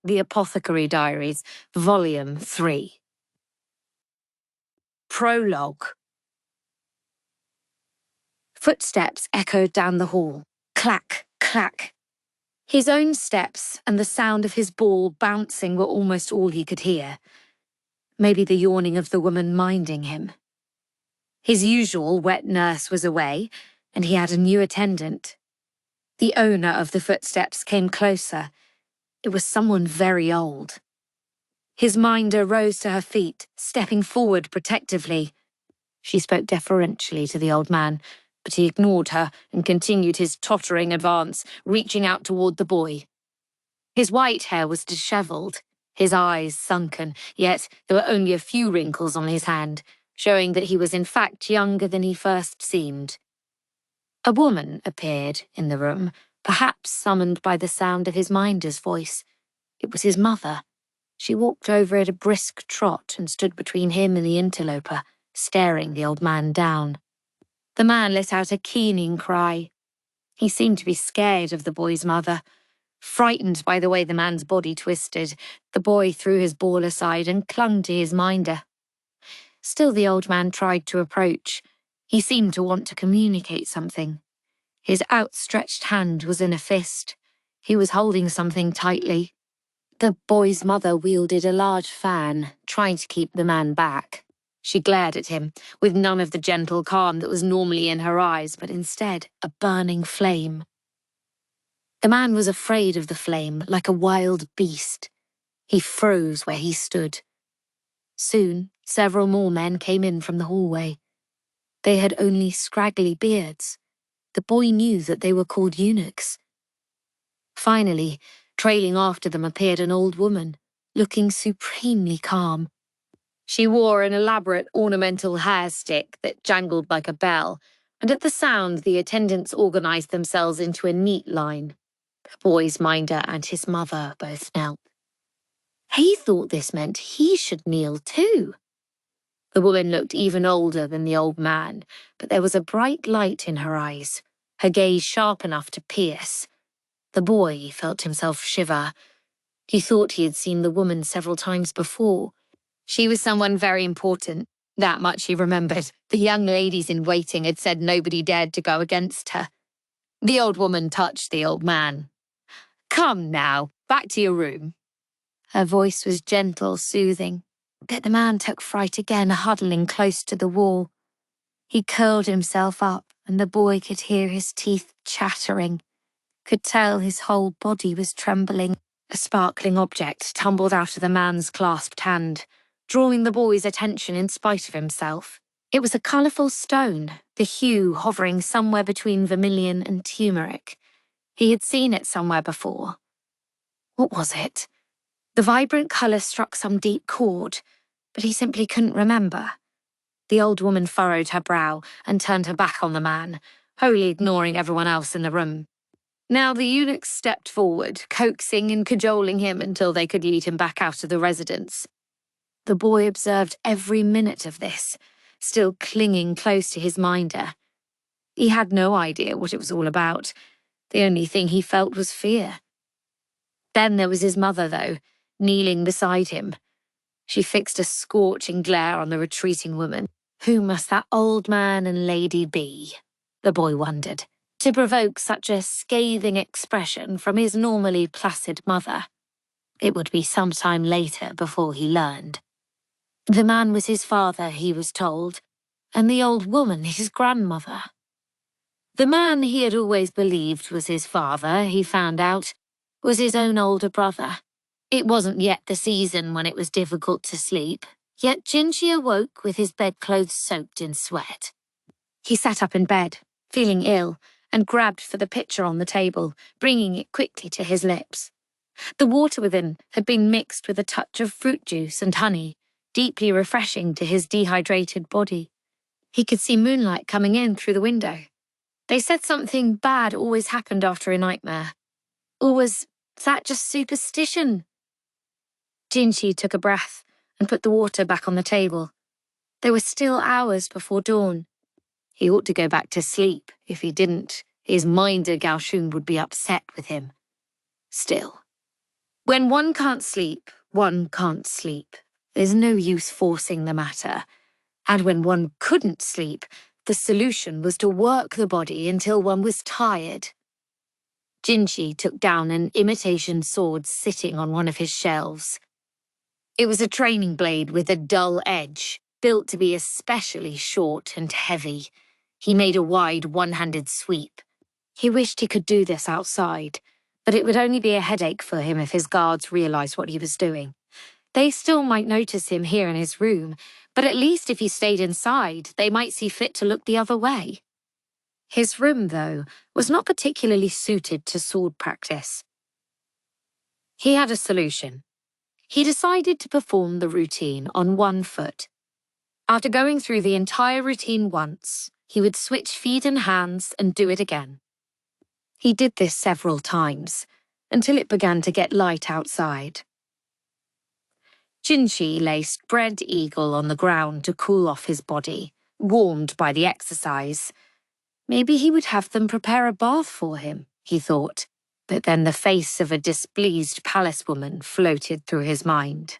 The Apothecary Diaries, Volume 3. Prologue. Footsteps echoed down the hall. Clack, clack. His own steps and the sound of his ball bouncing were almost all he could hear. Maybe the yawning of the woman minding him. His usual wet nurse was away, and he had a new attendant. The owner of the footsteps came closer. It was someone very old. His minder rose to her feet, stepping forward protectively. She spoke deferentially to the old man, but he ignored her and continued his tottering advance, reaching out toward the boy. His white hair was dishevelled, his eyes sunken, yet there were only a few wrinkles on his hand, showing that he was in fact younger than he first seemed. A woman appeared in the room, perhaps summoned by the sound of his minder's voice. It was his mother. She walked over at a brisk trot and stood between him and the interloper, staring the old man down. The man let out a keening cry. He seemed to be scared of the boy's mother. Frightened by the way the man's body twisted, the boy threw his ball aside and clung to his minder. Still the old man tried to approach. He seemed to want to communicate something. His outstretched hand was in a fist. He was holding something tightly. The boy's mother wielded a large fan, trying to keep the man back. She glared at him, with none of the gentle calm that was normally in her eyes, but instead a burning flame. The man was afraid of the flame, like a wild beast. He froze where he stood. Soon, several more men came in from the hallway. They had only scraggly beards. The boy knew that they were called eunuchs. Finally, trailing after them appeared an old woman, looking supremely calm. She wore an elaborate ornamental hair stick that jangled like a bell, and at the sound the attendants organised themselves into a neat line. The boy's minder and his mother both knelt. He thought this meant he should kneel too. The woman looked even older than the old man, but there was a bright light in her eyes, her gaze sharp enough to pierce. The boy felt himself shiver. He thought he had seen the woman several times before. She was someone very important. That much he remembered. The young ladies in waiting had said nobody dared to go against her. The old woman touched the old man. "Come now, back to your room." Her voice was gentle, soothing. But the man took fright again, huddling close to the wall. He curled himself up, and the boy could hear his teeth chattering, could tell his whole body was trembling. A sparkling object tumbled out of the man's clasped hand, drawing the boy's attention in spite of himself. It was a colourful stone, the hue hovering somewhere between vermilion and turmeric. He had seen it somewhere before. What was it? The vibrant colour struck some deep chord, but he simply couldn't remember. The old woman furrowed her brow and turned her back on the man, wholly ignoring everyone else in the room. Now the eunuchs stepped forward, coaxing and cajoling him until they could lead him back out of the residence. The boy observed every minute of this, still clinging close to his minder. He had no idea what it was all about. The only thing he felt was fear. Then there was his mother, though, kneeling beside him. She fixed a scorching glare on the retreating woman. Who must that old man and lady be? The boy wondered, to provoke such a scathing expression from his normally placid mother. It would be some time later before he learned. The man was his father, he was told, and the old woman his grandmother. The man he had always believed was his father, he found out, was his own older brother. It wasn't yet the season when it was difficult to sleep, yet Jinchi awoke with his bedclothes soaked in sweat. He sat up in bed, feeling ill, and grabbed for the pitcher on the table, bringing it quickly to his lips. The water within had been mixed with a touch of fruit juice and honey, deeply refreshing to his dehydrated body. He could see moonlight coming in through the window. They said something bad always happened after a nightmare. Or was that just superstition? Jinchi took a breath and put the water back on the table. There were still hours before dawn. He ought to go back to sleep. If he didn't, his minder Gaoshun would be upset with him. Still, When one can't sleep, one can't sleep. There's no use forcing the matter. And when one couldn't sleep, the solution was to work the body until one was tired. Jinchi took down an imitation sword sitting on one of his shelves. It was a training blade with a dull edge, built to be especially short and heavy. He made a wide one-handed sweep. He wished he could do this outside, but it would only be a headache for him if his guards realized what he was doing. They still might notice him here in his room, but at least if he stayed inside, they might see fit to look the other way. His room, though, was not particularly suited to sword practice. He had a solution. He decided to perform the routine on one foot. After going through the entire routine once, he would switch feet and hands and do it again. He did this several times, until it began to get light outside. Jinchi lay spread eagle on the ground to cool off his body, warmed by the exercise. Maybe he would have them prepare a bath for him, he thought, but then the face of a displeased palace woman floated through his mind.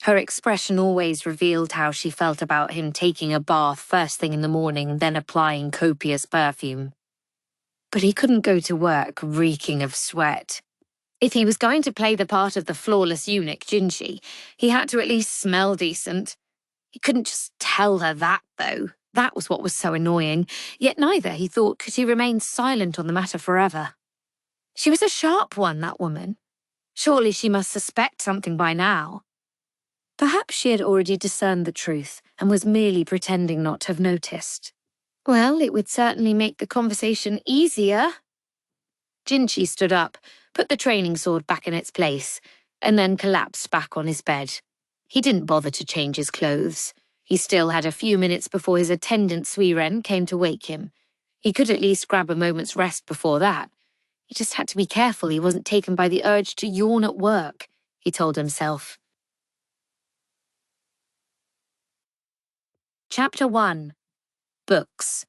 Her expression always revealed how she felt about him taking a bath first thing in the morning, then applying copious perfume. But he couldn't go to work reeking of sweat. If he was going to play the part of the flawless eunuch Jinchi, he had to at least smell decent. He couldn't just tell her that, though. That was what was so annoying. Yet neither, he thought, could he remain silent on the matter forever. She was a sharp one, that woman. Surely she must suspect something by now. Perhaps she had already discerned the truth and was merely pretending not to have noticed. Well, it would certainly make the conversation easier. Jinchi stood up, put the training sword back in its place, and then collapsed back on his bed. He didn't bother to change his clothes. He still had a few minutes before his attendant Suiren came to wake him. He could at least grab a moment's rest before that. He just had to be careful he wasn't taken by the urge to yawn at work, he told himself. Chapter 1. Books.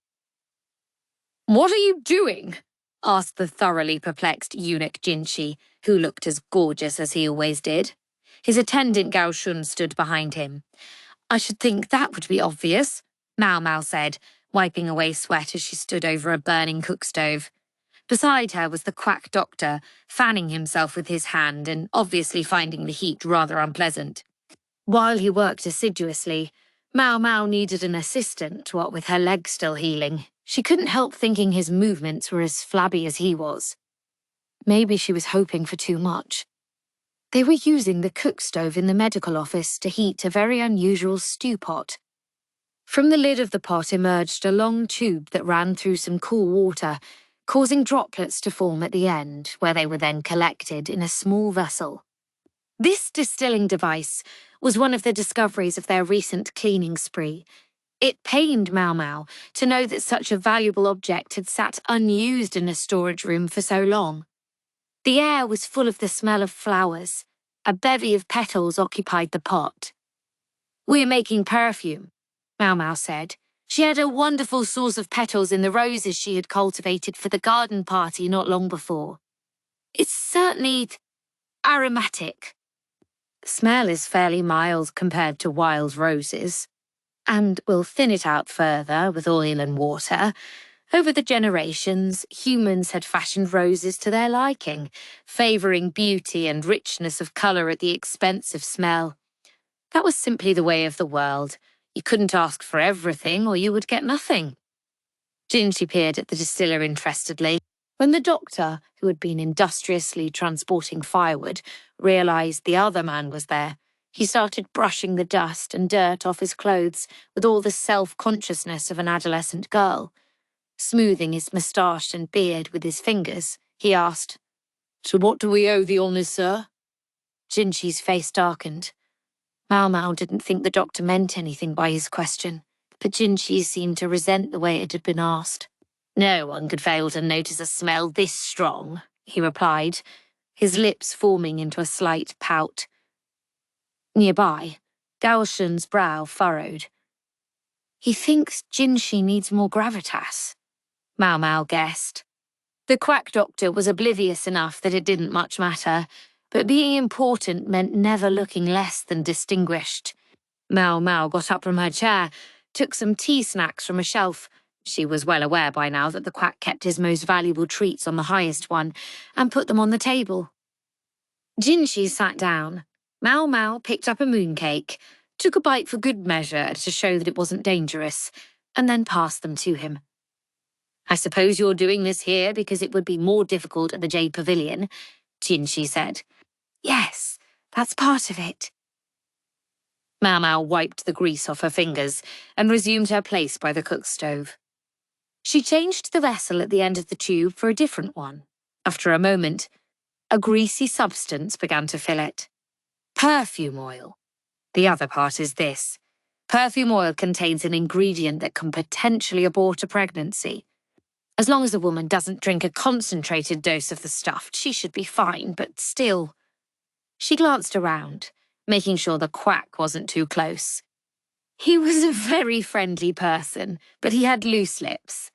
"What are you doing?" asked the thoroughly perplexed eunuch Jinchi, who looked as gorgeous as he always did. His attendant Gao Shun stood behind him. "I should think that would be obvious," Maomao said, wiping away sweat as she stood over a burning cook stove. Beside her was the quack doctor, fanning himself with his hand and obviously finding the heat rather unpleasant. While he worked assiduously, Maomao needed an assistant, what with her leg still healing. She couldn't help thinking his movements were as flabby as he was. Maybe she was hoping for too much. They were using the cook stove in the medical office to heat a very unusual stew pot. From the lid of the pot emerged a long tube that ran through some cool water, causing droplets to form at the end, where they were then collected in a small vessel. This distilling device was one of the discoveries of their recent cleaning spree. It pained Maomao to know that such a valuable object had sat unused in a storage room for so long. The air was full of the smell of flowers. A bevy of petals occupied the pot. "We're making perfume," Maomao said. She had a wonderful source of petals in the roses she had cultivated for the garden party not long before. "It's certainly aromatic. The smell is fairly mild compared to wild roses. And we'll thin it out further with oil and water. Over the generations, humans had fashioned roses to their liking, favouring beauty and richness of colour at the expense of smell. That was simply the way of the world. You couldn't ask for everything or you would get nothing." Jinchi peered at the distiller interestedly. When the doctor, who had been industriously transporting firewood, realised the other man was there, he started brushing the dust and dirt off his clothes with all the self-consciousness of an adolescent girl. Smoothing his moustache and beard with his fingers, he asked, "To what do we owe the honours, sir?" Jinchi's face darkened. Maomao didn't think the doctor meant anything by his question, but Jinchi seemed to resent the way it had been asked. "No one could fail to notice a smell this strong," he replied, his lips forming into a slight pout. Nearby, Gao Shun's brow furrowed. "He thinks Jinchi needs more gravitas," Maomao guessed. The quack doctor was oblivious enough that it didn't much matter. but being important meant never looking less than distinguished. Maomao got up from her chair, took some tea snacks from a shelf. She was well aware by now that the quack kept his most valuable treats on the highest one, and put them on the table. Jinshi sat down. Maomao picked up a mooncake, took a bite for good measure to show that it wasn't dangerous, and then passed them to him. "I suppose you're doing this here because it would be more difficult at the Jade Pavilion," Jinshi said. "Yes, that's part of it." Maomao wiped the grease off her fingers and resumed her place by the cook stove. She changed the vessel at the end of the tube for a different one. After a moment, a greasy substance began to fill it. Perfume oil. The other part is this. Perfume oil contains an ingredient that can potentially abort a pregnancy. As long as a woman doesn't drink a concentrated dose of the stuff, she should be fine, but still. She glanced around, making sure the quack wasn't too close. He was a very friendly person, but he had loose lips.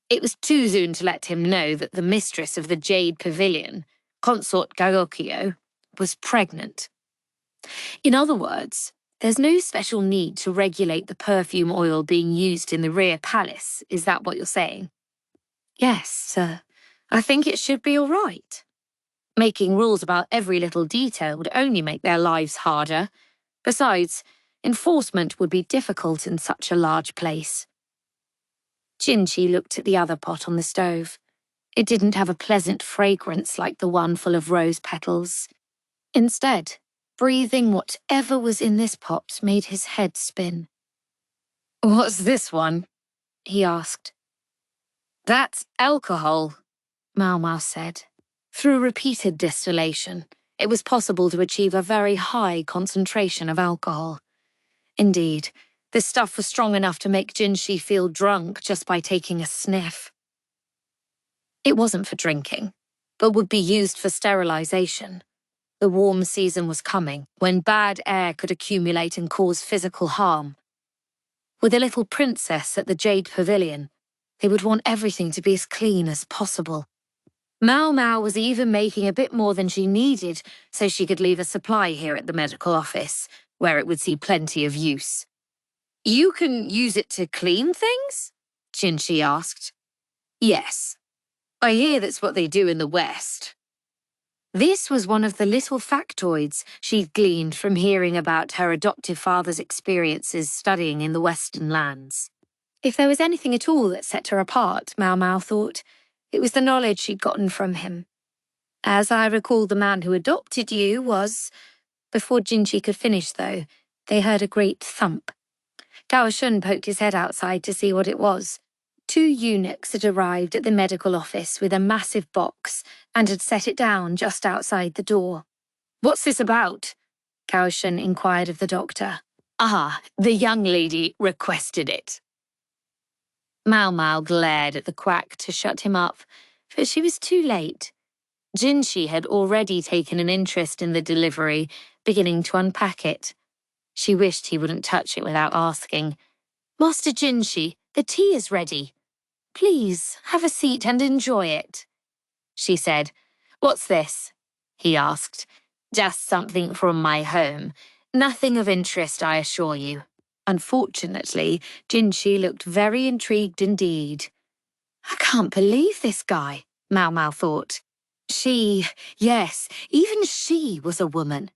It was too soon to let him know that the mistress of the Jade Pavilion, Consort Gaokyo, was pregnant. In other words, there's no special need to regulate the perfume oil being used in the rear palace, is that what you're saying? Yes, sir. I think it should be all right. Making rules about every little detail would only make their lives harder. Besides, enforcement would be difficult in such a large place. Jinshi looked at the other pot on the stove. It didn't have a pleasant fragrance like the one full of rose petals. Instead, breathing whatever was in this pot made his head spin. "What's this one?" he asked. "That's alcohol," Maomao said. Through repeated distillation, it was possible to achieve a very high concentration of alcohol. Indeed, this stuff was strong enough to make Jinshi feel drunk just by taking a sniff. It wasn't for drinking, but would be used for sterilization. The warm season was coming, when bad air could accumulate and cause physical harm. With a little princess at the Jade Pavilion, they would want everything to be as clean as possible. Maomao was even making a bit more than she needed so she could leave a supply here at the medical office, where it would see plenty of use. "You can use it to clean things?" Jinshi asked. "Yes. I hear that's what they do in the West." This was one of the little factoids she'd gleaned from hearing about her adoptive father's experiences studying in the Western lands. If there was anything at all that set her apart, Maomao thought, it was the knowledge she'd gotten from him. "As I recall, the man who adopted you was—" Before Jinshi could finish, though, they heard a great thump. Gao Shun poked his head outside to see what it was. 2 eunuchs had arrived at the medical office with a massive box and had set it down just outside the door. "What's this about?" Gao Shun inquired of the doctor. "Ah, the young lady requested it." Maomao glared at the quack to shut him up, but she was too late. Jinshi had already taken an interest in the delivery, beginning to unpack it. She wished he wouldn't touch it without asking. "Master Jinshi, the tea is ready. Please, have a seat and enjoy it," she said. "What's this?" he asked. "Just something from my home. Nothing of interest, I assure you." Unfortunately, Jinshi looked very intrigued indeed. "I can't believe this guy," Maomao thought. Yes, even she was a woman.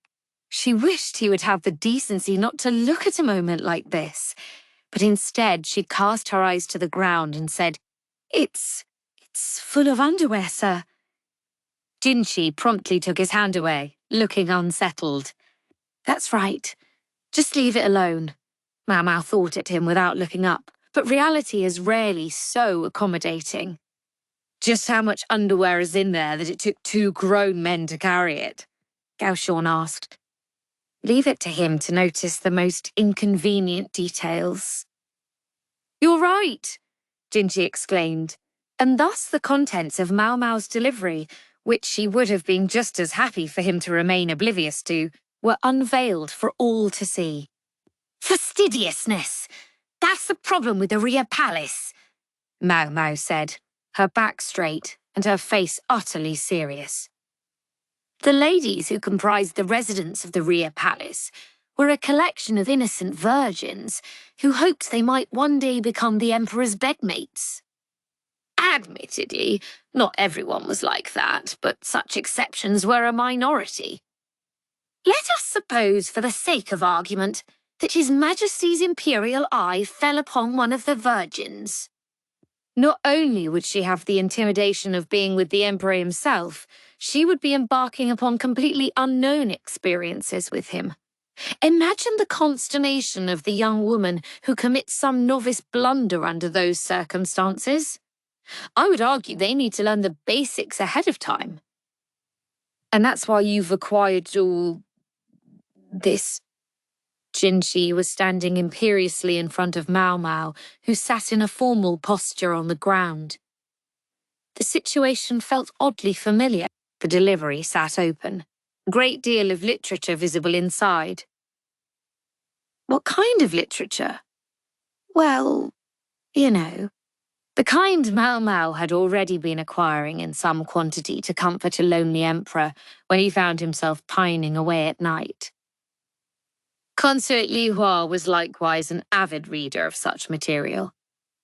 She wished he would have the decency not to look at a moment like this. But instead, she cast her eyes to the ground and said, It's full of underwear, sir." Jinshi promptly took his hand away, looking unsettled. "That's right. Just leave it alone." Maomao thought at him without looking up, but reality is rarely so accommodating. "Just how much underwear is in there that it took 2 grown men to carry it?" Gao Shun asked. "Leave it to him to notice the most inconvenient details." "You're right," Jinshi exclaimed, and thus the contents of Maomao's delivery, which she would have been just as happy for him to remain oblivious to, were unveiled for all to see. "Fastidiousness! That's the problem with the rear palace," Maomao said, her back straight and her face utterly serious. The ladies who comprised the residents of the Rear Palace were a collection of innocent virgins who hoped they might one day become the Emperor's bedmates. Admittedly, not everyone was like that, but such exceptions were a minority. Let us suppose, for the sake of argument, that His Majesty's imperial eye fell upon one of the virgins. Not only would she have the intimidation of being with the Emperor himself, she would be embarking upon completely unknown experiences with him. Imagine the consternation of the young woman who commits some novice blunder under those circumstances. I would argue they need to learn the basics ahead of time. And that's why you've acquired all this. Jinshi was standing imperiously in front of Maomao, who sat in a formal posture on the ground. The situation felt oddly familiar. The delivery sat open, a great deal of literature visible inside. What kind of literature? Well, you know, the kind Maomao had already been acquiring in some quantity to comfort a lonely emperor when he found himself pining away at night. Consort Li Hua was likewise an avid reader of such material.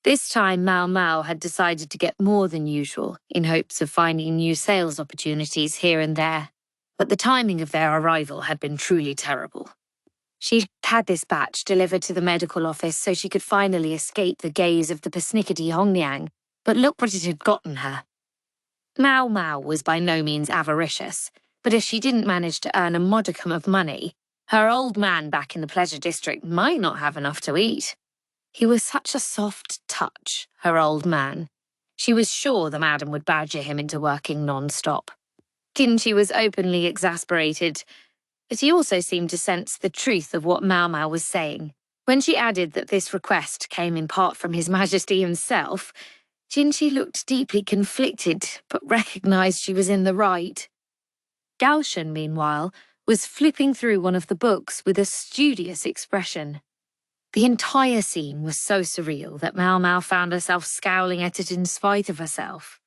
This time Maomao had decided to get more than usual in hopes of finding new sales opportunities here and there, but the timing of their arrival had been truly terrible. She had this batch delivered to the medical office so she could finally escape the gaze of the persnickety Hongliang, but look what it had gotten her. Maomao was by no means avaricious, but if she didn't manage to earn a modicum of money, her old man back in the pleasure district might not have enough to eat. He was such a soft touch, her old man. She was sure the madam would badger him into working non-stop. Jinshi was openly exasperated, but he also seemed to sense the truth of what Maomao was saying. When she added that this request came in part from His Majesty himself, Jinshi looked deeply conflicted, but recognized she was in the right. Gaoshen, meanwhile, was flipping through one of the books with a studious expression. The entire scene was so surreal that Maomao found herself scowling at it in spite of herself.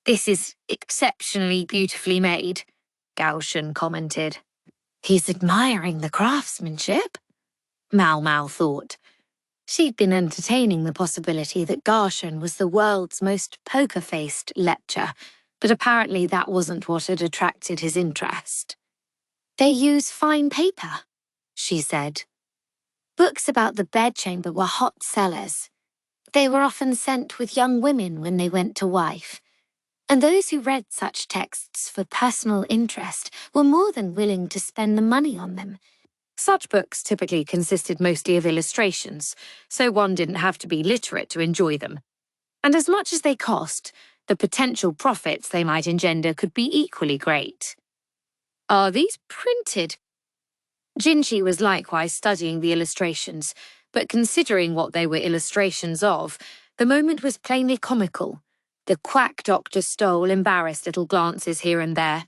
"This is exceptionally beautifully made," Gaoshen commented. "He's admiring the craftsmanship," Maomao thought. She'd been entertaining the possibility that Gaoshen was the world's most poker-faced lecher, but apparently that wasn't what had attracted his interest. "They use fine paper," she said. Books about the bedchamber were hot sellers. They were often sent with young women when they went to wife, and those who read such texts for personal interest were more than willing to spend the money on them. Such books typically consisted mostly of illustrations, so one didn't have to be literate to enjoy them. And as much as they cost, the potential profits they might engender could be equally great. "Are these printed?" Jinshi was likewise studying the illustrations, but considering what they were illustrations of, the moment was plainly comical. The quack doctor stole embarrassed little glances here and there.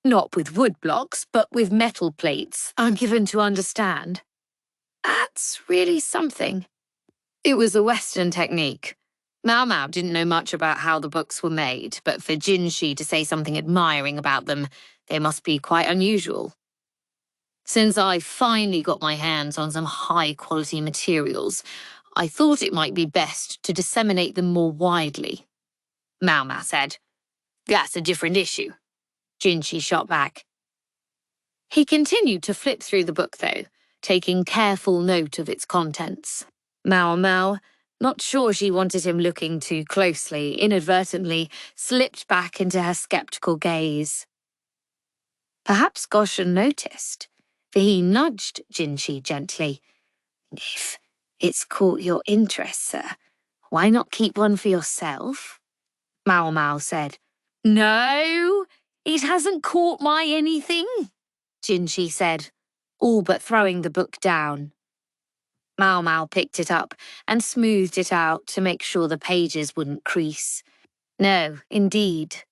Not with wood blocks, but with metal plates, I'm given to understand. That's really something. It was a Western technique. Maomao didn't know much about how the books were made, but for Jinshi to say something admiring about them, they must be quite unusual. Since I finally got my hands on some high-quality materials, I thought it might be best to disseminate them more widely, Maomao said. "That's a different issue," Jinshi shot back. He continued to flip through the book, though, taking careful note of its contents. Maomao, not sure she wanted him looking too closely, inadvertently slipped back into her skeptical gaze. Perhaps Goshen noticed, for he nudged Jinshi gently. "If it's caught your interest, sir, why not keep one for yourself?" Maomao said. "No, it hasn't caught my anything," Jinshi said, all but throwing the book down. Maomao picked it up and smoothed it out to make sure the pages wouldn't crease. "No, indeed,"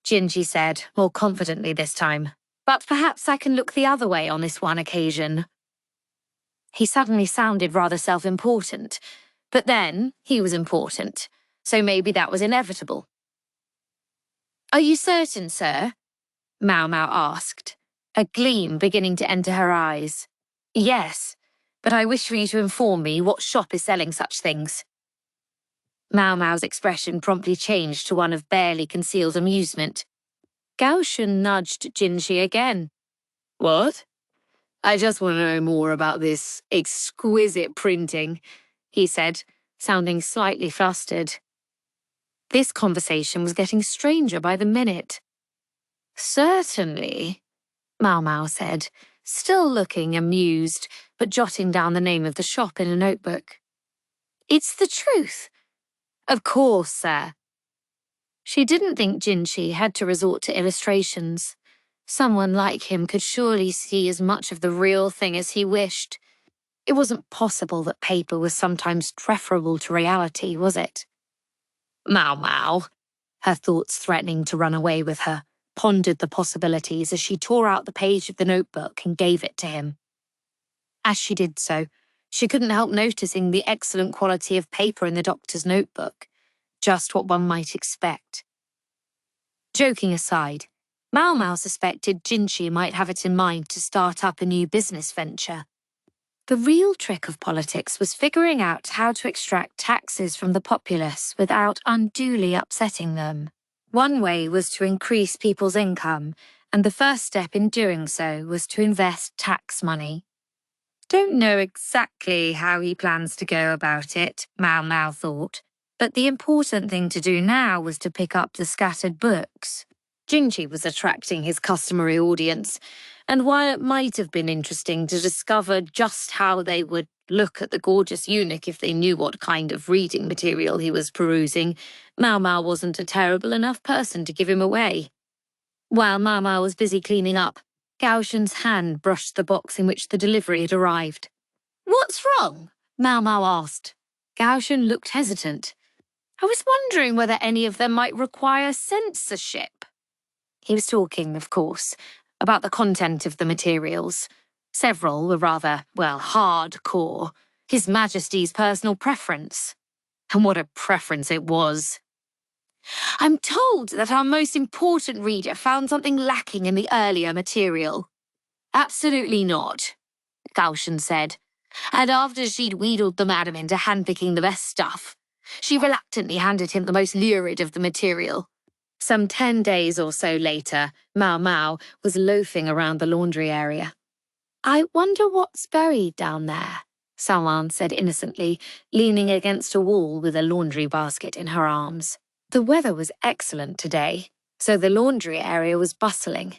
Jinshi said, more confidently this time. "But perhaps I can look the other way on this one occasion." He suddenly sounded rather self-important, but then he was important, so maybe that was inevitable. "Are you certain, sir?" Maomao asked, a gleam beginning to enter her eyes. Yes, but I wish for you to inform me what shop is selling such things. Maomao's expression promptly changed to one of barely concealed amusement. Gaoshan nudged Jinshi again. What? I just want to know more about this exquisite printing, he said, sounding slightly flustered. This conversation was getting stranger by the minute. Certainly, Maomao said, still looking amused, but jotting down the name of the shop in a notebook. It's the truth. Of course, sir. She didn't think Jinshi had to resort to illustrations. Someone like him could surely see as much of the real thing as he wished. It wasn't possible that paper was sometimes preferable to reality, was it? Maomao, her thoughts threatening to run away with her, pondered the possibilities as she tore out the page of the notebook and gave it to him. As she did so, she couldn't help noticing the excellent quality of paper in the doctor's notebook, just what one might expect. Joking aside, Maomao suspected Jinshi might have it in mind to start up a new business venture. The real trick of politics was figuring out how to extract taxes from the populace without unduly upsetting them. One way was to increase people's income, and the first step in doing so was to invest tax money. Don't know exactly how he plans to go about it, Maomao thought, but the important thing to do now was to pick up the scattered books. Jinshi was attracting his customary audience, and while it might have been interesting to discover just how they would look at the gorgeous eunuch if they knew what kind of reading material he was perusing, Maomao wasn't a terrible enough person to give him away. While Maomao was busy cleaning up, Gaoshan's hand brushed the box in which the delivery had arrived. What's wrong? Maomao asked. Gaoshan looked hesitant. I was wondering whether any of them might require censorship. He was talking, of course, about the content of the materials. Several were rather, hardcore. His Majesty's personal preference. And what a preference it was. I'm told that our most important reader found something lacking in the earlier material. Absolutely not, Gaoshan said. And after she'd wheedled the madam into handpicking the best stuff, she reluctantly handed him the most lurid of the material. Some 10 days or so later, Maomao was loafing around the laundry area. I wonder what's buried down there, someone said innocently, leaning against a wall with a laundry basket in her arms. The weather was excellent today, so the laundry area was bustling.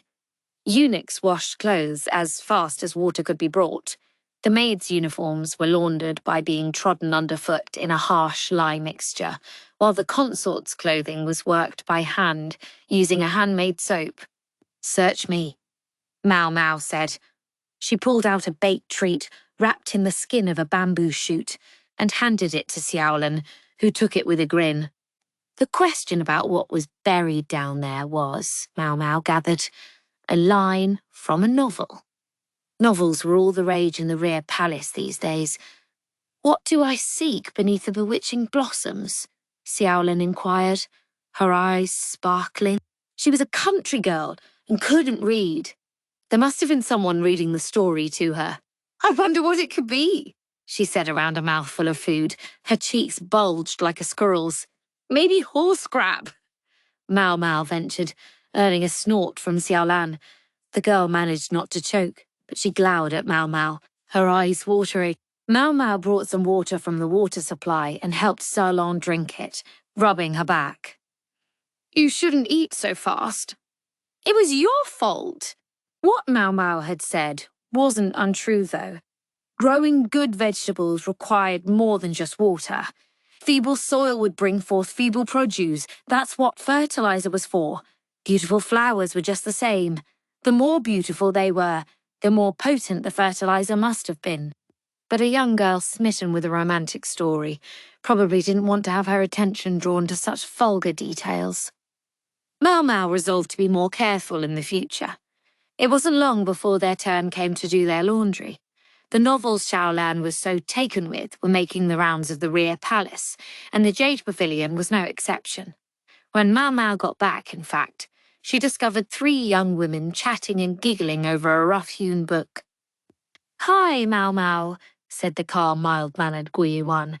Eunuchs washed clothes as fast as water could be brought. The maids' uniforms were laundered by being trodden underfoot in a harsh lye mixture, while the consort's clothing was worked by hand, using a handmade soap. Search me, Maomao said. She pulled out a baked treat wrapped in the skin of a bamboo shoot and handed it to Xiaolan, who took it with a grin. The question about what was buried down there was, Maomao gathered, a line from a novel. Novels were all the rage in the rear palace these days. What do I seek beneath the bewitching blossoms? Xiaolan inquired, her eyes sparkling. She was a country girl and couldn't read. There must have been someone reading the story to her. I wonder what it could be, she said around a mouthful of food. Her cheeks bulged like a squirrel's. Maybe horse crap, Maomao ventured, earning a snort from Xiaolan. The girl managed not to choke, but she glowered at Maomao, her eyes watery. Maomao brought some water from the water supply and helped Xiaolan drink it, rubbing her back. You shouldn't eat so fast. It was your fault. What Maomao had said wasn't untrue, though. Growing good vegetables required more than just water. Feeble soil would bring forth feeble produce. That's what fertilizer was for. Beautiful flowers were just the same. The more beautiful they were, the more potent the fertilizer must have been. But a young girl smitten with a romantic story probably didn't want to have her attention drawn to such vulgar details. Maomao resolved to be more careful in the future. It wasn't long before their turn came to do their laundry. The novels Xiaolan was so taken with were making the rounds of the rear palace, and the Jade Pavilion was no exception. When Maomao got back, in fact, she discovered 3 young women chatting and giggling over a rough-hewn book. "Hi, Maomao," said the calm, mild-mannered Guiyuan.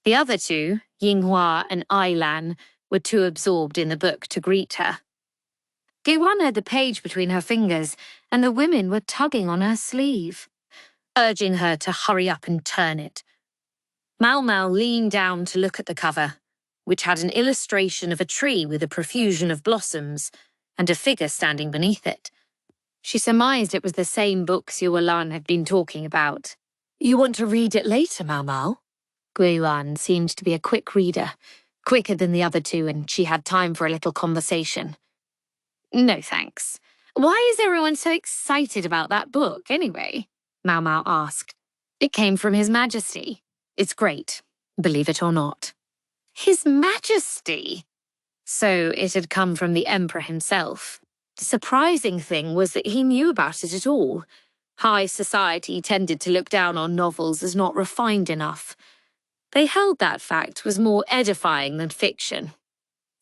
The other 2, Yinghua and Ailan, were too absorbed in the book to greet her. Guiyuan had the page between her fingers, and the women were tugging on her sleeve, urging her to hurry up and turn it. Maomao leaned down to look at the cover, which had an illustration of a tree with a profusion of blossoms and a figure standing beneath it. She surmised it was the same book Yuan had been talking about. "You want to read it later, Maomao?" Guiyuan seemed to be a quick reader, quicker than the other 2, and she had time for a little conversation. "No, thanks. Why is everyone so excited about that book, anyway?" Maomao asked. "It came from His Majesty. It's great, believe it or not." His Majesty? So it had come from the Emperor himself. The surprising thing was that he knew about it at all. High society tended to look down on novels as not refined enough. They held that fact was more edifying than fiction.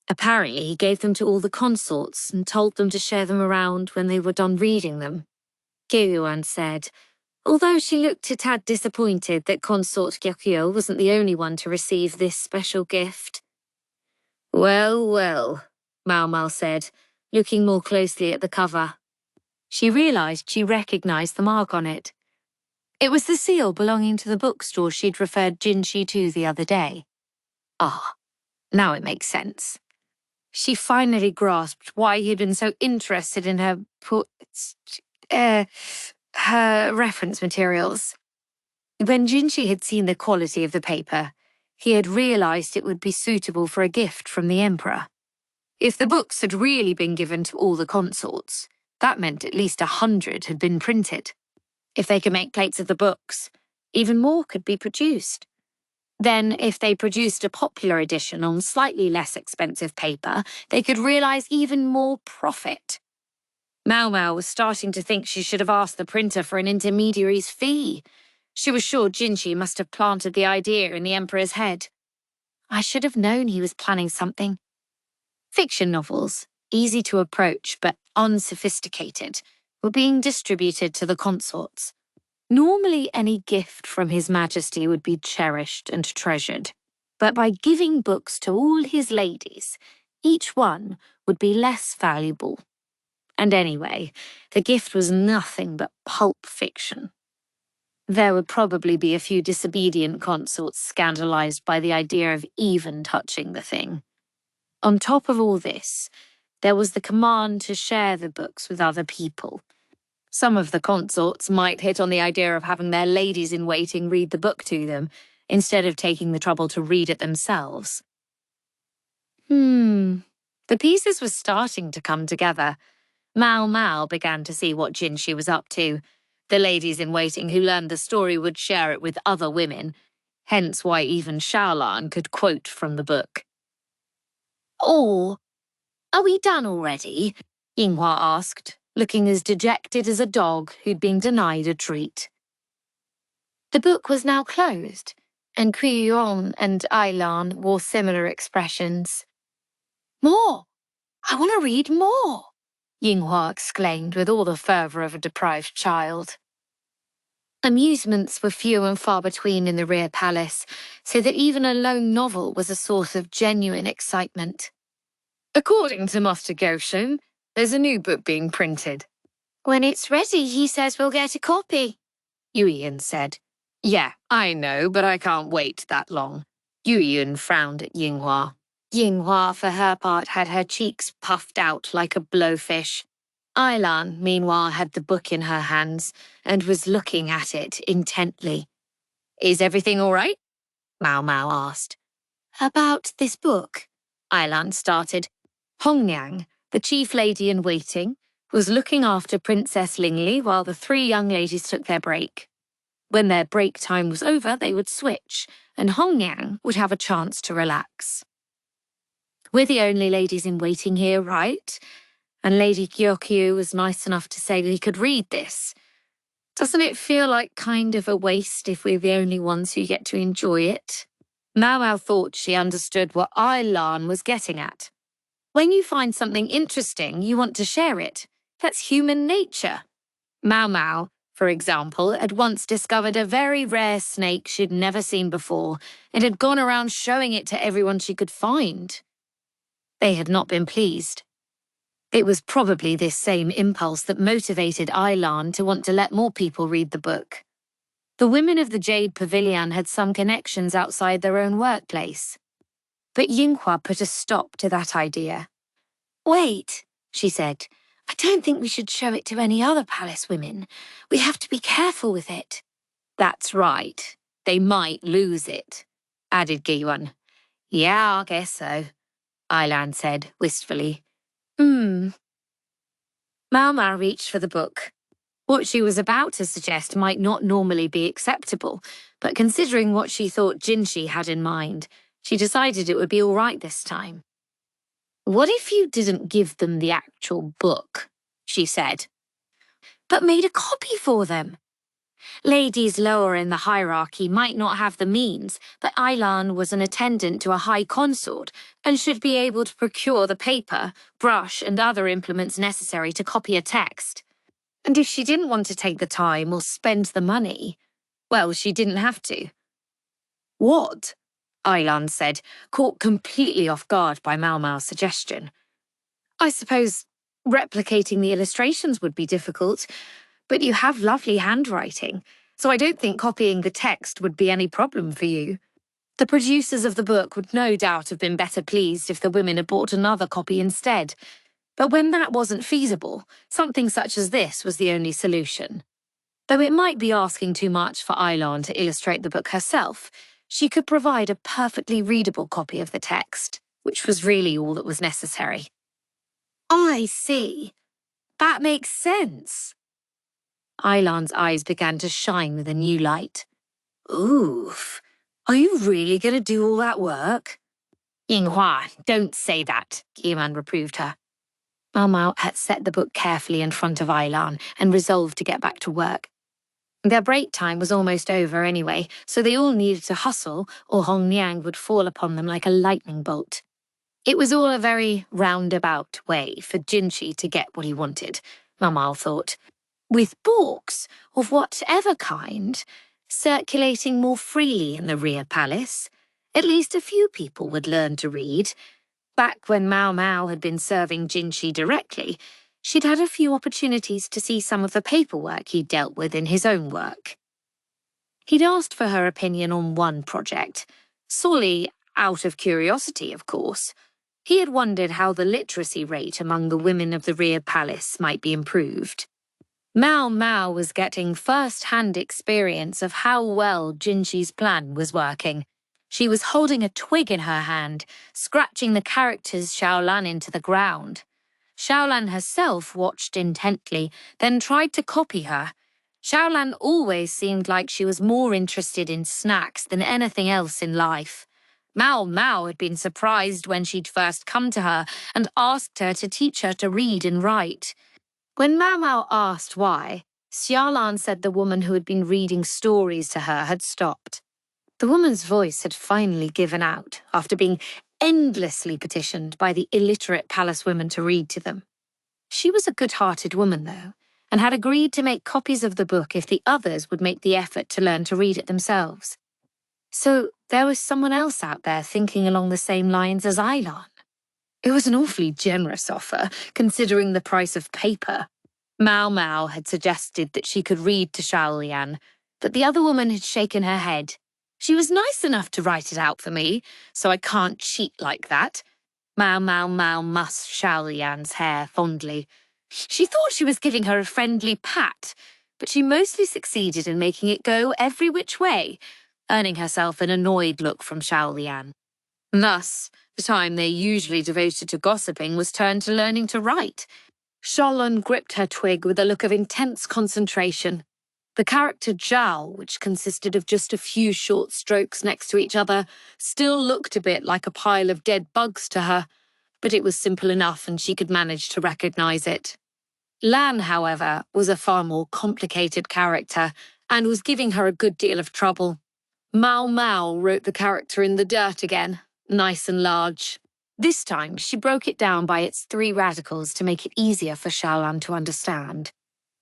Apparently, he gave them to all the consorts and told them to share them around when they were done reading them. Guiyuan said, although she looked a tad disappointed that Consort Gyokyo wasn't the only one to receive this special gift. "Well, well," Maomao said, looking more closely at the cover. She realized she recognized the mark on it. It was the seal belonging to the bookstore she'd referred Jinshi to the other day. Ah, now it makes sense. She finally grasped why he'd been so interested in her reference materials. When Jinshi had seen the quality of the paper, he had realized it would be suitable for a gift from the Emperor. If the books had really been given to all the consorts, that meant at least 100 had been printed. If they could make plates of the books, even more could be produced. Then, if they produced a popular edition on slightly less expensive paper, they could realize even more profit. Maomao was starting to think she should have asked the printer for an intermediary's fee. She was sure Jinshi must have planted the idea in the Emperor's head. I should have known he was planning something. Fiction novels, easy to approach but unsophisticated, were being distributed to the consorts. Normally, any gift from His Majesty would be cherished and treasured, but by giving books to all his ladies, each one would be less valuable. And anyway, the gift was nothing but pulp fiction. There would probably be a few disobedient consorts scandalized by the idea of even touching the thing. On top of all this, there was the command to share the books with other people. Some of the consorts might hit on the idea of having their ladies-in-waiting read the book to them, instead of taking the trouble to read it themselves. The pieces were starting to come together. Maomao began to see what Jinshi was up to. The ladies-in-waiting who learned the story would share it with other women, hence why even Xiaolan could quote from the book. "Oh, are we done already?" Yinghua asked, looking as dejected as a dog who'd been denied a treat. The book was now closed, and Guiyuan and Ailan wore similar expressions. "More! I want to read more!" Yinghua exclaimed with all the fervour of a deprived child. Amusements were few and far between in the rear palace, so that even a lone novel was a source of genuine excitement. "According to Master Goshen, there's a new book being printed." "When it's ready, he says we'll get a copy," Yuyan said. "Yeah, I know, but I can't wait that long." Yuyan frowned at Yinghua. Yinghua, for her part, had her cheeks puffed out like a blowfish. Ailan, meanwhile, had the book in her hands and was looking at it intently. "Is everything all right?" Maomao asked. "About this book?" Ailan started. Hongyang, the chief lady-in-waiting, was looking after Princess Lingli while the 3 young ladies took their break. When their break time was over, they would switch, and Hongyang would have a chance to relax. "We're the only ladies-in-waiting here, right? And Lady Gyokyu was nice enough to say we could read this. Doesn't it feel like kind of a waste if we're the only ones who get to enjoy it?" Maomao thought she understood what Ailan was getting at. When you find something interesting, you want to share it. That's human nature. Maomao, for example, had once discovered a very rare snake she'd never seen before and had gone around showing it to everyone she could find. They had not been pleased. It was probably this same impulse that motivated Ailan to want to let more people read the book. The women of the Jade Pavilion had some connections outside their own workplace. But Yinghua put a stop to that idea. "Wait," she said. "I don't think we should show it to any other palace women. We have to be careful with it." "That's right. They might lose it," added Giyuan. "Yeah, I guess so," Ailan said wistfully. Maomao reached for the book. What she was about to suggest might not normally be acceptable, but considering what she thought Jinshi had in mind, she decided it would be all right this time. "What if you didn't give them the actual book?" she said. "But made a copy for them." Ladies lower in the hierarchy might not have the means, but Ailan was an attendant to a high consort and should be able to procure the paper, brush, and other implements necessary to copy a text. And if she didn't want to take the time or spend the money, well, she didn't have to. "What?" Ailan said, caught completely off guard by Maomao's suggestion. "I suppose replicating the illustrations would be difficult, but you have lovely handwriting, so I don't think copying the text would be any problem for you. The producers of the book would no doubt have been better pleased if the women had bought another copy instead. But when that wasn't feasible, something such as this was the only solution. Though it might be asking too much for Ailan to illustrate the book herself, she could provide a perfectly readable copy of the text, which was really all that was necessary." "I see. That makes sense." Ailan's eyes began to shine with a new light. "Oof, are you really going to do all that work?" "Yinghua, don't say that," Giyuan reproved her. Maomao had set the book carefully in front of Ailan and resolved to get back to work. Their break time was almost over anyway, so they all needed to hustle or Hong Niang would fall upon them like a lightning bolt. It was all a very roundabout way for Jinshi to get what he wanted, Maomao thought. With books, of whatever kind, circulating more freely in the rear palace, at least a few people would learn to read. Back when Maomao had been serving Jinshi directly, she'd had a few opportunities to see some of the paperwork he'd dealt with in his own work. He'd asked for her opinion on one project, solely out of curiosity, of course. He had wondered how the literacy rate among the women of the rear palace might be improved. Maomao was getting first-hand experience of how well Jinshi's plan was working. She was holding a twig in her hand, scratching the characters Xiaolan into the ground. Xiaolan herself watched intently, then tried to copy her. Xiaolan always seemed like she was more interested in snacks than anything else in life. Maomao had been surprised when she'd first come to her and asked her to teach her to read and write. When Maomao asked why, Xiaolan said the woman who had been reading stories to her had stopped. The woman's voice had finally given out after being endlessly petitioned by the illiterate palace women to read to them. She was a good-hearted woman, though, and had agreed to make copies of the book if the others would make the effort to learn to read it themselves. So there was someone else out there thinking along the same lines as Ailan. It was an awfully generous offer, considering the price of paper. Maomao had suggested that she could read to Xiaolian, but the other woman had shaken her head. "She was nice enough to write it out for me, so I can't cheat like that." Maomao mussed Xiaolian's hair fondly. She thought she was giving her a friendly pat, but she mostly succeeded in making it go every which way, earning herself an annoyed look from Xiaolian. Thus, the time they usually devoted to gossiping was turned to learning to write. Xiaolan gripped her twig with a look of intense concentration. The character Zhao, which consisted of just a few short strokes next to each other, still looked a bit like a pile of dead bugs to her, but it was simple enough and she could manage to recognize it. Lan, however, was a far more complicated character and was giving her a good deal of trouble. Maomao wrote the character in the dirt again, nice and large. This time, she broke it down by its 3 radicals to make it easier for Xiaolan to understand.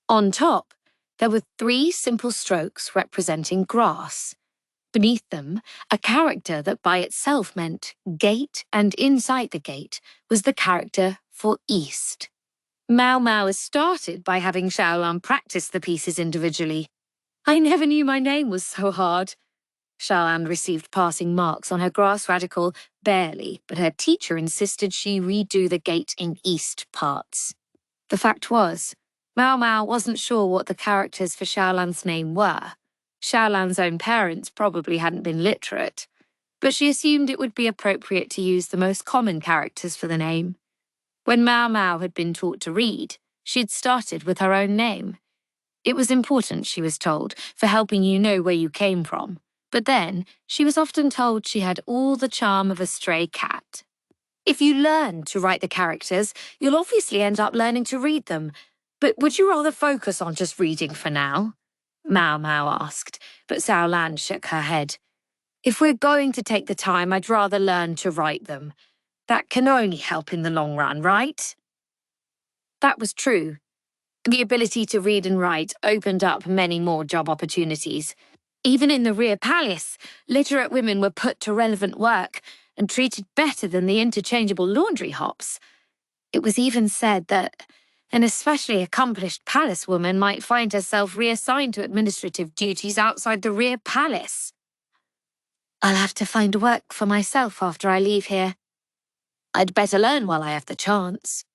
On top, there were 3 simple strokes representing grass. Beneath them, a character that by itself meant gate, and inside the gate was the character for east. Maomao started by having Xiaolan practice the pieces individually. I never knew my name was so hard. Xiaolan received passing marks on her grass radical barely, but her teacher insisted she redo the gate in east parts. The fact was, Maomao wasn't sure what the characters for Xiaolan's name were. Xiaolan's own parents probably hadn't been literate, but she assumed it would be appropriate to use the most common characters for the name. When Maomao had been taught to read, she'd started with her own name. It was important, she was told, for helping you know where you came from. But then, she was often told she had all the charm of a stray cat. If you learn to write the characters, you'll obviously end up learning to read them. But would you rather focus on just reading for now? Maomao asked, but Xiaolan shook her head. If we're going to take the time, I'd rather learn to write them. That can only help in the long run, right? That was true. The ability to read and write opened up many more job opportunities. Even in the rear palace, literate women were put to relevant work and treated better than the interchangeable laundry hops. It was even said that an especially accomplished palace woman might find herself reassigned to administrative duties outside the rear palace. I'll have to find work for myself after I leave here. I'd better learn while I have the chance.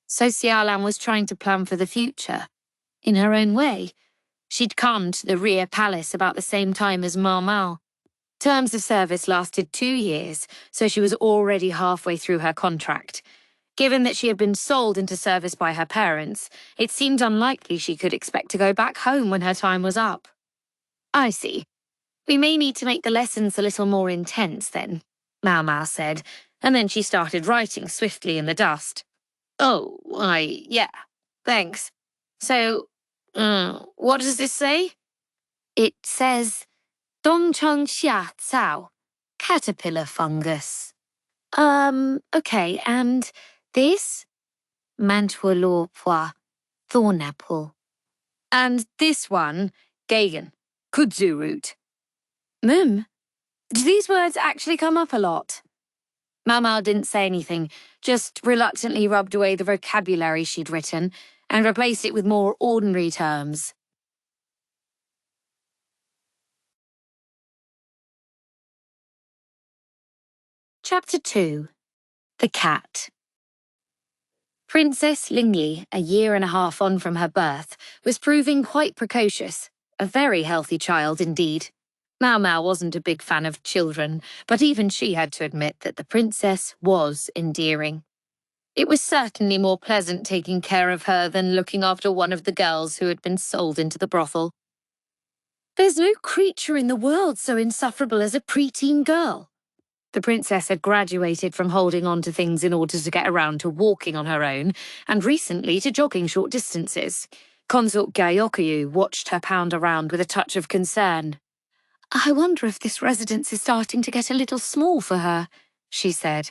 So Xiaolan was trying to plan for the future. In her own way, she'd come to the rear palace about the same time as Maomao. Terms of service lasted 2 years, so she was already halfway through her contract. Given that she had been sold into service by her parents, it seemed unlikely she could expect to go back home when her time was up. I see. We may need to make the lessons a little more intense then, Maomao said, and then she started writing swiftly in the dust. Oh, yeah, thanks. So, what does this say? It says, Dongcheng Xia Cao, caterpillar fungus. Okay, and this? Mantua law pois, thorn apple. And this one, Gagan, kudzu root. Do these words actually come up a lot? Maomao didn't say anything, just reluctantly rubbed away the vocabulary she'd written and replaced it with more ordinary terms. Chapter 2. The Cat. Princess Lingyi, a year and a half on from her birth, was proving quite precocious, a very healthy child indeed. Maomao wasn't a big fan of children, but even she had to admit that the princess was endearing. It was certainly more pleasant taking care of her than looking after one of the girls who had been sold into the brothel. There's no creature in the world so insufferable as a preteen girl. The princess had graduated from holding on to things in order to get around to walking on her own, and recently to jogging short distances. Consort Gyaokuyu watched her pound around with a touch of concern. I wonder if this residence is starting to get a little small for her, she said.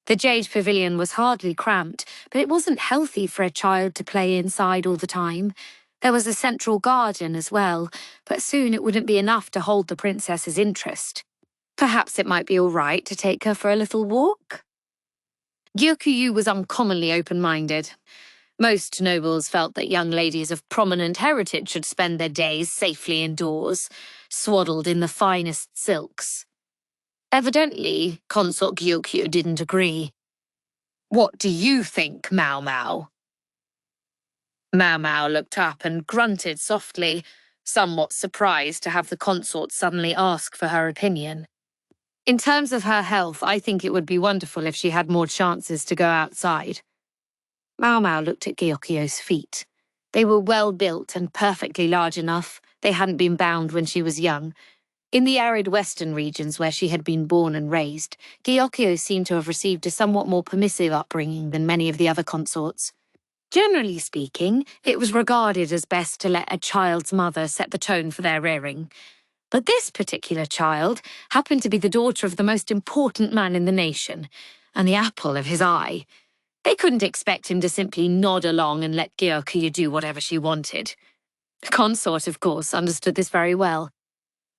The Jade Pavilion was hardly cramped, but it wasn't healthy for a child to play inside all the time. There was a central garden as well, but soon it wouldn't be enough to hold the princess's interest. Perhaps it might be all right to take her for a little walk? Gyaokuyu was uncommonly open-minded. Most nobles felt that young ladies of prominent heritage should spend their days safely indoors, swaddled in the finest silks. Evidently, Consort Gyaokuyu didn't agree. What do you think, Maomao? Maomao looked up and grunted softly, somewhat surprised to have the consort suddenly ask for her opinion. In terms of her health, I think it would be wonderful if she had more chances to go outside. Maomao looked at Gyokyo's feet. They were well built and perfectly large enough. They hadn't been bound when she was young. In the arid western regions where she had been born and raised, Gyokyo seemed to have received a somewhat more permissive upbringing than many of the other consorts. Generally speaking, it was regarded as best to let a child's mother set the tone for their rearing. But this particular child happened to be the daughter of the most important man in the nation, and the apple of his eye. They couldn't expect him to simply nod along and let Gyokyu do whatever she wanted. The consort, of course, understood this very well.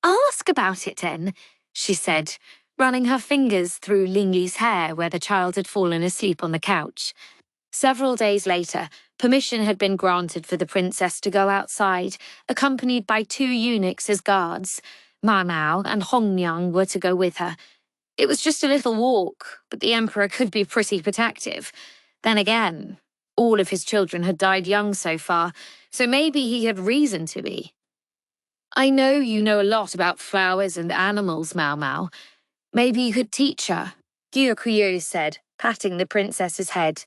"Ask about it, then," she said, running her fingers through Lingli's hair where the child had fallen asleep on the couch. Several days later, permission had been granted for the princess to go outside, accompanied by 2 eunuchs as guards. Maomao and Hongyang were to go with her. It was just a little walk, but the emperor could be pretty protective. Then again, all of his children had died young so far, so maybe he had reason to be. "I know you know a lot about flowers and animals, Maomao. Maybe you could teach her," Gyokyu said, patting the princess's head.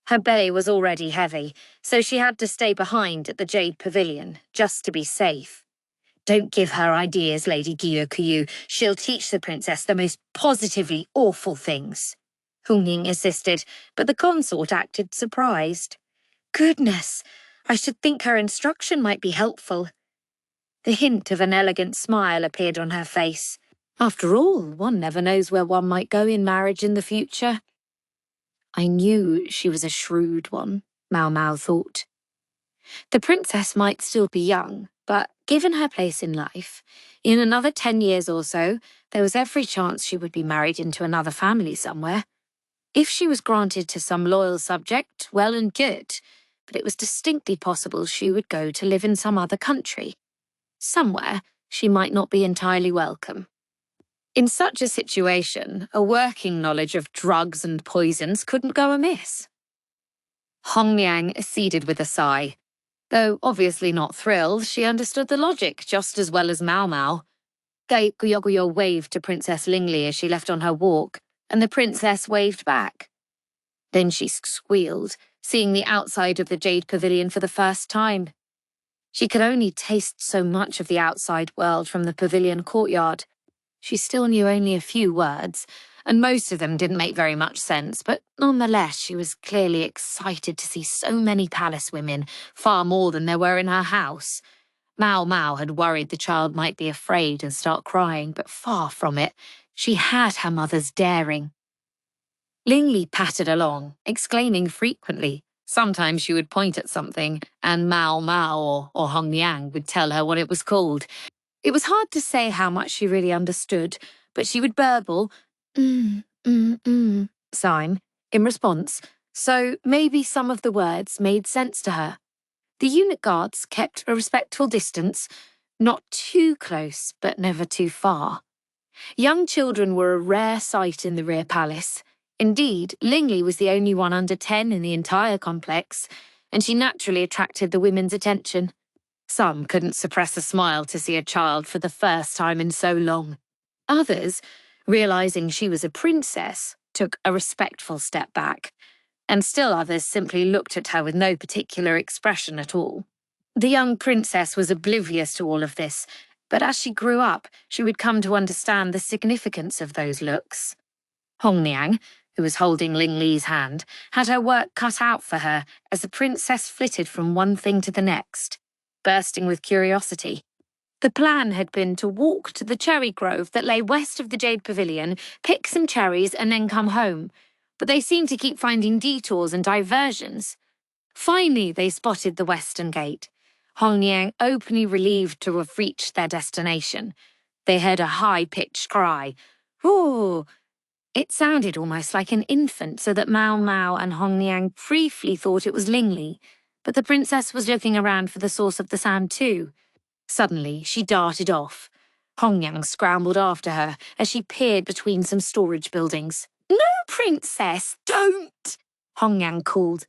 Her belly was already heavy, so she had to stay behind at the Jade Pavilion, just to be safe. "Don't give her ideas, Lady Gyokyu. She'll teach the princess the most positively awful things," Hongning insisted, but the consort acted surprised. "Goodness, I should think her instruction might be helpful." The hint of an elegant smile appeared on her face. After all, one never knows where one might go in marriage in the future. I knew she was a shrewd one, Maomao thought. The princess might still be young, but given her place in life, in another 10 years or so, there was every chance she would be married into another family somewhere. If she was granted to some loyal subject, well and good, but it was distinctly possible she would go to live in some other country. Somewhere she might not be entirely welcome. In such a situation, a working knowledge of drugs and poisons couldn't go amiss. Hongyang acceded with a sigh. Though obviously not thrilled, she understood the logic just as well as Maomao. Gyokyu waved to Princess Lingli as she left on her walk, and the princess waved back. Then she squealed, seeing the outside of the Jade Pavilion for the first time. She could only taste so much of the outside world from the pavilion courtyard. She still knew only a few words, and most of them didn't make very much sense, but nonetheless she was clearly excited to see so many palace women, far more than there were in her house. Maomao had worried the child might be afraid and start crying, but far from it. She had her mother's daring. Lingli pattered along, exclaiming frequently. Sometimes she would point at something, and Maomao or Hongyang would tell her what it was called. It was hard to say how much she really understood, but she would burble, sign, in response, so maybe some of the words made sense to her. The eunuch guards kept a respectful distance, not too close, but never too far. Young children were a rare sight in the rear palace. Indeed, Lingli was the only one under 10 in the entire complex, and she naturally attracted the women's attention. Some couldn't suppress a smile to see a child for the first time in so long. Others, realizing she was a princess, took a respectful step back, and still others simply looked at her with no particular expression at all. The young princess was oblivious to all of this, but as she grew up, she would come to understand the significance of those looks. Hongyang, who was holding Lingli's hand, had her work cut out for her as the princess flitted from one thing to the next, bursting with curiosity. The plan had been to walk to the cherry grove that lay west of the Jade Pavilion, pick some cherries, and then come home. But they seemed to keep finding detours and diversions. Finally, they spotted the western gate. Hongyang openly relieved to have reached their destination. They heard a high-pitched cry. "Ooh!" It sounded almost like an infant, so that Maomao and Hongyang briefly thought it was Lingli, but the princess was looking around for the source of the sound too. Suddenly, she darted off. Hongyang scrambled after her as she peered between some storage buildings. "No, princess, don't!" Hongyang called.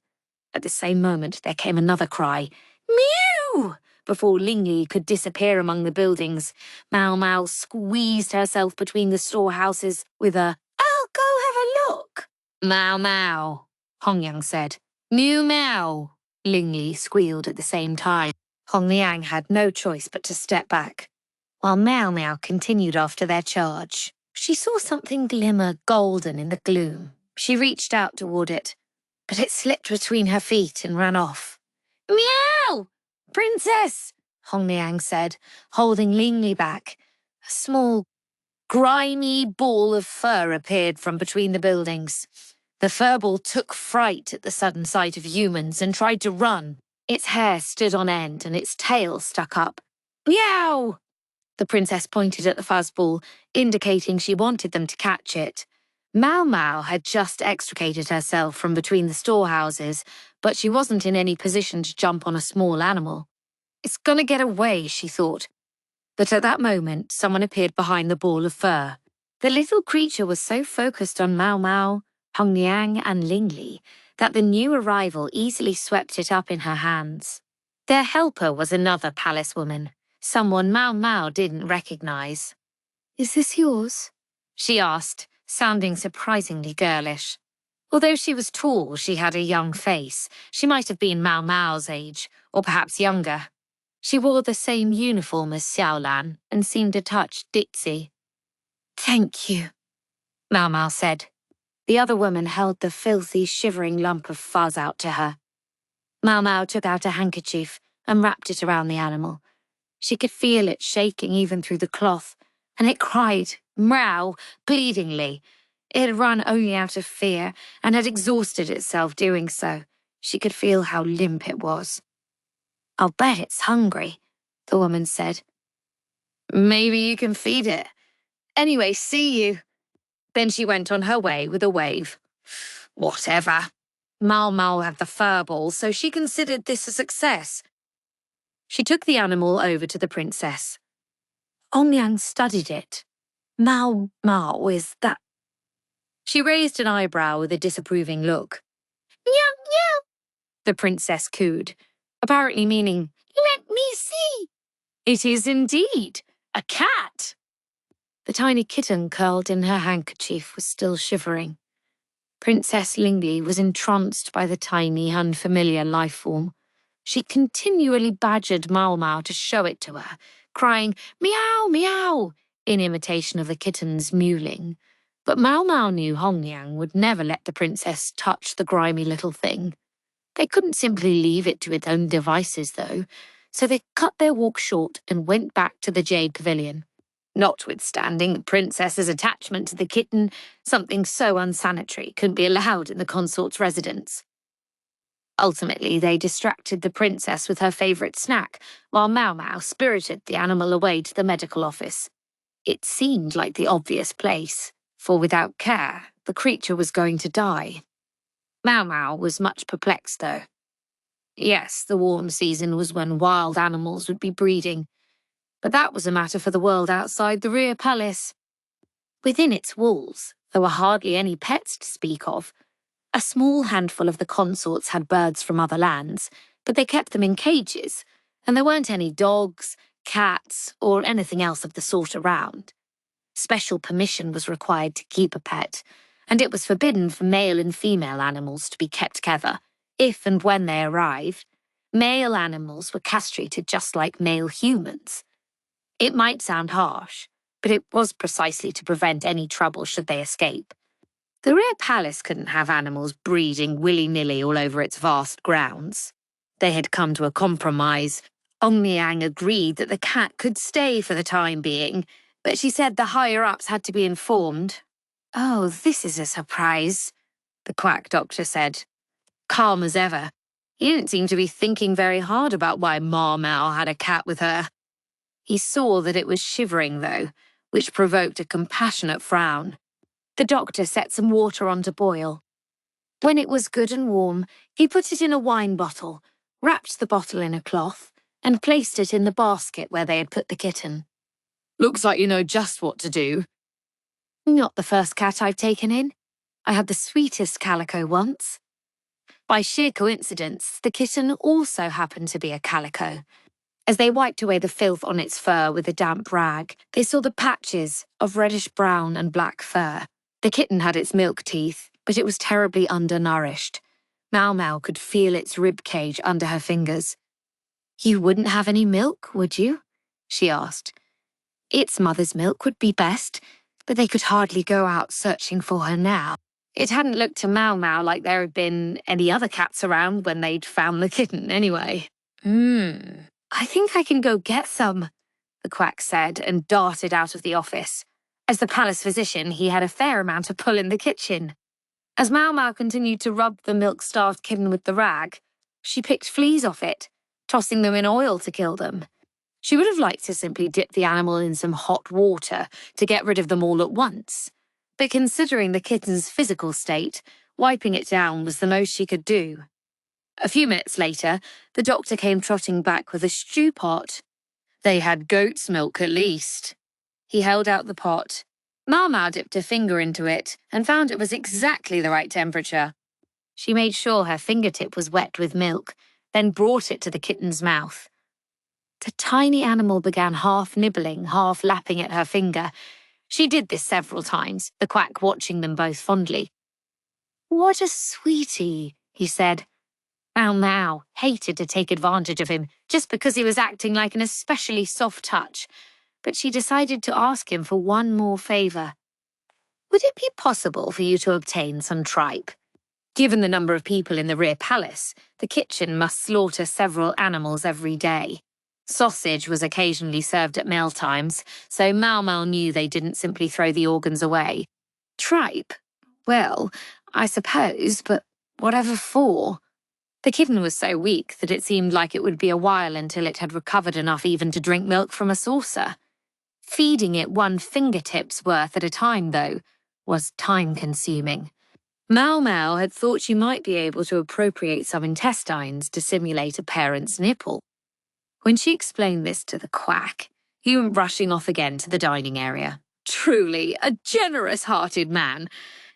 At the same moment, there came another cry. "Mew!" Before Lingli could disappear among the buildings, Maomao squeezed herself between the storehouses with a, "I'll go have a look." "Maomao," Hongyang said. "Mew Mao," Lingli squealed at the same time. Hongyang had no choice but to step back, while Maomao continued after their charge. She saw something glimmer golden in the gloom. She reached out toward it, but it slipped between her feet and ran off. "Meow! Princess!" Hongyang said, holding Lingli back. A small, grimy ball of fur appeared from between the buildings. The furball took fright at the sudden sight of humans and tried to run. Its hair stood on end and its tail stuck up. Meow! The princess pointed at the fuzzball, indicating she wanted them to catch it. Maomao had just extricated herself from between the storehouses, but she wasn't in any position to jump on a small animal. It's gonna get away, she thought. But at that moment, someone appeared behind the ball of fur. The little creature was so focused on Maomao, Hongliang, and Lingli that the new arrival easily swept it up in her hands. Their helper was another palace woman, someone Maomao didn't recognize. "Is this yours?" she asked, sounding surprisingly girlish. Although she was tall, she had a young face. She might have been Maomao's age, or perhaps younger. She wore the same uniform as Xiaolan and seemed a touch ditzy. "Thank you," Maomao said. The other woman held the filthy, shivering lump of fuzz out to her. Maomao took out a handkerchief and wrapped it around the animal. She could feel it shaking even through the cloth, and it cried, meow, pleadingly. It had run only out of fear and had exhausted itself doing so. She could feel how limp it was. "I'll bet it's hungry," the woman said. "Maybe you can feed it. Anyway, see you." Then she went on her way with a wave. Whatever. Maomao had the furball, so she considered this a success. She took the animal over to the princess. Hongliang studied it. Maomao, is that? She raised an eyebrow with a disapproving look. "Meow, meow," the princess cooed, apparently meaning, "Let me see." "It is indeed a cat." The tiny kitten curled in her handkerchief was still shivering. Princess Lingli was entranced by the tiny, unfamiliar life form. She continually badgered Maomao to show it to her, crying, "Meow, meow," in imitation of the kitten's mewling. But Maomao knew Hongliang would never let the princess touch the grimy little thing. They couldn't simply leave it to its own devices, though, so they cut their walk short and went back to the Jade Pavilion. Notwithstanding the princess's attachment to the kitten, something so unsanitary couldn't be allowed in the consort's residence. Ultimately, they distracted the princess with her favourite snack, while Maomao spirited the animal away to the medical office. It seemed like the obvious place, for without care, the creature was going to die. Maomao was much perplexed, though. Yes, the warm season was when wild animals would be breeding, but that was a matter for the world outside the rear palace. Within its walls, there were hardly any pets to speak of. A small handful of the consorts had birds from other lands, but they kept them in cages, and there weren't any dogs, cats, or anything else of the sort around. Special permission was required to keep a pet, and it was forbidden for male and female animals to be kept together, if and when they arrived. Male animals were castrated just like male humans. It might sound harsh, but it was precisely to prevent any trouble should they escape. The rear palace couldn't have animals breeding willy-nilly all over its vast grounds. They had come to a compromise. Hongliang agreed that the cat could stay for the time being, but she said the higher-ups had to be informed. "Oh, this is a surprise," the quack doctor said, calm as ever. He didn't seem to be thinking very hard about why Maomao had a cat with her. He saw that it was shivering, though, which provoked a compassionate frown. The doctor set some water on to boil. When it was good and warm, he put it in a wine bottle, wrapped the bottle in a cloth, and placed it in the basket where they had put the kitten. "Looks like you know just what to do." "Not the first cat I've taken in. I had the sweetest calico once." By sheer coincidence, the kitten also happened to be a calico. As they wiped away the filth on its fur with a damp rag, they saw the patches of reddish-brown and black fur. The kitten had its milk teeth, but it was terribly undernourished. Maomao could feel its rib cage under her fingers. "You wouldn't have any milk, would you?" she asked. Its mother's milk would be best, but they could hardly go out searching for her now. It hadn't looked to Maomao like there had been any other cats around when they'd found the kitten, anyway. "I think I can go get some," the quack said and darted out of the office. As the palace physician, he had a fair amount of pull in the kitchen. As Maomao continued to rub the milk-starved kitten with the rag, she picked fleas off it, tossing them in oil to kill them. She would have liked to simply dip the animal in some hot water to get rid of them all at once, but considering the kitten's physical state, wiping it down was the most she could do. A few minutes later, the doctor came trotting back with a stew pot. They had goat's milk at least. He held out the pot. Maomao dipped a finger into it and found it was exactly the right temperature. She made sure her fingertip was wet with milk, then brought it to the kitten's mouth. The tiny animal began half nibbling, half lapping at her finger. She did this several times, the quack watching them both fondly. "What a sweetie," he said. Maomao hated to take advantage of him just because he was acting like an especially soft touch, but she decided to ask him for one more favour. "Would it be possible for you to obtain some tripe?" Given the number of people in the rear palace, the kitchen must slaughter several animals every day. Sausage was occasionally served at mealtimes, so Maomao knew they didn't simply throw the organs away. Tripe? Well, I suppose, but whatever for? The kitten was so weak that it seemed like it would be a while until it had recovered enough even to drink milk from a saucer. Feeding it one fingertip's worth at a time, though, was time-consuming. Maomao had thought she might be able to appropriate some intestines to simulate a parent's nipple. When she explained this to the quack, he went rushing off again to the dining area. Truly a generous-hearted man.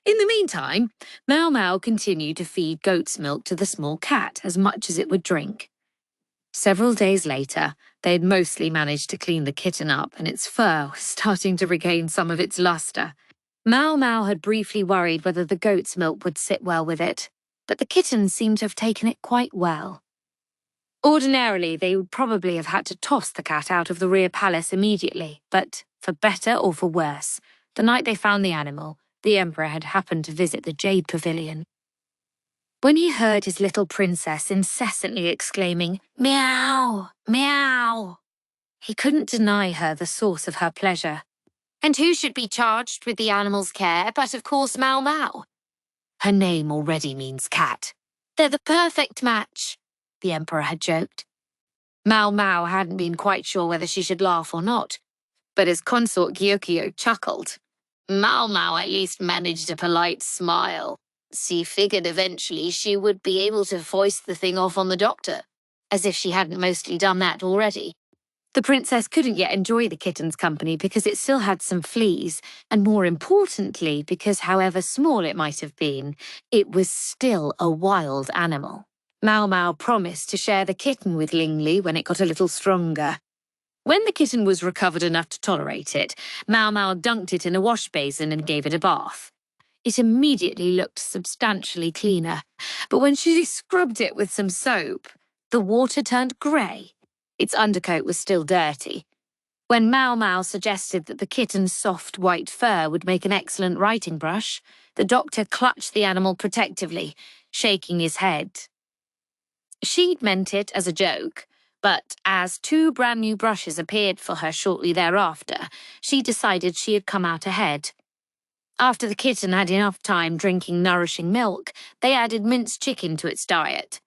In the meantime, Maomao continued to feed goat's milk to the small cat as much as it would drink. Several days later, they had mostly managed to clean the kitten up and its fur was starting to regain some of its luster. Maomao had briefly worried whether the goat's milk would sit well with it, but the kitten seemed to have taken it quite well. Ordinarily, they would probably have had to toss the cat out of the rear palace immediately, but for better or for worse, the night they found the animal, the Emperor had happened to visit the Jade Pavilion. When he heard his little princess incessantly exclaiming, "Meow! Meow!" he couldn't deny her the source of her pleasure. And who should be charged with the animal's care but, of course, Maomao? Her name already means cat. They're the perfect match, the Emperor had joked. Maomao hadn't been quite sure whether she should laugh or not, but as consort Gyokyo chuckled, Maomao at least managed a polite smile. She figured eventually she would be able to foist the thing off on the doctor, as if she hadn't mostly done that already. The princess couldn't yet enjoy the kitten's company because it still had some fleas, and more importantly, because however small it might have been, it was still a wild animal. Maomao promised to share the kitten with Lingli when it got a little stronger. When the kitten was recovered enough to tolerate it, Maomao dunked it in a wash basin and gave it a bath. It immediately looked substantially cleaner, but when she scrubbed it with some soap, the water turned grey. Its undercoat was still dirty. When Maomao suggested that the kitten's soft white fur would make an excellent writing brush, the doctor clutched the animal protectively, shaking his head. She'd meant it as a joke, but as 2 brand new brushes appeared for her shortly thereafter, she decided she had come out ahead. After the kitten had enough time drinking nourishing milk, they added minced chicken to its diet.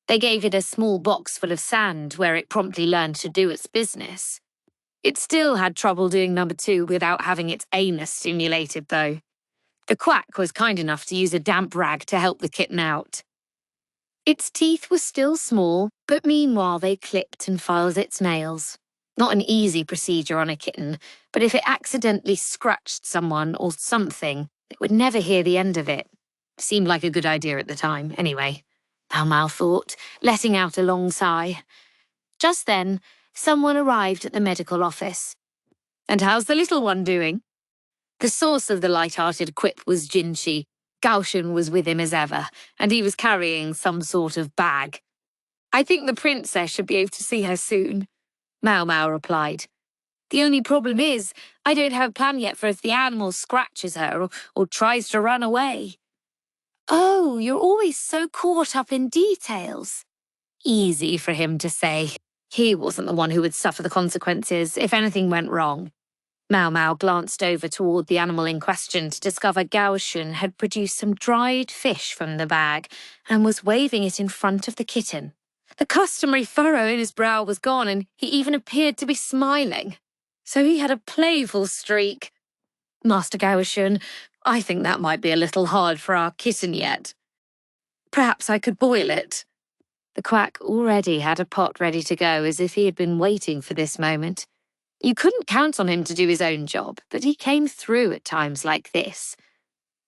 They gave it a small box full of sand where it promptly learned to do its business. It still had trouble doing number 2 without having its anus stimulated, though. The quack was kind enough to use a damp rag to help the kitten out. Its teeth were still small, but meanwhile they clipped and filed its nails. Not an easy procedure on a kitten, but if it accidentally scratched someone or something, it would never hear the end of it. Seemed like a good idea at the time, anyway. Maomao thought, letting out a long sigh. Just then, someone arrived at the medical office. "And how's the little one doing?" The source of the light-hearted quip was Jinshi. Gaoshen was with him as ever, and he was carrying some sort of bag. "I think the princess should be able to see her soon," Maomao replied. "The only problem is, I don't have a plan yet for if the animal scratches her or tries to run away." "Oh, you're always so caught up in details." Easy for him to say. He wasn't the one who would suffer the consequences if anything went wrong. Maomao glanced over toward the animal in question to discover Gao Shun had produced some dried fish from the bag and was waving it in front of the kitten. The customary furrow in his brow was gone, and he even appeared to be smiling. So he had a playful streak. Master Gao Shun, I think that might be a little hard for our kitten yet. Perhaps I could boil it. The quack already had a pot ready to go, as if he had been waiting for this moment. You couldn't count on him to do his own job, but he came through at times like this.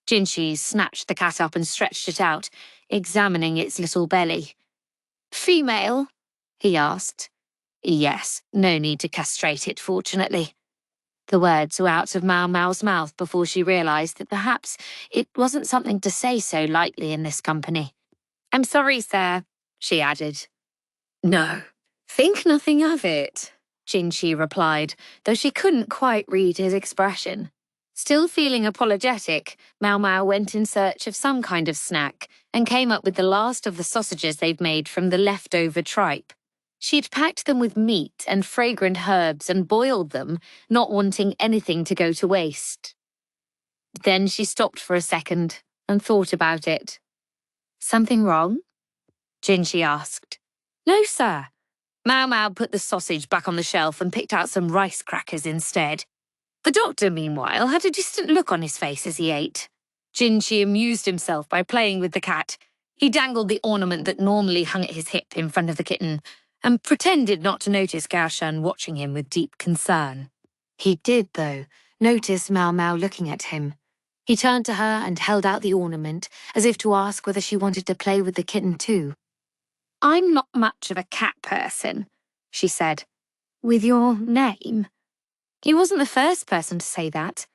Jinshi snatched the cat up and stretched it out, examining its little belly. Female? He asked. Yes, no need to castrate it, fortunately. The words were out of Maomao's mouth before she realised that perhaps it wasn't something to say so lightly in this company. I'm sorry, sir, she added. No, think nothing of it, Jinshi replied, though she couldn't quite read his expression. Still feeling apologetic, Maomao went in search of some kind of snack and came up with the last of the sausages they'd made from the leftover tripe. She'd packed them with meat and fragrant herbs and boiled them, not wanting anything to go to waste. Then she stopped for a second and thought about it. Something wrong? Jinshi asked. No, sir. Maomao put the sausage back on the shelf and picked out some rice crackers instead. The doctor, meanwhile, had a distant look on his face as he ate. Jinshi amused himself by playing with the cat. He dangled the ornament that normally hung at his hip in front of the kitten and pretended not to notice Gao Shun watching him with deep concern. He did, though, notice Maomao looking at him. He turned to her and held out the ornament, as if to ask whether she wanted to play with the kitten too. I'm not much of a cat person, she said. With your name? He wasn't the first person to say that.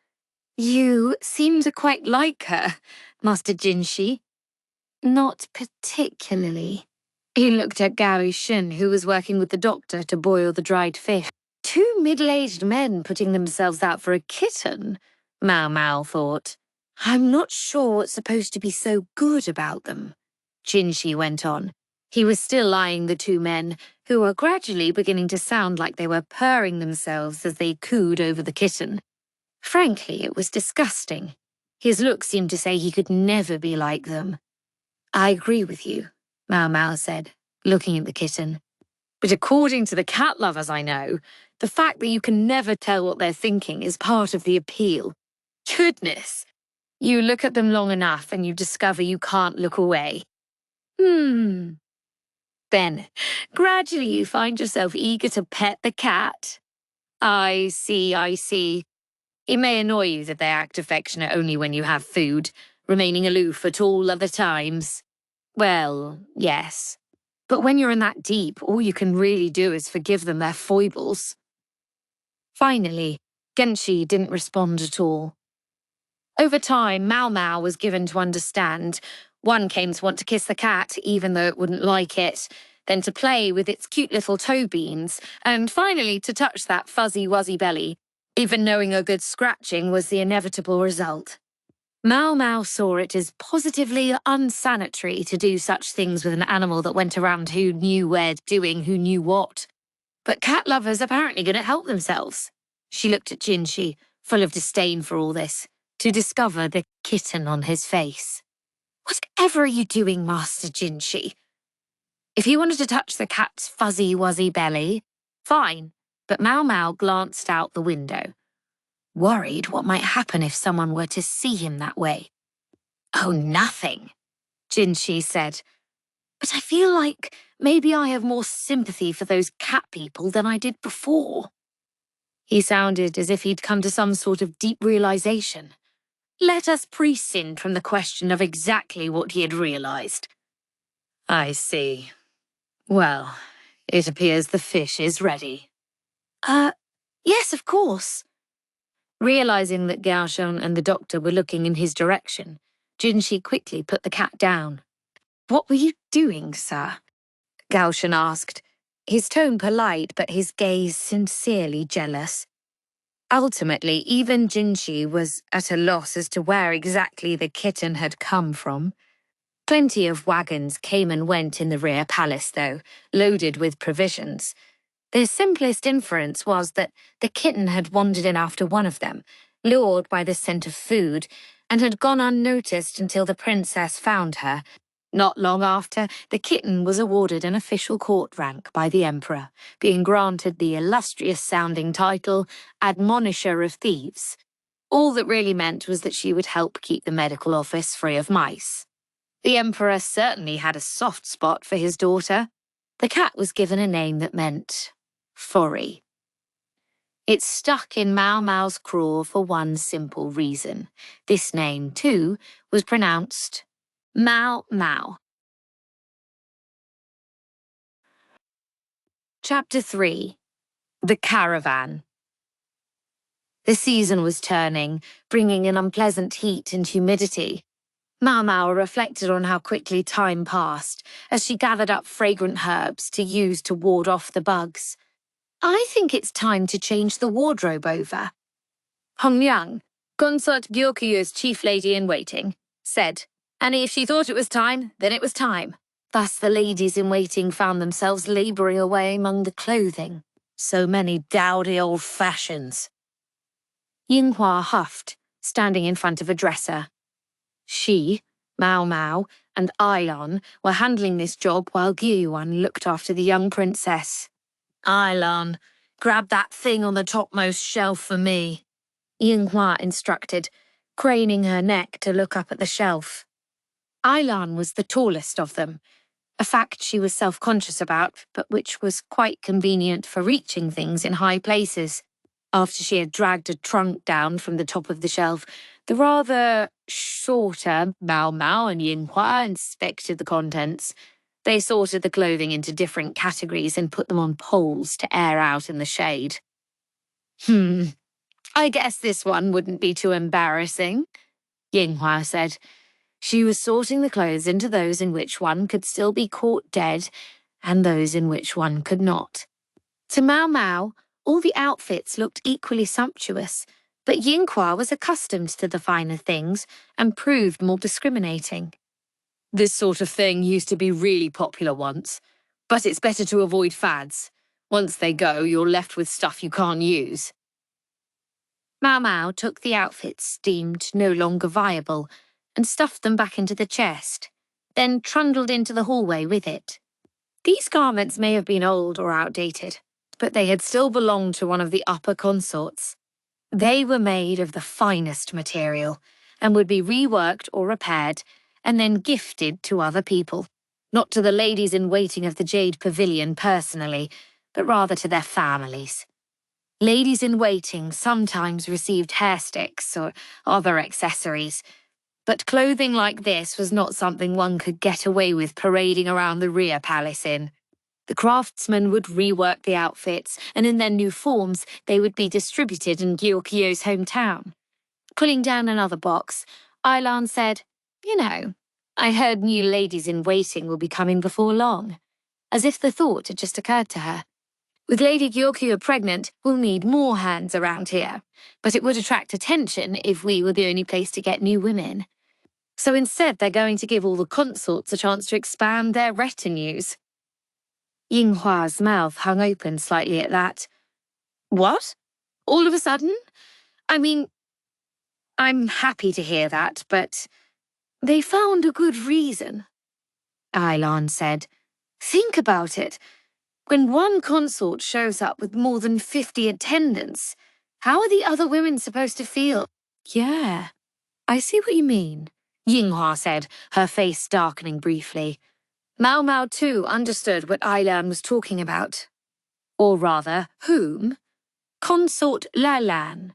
You seem to quite like her, Master Jinshi. Not particularly. He looked at Gao Shun, who was working with the doctor to boil the dried fish. Two middle-aged men putting themselves out for a kitten, Maomao thought. I'm not sure what's supposed to be so good about them, Jinshi went on. He was still eyeing the two men, who were gradually beginning to sound like they were purring themselves as they cooed over the kitten. Frankly, it was disgusting. His look seemed to say he could never be like them. I agree with you, Maomao said, looking at the kitten. But according to the cat lovers I know, the fact that you can never tell what they're thinking is part of the appeal. Goodness! You look at them long enough and you discover you can't look away. Then, gradually you find yourself eager to pet the cat. I see, I see. It may annoy you that they act affectionate only when you have food, remaining aloof at all other times. Well, yes. But when you're in that deep, all you can really do is forgive them their foibles. Finally, Genshi didn't respond at all. Over time, Maomao was given to understand. One came to want to kiss the cat, even though it wouldn't like it, then to play with its cute little toe beans, and finally to touch that fuzzy-wuzzy belly, even knowing a good scratching was the inevitable result. Maomao saw it as positively unsanitary to do such things with an animal that went around who knew where doing who knew what. But cat lovers apparently couldn't help themselves. She looked at Jinshi, full of disdain for all this, to discover the kitten on his face. Whatever are you doing, Master Jinshi? If he wanted to touch the cat's fuzzy-wuzzy belly, fine, but Maomao glanced out the window, worried what might happen if someone were to see him that way. Oh, nothing, Jinshi said. But I feel like maybe I have more sympathy for those cat people than I did before. He sounded as if he'd come to some sort of deep realization. Let us prescind from the question of exactly what he had realized. I see. Well, it appears the fish is ready. Yes, of course. Realizing that Gao Shun and the doctor were looking in his direction, Jinshi quickly put the cat down. What were you doing, sir? Gao Shun asked, his tone polite but his gaze sincerely jealous. Ultimately, even Jinshi was at a loss as to where exactly the kitten had come from. Plenty of wagons came and went in the rear palace, though, loaded with provisions. The simplest inference was that the kitten had wandered in after one of them, lured by the scent of food, and had gone unnoticed until the princess found her. Not long after, the kitten was awarded an official court rank by the emperor, being granted the illustrious-sounding title Admonisher of Thieves. All that really meant was that she would help keep the medical office free of mice. The emperor certainly had a soft spot for his daughter. The cat was given a name that meant Forry. It stuck in Maomao's craw for one simple reason. This name, too, was pronounced Maomao. Chapter 3. The Caravan. The season was turning, bringing an unpleasant heat and humidity. Maomao reflected on how quickly time passed as she gathered up fragrant herbs to use to ward off the bugs. I think it's time to change the wardrobe over. Hong Liang, Consort Gyoku's chief lady-in-waiting, said, and if she thought it was time, then it was time. Thus the ladies-in-waiting found themselves labouring away among the clothing. So many dowdy old fashions. Yinghua huffed, standing in front of a dresser. She, Maomao, and Ailon were handling this job while Gyuan looked after the young princess. Ailon, grab that thing on the topmost shelf for me, Yinghua instructed, craning her neck to look up at the shelf. Ailon was the tallest of them, a fact she was self-conscious about, but which was quite convenient for reaching things in high places. After she had dragged a trunk down from the top of the shelf, the rather shorter Maomao and Yinghua inspected the contents. They sorted the clothing into different categories and put them on poles to air out in the shade. I guess this one wouldn't be too embarrassing, Yinghua said. She was sorting the clothes into those in which one could still be caught dead and those in which one could not. To Maomao, all the outfits looked equally sumptuous, but Yinghua was accustomed to the finer things and proved more discriminating. This sort of thing used to be really popular once, but it's better to avoid fads. Once they go, you're left with stuff you can't use. Maomao took the outfits deemed no longer viable and stuffed them back into the chest, then trundled into the hallway with it. These garments may have been old or outdated, but they had still belonged to one of the upper consorts. They were made of the finest material and would be reworked or repaired and then gifted to other people, not to the ladies-in-waiting of the Jade Pavilion personally, but rather to their families. Ladies-in-waiting sometimes received hair sticks or other accessories, but clothing like this was not something one could get away with parading around the rear palace in. The craftsmen would rework the outfits, and in their new forms, they would be distributed in Gyokyo's hometown. Pulling down another box, Ailon said, I heard new ladies-in-waiting will be coming before long, as if the thought had just occurred to her. With Lady Gyokyo pregnant, we'll need more hands around here, but it would attract attention if we were the only place to get new women. So instead, they're going to give all the consorts a chance to expand their retinues. Yinghua's mouth hung open slightly at that. What? All of a sudden? I mean, I'm happy to hear that, but they found a good reason, Ailon said. Think about it. When one consort shows up with more than 50 attendants, how are the other women supposed to feel? Yeah, I see what you mean, Yinghua said, her face darkening briefly. Maomao too understood what Ailon was talking about. Or rather, whom? Consort Lalan,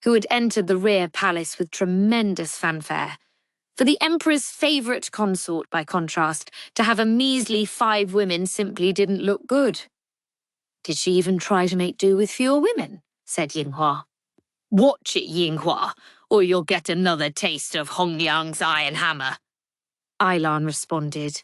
who had entered the rear palace with tremendous fanfare. For the Emperor's favourite consort, by contrast, to have a measly 5 women simply didn't look good. Did she even try to make do with fewer women? Said Yinghua. Watch it, Yinghua, or you'll get another taste of Hong Liang's iron hammer, Ailon responded.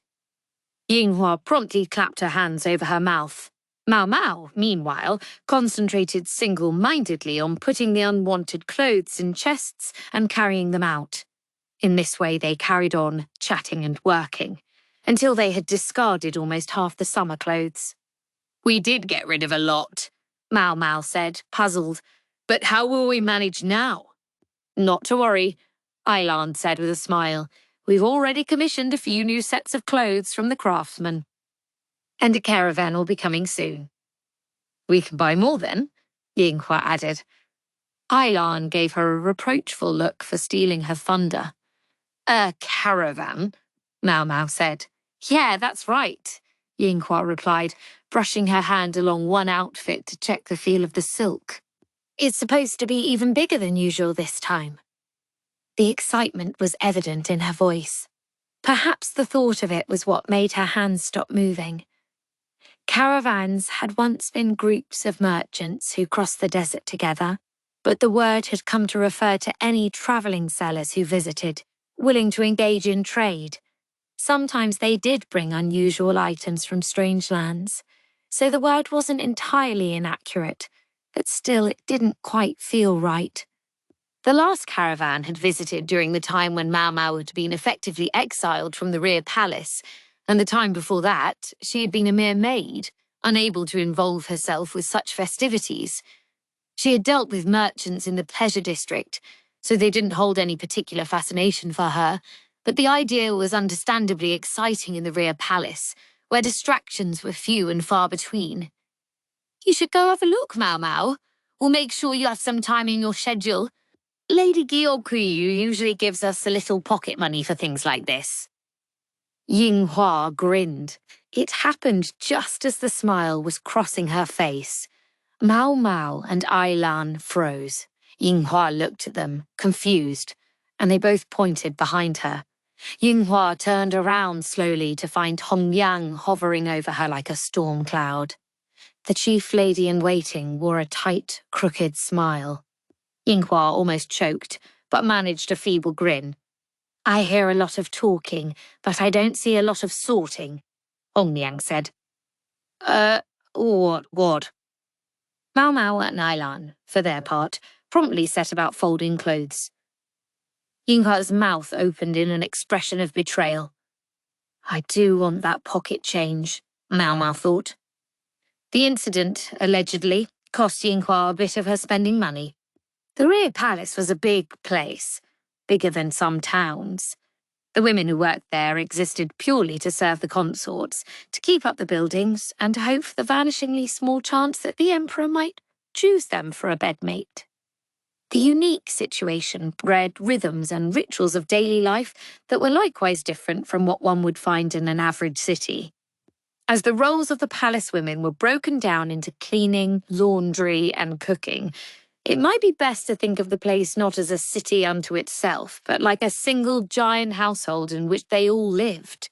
Yinghua promptly clapped her hands over her mouth. Maomao, meanwhile, concentrated single-mindedly on putting the unwanted clothes in chests and carrying them out. In this way they carried on, chatting and working, until they had discarded almost half the summer clothes. We did get rid of a lot, Maomao said, puzzled. But how will we manage now? Not to worry, Ailan said with a smile. We've already commissioned a few new sets of clothes from the craftsman. And a caravan will be coming soon. We can buy more then, Yinghua added. Ailan gave her a reproachful look for stealing her thunder. A caravan, Maomao said. Yeah, that's right, Yinghua replied, brushing her hand along one outfit to check the feel of the silk. It's supposed to be even bigger than usual this time. The excitement was evident in her voice. Perhaps the thought of it was what made her hands stop moving. Caravans had once been groups of merchants who crossed the desert together, but the word had come to refer to any travelling sellers who visited, willing to engage in trade. Sometimes they did bring unusual items from strange lands, so the word wasn't entirely inaccurate, but still it didn't quite feel right. The last caravan had visited during the time when Maomao had been effectively exiled from the rear palace, and the time before that, she had been a mere maid, unable to involve herself with such festivities. She had dealt with merchants in the pleasure district, so they didn't hold any particular fascination for her, but the idea was understandably exciting in the rear palace, where distractions were few and far between. You should go have a look, Maomao. We'll make sure you have some time in your schedule. Lady Gyokui usually gives us a little pocket money for things like this. Yinghua grinned. It happened just as the smile was crossing her face. Maomao and Ailan froze. Yinghua looked at them, confused, and they both pointed behind her. Yinghua turned around slowly to find Hongyang hovering over her like a storm cloud. The chief lady-in-waiting wore a tight, crooked smile. Yinghua almost choked, but managed a feeble grin. I hear a lot of talking, but I don't see a lot of sorting, Hongyang said. What? Maomao and Ailan, for their part, promptly set about folding clothes. Yinghua's mouth opened in an expression of betrayal. I do want that pocket change, Maomao thought. The incident, allegedly, cost Yinghua a bit of her spending money. The rear palace was a big place, bigger than some towns. The women who worked there existed purely to serve the consorts, to keep up the buildings, and to hope for the vanishingly small chance that the emperor might choose them for a bedmate. The unique situation bred rhythms and rituals of daily life that were likewise different from what one would find in an average city. As the roles of the palace women were broken down into cleaning, laundry, and cooking, it might be best to think of the place not as a city unto itself, but like a single giant household in which they all lived.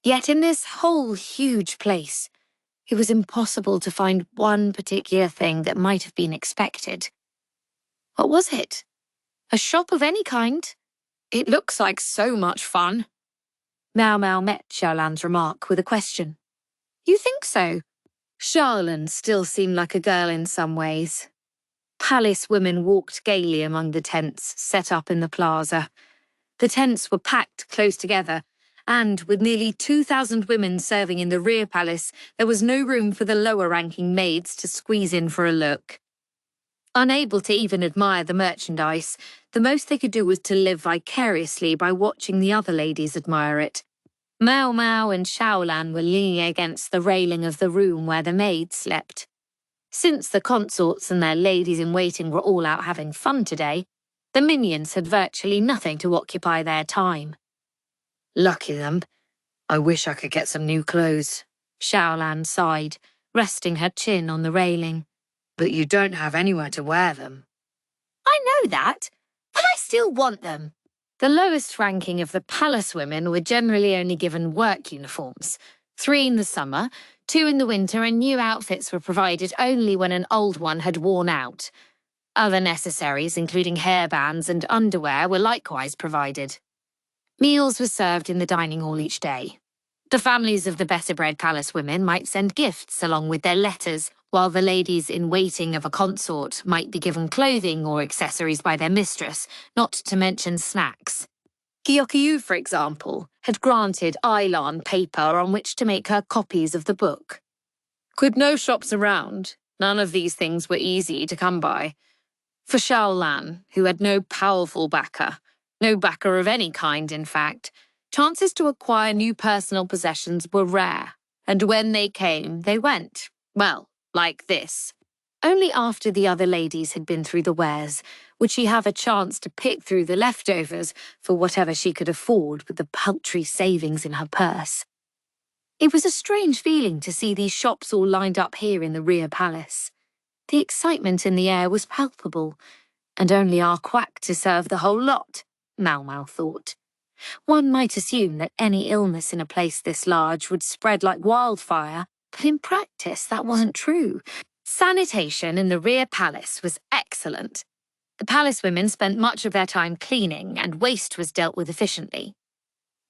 Yet in this whole huge place, it was impossible to find one particular thing that might have been expected. What was it? A shop of any kind? It looks like so much fun. Maomao met Xiaolan's remark with a question. You think so? Xiaolan still seemed like a girl in some ways. Palace women walked gaily among the tents set up in the plaza. The tents were packed close together, and with nearly 2,000 women serving in the rear palace, there was no room for the lower-ranking maids to squeeze in for a look. Unable to even admire the merchandise, the most they could do was to live vicariously by watching the other ladies admire it. Maomao and Xiaolan were leaning against the railing of the room where the maids slept. Since the consorts and their ladies-in-waiting were all out having fun today, the minions had virtually nothing to occupy their time. Lucky them. I wish I could get some new clothes, Xiaolan sighed, resting her chin on the railing. But you don't have anywhere to wear them. I know that, but I still want them. The lowest ranking of the palace women were generally only given work uniforms, 3 in the summer, 2 in the winter, and new outfits were provided only when an old one had worn out. Other necessaries, including hairbands and underwear, were likewise provided. Meals were served in the dining hall each day. The families of the better-bred palace women might send gifts along with their letters, while the ladies-in-waiting of a consort might be given clothing or accessories by their mistress, not to mention snacks. Gyokyu, for example, had granted Ailan paper on which to make her copies of the book. With no shops around, none of these things were easy to come by. For Xiaolan, who had no powerful backer, no backer of any kind in fact, chances to acquire new personal possessions were rare, and when they came, they went. Well, like this. Only after the other ladies had been through the wares would she have a chance to pick through the leftovers for whatever she could afford with the paltry savings in her purse. It was a strange feeling to see these shops all lined up here in the rear palace. The excitement in the air was palpable, and only our quack to serve the whole lot, Maomao thought. One might assume that any illness in a place this large would spread like wildfire, but in practice that wasn't true. Sanitation in the rear palace was excellent. The palace women spent much of their time cleaning, and waste was dealt with efficiently.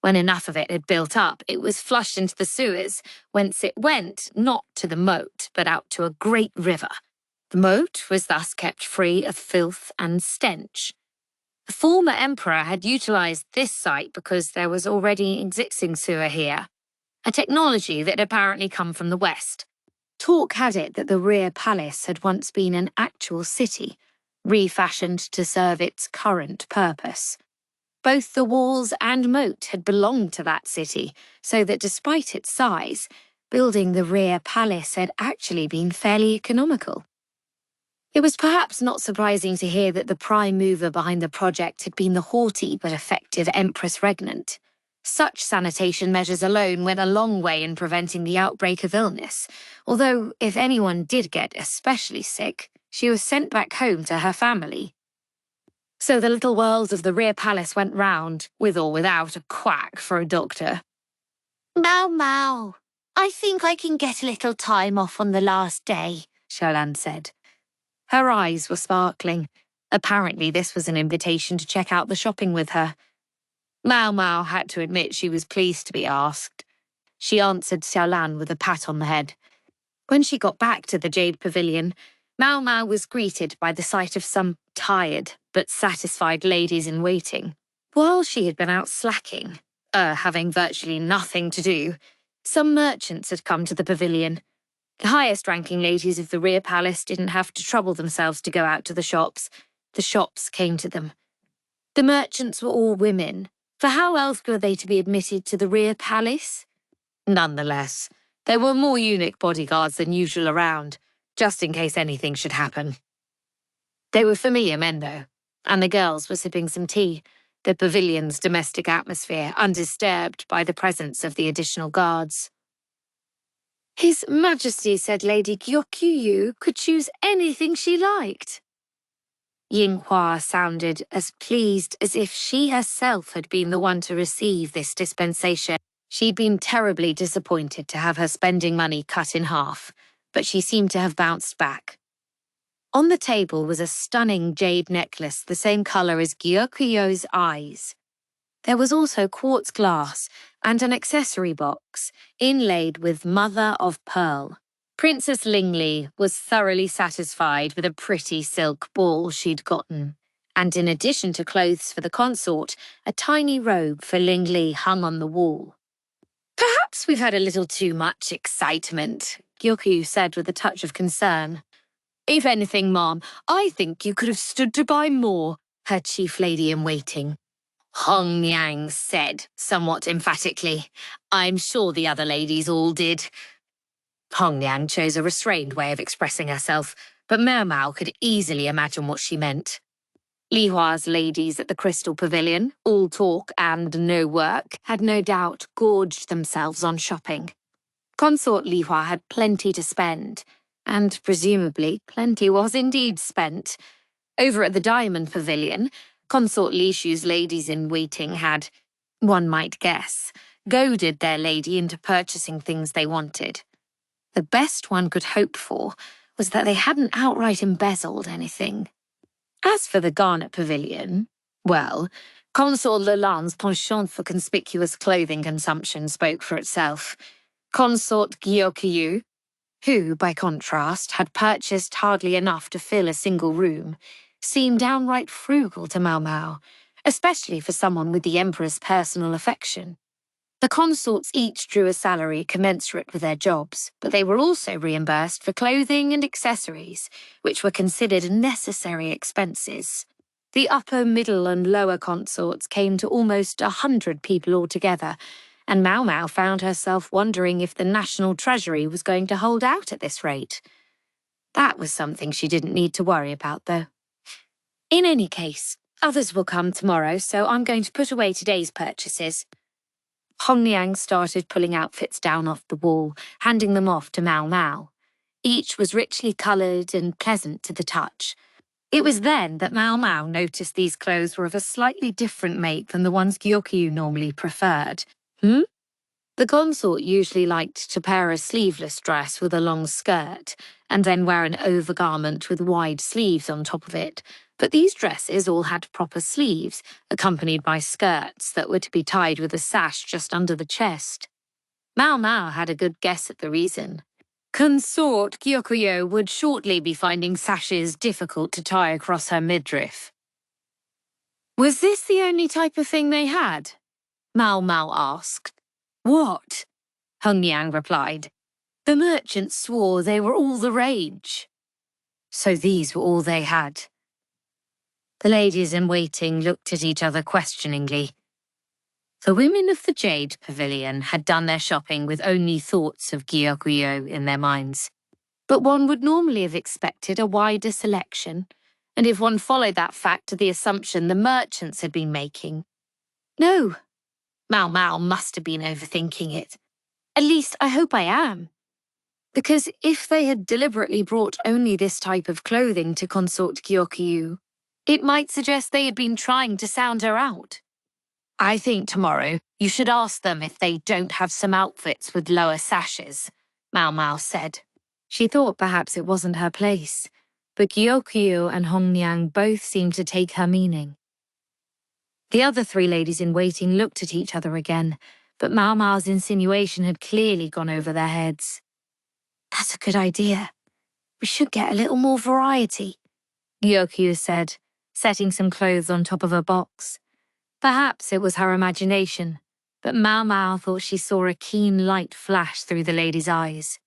When enough of it had built up, it was flushed into the sewers, whence it went not to the moat, but out to a great river. The moat was thus kept free of filth and stench. The former emperor had utilised this site because there was already existing sewer here, a technology that had apparently come from the west. Talk had it that the rear palace had once been an actual city, refashioned to serve its current purpose. Both the walls and moat had belonged to that city, so that despite its size, building the rear palace had actually been fairly economical. It was perhaps not surprising to hear that the prime mover behind the project had been the haughty but effective Empress regnant. Such sanitation measures alone went a long way in preventing the outbreak of illness, although if anyone did get especially sick, she was sent back home to her family. So the little world of the rear palace went round, with or without a quack for a doctor. Maomao, I think I can get a little time off on the last day, Xiaolan said. Her eyes were sparkling. Apparently this was an invitation to check out the shopping with her. Maomao had to admit she was pleased to be asked. She answered Xiaolan with a pat on the head. When she got back to the Jade Pavilion, Maomao was greeted by the sight of some tired but satisfied ladies in waiting. While she had been out slacking, having virtually nothing to do, some merchants had come to the pavilion. The highest-ranking ladies of the rear palace didn't have to trouble themselves to go out to the shops. The shops came to them. The merchants were all women, for how else were they to be admitted to the rear palace? Nonetheless, there were more eunuch bodyguards than usual around, just in case anything should happen. They were familiar men, though, and the girls were sipping some tea, the pavilion's domestic atmosphere undisturbed by the presence of the additional guards. His Majesty said Lady Gyokyu could choose anything she liked. Yinghua sounded as pleased as if she herself had been the one to receive this dispensation. She'd been terribly disappointed to have her spending money cut in half, but she seemed to have bounced back. On the table was a stunning jade necklace the same colour as Gyokyo's eyes. There was also quartz glass and an accessory box inlaid with mother of pearl. Princess Lingli was thoroughly satisfied with a pretty silk ball she'd gotten, and in addition to clothes for the consort, a tiny robe for Lingli hung on the wall. Perhaps we've had a little too much excitement, Gyokyu said with a touch of concern. If anything, Mom, I think you could have stood to buy more, her chief lady-in-waiting. Hong Yang said, somewhat emphatically. I'm sure the other ladies all did. Hong Yang chose a restrained way of expressing herself, but Maomao could easily imagine what she meant. Li Hua's ladies at the Crystal Pavilion, all talk and no work, had no doubt gorged themselves on shopping. Consort Li Hua had plenty to spend, and presumably plenty was indeed spent. Over at the Diamond Pavilion, Consort Li Shu's ladies-in-waiting had, one might guess, goaded their lady into purchasing things they wanted. The best one could hope for was that they hadn't outright embezzled anything. As for the Garnet Pavilion, well, Consort Leland's penchant for conspicuous clothing consumption spoke for itself. Consort Gyokyu, who, by contrast, had purchased hardly enough to fill a single room, seemed downright frugal to Maomao, especially for someone with the Emperor's personal affection. The consorts each drew a salary commensurate with their jobs, but they were also reimbursed for clothing and accessories, which were considered necessary expenses. The upper, middle and lower consorts came to almost 100 people altogether, and Maomao found herself wondering if the national treasury was going to hold out at this rate. That was something she didn't need to worry about, though. In any case, others will come tomorrow, so I'm going to put away today's purchases. Hongliang started pulling outfits down off the wall, handing them off to Maomao. Each was richly coloured and pleasant to the touch. It was then that Maomao noticed these clothes were of a slightly different make than the ones Gyokyu normally preferred. The consort usually liked to pair a sleeveless dress with a long skirt, and then wear an overgarment with wide sleeves on top of it. But these dresses all had proper sleeves, accompanied by skirts that were to be tied with a sash just under the chest. Maomao had a good guess at the reason. Consort Gyokyo would shortly be finding sashes difficult to tie across her midriff. Was this the only type of thing they had? Maomao asked. What? Hongliang replied. The merchants swore they were all the rage. So these were all they had. The ladies in waiting looked at each other questioningly. The women of the Jade Pavilion had done their shopping with only thoughts of Gyokyo in their minds. But one would normally have expected a wider selection, and if one followed that fact to the assumption the merchants had been making. No, Maomao must have been overthinking it. At least, I hope I am. Because if they had deliberately brought only this type of clothing to consort Gyokyu, it might suggest they had been trying to sound her out. I think tomorrow you should ask them if they don't have some outfits with lower sashes, Maomao said. She thought perhaps it wasn't her place, but Gyokyu and Hongliang both seemed to take her meaning. The other three ladies in waiting looked at each other again, but Maomao's insinuation had clearly gone over their heads. That's a good idea. We should get a little more variety, Gyokyu said, setting some clothes on top of a box. Perhaps it was her imagination, but Maomao thought she saw a keen light flash through the lady's eyes.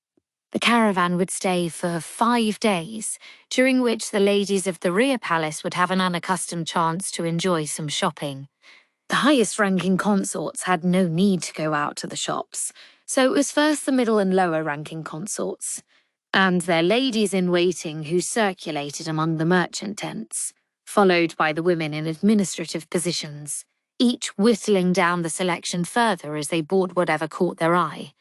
The caravan would stay for 5 days, during which the ladies of the rear palace would have an unaccustomed chance to enjoy some shopping. The highest-ranking consorts had no need to go out to the shops, so it was first the middle and lower-ranking consorts, and their ladies-in-waiting who circulated among the merchant tents, followed by the women in administrative positions, each whittling down the selection further as they bought whatever caught their eye.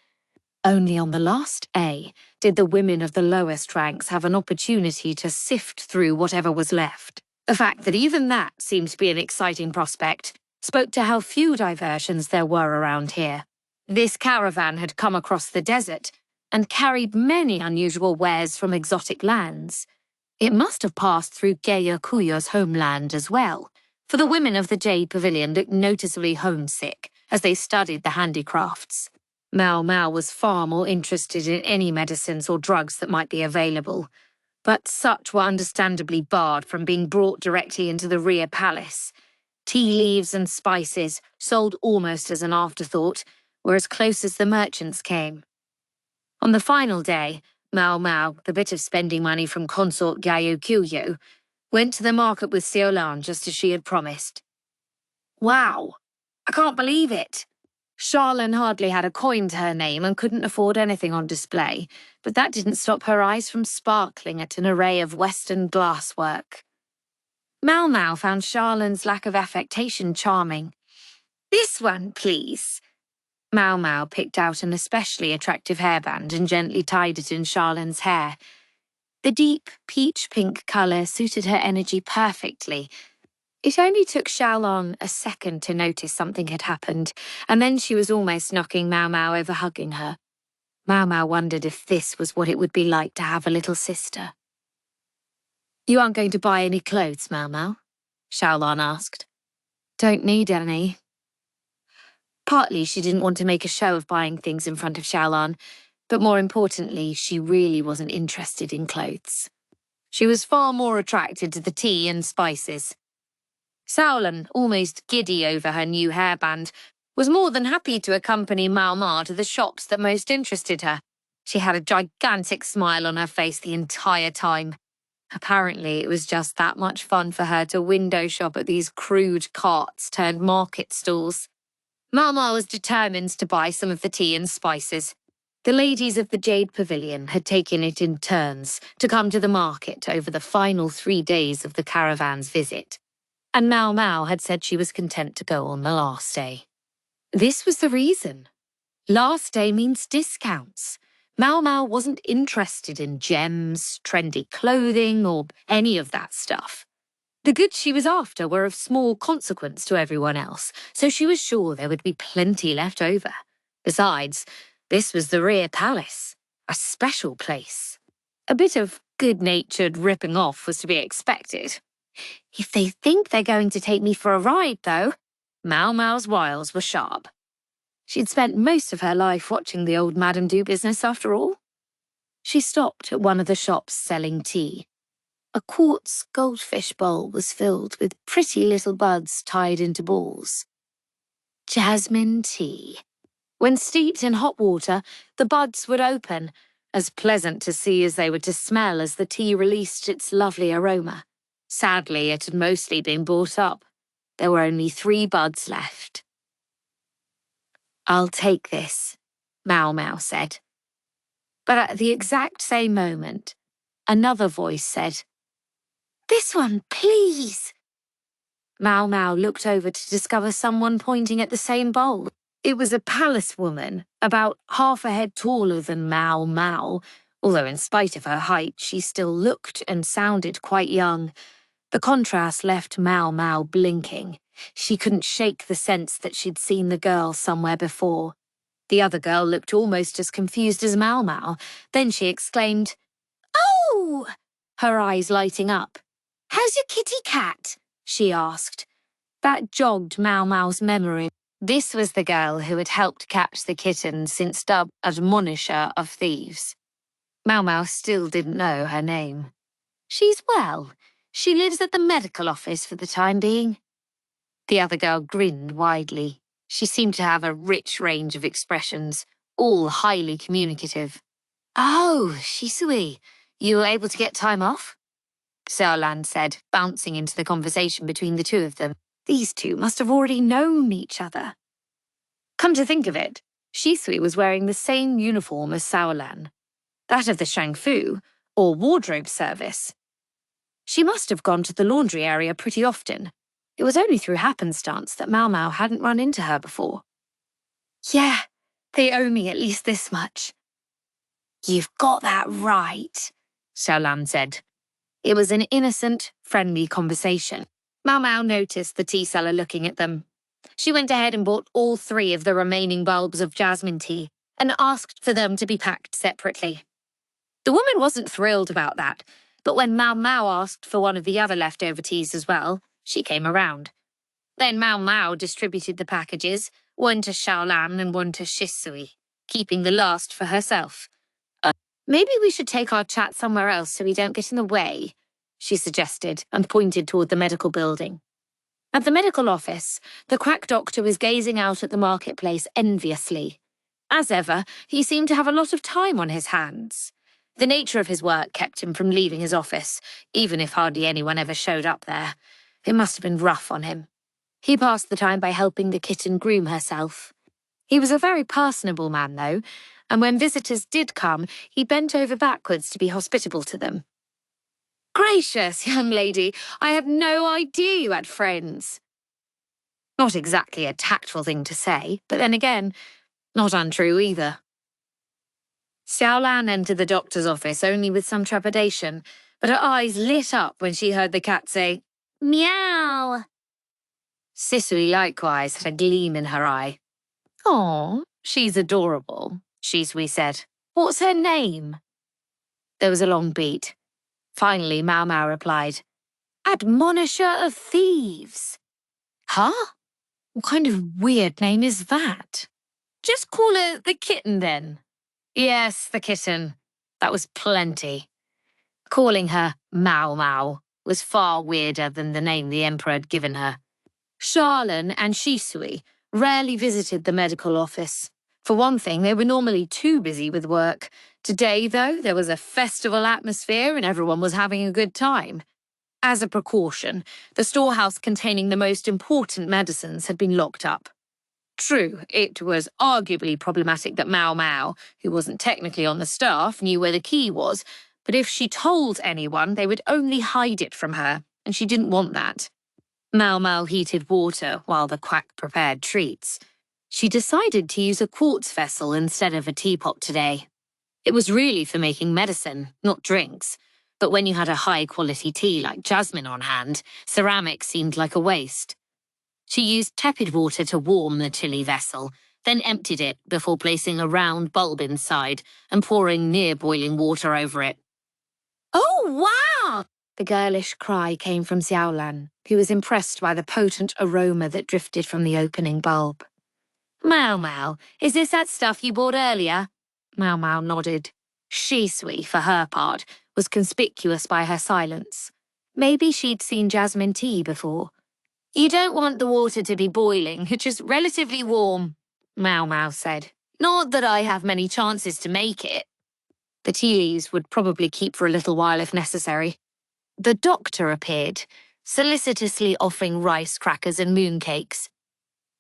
Only on the last A did the women of the lowest ranks have an opportunity to sift through whatever was left. The fact that even that seemed to be an exciting prospect spoke to how few diversions there were around here. This caravan had come across the desert and carried many unusual wares from exotic lands. It must have passed through Gyokyo's homeland as well, for the women of the Jade Pavilion looked noticeably homesick as they studied the handicrafts. Maomao was far more interested in any medicines or drugs that might be available, but such were understandably barred from being brought directly into the rear palace. Tea leaves and spices, sold almost as an afterthought, were as close as the merchants came. On the final day, Maomao, the bit of spending money from consort Gyokyo, went to the market with Xiaolan just as she had promised. Wow, I can't believe it. Charlene hardly had a coin to her name and couldn't afford anything on display, but that didn't stop her eyes from sparkling at an array of Western glasswork. Maomao found Charlene's lack of affectation charming. This one, please. Maomao picked out an especially attractive hairband and gently tied it in Charlene's hair. The deep, peach-pink colour suited her energy perfectly. It only took Xiaolong a second to notice something had happened, and then she was almost knocking Maomao over hugging her. Maomao wondered if this was what it would be like to have a little sister. You aren't going to buy any clothes, Maomao? Xiaolong asked. Don't need any. Partly she didn't want to make a show of buying things in front of Xiaolong, but more importantly, she really wasn't interested in clothes. She was far more attracted to the tea and spices. Xiaolong, almost giddy over her new hairband, was more than happy to accompany Maomao to the shops that most interested her. She had a gigantic smile on her face the entire time. Apparently, it was just that much fun for her to window shop at these crude carts turned market stalls. Maomao was determined to buy some of the tea and spices. The ladies of the Jade Pavilion had taken it in turns to come to the market over the final 3 days of the caravan's visit, and Maomao had said she was content to go on the last day. This was the reason. Last day means discounts. Maomao wasn't interested in gems, trendy clothing, or any of that stuff. The goods she was after were of small consequence to everyone else, so she was sure there would be plenty left over. Besides, this was the Rear Palace, a special place. A bit of good-natured ripping off was to be expected. If they think they're going to take me for a ride, though, Maomao's wiles were sharp. She'd spent most of her life watching the old Madame do business after all. She stopped at one of the shops selling tea. A quartz goldfish bowl was filled with pretty little buds tied into balls. Jasmine tea. When steeped in hot water, the buds would open, as pleasant to see as they were to smell as the tea released its lovely aroma. Sadly, it had mostly been bought up. There were only 3 buds left. "I'll take this," Maomao said. But at the exact same moment, another voice said, "This one, please." Maomao looked over to discover someone pointing at the same bowl. It was a palace woman, about half a head taller than Maomao, although in spite of her height, she still looked and sounded quite young. The contrast left Maomao blinking. She couldn't shake the sense that she'd seen the girl somewhere before. The other girl looked almost as confused as Maomao. Then she exclaimed, "Oh!" her eyes lighting up. "How's your kitty cat?" she asked. That jogged Maomao's memory. This was the girl who had helped catch the kitten since dubbed Admonisher of Thieves. Maomao still didn't know her name. "She's well. She lives at the medical office for the time being." The other girl grinned widely. She seemed to have a rich range of expressions, all highly communicative. "Oh, Shisui, you were able to get time off?" Xiaolan said, bouncing into the conversation between the two of them. These two must have already known each other. Come to think of it, Shisui was wearing the same uniform as Xiaolan, that of the Shangfu, or wardrobe service. She must have gone to the laundry area pretty often. It was only through happenstance that Maomao hadn't run into her before. "Yeah, they owe me at least this much." "You've got that right," Xiaolan said. It was an innocent, friendly conversation. Maomao noticed the tea seller looking at them. She went ahead and bought all 3 of the remaining bulbs of jasmine tea and asked for them to be packed separately. The woman wasn't thrilled about that, but when Maomao asked for one of the other leftover teas as well, she came around. Then Maomao distributed the packages, one to Xiaolan and one to Shisui, keeping the last for herself. "Maybe we should take our chat somewhere else so we don't get in the way," she suggested and pointed toward the medical building. At the medical office, the quack doctor was gazing out at the marketplace enviously. As ever, he seemed to have a lot of time on his hands. The nature of his work kept him from leaving his office, even if hardly anyone ever showed up there. It must have been rough on him. He passed the time by helping the kitten groom herself. He was a very personable man, though, and when visitors did come, he bent over backwards to be hospitable to them. "Gracious, young lady, I had no idea you had friends." Not exactly a tactful thing to say, but then again, not untrue either. Xiaolan entered the doctor's office only with some trepidation, but her eyes lit up when she heard the cat say, "Meow." Sisui likewise had a gleam in her eye. "Aw, she's adorable," Shisui said. "What's her name?" There was a long beat. Finally, Maomao replied, "Admonisher of Thieves." "Huh? What kind of weird name is that?" "Just call her the kitten, then." Yes, the kitten. That was plenty. Calling her Maomao was far weirder than the name the Emperor had given her. Charlene and Shisui rarely visited the medical office. For one thing, they were normally too busy with work. Today, though, there was a festival atmosphere and everyone was having a good time. As a precaution, the storehouse containing the most important medicines had been locked up. True, it was arguably problematic that Maomao, who wasn't technically on the staff, knew where the key was, but if she told anyone, they would only hide it from her, and she didn't want that. Maomao heated water while the quack prepared treats. She decided to use a quartz vessel instead of a teapot today. It was really for making medicine, not drinks. But when you had a high-quality tea like jasmine on hand, ceramic seemed like a waste. She used tepid water to warm the chilly vessel, then emptied it before placing a round bulb inside and pouring near-boiling water over it. Oh, wow! The girlish cry came from Xiaolan, who was impressed by the potent aroma that drifted from the opening bulb. Maomao, is this that stuff you bought earlier? Maomao nodded. Shisui, for her part, was conspicuous by her silence. Maybe she'd seen jasmine tea before. You don't want the water to be boiling, just relatively warm, Maomao said. Not that I have many chances to make it. The tea leaves would probably keep for a little while if necessary. The doctor appeared, solicitously offering rice crackers and mooncakes.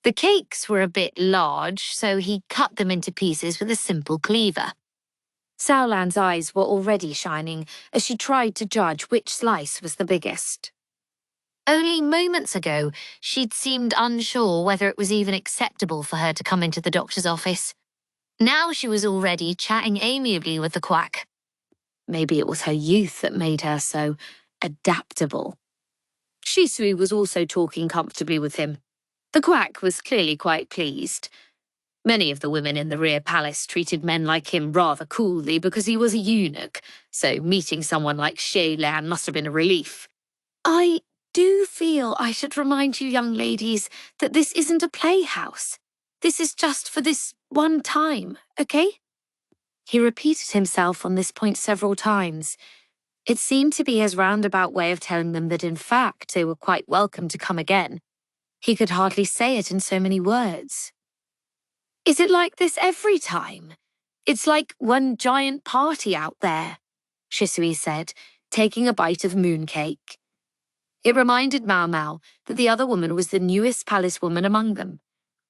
The cakes were a bit large, so he cut them into pieces with a simple cleaver. Xiaolan's eyes were already shining as she tried to judge which slice was the biggest. Only moments ago, she'd seemed unsure whether it was even acceptable for her to come into the doctor's office. Now she was already chatting amiably with the quack. Maybe it was her youth that made her so adaptable. Shisui was also talking comfortably with him. The quack was clearly quite pleased. Many of the women in the rear palace treated men like him rather coolly because he was a eunuch, so meeting someone like Xiaolan must have been a relief. I do feel I should remind you young ladies that this isn't a playhouse. This is just for this one time, okay? He repeated himself on this point several times. It seemed to be his roundabout way of telling them that in fact they were quite welcome to come again. He could hardly say it in so many words. Is it like this every time? It's like one giant party out there, Shisui said, taking a bite of mooncake. It reminded Maomao that the other woman was the newest palace woman among them.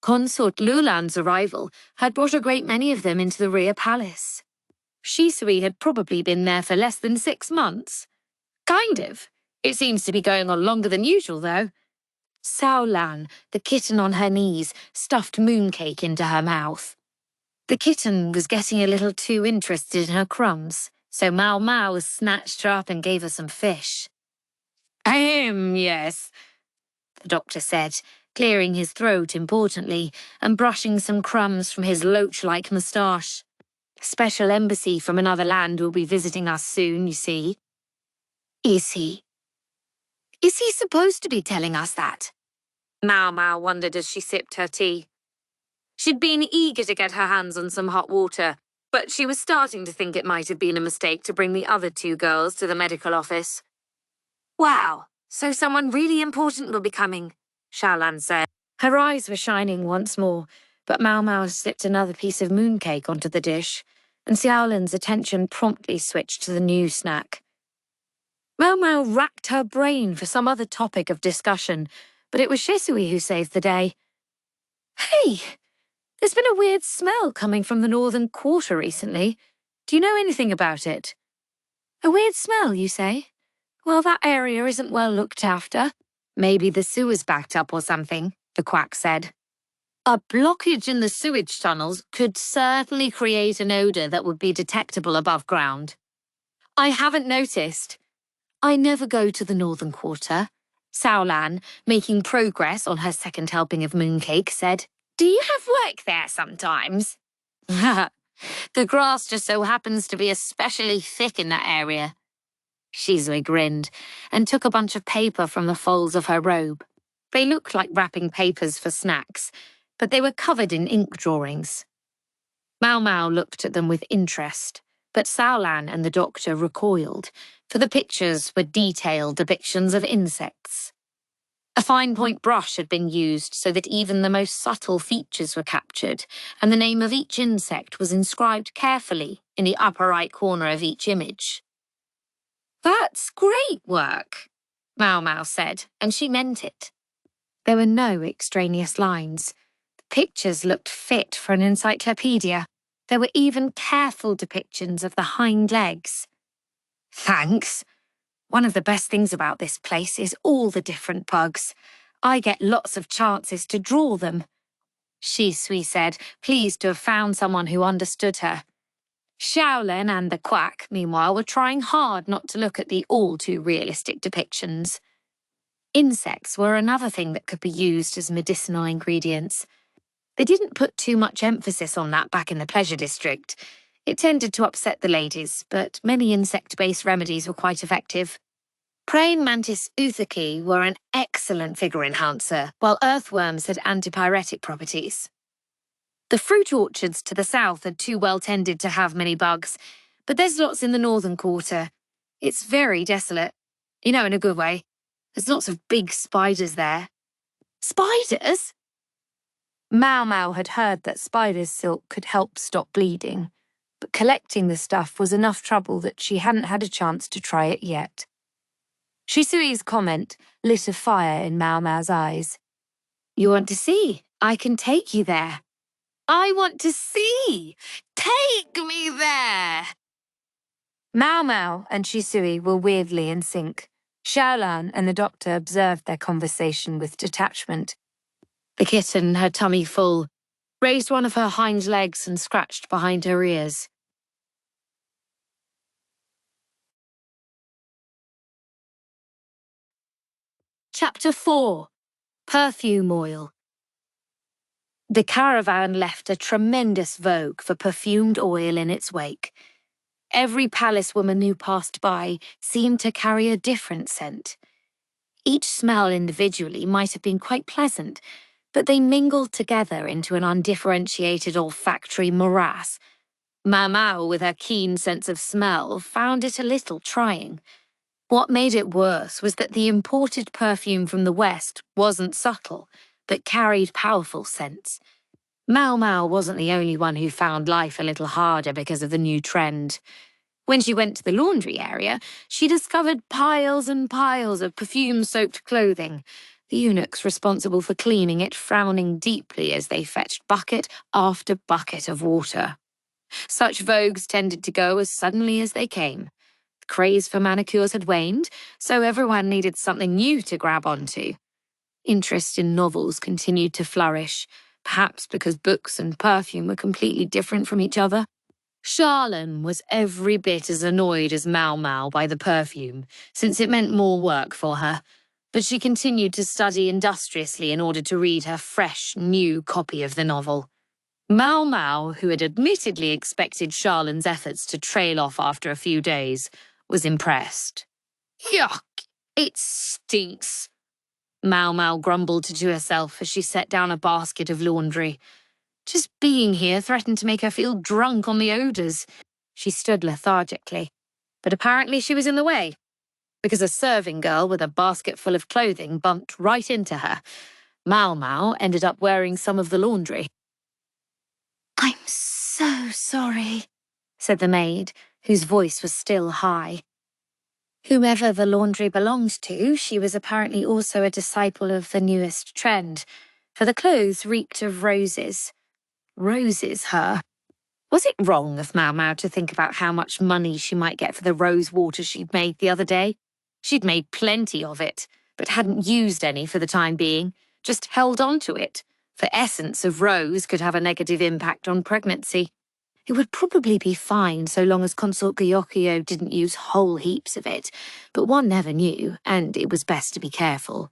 Consort Lulan's arrival had brought a great many of them into the rear palace. Shisui had probably been there for less than 6 months. Kind of. It seems to be going on longer than usual, though. Xiaolan, the kitten on her knees, stuffed mooncake into her mouth. The kitten was getting a little too interested in her crumbs, so Maomao snatched her up and gave her some fish. Yes, the doctor said, clearing his throat importantly and brushing some crumbs from his loach-like moustache. Special embassy from another land will be visiting us soon, you see. Is he? Is he supposed to be telling us that? Maomao wondered as she sipped her tea. She'd been eager to get her hands on some hot water, but she was starting to think it might have been a mistake to bring the other 2 girls to the medical office. Wow, so someone really important will be coming, Xiaolan said. Her eyes were shining once more, but Maomao slipped another piece of mooncake onto the dish, and Xiaolan's attention promptly switched to the new snack. Maomao racked her brain for some other topic of discussion, but it was Shisui who saved the day. Hey, there's been a weird smell coming from the northern quarter recently. Do you know anything about it? A weird smell, you say? Well, that area isn't well looked after. Maybe the sewer's backed up or something, the quack said. A blockage in the sewage tunnels could certainly create an odour that would be detectable above ground. I haven't noticed. I never go to the northern quarter. Xiaolan, making progress on her second helping of mooncake, said, Do you have work there sometimes? The grass just so happens to be especially thick in that area. Shisui grinned and took a bunch of paper from the folds of her robe. They looked like wrapping papers for snacks, but they were covered in ink drawings. Maomao looked at them with interest, but Xiaolan and the doctor recoiled, for the pictures were detailed depictions of insects. A fine-point brush had been used so that even the most subtle features were captured, and the name of each insect was inscribed carefully in the upper right corner of each image. "That's great work," Maomao said, and she meant it. There were no extraneous lines. The pictures looked fit for an encyclopedia. There were even careful depictions of the hind legs. "Thanks. One of the best things about this place is all the different bugs. I get lots of chances to draw them," Shui said, pleased to have found someone who understood her. Xiaolin and the quack, meanwhile, were trying hard not to look at the all-too-realistic depictions. Insects were another thing that could be used as medicinal ingredients. They didn't put too much emphasis on that back in the pleasure district. It tended to upset the ladies, but many insect-based remedies were quite effective. Praying mantis oothaki were an excellent figure enhancer, while earthworms had antipyretic properties. The fruit orchards to the south are too well tended to have many bugs, but there's lots in the northern quarter. It's very desolate. You know, in a good way. There's lots of big spiders there. Spiders? Maomao had heard that spider's silk could help stop bleeding, but collecting the stuff was enough trouble that she hadn't had a chance to try it yet. Shisui's comment lit a fire in Maomao's eyes. "You want to see? I can take you there." "I want to see! Take me there!" Maomao and Shisui were weirdly in sync. Xiaolan and the doctor observed their conversation with detachment. The kitten, her tummy full, raised one of her hind legs and scratched behind her ears. Chapter 4. Perfume Oil. The caravan left a tremendous vogue for perfumed oil in its wake. Every palace woman who passed by seemed to carry a different scent. Each smell individually might have been quite pleasant, but they mingled together into an undifferentiated olfactory morass. Maomao, with her keen sense of smell, found it a little trying. What made it worse was that the imported perfume from the West wasn't subtle, but carried powerful scents. Maomao wasn't the only one who found life a little harder because of the new trend. When she went to the laundry area, she discovered piles and piles of perfume-soaked clothing, the eunuchs responsible for cleaning it frowning deeply as they fetched bucket after bucket of water. Such vogues tended to go as suddenly as they came. The craze for manicures had waned, so everyone needed something new to grab onto. Interest in novels continued to flourish, perhaps because books and perfume were completely different from each other. Xiaolin was every bit as annoyed as Maomao by the perfume, since it meant more work for her, but she continued to study industriously in order to read her fresh, new copy of the novel. Maomao, who had admittedly expected Xiaolin's efforts to trail off after a few days, was impressed. "Yuck! It stinks," Maomao grumbled to herself as she set down a basket of laundry. Just being here threatened to make her feel drunk on the odours. She stood lethargically, but apparently she was in the way, because a serving girl with a basket full of clothing bumped right into her. Maomao ended up wearing some of the laundry. "I'm so sorry," said the maid, whose voice was still high. Whomever the laundry belonged to, she was apparently also a disciple of the newest trend, for the clothes reeked of roses. Roses, her. Was it wrong of Maomao to think about how much money she might get for the rose water she'd made the other day? She'd made plenty of it, but hadn't used any for the time being, just held on to it, for essence of rose could have a negative impact on pregnancy. It would probably be fine so long as Consort Gyokyo didn't use whole heaps of it, but one never knew, and it was best to be careful.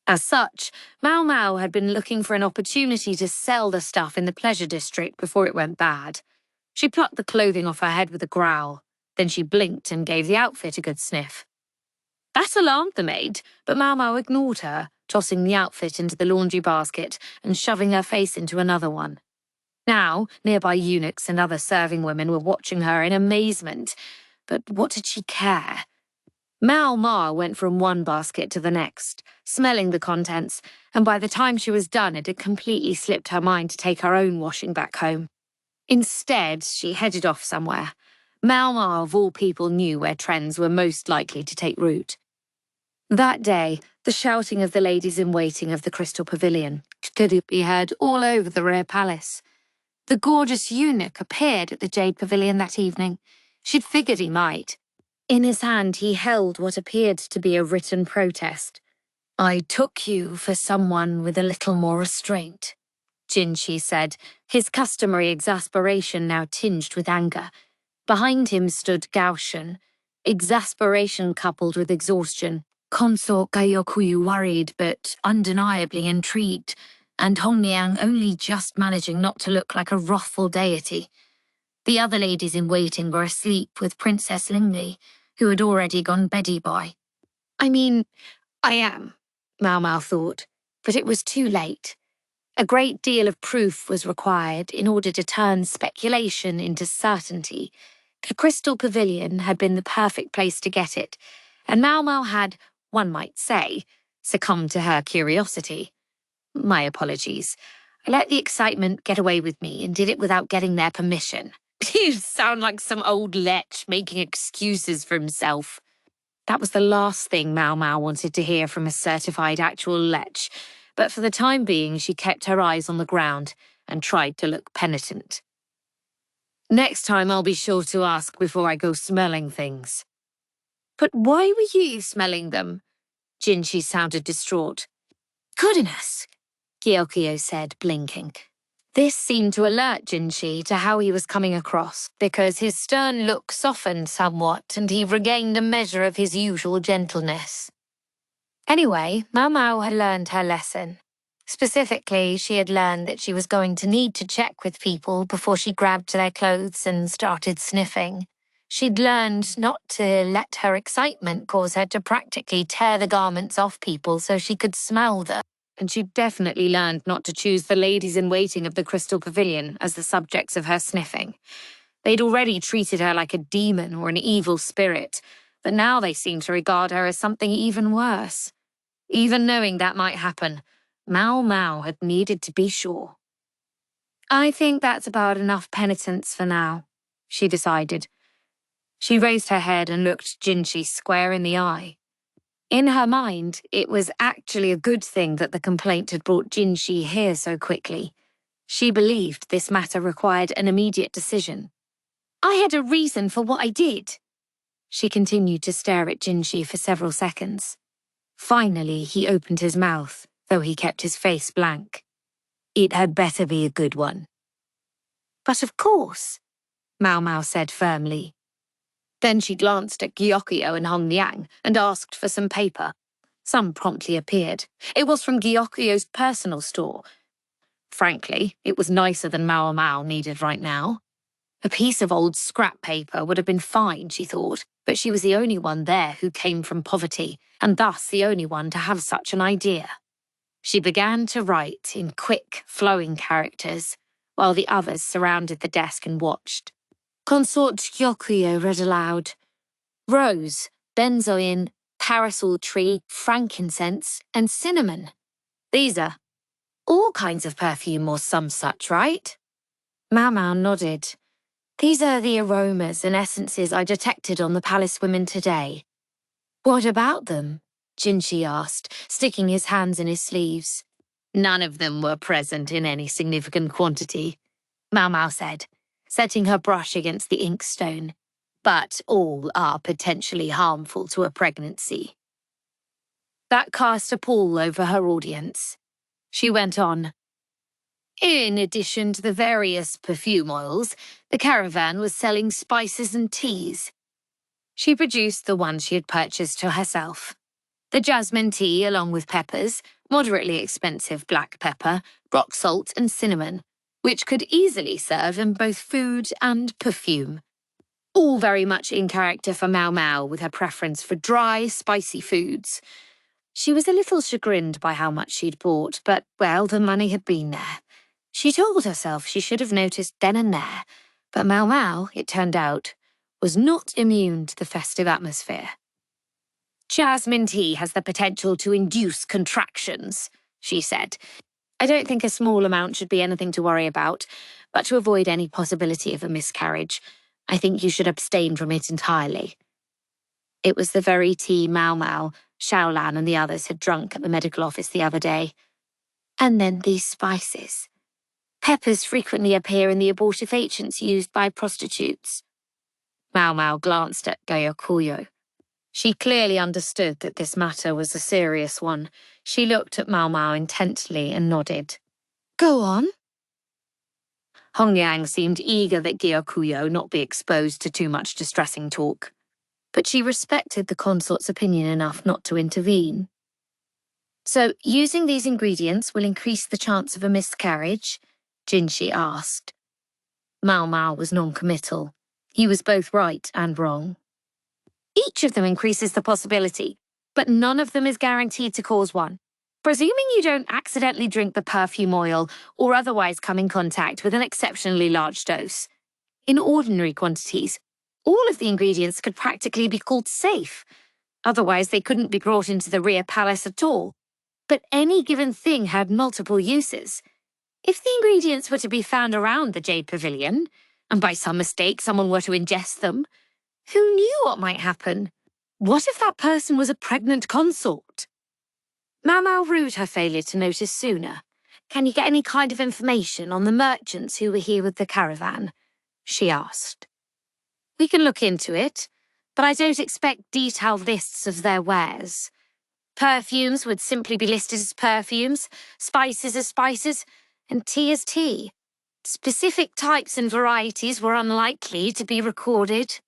As such, Maomao had been looking for an opportunity to sell the stuff in the pleasure district before it went bad. She plucked the clothing off her head with a growl. Then she blinked and gave the outfit a good sniff. That alarmed the maid, but Maomao ignored her, tossing the outfit into the laundry basket and shoving her face into another one. Now, nearby eunuchs and other serving women were watching her in amazement, but what did she care? Maomao went from one basket to the next, smelling the contents, and by the time she was done, it had completely slipped her mind to take her own washing back home. Instead, she headed off somewhere. Maomao, of all people, knew where trends were most likely to take root. That day, the shouting of the ladies-in-waiting of the Crystal Pavilion could be heard all over the rear palace. The gorgeous eunuch appeared at the Jade Pavilion that evening. She'd figured he might. In his hand, he held what appeared to be a written protest. "I took you for someone with a little more restraint," Jinshi said, his customary exasperation now tinged with anger. Behind him stood Gaoshan, exasperation coupled with exhaustion. Consort Gayokuyu worried but undeniably intrigued, and Hongliang only just managing not to look like a wrathful deity. The other ladies in waiting were asleep with Princess Lingli, who had already gone beddy by. I mean, I am, Maomao thought, but it was too late. A great deal of proof was required in order to turn speculation into certainty. The Crystal Pavilion had been the perfect place to get it, and Maomao had, one might say, succumbed to her curiosity. My apologies. I let the excitement get away with me and did it without getting their permission. You sound like some old lech making excuses for himself. That was the last thing Maomao wanted to hear from a certified actual lech, but for the time being she kept her eyes on the ground and tried to look penitent. Next time I'll be sure to ask before I go smelling things. But why were you smelling them? Jinshi sounded distraught. Goodness, Gyokyo said, blinking. This seemed to alert Jinshi to how he was coming across, because his stern look softened somewhat and he regained a measure of his usual gentleness. Anyway, Maomao had learned her lesson. Specifically, she had learned that she was going to need to check with people before she grabbed their clothes and started sniffing. She'd learned not to let her excitement cause her to practically tear the garments off people so she could smell them. And she'd definitely learned not to choose the ladies-in-waiting of the Crystal Pavilion as the subjects of her sniffing. They'd already treated her like a demon or an evil spirit, but now they seemed to regard her as something even worse. Even knowing that might happen, Maomao had needed to be sure. I think that's about enough penitence for now, she decided. She raised her head and looked Jinshi square in the eye. In her mind, it was actually a good thing that the complaint had brought Jinshi here so quickly. She believed this matter required an immediate decision. I had a reason for what I did. She continued to stare at Jinshi for several seconds. Finally, he opened his mouth, though he kept his face blank. It had better be a good one. But of course, Maomao said firmly. Then she glanced at Gyokyo and Hongliang and asked for some paper. Some promptly appeared. It was from Gyokyo's personal store. Frankly, it was nicer than Maomao needed right now. A piece of old scrap paper would have been fine, she thought, but she was the only one there who came from poverty, and thus the only one to have such an idea. She began to write in quick, flowing characters, while the others surrounded the desk and watched. Consort Gyokyo read aloud. Rose, benzoin, parasol tree, frankincense, and cinnamon. These are all kinds of perfume or some such, right? Maomao nodded. These are the aromas and essences I detected on the palace women today. What about them? Jinshi asked, sticking his hands in his sleeves. None of them were present in any significant quantity, Maomao said, setting her brush against the inkstone. But all are potentially harmful to a pregnancy. That cast a pall over her audience. She went on. In addition to the various perfume oils, the Caravan was selling spices and teas. She produced the one she had purchased to herself. The jasmine tea along with peppers, moderately expensive black pepper, rock salt and cinnamon, which could easily serve in both food and perfume. All very much in character for Maomao with her preference for dry, spicy foods. She was a little chagrined by how much she'd bought, but, well, the money had been there. She told herself she should have noticed then and there, but Maomao, it turned out, was not immune to the festive atmosphere. Jasmine tea has the potential to induce contractions, she said. I don't think a small amount should be anything to worry about, but to avoid any possibility of a miscarriage, I think you should abstain from it entirely. It was the very tea Maomao, Xiaolan and the others had drunk at the medical office the other day. And then these spices. Peppers frequently appear in the abortive agents used by prostitutes. Maomao glanced at Gyokuyo. She clearly understood that this matter was a serious one. She looked at Maomao intently and nodded. Go on. Hongyang seemed eager that Gyokuyo not be exposed to too much distressing talk, but she respected the consort's opinion enough not to intervene. So, using these ingredients will increase the chance of a miscarriage? Jinshi asked. Maomao was non-committal. He was both right and wrong. Each of them increases the possibility, but none of them is guaranteed to cause one. Presuming you don't accidentally drink the perfume oil or otherwise come in contact with an exceptionally large dose. In ordinary quantities, all of the ingredients could practically be called safe. Otherwise, they couldn't be brought into the rear palace at all. But any given thing had multiple uses. If the ingredients were to be found around the Jade Pavilion, and by some mistake someone were to ingest them, who knew what might happen? What if that person was a pregnant consort? Maomao rued her failure to notice sooner. Can you get any kind of information on the merchants who were here with the caravan? She asked. We can look into it, but I don't expect detailed lists of their wares. Perfumes would simply be listed as perfumes, spices as spices, and tea as tea. Specific types and varieties were unlikely to be recorded.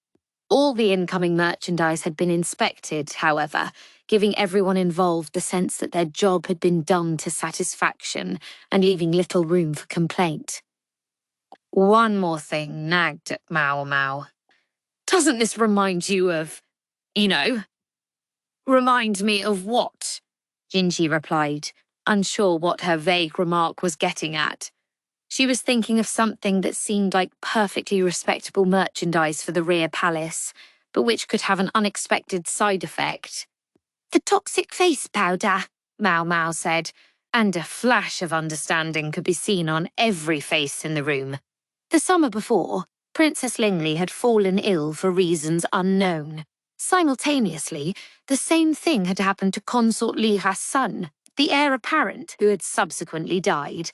All the incoming merchandise had been inspected, however, giving everyone involved the sense that their job had been done to satisfaction and leaving little room for complaint. One more thing nagged at Maomao. Doesn't this remind you of, Remind me of what? Jinji replied, unsure what her vague remark was getting at. She was thinking of something that seemed like perfectly respectable merchandise for the rear palace, but which could have an unexpected side effect. The toxic face powder, Maomao said, and a flash of understanding could be seen on every face in the room. The summer before, Princess Lingli had fallen ill for reasons unknown. Simultaneously, the same thing had happened to Consort Li Ha's son, the heir apparent, who had subsequently died.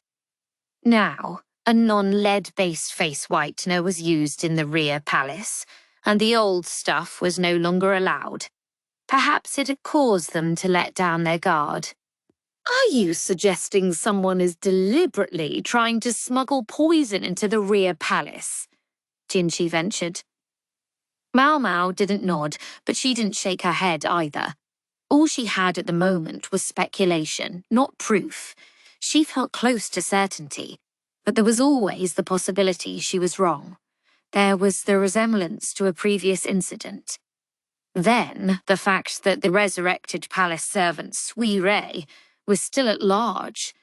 Now, a non-lead-based face whitener was used in the rear palace, and the old stuff was no longer allowed. Perhaps it had caused them to let down their guard. Are you suggesting someone is deliberately trying to smuggle poison into the rear palace? Jinshi ventured. Maomao didn't nod, but she didn't shake her head either. All she had at the moment was speculation, not proof. She felt close to certainty, but there was always the possibility she was wrong. There was the resemblance to a previous incident. Then, the fact that the resurrected palace servant Sui Rei was still at large,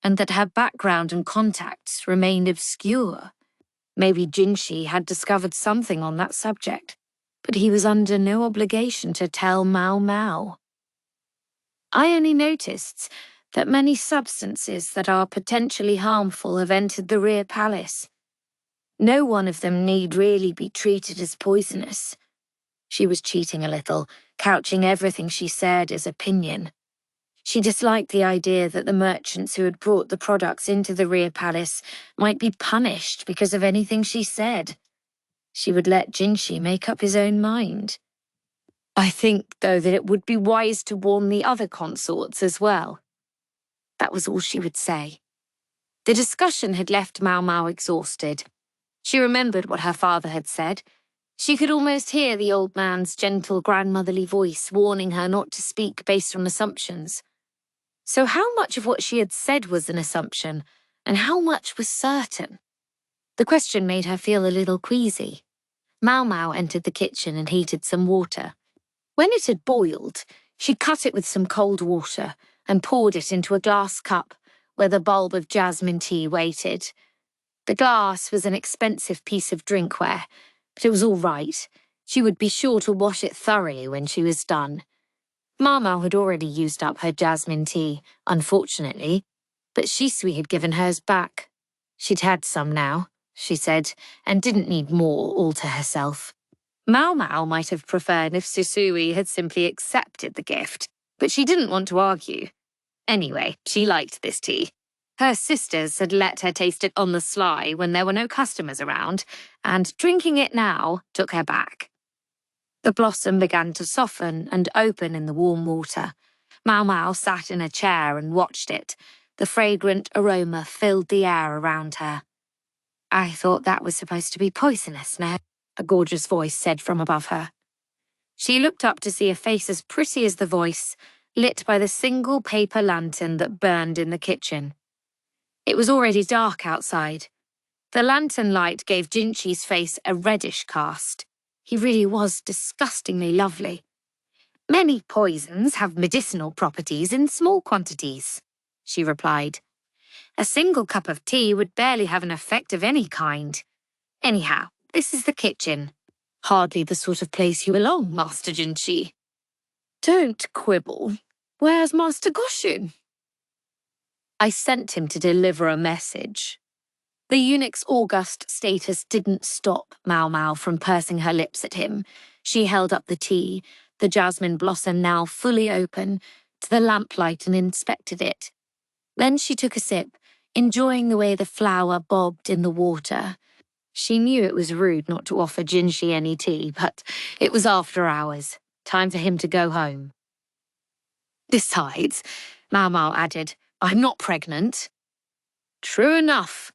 and that her background and contacts remained obscure. Maybe Jinshi had discovered something on that subject, but he was under no obligation to tell Maomao. I only noticed that many substances that are potentially harmful have entered the rear palace. No one of them need really be treated as poisonous. She was cheating a little, couching everything she said as opinion. She disliked the idea that the merchants who had brought the products into the rear palace might be punished because of anything she said. She would let Jinshi make up his own mind. I think, though, that it would be wise to warn the other consorts as well. That was all she would say. The discussion had left Maomao exhausted. She remembered what her father had said. She could almost hear the old man's gentle grandmotherly voice warning her not to speak based on assumptions. So how much of what she had said was an assumption, and how much was certain? The question made her feel a little queasy. Maomao entered the kitchen and heated some water. When it had boiled, she cut it with some cold water and poured it into a glass cup where the bulb of jasmine tea waited. The glass was an expensive piece of drinkware, but it was all right. She would be sure to wash it thoroughly when she was done. Maomao had already used up her jasmine tea, unfortunately, but Shisui had given hers back. She'd had some now, she said, and didn't need more all to herself. Maomao might have preferred if Shisui had simply accepted the gift, but she didn't want to argue. Anyway, she liked this tea. Her sisters had let her taste it on the sly when there were no customers around, and drinking it now took her back. The blossom began to soften and open in the warm water. Maomao sat in a chair and watched it. The fragrant aroma filled the air around her. "I thought that was supposed to be poisonous, no?" a gorgeous voice said from above her. She looked up to see a face as pretty as the voice, lit by the single paper lantern that burned in the kitchen. It was already dark outside. The lantern light gave Jinchi's face a reddish cast. He really was disgustingly lovely. "Many poisons have medicinal properties in small quantities," she replied. "A single cup of tea would barely have an effect of any kind. Anyhow, this is the kitchen. Hardly the sort of place you belong, Master Jinchi." "Don't quibble. Where's Master Goshin?" "I sent him to deliver a message." The eunuch's august status didn't stop Maomao from pursing her lips at him. She held up the tea, the jasmine blossom now fully open, to the lamplight and inspected it. Then she took a sip, enjoying the way the flower bobbed in the water. She knew it was rude not to offer Jinchi any tea, but it was after hours. Time for him to go home. "Besides," Maomao added, "I'm not pregnant." "True enough."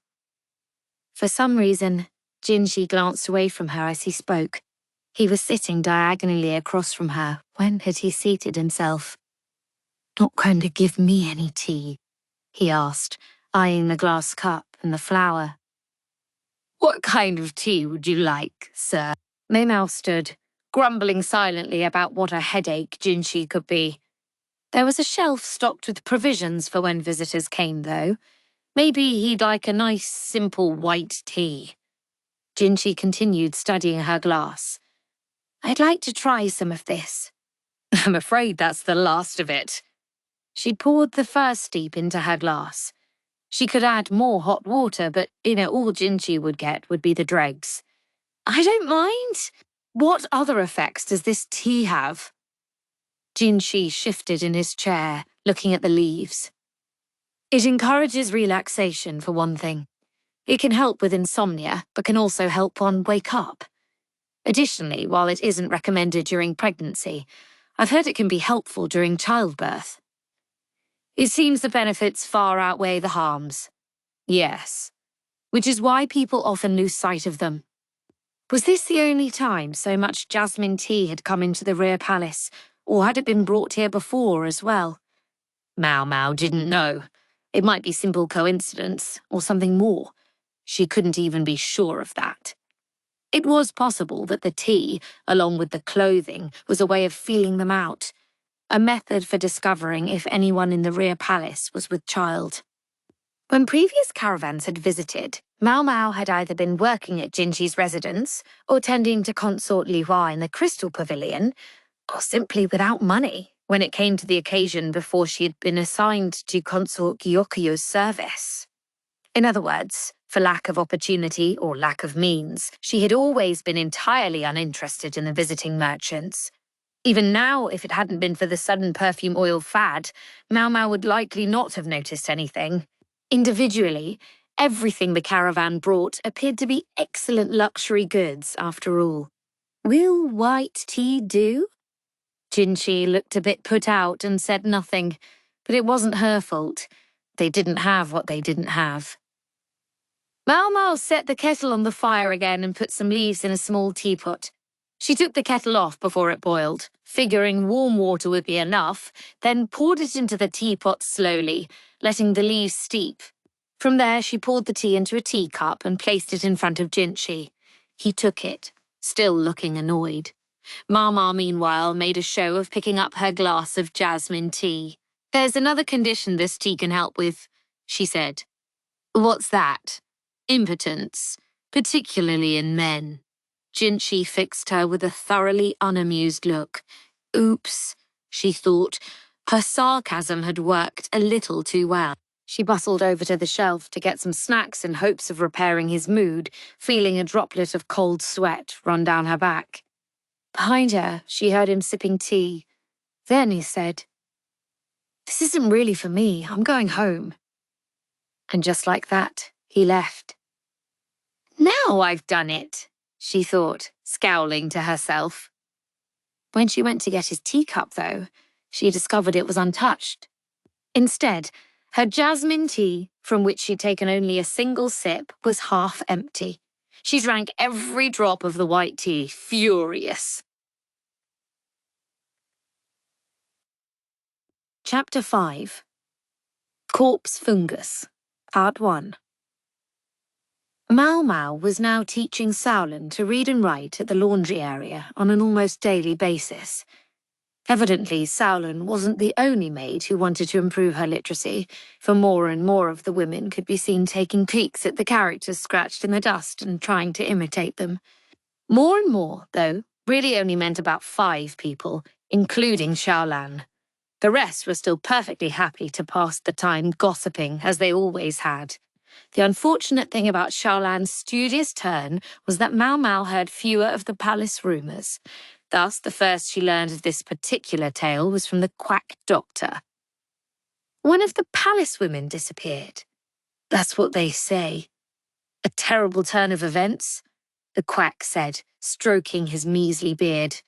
For some reason, Jinchi glanced away from her as he spoke. He was sitting diagonally across from her. When had he seated himself? "Not going to give me any tea?" he asked, eyeing the glass cup and the flower. "What kind of tea would you like, sir?" Maomao stood, grumbling silently about what a headache Jinchi could be. There was a shelf stocked with provisions for when visitors came, though. Maybe he'd like a nice, simple white tea. Jinchi continued studying her glass. "I'd like to try some of this." "I'm afraid that's the last of it." She poured the first steep into her glass. She could add more hot water, but all Jinchi would get would be the dregs. "I don't mind. What other effects does this tea have?" Jinchi shifted in his chair, looking at the leaves. "It encourages relaxation, for one thing. It can help with insomnia, but can also help one wake up. Additionally, while it isn't recommended during pregnancy, I've heard it can be helpful during childbirth." "It seems the benefits far outweigh the harms." "Yes, which is why people often lose sight of them." Was this the only time so much jasmine tea had come into the rear palace, or had it been brought here before as well? Maomao didn't know. It might be simple coincidence, or something more. She couldn't even be sure of that. It was possible that the tea, along with the clothing, was a way of feeling them out, a method for discovering if anyone in the rear palace was with child. When previous caravans had visited, Maomao had either been working at Jinchi's residence, or tending to consort Li Hua in the Crystal Pavilion, or simply without money when it came to the occasion before she had been assigned to consort Gyokyo's service. In other words, for lack of opportunity or lack of means, she had always been entirely uninterested in the visiting merchants. Even now, if it hadn't been for the sudden perfume oil fad, Maomao would likely not have noticed anything. Individually, everything the caravan brought appeared to be excellent luxury goods, after all. "Will white tea do?" Jinchi looked a bit put out and said nothing, but it wasn't her fault. They didn't have what they didn't have. Maomao set the kettle on the fire again and put some leaves in a small teapot. She took the kettle off before it boiled, figuring warm water would be enough, then poured it into the teapot slowly, letting the leaves steep. From there, she poured the tea into a teacup and placed it in front of Jinchi. He took it, still looking annoyed. Maomao, meanwhile, made a show of picking up her glass of jasmine tea. "There's another condition this tea can help with," she said. "What's that?" "Impotence, particularly in men." Jinchi fixed her with a thoroughly unamused look. "Oops, she thought. Her sarcasm had worked a little too well. She bustled over to the shelf to get some snacks in hopes of repairing his mood, feeling a droplet of cold sweat run down her back. Behind her, she heard him sipping tea. Then he said, "This isn't really for me. I'm going home." And just like that, he left. "Now I've done it," she thought, scowling to herself. When she went to get his teacup, though, she discovered it was untouched. Instead, her jasmine tea, from which she'd taken only a single sip, was half empty. She drank every drop of the white tea, furious. Chapter 5. Corpse Fungus, Part 1. Maomao was now teaching Xiaolan to read and write at the laundry area on an almost daily basis. Evidently, Xiaolan wasn't the only maid who wanted to improve her literacy, for more and more of the women could be seen taking peeks at the characters scratched in the dust and trying to imitate them. More and more, though, really only meant about 5 people, including Xiaolan. The rest were still perfectly happy to pass the time gossiping, as they always had. The unfortunate thing about Xiaolan's studious turn was that Maomao heard fewer of the palace rumours. Thus, the first she learned of this particular tale was from the quack doctor. One of the palace women disappeared. That's what they say. A terrible turn of events, the quack said, stroking his measly beard.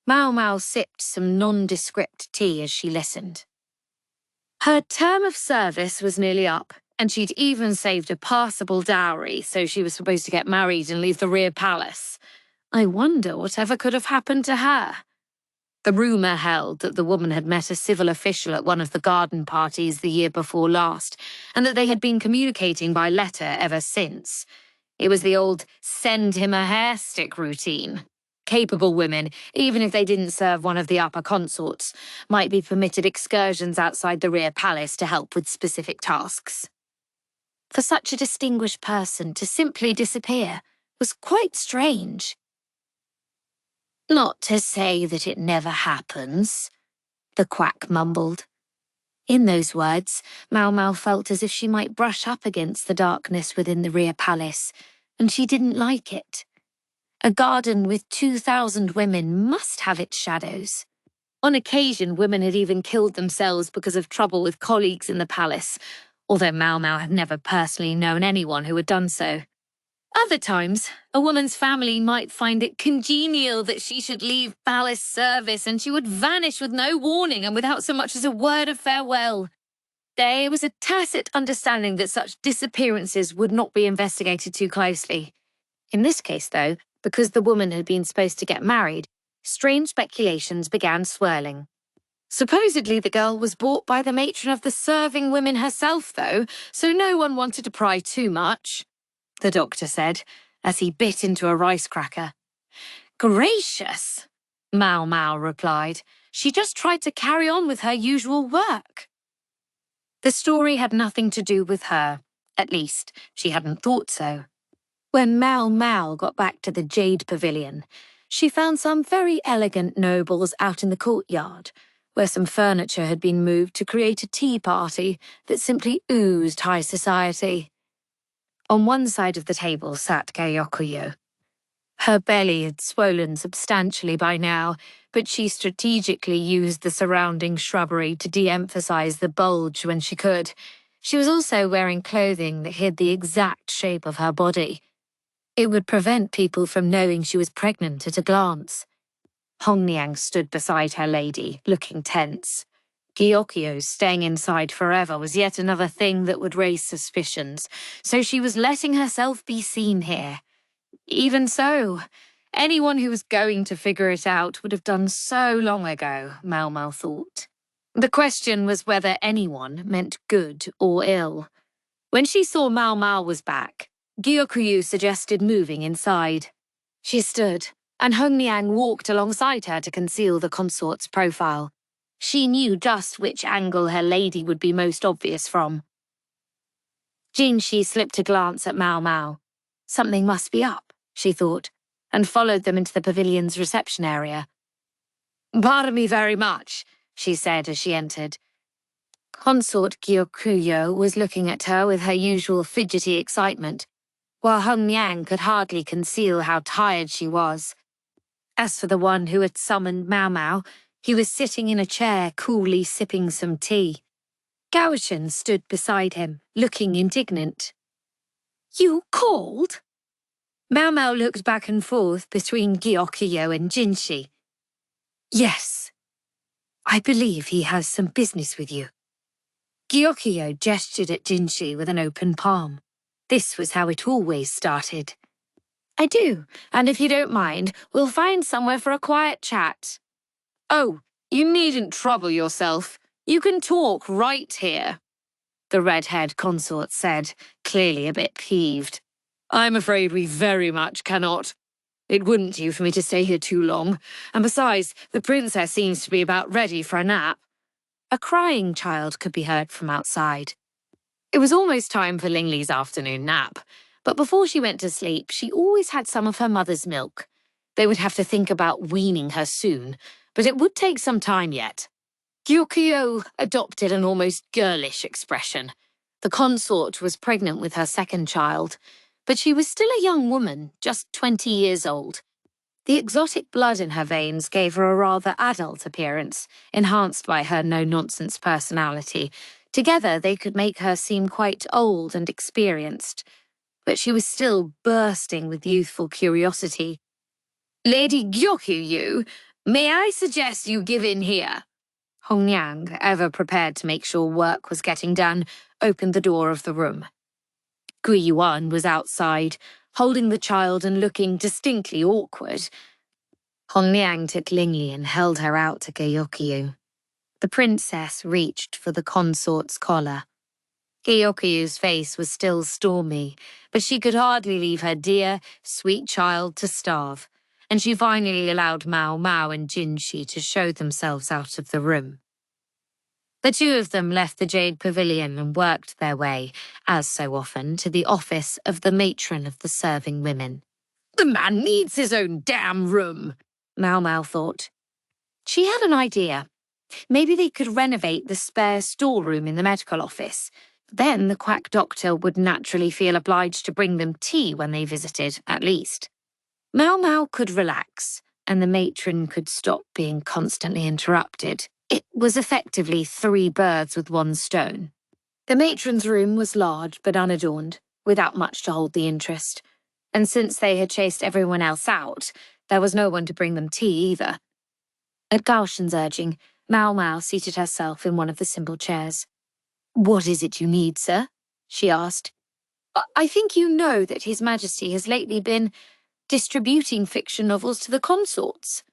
Maomao sipped some nondescript tea as she listened. Her term of service was nearly up, and she'd even saved a passable dowry, so she was supposed to get married and leave the rear palace. I wonder whatever could have happened to her. The rumour held that the woman had met a civil official at one of the garden parties the year before last, and that they had been communicating by letter ever since. It was the old send him a hair stick routine. Capable women, even if they didn't serve one of the upper consorts, might be permitted excursions outside the rear palace to help with specific tasks. For such a distinguished person to simply disappear was quite strange. "Not to say that it never happens," the quack mumbled. In those words, Maomao felt as if she might brush up against the darkness within the rear palace, and she didn't like it. A garden with 2,000 women must have its shadows. On occasion, women had even killed themselves because of trouble with colleagues in the palace, although Maomao had never personally known anyone who had done so. Other times, a woman's family might find it congenial that she should leave palace service, and she would vanish with no warning and without so much as a word of farewell. There was a tacit understanding that such disappearances would not be investigated too closely. In this case, though, because the woman had been supposed to get married, strange speculations began swirling. Supposedly the girl was bought by the matron of the serving women herself, though, so no one wanted to pry too much, the doctor said, as he bit into a rice cracker. "Gracious," Maomao replied. "She just tried to carry on with her usual work." The story had nothing to do with her. At least, she hadn't thought so. When Maomao got back to the Jade Pavilion, she found some very elegant nobles out in the courtyard, where some furniture had been moved to create a tea party that simply oozed high society. On one side of the table sat Gyokuyo. Her belly had swollen substantially by now, but she strategically used the surrounding shrubbery to de-emphasize the bulge when she could. She was also wearing clothing that hid the exact shape of her body. It would prevent people from knowing she was pregnant at a glance. Hongniang stood beside her lady, looking tense. Gyokyo's staying inside forever was yet another thing that would raise suspicions, so she was letting herself be seen here. Even so, anyone who was going to figure it out would have done so long ago, Maomao thought. The question was whether anyone meant good or ill. When she saw Maomao was back, Gyokyu suggested moving inside. She stood, and Hongniang walked alongside her to conceal the consort's profile. She knew just which angle her lady would be most obvious from. Jinshi slipped a glance at Maomao. Something must be up, she thought, and followed them into the pavilion's reception area. Pardon me very much, she said as she entered. Consort Gyokuyo was looking at her with her usual fidgety excitement, while Hung Yang could hardly conceal how tired she was. As for the one who had summoned Maomao, he was sitting in a chair coolly sipping some tea. Gaoshan stood beside him, looking indignant. You called? Maomao looked back and forth between Gyokuyo and Jinshi. Yes. I believe he has some business with you. Gyokuyo gestured at Jinshi with an open palm. This was how it always started. I do, and if you don't mind, we'll find somewhere for a quiet chat. Oh, you needn't trouble yourself. You can talk right here, the red-haired consort said, clearly a bit peeved. I'm afraid we very much cannot. It wouldn't do for me to stay here too long, and besides, the princess seems to be about ready for a nap. A crying child could be heard from outside. It was almost time for Lingley's afternoon nap, but before she went to sleep, she always had some of her mother's milk. They would have to think about weaning her soon, but it would take some time yet. Gyokyo adopted an almost girlish expression. The consort was pregnant with her second child, but she was still a young woman, just 20 years old. The exotic blood in her veins gave her a rather adult appearance, enhanced by her no-nonsense personality. Together, they could make her seem quite old and experienced, but she was still bursting with youthful curiosity. Lady Gyokyu, may I suggest you give in here? Hongyang, ever prepared to make sure work was getting done, opened the door of the room. Gui Yuan was outside, holding the child and looking distinctly awkward. Hongliang took Lingli and held her out to Gyokyu. The princess reached for the consort's collar. Gyokyu's face was still stormy, but she could hardly leave her dear, sweet child to starve, and she finally allowed Maomao and Jinshi to show themselves out of the room. The two of them left the Jade Pavilion and worked their way, as so often, to the office of the matron of the serving women. The man needs his own damn room, Maomao thought. She had an idea. Maybe they could renovate the spare storeroom in the medical office. Then the quack doctor would naturally feel obliged to bring them tea when they visited, at least. Maomao could relax, and the matron could stop being constantly interrupted. It was effectively 3 birds with 1 stone. The matron's room was large but unadorned, without much to hold the interest. And since they had chased everyone else out, there was no one to bring them tea either. At Gaoshan's urging, Maomao seated herself in one of the simple chairs. What is it you need, sir? She asked. I think you know that His Majesty has lately been distributing fiction novels to the consorts.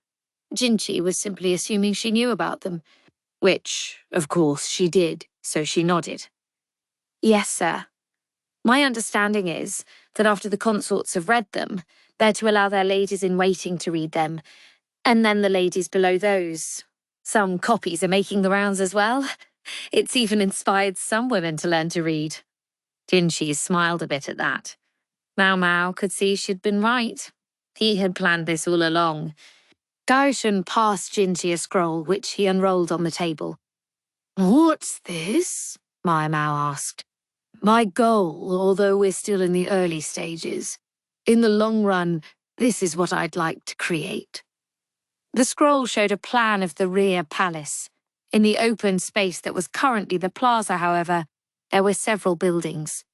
Jinchi was simply assuming she knew about them, which, of course, she did, so she nodded. Yes, sir. My understanding is that after the consorts have read them, they're to allow their ladies-in-waiting to read them, and then the ladies below those. Some copies are making the rounds as well. It's even inspired some women to learn to read. Jinshi smiled a bit at that. Maomao could see she'd been right. He had planned this all along. Gaoshan passed Jinshi a scroll, which he unrolled on the table. What's this? Maomao asked. My goal, although we're still in the early stages. In the long run, this is what I'd like to create. The scroll showed a plan of the rear palace. In the open space that was currently the plaza, however, there were several buildings.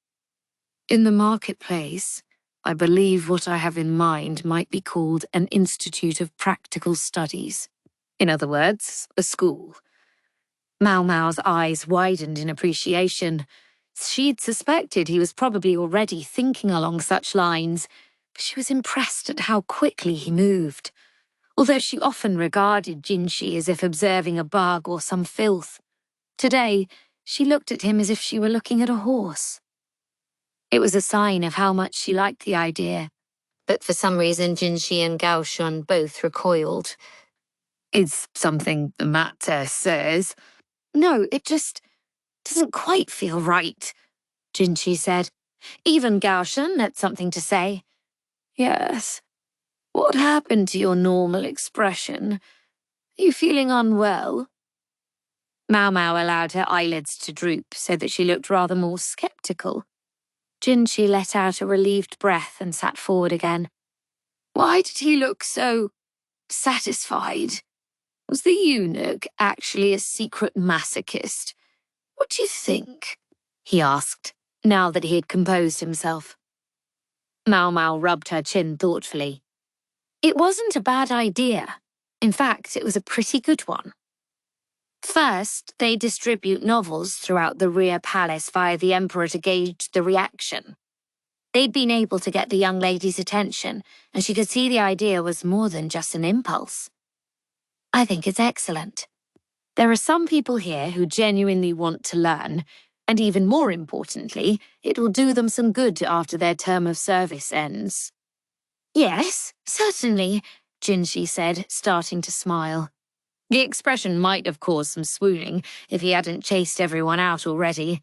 In the marketplace, I believe what I have in mind might be called an Institute of Practical Studies. In other words, a school. Maomao's eyes widened in appreciation. She'd suspected he was probably already thinking along such lines, but she was impressed at how quickly he moved. Although she often regarded Jinshi as if observing a bug or some filth, today she looked at him as if she were looking at a horse. It was a sign of how much she liked the idea, but for some reason Jinshi and Gaoshan both recoiled. Is something the matter, sirs? No, it just doesn't quite feel right, Jinshi said. Even Gaoshan had something to say. Yes. What happened to your normal expression? You feeling unwell? Maomao allowed her eyelids to droop so that she looked rather more skeptical. Jinshi let out a relieved breath and sat forward again. Why did he look so satisfied? Was the eunuch actually a secret masochist? What do you think? He asked, now that he had composed himself. Maomao rubbed her chin thoughtfully. It wasn't a bad idea. In fact, it was a pretty good one. First, they distribute novels throughout the rear palace via the Emperor to gauge the reaction. They'd been able to get the young lady's attention, and she could see the idea was more than just an impulse. I think it's excellent. There are some people here who genuinely want to learn, and even more importantly, it will do them some good after their term of service ends. Yes, certainly, Jinshi said, starting to smile. The expression might have caused some swooning if he hadn't chased everyone out already.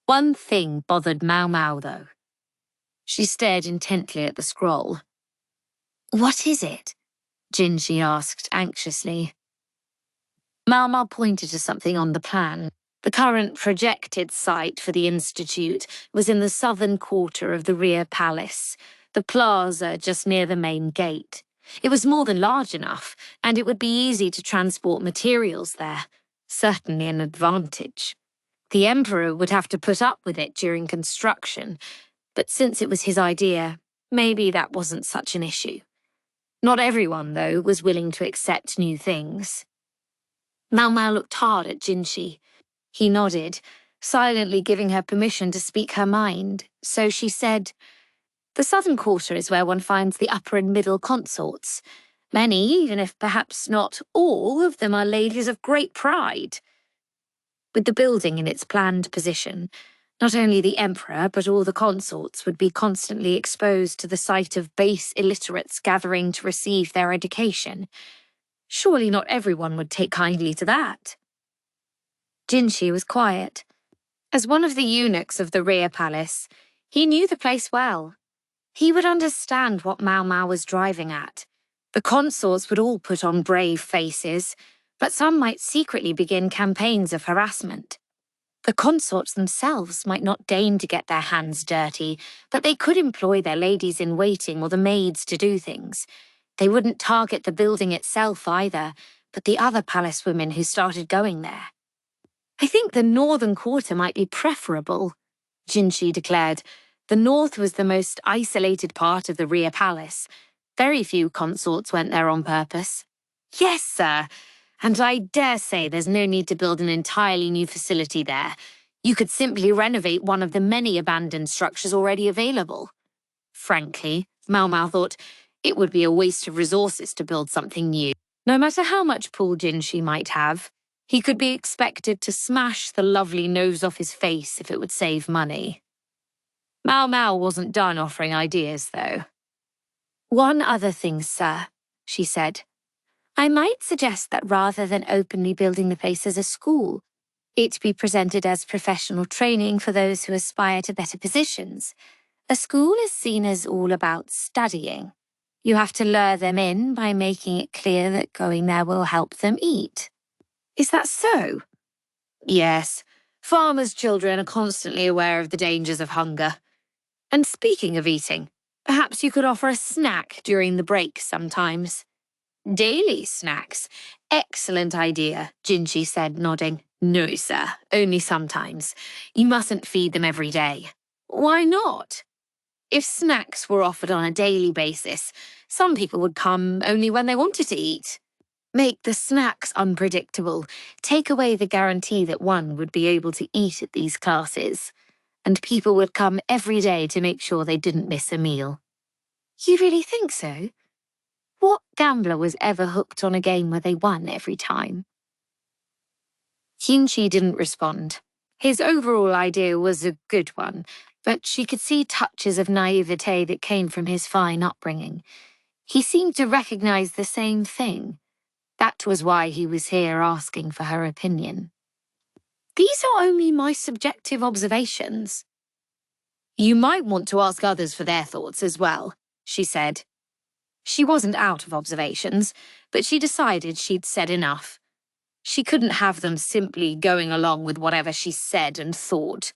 One thing bothered Maomao, though. She stared intently at the scroll. What is it? Jinshi asked anxiously. Maomao pointed to something on the plan. The current projected site for the institute was in the southern quarter of the rear palace, the plaza just near the main gate. It was more than large enough, and it would be easy to transport materials there. Certainly an advantage. The Emperor would have to put up with it during construction, but since it was his idea, maybe that wasn't such an issue. Not everyone, though, was willing to accept new things. Maomao looked hard at Jinshi. He nodded, silently giving her permission to speak her mind, so she said, the southern quarter is where one finds the upper and middle consorts. Many, even if perhaps not all, of them are ladies of great pride. With the building in its planned position, not only the Emperor but all the consorts would be constantly exposed to the sight of base illiterates gathering to receive their education. Surely not everyone would take kindly to that. Jinshi was quiet. As one of the eunuchs of the rear palace, he knew the place well. He would understand what Maomao was driving at. The consorts would all put on brave faces, but some might secretly begin campaigns of harassment. The consorts themselves might not deign to get their hands dirty, but they could employ their ladies-in-waiting or the maids to do things. They wouldn't target the building itself either, but the other palace women who started going there. I think the northern quarter might be preferable, Jinshi declared. The north was the most isolated part of the rear palace. Very few consorts went there on purpose. Yes, sir. And I dare say there's no need to build an entirely new facility there. You could simply renovate one of the many abandoned structures already available. Frankly, Maomao thought, it would be a waste of resources to build something new. No matter how much pull Jinshi might have, he could be expected to smash the lovely nose off his face if it would save money. Maomao wasn't done offering ideas, though. One other thing, sir, she said. I might suggest that rather than openly building the place as a school, it be presented as professional training for those who aspire to better positions. A school is seen as all about studying. You have to lure them in by making it clear that going there will help them eat. Is that so? Yes. Farmers' children are constantly aware of the dangers of hunger. And speaking of eating, perhaps you could offer a snack during the break sometimes. Daily snacks? Excellent idea, Jinshi said, nodding. No, sir, only sometimes. You mustn't feed them every day. Why not? If snacks were offered on a daily basis, some people would come only when they wanted to eat. Make the snacks unpredictable. Take away the guarantee that one would be able to eat at these classes. And people would come every day to make sure they didn't miss a meal. You really think so? What gambler was ever hooked on a game where they won every time? Jinshi didn't respond. His overall idea was a good one, but she could see touches of naivete that came from his fine upbringing. He seemed to recognize the same thing. That was why he was here asking for her opinion. These are only my subjective observations. You might want to ask others for their thoughts as well, she said. She wasn't out of observations, but she decided she'd said enough. She couldn't have them simply going along with whatever she said and thought.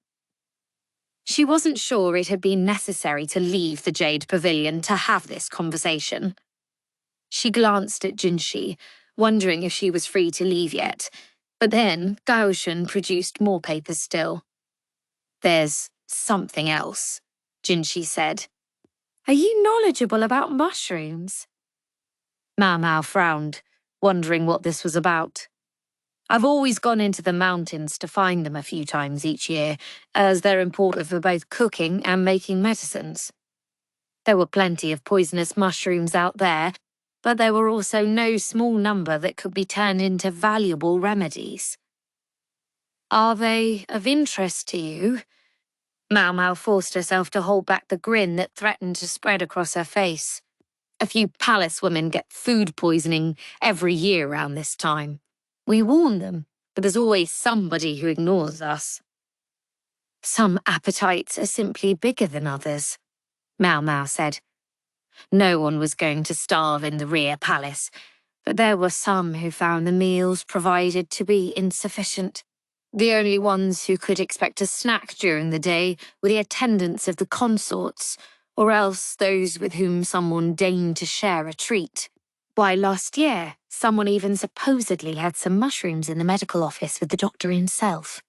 She wasn't sure it had been necessary to leave the Jade Pavilion to have this conversation. She glanced at Jinshi, wondering if she was free to leave yet, but then Gaoshan produced more papers still. "There's something else," Jinshi said. "Are you knowledgeable about mushrooms?" Maomao frowned, wondering what this was about. "I've always gone into the mountains to find them a few times each year, as they're important for both cooking and making medicines. There were plenty of poisonous mushrooms out there, but there were also no small number that could be turned into valuable remedies." "Are they of interest to you?" Maomao forced herself to hold back the grin that threatened to spread across her face. "A few palace women get food poisoning every year around this time. We warn them, but there's always somebody who ignores us." "Some appetites are simply bigger than others," Maomao said. No one was going to starve in the rear palace, but there were some who found the meals provided to be insufficient. The only ones who could expect a snack during the day were the attendants of the consorts, or else those with whom someone deigned to share a treat. Why, last year, someone even supposedly had some mushrooms in the medical office with the doctor himself.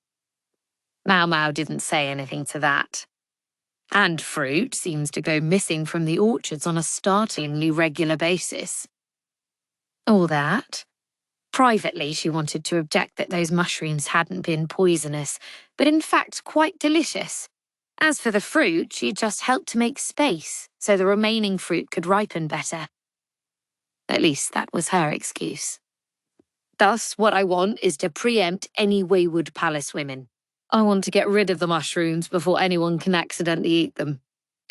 Maomao didn't say anything to that. And fruit seems to go missing from the orchards on a startlingly regular basis. All that. Privately, she wanted to object that those mushrooms hadn't been poisonous, but in fact quite delicious. As for the fruit, she just helped to make space so the remaining fruit could ripen better. At least that was her excuse. "Thus, what I want is to preempt any wayward palace women. I want to get rid of the mushrooms before anyone can accidentally eat them.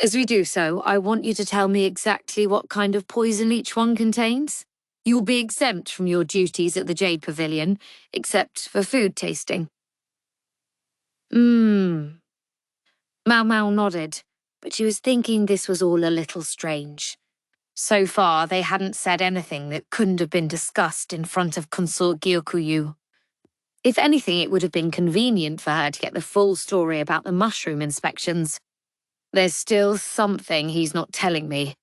As we do so, I want you to tell me exactly what kind of poison each one contains. You'll be exempt from your duties at the Jade Pavilion, except for food tasting." Maomao nodded, but she was thinking this was all a little strange. So far, they hadn't said anything that couldn't have been discussed in front of Consort Gyokuyu. If anything, it would have been convenient for her to get the full story about the mushroom inspections. "There's still something he's not telling me,"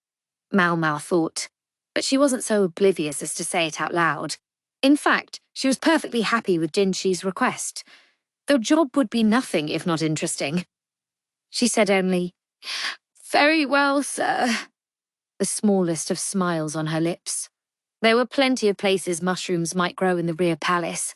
Maomao thought, but she wasn't so oblivious as to say it out loud. In fact, she was perfectly happy with Jinshi's request. The job would be nothing if not interesting. She said only, "Very well, sir," the smallest of smiles on her lips. There were plenty of places mushrooms might grow in the rear palace.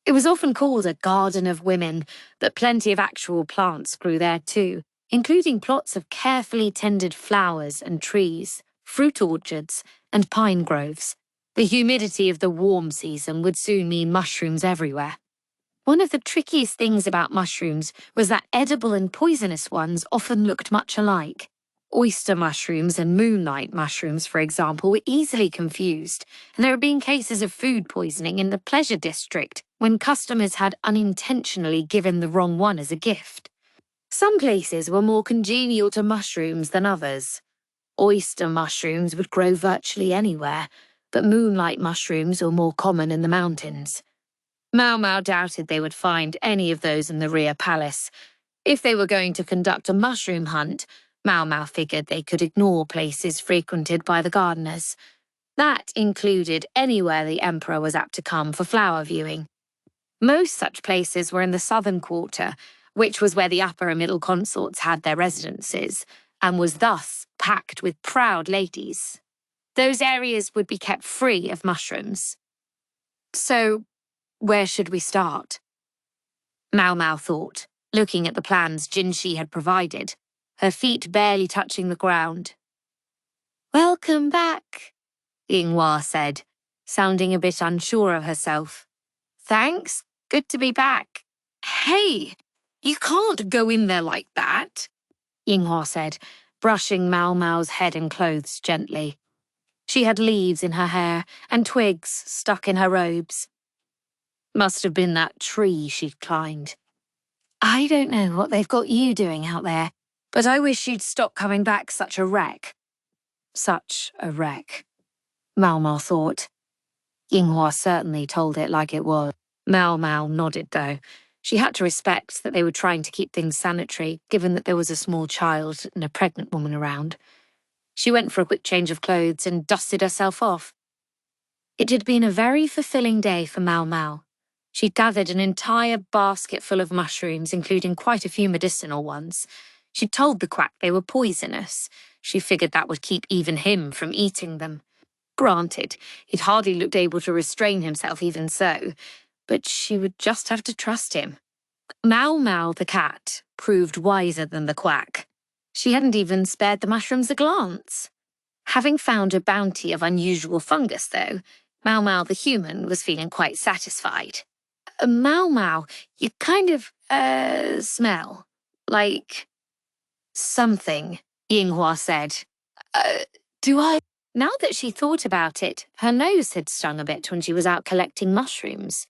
It was often called a garden of women, but plenty of actual plants grew there too, including plots of carefully tended flowers and trees, fruit orchards, and pine groves. The humidity of the warm season would soon mean mushrooms everywhere. One of the trickiest things about mushrooms was that edible and poisonous ones often looked much alike. Oyster mushrooms and moonlight mushrooms, for example, were easily confused, and there have been cases of food poisoning in the pleasure district when customers had unintentionally given the wrong one as a gift. Some places were more congenial to mushrooms than others. Oyster mushrooms would grow virtually anywhere, but moonlight mushrooms were more common in the mountains. Maomao doubted they would find any of those in the rear palace. If they were going to conduct a mushroom hunt, Maomao figured they could ignore places frequented by the gardeners. That included anywhere the Emperor was apt to come for flower viewing. Most such places were in the southern quarter, which was where the upper and middle consorts had their residences, and was thus packed with proud ladies. Those areas would be kept free of mushrooms. So, where should we start? Maomao thought, looking at the plans Jinshi had provided, her feet barely touching the ground. "Welcome back," Yinghua said, sounding a bit unsure of herself. "Thanks, good to be back." "Hey, you can't go in there like that," Yinghua said, brushing Maomao's head and clothes gently. She had leaves in her hair and twigs stuck in her robes. Must have been that tree she'd climbed. "I don't know what they've got you doing out there, but I wish you'd stop coming back such a wreck." Such a wreck, Maomao thought. Yinghua certainly told it like it was. Maomao nodded, though. She had to respect that they were trying to keep things sanitary, given that there was a small child and a pregnant woman around. She went for a quick change of clothes and dusted herself off. It had been a very fulfilling day for Maomao. She'd gathered an entire basket full of mushrooms, including quite a few medicinal ones. She'd told the quack they were poisonous. She figured that would keep even him from eating them. Granted, he'd hardly looked able to restrain himself even so, but she would just have to trust him. Maomao the cat proved wiser than the quack. She hadn't even spared the mushrooms a glance. Having found a bounty of unusual fungus, though, Maomao the human was feeling quite satisfied. Maomao, you kind of, smell like something, Yinghua said. Do I? Now that she thought about it, her nose had stung a bit when she was out collecting mushrooms.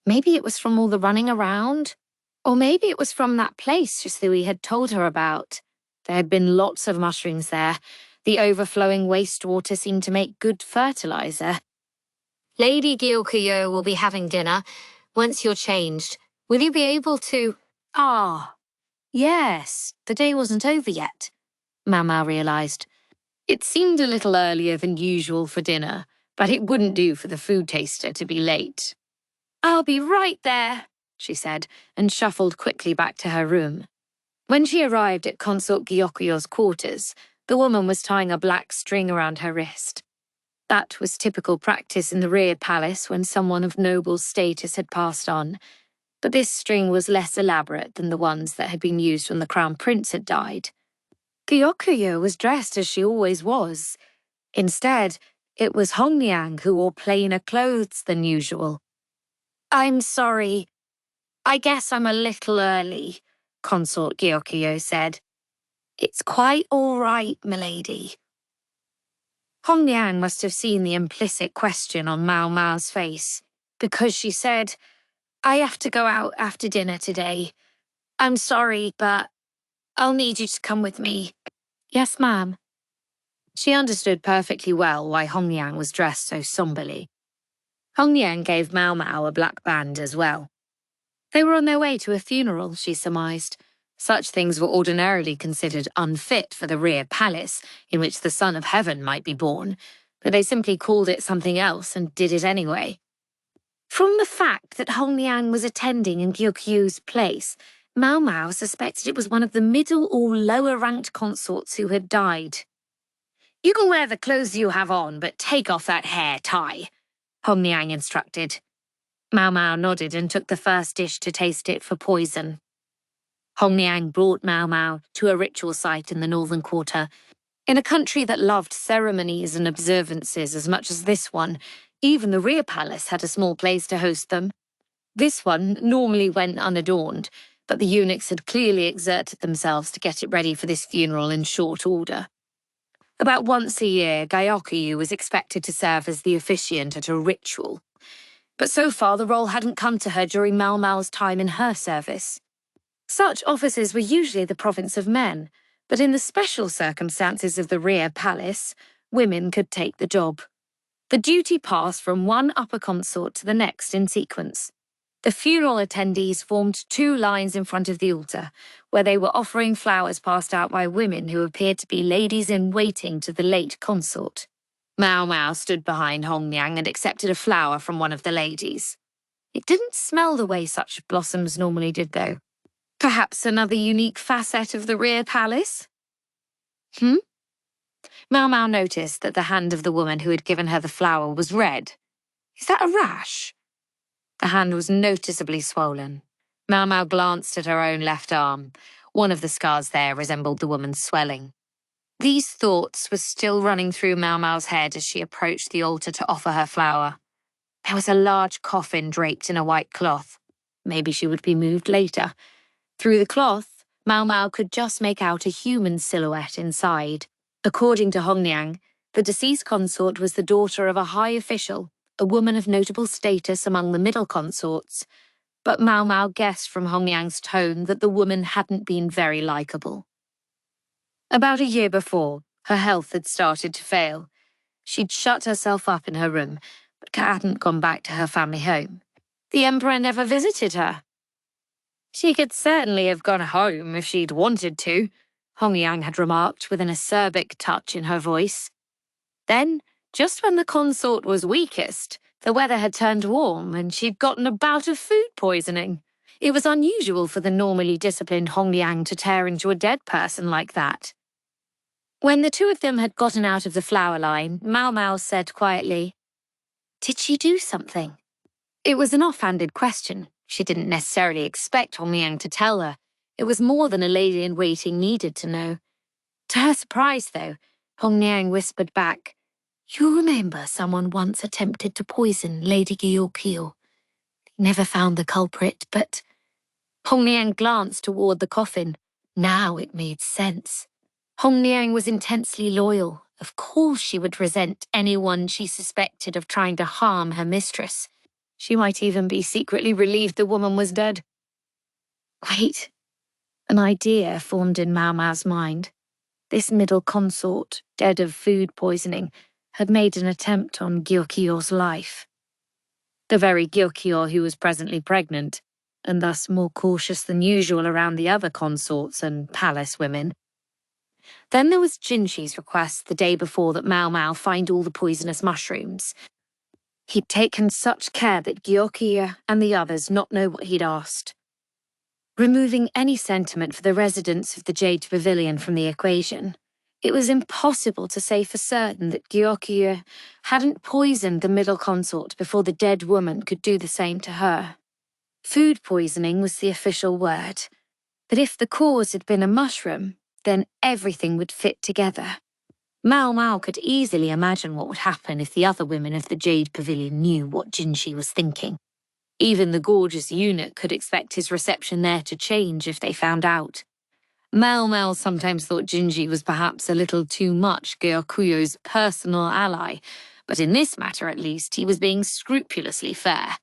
Maybe it was from all the running around, or maybe it was from that place Shisui had told her about. There had been lots of mushrooms there. The overflowing wastewater seemed to make good fertilizer. Lady Gyokuyo will be having dinner. Once you're changed, will you be able to… Ah, yes, the day wasn't over yet, Maomao realised. It seemed a little earlier than usual for dinner, but it wouldn't do for the food taster to be late. I'll be right there, she said, and shuffled quickly back to her room. When she arrived at Consort Gyokuyo's quarters, the woman was tying a black string around her wrist. That was typical practice in the rear palace when someone of noble status had passed on, but this string was less elaborate than the ones that had been used when the crown prince had died. Gyokuyo was dressed as she always was. Instead, it was Hongliang who wore plainer clothes than usual. I'm sorry. I guess I'm a little early, Consort Gyokuyo said. It's quite all right, milady. Hongliang must have seen the implicit question on Maomao's face, because she said, I have to go out after dinner today. I'm sorry, but I'll need you to come with me. Yes, ma'am. She understood perfectly well why Hongliang was dressed so somberly. Hongliang gave Maomao a black band as well. They were on their way to a funeral, she surmised. Such things were ordinarily considered unfit for the rear palace, in which the Son of Heaven might be born, but they simply called it something else and did it anyway. From the fact that Hongliang was attending in Gyokyo's place, Maomao suspected it was one of the middle or lower-ranked consorts who had died. You can wear the clothes you have on, but take off that hair tie, Hongliang instructed. Maomao nodded and took the first dish to taste it for poison. Hongliang brought Maomao to a ritual site in the northern quarter. In a country that loved ceremonies and observances as much as this one, even the rear palace had a small place to host them. This one normally went unadorned, but the eunuchs had clearly exerted themselves to get it ready for this funeral in short order. About once a year, Gyokuyu was expected to serve as the officiant at a ritual. But so far, the role hadn't come to her during Maomao's time in her service. Such offices were usually the province of men, but in the special circumstances of the rear palace, women could take the job. The duty passed from one upper consort to the next in sequence. The funeral attendees formed two lines in front of the altar, where they were offering flowers passed out by women who appeared to be ladies-in-waiting to the late consort. Maomao stood behind Hongliang and accepted a flower from one of the ladies. It didn't smell the way such blossoms normally did, though. Perhaps another unique facet of the rear palace? Maomao noticed that the hand of the woman who had given her the flower was red. Is that a rash? The hand was noticeably swollen. Maomao glanced at her own left arm. One of the scars there resembled the woman's swelling. These thoughts were still running through Maomao's head as she approached the altar to offer her flower. There was a large coffin draped in a white cloth. Maybe she would be moved later. Through the cloth, Maomao could just make out a human silhouette inside. According to Hongliang, the deceased consort was the daughter of a high official, a woman of notable status among the middle consorts, but Maomao guessed from Hongliang's tone that the woman hadn't been very likable. About a year before, Her health had started to fail. She'd shut herself up in her room, but hadn't gone back to her family home. The Emperor never visited her. She could certainly have gone home if she'd wanted to, Hongyang had remarked with an acerbic touch in her voice. Then, just when the consort was weakest, the weather had turned warm and she'd gotten a bout of food poisoning. It was unusual for the normally disciplined Hongyang to tear into a dead person like that. When the two of them had gotten out of the flower line, Maomao said quietly, "Did she do something?" It was an offhanded question. She didn't necessarily expect Hongyang to tell her. It was more than a lady-in-waiting needed to know. To her surprise, though, Hongyang whispered back, "You remember someone once attempted to poison Lady Gyokyo. Never found the culprit, but..." Hongyang glanced toward the coffin. Now it made sense. Hongyang was intensely loyal. Of course she would resent anyone she suspected of trying to harm her mistress. She might even be secretly relieved the woman was dead. Wait. An idea formed in Maomao's mind. This middle consort, dead of food poisoning, had made an attempt on Gyokyo's life. The very Gyokyo who was presently pregnant, and thus more cautious than usual around the other consorts and palace women. Then there was Jinshi's request the day before that Maomao find all the poisonous mushrooms. He'd taken such care that Gyokyo and the others not know what he'd asked. Removing any sentiment for the residents of the Jade Pavilion from the equation, it was impossible to say for certain that Gyokyo hadn't poisoned the middle consort before the dead woman could do the same to her. Food poisoning was the official word, but if the cause had been a mushroom, then everything would fit together. Maomao could easily imagine what would happen if the other women of the Jade Pavilion knew what Jinshi was thinking. Even the gorgeous eunuch could expect his reception there to change if they found out. Maomao sometimes thought Jinshi was perhaps a little too much Gyokyo's personal ally, but in this matter at least he was being scrupulously fair.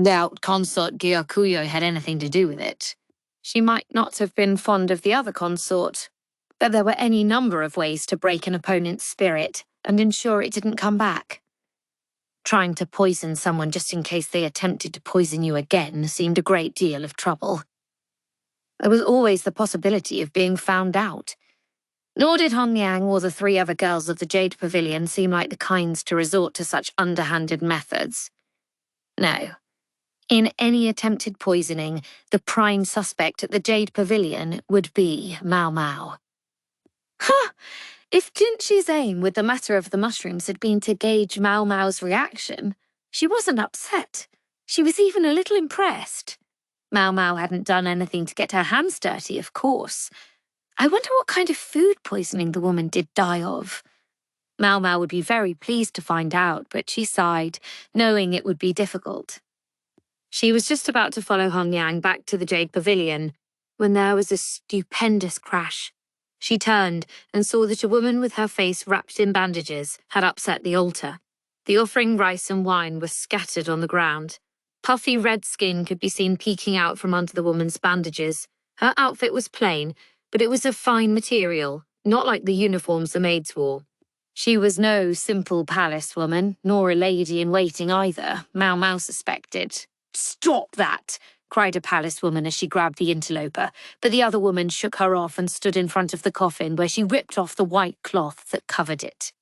Doubt consort Gyokyo had anything to do with it. She might not have been fond of the other consort, but there were any number of ways to break an opponent's spirit and ensure it didn't come back. Trying to poison someone just in case they attempted to poison you again seemed a great deal of trouble. There was always the possibility of being found out. Nor did Hongyang or the three other girls of the Jade Pavilion seem like the kinds to resort to such underhanded methods. No. In any attempted poisoning, the prime suspect at the Jade Pavilion would be Maomao. Ha! If Jinshi's aim with the matter of the mushrooms had been to gauge Maomao's reaction, she wasn't upset. She was even a little impressed. Maomao hadn't done anything to get her hands dirty, of course. I wonder what kind of food poisoning the woman did die of. Maomao would be very pleased to find out, but she sighed, knowing it would be difficult. She was just about to follow Hongyang back to the Jade Pavilion when there was a stupendous crash. She turned and saw that a woman with her face wrapped in bandages had upset the altar. The offering rice and wine were scattered on the ground. Puffy red skin could be seen peeking out from under the woman's bandages. Her outfit was plain, but it was of fine material, not like the uniforms the maids wore. She was no simple palace woman, nor a lady-in-waiting either, Maomao suspected. "Stop that!" cried a palace woman as she grabbed the interloper, but the other woman shook her off and stood in front of the coffin where she ripped off the white cloth that covered it.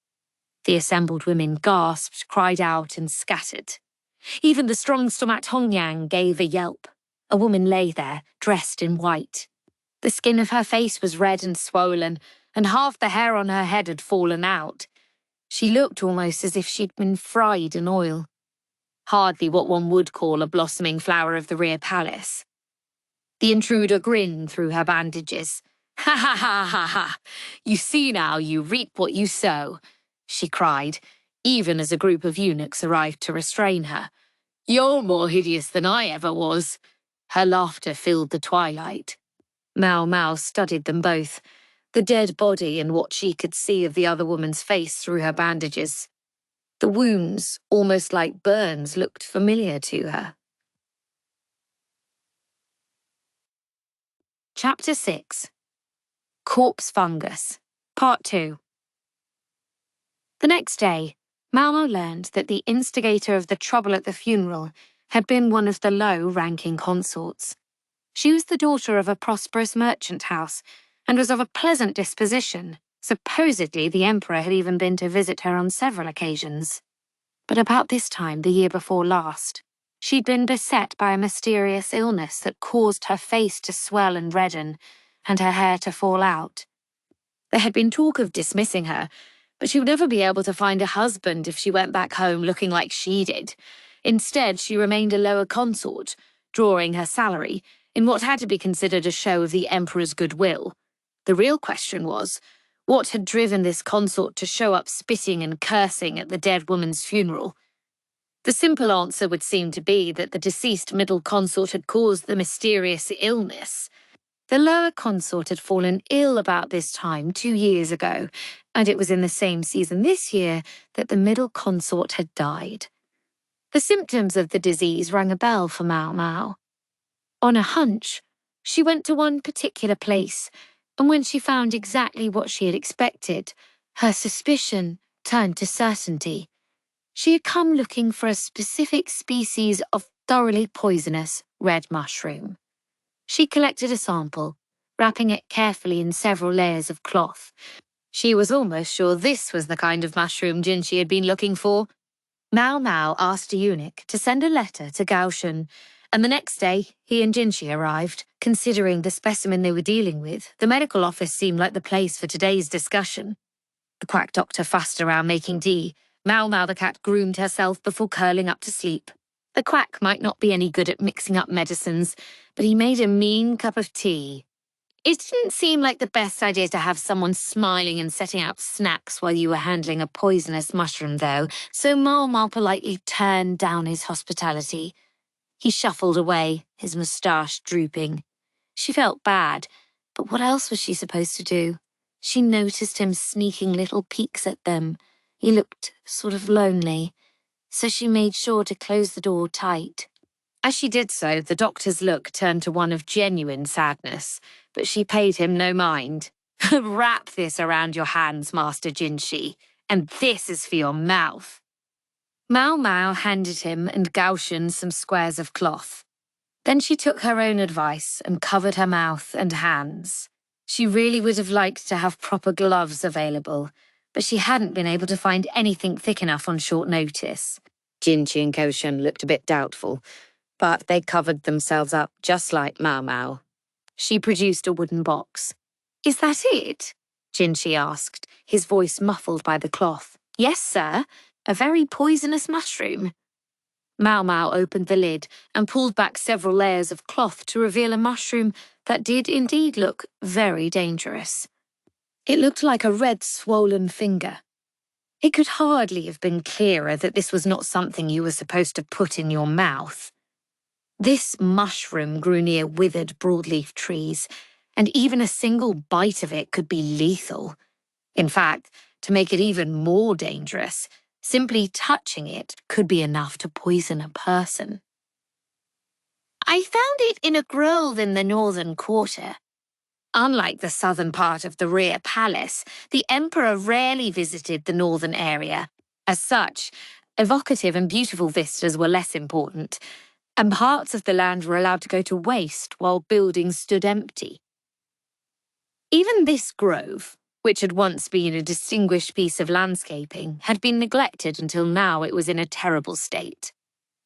The assembled women gasped, cried out, and scattered. Even the strong-stomached Hongyang gave a yelp. A woman lay there, dressed in white. The skin of her face was red and swollen, and half the hair on her head had fallen out. She looked almost as if she'd been fried in oil. Hardly what one would call a blossoming flower of the rear palace. The intruder grinned through her bandages. "Ha ha ha ha ha! You see now, you reap what you sow," she cried, even as a group of eunuchs arrived to restrain her. "You're more hideous than I ever was." Her laughter filled the twilight. Maomao studied them both, the dead body and what she could see of the other woman's face through her bandages. The wounds, almost like burns, looked familiar to her. Chapter 6. Corpse Fungus, Part 2. The next day, Maomao learned that the instigator of the trouble at the funeral had been one of the low-ranking consorts. She was the daughter of a prosperous merchant house and was of a pleasant disposition. Supposedly, the emperor had even been to visit her on several occasions. But about this time, the year before last, she'd been beset by a mysterious illness that caused her face to swell and redden and her hair to fall out. There had been talk of dismissing her, but she would never be able to find a husband if she went back home looking like she did. Instead, she remained a lower consort, drawing her salary in what had to be considered a show of the emperor's goodwill. The real question was, what had driven this consort to show up spitting and cursing at the dead woman's funeral? The simple answer would seem to be that the deceased middle consort had caused the mysterious illness. The lower consort had fallen ill about this time 2 years ago, and it was in the same season this year that the middle consort had died. The symptoms of the disease rang a bell for Maomao. On a hunch, she went to one particular place, and when she found exactly what she had expected, her suspicion turned to certainty. She had come looking for a specific species of thoroughly poisonous red mushroom. She collected a sample, wrapping it carefully in several layers of cloth. She was almost sure this was the kind of mushroom Jinshi had been looking for. Maomao asked a eunuch to send a letter to Gaoshan, and the next day he and Jinshi arrived. Considering the specimen they were dealing with, the medical office seemed like the place for today's discussion. The quack doctor fussed around making tea. Maomao the cat groomed herself before curling up to sleep. The quack might not be any good at mixing up medicines, but he made a mean cup of tea. It didn't seem like the best idea to have someone smiling and setting out snacks while you were handling a poisonous mushroom, though, so Maomao politely turned down his hospitality. He shuffled away, his moustache drooping. She felt bad, but what else was she supposed to do? She noticed him sneaking little peeks at them. He looked sort of lonely, so she made sure to close the door tight. As she did so, the doctor's look turned to one of genuine sadness, but she paid him no mind. Wrap this around your hands, Master Jinshi, and this is for your mouth. Maomao handed him and Gaoshan some squares of cloth. Then she took her own advice and covered her mouth and hands. She really would have liked to have proper gloves available, but she hadn't been able to find anything thick enough on short notice. Jinshi and Gaoshan looked a bit doubtful, but they covered themselves up just like Maomao. She produced a wooden box. "Is that it?" Jinshi asked, his voice muffled by the cloth. "Yes, sir. A very poisonous mushroom." Maomao opened the lid and pulled back several layers of cloth to reveal a mushroom that did indeed look very dangerous. It looked like a red swollen finger. It could hardly have been clearer that this was not something you were supposed to put in your mouth. This mushroom grew near withered broadleaf trees, and even a single bite of it could be lethal. In fact, to make it even more dangerous, simply touching it could be enough to poison a person. I found it in a grove in the northern quarter. Unlike the southern part of the rear palace, the emperor rarely visited the northern area. As such, evocative and beautiful vistas were less important, and parts of the land were allowed to go to waste while buildings stood empty. Even this grove, which had once been a distinguished piece of landscaping, had been neglected until now it was in a terrible state.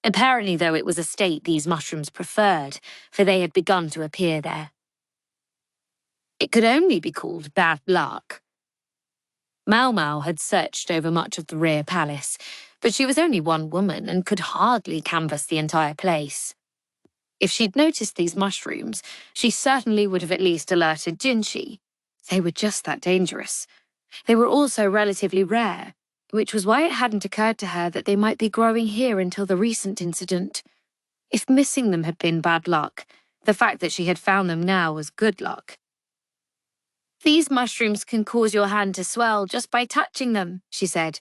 Apparently, though, it was a state these mushrooms preferred, for they had begun to appear there. It could only be called bad luck. Maomao had searched over much of the rear palace, but she was only one woman and could hardly canvass the entire place. If she'd noticed these mushrooms, she certainly would have at least alerted Jinshi. They were just that dangerous. They were also relatively rare, which was why it hadn't occurred to her that they might be growing here until the recent incident. If missing them had been bad luck, the fact that she had found them now was good luck. "These mushrooms can cause your hand to swell just by touching them," she said.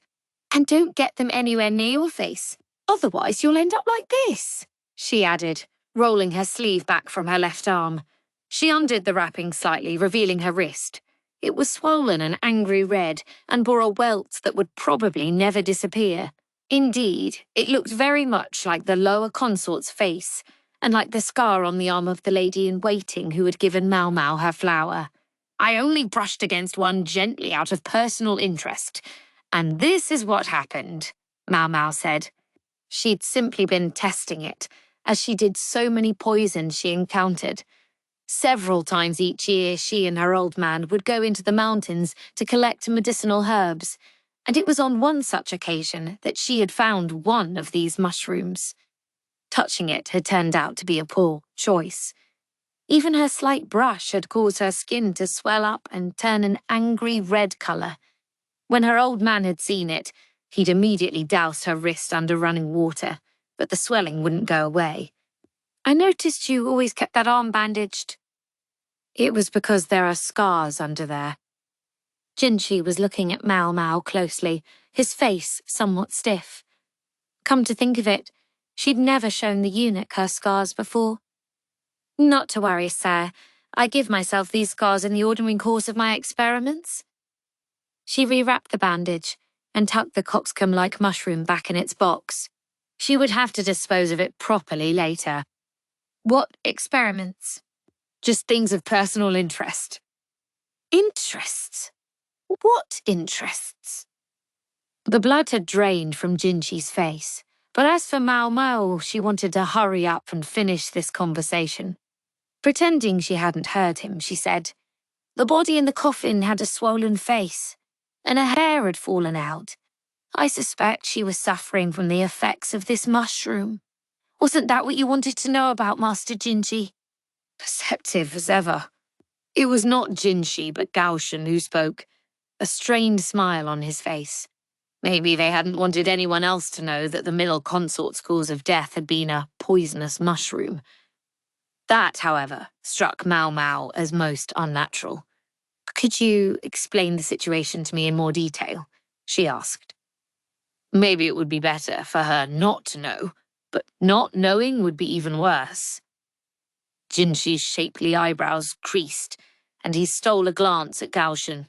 "And don't get them anywhere near your face. Otherwise you'll end up like this," she added, rolling her sleeve back from her left arm. She undid the wrapping slightly, revealing her wrist. It was swollen an angry red and bore a welt that would probably never disappear. Indeed, it looked very much like the lower consort's face, and like the scar on the arm of the lady-in-waiting who had given Maomao her flower. I only brushed against one gently out of personal interest, and this is what happened, Maomao said. She'd simply been testing it, as she did so many poisons she encountered. Several times each year, she and her old man would go into the mountains to collect medicinal herbs, and it was on one such occasion that she had found one of these mushrooms. Touching it had turned out to be a poor choice. Even her slight brush had caused her skin to swell up and turn an angry red colour. When her old man had seen it, he'd immediately doused her wrist under running water, but the swelling wouldn't go away. I noticed you always kept that arm bandaged. It was because there are scars under there. Jinshi was looking at Maomao closely, his face somewhat stiff. Come to think of it, she'd never shown the eunuch her scars before. Not to worry, sir. I give myself these scars in the ordinary course of my experiments. She rewrapped the bandage and tucked the cockscomb-like mushroom back in its box. She would have to dispose of it properly later. What experiments? Just things of personal interest. Interests? What interests? The blood had drained from Jinshi's face, but as for Maomao, she wanted to hurry up and finish this conversation. Pretending she hadn't heard him, she said, "The body in the coffin had a swollen face, and her hair had fallen out. I suspect she was suffering from the effects of this mushroom. Wasn't that what you wanted to know about, Master Jinshi?" Perceptive as ever. It was not Jinshi but Gaoshan who spoke, a strained smile on his face. Maybe they hadn't wanted anyone else to know that the middle consort's cause of death had been a poisonous mushroom. That, however, struck Maomao as most unnatural. "Could you explain the situation to me in more detail?" she asked. Maybe it would be better for her not to know, but not knowing would be even worse. Jinshi's shapely eyebrows creased, and he stole a glance at Gaoshan.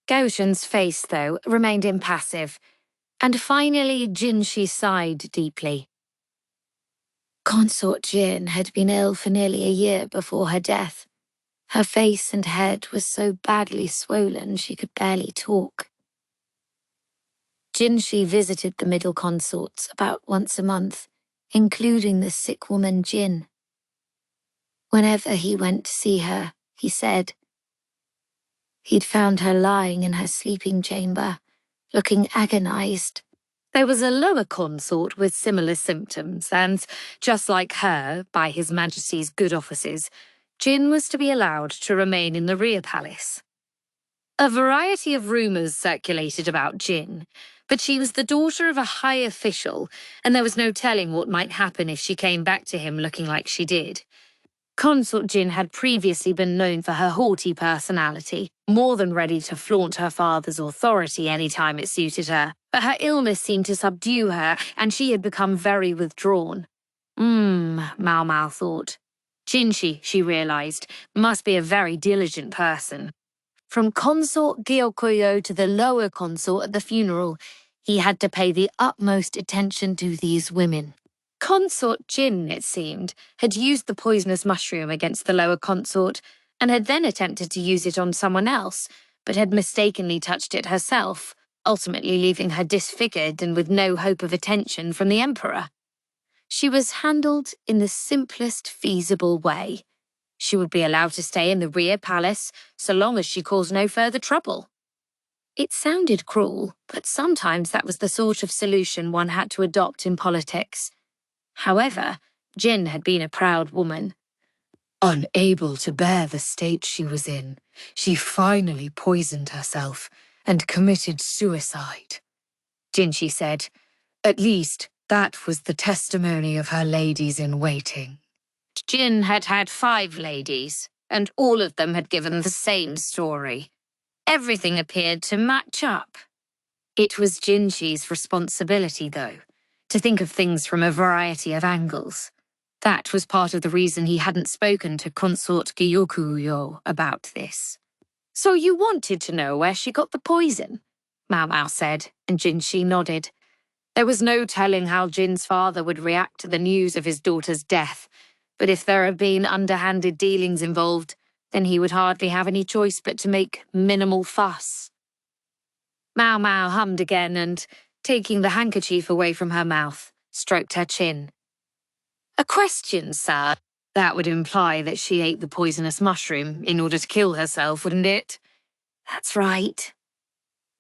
Gaoshan's face, though, remained impassive, and finally Jinshi sighed deeply. Consort Jin had been ill for nearly a year before her death. Her face and head were so badly swollen she could barely talk. Jinshi visited the middle consorts about once a month, including the sick woman Jin. Whenever he went to see her, he said he'd found her lying in her sleeping chamber, looking agonized. There was a lower consort with similar symptoms, and, just like her, by His Majesty's good offices, Jin was to be allowed to remain in the rear palace. A variety of rumours circulated about Jin, but she was the daughter of a high official, and there was no telling what might happen if she came back to him looking like she did. Consort Jin had previously been known for her haughty personality, more than ready to flaunt her father's authority any time it suited her, but her illness seemed to subdue her, and she had become very withdrawn. Maomao thought. Jinshi, she realised, must be a very diligent person. From Consort Gyokuyo to the lower consort at the funeral, he had to pay the utmost attention to these women. Consort Jin, it seemed, had used the poisonous mushroom against the lower consort and had then attempted to use it on someone else, but had mistakenly touched it herself, ultimately leaving her disfigured and with no hope of attention from the Emperor. She was handled in the simplest feasible way. She would be allowed to stay in the rear palace so long as she caused no further trouble. It sounded cruel, but sometimes that was the sort of solution one had to adopt in politics. However, Jin had been a proud woman. Unable to bear the state she was in, she finally poisoned herself and committed suicide. Jinshi said, "At least that was the testimony of her ladies-in-waiting." Jin had had 5 ladies, and all of them had given the same story. Everything appeared to match up. It was Jinshi's responsibility, though, to think of things from a variety of angles. That was part of the reason he hadn't spoken to Consort Gyokuyo about this. So you wanted to know where she got the poison? Maomao said, and Jinshi nodded. There was no telling how Jin's father would react to the news of his daughter's death, but if there had been underhanded dealings involved, then he would hardly have any choice but to make minimal fuss. Maomao hummed again and, taking the handkerchief away from her mouth, stroked her chin. A question, sir. That would imply that she ate the poisonous mushroom in order to kill herself, wouldn't it? That's right.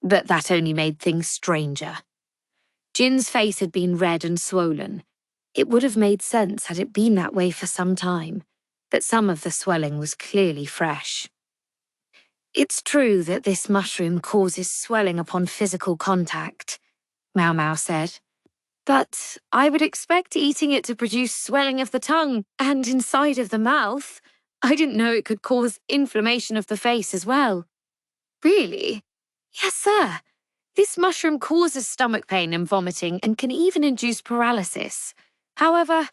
But that only made things stranger. Jin's face had been red and swollen. It would have made sense had it been that way for some time, but some of the swelling was clearly fresh. It's true that this mushroom causes swelling upon physical contact, Maomao said. But I would expect eating it to produce swelling of the tongue and inside of the mouth. I didn't know it could cause inflammation of the face as well. Really? Yes, sir. This mushroom causes stomach pain and vomiting and can even induce paralysis. However,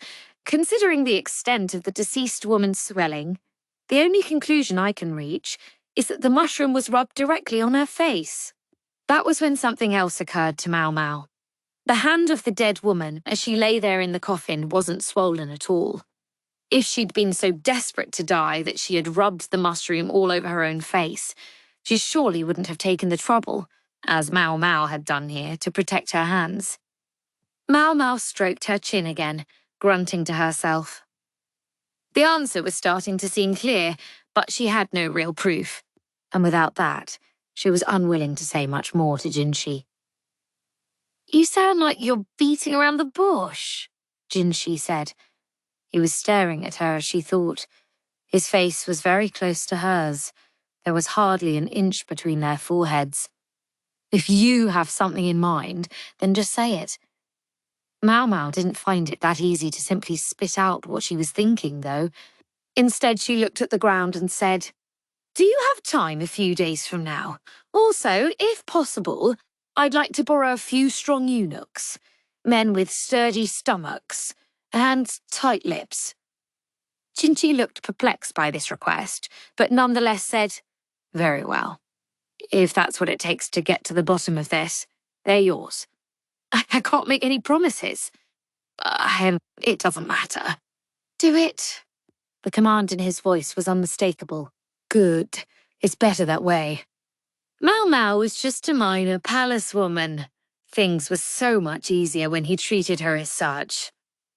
considering the extent of the deceased woman's swelling, the only conclusion I can reach is that the mushroom was rubbed directly on her face. That was when something else occurred to Maomao. The hand of the dead woman, as she lay there in the coffin, wasn't swollen at all. If she'd been so desperate to die that she had rubbed the mushroom all over her own face, she surely wouldn't have taken the trouble, as Maomao had done here, to protect her hands. Maomao stroked her chin again, grunting to herself. The answer was starting to seem clear, but she had no real proof, and without that, she was unwilling to say much more to Jinshi. You sound like you're beating around the bush, Jinshi said. He was staring at her as she thought. His face was very close to hers. There was hardly an inch between their foreheads. If you have something in mind, then just say it. Maomao didn't find it that easy to simply spit out what she was thinking, though. Instead, she looked at the ground and said, Do you have time a few days from now? Also, if possible, I'd like to borrow a few strong eunuchs, men with sturdy stomachs and tight lips. Jinshi looked perplexed by this request, but nonetheless said, Very well. If that's what it takes to get to the bottom of this, they're yours. I can't make any promises. It doesn't matter. Do it. The command in his voice was unmistakable. Good. It's better that way. Maomao was just a minor palace woman. Things were so much easier when he treated her as such.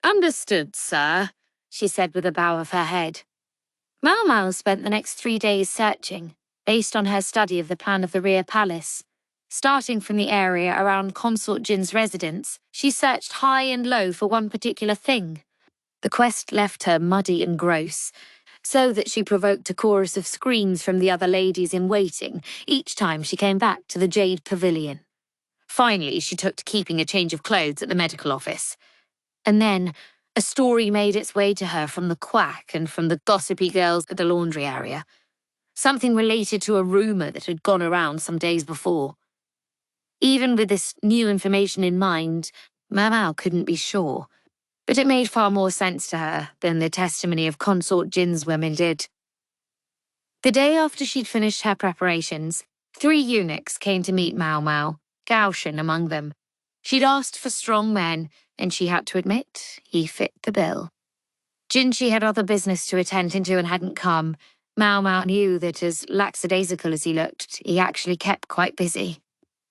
Understood, sir, she said with a bow of her head. Maomao spent the next 3 days searching, based on her study of the plan of the Imperial Palace. Starting from the area around Consort Jin's residence, she searched high and low for one particular thing. The quest left her muddy and gross, so that she provoked a chorus of screams from the other ladies in waiting each time she came back to the Jade Pavilion. Finally, she took to keeping a change of clothes at the medical office. And then, a story made its way to her from the quack and from the gossipy girls at the laundry area. Something related to a rumour that had gone around some days before. Even with this new information in mind, Maomao couldn't be sure. But it made far more sense to her than the testimony of Consort Jin's women did. The day after she'd finished her preparations, 3 eunuchs came to meet Maomao, Gaoshan among them. She'd asked for strong men, and she had to admit he fit the bill. Jinshi had other business to attend to and hadn't come. Maomao knew that as lackadaisical as he looked, he actually kept quite busy.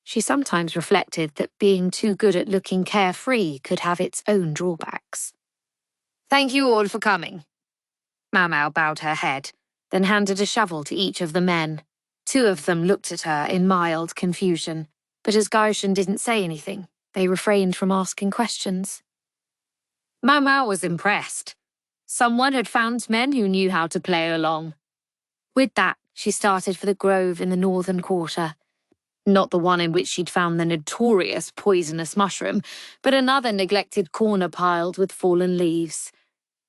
She sometimes reflected that being too good at looking carefree could have its own drawbacks. Thank you all for coming. Maomao bowed her head, then handed a shovel to each of the men. 2 of them looked at her in mild confusion, but as Gaoshan didn't say anything, they refrained from asking questions. Maomao was impressed. Someone had found men who knew how to play along. With that, she started for the grove in the northern quarter. Not the one in which she'd found the notorious poisonous mushroom, but another neglected corner piled with fallen leaves.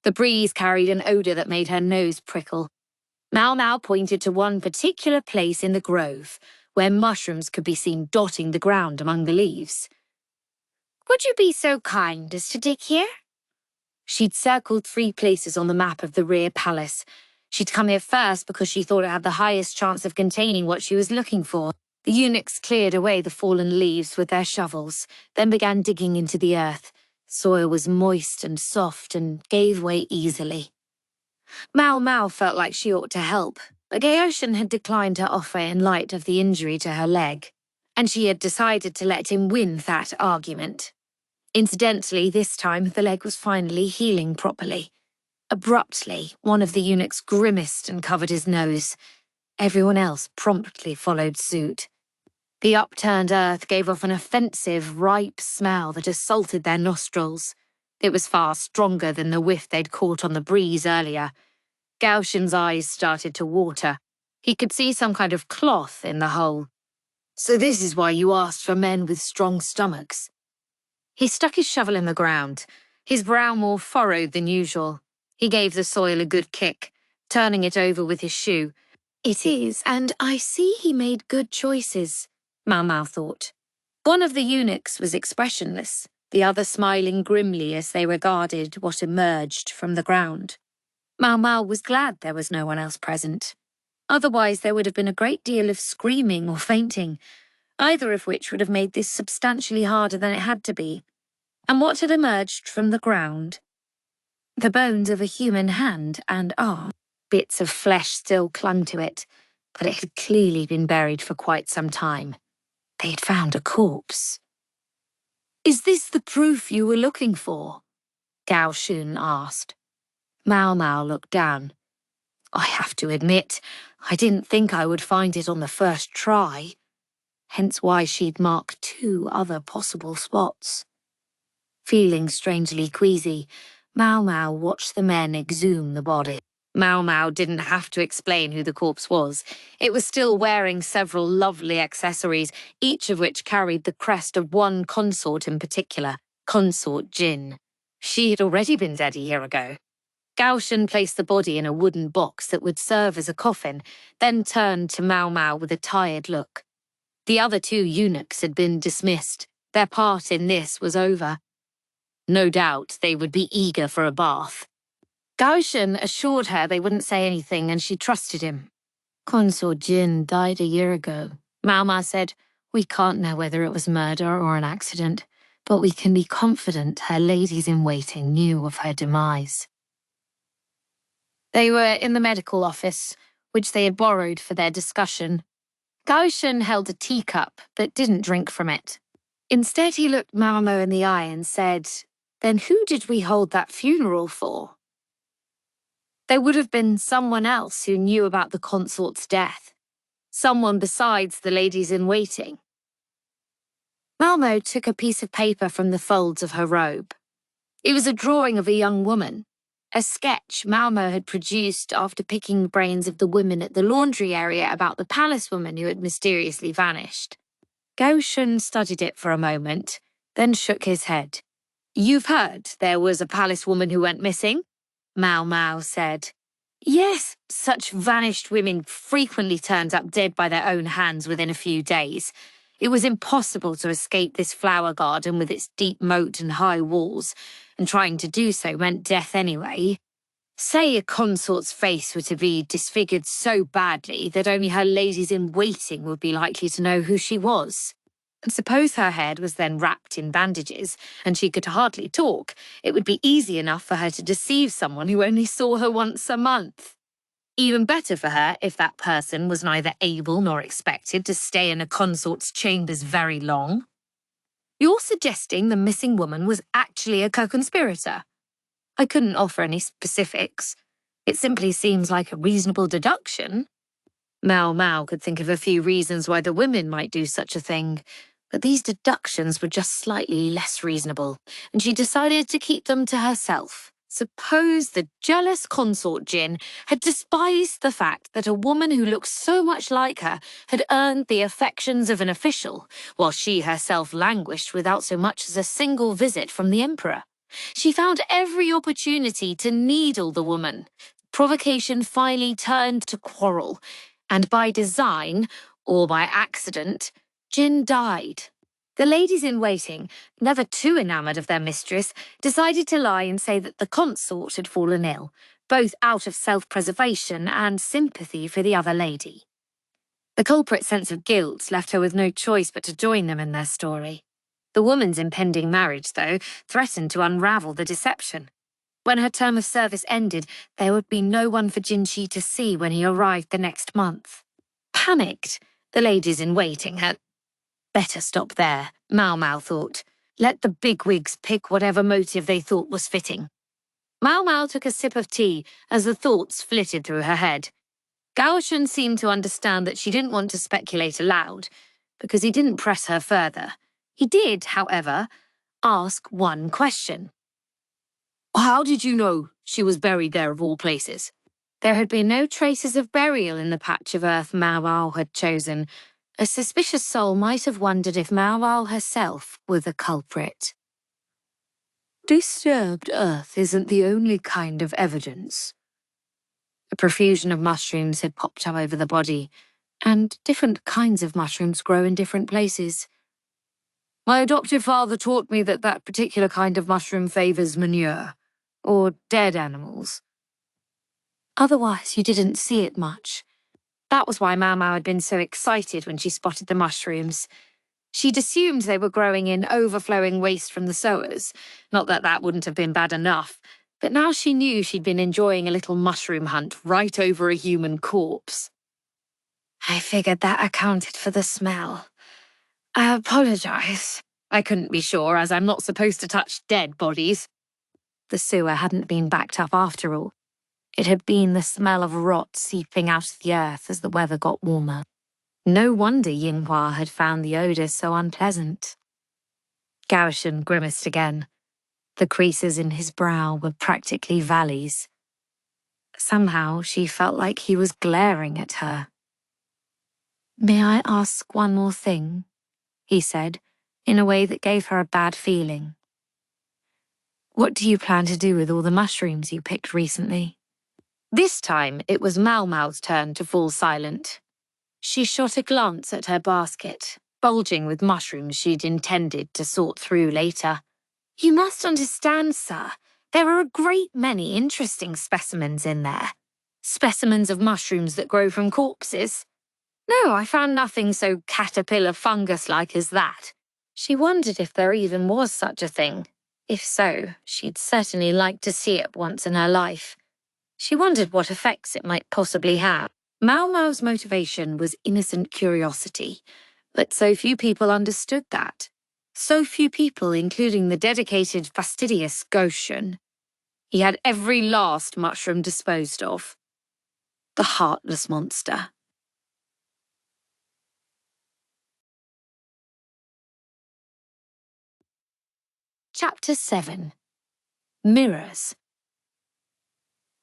The breeze carried an odour that made her nose prickle. Maomao pointed to one particular place in the grove, where mushrooms could be seen dotting the ground among the leaves. Would you be so kind as to dig here? She'd circled 3 places on the map of the Rear Palace. She'd come here first because she thought it had the highest chance of containing what she was looking for. The eunuchs cleared away the fallen leaves with their shovels, then began digging into the earth. Soil was moist and soft and gave way easily. Maomao felt like she ought to help, but Gaoshan had declined her offer in light of the injury to her leg, and she had decided to let him win that argument. Incidentally, this time the leg was finally healing properly. Abruptly, one of the eunuchs grimaced and covered his nose. Everyone else promptly followed suit. The upturned earth gave off an offensive, ripe smell that assaulted their nostrils. It was far stronger than the whiff they'd caught on the breeze earlier. Gaoshan's eyes started to water. He could see some kind of cloth in the hole. "So this is why you asked for men with strong stomachs." He stuck his shovel in the ground, his brow more furrowed than usual. He gave the soil a good kick, turning it over with his shoe. "It is, and I see he made good choices," Maomao thought. One of the eunuchs was expressionless, the other smiling grimly as they regarded what emerged from the ground. Maomao was glad there was no one else present. Otherwise, there would have been a great deal of screaming or fainting, either of which would have made this substantially harder than it had to be. And what had emerged from the ground? The bones of a human hand and arm. Bits of flesh still clung to it, but it had clearly been buried for quite some time. They had found a corpse. "Is this the proof you were looking for?" Gaoshun asked. Maomao looked down. "I have to admit, I didn't think I would find it on the first try. Hence why she'd marked 2 other possible spots." Feeling strangely queasy, Maomao watched the men exhume the body. Maomao didn't have to explain who the corpse was. It was still wearing several lovely accessories, each of which carried the crest of one consort in particular, Consort Jin. She had already been dead a year ago. Gaoshan placed the body in a wooden box that would serve as a coffin, then turned to Maomao with a tired look. The other 2 eunuchs had been dismissed. Their part in this was over. No doubt they would be eager for a bath. Gaoshan assured her they wouldn't say anything, and she trusted him. "Consort Jin died a year ago," Maomao said. "We can't know whether it was murder or an accident, but we can be confident her ladies-in-waiting knew of her demise." They were in the medical office, which they had borrowed for their discussion. Gaoshan held a teacup, but didn't drink from it. Instead, he looked Maomao in the eye and said, "Then who did we hold that funeral for?" There would have been someone else who knew about the consort's death. Someone besides the ladies-in-waiting. Maomao took a piece of paper from the folds of her robe. It was a drawing of a young woman, a sketch Maomao had produced after picking the brains of the women at the laundry area about the palace woman who had mysteriously vanished. Gaoshan studied it for a moment, then shook his head. "You've heard there was a palace woman who went missing?" Maomao said. "Yes, such vanished women frequently turned up dead by their own hands within a few days. It was impossible to escape this flower garden with its deep moat and high walls, and trying to do so meant death anyway. Say a consort's face were to be disfigured so badly that only her ladies-in-waiting would be likely to know who she was. And suppose her head was then wrapped in bandages and she could hardly talk, it would be easy enough for her to deceive someone who only saw her once a month. Even better for her if that person was neither able nor expected to stay in a consort's chambers very long." "You're suggesting the missing woman was actually a co-conspirator?" "I couldn't offer any specifics. It simply seems like a reasonable deduction." Maomao could think of a few reasons why the women might do such a thing, but these deductions were just slightly less reasonable, and she decided to keep them to herself. Suppose the jealous consort Jin had despised the fact that a woman who looked so much like her had earned the affections of an official, while she herself languished without so much as a single visit from the Emperor. She found every opportunity to needle the woman. Provocation finally turned to quarrel, and by design, or by accident, Jin died. The ladies-in-waiting, never too enamoured of their mistress, decided to lie and say that the consort had fallen ill, both out of self-preservation and sympathy for the other lady. The culprit's sense of guilt left her with no choice but to join them in their story. The woman's impending marriage, though, threatened to unravel the deception. When her term of service ended, there would be no one for Jinshi to see when he arrived the next month. Panicked, the ladies-in-waiting had better stop there, Maomao thought. Let the bigwigs pick whatever motive they thought was fitting. Maomao took a sip of tea as the thoughts flitted through her head. Gaoshan seemed to understand that she didn't want to speculate aloud, because he didn't press her further. He did, however, ask one question. How did you know she was buried there of all places? There had been no traces of burial in the patch of earth Maomao had chosen. A suspicious soul might have wondered if Maomao herself were the culprit. Disturbed earth isn't the only kind of evidence. A profusion of mushrooms had popped up over the body, and different kinds of mushrooms grow in different places. My adoptive father taught me that that particular kind of mushroom favours manure, or dead animals. Otherwise, you didn't see it much. That was why Maomao had been so excited when she spotted the mushrooms. She'd assumed they were growing in overflowing waste from the sowers. Not that that wouldn't have been bad enough, but now she knew she'd been enjoying a little mushroom hunt right over a human corpse. I figured that accounted for the smell. I apologise. I couldn't be sure, as I'm not supposed to touch dead bodies. The sewer hadn't been backed up after all. It had been the smell of rot seeping out of the earth as the weather got warmer. No wonder Yinghua had found the odour so unpleasant. Gaoshan grimaced again. The creases in his brow were practically valleys. Somehow she felt like he was glaring at her. May I ask one more thing? He said, in a way that gave her a bad feeling. What do you plan to do with all the mushrooms you picked recently? This time it was Maomao's turn to fall silent. She shot a glance at her basket, bulging with mushrooms she'd intended to sort through later. You must understand, sir, there are a great many interesting specimens in there. Specimens of mushrooms that grow from corpses. No, I found nothing so caterpillar fungus-like as that. She wondered if there even was such a thing. If so, she'd certainly like to see it once in her life. She wondered what effects it might possibly have. Maomao's motivation was innocent curiosity, but so few people understood that. So few people, including the dedicated, fastidious Goshen. He had every last mushroom disposed of. The heartless monster. Chapter 7. Mirrors.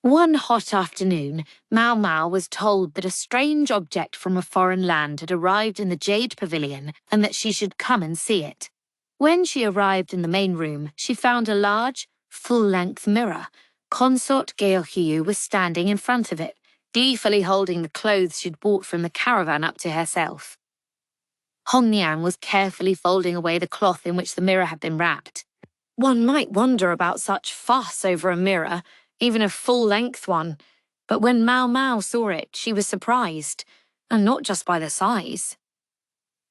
One hot afternoon, Maomao was told that a strange object from a foreign land had arrived in the Jade Pavilion and that she should come and see it. When she arrived in the main room, she found a large, full-length mirror. Consort Geohyu was standing in front of it, gleefully holding the clothes she'd bought from the caravan up to herself. Hong Niang was carefully folding away the cloth in which the mirror had been wrapped. One might wonder about such fuss over a mirror, even a full-length one, but when Maomao saw it, she was surprised, and not just by the size.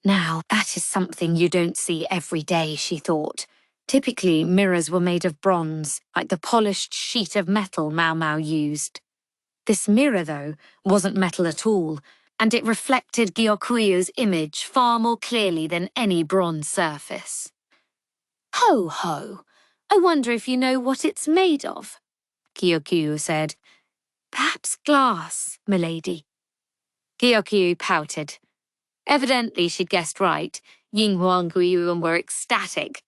Now, that is something you don't see every day, she thought. Typically, mirrors were made of bronze, like the polished sheet of metal Maomao used. This mirror, though, wasn't metal at all, and it reflected Gyokuyu's image far more clearly than any bronze surface. Ho ho, I wonder if you know what it's made of, Gyokyu said. Perhaps glass, milady. Gyokyu pouted. Evidently she'd guessed right. Yinghua and Guiyuan were ecstatic.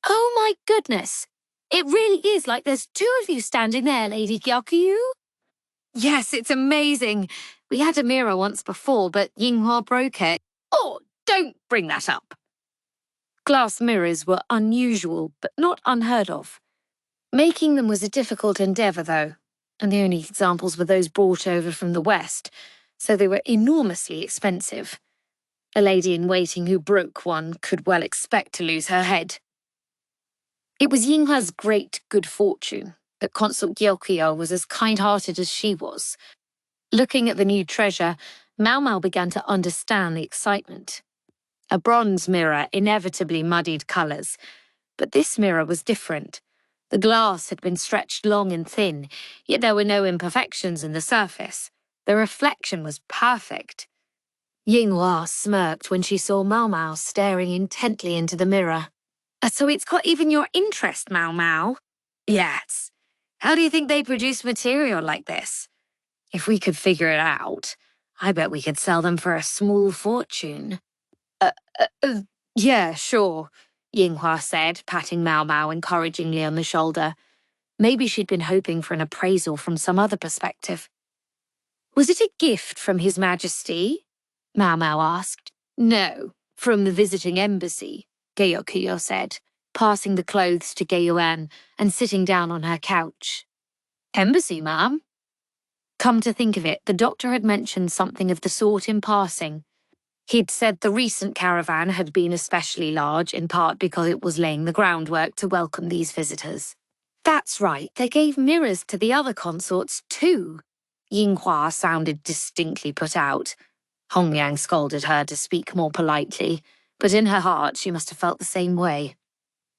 Oh my goodness! It really is like there's two of you standing there, Lady Gyokyu. Yes, it's amazing. We had a mirror once before, but Yinghua broke it. Oh, don't bring that up. Glass mirrors were unusual, but not unheard of. Making them was a difficult endeavour, though, and the only examples were those brought over from the West, so they were enormously expensive. A lady-in-waiting who broke one could well expect to lose her head. It was Yinghua's great good fortune that Consort Gyokyo was as kind-hearted as she was. Looking at the new treasure, Maomao began to understand the excitement. A bronze mirror inevitably muddied colours, but this mirror was different. The glass had been stretched long and thin, yet there were no imperfections in the surface. The reflection was perfect. Yinghua smirked when she saw Maomao staring intently into the mirror. So it's got even your interest, Maomao? Yes. How do you think they produce material like this? If we could figure it out, I bet we could sell them for a small fortune. Yeah, sure, Yinghua said, patting Maomao encouragingly on the shoulder. Maybe she'd been hoping for an appraisal from some other perspective. Was it a gift from His Majesty? Maomao asked. No, from the visiting embassy, Gyokyo said, passing the clothes to Gyuan and sitting down on her couch. Embassy, ma'am? Come to think of it, the doctor had mentioned something of the sort in passing. He'd said the recent caravan had been especially large, in part because it was laying the groundwork to welcome these visitors. That's right, they gave mirrors to the other consorts too. Yinghua sounded distinctly put out. Hongyang scolded her to speak more politely, but in her heart she must have felt the same way.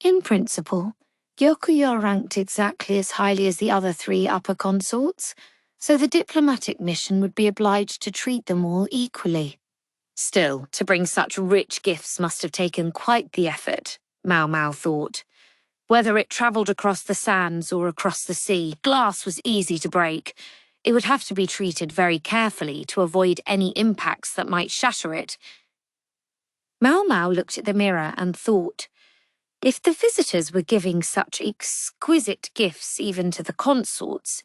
In principle, Gyokuyo ranked exactly as highly as the other three upper consorts, so the diplomatic mission would be obliged to treat them all equally. Still, to bring such rich gifts must have taken quite the effort, Maomao thought. Whether it travelled across the sands or across the sea, glass was easy to break. It would have to be treated very carefully to avoid any impacts that might shatter it. Maomao looked at the mirror and thought, if the visitors were giving such exquisite gifts even to the consorts,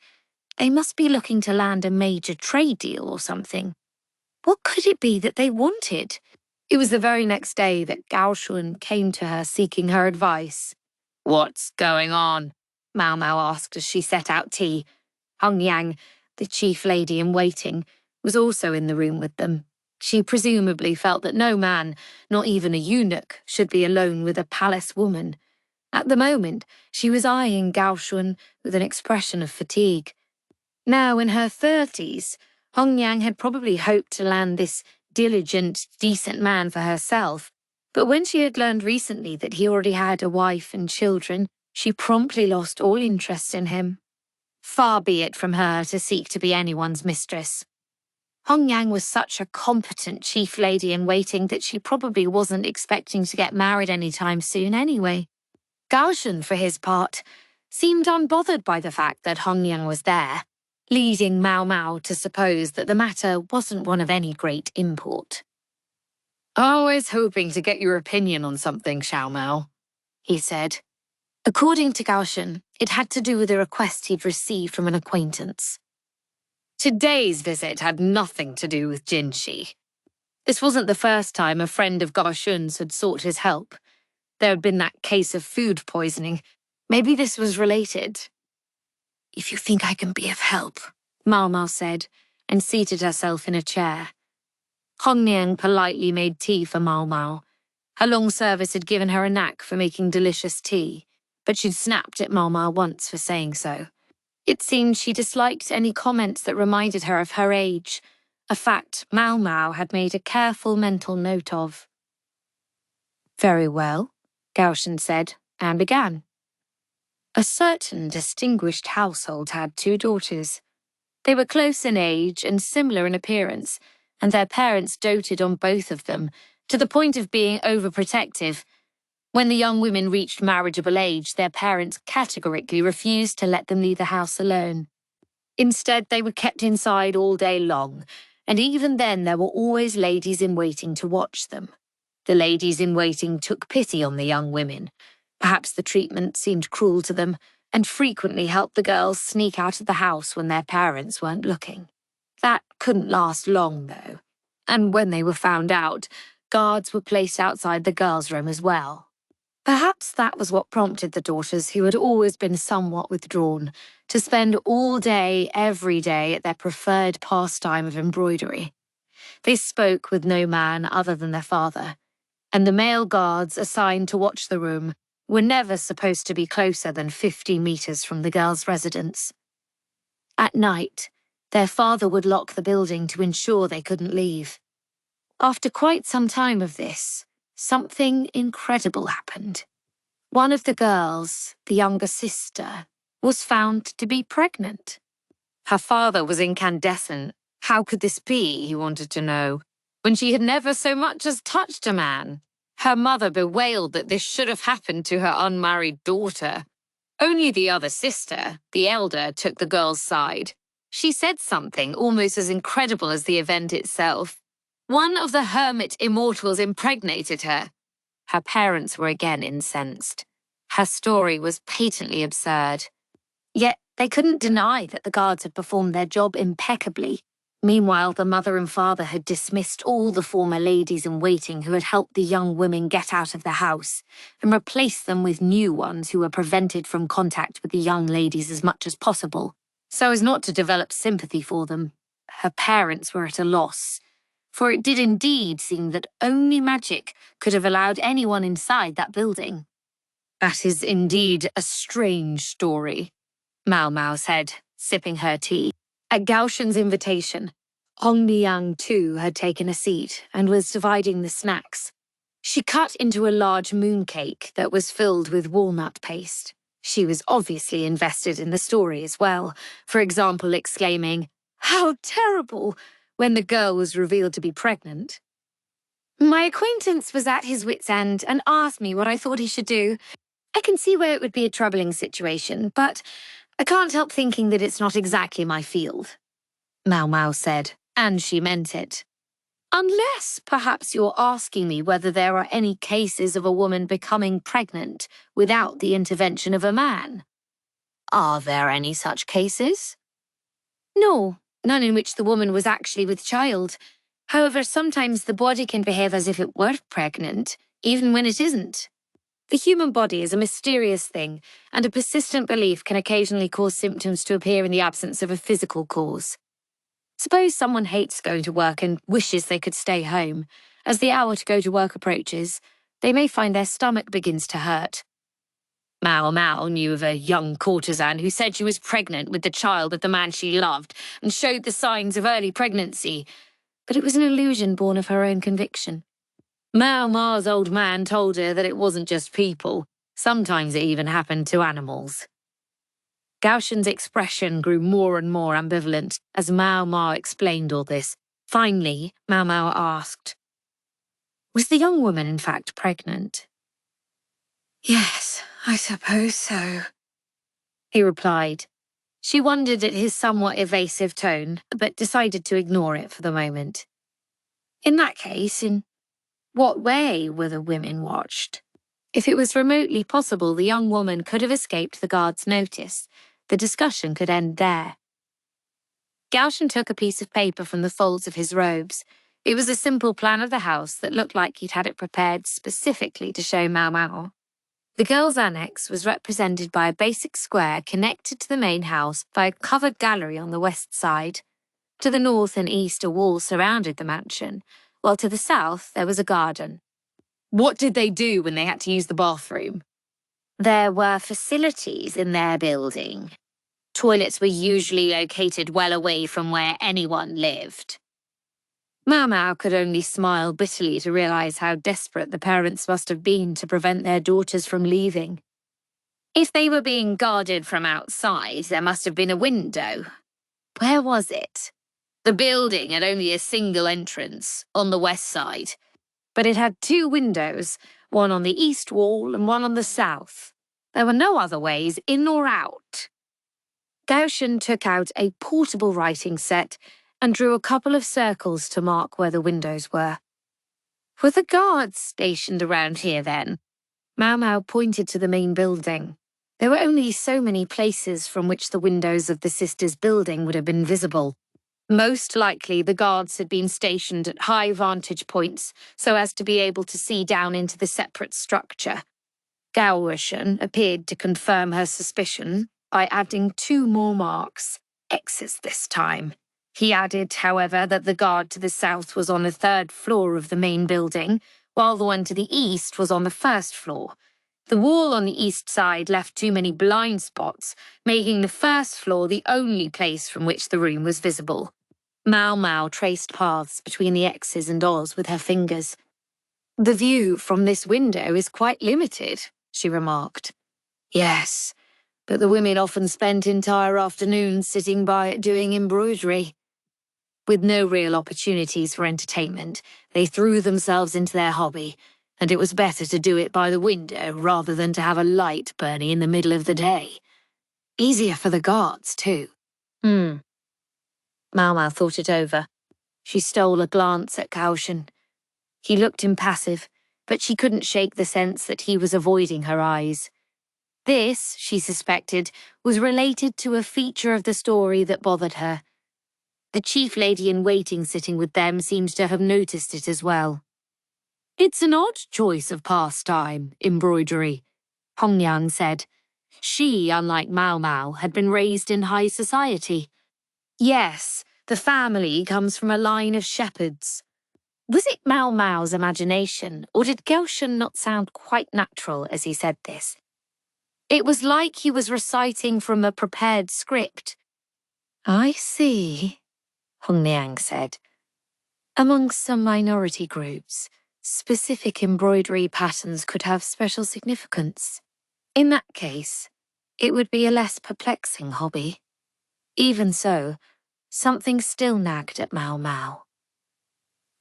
they must be looking to land a major trade deal or something. What could it be that they wanted? It was the very next day that Gaoshun came to her seeking her advice. What's going on? Maomao asked as she set out tea. Hongyang, the chief lady in waiting, was also in the room with them. She presumably felt that no man, not even a eunuch, should be alone with a palace woman. At the moment, she was eyeing Gaoshun with an expression of fatigue. Now in her 30s, Hongyang had probably hoped to land this diligent, decent man for herself, but when she had learned recently that he already had a wife and children, she promptly lost all interest in him. Far be it from her to seek to be anyone's mistress. Hongyang was such a competent chief lady in waiting that she probably wasn't expecting to get married anytime soon anyway. Gaoshun, for his part, seemed unbothered by the fact that Hongyang was there, leading Maomao to suppose that the matter wasn't one of any great import. Always hoping to get your opinion on something, Xiaomao, he said. According to Gaoshun, it had to do with a request he'd received from an acquaintance. Today's visit had nothing to do with Jinshi. This wasn't the first time a friend of Gaoshun's had sought his help. There had been that case of food poisoning. Maybe this was related. If you think I can be of help, Maomao said, and seated herself in a chair. Hongyang politely made tea for Maomao. Her long service had given her a knack for making delicious tea, but she'd snapped at Maomao once for saying so. It seemed she disliked any comments that reminded her of her age, a fact Maomao had made a careful mental note of. Very well, Gaoshun said, and began. A certain distinguished household had 2 daughters. They were close in age and similar in appearance, and their parents doted on both of them, to the point of being overprotective. When the young women reached marriageable age, their parents categorically refused to let them leave the house alone. Instead, they were kept inside all day long, and even then there were always ladies in waiting to watch them. The ladies in waiting took pity on the young women. Perhaps the treatment seemed cruel to them, and frequently helped the girls sneak out of the house when their parents weren't looking. That couldn't last long, though, and when they were found out, guards were placed outside the girls' room as well. Perhaps that was what prompted the daughters, who had always been somewhat withdrawn, to spend all day, every day, at their preferred pastime of embroidery. They spoke with no man other than their father, and the male guards assigned to watch the room were never supposed to be closer than 50 meters from the girl's residence. At night, their father would lock the building to ensure they couldn't leave. After quite some time of this, something incredible happened. One of the girls, the younger sister, was found to be pregnant. Her father was incandescent. How could this be, he wanted to know, when she had never so much as touched a man? Her mother bewailed that this should have happened to her unmarried daughter. Only the other sister, the elder, took the girl's side. She said something almost as incredible as the event itself. One of the hermit immortals impregnated her. Her parents were again incensed. Her story was patently absurd. Yet they couldn't deny that the guards had performed their job impeccably. Meanwhile, the mother and father had dismissed all the former ladies-in-waiting who had helped the young women get out of the house, and replaced them with new ones who were prevented from contact with the young ladies as much as possible, so as not to develop sympathy for them. Her parents were at a loss, for it did indeed seem that only magic could have allowed anyone inside that building. That is indeed a strange story, Maomao said, sipping her tea. At Gaoshen's invitation, Hong Liang too had taken a seat and was dividing the snacks. She cut into a large mooncake that was filled with walnut paste. She was obviously invested in the story as well, for example exclaiming, "How terrible!" when the girl was revealed to be pregnant. My acquaintance was at his wit's end and asked me what I thought he should do. I can see where it would be a troubling situation, but I can't help thinking that it's not exactly my field, Maomao said, and she meant it. Unless, perhaps, you're asking me whether there are any cases of a woman becoming pregnant without the intervention of a man. Are there any such cases? No, none in which the woman was actually with child. However, sometimes the body can behave as if it were pregnant, even when it isn't. The human body is a mysterious thing, and a persistent belief can occasionally cause symptoms to appear in the absence of a physical cause. Suppose someone hates going to work and wishes they could stay home. As the hour to go to work approaches, they may find their stomach begins to hurt. Maomao knew of a young courtesan who said she was pregnant with the child of the man she loved and showed the signs of early pregnancy, but it was an illusion born of her own conviction. Maomao's old man told her that it wasn't just people. Sometimes it even happened to animals. Gaoshen's expression grew more and more ambivalent as Maomao explained all this. Finally, Maomao asked, "Was the young woman in fact pregnant?" "Yes, I suppose so," he replied. She wondered at his somewhat evasive tone, but decided to ignore it for the moment. In that case, in what way were the women watched? If it was remotely possible the young woman could have escaped the guard's notice, the discussion could end there. Gaoshen took a piece of paper from the folds of his robes. It was a simple plan of the house that looked like he'd had it prepared specifically to show Maomao. The girl's annex was represented by a basic square connected to the main house by a covered gallery on the west side. To the north and east, a wall surrounded the mansion, while to the south there was a garden. What did they do when they had to use the bathroom? There were facilities in their building. Toilets were usually located well away from where anyone lived. Maomao could only smile bitterly to realize how desperate the parents must have been to prevent their daughters from leaving. If they were being guarded from outside, there must have been a window. Where was it? The building had only a single entrance, on the west side, but it had two windows, one on the east wall and one on the south. There were no other ways in or out. Gaoshen took out a portable writing set and drew a couple of circles to mark where the windows were. Were the guards stationed around here then? Maomao pointed to the main building. There were only so many places from which the windows of the sisters' building would have been visible. Most likely, the guards had been stationed at high vantage points so as to be able to see down into the separate structure. Gaoshen appeared to confirm her suspicion by adding two more marks, X's this time. He added, however, that the guard to the south was on the 3rd floor of the main building, while the one to the east was on the 1st floor. The wall on the east side left too many blind spots, making the 1st floor the only place from which the room was visible. Maomao traced paths between the X's and O's with her fingers. "The view from this window is quite limited," she remarked. "Yes, but the women often spent entire afternoons sitting by it doing embroidery." With no real opportunities for entertainment, they threw themselves into their hobby, and it was better to do it by the window rather than to have a light burning in the middle of the day. Easier for the guards, too. Maomao thought it over. She stole a glance at Gaoshan. He looked impassive, but she couldn't shake the sense that he was avoiding her eyes. This, she suspected, was related to a feature of the story that bothered her. The chief lady-in-waiting sitting with them seemed to have noticed it as well. "It's an odd choice of pastime, embroidery," Hongyang said. She, unlike Maomao, had been raised in high society. Yes, the family comes from a line of shepherds. Was it Maomao's imagination, or did Gaoshan not sound quite natural as he said this? It was like he was reciting from a prepared script. "I see," Hongyang said. "Among some minority groups, specific embroidery patterns could have special significance. In that case, it would be a less perplexing hobby. Even so, something still nagged at Maomao."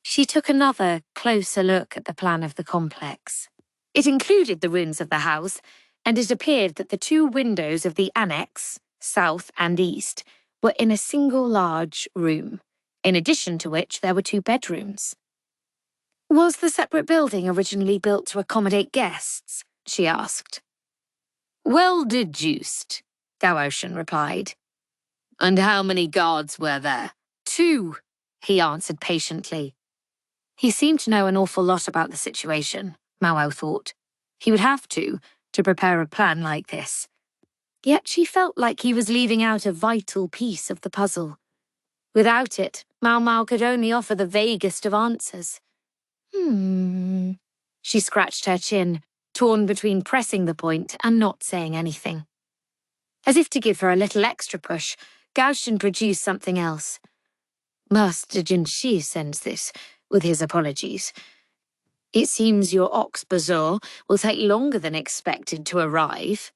She took another, closer look at the plan of the complex. It included the rooms of the house, and it appeared that the 2 windows of the annex, south and east, were in a single large room, in addition to which there were 2 bedrooms. "Was the separate building originally built to accommodate guests?" she asked. "Well deduced," Gaoshan replied. "And how many guards were there?" 2, he answered patiently. He seemed to know an awful lot about the situation, Maomao thought. He would have to prepare a plan like this. Yet she felt like he was leaving out a vital piece of the puzzle. Without it, Maomao could only offer the vaguest of answers. She scratched her chin, torn between pressing the point and not saying anything. As if to give her a little extra push, Gaoshan produced something else. "Master Jinshi sends this, with his apologies. It seems your ox bazaar will take longer than expected to arrive."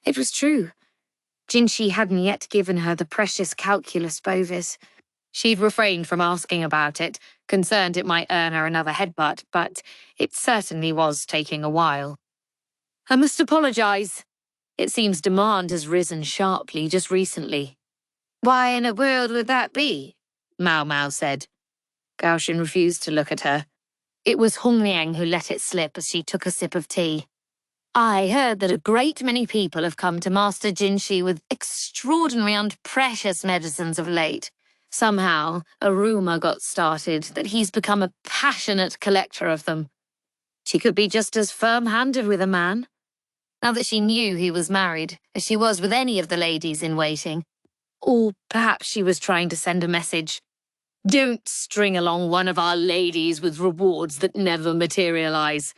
It was true. Jinshi hadn't yet given her the precious calculus bovis. She'd refrained from asking about it, concerned it might earn her another headbutt, but it certainly was taking a while. "I must apologize. It seems demand has risen sharply just recently." "Why in the world would that be?" Maomao said. Gaoshan refused to look at her. It was Hongyang who let it slip as she took a sip of tea. "I heard that a great many people have come to Master Jinshi with extraordinary and precious medicines of late. Somehow, a rumor got started that he's become a passionate collector of them. She could be just as firm-handed with a man, now that she knew he was married, as she was with any of the ladies in waiting. Or perhaps she was trying to send a message. Don't string along one of our ladies with rewards that never materialize."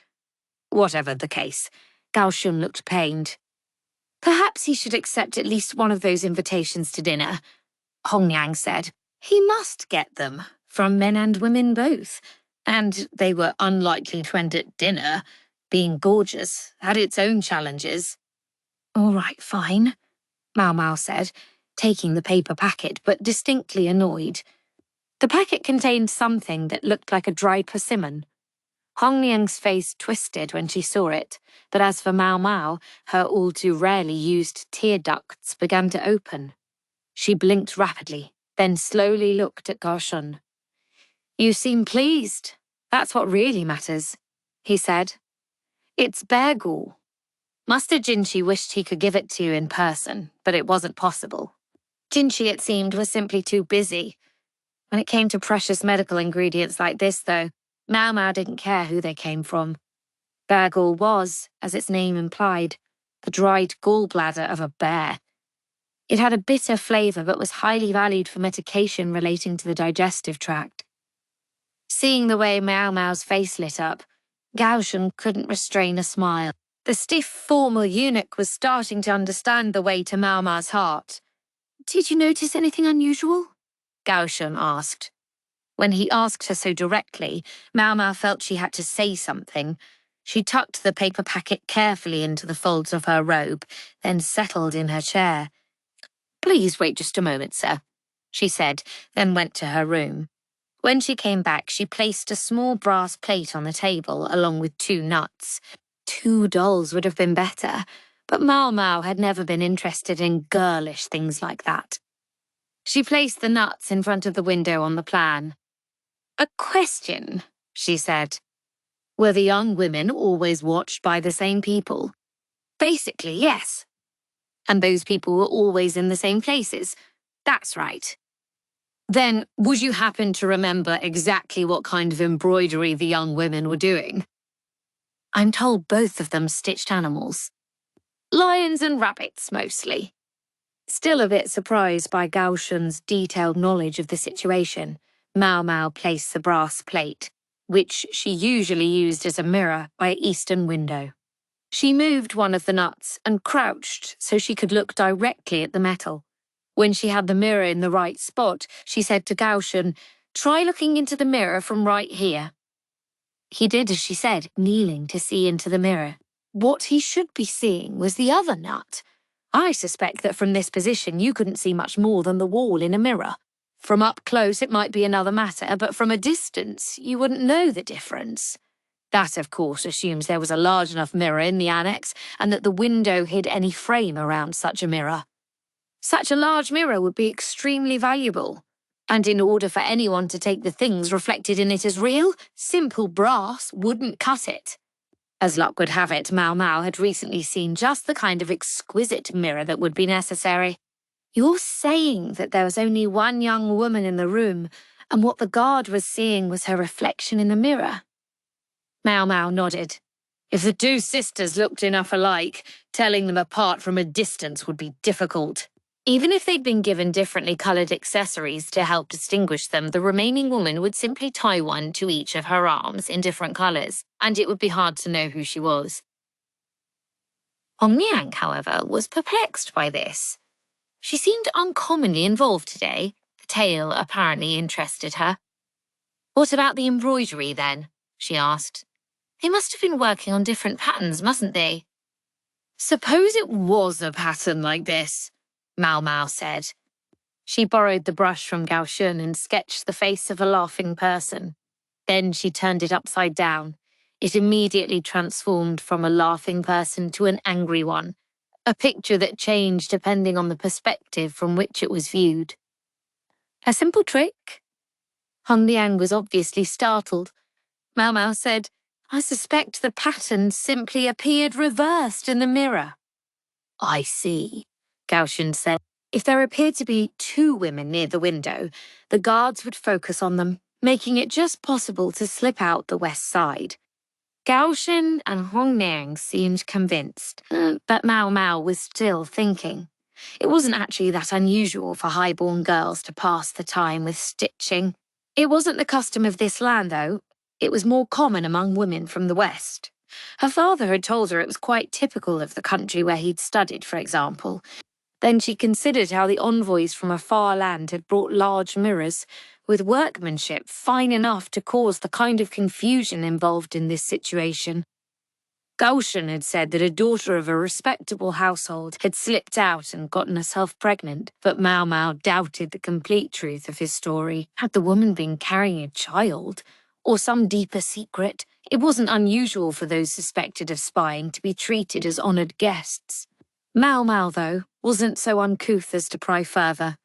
Whatever the case, Gaoshan looked pained. "Perhaps he should accept at least one of those invitations to dinner," Hongyang said. "He must get them, from men and women both. And they were unlikely to end at dinner. Being gorgeous had its own challenges." "All right, fine," Maomao said, taking the paper packet, but distinctly annoyed. The packet contained something that looked like a dried persimmon. Hongyang's face twisted when she saw it, but as for Maomao, her all too rarely used tear ducts began to open. She blinked rapidly, then slowly looked at Gaoshan. "You seem pleased. That's what really matters," he said. "It's bear gall. Master Jinshi wished he could give it to you in person, but it wasn't possible. Jinshi, it seemed, was simply too busy. When it came to precious medical ingredients like this, though, Maomao didn't care who they came from. Bear gall was, as its name implied, the dried gallbladder of a bear. It had a bitter flavour but was highly valued for medication relating to the digestive tract. Seeing the way Maomao's face lit up, Gaoshan couldn't restrain a smile. The stiff, formal eunuch was starting to understand the way to Maomao's heart. "Did you notice anything unusual?" Gaoshan asked. When he asked her so directly, Maomao felt she had to say something. She tucked the paper packet carefully into the folds of her robe, then settled in her chair. "Please wait just a moment, sir," she said, then went to her room. When she came back, she placed a small brass plate on the table, along with 2 nuts. 2 dolls would have been better, but Maomao had never been interested in girlish things like that. She placed the nuts in front of the window on the plan. "A question," she said. "Were the young women always watched by the same people?" "Basically, yes." "And those people were always in the same places?" "That's right." "Then, would you happen to remember exactly what kind of embroidery the young women were doing?" "I'm told both of them stitched animals. Lions and rabbits, mostly." Still a bit surprised by Gaoshan's detailed knowledge of the situation, Maomao placed the brass plate, which she usually used as a mirror, by an eastern window. She moved one of the nuts and crouched so she could look directly at the metal. When she had the mirror in the right spot, she said to Gaoshan, "Try looking into the mirror from right here." He did as she said, kneeling to see into the mirror. What he should be seeing was the other nut. I suspect that from this position you couldn't see much more than the wall in a mirror. From up close it might be another matter, but from a distance you wouldn't know the difference. That, of course, assumes there was a large enough mirror in the annex and that the window hid any frame around such a mirror. Such a large mirror would be extremely valuable. And in order for anyone to take the things reflected in it as real, simple brass wouldn't cut it. As luck would have it, Maomao had recently seen just the kind of exquisite mirror that would be necessary. "You're saying that there was only one young woman in the room, and what the guard was seeing was her reflection in the mirror?" Maomao nodded. "If the 2 sisters looked enough alike, telling them apart from a distance would be difficult. Even if they'd been given differently coloured accessories to help distinguish them, the remaining woman would simply tie one to each of her arms in different colours, and it would be hard to know who she was." Hong Niang, however, was perplexed by this. She seemed uncommonly involved today. The tale apparently interested her. "What about the embroidery, then?" she asked. "They must have been working on different patterns, mustn't they?" "Suppose it was a pattern like this," Maomao said. She borrowed the brush from Gaoshan and sketched the face of a laughing person. Then she turned it upside down. It immediately transformed from a laughing person to an angry one, a picture that changed depending on the perspective from which it was viewed. "A simple trick?" Hong Liang was obviously startled. Maomao said, "I suspect the pattern simply appeared reversed in the mirror." "I see," Gaoshan said. "If there appeared to be 2 women near the window, the guards would focus on them, making it just possible to slip out the west side." Gaoshan and Hong Niang seemed convinced, but Maomao was still thinking. It wasn't actually that unusual for high-born girls to pass the time with stitching. It wasn't the custom of this land, though. It was more common among women from the West. Her father had told her it was quite typical of the country where he'd studied, for example. Then she considered how the envoys from a far land had brought large mirrors, with workmanship fine enough to cause the kind of confusion involved in this situation. Gaoshan had said that a daughter of a respectable household had slipped out and gotten herself pregnant, but Maomao doubted the complete truth of his story. Had the woman been carrying a child? Or some deeper secret? It wasn't unusual for those suspected of spying to be treated as honoured guests. Maomao, though, wasn't so uncouth as to pry further.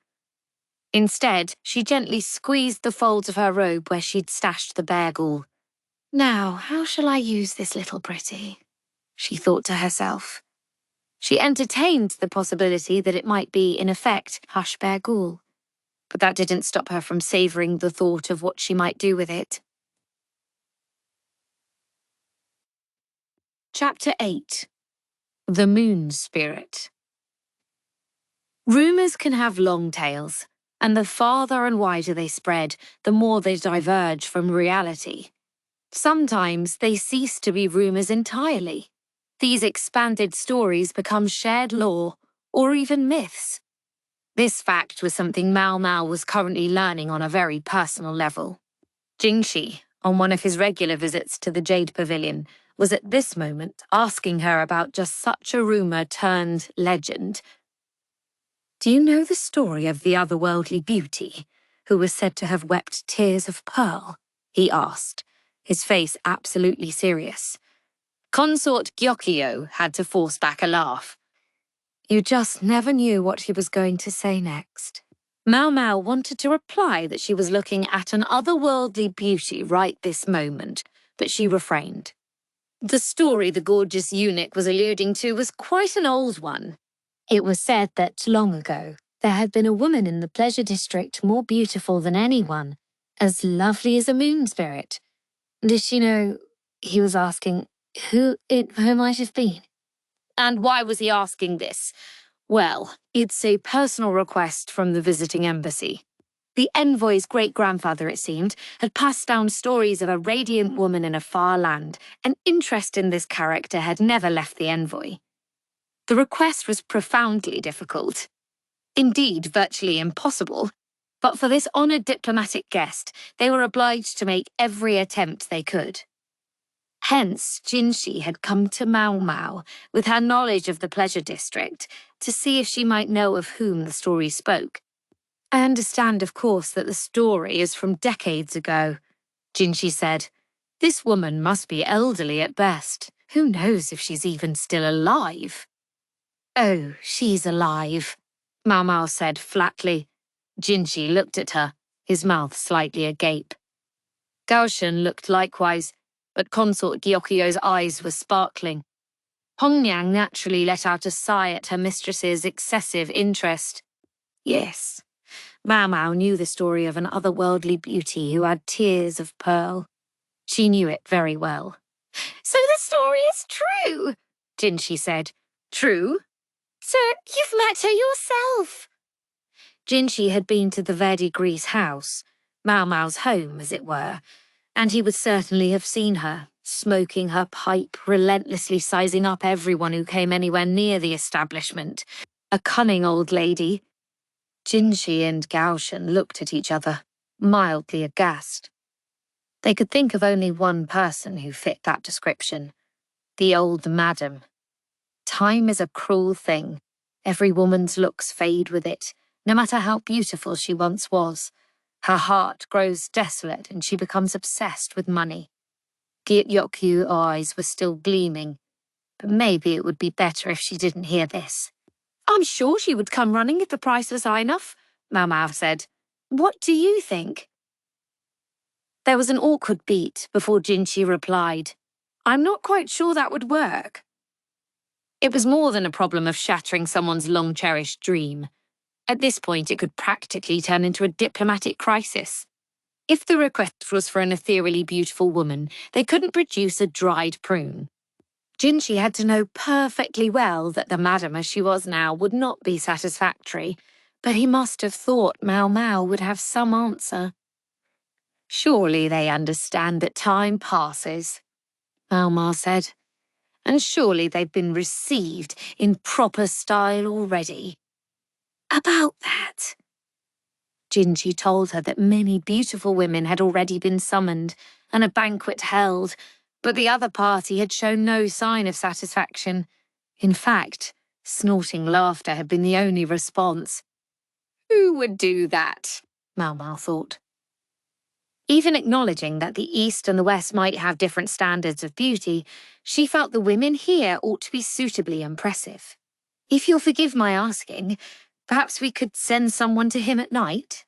Instead, she gently squeezed the folds of her robe where she'd stashed the bear ghoul. "Now, how shall I use this little pretty?" she thought to herself. She entertained the possibility that it might be, in effect, hush bear ghoul, but that didn't stop her from savouring the thought of what she might do with it. Chapter 8. The Moon Spirit. Rumours can have long tails, and the farther and wider they spread, the more they diverge from reality. Sometimes they cease to be rumours entirely. These expanded stories become shared lore, or even myths. This fact was something Maomao was currently learning on a very personal level. Jingxi, on one of his regular visits to the Jade Pavilion, was at this moment asking her about just such a rumour turned legend. "Do you know the story of the otherworldly beauty, who was said to have wept tears of pearl?" he asked, his face absolutely serious. Consort Gyokyo had to force back a laugh. You just never knew what he was going to say next. Maomao wanted to reply that she was looking at an otherworldly beauty right this moment, but she refrained. The story the gorgeous eunuch was alluding to was quite an old one. It was said that long ago, there had been a woman in the pleasure district more beautiful than anyone, as lovely as a moon spirit. Did she know, he was asking, who it might have been? And why was he asking this? Well, it's a personal request from the visiting embassy. The envoy's great-grandfather, it seemed, had passed down stories of a radiant woman in a far land, and interest in this character had never left the envoy. The request was profoundly difficult. Indeed, virtually impossible. But for this honoured diplomatic guest, they were obliged to make every attempt they could. Hence, Jinshi had come to Maomao with her knowledge of the pleasure district to see if she might know of whom the story spoke. I understand, of course, that the story is from decades ago, Jinshi said. This woman must be elderly at best. Who knows if she's even still alive? Oh, she's alive, Maomao said flatly. Jinshi looked at her, his mouth slightly agape. Gaoshen looked likewise, but Consort Gyokyo's eyes were sparkling. Hongniang naturally let out a sigh at her mistress's excessive interest. Yes, Maomao knew the story of an otherworldly beauty who had tears of pearl. She knew it very well. So the story is true, Jinshi said. True? So you've met her yourself? Jinshi had been to the Verdigris house, Maomao's home, as it were, and he would certainly have seen her, smoking her pipe, relentlessly sizing up everyone who came anywhere near the establishment. A cunning old lady. Jinshi and Gaoshen looked at each other, mildly aghast. They could think of only one person who fit that description. The old madam. Time is a cruel thing. Every woman's looks fade with it, no matter how beautiful she once was. Her heart grows desolate and she becomes obsessed with money. Gyokyo's eyes were still gleaming, but maybe it would be better if she didn't hear this. I'm sure she would come running if the price was high enough, Maomao said. What do you think? There was an awkward beat before Jinshi replied. I'm not quite sure that would work. It was more than a problem of shattering someone's long-cherished dream. At this point, it could practically turn into a diplomatic crisis. If the request was for an ethereally beautiful woman, they couldn't produce a dried prune. Jinshi had to know perfectly well that the madam as she was now would not be satisfactory, but he must have thought Maomao would have some answer. Surely they understand that time passes, Maomao said, and surely they've been received in proper style already. About that, Jinshi told her that many beautiful women had already been summoned and a banquet held, but the other party had shown no sign of satisfaction. In fact, snorting laughter had been the only response. Who would do that? Maomao thought. Even acknowledging that the East and the West might have different standards of beauty, she felt the women here ought to be suitably impressive. If you'll forgive my asking, perhaps we could send someone to him at night?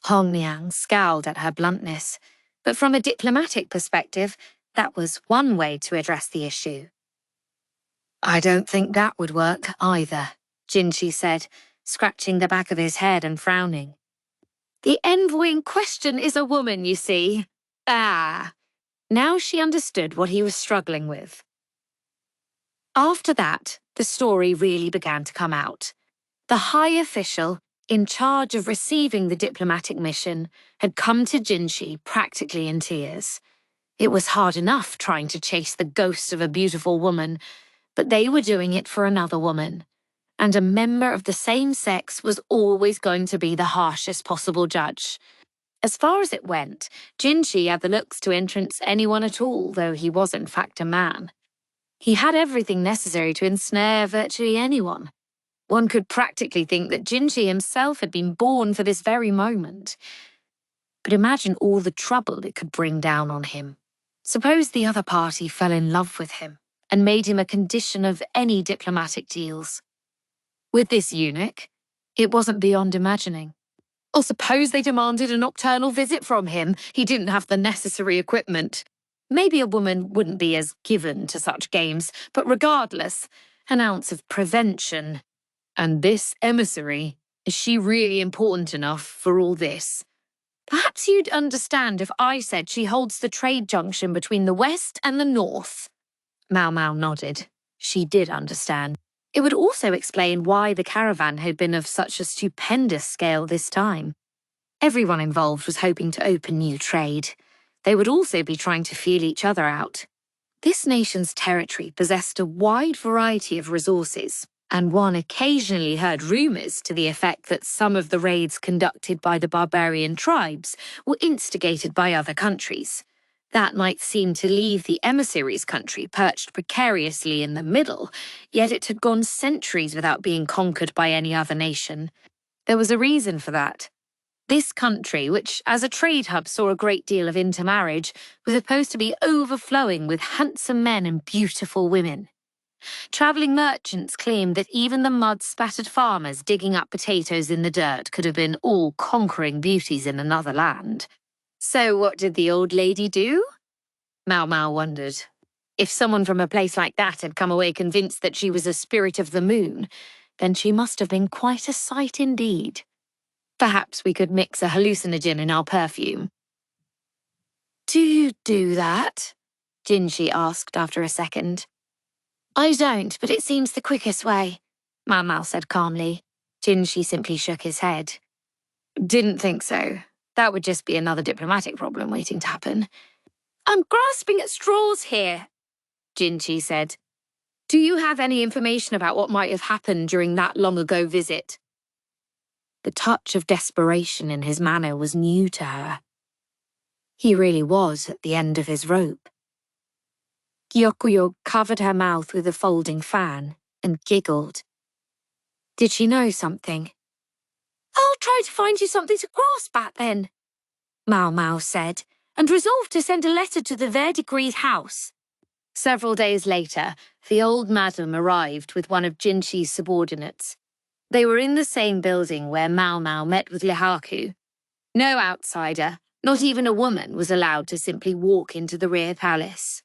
Hongniang scowled at her bluntness, but from a diplomatic perspective, that was one way to address the issue. I don't think that would work either, Jinshi said, scratching the back of his head and frowning. The envoy in question is a woman, you see. Ah. Now she understood what he was struggling with. After that, the story really began to come out. The high official, in charge of receiving the diplomatic mission, had come to Jinshi practically in tears. It was hard enough trying to chase the ghost of a beautiful woman, but they were doing it for another woman. And a member of the same sex was always going to be the harshest possible judge. As far as it went, Jinshi had the looks to entrance anyone at all, though he was in fact a man. He had everything necessary to ensnare virtually anyone. One could practically think that Jinshi himself had been born for this very moment. But imagine all the trouble it could bring down on him. Suppose the other party fell in love with him and made him a condition of any diplomatic deals. With this eunuch, it wasn't beyond imagining. Or suppose they demanded a nocturnal visit from him. He didn't have the necessary equipment. Maybe a woman wouldn't be as given to such games, but regardless, an ounce of prevention. And this emissary, is she really important enough for all this? Perhaps you'd understand if I said she holds the trade junction between the West and the North. Maomao nodded. She did understand. It would also explain why the caravan had been of such a stupendous scale this time. Everyone involved was hoping to open new trade. They would also be trying to feel each other out. This nation's territory possessed a wide variety of resources, and one occasionally heard rumours to the effect that some of the raids conducted by the barbarian tribes were instigated by other countries. That might seem to leave the emissary's country perched precariously in the middle, yet it had gone centuries without being conquered by any other nation. There was a reason for that. This country, which as a trade hub saw a great deal of intermarriage, was supposed to be overflowing with handsome men and beautiful women. Travelling merchants claimed that even the mud-spattered farmers digging up potatoes in the dirt could have been all conquering beauties in another land. So what did the old lady do? Maomao wondered. If someone from a place like that had come away convinced that she was a spirit of the moon, then she must have been quite a sight indeed. Perhaps we could mix a hallucinogen in our perfume. Do you do that? Jinshi asked after a second. I don't, but it seems the quickest way, Maomao said calmly. Jinshi simply shook his head. Didn't think so. That would just be another diplomatic problem waiting to happen. I'm grasping at straws here, Jinshi said. Do you have any information about what might have happened during that long-ago visit? The touch of desperation in his manner was new to her. He really was at the end of his rope. Gyokuyo covered her mouth with a folding fan and giggled. Did she know something? I'll try to find you something to grasp at then, Maomao said, and resolved to send a letter to the Verdegree's house. Several days later, the old madam arrived with one of Jinshi's subordinates. They were in the same building where Maomao met with Lihaku. No outsider, not even a woman, was allowed to simply walk into the rear palace.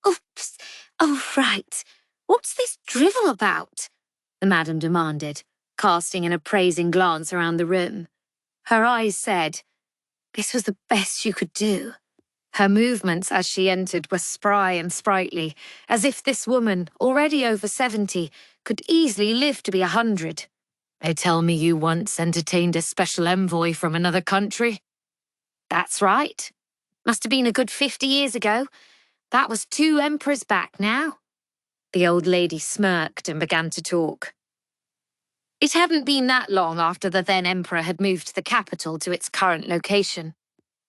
Oops. Oh, right. What's this drivel about? The madam demanded, casting an appraising glance around the room. Her eyes said, this was the best you could do. Her movements as she entered were spry and sprightly, as if this woman, already over 70, could easily live to be 100. They tell me you once entertained a special envoy from another country. That's right. Must have been a good 50 years ago. That was 2 emperors back now. The old lady smirked and began to talk. It hadn't been that long after the then emperor had moved the capital to its current location.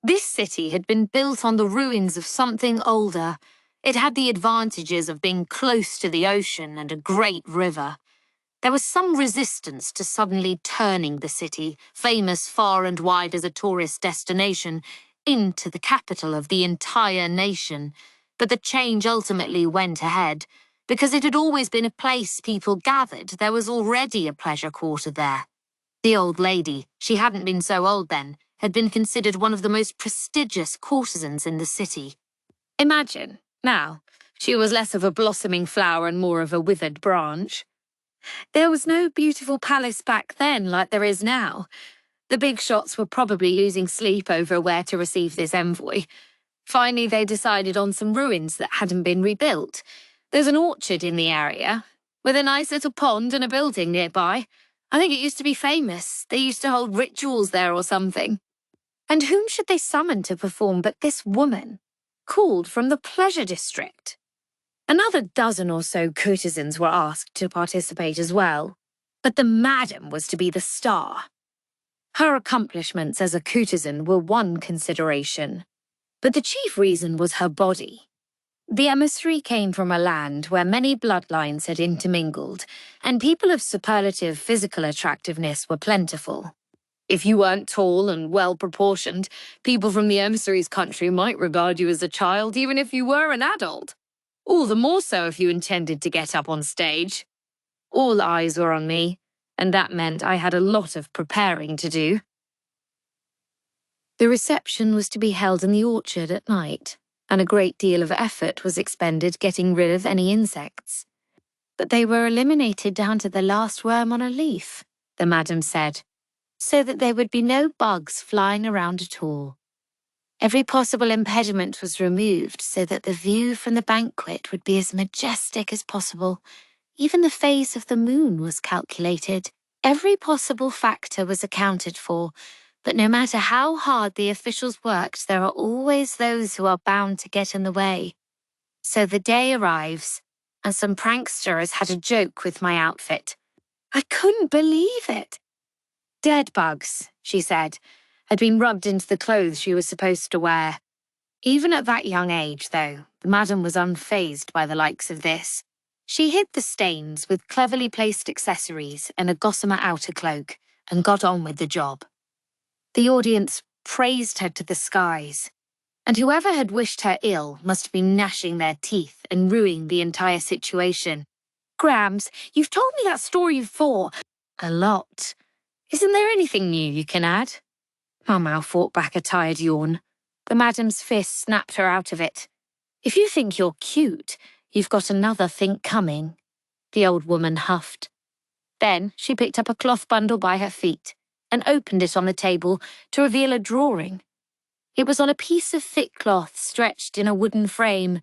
This city had been built on the ruins of something older. It had the advantages of being close to the ocean and a great river. There was some resistance to suddenly turning the city, famous far and wide as a tourist destination, into the capital of the entire nation. But the change ultimately went ahead. Because it had always been a place people gathered, there was already a pleasure quarter there. The old lady, she hadn't been so old then, had been considered one of the most prestigious courtesans in the city. Imagine, now, she was less of a blossoming flower and more of a withered branch. There was no beautiful palace back then like there is now. The big shots were probably losing sleep over where to receive this envoy. Finally, they decided on some ruins that hadn't been rebuilt. There's an orchard in the area. with a nice little pond and a building nearby. I think it used to be famous. They used to hold rituals there or something. And whom should they summon to perform but this woman, called from the pleasure district? Another dozen or so courtesans were asked to participate as well, but the madam was to be the star. Her accomplishments as a courtesan were one consideration, but the chief reason was her body. The emissary came from a land where many bloodlines had intermingled, and people of superlative physical attractiveness were plentiful. If you weren't tall and well-proportioned, people from the emissary's country might regard you as a child even if you were an adult. All the more so if you intended to get up on stage. All eyes were on me, and that meant I had a lot of preparing to do. The reception was to be held in the orchard at night, and a great deal of effort was expended getting rid of any insects. But they were eliminated down to the last worm on a leaf, the madam said, so that there would be no bugs flying around at all. Every possible impediment was removed so that the view from the banquet would be as majestic as possible. Even the phase of the moon was calculated. Every possible factor was accounted for, but no matter how hard the officials worked, there are always those who are bound to get in the way. So the day arrives, and some pranksters had a joke with my outfit. I couldn't believe it. Dead bugs, she said, had been rubbed into the clothes she was supposed to wear. Even at that young age, though, the madam was unfazed by the likes of this. She hid the stains with cleverly placed accessories and a gossamer outer cloak, and got on with the job. The audience praised her to the skies, and whoever had wished her ill must have been gnashing their teeth and ruining the entire situation. Grams, you've told me that story before. A lot. Isn't there anything new you can add? Maomao fought back a tired yawn. The madam's fist snapped her out of it. If you think you're cute, you've got another think coming. The old woman huffed. Then she picked up a cloth bundle by her feet and opened it on the table to reveal a drawing. It was on a piece of thick cloth stretched in a wooden frame,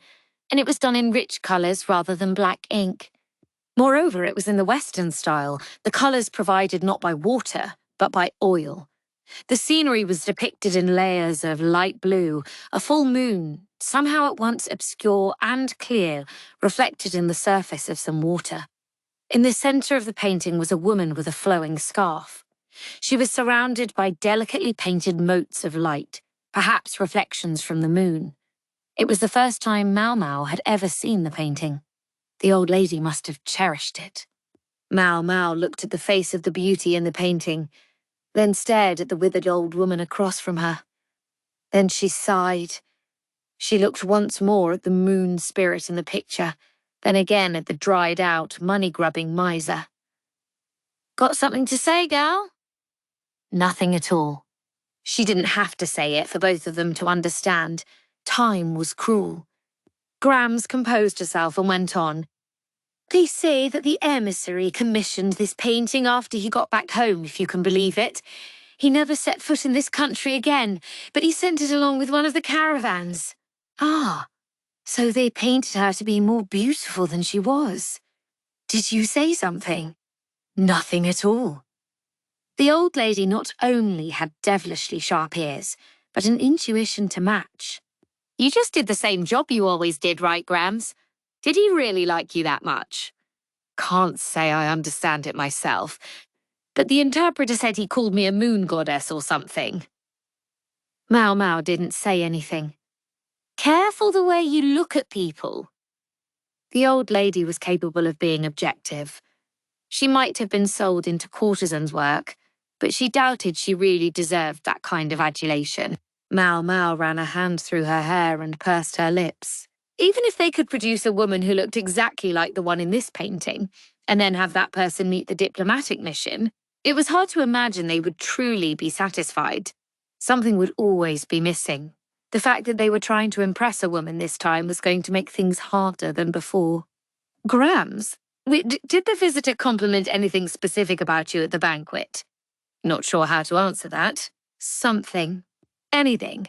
and it was done in rich colours rather than black ink. Moreover, it was in the Western style, the colours provided not by water, but by oil. The scenery was depicted in layers of light blue, a full moon, somehow at once obscure and clear, reflected in the surface of some water. In the centre of the painting was a woman with a flowing scarf. She was surrounded by delicately painted motes of light, perhaps reflections from the moon. It was the first time Maomao had ever seen the painting. The old lady must have cherished it. Maomao looked at the face of the beauty in the painting, then stared at the withered old woman across from her. Then she sighed. She looked once more at the moon spirit in the picture, then again at the dried-out, money-grubbing miser. Got something to say, gal? Nothing at all. She didn't have to say it for both of them to understand. Time was cruel. Grams composed herself and went on. They say that the emissary commissioned this painting after he got back home, if you can believe it. He never set foot in this country again, but he sent it along with one of the caravans. Ah, so they painted her to be more beautiful than she was. Did you say something? Nothing at all. The old lady not only had devilishly sharp ears, but an intuition to match. You just did the same job you always did, right, Grams? Did he really like you that much? Can't say I understand it myself, but the interpreter said he called me a moon goddess or something. Maomao didn't say anything. Careful the way you look at people. The old lady was capable of being objective. She might have been sold into courtesan's work, but she doubted she really deserved that kind of adulation. Maomao ran a hand through her hair and pursed her lips. Even if they could produce a woman who looked exactly like the one in this painting, and then have that person meet the diplomatic mission, it was hard to imagine they would truly be satisfied. Something would always be missing. The fact that they were trying to impress a woman this time was going to make things harder than before. Grams, did the visitor compliment anything specific about you at the banquet? Not sure how to answer that. Something. Anything.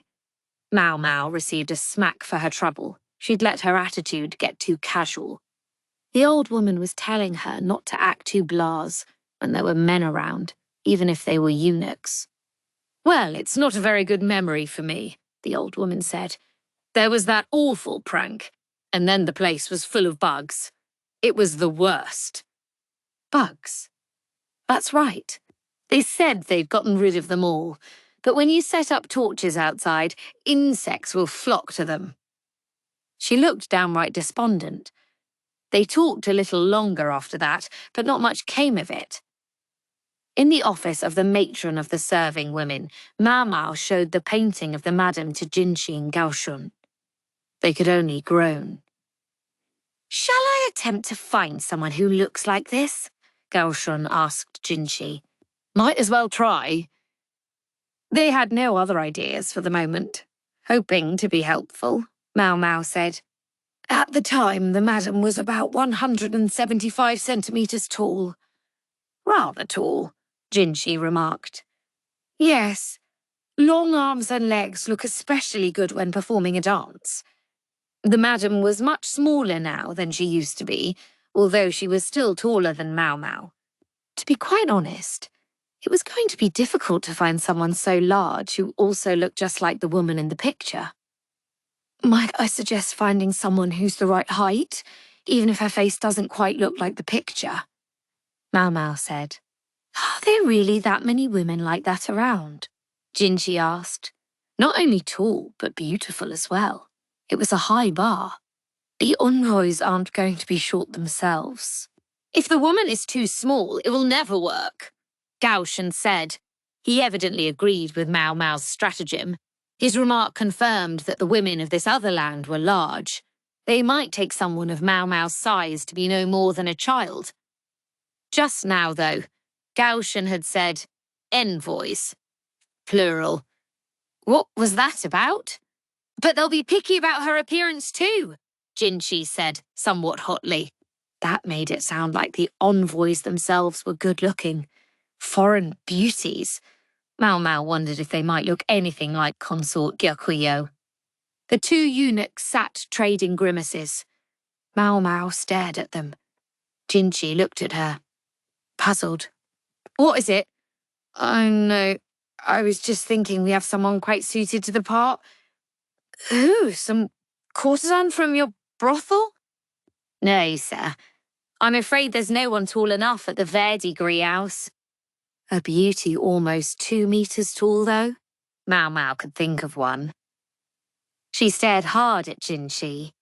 Maomao received a smack for her trouble. She'd let her attitude get too casual. The old woman was telling her not to act too blasé when there were men around, even if they were eunuchs. "Well, it's not a very good memory for me," the old woman said. "There was that awful prank, and then the place was full of bugs. It was the worst." Bugs? That's right. They said they'd gotten rid of them all, but when you set up torches outside, insects will flock to them. She looked downright despondent. They talked a little longer after that, but not much came of it. In the office of the matron of the serving women, Maomao showed the painting of the madam to Jinshi and Gaoshun. They could only groan. "Shall I attempt to find someone who looks like this?" Gaoshun asked Jinshi. "Might as well try." They had no other ideas for the moment. Hoping to be helpful, Maomao said, "At the time, the madam was about 175 centimeters tall." "Rather tall," Jinshi remarked. "Yes, long arms and legs look especially good when performing a dance." The madam was much smaller now than she used to be, although she was still taller than Maomao. To be quite honest, it was going to be difficult to find someone so large who also looked just like the woman in the picture. "Might I suggest finding someone who's the right height, even if her face doesn't quite look like the picture?" Maomao said. "Are there really that many women like that around?" Jinshi asked. "Not only tall, but beautiful as well. It was a high bar. The envoys aren't going to be short themselves." "If the woman is too small, it will never work," Gaoshan said. He evidently agreed with Maomao's stratagem. His remark confirmed that the women of this other land were large. They might take someone of Maomao's size to be no more than a child. Just now, though, Gaoshan had said, "envoys," plural. What was that about? "But they'll be picky about her appearance too," Jinshi said, somewhat hotly. That made it sound like the envoys themselves were good-looking. Foreign beauties. Maomao wondered if they might look anything like consort Gyakuyo. The two eunuchs sat trading grimaces. Maomao stared at them. Jinshi looked at her, puzzled. "What is it?" "Oh no, I was just thinking we have someone quite suited to the part." "Who? Some courtesan from your brothel?" "No, sir. I'm afraid there's no one tall enough at the Verdigris house." A beauty almost 2 meters tall, though? Maomao could think of one. She stared hard at Jinshi.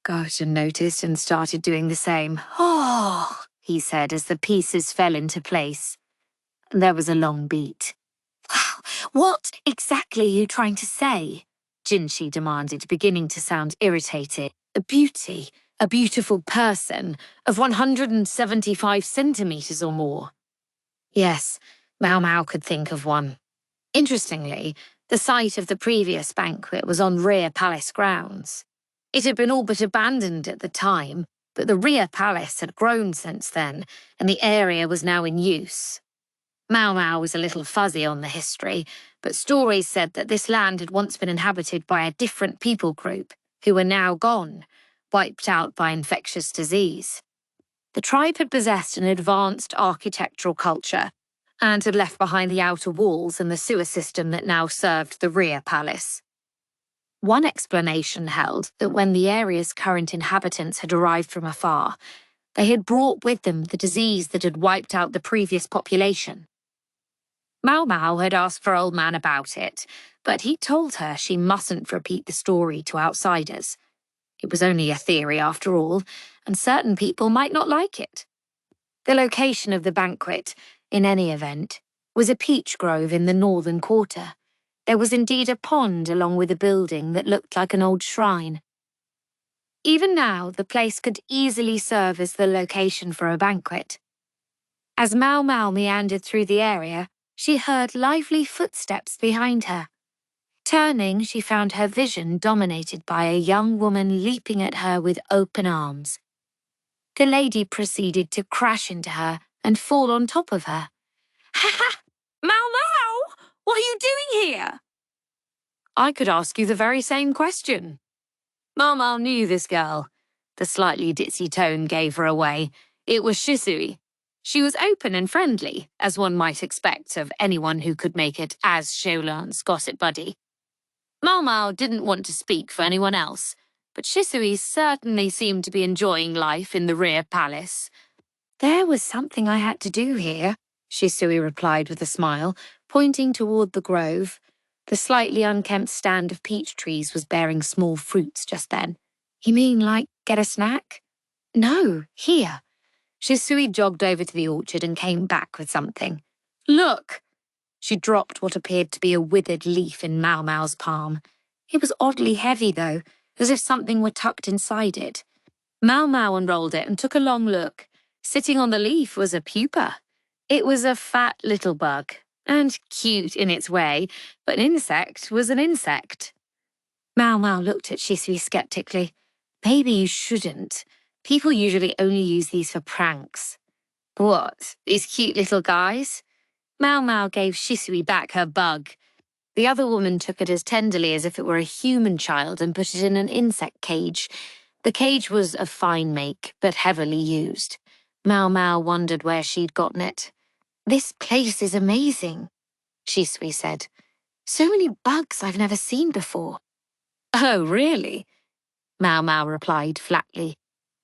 Gaotian noticed and started doing the same. "Oh," he said as the pieces fell into place. There was a long beat. "What exactly are you trying to say?" Jinshi demanded, beginning to sound irritated. "A beauty, a beautiful person, of 175 centimeters or more." Yes, Maomao could think of one. Interestingly, the site of the previous banquet was on rear palace grounds. It had been all but abandoned at the time, but the rear palace had grown since then, and the area was now in use. Maomao was a little fuzzy on the history, but stories said that this land had once been inhabited by a different people group, who were now gone, wiped out by infectious disease. The tribe had possessed an advanced architectural culture and had left behind the outer walls and the sewer system that now served the rear palace. One explanation held that when the area's current inhabitants had arrived from afar, they had brought with them the disease that had wiped out the previous population. Maomao had asked for Old Man about it, but he told her she mustn't repeat the story to outsiders. It was only a theory after all, and certain people might not like it. The location of the banquet, in any event, was a peach grove in the northern quarter. There was indeed a pond along with a building that looked like an old shrine. Even now, the place could easily serve as the location for a banquet. As Maomao meandered through the area, she heard lively footsteps behind her. Turning, she found her vision dominated by a young woman leaping at her with open arms. The lady proceeded to crash into her and fall on top of her. "Ha ha! Maomao! What are you doing here?" "I could ask you the very same question." Maomao knew this girl. The slightly ditzy tone gave her away. It was Shisui. She was open and friendly, as one might expect of anyone who could make it as Xiaolan's gossip buddy. Maomao didn't want to speak for anyone else, but Shisui certainly seemed to be enjoying life in the rear palace. There was something I had to do here, Shisui replied with a smile, pointing toward the grove. The slightly unkempt stand of peach trees was bearing small fruits just then. You mean like get a snack? No, here. Shisui jogged over to the orchard and came back with something. Look! She dropped what appeared to be a withered leaf in Maomao's palm. It was oddly heavy, though, as if something were tucked inside it. Maomao unrolled it and took a long look. Sitting on the leaf was a pupa. It was a fat little bug, and cute in its way, but an insect was an insect. Maomao looked at Shisui skeptically. Maybe you shouldn't. People usually only use these for pranks. What, these cute little guys? Maomao gave Shisui back her bug. The other woman took it as tenderly as if it were a human child and put it in an insect cage. The cage was of fine make, but heavily used. Maomao wondered where she'd gotten it. This place is amazing, Shisui said. So many bugs I've never seen before. Oh, really? Maomao replied flatly.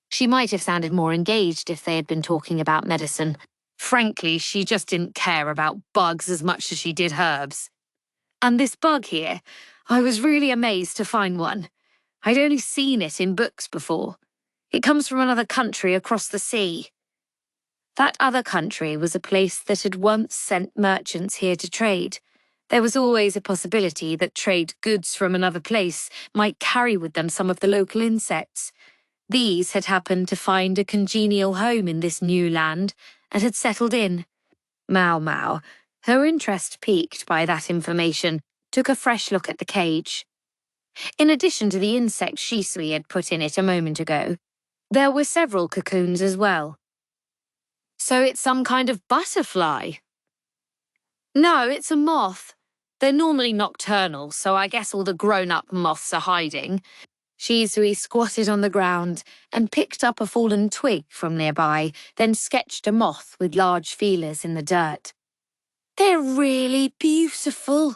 She might have sounded more engaged if they had been talking about medicine. Frankly, she just didn't care about bugs as much as she did herbs. And this bug here, I was really amazed to find one. I'd only seen it in books before. It comes from another country across the sea. That other country was a place that had once sent merchants here to trade. There was always a possibility that trade goods from another place might carry with them some of the local insects. These had happened to find a congenial home in this new land and had settled in. Maomao, her interest piqued by that information, took a fresh look at the cage. In addition to the insect Shisui had put in it a moment ago, there were several cocoons as well. So it's some kind of butterfly? No, it's a moth. They're normally nocturnal, so I guess all the grown-up moths are hiding. Shisui squatted on the ground and picked up a fallen twig from nearby, then sketched a moth with large feelers in the dirt. They're really beautiful.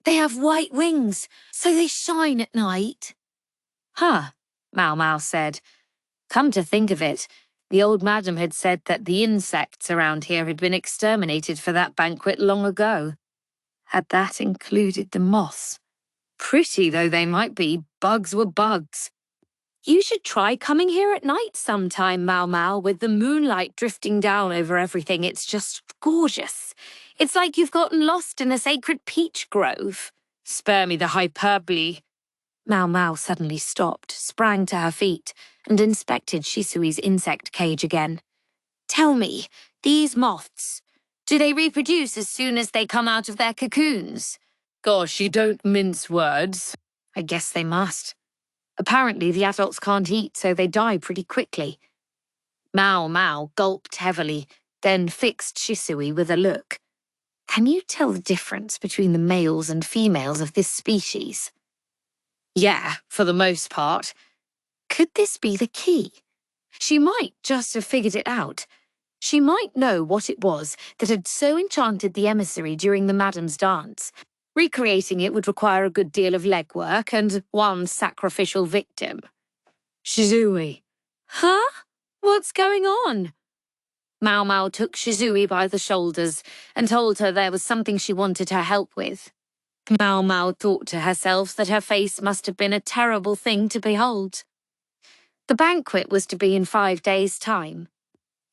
They have white wings, so they shine at night. Huh, Maomao said. Come to think of it, the old madam had said that the insects around here had been exterminated for that banquet long ago. Had that included the moths? Pretty though they might be, bugs were bugs. You should try coming here at night sometime, Maomao, with the moonlight drifting down over everything. It's just gorgeous. It's like you've gotten lost in a sacred peach grove. Spare me the hyperbole. Maomao suddenly stopped, sprang to her feet, and inspected Shisui's insect cage again. Tell me, these moths, do they reproduce as soon as they come out of their cocoons? Gosh, you don't mince words. I guess they must. Apparently the adults can't eat, so they die pretty quickly. Maomao gulped heavily, then fixed Shisui with a look. Can you tell the difference between the males and females of this species? Yeah, for the most part. Could this be the key? She might just have figured it out. She might know what it was that had so enchanted the emissary during the madam's dance. Recreating it would require a good deal of legwork and one sacrificial victim. Shisui. Huh? What's going on? Maomao took Shisui by the shoulders and told her there was something she wanted her help with. Maomao thought to herself that her face must have been a terrible thing to behold. The banquet was to be in 5 days' time.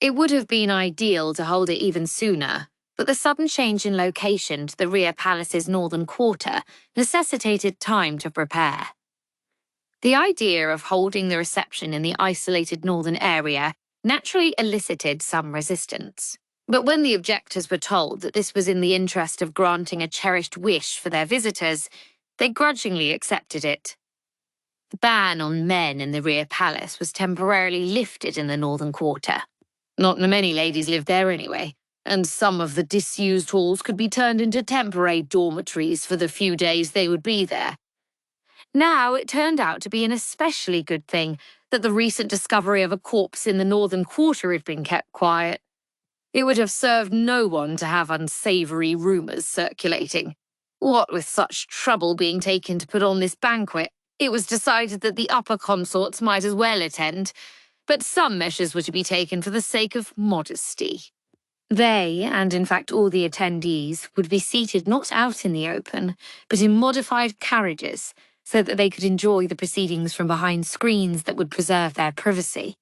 It would have been ideal to hold it even sooner, but the sudden change in location to the rear palace's northern quarter necessitated time to prepare. The idea of holding the reception in the isolated northern area naturally elicited some resistance. But when the objectors were told that this was in the interest of granting a cherished wish for their visitors, they grudgingly accepted it. The ban on men in the rear palace was temporarily lifted in the northern quarter. Not many ladies lived there anyway, and some of the disused halls could be turned into temporary dormitories for the few days they would be there. Now it turned out to be an especially good thing that the recent discovery of a corpse in the northern quarter had been kept quiet. It would have served no one to have unsavoury rumours circulating. What with such trouble being taken to put on this banquet, it was decided that the upper consorts might as well attend, but some measures were to be taken for the sake of modesty. They, and in fact all the attendees, would be seated not out in the open, but in modified carriages, so that they could enjoy the proceedings from behind screens that would preserve their privacy.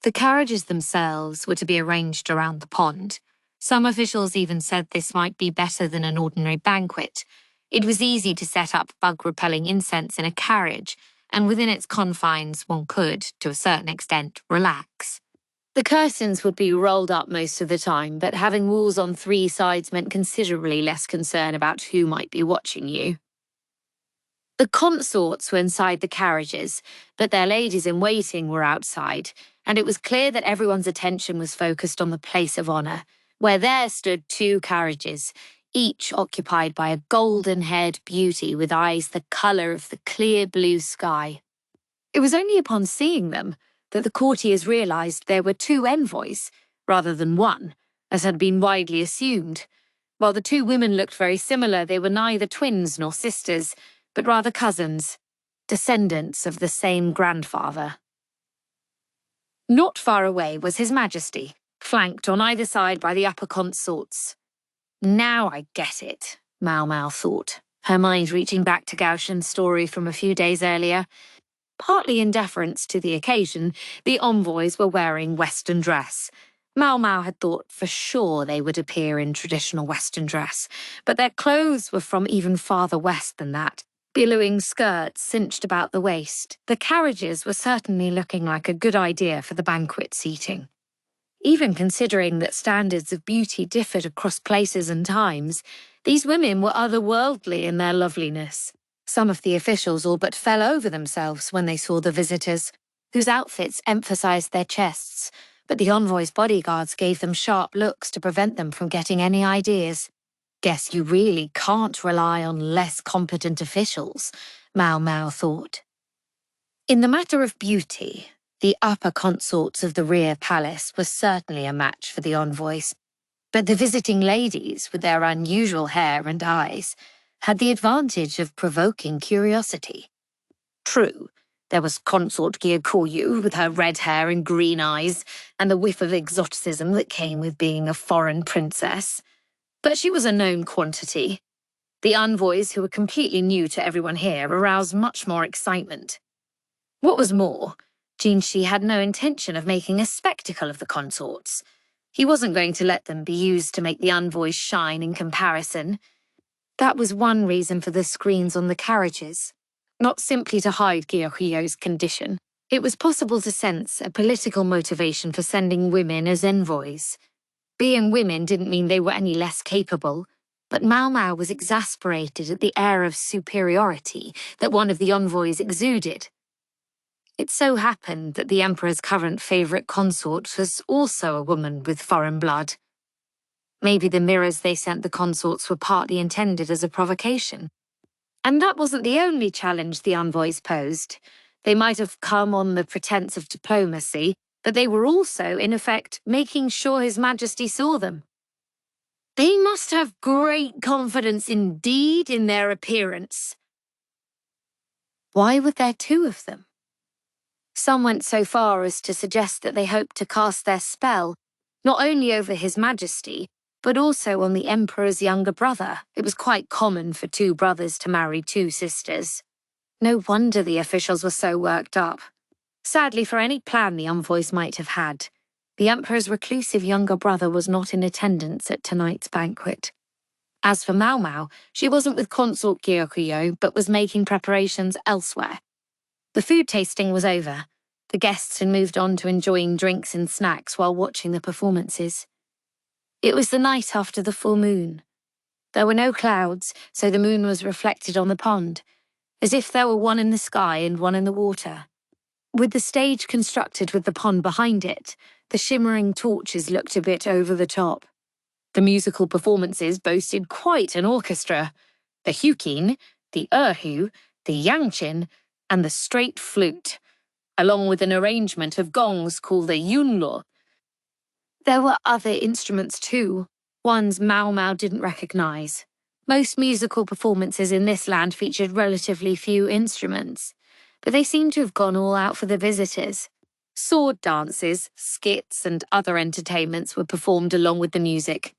The carriages themselves were to be arranged around the pond. Some officials even said this might be better than an ordinary banquet. It was easy to set up bug-repelling incense in a carriage, and within its confines one could, to a certain extent, relax. The curtains would be rolled up most of the time, but having walls on 3 sides meant considerably less concern about who might be watching you. The consorts were inside the carriages, but their ladies-in-waiting were outside, and it was clear that everyone's attention was focused on the place of honour, where there stood 2 carriages, each occupied by a golden-haired beauty with eyes the colour of the clear blue sky. It was only upon seeing them that the courtiers realised there were 2 envoys, rather than 1, as had been widely assumed. While the 2 women looked very similar, they were neither twins nor sisters, but rather cousins, descendants of the same grandfather. Not far away was His Majesty, flanked on either side by the upper consorts. Now I get it, Maomao thought, her mind reaching back to Gaoshen's story from a few days earlier. Partly in deference to the occasion, the envoys were wearing Western dress. Maomao had thought for sure they would appear in traditional Western dress, but their clothes were from even farther west than that. Billowing skirts cinched about the waist, the carriages were certainly looking like a good idea for the banquet seating. Even considering that standards of beauty differed across places and times, these women were otherworldly in their loveliness. Some of the officials all but fell over themselves when they saw the visitors, whose outfits emphasized their chests, but the envoys' bodyguards gave them sharp looks to prevent them from getting any ideas. Guess you really can't rely on less competent officials, Maomao thought. In the matter of beauty, the upper consorts of the rear palace were certainly a match for the envoys, but the visiting ladies, with their unusual hair and eyes, had the advantage of provoking curiosity. True, there was Consort Gyokuryu with her red hair and green eyes, and the whiff of exoticism that came with being a foreign princess. But she was a known quantity. The envoys, who were completely new to everyone here, aroused much more excitement. What was more, Jinshi had no intention of making a spectacle of the consorts. He wasn't going to let them be used to make the envoys shine in comparison. That was one reason for the screens on the carriages, not simply to hide Gyokuyo's condition. It was possible to sense a political motivation for sending women as envoys. Being women didn't mean they were any less capable, but Maomao was exasperated at the air of superiority that one of the envoys exuded. It so happened that the Emperor's current favourite consort was also a woman with foreign blood. Maybe the mirrors they sent the consorts were partly intended as a provocation. And that wasn't the only challenge the envoys posed. They might have come on the pretense of diplomacy, but they were also, in effect, making sure His Majesty saw them. They must have great confidence indeed in their appearance. Why were there 2 of them? Some went so far as to suggest that they hoped to cast their spell, not only over His Majesty, but also on the Emperor's younger brother. It was quite common for 2 brothers to marry 2 sisters. No wonder the officials were so worked up. Sadly, for any plan the envoys might have had, the Emperor's reclusive younger brother was not in attendance at tonight's banquet. As for Maomao, she wasn't with Consort Gyokuyo, but was making preparations elsewhere. The food tasting was over. The guests had moved on to enjoying drinks and snacks while watching the performances. It was the night after the full moon. There were no clouds, so the moon was reflected on the pond, as if there were one in the sky and one in the water. With the stage constructed with the pond behind it, the shimmering torches looked a bit over the top. The musical performances boasted quite an orchestra. The Hukin, the Erhu, the yangqin, and the straight flute, along with an arrangement of gongs called the yunluo. There were other instruments too, ones Maomao didn't recognize. Most musical performances in this land featured relatively few instruments, but they seemed to have gone all out for the visitors. Sword dances, skits, and other entertainments were performed along with the music.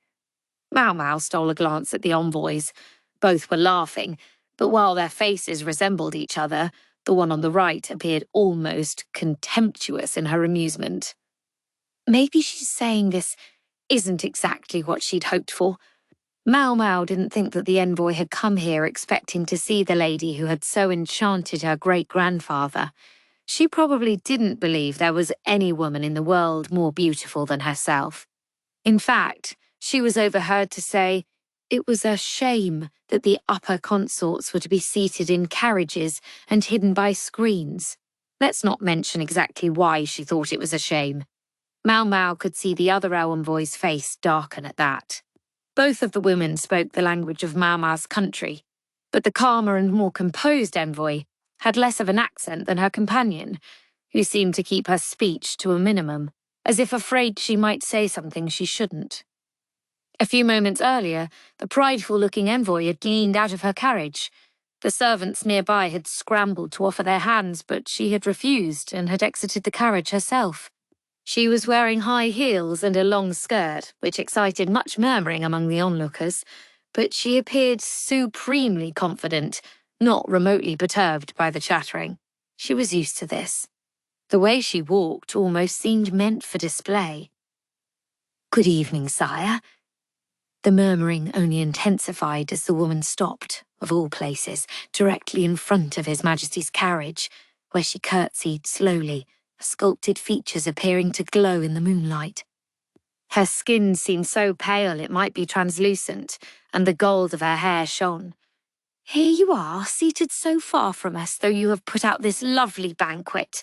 Maomao stole a glance at the envoys. Both were laughing, but while their faces resembled each other, the one on the right appeared almost contemptuous in her amusement. Maybe she's saying this isn't exactly what she'd hoped for. Maomao didn't think that the envoy had come here expecting to see the lady who had so enchanted her great-grandfather. She probably didn't believe there was any woman in the world more beautiful than herself. In fact, she was overheard to say it was a shame that the upper consorts were to be seated in carriages and hidden by screens. Let's not mention exactly why she thought it was a shame. Maomao could see the other envoy's face darken at that. Both of the women spoke the language of Maomao's country, but the calmer and more composed envoy had less of an accent than her companion, who seemed to keep her speech to a minimum, as if afraid she might say something she shouldn't. A few moments earlier, the prideful-looking envoy had leaned out of her carriage. The servants nearby had scrambled to offer their hands, but she had refused and had exited the carriage herself. She was wearing high heels and a long skirt, which excited much murmuring among the onlookers, but she appeared supremely confident, not remotely perturbed by the chattering. She was used to this. The way she walked almost seemed meant for display. "Good evening, sire." The murmuring only intensified as the woman stopped, of all places, directly in front of His Majesty's carriage, where she curtsied slowly, her sculpted features appearing to glow in the moonlight. Her skin seemed so pale it might be translucent, and the gold of her hair shone. "Here you are, seated so far from us, though you have put out this lovely banquet.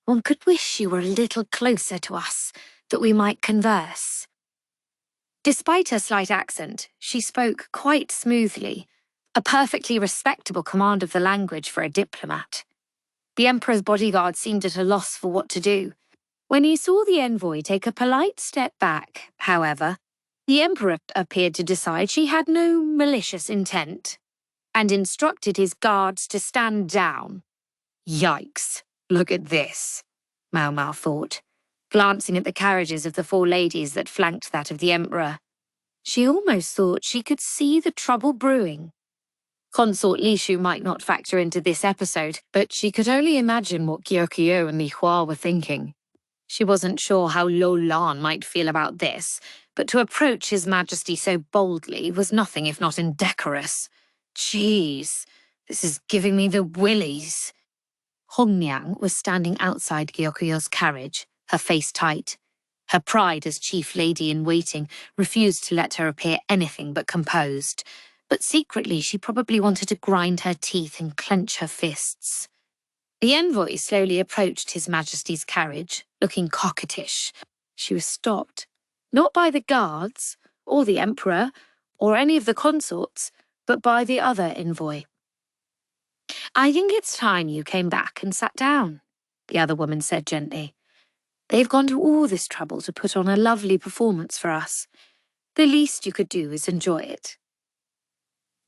One could wish you were a little closer to us, that we might converse." Despite her slight accent, she spoke quite smoothly, a perfectly respectable command of the language for a diplomat. The Emperor's bodyguard seemed at a loss for what to do. When he saw the envoy take a polite step back, however, the Emperor appeared to decide she had no malicious intent, and instructed his guards to stand down. Yikes, look at this, Maomao thought, glancing at the carriages of the four ladies that flanked that of the Emperor. She almost thought she could see the trouble brewing. Consort Lishu might not factor into this episode, but she could only imagine what Gyokyo and Li Hua were thinking. She wasn't sure how Lo Lan might feel about this, but to approach His Majesty so boldly was nothing if not indecorous. Jeez, this is giving me the willies. Hongniang was standing outside Gyokyo's carriage, her face tight. Her pride as chief lady-in-waiting refused to let her appear anything but composed, but secretly she probably wanted to grind her teeth and clench her fists. The envoy slowly approached His Majesty's carriage, looking coquettish. She was stopped, not by the guards, or the Emperor, or any of the consorts, but by the other envoy. "I think it's time you came back and sat down," the other woman said gently. "They've gone to all this trouble to put on a lovely performance for us. The least you could do is enjoy it."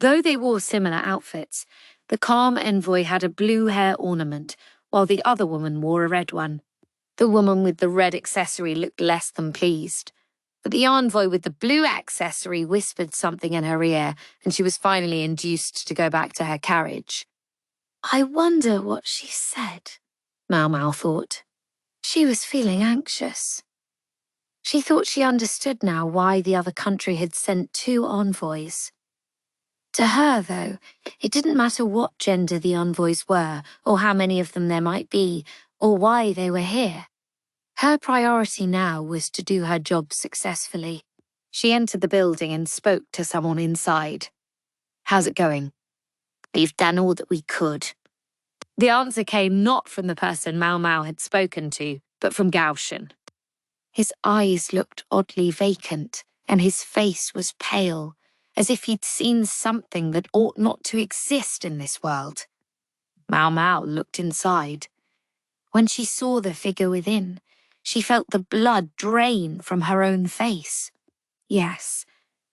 Though they wore similar outfits, the calm envoy had a blue hair ornament, while the other woman wore a red one. The woman with the red accessory looked less than pleased, but the envoy with the blue accessory whispered something in her ear, and she was finally induced to go back to her carriage. "I wonder what she said," Maomao thought. She was feeling anxious. She thought she understood now why the other country had sent 2 envoys. To her, though, it didn't matter what gender the envoys were, or how many of them there might be, or why they were here. Her priority now was to do her job successfully. She entered the building and spoke to someone inside. "How's it going?" "We've done all that we could." The answer came not from the person Maomao had spoken to, but from Gaoshen. His eyes looked oddly vacant, and his face was pale, as if he'd seen something that ought not to exist in this world. Maomao looked inside. When she saw the figure within, she felt the blood drain from her own face. Yes,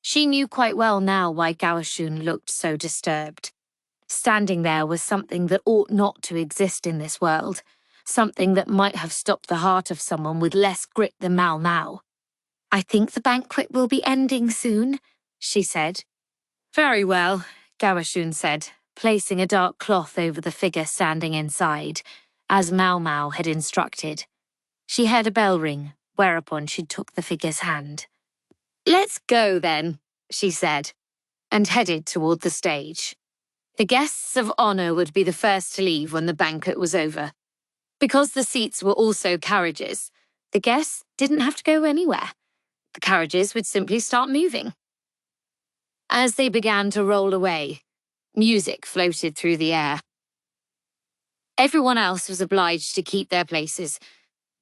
she knew quite well now why Gaoshun looked so disturbed. Standing there was something that ought not to exist in this world, something that might have stopped the heart of someone with less grit than Maomao. "I think the banquet will be ending soon," she said. "Very well," Gaoshun said, placing a dark cloth over the figure standing inside, as Maomao had instructed. She heard a bell ring, whereupon she took the figure's hand. "Let's go, then," she said, and headed toward the stage. The guests of honor would be the first to leave when the banquet was over. Because the seats were also carriages, the guests didn't have to go anywhere. The carriages would simply start moving. As they began to roll away, music floated through the air. Everyone else was obliged to keep their places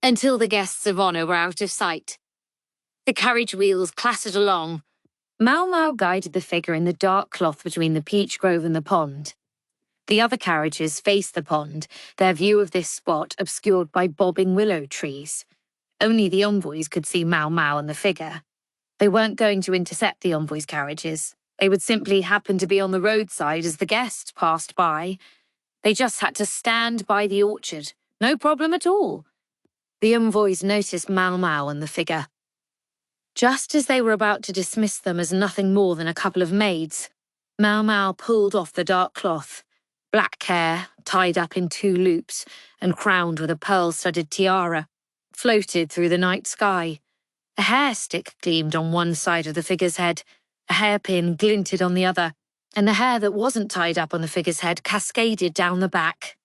until the guests of honor were out of sight. The carriage wheels clattered along. Maomao guided the figure in the dark cloth between the peach grove and the pond. The other carriages faced the pond, their view of this spot obscured by bobbing willow trees. Only the envoys could see Maomao and the figure. They weren't going to intercept the envoys' carriages. They would simply happen to be on the roadside as the guests passed by. They just had to stand by the orchard. No problem at all. The envoys noticed Maomao and the figure. Just as they were about to dismiss them as nothing more than a couple of maids, Maomao pulled off the dark cloth. Black hair, tied up in 2 loops and crowned with a pearl-studded tiara, floated through the night sky. A hair stick gleamed on one side of the figure's head, a hairpin glinted on the other, and the hair that wasn't tied up on the figure's head cascaded down the back.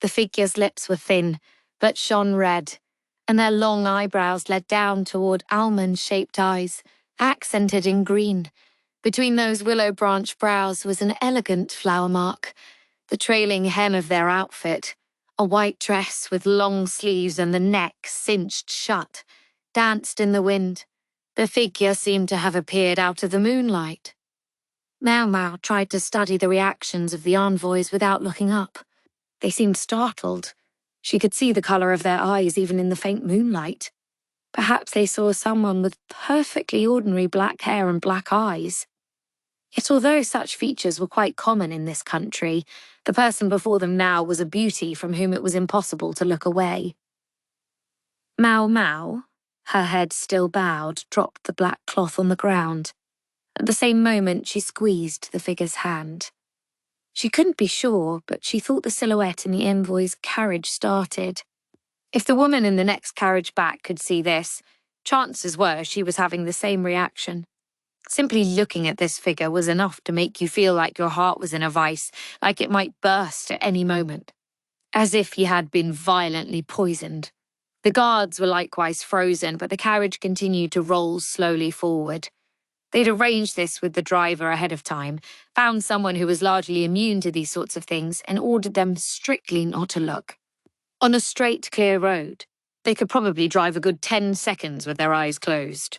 The figure's lips were thin, but shone red, and their long eyebrows led down toward almond-shaped eyes, accented in green. Between those willow branch brows was an elegant flower mark, the trailing hem of their outfit, a white dress with long sleeves and the neck cinched shut, danced in the wind. The figure seemed to have appeared out of the moonlight. Maomao tried to study the reactions of the envoys without looking up. They seemed startled. She could see the colour of their eyes even in the faint moonlight. Perhaps they saw someone with perfectly ordinary black hair and black eyes. Yet although such features were quite common in this country, the person before them now was a beauty from whom it was impossible to look away. Maomao, her head still bowed, dropped the black cloth on the ground. At the same moment, she squeezed the figure's hand. She couldn't be sure, but she thought the silhouette in the envoy's carriage started. If the woman in the next carriage back could see this, chances were she was having the same reaction. Simply looking at this figure was enough to make you feel like your heart was in a vice, like it might burst at any moment. As if he had been violently poisoned. The guards were likewise frozen, but the carriage continued to roll slowly forward. They'd arranged this with the driver ahead of time, found someone who was largely immune to these sorts of things, and ordered them strictly not to look. On a straight, clear road, they could probably drive a good 10 seconds with their eyes closed.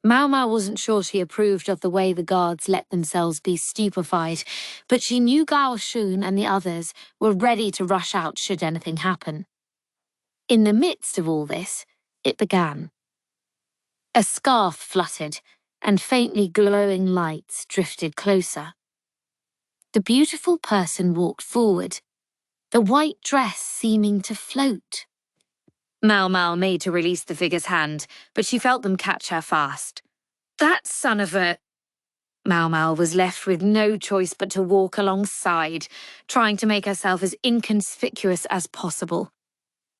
Maomao wasn't sure she approved of the way the guards let themselves be stupefied, but she knew Gaoshun and the others were ready to rush out should anything happen. In the midst of all this, it began. A scarf fluttered, and faintly glowing lights drifted closer. The beautiful person walked forward, the white dress seeming to float. Maomao made to release the figure's hand, but she felt them catch her fast. That son of a... Maomao was left with no choice but to walk alongside, trying to make herself as inconspicuous as possible.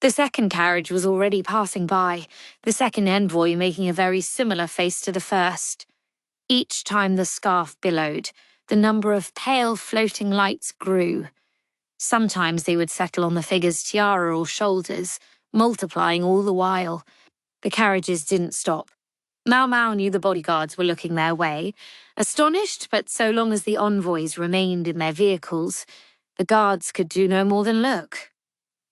The second carriage was already passing by, the second envoy making a very similar face to the first. Each time the scarf billowed, the number of pale floating lights grew. Sometimes they would settle on the figure's tiara or shoulders, multiplying all the while. The carriages didn't stop. Maomao knew the bodyguards were looking their way, astonished, but so long as the envoys remained in their vehicles, the guards could do no more than look.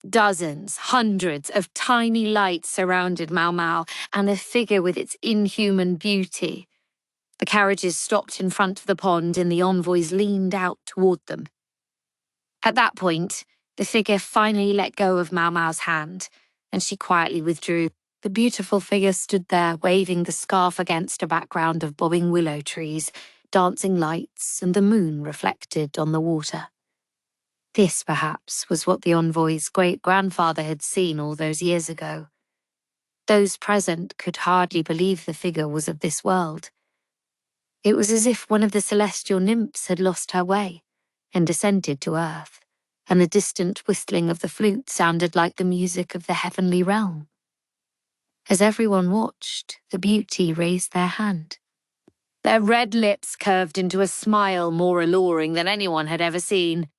Dozens, hundreds of tiny lights surrounded Maomao and the figure with its inhuman beauty. The carriages stopped in front of the pond and the envoys leaned out toward them. At that point, the figure finally let go of Maomao's hand, and she quietly withdrew. The beautiful figure stood there, waving the scarf against a background of bobbing willow trees, dancing lights, and the moon reflected on the water. This, perhaps, was what the envoy's great-grandfather had seen all those years ago. Those present could hardly believe the figure was of this world. It was as if one of the celestial nymphs had lost her way and descended to earth, and the distant whistling of the flute sounded like the music of the heavenly realm. As everyone watched, the beauty raised their hand. Their red lips curved into a smile more alluring than anyone had ever seen.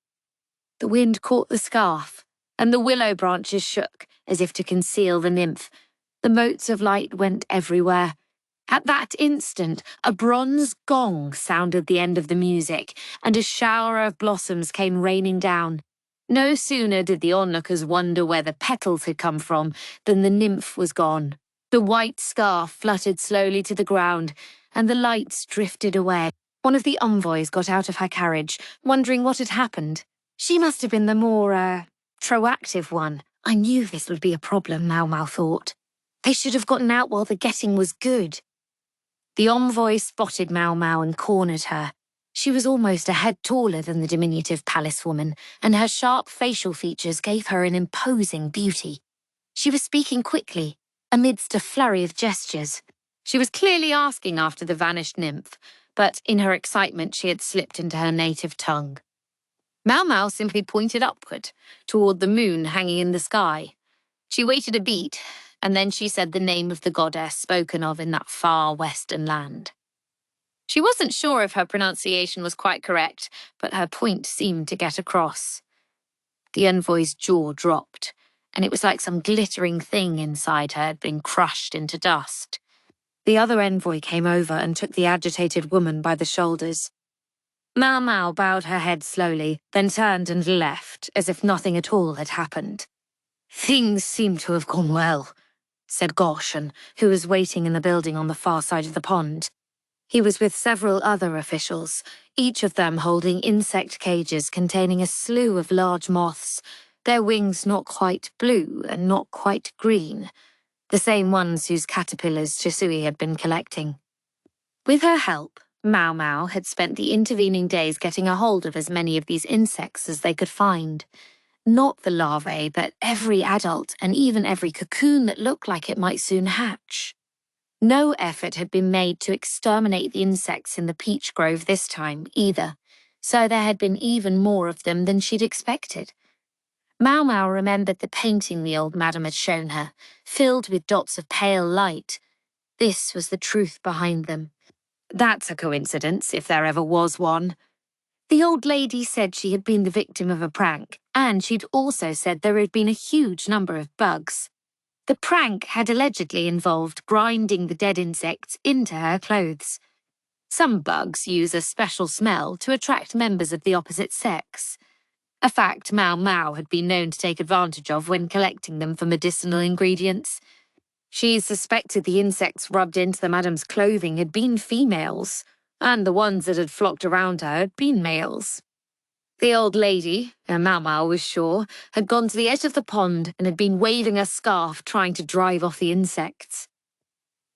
The wind caught the scarf, and the willow branches shook as if to conceal the nymph. The motes of light went everywhere. At that instant, a bronze gong sounded the end of the music, and a shower of blossoms came raining down. No sooner did the onlookers wonder where the petals had come from than the nymph was gone. The white scarf fluttered slowly to the ground, and the lights drifted away. One of the envoys got out of her carriage, wondering what had happened. She must have been the more, proactive one. I knew this would be a problem, Maomao thought. They should have gotten out while the getting was good. The envoy spotted Maomao and cornered her. She was almost a head taller than the diminutive palace woman, and her sharp facial features gave her an imposing beauty. She was speaking quickly, amidst a flurry of gestures. She was clearly asking after the vanished nymph, but in her excitement she had slipped into her native tongue. Maomao simply pointed upward, toward the moon hanging in the sky. She waited a beat, and then she said the name of the goddess spoken of in that far western land. She wasn't sure if her pronunciation was quite correct, but her point seemed to get across. The envoy's jaw dropped, and it was like some glittering thing inside her had been crushed into dust. The other envoy came over and took the agitated woman by the shoulders. Maomao bowed her head slowly, then turned and left, as if nothing at all had happened. "Things seem to have gone well," said Goshen, who was waiting in the building on the far side of the pond. He was with several other officials, each of them holding insect cages containing a slew of large moths, their wings not quite blue and not quite green, the same ones whose caterpillars Chisui had been collecting. With her help, Maomao had spent the intervening days getting a hold of as many of these insects as they could find. Not the larvae, but every adult and even every cocoon that looked like it might soon hatch. No effort had been made to exterminate the insects in the peach grove this time, either, so there had been even more of them than she'd expected. Maomao remembered the painting the old madam had shown her, filled with dots of pale light. This was the truth behind them. That's a coincidence, if there ever was one. The old lady said she had been the victim of a prank, and she'd also said there had been a huge number of bugs. The prank had allegedly involved grinding the dead insects into her clothes. Some bugs use a special smell to attract members of the opposite sex, a fact Maomao had been known to take advantage of when collecting them for medicinal ingredients. She suspected the insects rubbed into the madam's clothing had been females, and the ones that had flocked around her had been males. The old lady, Maomao was sure, had gone to the edge of the pond and had been waving a scarf trying to drive off the insects.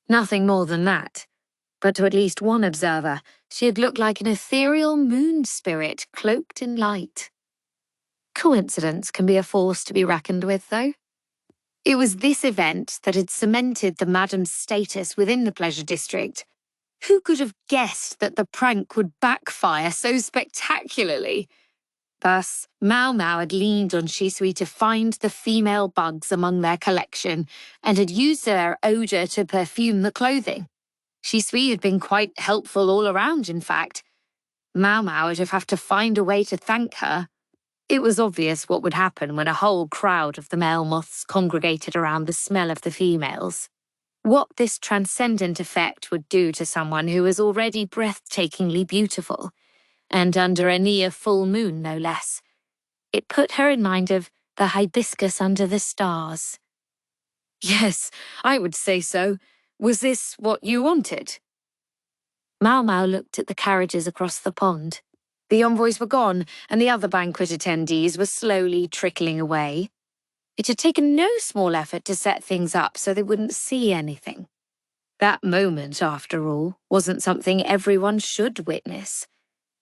Nothing more than that, but to at least one observer, she had looked like an ethereal moon spirit cloaked in light. Coincidence can be a force to be reckoned with, though. It was this event that had cemented the madam's status within the pleasure district. Who could have guessed that the prank would backfire so spectacularly? Thus, Maomao had leaned on Shisui to find the female bugs among their collection and had used their odour to perfume the clothing. Shisui had been quite helpful all around, in fact. Maomao would have to find a way to thank her. It was obvious what would happen when a whole crowd of the male moths congregated around the smell of the females. What this transcendent effect would do to someone who was already breathtakingly beautiful, and under a near full moon, no less. It put her in mind of the hibiscus under the stars. "Yes, I would say so. Was this what you wanted?" Maomao looked at the carriages across the pond. The envoys were gone, and the other banquet attendees were slowly trickling away. It had taken no small effort to set things up so they wouldn't see anything. That moment, after all, wasn't something everyone should witness.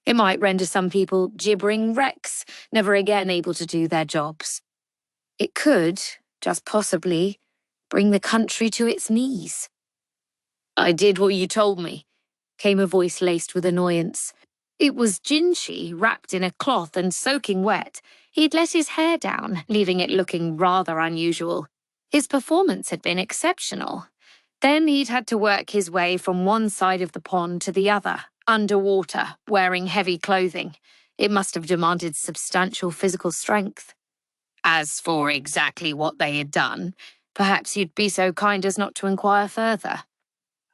It might render some people gibbering wrecks, never again able to do their jobs. It could, just possibly, bring the country to its knees. "I did what you told me," came a voice laced with annoyance. It was Jinshi, wrapped in a cloth and soaking wet. He'd let his hair down, leaving it looking rather unusual. His performance had been exceptional. Then he'd had to work his way from one side of the pond to the other, underwater, wearing heavy clothing. It must have demanded substantial physical strength. As for exactly what they had done, perhaps you'd be so kind as not to inquire further.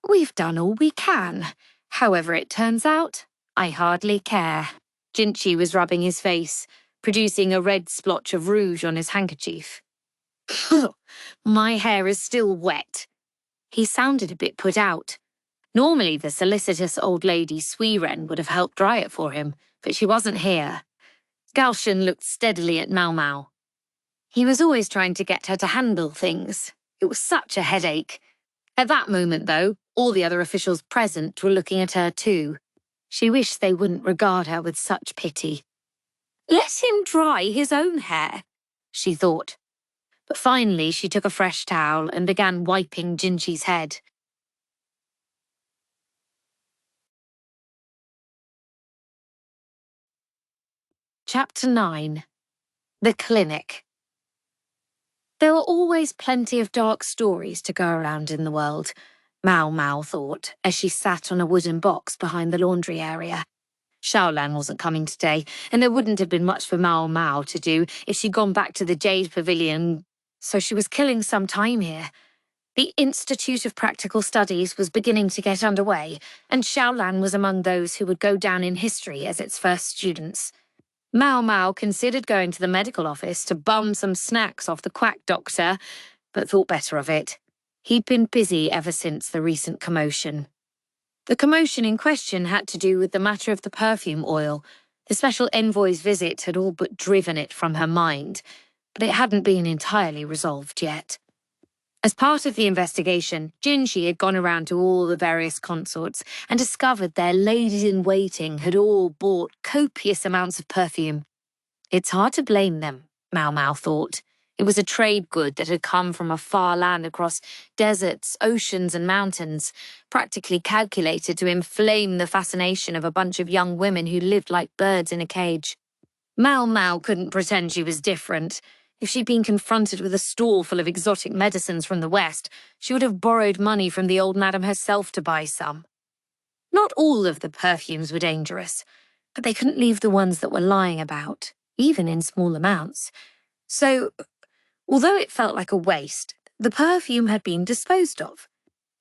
"We've done all we can. However it turns out, I hardly care." Jinchi was rubbing his face, producing a red splotch of rouge on his handkerchief. "My hair is still wet." He sounded a bit put out. Normally the solicitous old lady Suiren would have helped dry it for him, but she wasn't here. Galshan looked steadily at Maomao. He was always trying to get her to handle things. It was such a headache. At that moment, though, all the other officials present were looking at her too. She wished they wouldn't regard her with such pity. Let him dry his own hair, she thought. But finally she took a fresh towel and began wiping Jinchi's head. Chapter 9. The Clinic. There were always plenty of dark stories to go around in the world, Maomao thought, as she sat on a wooden box behind the laundry area. Xiaolan wasn't coming today, and there wouldn't have been much for Maomao to do if she'd gone back to the Jade Pavilion, so she was killing some time here. The Institute of Practical Studies was beginning to get underway, and Xiaolan was among those who would go down in history as its first students. Maomao considered going to the medical office to bum some snacks off the quack doctor, but thought better of it. He'd been busy ever since the recent commotion. The commotion in question had to do with the matter of the perfume oil. The special envoy's visit had all but driven it from her mind, but it hadn't been entirely resolved yet. As part of the investigation, Jinshi had gone around to all the various consorts and discovered their ladies-in-waiting had all bought copious amounts of perfume. It's hard to blame them, Maomao thought. It was a trade good that had come from a far land across deserts, oceans and mountains, practically calculated to inflame the fascination of a bunch of young women who lived like birds in a cage. Maomao couldn't pretend she was different. If she'd been confronted with a stall full of exotic medicines from the West, she would have borrowed money from the old madam herself to buy some. Not all of the perfumes were dangerous, but they couldn't leave the ones that were lying about, even in small amounts. So, although it felt like a waste, the perfume had been disposed of.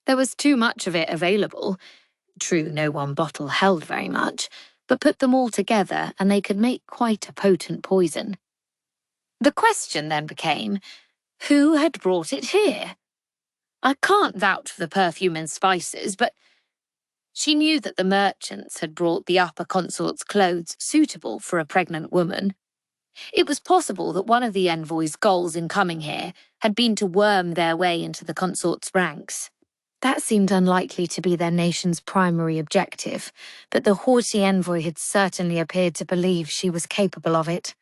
There was too much of it available. True, no one bottle held very much, but put them all together and they could make quite a potent poison. The question then became, who had brought it here? I can't vouch for the perfume and spices, but she knew that the merchants had brought the upper consort's clothes suitable for a pregnant woman. It was possible that one of the envoy's goals in coming here had been to worm their way into the consort's ranks. That seemed unlikely to be their nation's primary objective, but the haughty envoy had certainly appeared to believe she was capable of it.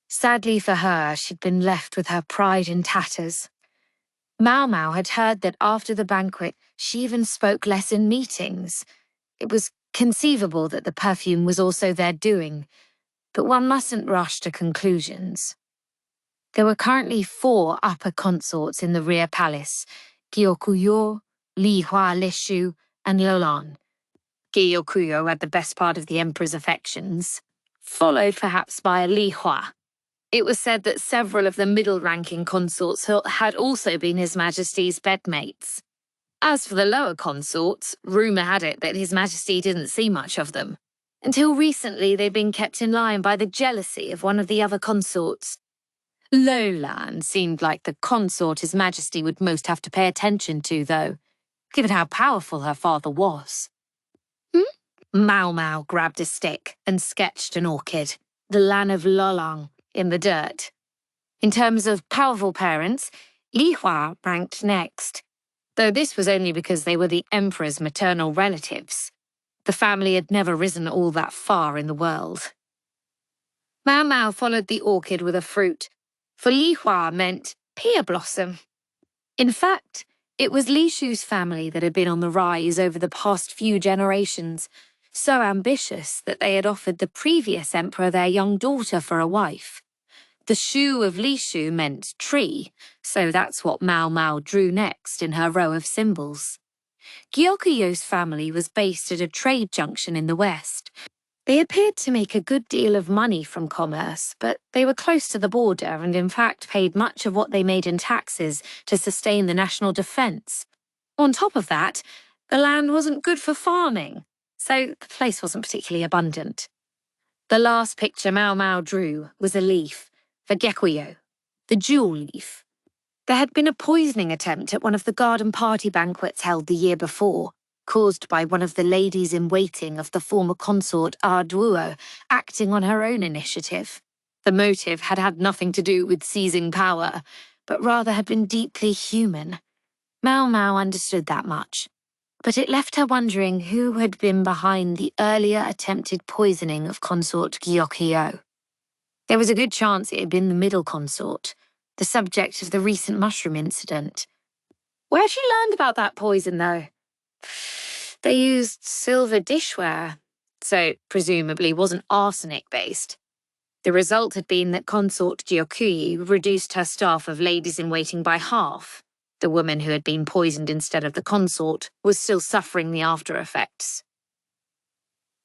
Sadly for her, she'd been left with her pride in tatters. Maomao had heard that after the banquet, she even spoke less in meetings. It was conceivable that the perfume was also their doing, but one mustn't rush to conclusions. There were currently 4 upper consorts in the rear palace, Gyokuyo, Lihua Lishu, and Lolan. Gyokuyo had the best part of the Emperor's affections, followed perhaps by Lihua. It was said that several of the middle-ranking consorts had also been His Majesty's bedmates. As for the lower consorts, rumour had it that His Majesty didn't see much of them. Until recently, they'd been kept in line by the jealousy of one of the other consorts. Lolan seemed like the consort His Majesty would most have to pay attention to, though, given how powerful her father was. Maomao grabbed a stick and sketched an orchid, the Lan of Readalong, in the dirt. In terms of powerful parents, Li Hua ranked next, though this was only because they were the Emperor's maternal relatives. The family had never risen all that far in the world. Maomao followed the orchid with a fruit, for Li Hua meant pear blossom. In fact, it was Li Shu's family that had been on the rise over the past few generations, so ambitious that they had offered the previous emperor their young daughter for a wife. The Shu of Li Shu meant tree, so that's what Maomao drew next in her row of symbols. Gyokuyo's family was based at a trade junction in the west. They appeared to make a good deal of money from commerce, but they were close to the border and in fact paid much of what they made in taxes to sustain the national defence. On top of that, the land wasn't good for farming, so the place wasn't particularly abundant. The last picture Maomao drew was a leaf, for Gekuyo, the jewel leaf. There had been a poisoning attempt at one of the garden party banquets held the year before, caused by one of the ladies-in-waiting of the former consort Arduo acting on her own initiative. The motive had had nothing to do with seizing power, but rather had been deeply human. Maomao understood that much, but it left her wondering who had been behind the earlier attempted poisoning of consort Gyokuyo. There was a good chance it had been the middle consort, the subject of the recent mushroom incident. Where'd she learned about that poison, though? They used silver dishware, so presumably wasn't arsenic-based. The result had been that consort Gyokuyi reduced her staff of ladies-in-waiting by half. The woman who had been poisoned instead of the consort was still suffering the after-effects.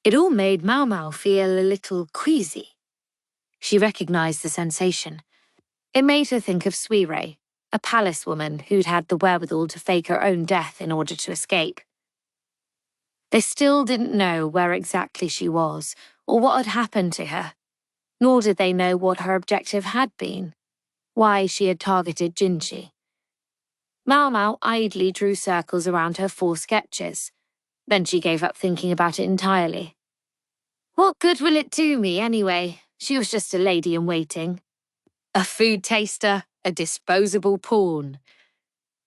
It all made Maomao feel a little queasy. She recognised the sensation. It made her think of Suire, a palace woman who'd had the wherewithal to fake her own death in order to escape. They still didn't know where exactly she was or what had happened to her, nor did they know what her objective had been, why she had targeted Jinji. Maomao idly drew circles around her 4 sketches. Then she gave up thinking about it entirely. What good will it do me, anyway? She was just a lady-in-waiting. A food taster, a disposable pawn.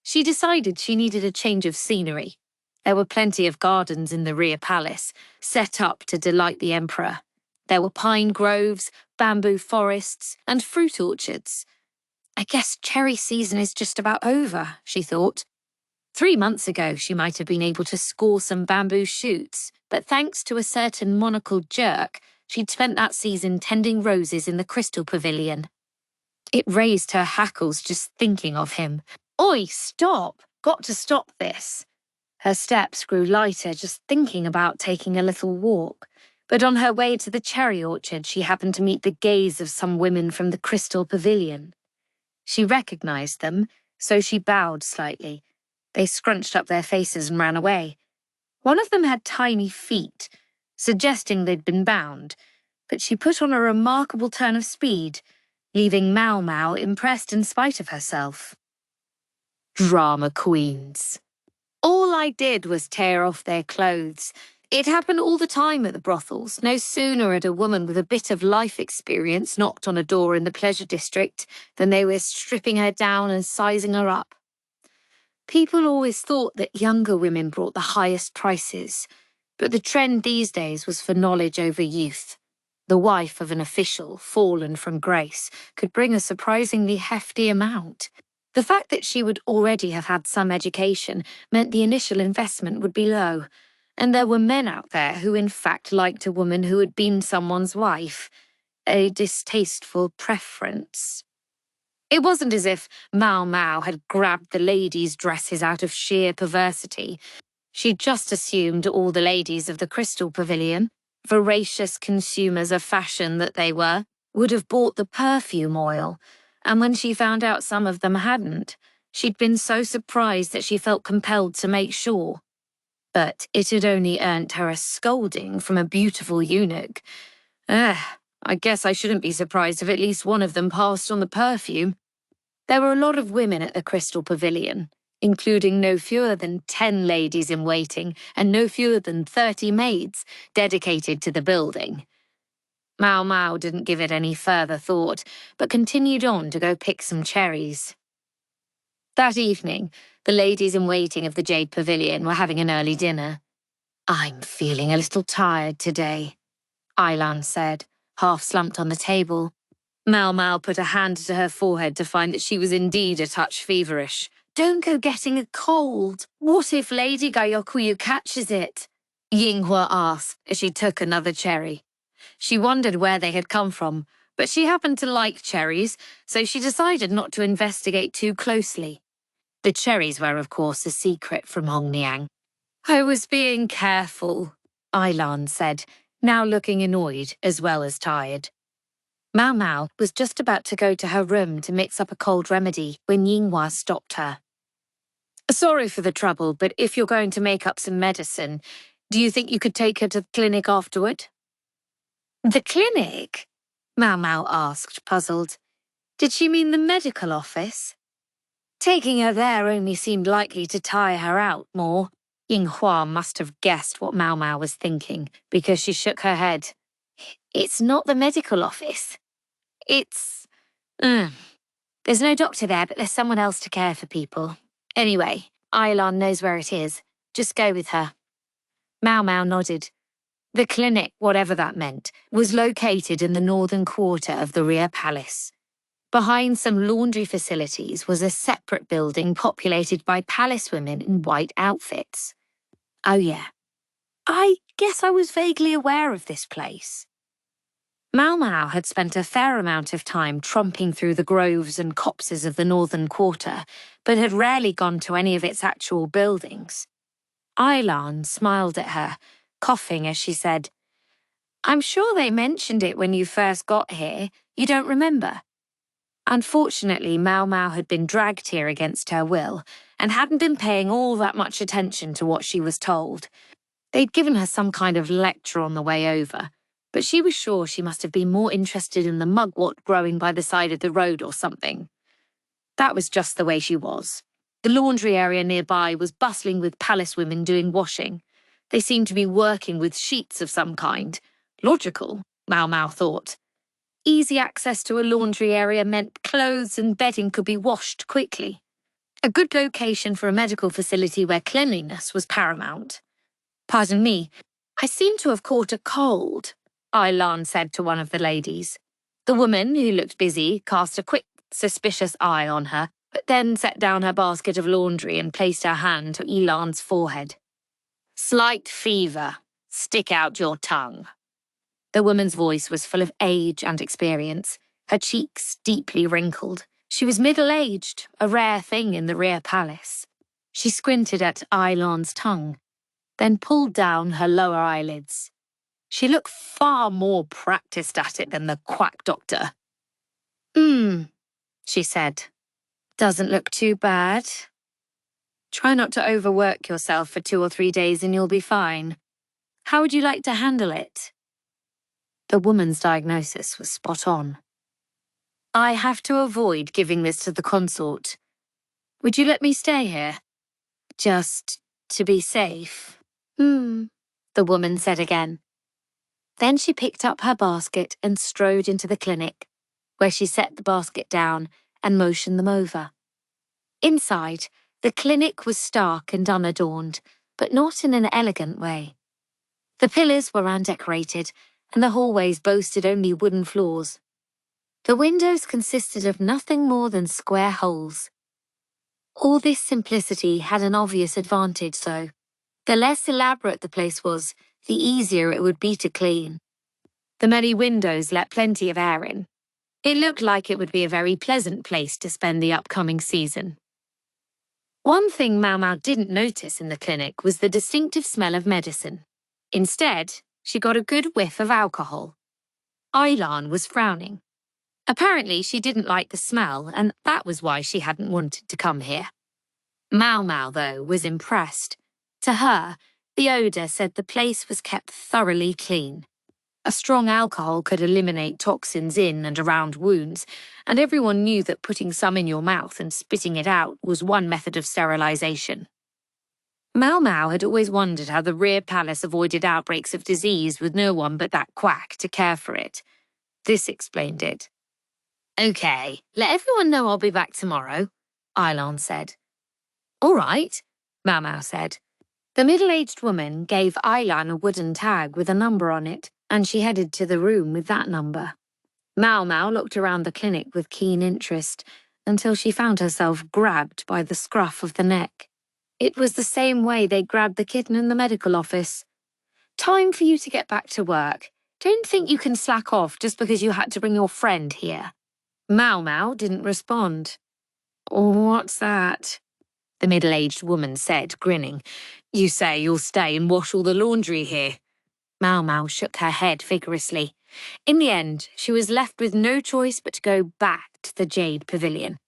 She decided she needed a change of scenery. There were plenty of gardens in the rear palace, set up to delight the emperor. There were pine groves, bamboo forests, and fruit orchards. I guess cherry season is just about over, she thought. 3 months ago, she might have been able to score some bamboo shoots, but thanks to a certain monocled jerk, she'd spent that season tending roses in the Crystal Pavilion. It raised her hackles just thinking of him. Oi, stop! Got to stop this. Her steps grew lighter just thinking about taking a little walk. But on her way to the cherry orchard, she happened to meet the gaze of some women from the Crystal Pavilion. She recognised them, so she bowed slightly. They scrunched up their faces and ran away. One of them had tiny feet, suggesting they'd been bound, but she put on a remarkable turn of speed, leaving Maomao impressed in spite of herself. Drama queens. All I did was tear off their clothes. It happened all the time at the brothels. No sooner had a woman with a bit of life experience knocked on a door in the pleasure district than they were stripping her down and sizing her up. People always thought that younger women brought the highest prices, but the trend these days was for knowledge over youth. The wife of an official, fallen from grace, could bring a surprisingly hefty amount. The fact that she would already have had some education meant the initial investment would be low, and there were men out there who in fact liked a woman who had been someone's wife. A distasteful preference. It wasn't as if Maomao had grabbed the ladies' dresses out of sheer perversity. She'd just assumed all the ladies of the Crystal Pavilion, voracious consumers of fashion that they were, would have bought the perfume oil, and when she found out some of them hadn't, she'd been so surprised that she felt compelled to make sure. But it had only earned her a scolding from a beautiful eunuch. I guess I shouldn't be surprised if at least one of them passed on the perfume. There were a lot of women at the Crystal Pavilion. including no fewer than 10 ladies in waiting and no fewer than 30 maids dedicated to the building. Maomao didn't give it any further thought, but continued on to go pick some cherries. That evening, the ladies in waiting of the Jade Pavilion were having an early dinner. "I'm feeling a little tired today," Ailan said, half slumped on the table. Maomao put a hand to her forehead to find that she was indeed a touch feverish. "Don't go getting a cold. What if Lady Gayokuyu catches it?" Yinghua asked as she took another cherry. She wondered where they had come from, but she happened to like cherries, so she decided not to investigate too closely. The cherries were, of course, a secret from Hongniang. "I was being careful," Ailan said, now looking annoyed as well as tired. Maomao was just about to go to her room to mix up a cold remedy when Yinghua stopped her. "Sorry for the trouble, but if you're going to make up some medicine, do you think you could take her to the clinic afterward?" "The clinic?" Maomao asked, puzzled. Did she mean the medical office? Taking her there only seemed likely to tire her out more. Yinghua must have guessed what Maomao was thinking, because she shook her head. "It's not the medical office. It's... There's no doctor there, but there's someone else to care for people. Anyway, Ailan knows where it is. Just go with her." Maomao nodded. The clinic, whatever that meant, was located in the northern quarter of the rear palace. Behind some laundry facilities was a separate building populated by palace women in white outfits. Oh yeah, I guess I was vaguely aware of this place. Maomao had spent a fair amount of time tromping through the groves and copses of the northern quarter, but had rarely gone to any of its actual buildings. Ailan smiled at her, coughing as she said, "I'm sure they mentioned it when you first got here. You don't remember?" Unfortunately, Maomao had been dragged here against her will and hadn't been paying all that much attention to what she was told. They'd given her some kind of lecture on the way over, but she was sure she must have been more interested in the mugwort growing by the side of the road or something. That was just the way she was. The laundry area nearby was bustling with palace women doing washing. They seemed to be working with sheets of some kind. Logical, Maomao thought. Easy access to a laundry area meant clothes and bedding could be washed quickly. A good location for a medical facility where cleanliness was paramount. "Pardon me, I seem to have caught a cold," Ailan said to one of the ladies. The woman, who looked busy, cast a quick, suspicious eye on her, but then set down her basket of laundry and placed her hand to Elan's forehead. "Slight fever. Stick out your tongue." The woman's voice was full of age and experience, her cheeks deeply wrinkled. She was middle-aged, a rare thing in the rear palace. She squinted at Ailan's tongue, then pulled down her lower eyelids. She looked far more practiced at it than the quack doctor. She said. "Doesn't look too bad. Try not to overwork yourself for 2 or 3 days and you'll be fine. How would you like to handle it?" The woman's diagnosis was spot on. "I have to avoid giving this to the consort. Would you let me stay here? Just to be safe?" The woman said again. Then she picked up her basket and strode into the clinic, where she set the basket down and motioned them over. Inside, the clinic was stark and unadorned, but not in an elegant way. The pillars were undecorated, and the hallways boasted only wooden floors. The windows consisted of nothing more than square holes. All this simplicity had an obvious advantage, though. The less elaborate the place was, the easier it would be to clean. The many windows let plenty of air in. It looked like it would be a very pleasant place to spend the upcoming season. One thing Maomao didn't notice in the clinic was the distinctive smell of medicine. Instead, she got a good whiff of alcohol. Ailan was frowning. Apparently, she didn't like the smell, and that was why she hadn't wanted to come here. Maomao, though, was impressed. To her, the odour said the place was kept thoroughly clean. A strong alcohol could eliminate toxins in and around wounds, and everyone knew that putting some in your mouth and spitting it out was one method of sterilization. Maomao had always wondered how the rear palace avoided outbreaks of disease with no one but that quack to care for it. This explained it. "Okay, let everyone know I'll be back tomorrow," Eilon said. "All right," Maomao said. The middle-aged woman gave Eilon a wooden tag with a number on it, and she headed to the room with that number. Maomao looked around the clinic with keen interest until she found herself grabbed by the scruff of the neck. It was the same way they grabbed the kitten in the medical office. "Time for you to get back to work. Don't think you can slack off just because you had to bring your friend here." Maomao didn't respond. "What's that?" the middle-aged woman said, grinning. "You say you'll stay and wash all the laundry here." Maomao shook her head vigorously. In the end, she was left with no choice but to go back to the Jade Pavilion.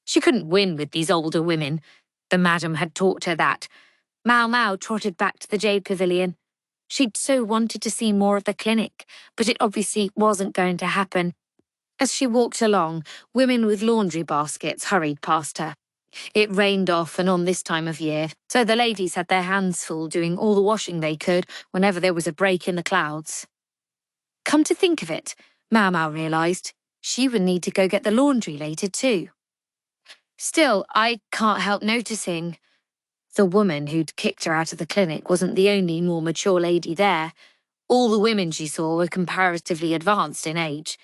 She couldn't win with these older women. The madam had taught her that. Maomao trotted back to the Jade Pavilion. She'd so wanted to see more of the clinic, but it obviously wasn't going to happen. As she walked along, women with laundry baskets hurried past her. It rained off and on this time of year, so the ladies had their hands full doing all the washing they could whenever there was a break in the clouds. Come to think of it, Maomao realised, she would need to go get the laundry later too. Still, I can't help noticing. The woman who'd kicked her out of the clinic wasn't the only more mature lady there. All the women she saw were comparatively advanced in age.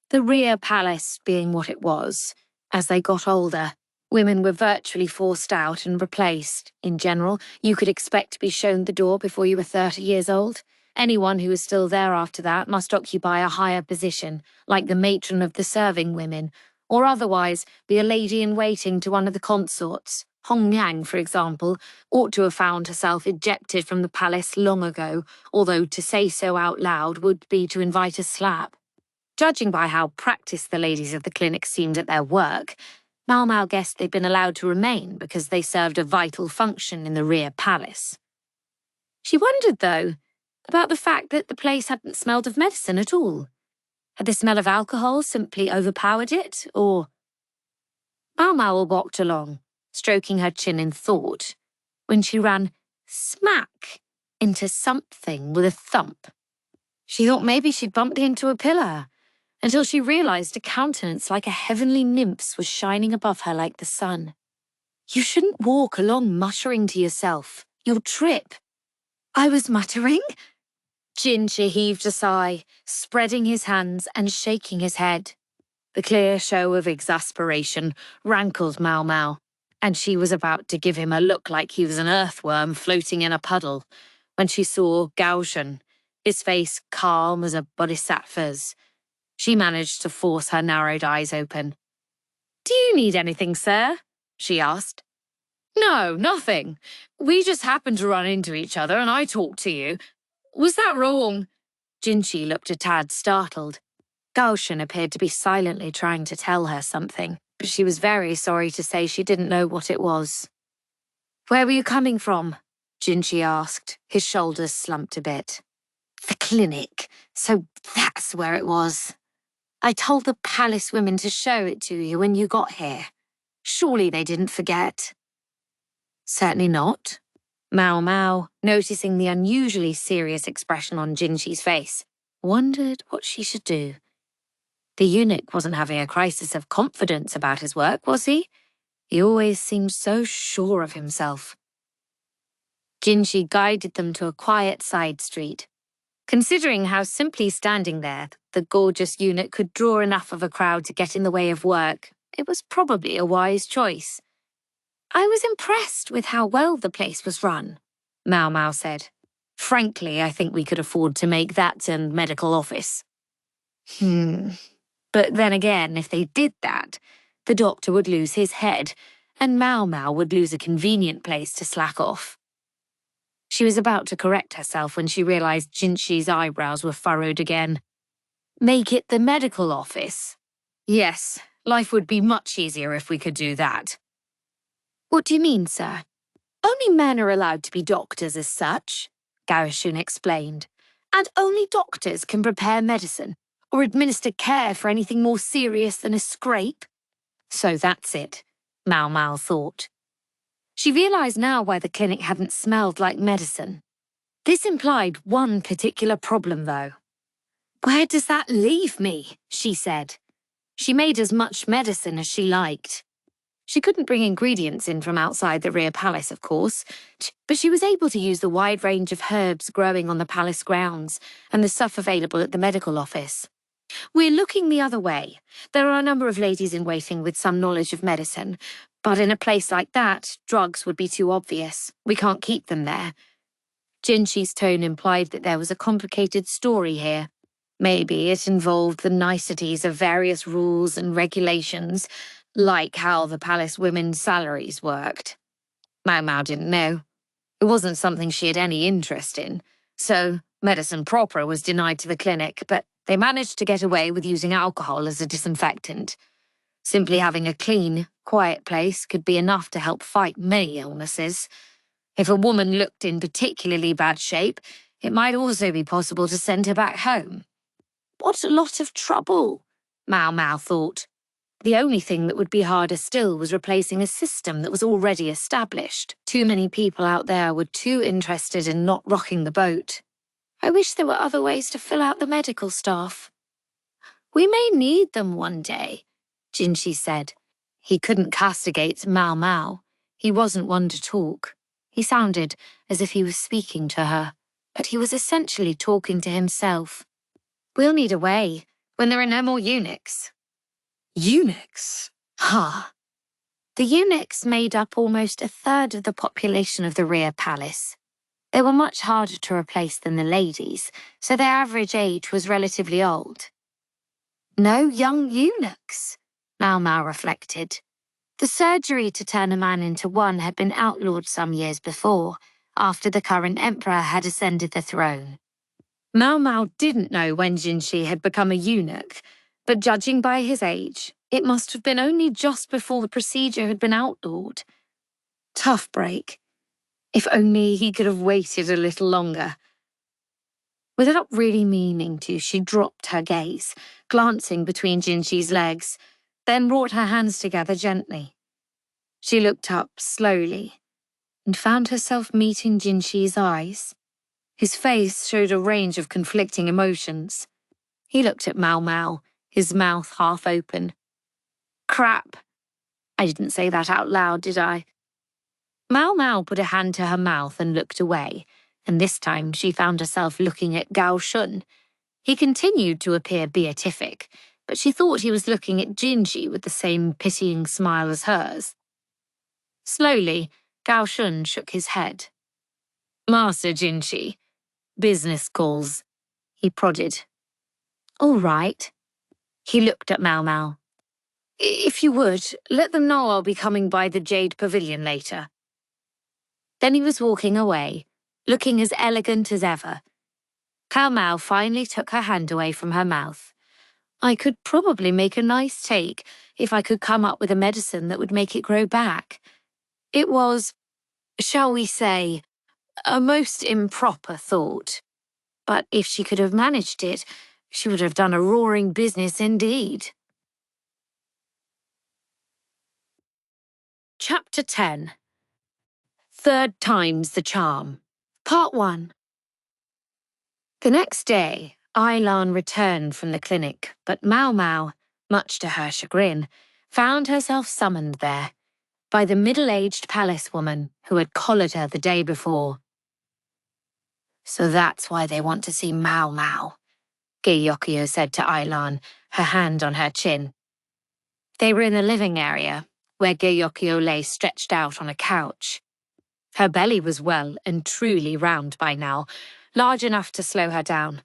The rear palace being what it was. As they got older, women were virtually forced out and replaced. In general, you could expect to be shown the door before you were 30 years old. Anyone who was still there after that must occupy a higher position, like the matron of the serving women, or otherwise be a lady-in-waiting to one of the consorts. Hong Yang, for example, ought to have found herself ejected from the palace long ago, although to say so out loud would be to invite a slap. Judging by how practiced the ladies of the clinic seemed at their work, Maomao guessed they'd been allowed to remain because they served a vital function in the rear palace. She wondered, though, about the fact that the place hadn't smelled of medicine at all. Had the smell of alcohol simply overpowered it, or... Maomao walked along, stroking her chin in thought, when she ran smack into something with a thump. She thought maybe she'd bumped into a pillar, until she realised a countenance like a heavenly nymph's was shining above her like the sun. "You shouldn't walk along muttering to yourself. You'll trip." "I was muttering?" Jinchi heaved a sigh, spreading his hands and shaking his head. The clear show of exasperation rankled Maomao, and she was about to give him a look like he was an earthworm floating in a puddle, when she saw Gaoshan, his face calm as a bodhisattva's. She managed to force her narrowed eyes open. "Do you need anything, sir?" she asked. "No, nothing. We just happened to run into each other and I talked to you. Was that wrong?" Jinchi looked a tad startled. Gaoshan appeared to be silently trying to tell her something, but she was very sorry to say she didn't know what it was. "Where were you coming from?" Jinchi asked, his shoulders slumped a bit. "The clinic, so that's where it was. I told the palace women to show it to you when you got here. Surely they didn't forget." "Certainly not." Maomao, noticing the unusually serious expression on Jinchi's face, wondered what she should do. The eunuch wasn't having a crisis of confidence about his work, was he? He always seemed so sure of himself. Jinchi guided them to a quiet side street. Considering how simply standing there, the gorgeous eunuch could draw enough of a crowd to get in the way of work, it was probably a wise choice. "I was impressed with how well the place was run," Maomao said. "Frankly, I think we could afford to make that and medical office." But then again, if they did that, the doctor would lose his head, and Maomao would lose a convenient place to slack off. She was about to correct herself when she realised Jinchi's eyebrows were furrowed again. "Make it the medical office?" "Yes, life would be much easier if we could do that." "What do you mean, sir?" "Only men are allowed to be doctors as such," Gaoshun explained. And only doctors can prepare medicine or administer care for anything more serious than a scrape. So that's it, Maomao thought. She realised now why the clinic hadn't smelled like medicine. This implied one particular problem, though. "Where does that leave me?" she said. She made as much medicine as she liked. She couldn't bring ingredients in from outside the rear palace, of course, but she was able to use the wide range of herbs growing on the palace grounds and the stuff available at the medical office. "We're looking the other way. There are a number of ladies in waiting with some knowledge of medicine, but in a place like that, drugs would be too obvious. We can't keep them there." Jinxi's tone implied that there was a complicated story here. Maybe it involved the niceties of various rules and regulations, like how the palace women's salaries worked. Maomao didn't know. It wasn't something she had any interest in, so medicine proper was denied to the clinic, but they managed to get away with using alcohol as a disinfectant. Simply having a clean, quiet place could be enough to help fight many illnesses. If a woman looked in particularly bad shape, it might also be possible to send her back home. What a lot of trouble, Maomao thought. The only thing that would be harder still was replacing a system that was already established. Too many people out there were too interested in not rocking the boat. "I wish there were other ways to fill out the medical staff." "We may need them one day," Jinxi said. He couldn't castigate Maomao. He wasn't one to talk. He sounded as if he was speaking to her, but he was essentially talking to himself. "We'll need a way when there are no more eunuchs." Eunuchs? Ha! The eunuchs made up almost a third of the population of the rear palace. They were much harder to replace than the ladies, so their average age was relatively old. No young eunuchs, Maomao reflected. The surgery to turn a man into one had been outlawed some years before, after the current emperor had ascended the throne. Maomao didn't know when Jinxi had become a eunuch, but judging by his age, it must have been only just before the procedure had been outlawed. Tough break. If only he could have waited a little longer. Without really meaning to, she dropped her gaze, glancing between Jinxi's legs, then brought her hands together gently. She looked up slowly and found herself meeting Jinxi's eyes. His face showed a range of conflicting emotions. He looked at Maomao, his mouth half open. "Crap. I didn't say that out loud, did I?" Maomao put a hand to her mouth and looked away, and this time she found herself looking at Gao Shun. He continued to appear beatific, but she thought he was looking at Jinxi with the same pitying smile as hers. Slowly, Gao Shun shook his head. "Master Jinxi, business calls," he prodded. "All right." He looked at Maomao. "If you would, let them know I'll be coming by the Jade Pavilion later." Then he was walking away, looking as elegant as ever. Maomao finally took her hand away from her mouth. "I could probably make a nice take if I could come up with a medicine that would make it grow back." It was, shall we say, a most improper thought. But if she could have managed it, she would have done a roaring business indeed. Chapter 10. Third Time's the Charm. Part 1. The next day, Ailan returned from the clinic, but Maomao, much to her chagrin, found herself summoned there by the middle-aged palace woman who had collared her the day before. "So that's why they want to see Maomao," Gyokyo said to Ailan, her hand on her chin. They were in the living area, where Gyokyo lay stretched out on a couch. Her belly was well and truly round by now, large enough to slow her down.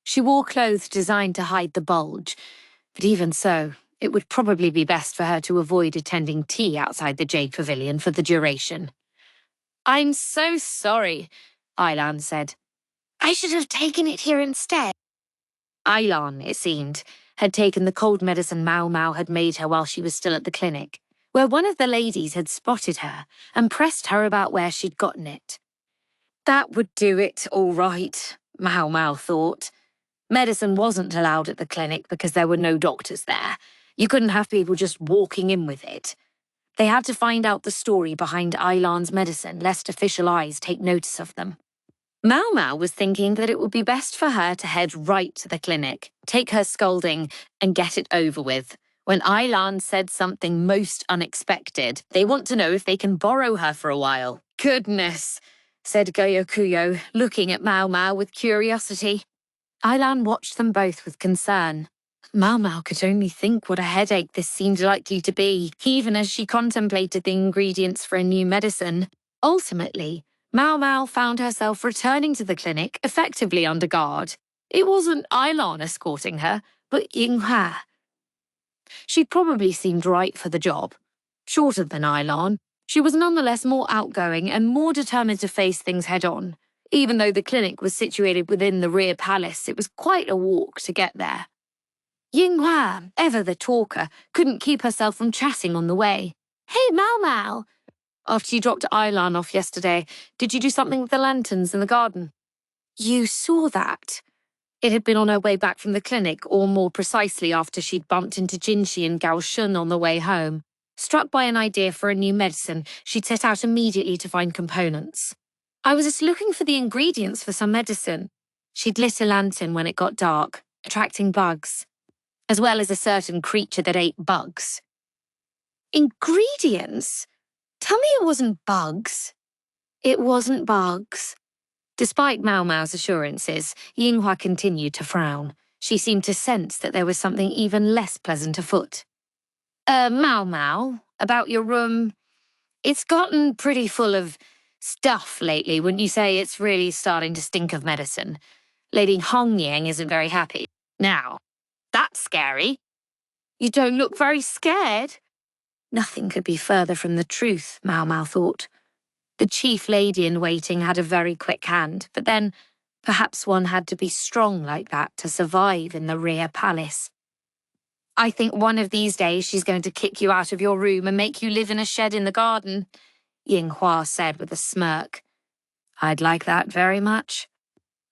She wore clothes designed to hide the bulge, but even so, it would probably be best for her to avoid attending tea outside the Jade Pavilion for the duration. "I'm so sorry," Ailan said. "I should have taken it here instead." Ailan, it seemed, had taken the cold medicine Maomao had made her while she was still at the clinic, where one of the ladies had spotted her and pressed her about where she'd gotten it. "That would do it, all right," Maomao thought. Medicine wasn't allowed at the clinic because there were no doctors there. You couldn't have people just walking in with it. They had to find out the story behind Ailan's medicine, lest official eyes take notice of them. Maomao was thinking that it would be best for her to head right to the clinic, take her scolding, and get it over with. When Ailan said something most unexpected, they want to know if they can borrow her for a while. Goodness, said Goyokuyo, looking at Maomao with curiosity. Ailan watched them both with concern. Maomao could only think what a headache this seemed likely to be, even as she contemplated the ingredients for a new medicine. Ultimately, Maomao found herself returning to the clinic, effectively under guard. It wasn't Ailan escorting her, but Yinghua. She probably seemed right for the job. Shorter than Ailan, she was nonetheless more outgoing and more determined to face things head-on. Even though the clinic was situated within the rear palace, it was quite a walk to get there. Yinghua, ever the talker, couldn't keep herself from chatting on the way. Hey, Maomao. After you dropped Ailan off yesterday, did you do something with the lanterns in the garden? You saw that? It had been on her way back from the clinic, or more precisely after she'd bumped into Jinshi and Gaoshun on the way home. Struck by an idea for a new medicine, she'd set out immediately to find components. I was just looking for the ingredients for some medicine. She'd lit a lantern when it got dark, attracting bugs, as well as a certain creature that ate bugs. Ingredients? Tell me it wasn't bugs. It wasn't bugs. Despite Maomao's assurances, Yinghua continued to frown. She seemed to sense that there was something even less pleasant afoot. Maomao, about your room. It's gotten pretty full of stuff lately, wouldn't you say? It's really starting to stink of medicine. Lady Hongyang isn't very happy. Now, that's scary. You don't look very scared. Nothing could be further from the truth, Maomao thought. The chief lady in waiting had a very quick hand, but then perhaps one had to be strong like that to survive in the rear palace. I think one of these days she's going to kick you out of your room and make you live in a shed in the garden, Yinghua said with a smirk. I'd like that very much.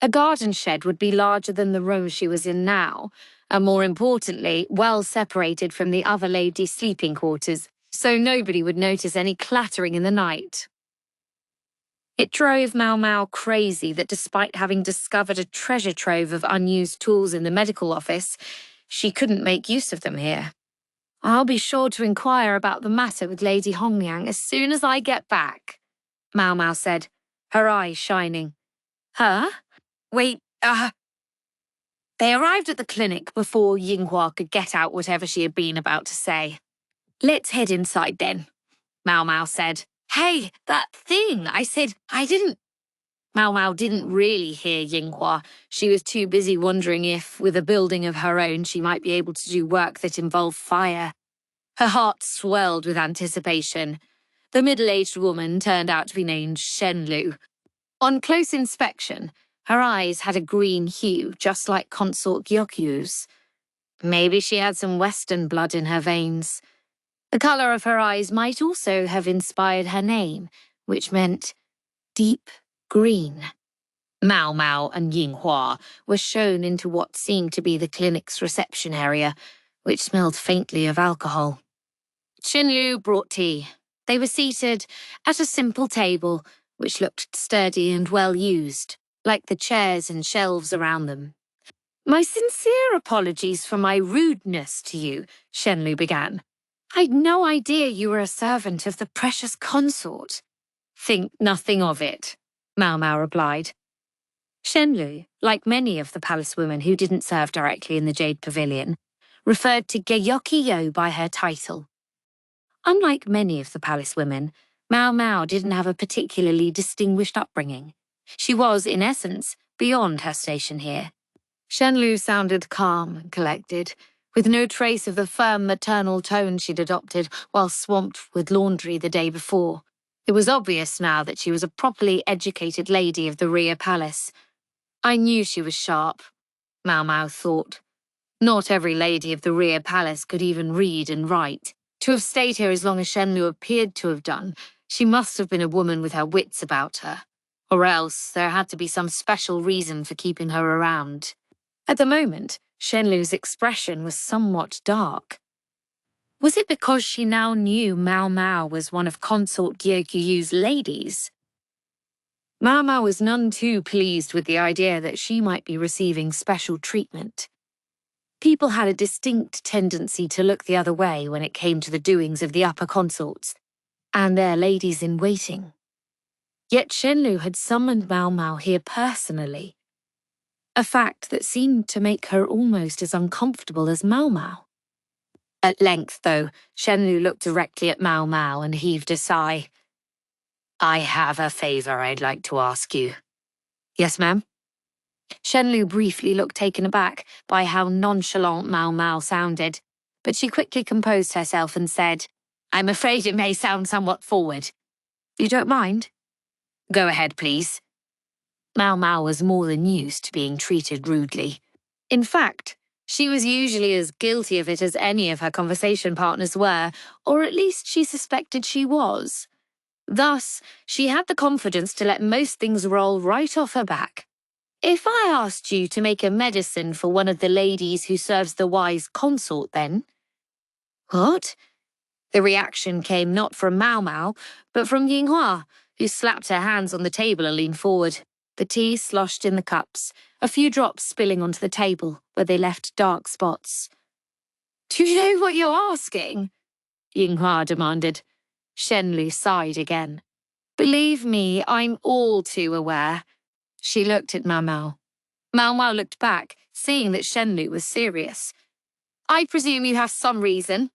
A garden shed would be larger than the room she was in now, and more importantly, well separated from the other ladies' sleeping quarters, so nobody would notice any clattering in the night. It drove Maomao crazy that despite having discovered a treasure trove of unused tools in the medical office, she couldn't make use of them here. I'll be sure to inquire about the matter with Lady Hongyang as soon as I get back, Maomao said, her eyes shining. Huh? Wait, They arrived at the clinic before Yinghua could get out whatever she had been about to say. Let's head inside then, Maomao said. Hey, that thing, I said, I didn't. Maomao didn't really hear Yinghua. She was too busy wondering if, with a building of her own, she might be able to do work that involved fire. Her heart swelled with anticipation. The middle-aged woman turned out to be named Shenlu. On close inspection, her eyes had a green hue, just like Consort Gyokyu's. Maybe she had some Western blood in her veins. The colour of her eyes might also have inspired her name, which meant deep green. Maomao and Yinghua were shown into what seemed to be the clinic's reception area, which smelled faintly of alcohol. Shenlu brought tea. They were seated at a simple table, which looked sturdy and well used, like the chairs and shelves around them. My sincere apologies for my rudeness to you, Shenlu began. I'd no idea you were a servant of the precious consort. Think nothing of it, Maomao replied. Shenlu, like many of the palace women who didn't serve directly in the Jade Pavilion, referred to Geyokiyo by her title. Unlike many of the palace women, Maomao didn't have a particularly distinguished upbringing. She was, in essence, beyond her station here. Shenlu sounded calm and collected, with no trace of the firm maternal tone she'd adopted while swamped with laundry the day before. It was obvious now that she was a properly educated lady of the rear palace. I knew she was sharp, Maomao thought. Not every lady of the rear palace could even read and write. To have stayed here as long as Shenlu appeared to have done, she must have been a woman with her wits about her. Or else there had to be some special reason for keeping her around. At the moment, Shenlu's expression was somewhat dark. Was it because she now knew Maomao was one of Consort Gyokyu's ladies? Maomao was none too pleased with the idea that she might be receiving special treatment. People had a distinct tendency to look the other way when it came to the doings of the upper consorts and their ladies-in-waiting. Yet Shenlu had summoned Maomao here personally, a fact that seemed to make her almost as uncomfortable as Maomao. At length, though, Shenlu looked directly at Maomao and heaved a sigh. "I have a favor I'd like to ask you." "Yes, ma'am?" Shenlu briefly looked taken aback by how nonchalant Maomao sounded, but she quickly composed herself and said, "I'm afraid it may sound somewhat forward. You don't mind?" "Go ahead, please." Maomao was more than used to being treated rudely. In fact, she was usually as guilty of it as any of her conversation partners were, or at least she suspected she was. Thus, she had the confidence to let most things roll right off her back. "If I asked you to make a medicine for one of the ladies who serves the wise consort, then?" "What?" The reaction came not from Maomao, but from Yinghua, who slapped her hands on the table and leaned forward. The tea sloshed in the cups, a few drops spilling onto the table, where they left dark spots. "Do you know what you're asking?" Yinghua demanded. Shenlu sighed again. "Believe me, I'm all too aware." She looked at Maomao. Maomao looked back, seeing that Shenlu was serious. "I presume you have some reason."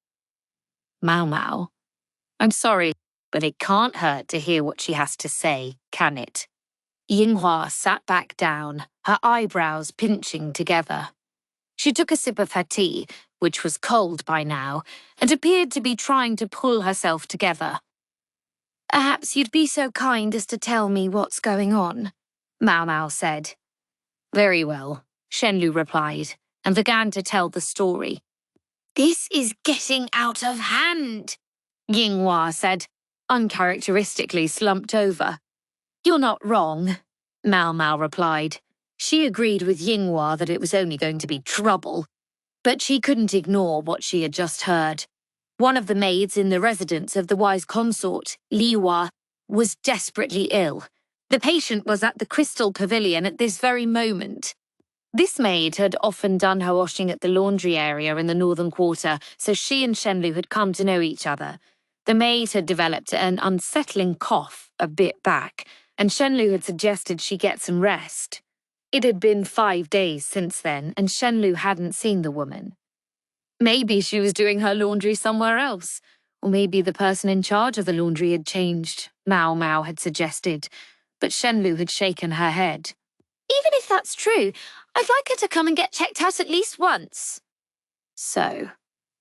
Maomao, "I'm sorry, but it can't hurt to hear what she has to say, can it?" Yinghua sat back down, her eyebrows pinching together. She took a sip of her tea, which was cold by now, and appeared to be trying to pull herself together. "Perhaps you'd be so kind as to tell me what's going on," Maomao said. "Very well," Shenlu replied, and began to tell the story. "This is getting out of hand," Yinghua said, uncharacteristically slumped over. "You're not wrong," Maomao replied. She agreed with Yinghua that it was only going to be trouble, but she couldn't ignore what she had just heard. One of the maids in the residence of the wise consort, Liwa, was desperately ill. The patient was at the Crystal Pavilion at this very moment. This maid had often done her washing at the laundry area in the northern quarter, so she and Shenlu had come to know each other. The maid had developed an unsettling cough a bit back, and Shenlu had suggested she get some rest. It had been 5 days since then, and Shenlu hadn't seen the woman. Maybe she was doing her laundry somewhere else, or maybe the person in charge of the laundry had changed, Maomao had suggested, but Shenlu had shaken her head. "Even if that's true, I'd like her to come and get checked out at least once." So,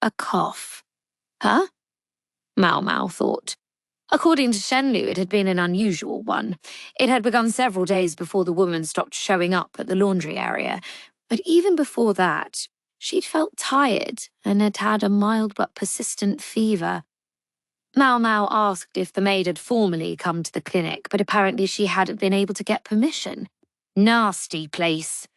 a cough. Huh? Maomao thought. According to Shenlu, it had been an unusual one. It had begun several days before the woman stopped showing up at the laundry area, but even before that, she'd felt tired and had had a mild but persistent fever. Maomao asked if the maid had formally come to the clinic, but apparently she hadn't been able to get permission. Nasty place,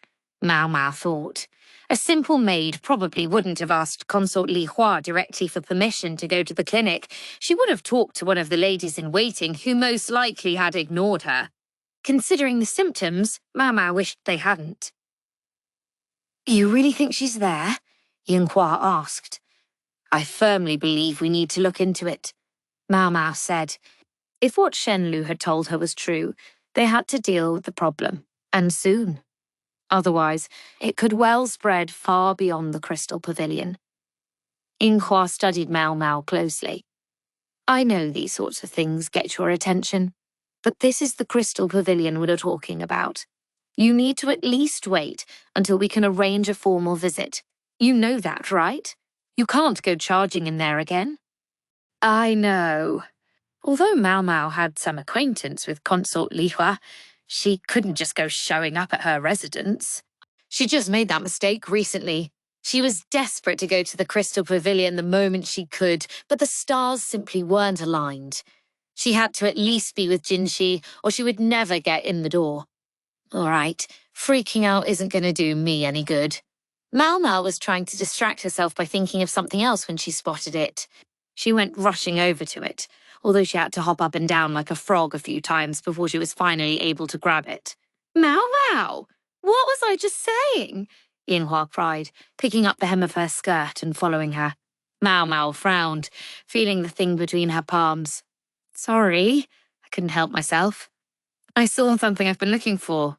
Maomao thought. A simple maid probably wouldn't have asked Consort Li Hua directly for permission to go to the clinic. She would have talked to one of the ladies-in-waiting who most likely had ignored her. Considering the symptoms, Maomao wished they hadn't. "You really think she's there?" Yinghua asked. "I firmly believe we need to look into it," Maomao said. If what Shenlu had told her was true, they had to deal with the problem, and soon. Otherwise, it could well spread far beyond the Crystal Pavilion. Yinghua studied Maomao closely. "I know these sorts of things get your attention, but this is the Crystal Pavilion we're talking about. You need to at least wait until we can arrange a formal visit. You know that, right? You can't go charging in there again." "I know." Although Maomao had some acquaintance with Consort Lihua, she couldn't just go showing up at her residence. She just made that mistake recently. She was desperate to go to the Crystal Pavilion the moment she could, but the stars simply weren't aligned. She had to at least be with Jinshi, or she would never get in the door. All right, freaking out isn't going to do me any good. Maomao was trying to distract herself by thinking of something else when she spotted it. She went rushing over to it, although she had to hop up and down like a frog a few times before she was finally able to grab it. Maomao! What was I just saying? Yinghua cried, picking up the hem of her skirt and following her. Maomao frowned, feeling the thing between her palms. Sorry, I couldn't help myself. I saw something I've been looking for.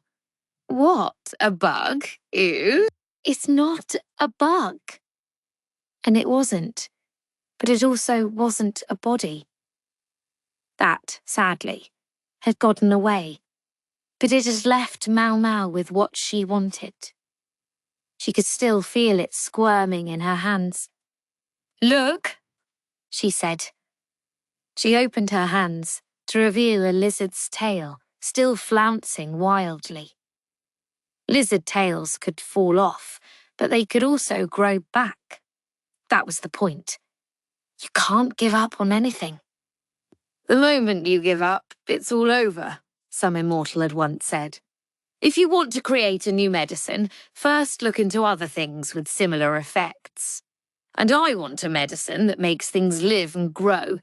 What, a bug? Ew. It's not a bug. And it wasn't. But it also wasn't a body. That, sadly, had gotten away. But it had left Maomao with what she wanted. She could still feel it squirming in her hands. Look, she said. She opened her hands to reveal a lizard's tail, still flouncing wildly. Lizard tails could fall off, but they could also grow back. That was the point. You can't give up on anything. The moment you give up, it's all over, some immortal had once said. If you want to create a new medicine, first look into other things with similar effects. And I want a medicine that makes things live and grow.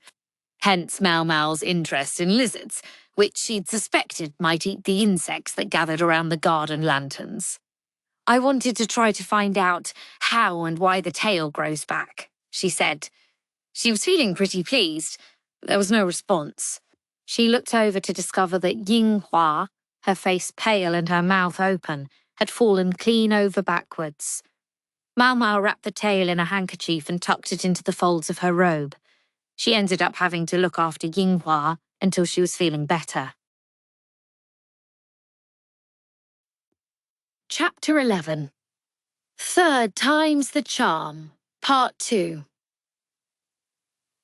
Hence Maomao's interest in lizards, which she'd suspected might eat the insects that gathered around the garden lanterns. I wanted to try to find out how and why the tail grows back, she said. She was feeling pretty pleased, but there was no response. She looked over to discover that Yinghua, her face pale and her mouth open, had fallen clean over backwards. Maomao wrapped the tail in a handkerchief and tucked it into the folds of her robe. She ended up having to look after Yinghua until she was feeling better. Chapter 11. Third Time's the Charm, Part 2.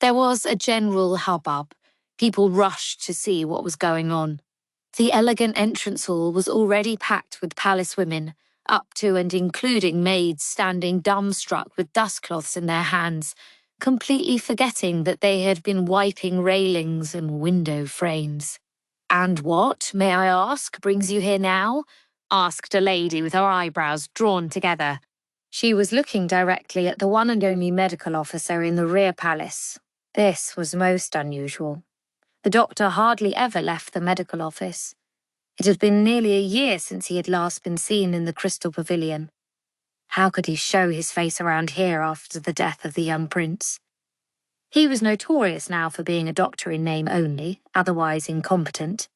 There was a general hubbub. People rushed to see what was going on. The elegant entrance hall was already packed with palace women, up to and including maids standing dumbstruck with dustcloths in their hands, completely forgetting that they had been wiping railings and window frames. "And what, may I ask, brings you here now?" asked a lady with her eyebrows drawn together. She was looking directly at the one and only medical officer in the rear palace. This was most unusual. The doctor hardly ever left the medical office. It had been nearly a year since he had last been seen in the Crystal Pavilion. How could he show his face around here after the death of the young prince? He was notorious now for being a doctor in name only, otherwise incompetent.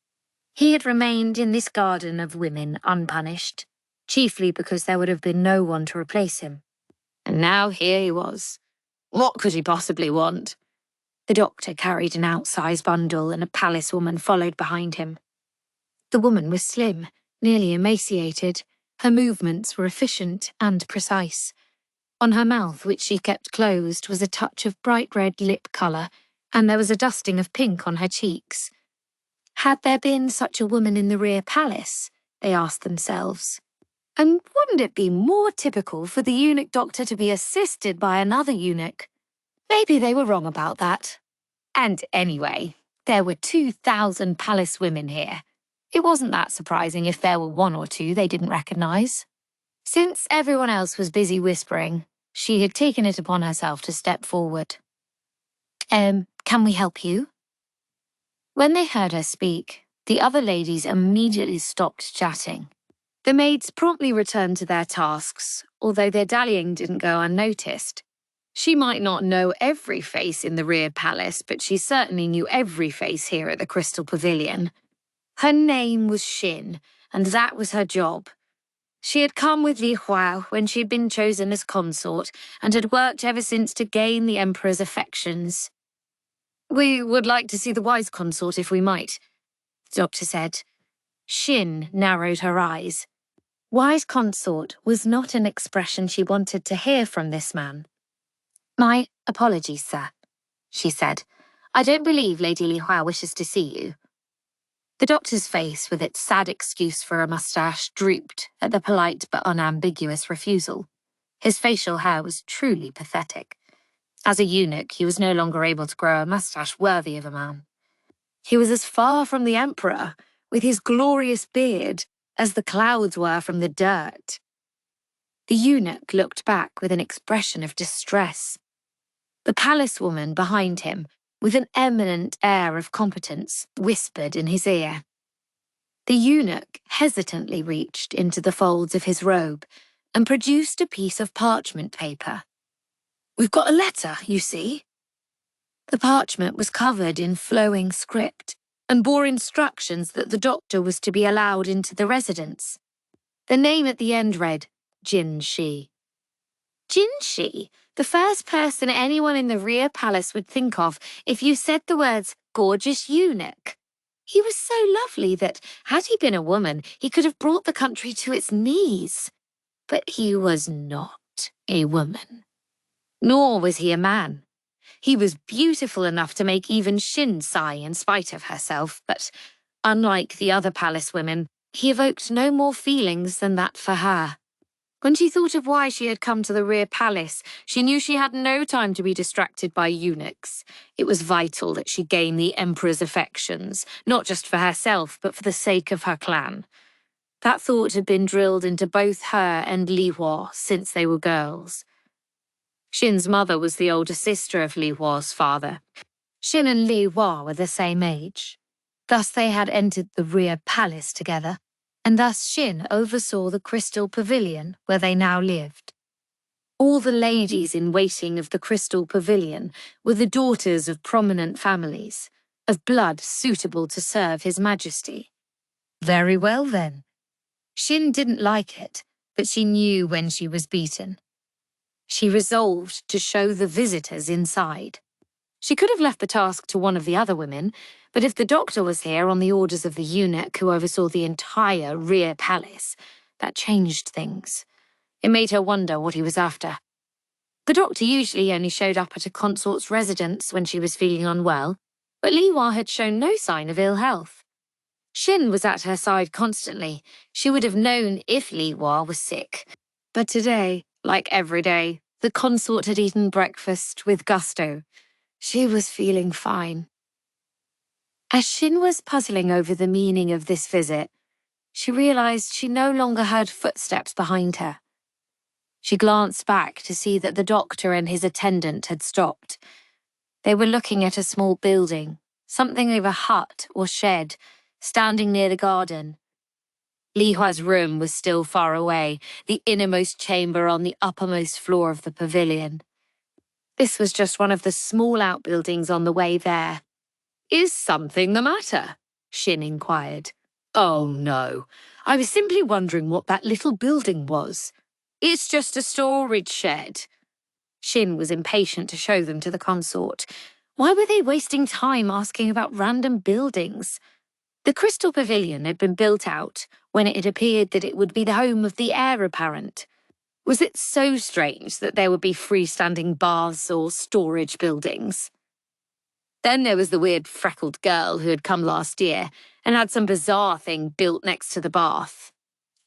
He had remained in this garden of women unpunished, chiefly because there would have been no one to replace him. And now here he was. What could he possibly want? The doctor carried an outsized bundle and a palace woman followed behind him. The woman was slim, nearly emaciated. Her movements were efficient and precise. On her mouth, which she kept closed, was a touch of bright red lip colour, and there was a dusting of pink on her cheeks. Had there been such a woman in the rear palace? They asked themselves. And wouldn't it be more typical for the eunuch doctor to be assisted by another eunuch? Maybe they were wrong about that. And anyway, there were 2,000 palace women here. It wasn't that surprising if there were one or two they didn't recognise. Since everyone else was busy whispering, she had taken it upon herself to step forward. Can we help you?" When they heard her speak, the other ladies immediately stopped chatting. The maids promptly returned to their tasks, although their dallying didn't go unnoticed. She might not know every face in the rear palace, but she certainly knew every face here at the Crystal Pavilion. Her name was Xin, and that was her job. She had come with Li Hua when she had been chosen as consort, and had worked ever since to gain the Emperor's affections. "We would like to see the wise consort if we might," the doctor said. Xin narrowed her eyes. Wise consort was not an expression she wanted to hear from this man. "My apologies, sir," she said. "I don't believe Lady Li Hua wishes to see you." The doctor's face, with its sad excuse for a moustache, drooped at the polite but unambiguous refusal. His facial hair was truly pathetic. As a eunuch, he was no longer able to grow a moustache worthy of a man. He was as far from the Emperor, with his glorious beard, as the clouds were from the dirt. The eunuch looked back with an expression of distress. The palace woman behind him, with an eminent air of competence, whispered in his ear. The eunuch hesitantly reached into the folds of his robe and produced a piece of parchment paper. "We've got a letter, you see." The parchment was covered in flowing script and bore instructions that the doctor was to be allowed into the residence. The name at the end read, Jin Shi. Jin Shi, the first person anyone in the rear palace would think of if you said the words gorgeous eunuch. He was so lovely that, had he been a woman, he could have brought the country to its knees. But he was not a woman. Nor was he a man. He was beautiful enough to make even Shin sigh in spite of herself, but, unlike the other palace women, he evoked no more feelings than that for her. When she thought of why she had come to the rear palace, she knew she had no time to be distracted by eunuchs. It was vital that she gain the Emperor's affections, not just for herself, but for the sake of her clan. That thought had been drilled into both her and Li Hua since they were girls. Shin's mother was the older sister of Li Hua's father. Shin and Li Hua were the same age. Thus they had entered the rear palace together, and thus Shin oversaw the crystal pavilion where they now lived. All the ladies in waiting of the crystal pavilion were the daughters of prominent families, of blood suitable to serve His Majesty. Very well then. Shin didn't like it, but she knew when she was beaten. She resolved to show the visitors inside. She could have left the task to one of the other women, but if the doctor was here on the orders of the eunuch who oversaw the entire rear palace, that changed things. It made her wonder what he was after. The doctor usually only showed up at a consort's residence when she was feeling unwell, but Li Hua had shown no sign of ill health. Shin was at her side constantly. She would have known if Li Hua was sick. But today, like every day, the consort had eaten breakfast with gusto. She was feeling fine. As Shin was puzzling over the meaning of this visit, she realized she no longer heard footsteps behind her. She glanced back to see that the doctor and his attendant had stopped. They were looking at a small building, something of a hut or shed, standing near the garden. Li Hua's room was still far away, the innermost chamber on the uppermost floor of the pavilion. This was just one of the small outbuildings on the way there. "Is something the matter?" Shin inquired. "Oh, no. I was simply wondering what that little building was. It's just a storage shed." Shin was impatient to show them to the consort. Why were they wasting time asking about random buildings? The Crystal Pavilion had been built out when it had appeared that it would be the home of the heir apparent. Was it so strange that there would be freestanding baths or storage buildings? Then there was the weird freckled girl who had come last year and had some bizarre thing built next to the bath.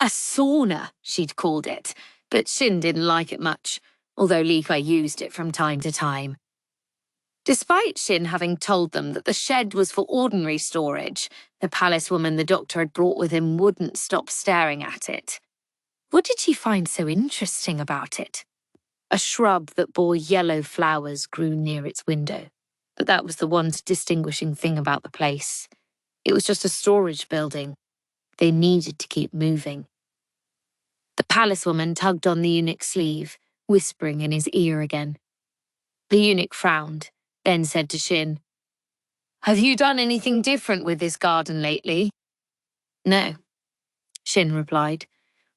A sauna, she'd called it, but Shin didn't like it much, although Li Hui used it from time to time. Despite Shin having told them that the shed was for ordinary storage, the palace woman the doctor had brought with him wouldn't stop staring at it. What did she find so interesting about it? A shrub that bore yellow flowers grew near its window, but that was the one distinguishing thing about the place. It was just a storage building. They needed to keep moving. The palace woman tugged on the eunuch's sleeve, whispering in his ear again. The eunuch frowned, then said to Shin, "Have you done anything different with this garden lately?" "No," Shin replied.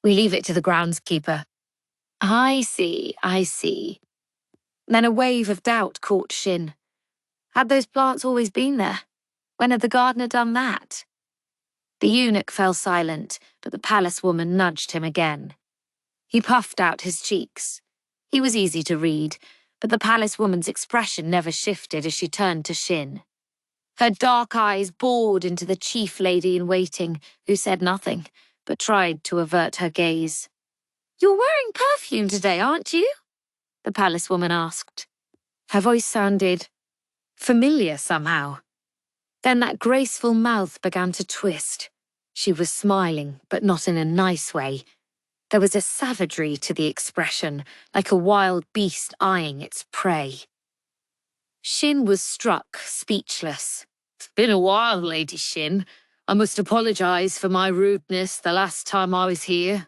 "We leave it to the groundskeeper." I see. Then a wave of doubt caught Shin. Had those plants always been there? When had the gardener done that? The eunuch fell silent, but the palace woman nudged him again. He puffed out his cheeks. He was easy to read, but the palace woman's expression never shifted as she turned to Shin. Her dark eyes bored into the chief lady in waiting, who said nothing, but tried to avert her gaze. "You're wearing perfume today, aren't you?" the palace woman asked. Her voice sounded familiar somehow. Then that graceful mouth began to twist. She was smiling, but not in a nice way. There was a savagery to the expression, like a wild beast eyeing its prey. Shin was struck, speechless. "It's been a while, Lady Shin. I must apologize for my rudeness the last time I was here."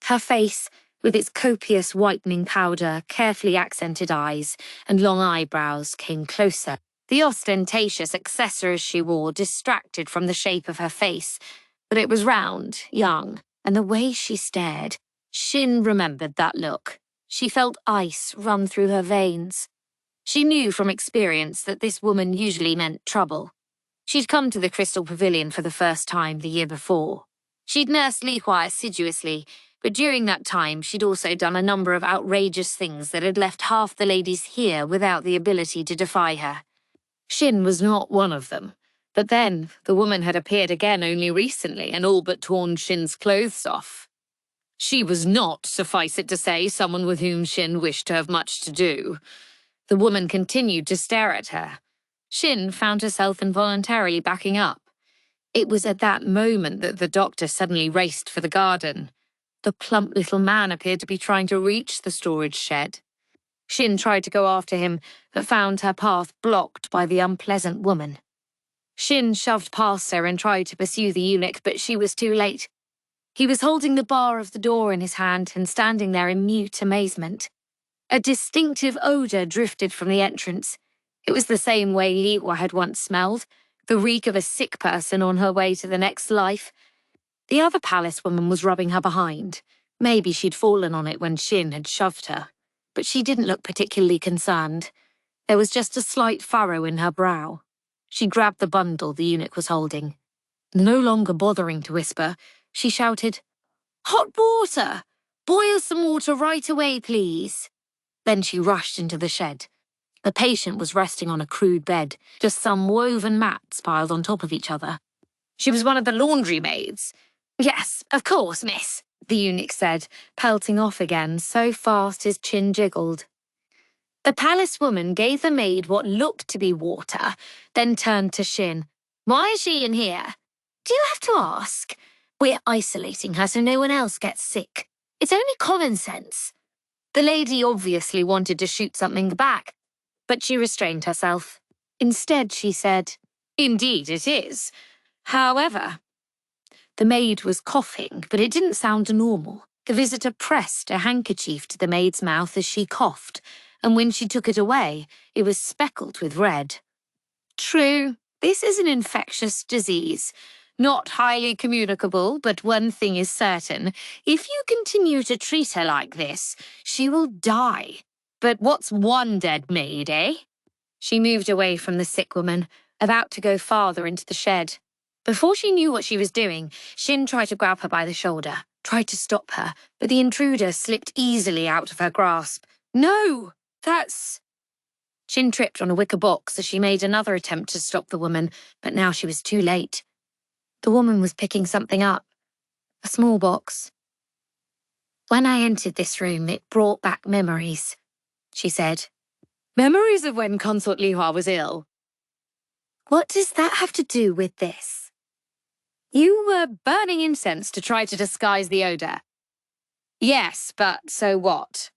Her face, with its copious whitening powder, carefully accented eyes, and long eyebrows, came closer. The ostentatious accessories she wore distracted from the shape of her face, but it was round, young, and the way she stared. Shin remembered that look. She felt ice run through her veins. She knew from experience that this woman usually meant trouble. She'd come to the Crystal Pavilion for the first time the year before. She'd nursed Li Hua assiduously, but during that time she'd also done a number of outrageous things that had left half the ladies here without the ability to defy her. Shin was not one of them. But then, the woman had appeared again only recently and all but torn Shin's clothes off. She was not, suffice it to say, someone with whom Shin wished to have much to do. The woman continued to stare at her. Shin found herself involuntarily backing up. It was at that moment that the doctor suddenly raced for the garden. The plump little man appeared to be trying to reach the storage shed. Shin tried to go after him, but found her path blocked by the unpleasant woman. Shin shoved past her and tried to pursue the eunuch, but she was too late. He was holding the bar of the door in his hand and standing there in mute amazement. A distinctive odour drifted from the entrance. It was the same way Li Hua had once smelled, the reek of a sick person on her way to the next life. The other palace woman was rubbing her behind. Maybe she'd fallen on it when Shin had shoved her. But she didn't look particularly concerned. There was just a slight furrow in her brow. She grabbed the bundle the eunuch was holding. No longer bothering to whisper, she shouted, "Hot water! Boil some water right away, please." Then she rushed into the shed. The patient was resting on a crude bed, just some woven mats piled on top of each other. "She was one of the laundry maids." "Yes, of course, miss," the eunuch said, pelting off again so fast his chin jiggled. The palace woman gave the maid what looked to be water, then turned to Shin. "Why is she in here?" "Do you have to ask? We're isolating her so no one else gets sick. It's only common sense." The lady obviously wanted to shoot something back, but she restrained herself. Instead, she said, "Indeed it is. However..." The maid was coughing, but it didn't sound normal. The visitor pressed a handkerchief to the maid's mouth as she coughed, and when she took it away, it was speckled with red. "True, this is an infectious disease. Not highly communicable, but one thing is certain. If you continue to treat her like this, she will die. But what's one dead maid, eh?" She moved away from the sick woman, about to go farther into the shed. Before she knew what she was doing, Shin tried to grab her by the shoulder, tried to stop her, but the intruder slipped easily out of her grasp. "No, that's..." Shin tripped on a wicker box as she made another attempt to stop the woman, but now she was too late. The woman was picking something up. A small box. "When I entered this room, it brought back memories," she said. "Memories of when Consort Li Hua was ill." "What does that have to do with this?" "You were burning incense to try to disguise the odour." "Yes, but so what?"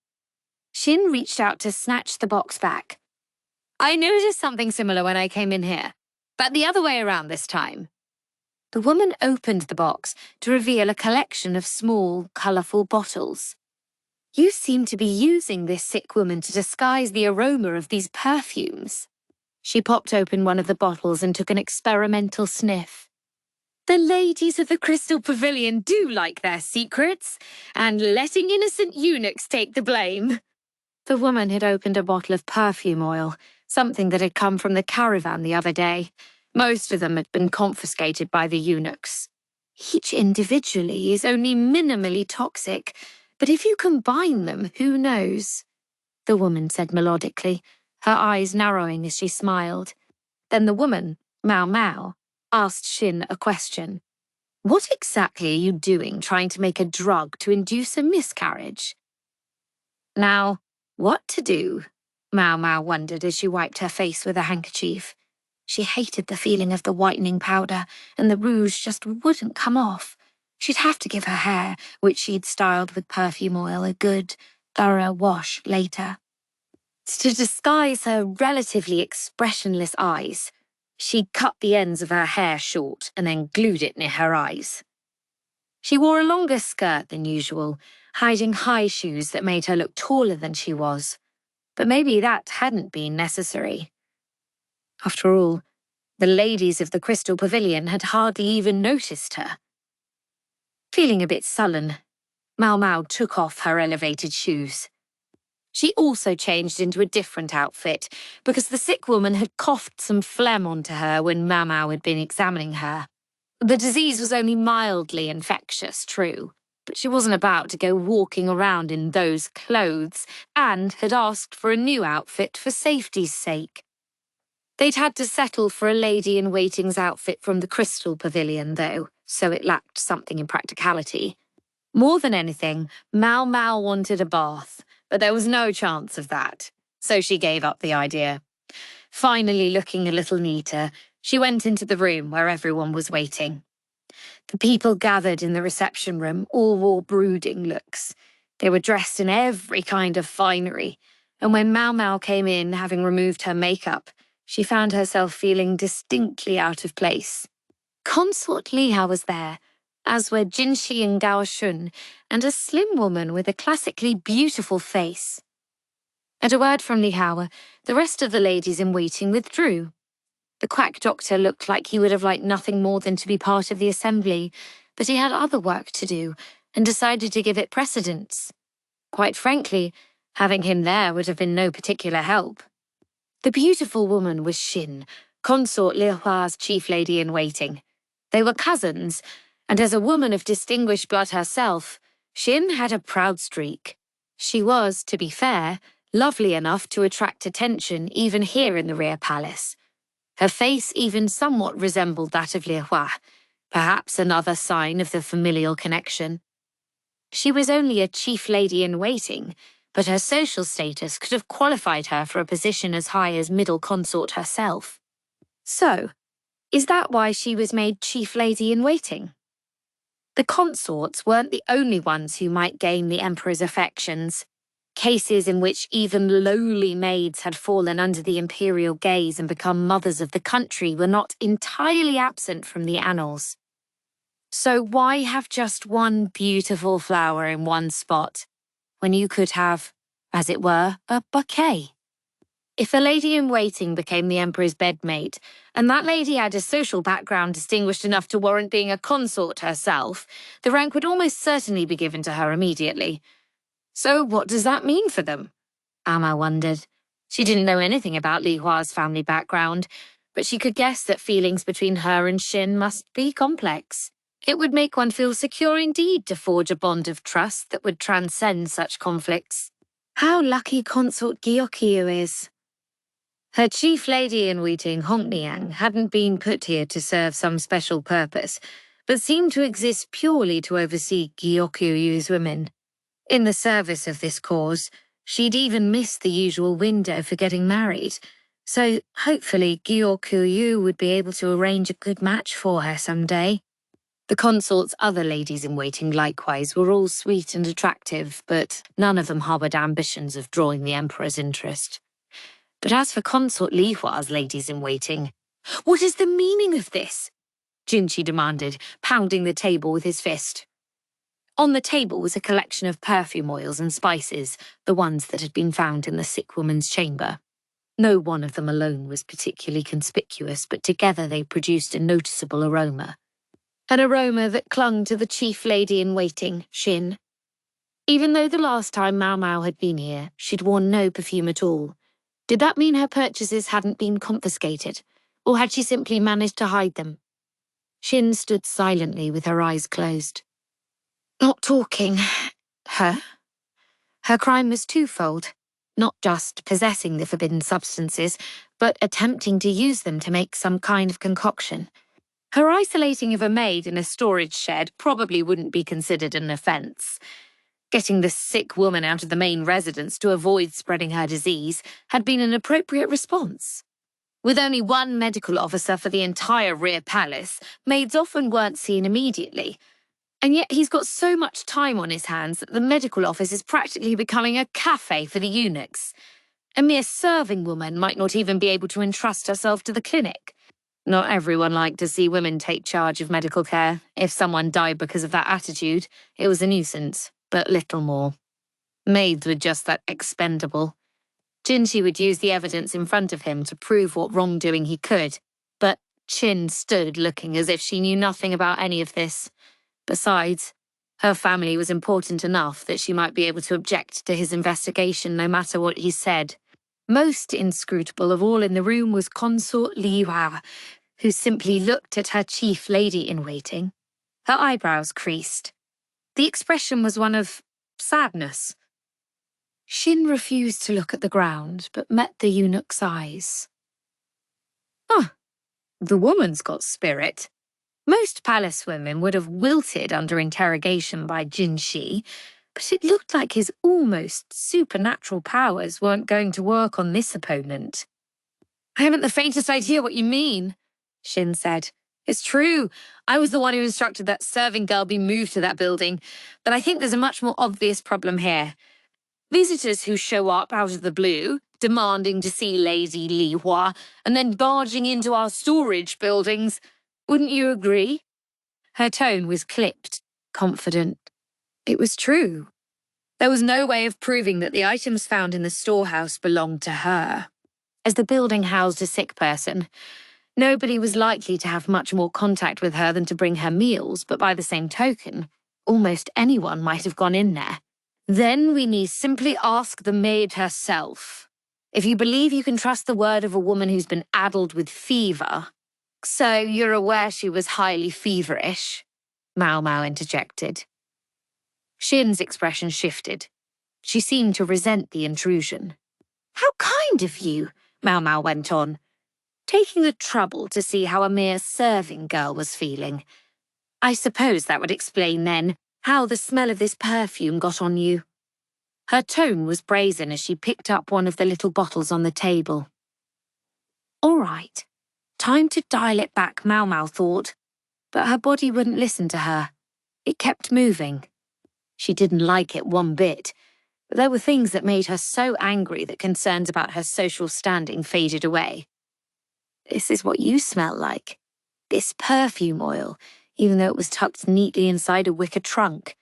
Shin reached out to snatch the box back. "I noticed something similar when I came in here, but the other way around this time." The woman opened the box to reveal a collection of small, colourful bottles. "You seem to be using this sick woman to disguise the aroma of these perfumes." She popped open one of the bottles and took an experimental sniff. "The ladies of the Crystal Pavilion do like their secrets, and letting innocent eunuchs take the blame." The woman had opened a bottle of perfume oil, something that had come from the Caravan the other day. Most of them had been confiscated by the eunuchs. "Each individually is only minimally toxic, but if you combine them, who knows?" the woman said melodically, her eyes narrowing as she smiled. Then the woman, Maomao, asked Shin a question. "What exactly are you doing trying to make a drug to induce a miscarriage?" Now, what to do? Maomao wondered as she wiped her face with a handkerchief. She hated the feeling of the whitening powder, and the rouge just wouldn't come off. She'd have to give her hair, which she'd styled with perfume oil, a good, thorough wash later. To disguise her relatively expressionless eyes, she'd cut the ends of her hair short and then glued it near her eyes. She wore a longer skirt than usual, hiding high shoes that made her look taller than she was. But maybe that hadn't been necessary. After all, the ladies of the Crystal Pavilion had hardly even noticed her. Feeling a bit sullen, Maomao took off her elevated shoes. She also changed into a different outfit because the sick woman had coughed some phlegm onto her when Maomao had been examining her. The disease was only mildly infectious, true, but she wasn't about to go walking around in those clothes and had asked for a new outfit for safety's sake. They'd had to settle for a lady-in-waiting's outfit from the Crystal Pavilion, though, so it lacked something in practicality. More than anything, Maomao wanted a bath, but there was no chance of that, so she gave up the idea. Finally looking a little neater, she went into the room where everyone was waiting. The people gathered in the reception room all wore brooding looks. They were dressed in every kind of finery, and when Maomao came in, having removed her makeup, she found herself feeling distinctly out of place. Consort Liha was there, as were Jinshi and Gao Shun, and a slim woman with a classically beautiful face. At a word from Liha, the rest of the ladies in waiting withdrew. The quack doctor looked like he would have liked nothing more than to be part of the assembly, but he had other work to do and decided to give it precedence. Quite frankly, having him there would have been no particular help. The beautiful woman was Xin, Consort Lihua's chief lady-in-waiting. They were cousins, and as a woman of distinguished blood herself, Xin had a proud streak. She was, to be fair, lovely enough to attract attention even here in the rear palace. Her face even somewhat resembled that of Lihua, perhaps another sign of the familial connection. She was only a chief lady-in-waiting, but her social status could have qualified her for a position as high as middle consort herself. So, is that why she was made chief lady-in-waiting? The consorts weren't the only ones who might gain the Emperor's affections. Cases in which even lowly maids had fallen under the imperial gaze and become mothers of the country were not entirely absent from the annals. So why have just one beautiful flower in one spot, when you could have, as it were, a bouquet? If a lady-in-waiting became the Emperor's bedmate, and that lady had a social background distinguished enough to warrant being a consort herself, the rank would almost certainly be given to her immediately. So what does that mean for them? Amma wondered. She didn't know anything about Li Hua's family background, but she could guess that feelings between her and Xin must be complex. It would make one feel secure indeed to forge a bond of trust that would transcend such conflicts. How lucky Consort Gyokyu is. Her chief lady-in-waiting, Hongniang, hadn't been put here to serve some special purpose, but seemed to exist purely to oversee Gyokyu's women. In the service of this cause, she'd even missed the usual window for getting married, so hopefully Gyokyu would be able to arrange a good match for her someday. The consort's other ladies-in-waiting likewise were all sweet and attractive, but none of them harboured ambitions of drawing the Emperor's interest. But as for Consort Lihua's ladies-in-waiting, "What is the meaning of this?" Jinshi demanded, pounding the table with his fist. On the table was a collection of perfume oils and spices, the ones that had been found in the sick woman's chamber. No one of them alone was particularly conspicuous, but together they produced a noticeable aroma. An aroma that clung to the chief lady-in-waiting, Xin. Even though the last time Maomao had been here, she'd worn no perfume at all. Did that mean her purchases hadn't been confiscated, or had she simply managed to hide them? Xin stood silently with her eyes closed. Not talking. Her? Her crime was twofold, not just possessing the forbidden substances, but attempting to use them to make some kind of concoction. Her isolating of a maid in a storage shed probably wouldn't be considered an offence. Getting the sick woman out of the main residence to avoid spreading her disease had been an appropriate response. With only one medical officer for the entire rear palace, maids often weren't seen immediately. And yet he's got so much time on his hands that the medical office is practically becoming a cafe for the eunuchs. A mere serving woman might not even be able to entrust herself to the clinic. Not everyone liked to see women take charge of medical care. If someone died because of that attitude, it was a nuisance, but little more. Maids were just that expendable. Jinshi would use the evidence in front of him to prove what wrongdoing he could, but Chin stood looking as if she knew nothing about any of this. Besides, her family was important enough that she might be able to object to his investigation no matter what he said. Most inscrutable of all in the room was Consort Li Hua, who simply looked at her chief lady-in-waiting. Her eyebrows creased. The expression was one of sadness. Shin refused to look at the ground, but met the eunuch's eyes. Huh, the woman's got spirit. Most palace women would have wilted under interrogation by Jinshi, but it looked like his almost supernatural powers weren't going to work on this opponent. I haven't the faintest idea what you mean, Shin said. It's true, I was the one who instructed that serving girl be moved to that building, but I think there's a much more obvious problem here. Visitors who show up out of the blue, demanding to see Lady Li Hua, and then barging into our storage buildings. Wouldn't you agree? Her tone was clipped, confident. It was true. There was no way of proving that the items found in the storehouse belonged to her. As the building housed a sick person, nobody was likely to have much more contact with her than to bring her meals, but by the same token, almost anyone might have gone in there. Then we need simply ask the maid herself. If you believe you can trust the word of a woman who's been addled with fever. So you're aware she was highly feverish? Maomao interjected. Shin's expression shifted. She seemed to resent the intrusion. How kind of you, Maomao went on, taking the trouble to see how a mere serving girl was feeling. I suppose that would explain, then, how the smell of this perfume got on you. Her tone was brazen as she picked up one of the little bottles on the table. All right, time to dial it back, Maomao thought, but her body wouldn't listen to her. It kept moving. She didn't like it one bit, but there were things that made her so angry that concerns about her social standing faded away. This is what you smell like. This perfume oil, even though it was tucked neatly inside a wicker trunk.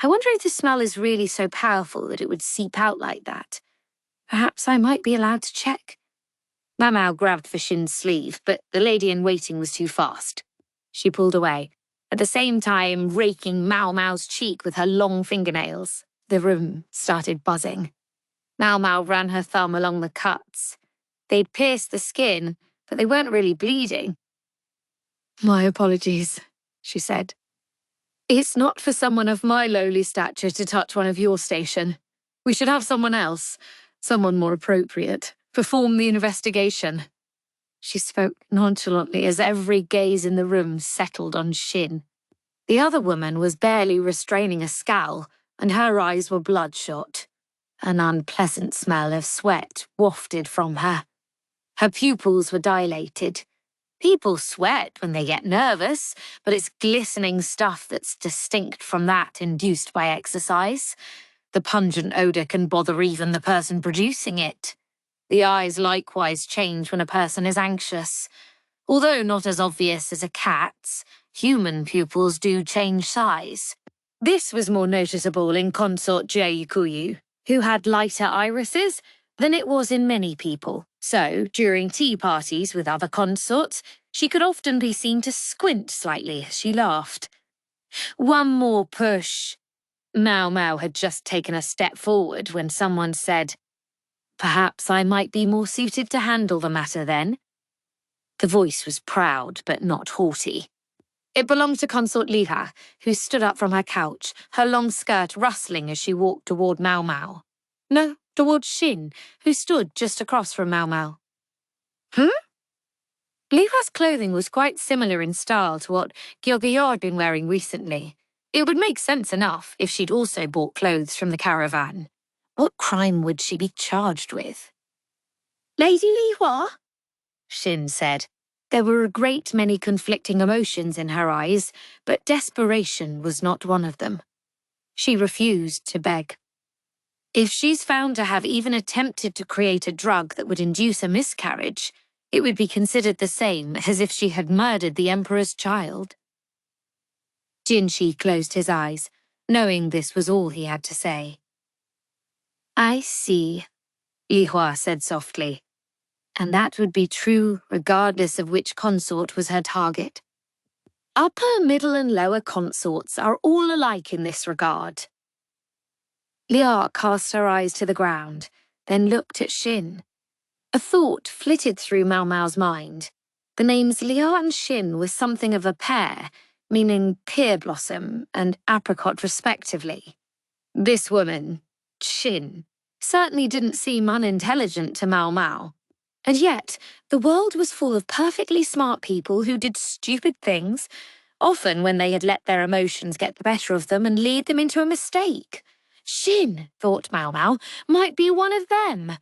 I wonder if the smell is really so powerful that it would seep out like that. Perhaps I might be allowed to check. Maomao grabbed for Shin's sleeve, but the lady-in-waiting was too fast. She pulled away, at the same time raking Maomao's cheek with her long fingernails. The room started buzzing. Maomao ran her thumb along the cuts. They'd pierced the skin, but they weren't really bleeding. My apologies, she said. It's not for someone of my lowly stature to touch one of your station. We should have someone else, someone more appropriate, perform the investigation. She spoke nonchalantly as every gaze in the room settled on Shin. The other woman was barely restraining a scowl, and her eyes were bloodshot. An unpleasant smell of sweat wafted from her. Her pupils were dilated. People sweat when they get nervous, but it's glistening stuff that's distinct from that induced by exercise. The pungent odour can bother even the person producing it. The eyes likewise change when a person is anxious. Although not as obvious as a cat's, human pupils do change size. This was more noticeable in Consort Jayukuyu, who had lighter irises than it was in many people. So, during tea parties with other consorts, she could often be seen to squint slightly as she laughed. One more push. Maomao had just taken a step forward when someone said, Perhaps I might be more suited to handle the matter then. The voice was proud, but not haughty. It belonged to Consort Liha, who stood up from her couch, her long skirt rustling as she walked toward Maomao. No, toward Shin, who stood just across from Maomao. Liha's clothing was quite similar in style to what Gyogayo had been wearing recently. It would make sense enough if she'd also bought clothes from the caravan. What crime would she be charged with? Lady Li Hua? Xin said. There were a great many conflicting emotions in her eyes, but desperation was not one of them. She refused to beg. If she's found to have even attempted to create a drug that would induce a miscarriage, it would be considered the same as if she had murdered the Emperor's child. Jinshi closed his eyes, knowing this was all he had to say. I see, Li Hua said softly. And that would be true regardless of which consort was her target. Upper, middle, and lower consorts are all alike in this regard. Liar cast her eyes to the ground, then looked at Xin. A thought flitted through Maomao's mind. The names Liar and Xin were something of a pair, meaning pear blossom and apricot respectively. This woman, Xin, certainly didn't seem unintelligent to Maomao. And yet, the world was full of perfectly smart people who did stupid things, often when they had let their emotions get the better of them and lead them into a mistake. Xin, thought Maomao, might be one of them.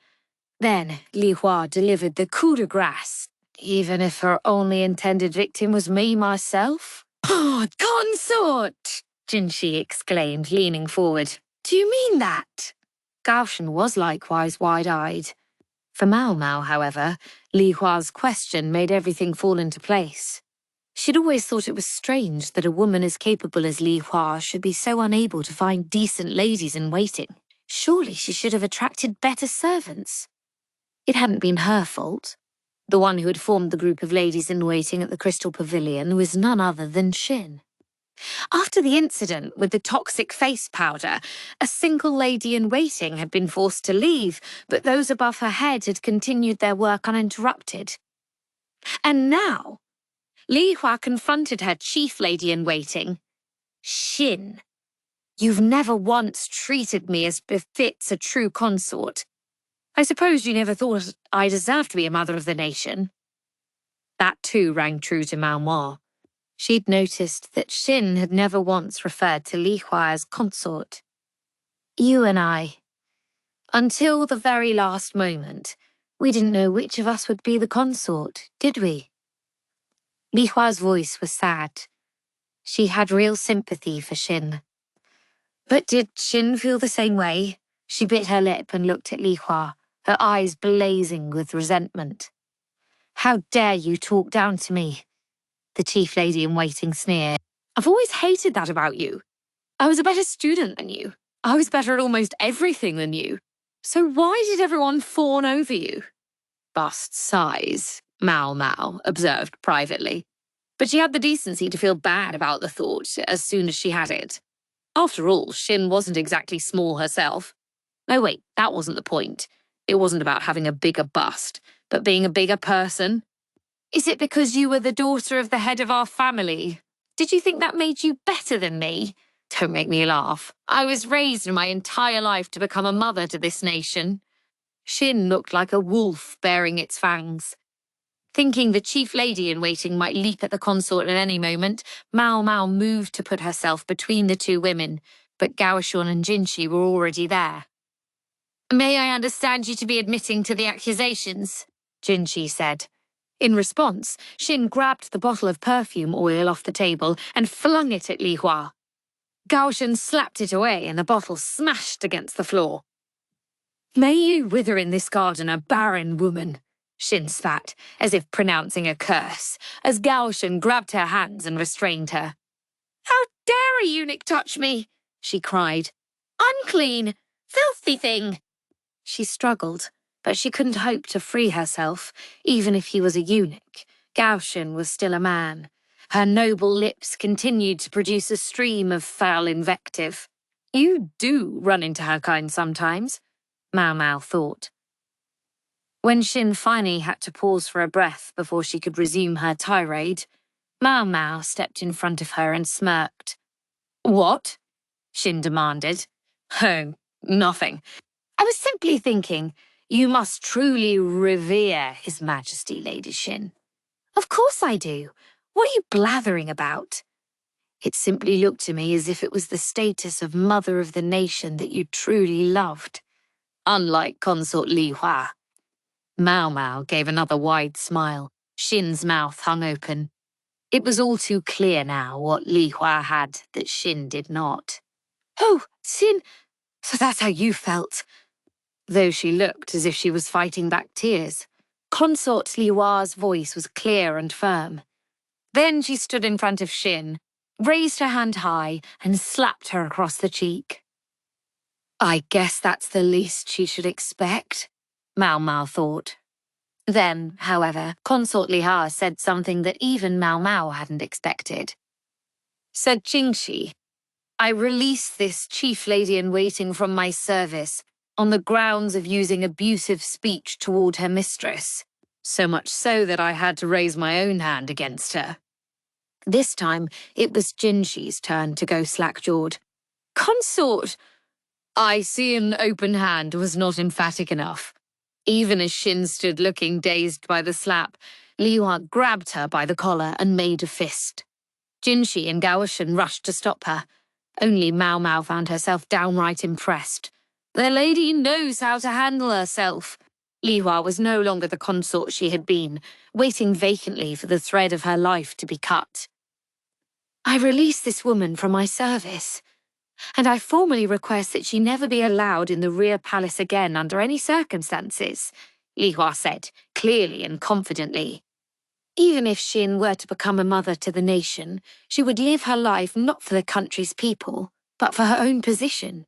Then Li Hua delivered the coup de grace, even if her only intended victim was me myself. Oh, consort! Jinshi exclaimed, leaning forward. Do you mean that? Gaoshan was likewise wide-eyed. For Maomao, however, Li Hua's question made everything fall into place. She'd always thought it was strange that a woman as capable as Li Hua should be so unable to find decent ladies in waiting. Surely she should have attracted better servants. It hadn't been her fault. The one who had formed the group of ladies in waiting at the Crystal Pavilion was none other than Xin. After the incident with the toxic face powder, a single lady in waiting had been forced to leave, but those above her head had continued their work uninterrupted. And now, Li Hua confronted her chief lady in waiting, Xin. You've never once treated me as befits a true consort. I suppose you never thought I deserved to be a mother of the nation. That too rang true to Maomao. She'd noticed that Xin had never once referred to Li Hua as consort. You and I. Until the very last moment, we didn't know which of us would be the consort, did we? Li Hua's voice was sad. She had real sympathy for Xin. But did Xin feel the same way? She bit her lip and looked at Li Hua, her eyes blazing with resentment. How dare you talk down to me? The chief lady in waiting sneered. I've always hated that about you. I was a better student than you. I was better at almost everything than you. So why did everyone fawn over you? Bust size, Maomao observed privately. But she had the decency to feel bad about the thought as soon as she had it. After all, Xin wasn't exactly small herself. No, wait, that wasn't the point. It wasn't about having a bigger bust, but being a bigger person. Is it because you were the daughter of the head of our family? Did you think that made you better than me? Don't make me laugh. I was raised my entire life to become a mother to this nation. Xin looked like a wolf bearing its fangs. Thinking the chief lady in waiting might leap at the consort at any moment, Maomao moved to put herself between the two women, but Gaoshan and Jinshi were already there. May I understand you to be admitting to the accusations? Jinshi said. In response, Xin grabbed the bottle of perfume oil off the table and flung it at Li Hua. Gaoshan slapped it away and the bottle smashed against the floor. May you wither in this garden a barren woman, Xin spat, as if pronouncing a curse, as Gaoshan grabbed her hands and restrained her. How dare a eunuch touch me? She cried. Unclean! Filthy thing! She struggled, but she couldn't hope to free herself, even if he was a eunuch. Gaoshan was still a man. Her noble lips continued to produce a stream of foul invective. You do run into her kind sometimes, Maomao thought. When Xin finally had to pause for a breath before she could resume her tirade, Maomao stepped in front of her and smirked. What? Xin demanded. Oh, nothing. I was simply thinking, you must truly revere His Majesty, Lady Xin. Of course I do. What are you blathering about? It simply looked to me as if it was the status of Mother of the Nation that you truly loved. Unlike Consort Li Hua. Maomao gave another wide smile. Shin's mouth hung open. It was all too clear now what Li Hua had that Shin did not. "Oh, Shin, so that's how you felt." Though she looked as if she was fighting back tears, Consort Li Hua's voice was clear and firm. Then she stood in front of Shin, raised her hand high, and slapped her across the cheek. "I guess that's the least she should expect," Maomao thought. Then, however, Consort Li Hua said something that even Maomao hadn't expected. Said Jingxi, "I release this chief lady-in-waiting from my service on the grounds of using abusive speech toward her mistress, so much so that I had to raise my own hand against her." This time, it was Jinxi's turn to go slack-jawed. "Consort!" "I see an open hand" was not emphatic enough. Even as Shin stood looking dazed by the slap, Li Hua grabbed her by the collar and made a fist. Jinxi and Gaoshan rushed to stop her. Only Maomao found herself downright impressed. The lady knows how to handle herself. Li Hua was no longer the consort she had been, waiting vacantly for the thread of her life to be cut. "I release this woman from my service, and I formally request that she never be allowed in the rear palace again under any circumstances," Li Hua said, clearly and confidently. Even if Shin were to become a mother to the nation, she would live her life not for the country's people, but for her own position.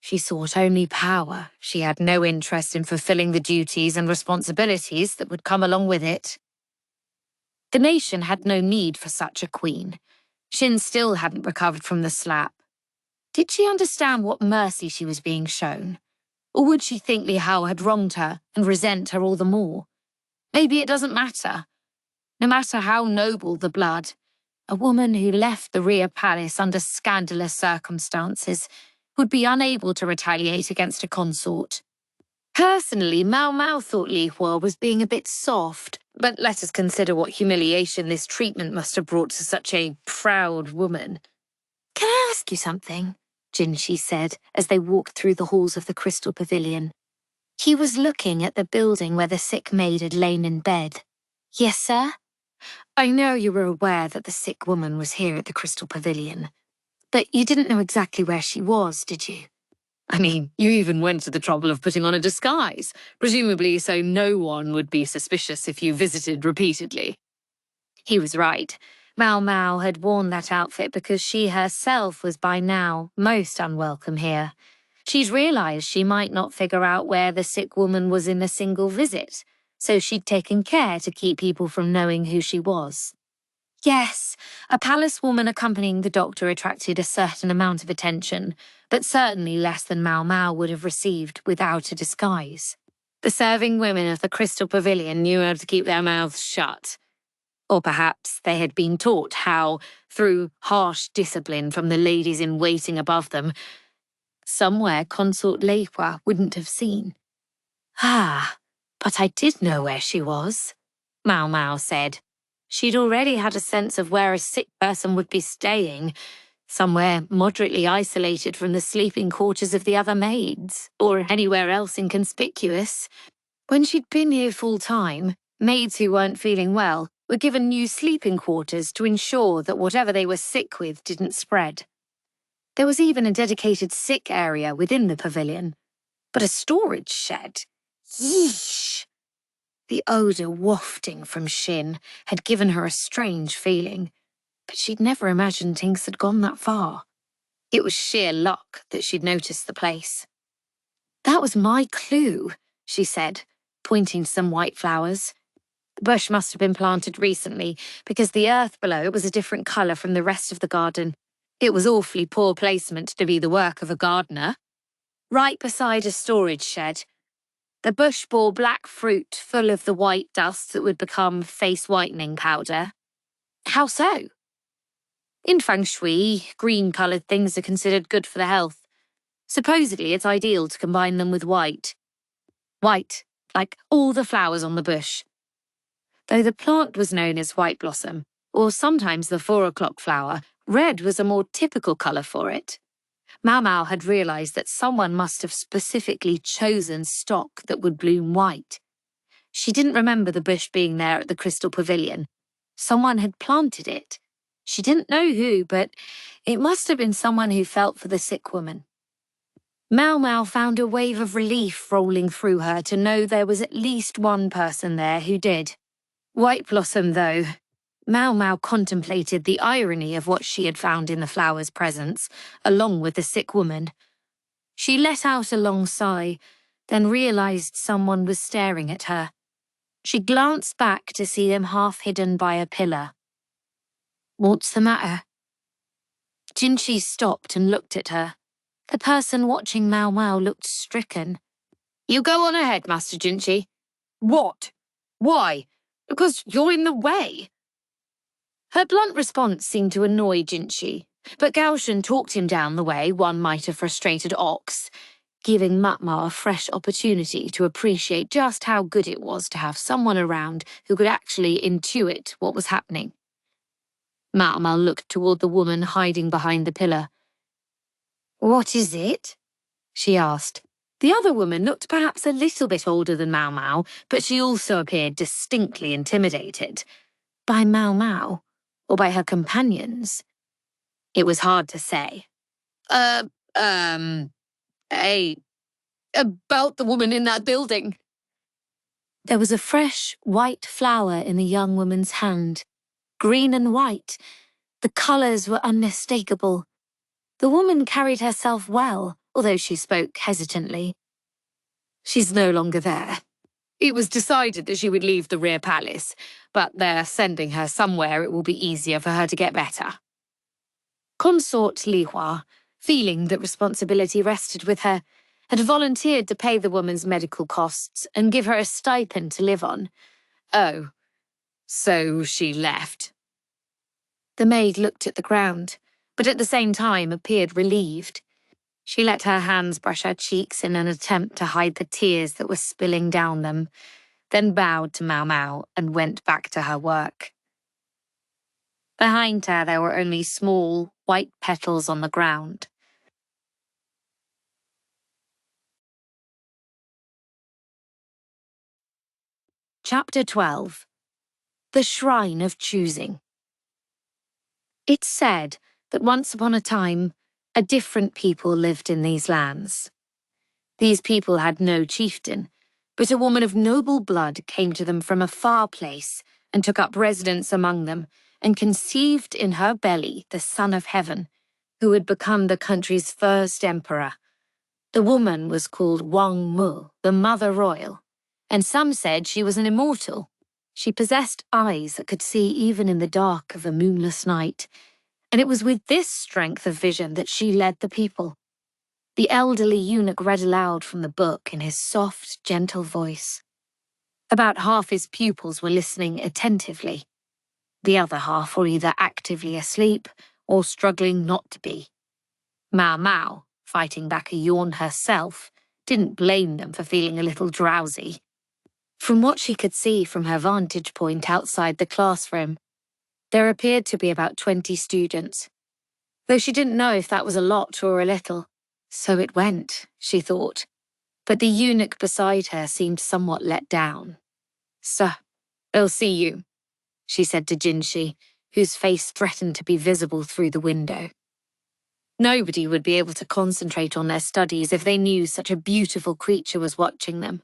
She sought only power. She had no interest in fulfilling the duties and responsibilities that would come along with it. The nation had no need for such a queen. Shin still hadn't recovered from the slap. Did she understand what mercy she was being shown? Or would she think Li Hao had wronged her and resent her all the more? Maybe it doesn't matter. No matter how noble the blood, a woman who left the rear palace under scandalous circumstances would be unable to retaliate against a consort. Personally, Maomao thought Li Hua was being a bit soft, but let us consider what humiliation this treatment must have brought to such a proud woman. "Can I ask you something?" Jinxi said as they walked through the halls of the Crystal Pavilion. He was looking at the building where the sick maid had lain in bed. "Yes, sir?" "I know you were aware that the sick woman was here at the Crystal Pavilion, but you didn't know exactly where she was, did you? I mean, you even went to the trouble of putting on a disguise, presumably so no one would be suspicious if you visited repeatedly." He was right. Maomao had worn that outfit because she herself was by now most unwelcome here. She'd realized she might not figure out where the sick woman was in a single visit, so she'd taken care to keep people from knowing who she was. Yes, a palace woman accompanying the doctor attracted a certain amount of attention, but certainly less than Maomao would have received without a disguise. The serving women of the Crystal Pavilion knew how to keep their mouths shut. Or perhaps they had been taught how, through harsh discipline from the ladies-in-waiting above them, somewhere Consort Li Hua wouldn't have seen. "Ah, but I did know where she was," Maomao said. She'd already had a sense of where a sick person would be staying, somewhere moderately isolated from the sleeping quarters of the other maids, or anywhere else inconspicuous. When she'd been here full-time, maids who weren't feeling well were given new sleeping quarters to ensure that whatever they were sick with didn't spread. There was even a dedicated sick area within the pavilion. But a storage shed? Yeesh! The odour wafting from Shin had given her a strange feeling, but she'd never imagined things had gone that far. It was sheer luck that she'd noticed the place. "That was my clue," she said, pointing to some white flowers. The bush must have been planted recently, because the earth below was a different colour from the rest of the garden. It was awfully poor placement to be the work of a gardener. Right beside a storage shed, the bush bore black fruit full of the white dust that would become face-whitening powder. How so? In feng shui, green-coloured things are considered good for the health. Supposedly, it's ideal to combine them with white. White, like all the flowers on the bush. Though the plant was known as white blossom, or sometimes the 4 o'clock flower, red was a more typical colour for it. Maomao had realised that someone must have specifically chosen stock that would bloom white. She didn't remember the bush being there at the Crystal Pavilion. Someone had planted it. She didn't know who, but it must have been someone who felt for the sick woman. Maomao found a wave of relief rolling through her to know there was at least one person there who did. White Blossom, though. Maomao contemplated the irony of what she had found in the flower's presence, along with the sick woman. She let out a long sigh, then realized someone was staring at her. She glanced back to see him half hidden by a pillar. "What's the matter?" Jinshi stopped and looked at her. The person watching Maomao looked stricken. "You go on ahead, Master Jinshi." "What? Why?" "Because you're in the way." Her blunt response seemed to annoy Jinshi, but Gaoshan talked him down the way one might a frustrated ox, giving Maomao a fresh opportunity to appreciate just how good it was to have someone around who could actually intuit what was happening. Maomao looked toward the woman hiding behind the pillar. "What is it?" she asked. The other woman looked perhaps a little bit older than Maomao, but she also appeared distinctly intimidated. By Maomao, or by her companions? It was hard to say. About the woman in that building." There was a fresh, white flower in the young woman's hand. Green and white. The colours were unmistakable. The woman carried herself well, although she spoke hesitantly. "She's no longer there. It was decided that she would leave the rear palace, but they're sending her somewhere it will be easier for her to get better." Consort Li Hua, feeling that responsibility rested with her, had volunteered to pay the woman's medical costs and give her a stipend to live on. "Oh, so she left." The maid looked at the ground, but at the same time appeared relieved. She let her hands brush her cheeks in an attempt to hide the tears that were spilling down them, then bowed to Maomao and went back to her work. Behind her there were only small, white petals on the ground. Chapter 12. The Shrine of Choosing. It's said that once upon a time, a different people lived in these lands. These people had no chieftain, but a woman of noble blood came to them from a far place and took up residence among them and conceived in her belly the Son of Heaven, who would become the country's first emperor. The woman was called Wang Mu, the Mother Royal, and some said she was an immortal. She possessed eyes that could see even in the dark of a moonless night, and it was with this strength of vision that she led the people. The elderly eunuch read aloud from the book in his soft, gentle voice. About half his pupils were listening attentively. The other half were either actively asleep or struggling not to be. Maomao, fighting back a yawn herself, didn't blame them for feeling a little drowsy. From what she could see from her vantage point outside the classroom, there appeared to be about 20 students, though she didn't know if that was a lot or a little. So it went, she thought, but the eunuch beside her seemed somewhat let down. "Sir, they'll see you," she said to Jinshi, whose face threatened to be visible through the window. Nobody would be able to concentrate on their studies if they knew such a beautiful creature was watching them.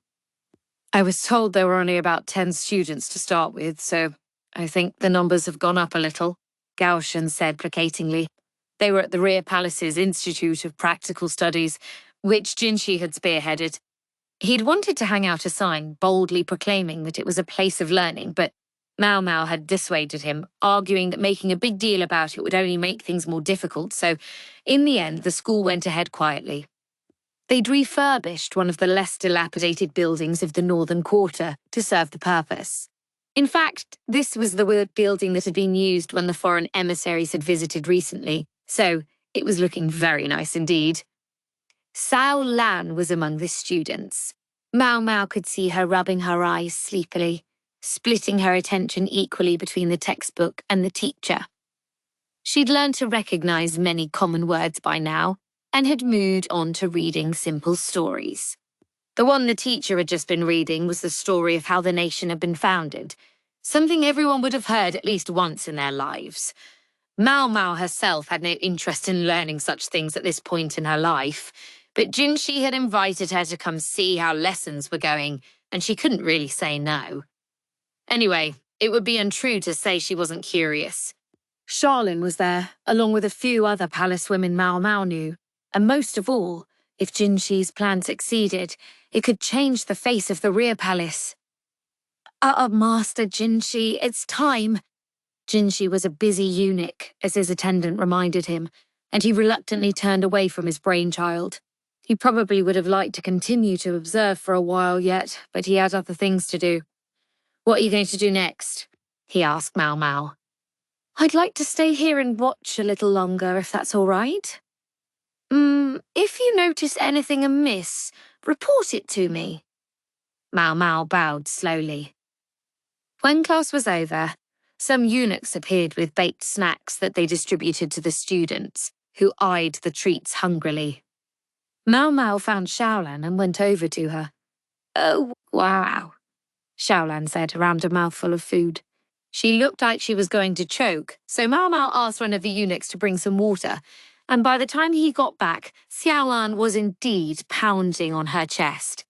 "I was told there were only about 10 students to start with, so I think the numbers have gone up a little," Gaoshan said placatingly. They were at the Rear Palace's Institute of Practical Studies, which Jinshi had spearheaded. He'd wanted to hang out a sign boldly proclaiming that it was a place of learning, but Maomao had dissuaded him, arguing that making a big deal about it would only make things more difficult, so in the end the school went ahead quietly. They'd refurbished one of the less dilapidated buildings of the northern quarter to serve the purpose. In fact, this was the building that had been used when the foreign emissaries had visited recently, so it was looking very nice indeed. Sao Lan was among the students. Maomao could see her rubbing her eyes sleepily, splitting her attention equally between the textbook and the teacher. She'd learned to recognize many common words by now, and had moved on to reading simple stories. The one the teacher had just been reading was the story of how the nation had been founded, something everyone would have heard at least once in their lives. Maomao herself had no interest in learning such things at this point in her life, but Jinshi had invited her to come see how lessons were going, and she couldn't really say no. Anyway, it would be untrue to say she wasn't curious. Charlene was there, along with a few other palace women Maomao knew, and most of all, if Jinshi's plan succeeded, it could change the face of the rear palace. Master Jinshi, it's time. Jinshi was a busy eunuch, as his attendant reminded him, and he reluctantly turned away from his brainchild. He probably would have liked to continue to observe for a while yet, but he had other things to do. What are you going to do next? He asked Maomao. I'd like to stay here and watch a little longer, if that's all right. If you notice anything amiss, report it to me. Maomao bowed slowly. When class was over, some eunuchs appeared with baked snacks that they distributed to the students, who eyed the treats hungrily. Maomao found Xiaolan and went over to her. Oh, wow, Xiaolan said around a mouthful of food. She looked like she was going to choke, so Maomao asked one of the eunuchs to bring some water, and by the time he got back, Xiaolan was indeed pounding on her chest.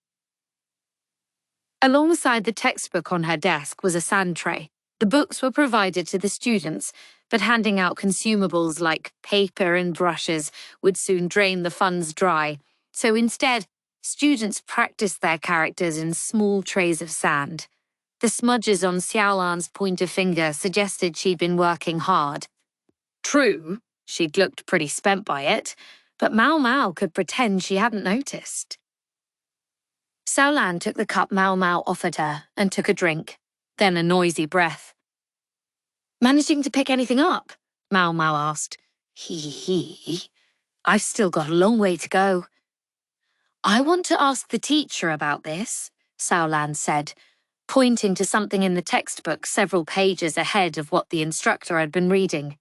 Alongside the textbook on her desk was a sand tray. The books were provided to the students, but handing out consumables like paper and brushes would soon drain the funds dry, so instead, students practiced their characters in small trays of sand. The smudges on Xiaolan's pointer finger suggested she'd been working hard. True, she'd looked pretty spent by it, but Maomao could pretend she hadn't noticed. Xiaolan took the cup Maomao offered her and took a drink, then a noisy breath. Managing to pick anything up? Maomao asked. Hee. I've still got a long way to go. I want to ask the teacher about this, Xiaolan said, pointing to something in the textbook several pages ahead of what the instructor had been reading.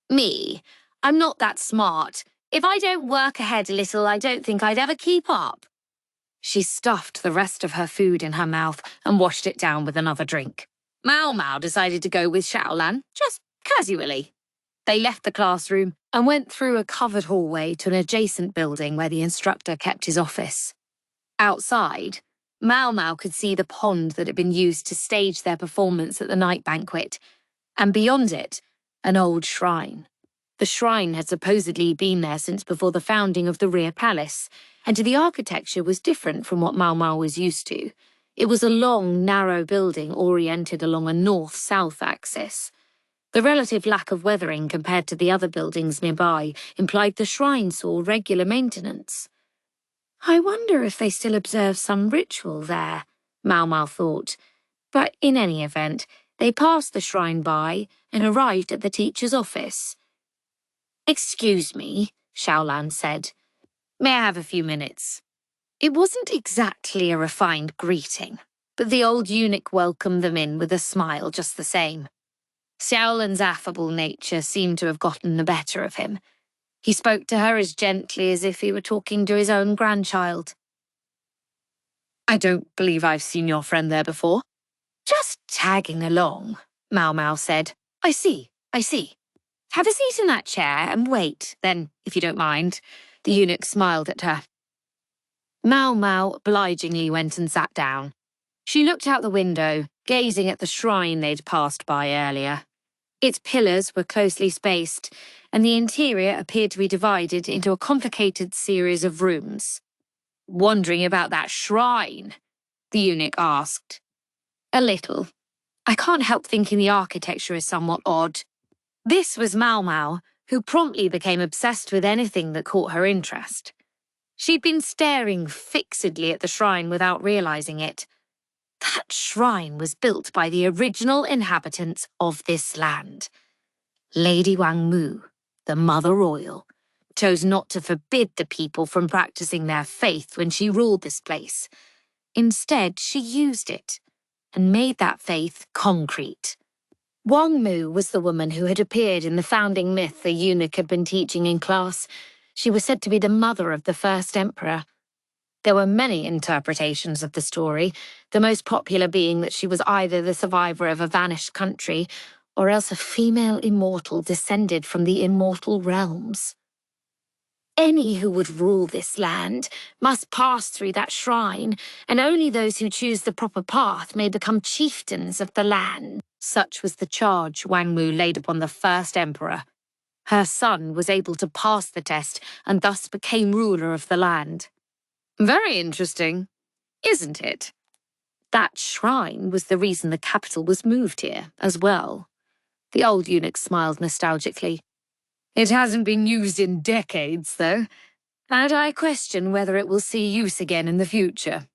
Me? I'm not that smart. If I don't work ahead a little, I don't think I'd ever keep up. She stuffed the rest of her food in her mouth and washed it down with another drink. Maomao decided to go with Xiaolan, just casually. They left the classroom and went through a covered hallway to an adjacent building where the instructor kept his office. Outside, Maomao could see the pond that had been used to stage their performance at the night banquet, and beyond it, an old shrine. The shrine had supposedly been there since before the founding of the rear palace, and the architecture was different from what Maomao was used to. It was a long, narrow building oriented along a north-south axis. The relative lack of weathering compared to the other buildings nearby implied the shrine saw regular maintenance. I wonder if they still observe some ritual there, Maomao thought. But in any event, they passed the shrine by and arrived at the teacher's office. Excuse me, Xiaolan said. May I have a few minutes? It wasn't exactly a refined greeting, but the old eunuch welcomed them in with a smile just the same. Xiaolan's affable nature seemed to have gotten the better of him. He spoke to her as gently as if he were talking to his own grandchild. I don't believe I've seen your friend there before. Just tagging along, Maomao said. I see. Have a seat in that chair and wait, then, if you don't mind. The eunuch smiled at her. Maomao obligingly went and sat down. She looked out the window, gazing at the shrine they'd passed by earlier. Its pillars were closely spaced, and the interior appeared to be divided into a complicated series of rooms. Wondering about that shrine? The eunuch asked. A little. I can't help thinking the architecture is somewhat odd. This was Maomao, who promptly became obsessed with anything that caught her interest. She'd been staring fixedly at the shrine without realizing it. That shrine was built by the original inhabitants of this land. Lady Wang Mu, the Mother Royal, chose not to forbid the people from practicing their faith when she ruled this place. Instead, she used it and made that faith concrete. Wang Mu was the woman who had appeared in the founding myth the eunuch had been teaching in class. She was said to be the mother of the first emperor. There were many interpretations of the story, the most popular being that she was either the survivor of a vanished country or else a female immortal descended from the immortal realms. Any who would rule this land must pass through that shrine, and only those who choose the proper path may become chieftains of the land. Such was the charge Wang Mu laid upon the first emperor. Her son was able to pass the test and thus became ruler of the land. Very interesting, isn't it? That shrine was the reason the capital was moved here, as well. The old eunuch smiled nostalgically. It hasn't been used in decades, though, and I question whether it will see use again in the future.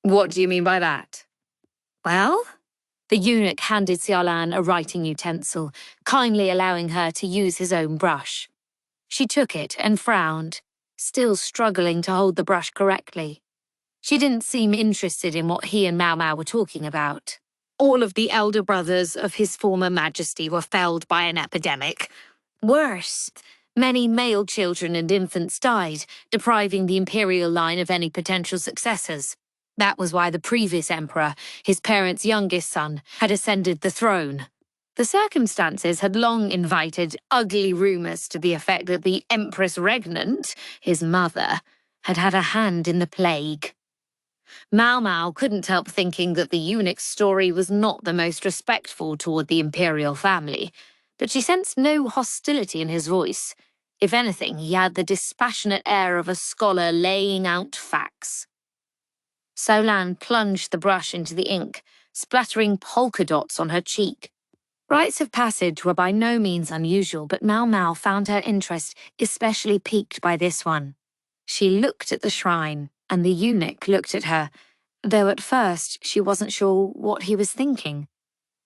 What do you mean by that? Well, the eunuch handed Xiaolan a writing utensil, kindly allowing her to use his own brush. She took it and frowned, still struggling to hold the brush correctly. She didn't seem interested in what he and Maomao were talking about. All of the elder brothers of his former Majesty were felled by an epidemic. Worse, many male children and infants died, depriving the imperial line of any potential successors. That was why the previous emperor, his parents' youngest son, had ascended the throne. The circumstances had long invited ugly rumors to the effect that the Empress regnant, his mother, had had a hand in the plague. Maomao couldn't help thinking that the eunuch's story was not the most respectful toward the imperial family, but she sensed no hostility in his voice. If anything, he had the dispassionate air of a scholar laying out facts. Xiaolan plunged the brush into the ink, splattering polka dots on her cheek. Rites of passage were by no means unusual, but Maomao found her interest especially piqued by this one. She looked at the shrine, and the eunuch looked at her, though at first she wasn't sure what he was thinking.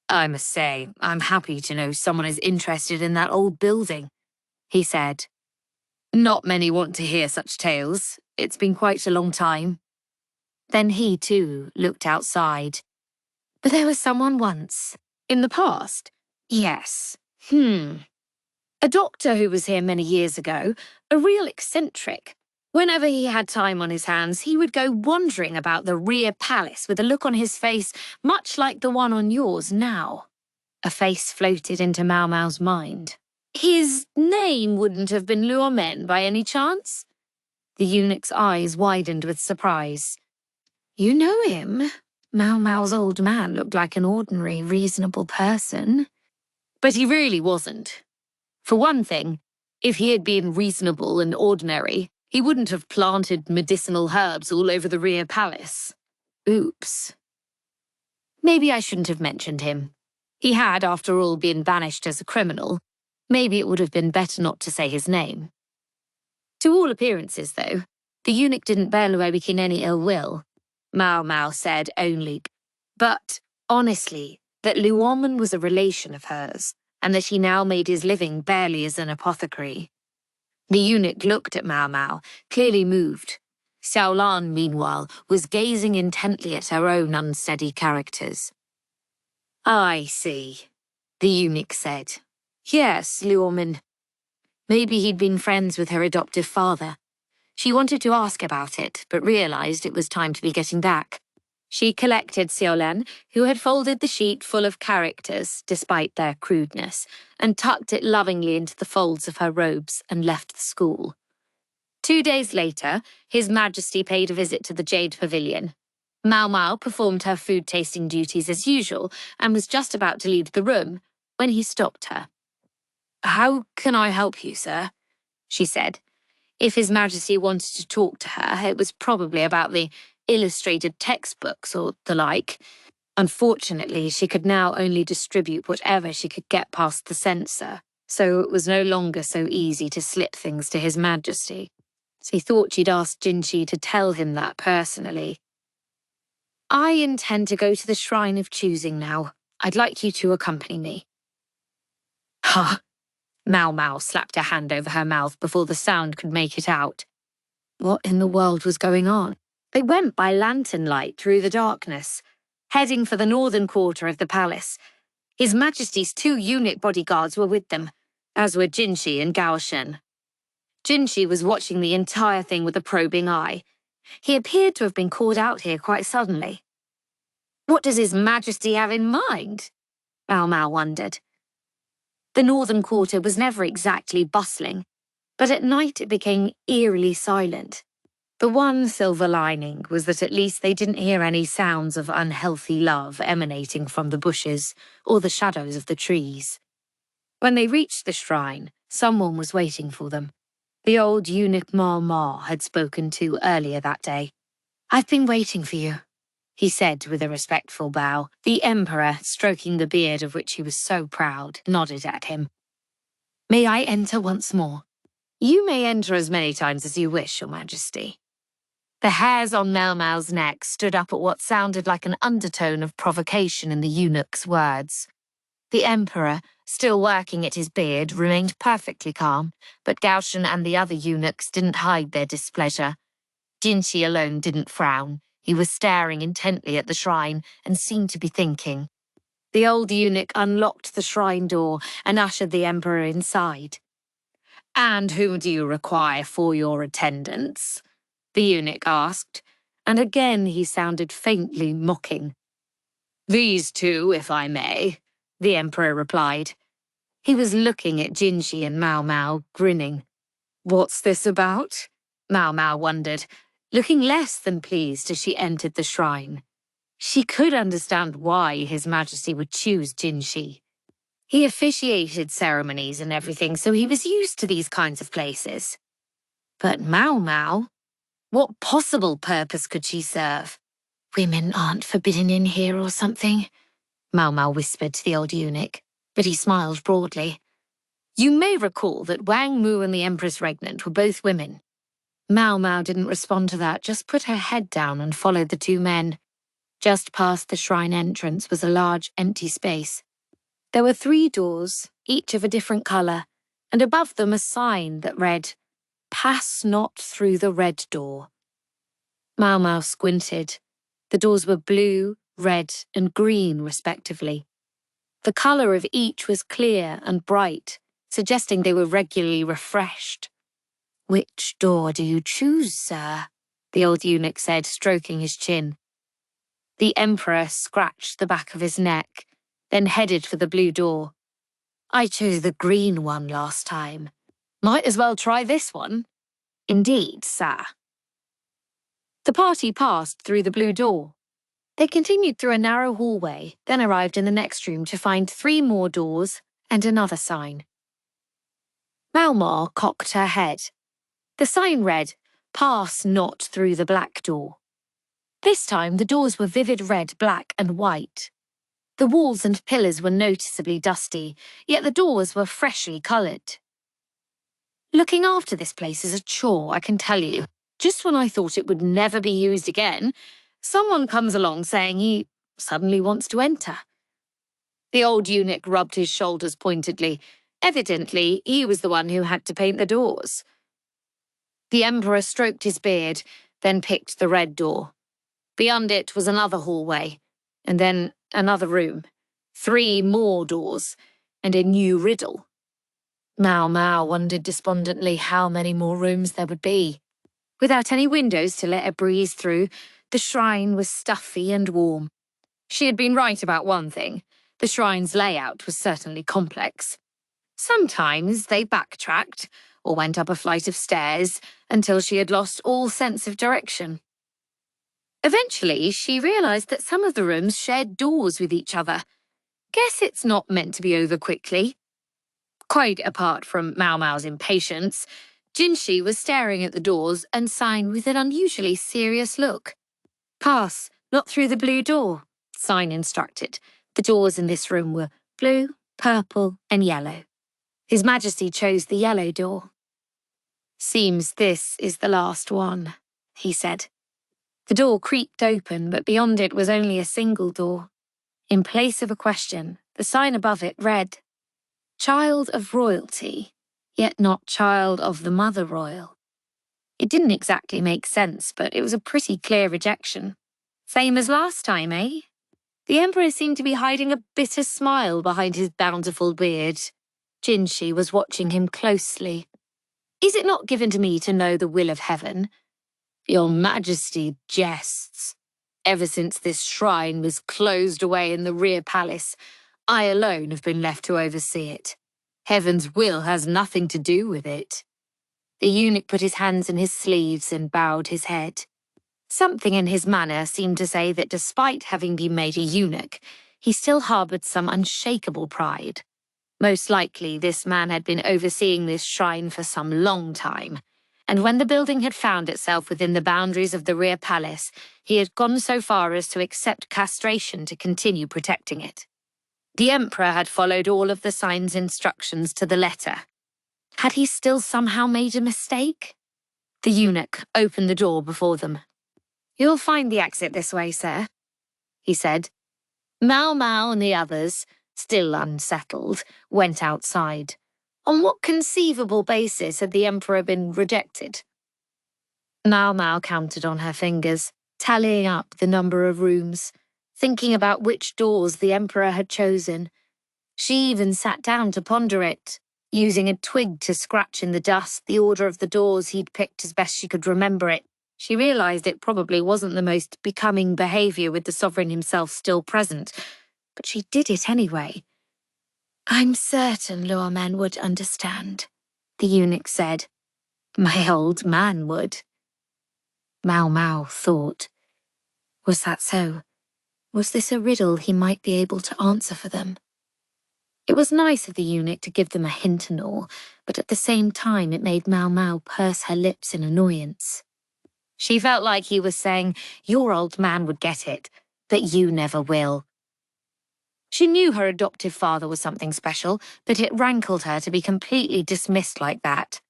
I must say, I'm happy to know someone is interested in that old building, he said. Not many want to hear such tales. It's been quite a long time. Then he, too, looked outside. But there was someone once. In the past? Yes. A doctor who was here many years ago, a real eccentric. Whenever he had time on his hands, he would go wandering about the rear palace with a look on his face much like the one on yours now. A face floated into Maomao's mind. His name wouldn't have been Luomen by any chance? The eunuch's eyes widened with surprise. You know him? Maomao's old man looked like an ordinary, reasonable person. But he really wasn't. For one thing, if he had been reasonable and ordinary, he wouldn't have planted medicinal herbs all over the rear palace. Oops. Maybe I shouldn't have mentioned him. He had, after all, been banished as a criminal. Maybe it would have been better not to say his name. To all appearances, though, the eunuch didn't bear Luobikin any ill will. Maomao said only, but, honestly, that Luomen was a relation of hers, and that he now made his living barely as an apothecary. The eunuch looked at Maomao, clearly moved. Xiaolan, meanwhile, was gazing intently at her own unsteady characters. I see, the eunuch said. Yes, Luomen. Maybe he'd been friends with her adoptive father. She wanted to ask about it, but realized it was time to be getting back. She collected Xiaolan, who had folded the sheet full of characters, despite their crudeness, and tucked it lovingly into the folds of her robes and left the school. 2 days later, His Majesty paid a visit to the Jade Pavilion. Maomao performed her food-tasting duties as usual and was just about to leave the room when he stopped her. How can I help you, sir? She said. If His Majesty wanted to talk to her, it was probably about the illustrated textbooks or the like. Unfortunately, she could now only distribute whatever she could get past the censor, so it was no longer so easy to slip things to His Majesty. So he thought she'd asked Jinshi to tell him that personally. I intend to go to the Shrine of Choosing now. I'd like you to accompany me. Ha! Maomao slapped her hand over her mouth before the sound could make it out. What in the world was going on? They went by lantern light through the darkness, heading for the northern quarter of the palace. His Majesty's 2 eunuch bodyguards were with them, as were Jinshi and Gaoshen. Jinshi was watching the entire thing with a probing eye. He appeared to have been called out here quite suddenly. What does His Majesty have in mind? Maomao wondered. The northern quarter was never exactly bustling, but at night it became eerily silent. The one silver lining was that at least they didn't hear any sounds of unhealthy love emanating from the bushes or the shadows of the trees. When they reached the shrine, someone was waiting for them. The old eunuch Maomao had spoken to earlier that day. "I've been waiting for you," he said with a respectful bow. The Emperor, stroking the beard of which he was so proud, nodded at him. "May I enter once more?" "You may enter as many times as you wish, Your Majesty." The hairs on Maomao's neck stood up at what sounded like an undertone of provocation in the eunuch's words. The Emperor, still working at his beard, remained perfectly calm, but Gaoshan and the other eunuchs didn't hide their displeasure. Jinshi alone didn't frown. He was staring intently at the shrine and seemed to be thinking. The old eunuch unlocked the shrine door and ushered the Emperor inside. "And whom do you require for your attendance?" the eunuch asked, and again he sounded faintly mocking. "These two, if I may," the Emperor replied. He was looking at Jinshi and Maomao, grinning. "What's this about?" Maomao wondered, looking less than pleased as she entered the shrine. She could understand why His Majesty would choose Jinshi. He officiated ceremonies and everything, so he was used to these kinds of places. But Maomao? What possible purpose could she serve? "Women aren't forbidden in here or something," Maomao whispered to the old eunuch, but he smiled broadly. "You may recall that Wang Mu and the Empress Regnant were both women." Maomao didn't respond to that, just put her head down and followed the two men. Just past the shrine entrance was a large, empty space. There were 3 doors, each of a different colour, and above them a sign that read, "Pass not through the red door." Maomao squinted. The doors were blue, red, and green, respectively. The colour of each was clear and bright, suggesting they were regularly refreshed. "Which door do you choose, sir?" the old eunuch said, stroking his chin. The Emperor scratched the back of his neck, then headed for the blue door. "I chose the green one last time. Might as well try this one." "Indeed, sir." The party passed through the blue door. They continued through a narrow hallway, then arrived in the next room to find 3 more doors and another sign. Maomao cocked her head. The sign read, "Pass not through the black door." This time the doors were vivid red, black, and white. The walls and pillars were noticeably dusty, yet the doors were freshly coloured. "Looking after this place is a chore, I can tell you. Just when I thought it would never be used again, someone comes along saying he suddenly wants to enter." The old eunuch rubbed his shoulders pointedly. Evidently, he was the one who had to paint the doors. The Emperor stroked his beard, then picked the red door. Beyond it was another hallway, and then another room. 3 more doors, and a new riddle. Maomao wondered despondently how many more rooms there would be. Without any windows to let a breeze through, the shrine was stuffy and warm. She had been right about one thing. The shrine's layout was certainly complex. Sometimes they backtracked or went up a flight of stairs until she had lost all sense of direction. Eventually, she realised that some of the rooms shared doors with each other. Guess it's not meant to be over quickly. Quite apart from Maomao's impatience, Jinshi was staring at the doors and sign with an unusually serious look. "Pass, not through the blue door," sign instructed. The doors in this room were blue, purple, and yellow. His Majesty chose the yellow door. "Seems this is the last one," he said. The door creaked open, but beyond it was only a single door. In place of a question, the sign above it read, "Child of royalty, yet not child of the mother royal." It didn't exactly make sense, but it was a pretty clear rejection. Same as last time, eh? The Emperor seemed to be hiding a bitter smile behind his bountiful beard. Jinshi was watching him closely. "Is it not given to me to know the will of heaven? Your Majesty jests. Ever since this shrine was closed away in the rear palace, I alone have been left to oversee it. Heaven's will has nothing to do with it. The eunuch put his hands in his sleeves and bowed his head. Something in his manner seemed to say that despite having been made a eunuch, he still harboured some unshakable pride. Most likely, this man had been overseeing this shrine for some long time, and when the building had found itself within the boundaries of the rear palace, he had gone so far as to accept castration to continue protecting it. The Emperor had followed all of the sign's instructions to the letter. Had he still somehow made a mistake? The eunuch opened the door before them. "You'll find the exit this way, sir," he said. Maomao and the others, still unsettled, went outside. On what conceivable basis had the Emperor been rejected? Maomao counted on her fingers, tallying up the number of rooms, thinking about which doors the Emperor had chosen. She even sat down to ponder it, using a twig to scratch in the dust the order of the doors he'd picked as best she could remember it. She realised it probably wasn't the most becoming behaviour with the sovereign himself still present, but she did it anyway. "I'm certain Luomen would understand," the eunuch said. "My old man would." Maomao thought. Was that so? Was this a riddle he might be able to answer for them? It was nice of the eunuch to give them a hint and all, but at the same time it made Maomao purse her lips in annoyance. She felt like he was saying, "Your old man would get it, but you never will." She knew her adoptive father was something special, but it rankled her to be completely dismissed like that.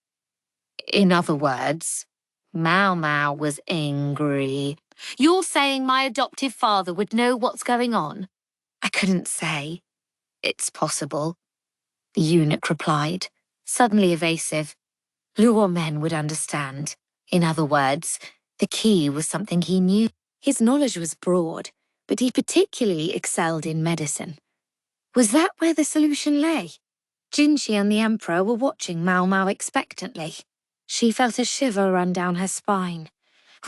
In other words, Maomao was angry. "You're saying my adoptive father would know what's going on?" "I couldn't say. It's possible," the eunuch replied, suddenly evasive. Luomen would understand. In other words, the key was something he knew. His knowledge was broad, but he particularly excelled in medicine. Was that where the solution lay? Jinshi and the Emperor were watching Maomao expectantly. She felt a shiver run down her spine.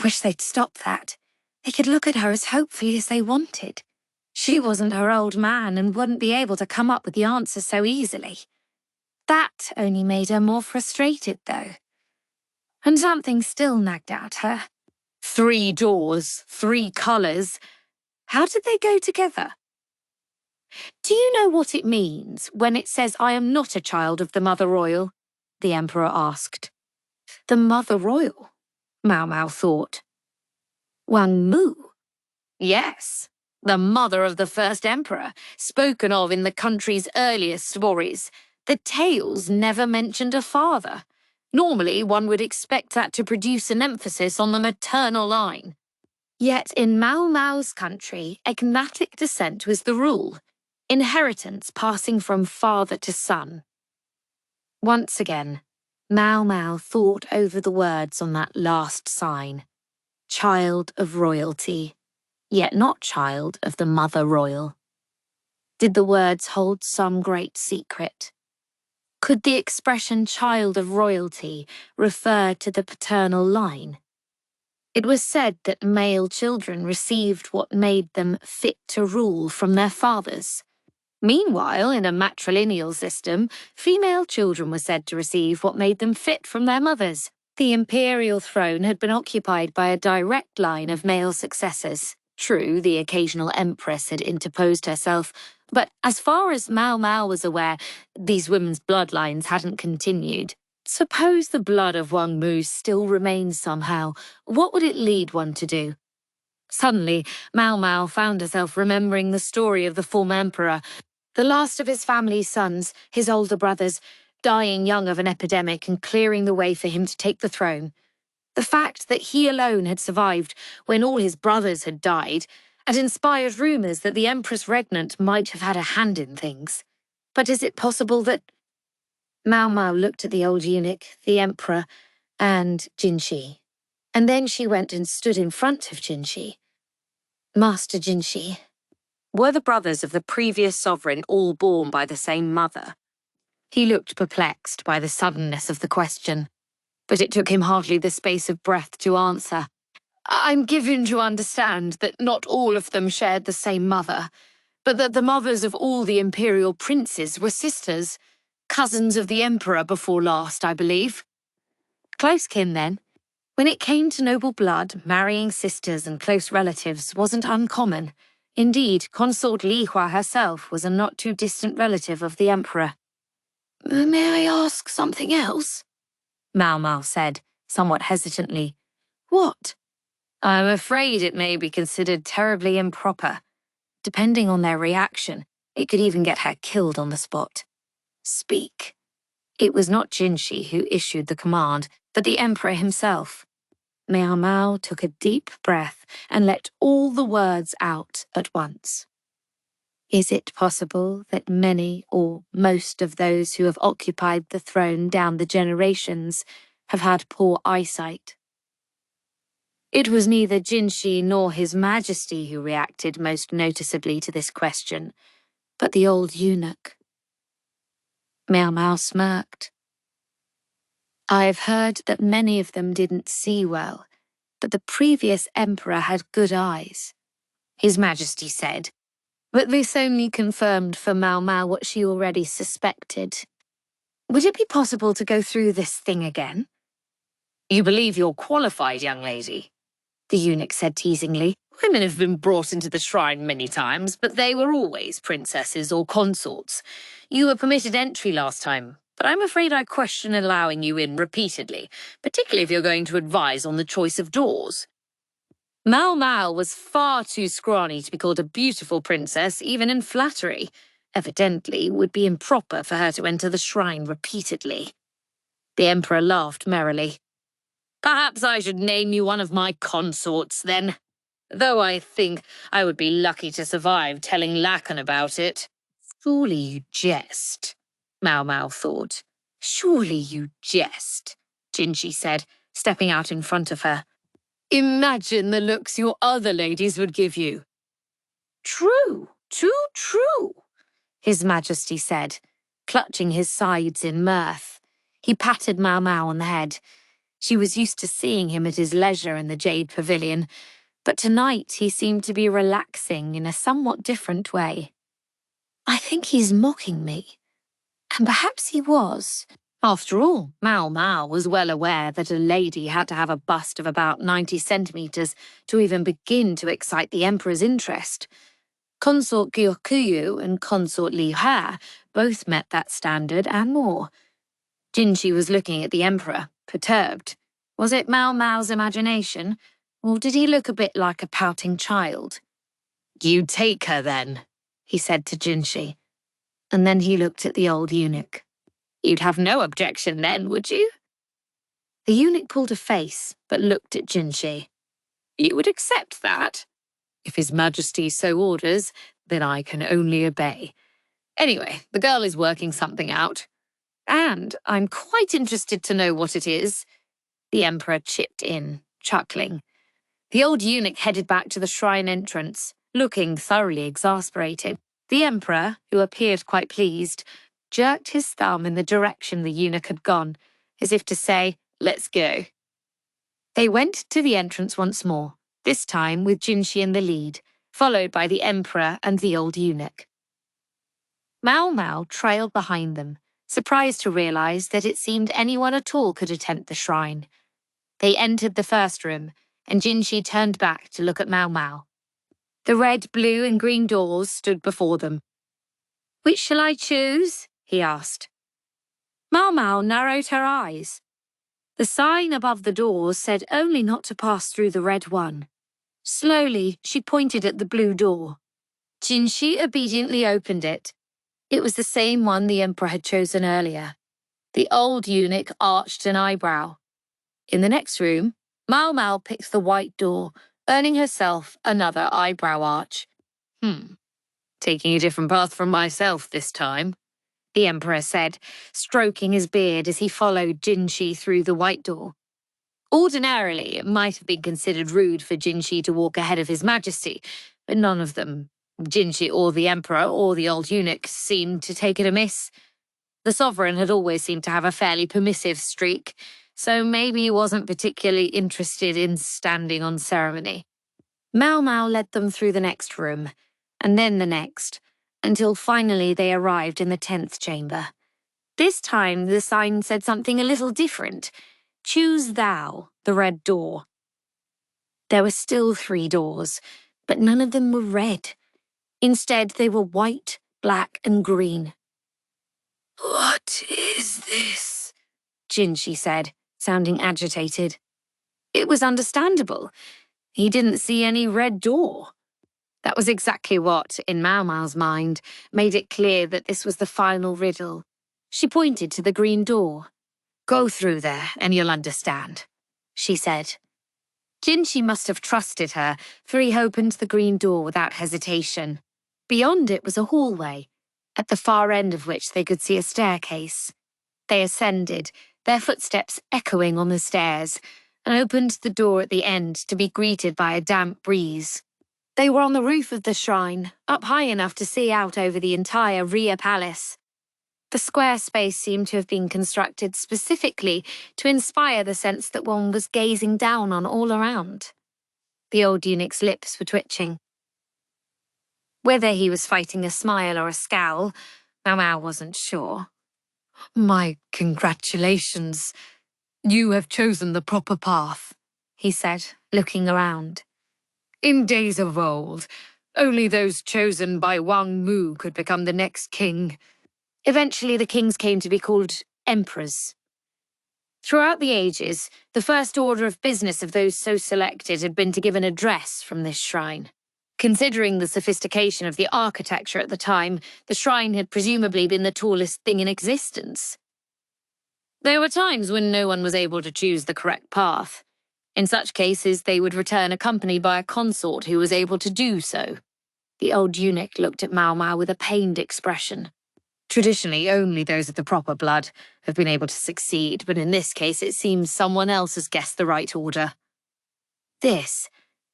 Wish they'd stop that. They could look at her as hopefully as they wanted. She wasn't her old man and wouldn't be able to come up with the answers so easily. That only made her more frustrated, though. And something still nagged at her. 3 doors, 3 colours. How did they go together? "Do you know what it means when it says I am not a child of the Mother Royal?" the Emperor asked. The Mother Royal, Maomao thought. Wang Mu? Yes, the mother of the first emperor, spoken of in the country's earliest stories. The tales never mentioned a father. Normally, one would expect that to produce an emphasis on the maternal line. Yet in Maomao's country, agnatic descent was the rule, inheritance passing from father to son. Once again, Maomao thought over the words on that last sign. Child of royalty, yet not child of the Mother Royal. Did the words hold some great secret? Could the expression child of royalty refer to the paternal line? It was said that male children received what made them fit to rule from their fathers. Meanwhile, in a matrilineal system, female children were said to receive what made them fit from their mothers. The imperial throne had been occupied by a direct line of male successors. True, the occasional Empress had interposed herself, but as far as Maomao was aware, these women's bloodlines hadn't continued. Suppose the blood of Wang Mu still remained somehow, what would it lead one to do? Suddenly, Maomao found herself remembering the story of the former emperor, the last of his family's sons, his older brothers, dying young of an epidemic and clearing the way for him to take the throne. The fact that he alone had survived when all his brothers had died had inspired rumours that the Empress regnant might have had a hand in things. But is it possible that... Maomao looked at the old eunuch, the Emperor, and Jinshi. And then she went and stood in front of Jinshi. Master Jinshi. Were the brothers of the previous sovereign all born by the same mother? He looked perplexed by the suddenness of the question, but it took him hardly the space of breath to answer. I'm given to understand that not all of them shared the same mother, but that the mothers of all the imperial princes were sisters, cousins of the emperor before last, I believe. Close kin, then. When it came to noble blood, marrying sisters and close relatives wasn't uncommon. Indeed, Consort Li Hua herself was a not-too-distant relative of the emperor. May I ask something else? Maomao said, somewhat hesitantly. What? I'm afraid it may be considered terribly improper. Depending on their reaction, it could even get her killed on the spot. Speak. It was not Jinshi who issued the command, but the emperor himself. Maomao took a deep breath and let all the words out at once. Is it possible that many or most of those who have occupied the throne down the generations have had poor eyesight? It was neither Jinshi nor His Majesty who reacted most noticeably to this question, but the old eunuch. Maomao smirked. I've heard that many of them didn't see well, but the previous emperor had good eyes, His Majesty said. But this only confirmed for Maomao what she already suspected. Would it be possible to go through this thing again? You believe you're qualified, young lady, the eunuch said teasingly. Women have been brought into the shrine many times, but they were always princesses or consorts. You were permitted entry last time, but I'm afraid I question allowing you in repeatedly, particularly if you're going to advise on the choice of doors. Maomao was far too scrawny to be called a beautiful princess, even in flattery. Evidently, it would be improper for her to enter the shrine repeatedly. The emperor laughed merrily. Perhaps I should name you one of my consorts, then. Though I think I would be lucky to survive telling Lacan about it. Surely you jest, Maomao thought. Surely you jest, Jinshi said, stepping out in front of her. Imagine the looks your other ladies would give you. True, too true, His Majesty said, clutching his sides in mirth. He patted Maomao on the head. She was used to seeing him at his leisure in the Jade Pavilion, but tonight he seemed to be relaxing in a somewhat different way. I think he's mocking me. And perhaps he was. After all, Maomao was well aware that a lady had to have a bust of about 90 centimetres to even begin to excite the emperor's interest. Consort Gyokuyu and Consort Li Hua both met that standard and more. Jinshi was looking at the emperor, perturbed. Was it Maomao's imagination, or did he look a bit like a pouting child? You take her, then, he said to Jinshi. And then he looked at the old eunuch. You'd have no objection then, would you? The eunuch pulled a face, but looked at Jinshi. You would accept that? If His Majesty so orders, then I can only obey. Anyway, the girl is working something out. And I'm quite interested to know what it is. The emperor chipped in, chuckling. The old eunuch headed back to the shrine entrance, looking thoroughly exasperated. The emperor, who appeared quite pleased, jerked his thumb in the direction the eunuch had gone, as if to say, let's go. They went to the entrance once more, this time with Jinshi in the lead, followed by the emperor and the old eunuch. Maomao trailed behind them, surprised to realize that it seemed anyone at all could attempt the shrine. They entered the first room, and Jinshi turned back to look at Maomao. The red, blue, and green doors stood before them. Which shall I choose? He asked. Maomao narrowed her eyes. The sign above the doors said only not to pass through the red one. Slowly, she pointed at the blue door. Jinshi obediently opened it. It was the same one the emperor had chosen earlier. The old eunuch arched an eyebrow. In the next room, Maomao picked the white door, earning herself another eyebrow arch. Taking a different path from myself this time, the emperor said, stroking his beard as he followed Jinshi through the white door. Ordinarily, it might have been considered rude for Jinshi to walk ahead of His Majesty, but none of them, Jinshi or the emperor or the old eunuch, seemed to take it amiss. The sovereign had always seemed to have a fairly permissive streak, so maybe he wasn't particularly interested in standing on ceremony. Maomao led them through the next room, and then the next, until finally they arrived in the 10th chamber. This time the sign said something a little different. Choose thou the red door. There were still 3 doors, but none of them were red. Instead, they were white, black, and green. "What is this?" Jinshi said, sounding agitated. It was understandable. He didn't see any red door. That was exactly what, in Maomao's mind, made it clear that this was the final riddle. She pointed to the green door. "Go through there and you'll understand," she said. Jinshi must have trusted her, for he opened the green door without hesitation. Beyond it was a hallway, at the far end of which they could see a staircase. They ascended, their footsteps echoing on the stairs, and opened the door at the end to be greeted by a damp breeze. They were on the roof of the shrine, up high enough to see out over the entire Imperial Palace. The square space seemed to have been constructed specifically to inspire the sense that one was gazing down on all around. The old eunuch's lips were twitching. Whether he was fighting a smile or a scowl, Maomao wasn't sure. "My congratulations. You have chosen the proper path," he said, looking around. "In days of old, only those chosen by Wang Mu could become the next king. Eventually, the kings came to be called Empress. Throughout the ages, the first order of business of those so selected had been to give an address from this shrine. Considering the sophistication of the architecture at the time, the shrine had presumably been the tallest thing in existence. There were times when no one was able to choose the correct path. In such cases, they would return accompanied by a consort who was able to do so. The old eunuch looked at Maomao with a pained expression. Traditionally, only those of the proper blood have been able to succeed, but in this case it seems someone else has guessed the right order. This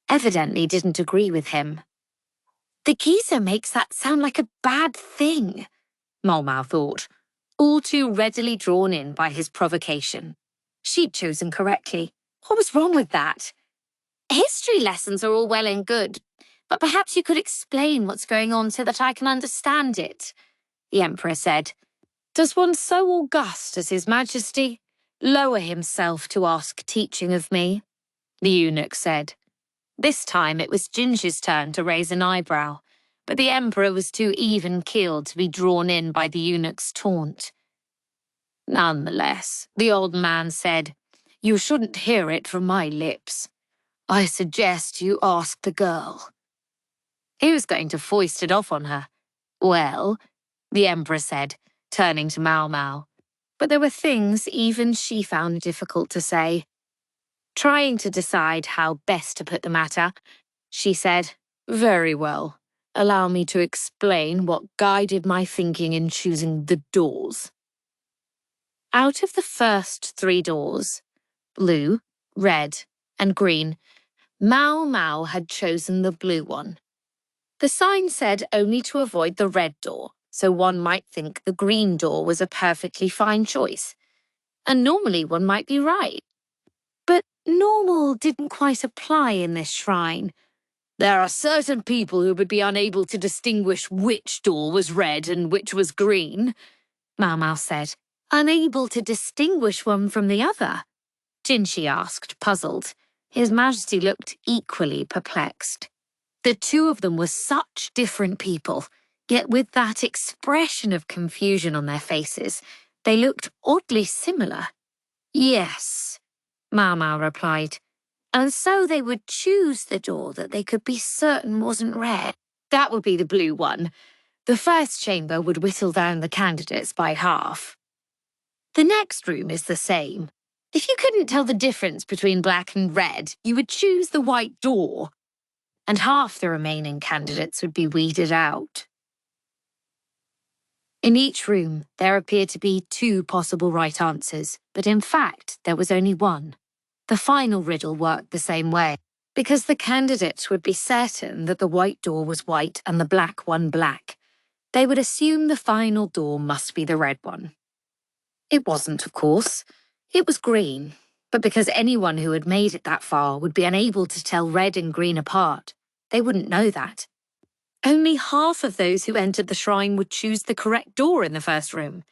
evidently didn't agree with him. The geezer makes that sound like a bad thing, Maomao thought, all too readily drawn in by his provocation. She'd chosen correctly. What was wrong with that? History lessons are all well and good, but perhaps you could explain what's going on so that I can understand it, the Emperor said. Does one so august as His Majesty lower himself to ask teaching of me? The eunuch said. This time it was Ginshi's turn to raise an eyebrow, but the Emperor was too even-keeled to be drawn in by the eunuch's taunt. Nonetheless, the old man said, "You shouldn't hear it from my lips. I suggest you ask the girl." He was going to foist it off on her. "Well," the Emperor said, turning to Maomao, but there were things even she found difficult to say. Trying to decide how best to put the matter, she said, "Very well. Allow me to explain what guided my thinking in choosing the doors." Out of the first 3 doors, blue, red, and green, Maomao had chosen the blue one. The sign said only to avoid the red door, so one might think the green door was a perfectly fine choice. And normally one might be right. But normal didn't quite apply in this shrine. There are certain people who would be unable to distinguish which door was red and which was green, Maomao said. Unable to distinguish one from the other? Jinshi asked, puzzled. His Majesty looked equally perplexed. The 2 of them were such different people, yet with that expression of confusion on their faces, they looked oddly similar. Yes, Maomao replied, and so they would choose the door that they could be certain wasn't red. That would be the blue one. The first chamber would whittle down the candidates by half. The next room is the same. If you couldn't tell the difference between black and red, you would choose the white door, and half the remaining candidates would be weeded out. In each room, there appeared to be 2 possible right answers, but in fact, there was only one. The final riddle worked the same way, because the candidates would be certain that the white door was white and the black one black. They would assume the final door must be the red one. It wasn't, of course. It was green, but because anyone who had made it that far would be unable to tell red and green apart, they wouldn't know that. Only half of those who entered the shrine would choose the correct door in the first room.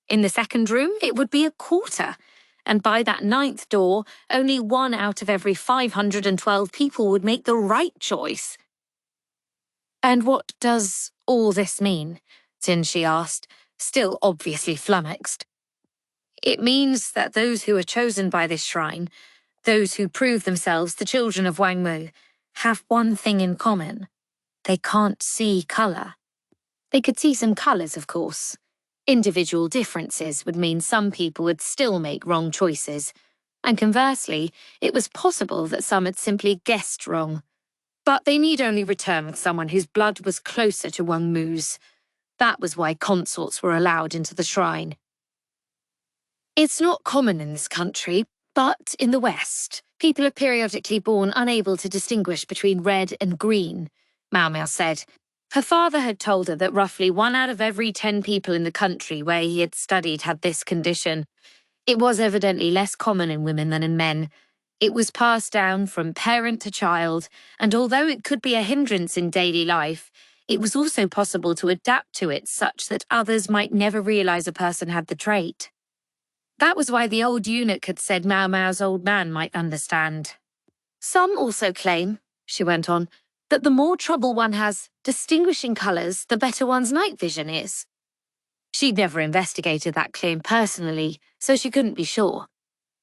In the second room, it would be a quarter, and by that ninth door, only 1 out of every 512 people would make the right choice. And what does all this mean? Tinshi asked, still obviously flummoxed. It means that those who are chosen by this shrine, those who prove themselves the children of Wangmu, have one thing in common. They can't see colour. They could see some colours, of course. Individual differences would mean some people would still make wrong choices, and conversely, it was possible that some had simply guessed wrong. But they need only return with someone whose blood was closer to Wangmu's. That was why consorts were allowed into the shrine. It's not common in this country, but in the West, people are periodically born unable to distinguish between red and green, Maomao said. Her father had told her that roughly 1 out of every 10 people in the country where he had studied had this condition. It was evidently less common in women than in men. It was passed down from parent to child, and although it could be a hindrance in daily life, it was also possible to adapt to it such that others might never realize a person had the trait. That was why the old eunuch had said Maomao's old man might understand. Some also claim, she went on, that the more trouble one has distinguishing colours, the better one's night vision is. She'd never investigated that claim personally, so she couldn't be sure.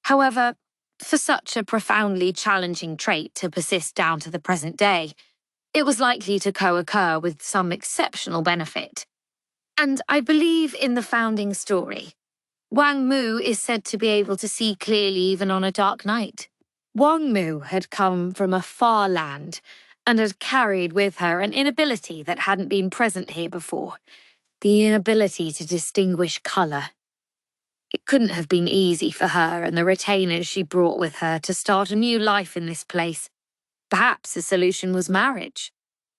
However, for such a profoundly challenging trait to persist down to the present day, it was likely to co-occur with some exceptional benefit. And I believe in the founding story. Wangmu is said to be able to see clearly even on a dark night. Wangmu had come from a far land and had carried with her an inability that hadn't been present here before, the inability to distinguish colour. It couldn't have been easy for her and the retainers she brought with her to start a new life in this place. Perhaps the solution was marriage.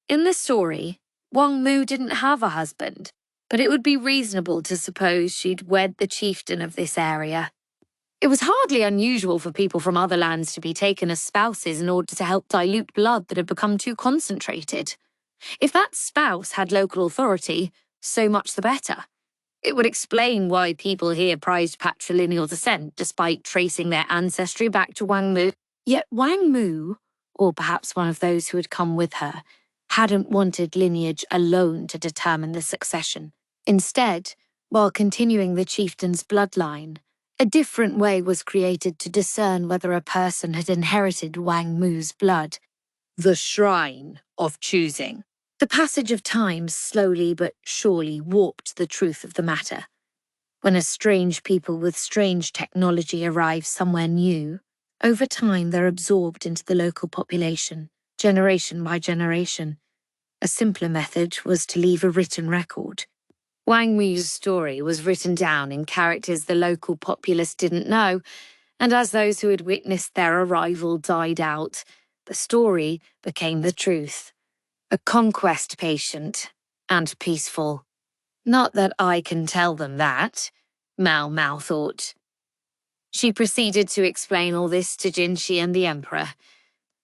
In the story, Wangmu didn't have a husband, but it would be reasonable to suppose she'd wed the chieftain of this area. It was hardly unusual for people from other lands to be taken as spouses in order to help dilute blood that had become too concentrated. If that spouse had local authority, so much the better. It would explain why people here prized patrilineal descent despite tracing their ancestry back to Wangmu. Yet Wangmu, or perhaps one of those who had come with her, hadn't wanted lineage alone to determine the succession. Instead, while continuing the chieftain's bloodline, a different way was created to discern whether a person had inherited Wangmu's blood. The Shrine of Choosing. The passage of time slowly but surely warped the truth of the matter. When a strange people with strange technology arrive somewhere new, over time they're absorbed into the local population, generation by generation. A simpler method was to leave a written record. Wangmu's story was written down in characters the local populace didn't know, and as those who had witnessed their arrival died out, the story became the truth. A conquest patient, and peaceful. Not that I can tell them that, Maomao thought. She proceeded to explain all this to Jinshi and the Emperor,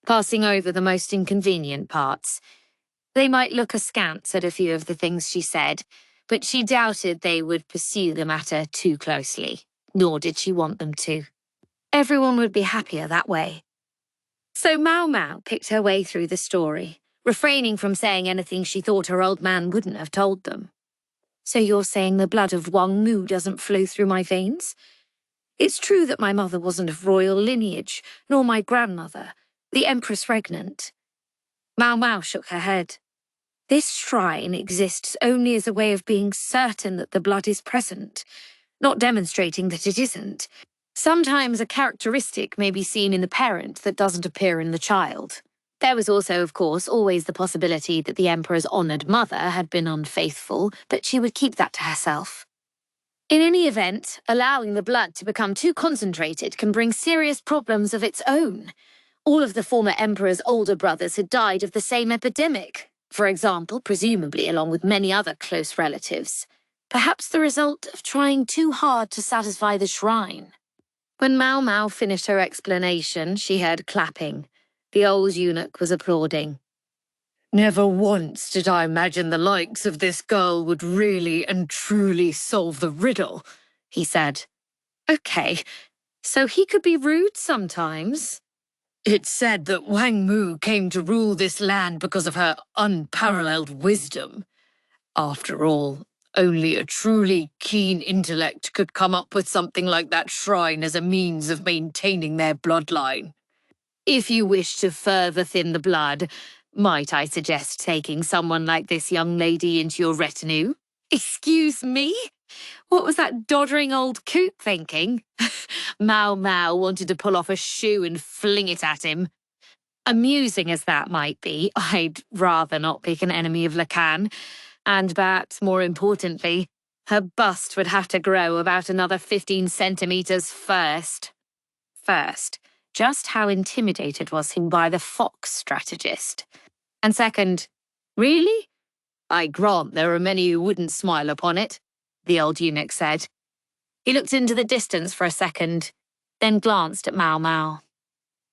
passing over the most inconvenient parts. They might look askance at a few of the things she said, but she doubted they would pursue the matter too closely, nor did she want them to. Everyone would be happier that way. So Maomao picked her way through the story, refraining from saying anything she thought her old man wouldn't have told them. So you're saying the blood of Wangmu doesn't flow through my veins? It's true that my mother wasn't of royal lineage, nor my grandmother, the Empress regnant. Maomao shook her head. This shrine exists only as a way of being certain that the blood is present, not demonstrating that it isn't. Sometimes a characteristic may be seen in the parent that doesn't appear in the child. There was also, of course, always the possibility that the Emperor's honoured mother had been unfaithful, but she would keep that to herself. In any event, allowing the blood to become too concentrated can bring serious problems of its own. All of the former Emperor's older brothers had died of the same epidemic, for example, presumably along with many other close relatives. Perhaps the result of trying too hard to satisfy the shrine. When Maomao finished her explanation, she heard clapping. The old eunuch was applauding. "Never once did I imagine the likes of this girl would really and truly solve the riddle," he said. Okay, so he could be rude sometimes. "It's said that Wang Mu came to rule this land because of her unparalleled wisdom. After all, only a truly keen intellect could come up with something like that shrine as a means of maintaining their bloodline. If you wish to further thin the blood, might I suggest taking someone like this young lady into your retinue?" "Excuse me? What was that doddering old coot thinking?" Maomao wanted to pull off a shoe and fling it at him. Amusing as that might be, I'd rather not pick an enemy of Lacan. And perhaps more importantly, her bust would have to grow about another 15 centimeters first. First, just how intimidated was he by the fox strategist? And second, really? "I grant there are many who wouldn't smile upon it," the old eunuch said. He looked into the distance for a second, then glanced at Maomao.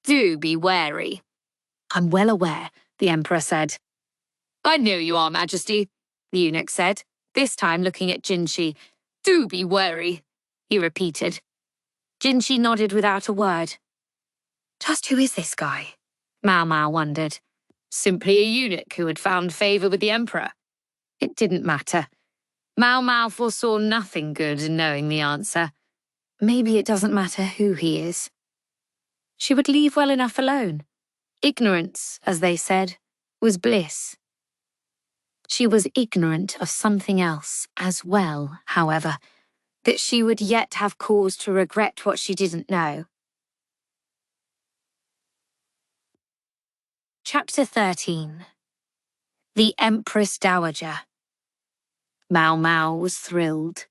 "Do be wary." "I'm well aware," the Emperor said. "I know you are, Majesty," the eunuch said, this time looking at Jinshi. "Do be wary," he repeated. Jinshi nodded without a word. Just who is this guy? Maomao wondered. Simply a eunuch who had found favour with the Emperor. It didn't matter. Maomao foresaw nothing good in knowing the answer. Maybe it doesn't matter who he is. She would leave well enough alone. Ignorance, as they said, was bliss. She was ignorant of something else as well, however, that she would yet have cause to regret what she didn't know. Chapter 13. The Empress Dowager. Maomao was thrilled.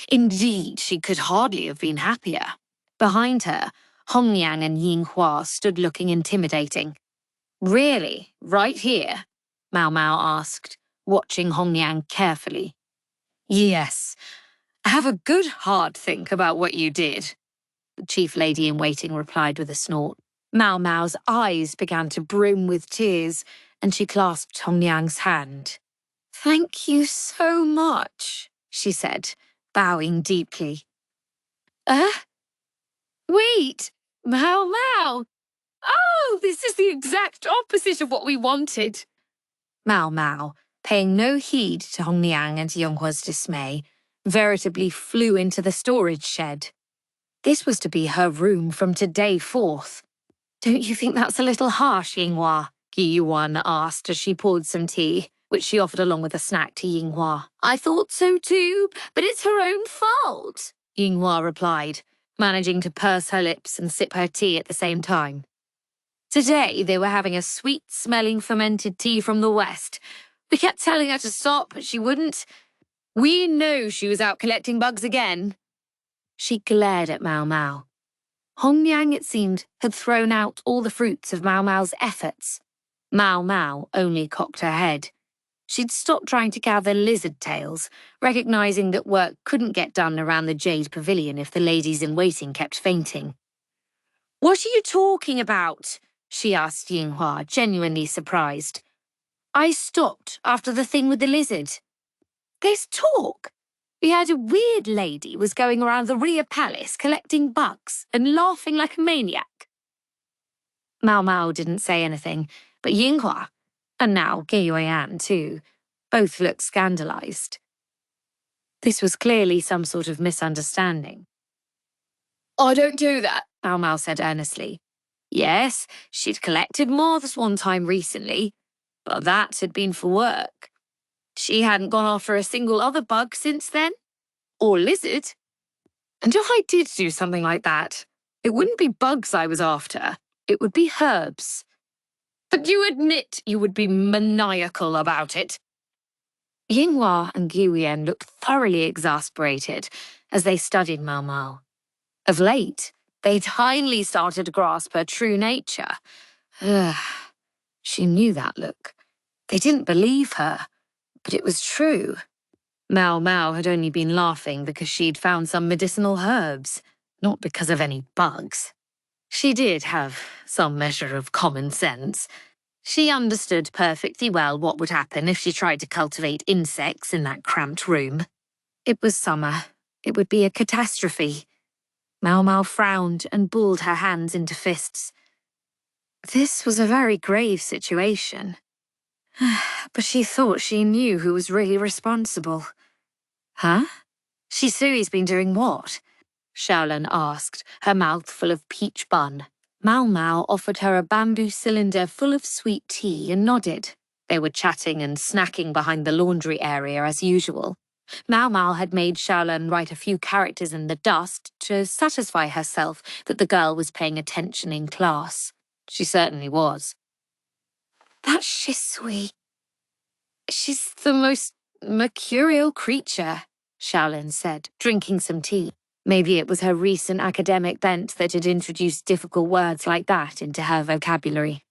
Indeed, she could hardly have been happier. Behind her, Hongyang and Yinghua stood looking intimidating. "Really? Right here?" Maomao asked, watching Hongyang carefully. "Yes. Have a good hard think about what you did," the chief lady-in-waiting replied with a snort. Maomao's eyes began to brim with tears, and she clasped Hongyang's hand. "Thank you so much," she said, bowing deeply. Wait, Maomao! Oh, this is the exact opposite of what we wanted." Maomao, paying no heed to Hongyang and Yonghua's dismay, veritably flew into the storage shed. This was to be her room from today forth. "Don't you think that's a little harsh, Yinghua?" Yuan asked as she poured some tea, which she offered along with a snack to Yinghua. "I thought so too, but it's her own fault," Yinghua replied, managing to purse her lips and sip her tea at the same time. Today they were having a sweet-smelling fermented tea from the West. We kept telling her to stop, but she wouldn't. We know she was out collecting bugs again. She glared at Maomao. Hongyang, it seemed, had thrown out all the fruits of Maomao's efforts. Maomao only cocked her head. She'd stopped trying to gather lizard tails, recognizing that work couldn't get done around the Jade Pavilion if the ladies-in-waiting kept fainting. "What are you talking about?" she asked Yinghua, genuinely surprised. "I stopped after the thing with the lizard." "There's talk. We heard a weird lady was going around the Imperial Palace collecting bugs and laughing like a maniac." Maomao didn't say anything, but Yinghua, and now Yuan too, both looked scandalized. This was clearly some sort of misunderstanding. "I don't do that," Maomao said earnestly. Yes, she'd collected moths one time recently, but that had been for work. She hadn't gone after a single other bug since then. Or lizard. And if I did do something like that, it wouldn't be bugs I was after. It would be herbs. But you admit you would be maniacal about it." Yinghua and Guyen looked thoroughly exasperated as they studied Maomao. Of late, they'd finally started to grasp her true nature. She knew that look. They didn't believe her, but it was true. Maomao had only been laughing because she'd found some medicinal herbs, not because of any bugs. She did have some measure of common sense. She understood perfectly well what would happen if she tried to cultivate insects in that cramped room. It was summer. It would be a catastrophe. Maomao frowned and balled her hands into fists. This was a very grave situation. But she thought she knew who was really responsible. Huh? Shisui's been doing what? Xiaolan asked, her mouth full of peach bun. Maomao offered her a bamboo cylinder full of sweet tea and nodded. They were chatting and snacking behind the laundry area as usual. Maomao had made Xiaolan write a few characters in the dust to satisfy herself that the girl was paying attention in class. She certainly was. That Shisui. She's the most mercurial creature, Xiaolan said, drinking some tea. Maybe it was her recent academic bent that had introduced difficult words like that into her vocabulary.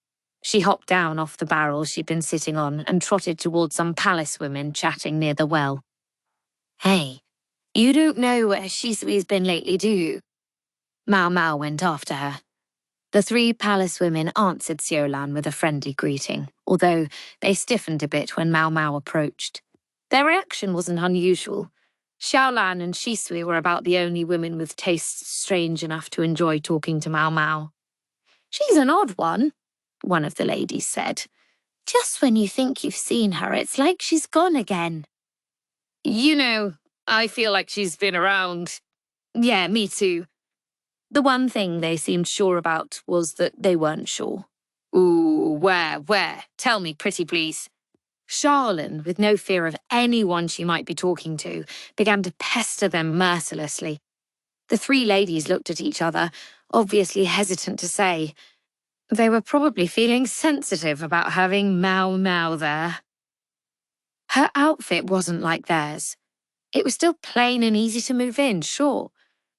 She hopped down off the barrel she'd been sitting on and trotted towards some palace women chatting near the well. Hey, you don't know where Shisui's been lately, do you? Maomao went after her. The 3 palace women answered Xiaolan with a friendly greeting, although they stiffened a bit when Maomao approached. Their reaction wasn't unusual. Xiaolan and Shisui were about the only women with tastes strange enough to enjoy talking to Maomao. She's an odd one of the ladies said. Just when you think you've seen her, it's like she's gone again. You know, I feel like she's been around. Yeah, me too. The one thing they seemed sure about was that they weren't sure. Ooh, where? Tell me, pretty please. Xiaolan, with no fear of anyone she might be talking to, began to pester them mercilessly. The 3 ladies looked at each other, obviously hesitant to say. They were probably feeling sensitive about having Maomao there. Her outfit wasn't like theirs. It was still plain and easy to move in, sure,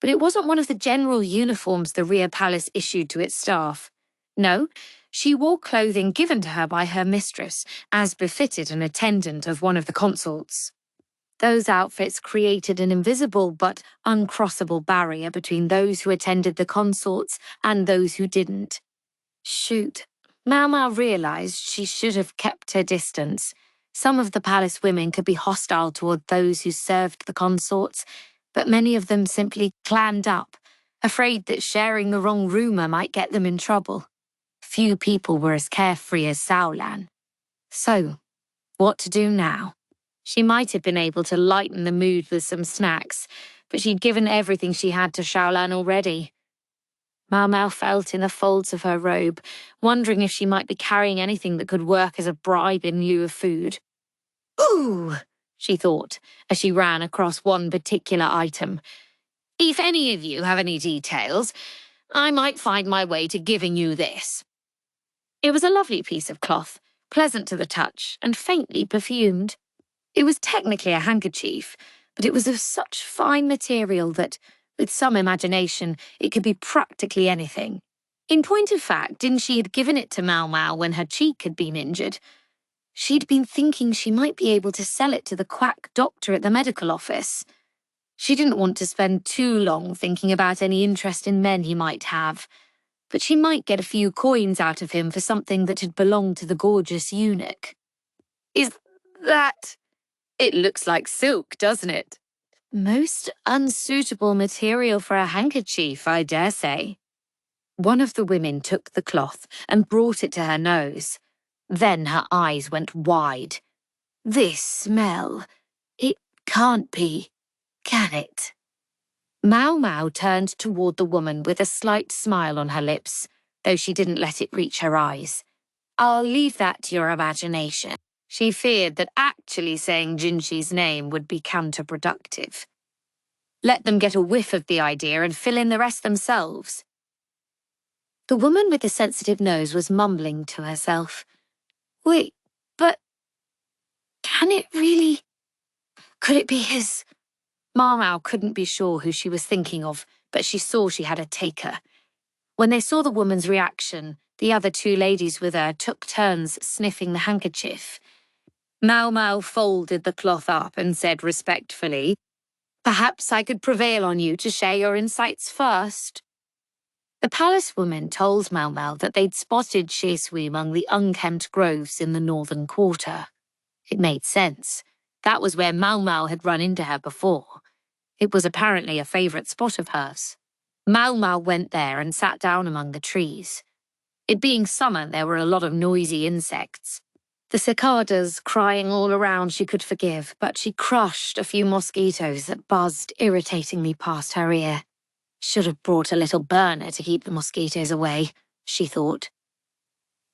but it wasn't one of the general uniforms the Imperial Palace issued to its staff. No, she wore clothing given to her by her mistress, as befitted an attendant of one of the consorts. Those outfits created an invisible but uncrossable barrier between those who attended the consorts and those who didn't. Shoot, Maomao realized she should have kept her distance. Some of the palace women could be hostile toward those who served the consorts, but many of them simply clammed up, afraid that sharing the wrong rumor might get them in trouble. Few people were as carefree as Xiaolan. So, what to do now? She might have been able to lighten the mood with some snacks, but she'd given everything she had to Xiaolan already. Maomao felt in the folds of her robe, wondering if she might be carrying anything that could work as a bribe in lieu of food. Ooh, she thought, as she ran across one particular item. If any of you have any details, I might find my way to giving you this. It was a lovely piece of cloth, pleasant to the touch and faintly perfumed. It was technically a handkerchief, but it was of such fine material that, with some imagination, it could be practically anything. In point of fact, Dinshi had given it to Maomao when her cheek had been injured. She'd been thinking she might be able to sell it to the quack doctor at the medical office. She didn't want to spend too long thinking about any interest in men he might have, but she might get a few coins out of him for something that had belonged to the gorgeous eunuch. Is that... It looks like silk, doesn't it? Most unsuitable material for a handkerchief, I dare say. One of the women took the cloth and brought it to her nose. Then her eyes went wide. This smell. It can't be, can it? Maomao turned toward the woman with a slight smile on her lips, though she didn't let it reach her eyes. I'll leave that to your imagination. She feared that actually saying Jinshi's name would be counterproductive. Let them get a whiff of the idea and fill in the rest themselves. The woman with the sensitive nose was mumbling to herself. Wait, but... can it really... Could it be his... Maomao couldn't be sure who she was thinking of, but she saw she had a taker. When they saw the woman's reaction, the other 2 ladies with her took turns sniffing the handkerchief. Maomao folded the cloth up and said respectfully, Perhaps I could prevail on you to share your insights first. The palace woman told Maomao that they'd spotted Shih Sui among the unkempt groves in the northern quarter. It made sense. That was where Maomao had run into her before. It was apparently a favourite spot of hers. Maomao went there and sat down among the trees. It being summer, there were a lot of noisy insects. The cicadas crying all around she could forgive, but she crushed a few mosquitoes that buzzed irritatingly past her ear. Should have brought a little burner to keep the mosquitoes away, she thought.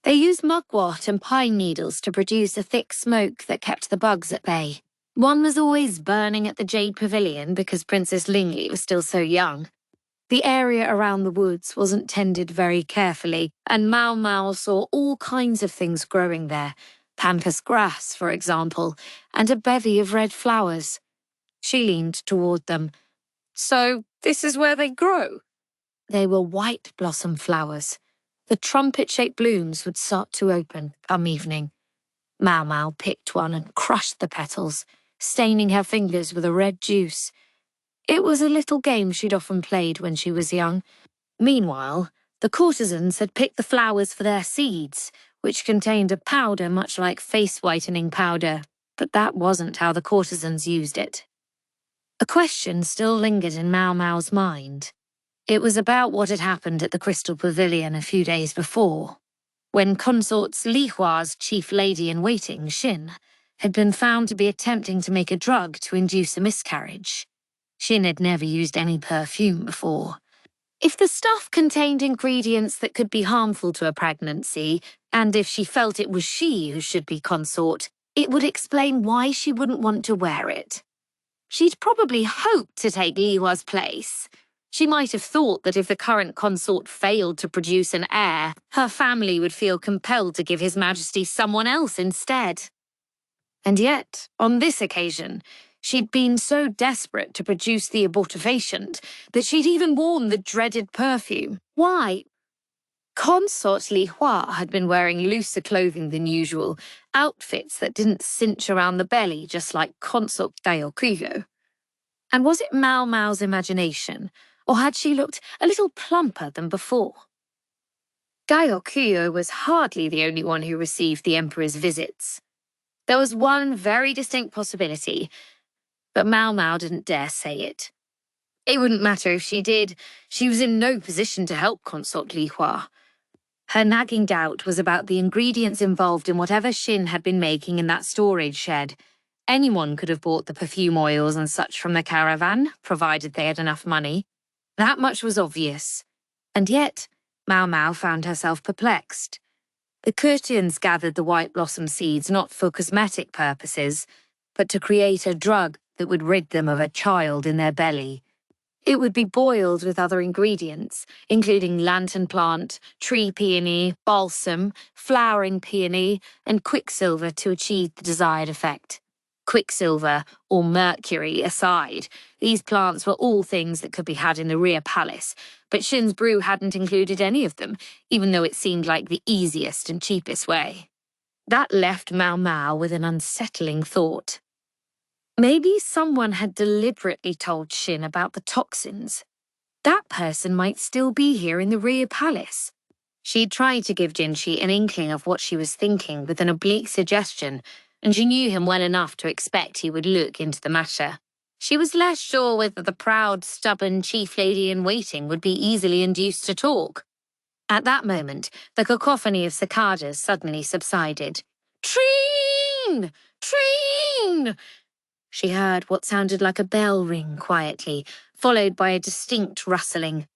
They used mugwort and pine needles to produce a thick smoke that kept the bugs at bay. One was always burning at the Jade Pavilion because Princess Lingli was still so young. The area around the woods wasn't tended very carefully, and Maomao saw all kinds of things growing there. Pampas grass, for example, and a bevy of red flowers. She leaned toward them. So, this is where they grow? They were white blossom flowers. The trumpet-shaped blooms would start to open come evening. Maomao picked one and crushed the petals, staining her fingers with a red juice. It was a little game she'd often played when she was young. Meanwhile, the courtesans had picked the flowers for their seeds, which contained a powder much like face-whitening powder, but that wasn't how the courtesans used it. A question still lingered in Maomao's mind. It was about what had happened at the Crystal Pavilion a few days before, when consorts Li Hua's chief lady-in-waiting, Xin, had been found to be attempting to make a drug to induce a miscarriage. Xin had never used any perfume before. If the stuff contained ingredients that could be harmful to a pregnancy, and if she felt it was she who should be consort, it would explain why she wouldn't want to wear it. She'd probably hoped to take Li Hua's place. She might have thought that if the current consort failed to produce an heir, her family would feel compelled to give His Majesty someone else instead. And yet, on this occasion, she'd been so desperate to produce the abortifacient that she'd even worn the dreaded perfume. Why? Consort Li Hua had been wearing looser clothing than usual, outfits that didn't cinch around the belly just like Consort Daiokuyo. And was it Maomao's imagination, or had she looked a little plumper than before? Daiokuyo was hardly the only one who received the Emperor's visits. There was one very distinct possibility, but Maomao didn't dare say it. It wouldn't matter if she did. She was in no position to help Consort Li Hua. Her nagging doubt was about the ingredients involved in whatever Xin had been making in that storage shed. Anyone could have bought the perfume oils and such from the Caravan, provided they had enough money. That much was obvious. And yet, Maomao found herself perplexed. The courtiers gathered the white blossom seeds not for cosmetic purposes, but to create a drug that would rid them of a child in their belly. It would be boiled with other ingredients, including lantern plant, tree peony, balsam, flowering peony, and quicksilver to achieve the desired effect. Quicksilver, or mercury, aside, these plants were all things that could be had in the rear palace, but Xin's brew hadn't included any of them, even though it seemed like the easiest and cheapest way. That left Maomao with an unsettling thought. Maybe someone had deliberately told Xin about the toxins. That person might still be here in the rear palace. She tried to give Jinshi an inkling of what she was thinking with an oblique suggestion, and she knew him well enough to expect he would look into the matter. She was less sure whether the proud, stubborn chief lady-in-waiting would be easily induced to talk. At that moment, the cacophony of cicadas suddenly subsided. Treen! Treen! She heard what sounded like a bell ring quietly, followed by a distinct rustling.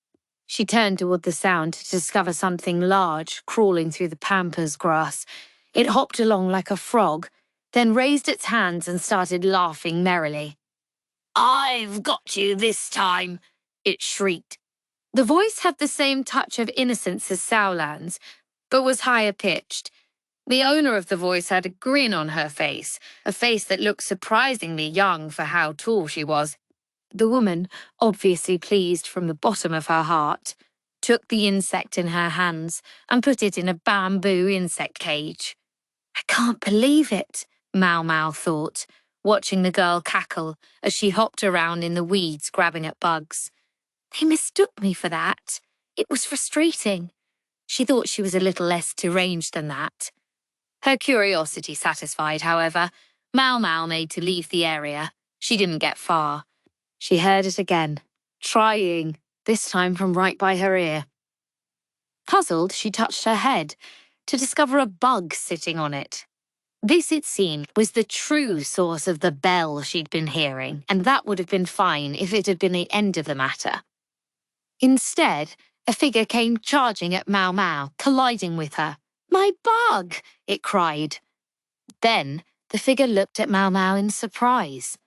She turned toward the sound to discover something large crawling through the pampas grass. It hopped along like a frog, then raised its hands and started laughing merrily. "I've got you this time," it shrieked. The voice had the same touch of innocence as Saolan's, but was higher pitched. The owner of the voice had a grin on her face, a face that looked surprisingly young for how tall she was. The woman, obviously pleased from the bottom of her heart, took the insect in her hands and put it in a bamboo insect cage. I can't believe it, Maomao thought. watching the girl cackle as she hopped around in the weeds grabbing at bugs. They mistook me for that. It was frustrating. She thought she was a little less deranged than that. Her curiosity satisfied, however, Maomao made to leave the area. She didn't get far. She heard it again, trying, this time from right by her ear. Puzzled, she touched her head to discover a bug sitting on it. This, it seemed, was the true source of the bell she'd been hearing, and that would have been fine if it had been the end of the matter. Instead, a figure came charging at Maomao, colliding with her. "My bug!" it cried. Then, the figure looked at Maomao in surprise.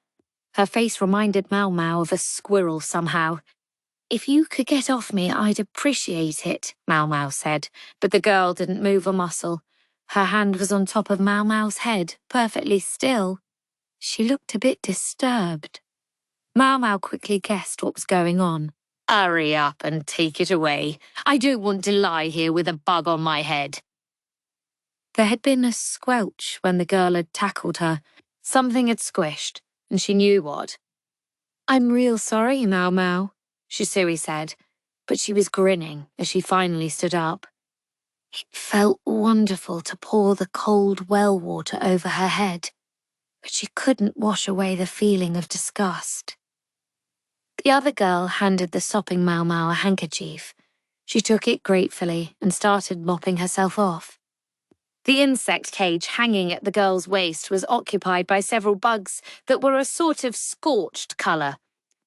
Her face reminded Maomao of a squirrel somehow. "If you could get off me, I'd appreciate it," Maomao said, but the girl didn't move a muscle. Her hand was on top of Maomao's head, perfectly still. She looked a bit disturbed. Maomao quickly guessed what was going on. "Hurry up and take it away. I don't want to lie here with a bug on my head." There had been a squelch when the girl had tackled her. Something had squished, and she knew what. "I'm real sorry, Maomao," Shisui said, but she was grinning as she finally stood up. It felt wonderful to pour the cold well water over her head, but she couldn't wash away the feeling of disgust. The other girl handed the sopping Maomao a handkerchief. She took it gratefully and started mopping herself off. The insect cage hanging at the girl's waist was occupied by several bugs that were a sort of scorched colour.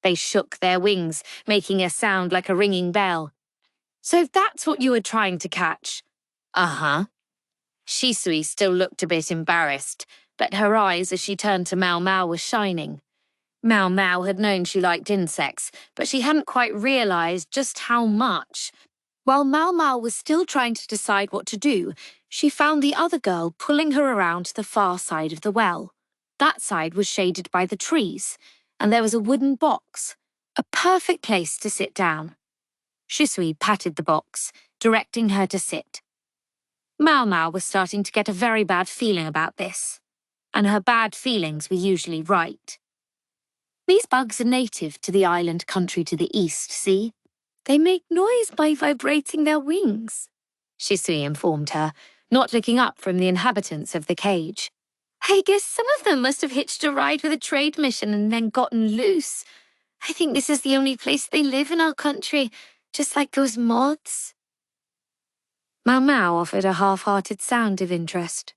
They shook their wings, making a sound like a ringing bell. "So that's what you were trying to catch?" "Uh-huh." Shisui still looked a bit embarrassed, but her eyes as she turned to Maomao were shining. Maomao had known she liked insects, but she hadn't quite realised just how much. While Maomao was still trying to decide what to do, she found the other girl pulling her around to the far side of the well. That side was shaded by the trees, and there was a wooden box, a perfect place to sit down. Shisui patted the box, directing her to sit. Maomao was starting to get a very bad feeling about this, and her bad feelings were usually right. "These bugs are native to the island country to the east, see? They make noise by vibrating their wings," Shisui informed her, not looking up from the inhabitants of the cage. "I guess some of them must have hitched a ride with a trade mission and then gotten loose. I think this is the only place they live in our country, just like those moths." Maomao offered a half-hearted sound of interest.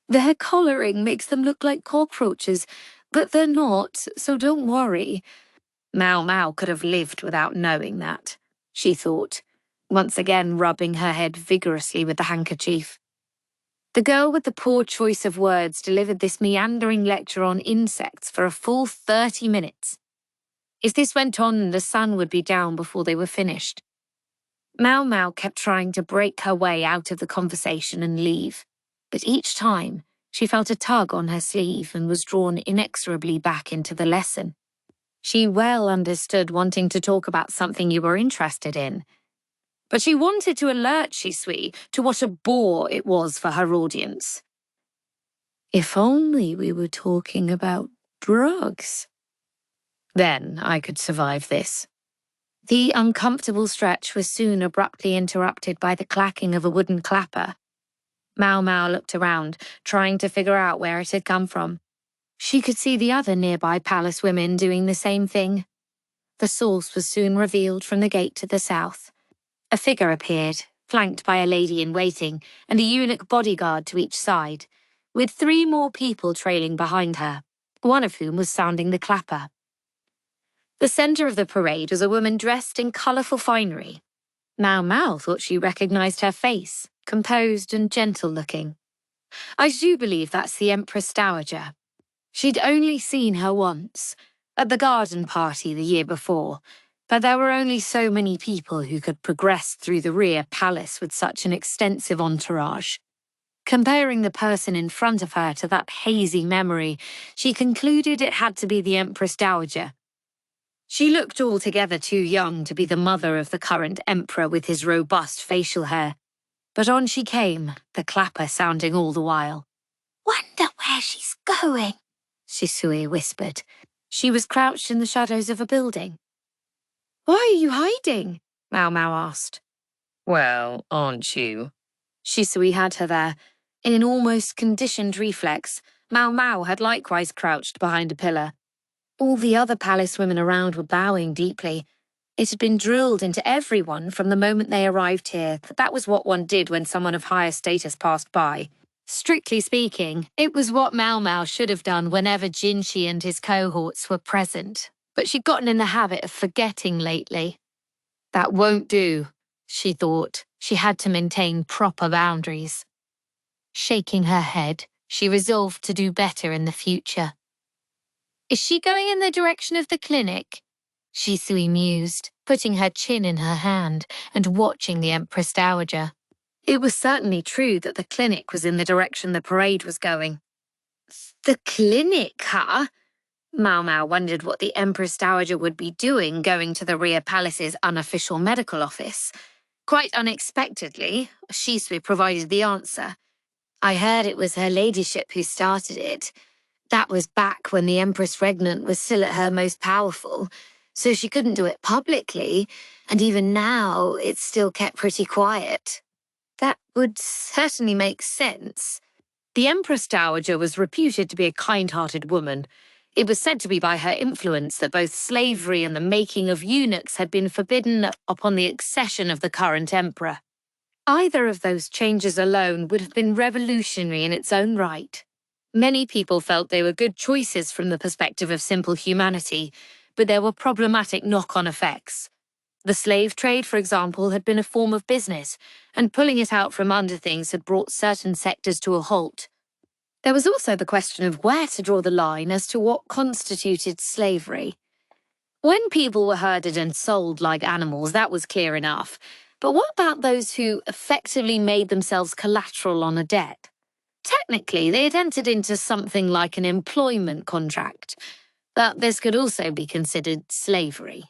"Their colouring makes them look like cockroaches, but they're not, so don't worry." Maomao could have lived without knowing that, she thought, once again rubbing her head vigorously with the handkerchief. The girl with the poor choice of words delivered this meandering lecture on insects for a full 30 minutes. If this went on, the sun would be down before they were finished. Maomao kept trying to break her way out of the conversation and leave, but each time she felt a tug on her sleeve and was drawn inexorably back into the lesson. She well understood wanting to talk about something you were interested in, but she wanted to alert Shisui to what a bore it was for her audience. "If only we were talking about drugs. Then I could survive this." The uncomfortable stretch was soon abruptly interrupted by the clacking of a wooden clapper. Maomao looked around, trying to figure out where it had come from. She could see the other nearby palace women doing the same thing. The source was soon revealed from the gate to the south. A figure appeared, flanked by a lady-in-waiting and a eunuch bodyguard to each side, with 3 more people trailing behind her, one of whom was sounding the clapper. The centre of the parade was a woman dressed in colourful finery. Maomao thought she recognised her face, composed and gentle-looking. "I do believe that's the Empress Dowager." She'd only seen her once, at the garden party the year before, but there were only so many people who could progress through the rear palace with such an extensive entourage. Comparing the person in front of her to that hazy memory, she concluded it had to be the Empress Dowager. She looked altogether too young to be the mother of the current emperor with his robust facial hair, but on she came, the clapper sounding all the while. "Wonder where she's going," Shisui whispered. She was crouched in the shadows of a building. Why are you hiding? Maomao asked. Well, aren't you? Shisui had her there. In an almost conditioned reflex, Maomao had likewise crouched behind a pillar. All the other palace women around were bowing deeply. It had been drilled into everyone from the moment they arrived here that was what one did when someone of higher status passed by. Strictly speaking, it was what Maomao should have done whenever Jinshi and his cohorts were present, but she'd gotten in the habit of forgetting lately. That won't do, she thought. She had to maintain proper boundaries. Shaking her head, she resolved to do better in the future. Is she going in the direction of the clinic? Shisui mused, putting her chin in her hand and watching the Empress Dowager. It was certainly true that the clinic was in the direction the parade was going. The clinic, huh? Maomao wondered what the Empress Dowager would be doing going to the Rear Palace's unofficial medical office. Quite unexpectedly, Shisui provided the answer. I heard it was her ladyship who started it. That was back when the Empress Regnant was still at her most powerful, so she couldn't do it publicly, and even now it's still kept pretty quiet. That would certainly make sense. The Empress Dowager was reputed to be a kind-hearted woman. It was said to be by her influence that both slavery and the making of eunuchs had been forbidden upon the accession of the current emperor. Either of those changes alone would have been revolutionary in its own right. Many people felt they were good choices from the perspective of simple humanity, but there were problematic knock-on effects. The slave trade, for example, had been a form of business, and pulling it out from under things had brought certain sectors to a halt. There was also the question of where to draw the line as to what constituted slavery. When people were herded and sold like animals, that was clear enough. But what about those who effectively made themselves collateral on a debt? Technically, they had entered into something like an employment contract, but this could also be considered slavery.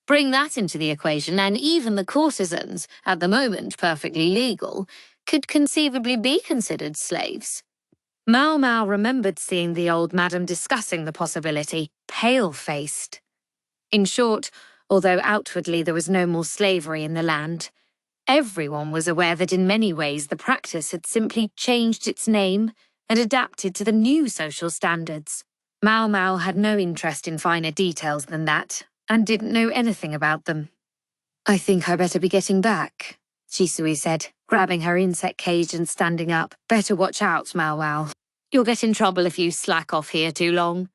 Bring that into the equation, and even the courtesans, at the moment perfectly legal, could conceivably be considered slaves. Maomao remembered seeing the old madam discussing the possibility, pale-faced. In short, although outwardly there was no more slavery in the land, everyone was aware that in many ways the practice had simply changed its name and adapted to the new social standards. Maomao had no interest in finer details than that, and didn't know anything about them. I think I better be getting back, Shisui said, grabbing her insect cage and standing up. Better watch out, Maomao. You'll get in trouble if you slack off here too long.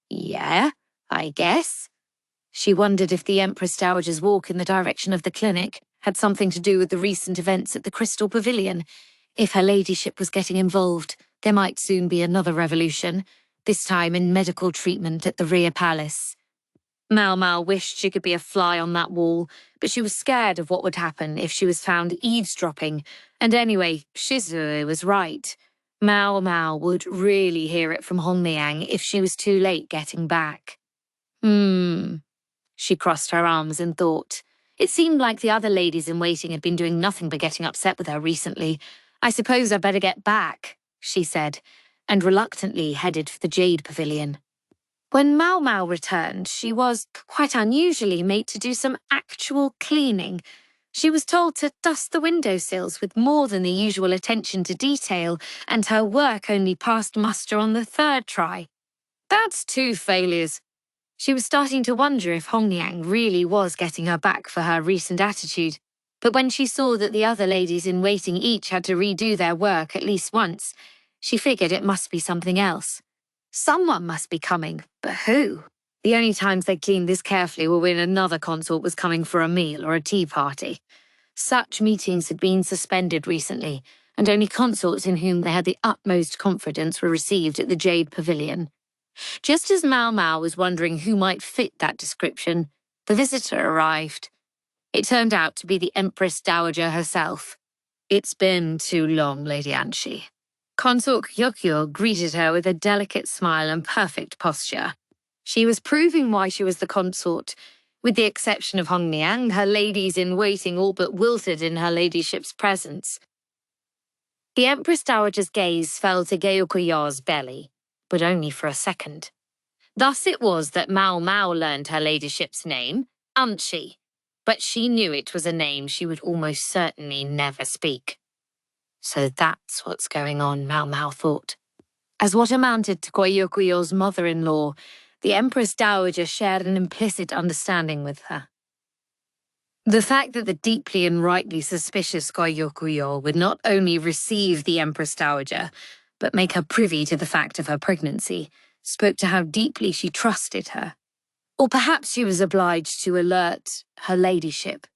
Yeah, I guess. She wondered if the Empress Dowager's walk in the direction of the clinic had something to do with the recent events at the Crystal Pavilion. If her ladyship was getting involved, there might soon be another revolution, this time in medical treatment at the Rear Palace. Maomao wished she could be a fly on that wall, but she was scared of what would happen if she was found eavesdropping, and anyway, Shisui was right. Maomao would really hear it from Hongliang if she was too late getting back. She crossed her arms in thought. It seemed like the other ladies in waiting had been doing nothing but getting upset with her recently. I suppose I'd better get back, she said, and reluctantly headed for the Jade Pavilion. When Maomao returned, she was, quite unusually, made to do some actual cleaning. She was told to dust the windowsills with more than the usual attention to detail, and her work only passed muster on the third try. That's 2 failures. She was starting to wonder if Hongliang really was getting her back for her recent attitude. But when she saw that the other ladies in waiting each had to redo their work at least once, she figured it must be something else. Someone must be coming, but who? The only times they cleaned this carefully were when another consort was coming for a meal or a tea party. Such meetings had been suspended recently, and only consorts in whom they had the utmost confidence were received at the Jade Pavilion. Just as Maomao was wondering who might fit that description, the visitor arrived. It turned out to be the Empress Dowager herself. It's been too long, Lady Anshi. Consort Kyokyo greeted her with a delicate smile and perfect posture. She was proving why she was the consort. With the exception of Hongliang, her ladies-in-waiting all but wilted in her ladyship's presence. The Empress Dowager's gaze fell to Gyeokuyo's belly. but only for a second. Thus it was that Maomao learned her ladyship's name, Unchi, but she knew it was a name she would almost certainly never speak. So that's what's going on, Maomao thought. As what amounted to Goyokuyo's mother-in-law, the Empress Dowager shared an implicit understanding with her. The fact that the deeply and rightly suspicious Goyokuyo would not only receive the Empress Dowager, but make her privy to the fact of her pregnancy, spoke to how deeply she trusted her. Or perhaps she was obliged to alert her ladyship.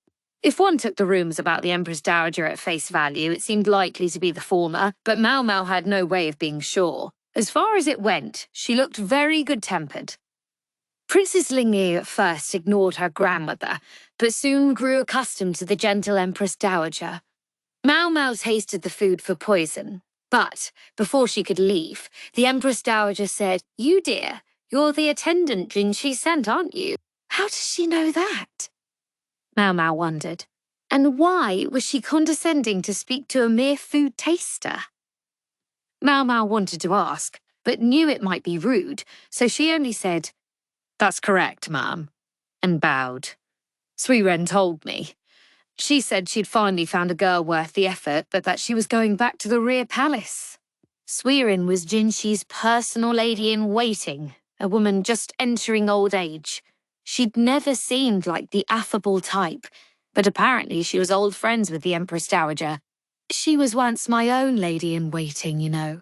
If one took the rumours about the Empress Dowager at face value, it seemed likely to be the former, but Maomao had no way of being sure. As far as it went, she looked very good-tempered. Princess Lingyi at first ignored her grandmother, but soon grew accustomed to the gentle Empress Dowager. Maomao tasted the food for poison, but before she could leave, the Empress Dowager said, "You dear, you're the attendant Jinshi sent, aren't you?" How does she know that? Maomao wondered. And why was she condescending to speak to a mere food taster? Maomao wanted to ask, but knew it might be rude, so she only said, "That's correct, ma'am," and bowed. Suiren told me. She said she'd finally found a girl worth the effort, but that she was going back to the rear palace. Suiren was Jinshi's personal lady-in-waiting, a woman just entering old age. She'd never seemed like the affable type, but apparently she was old friends with the Empress Dowager. She was once my own lady-in-waiting, you know.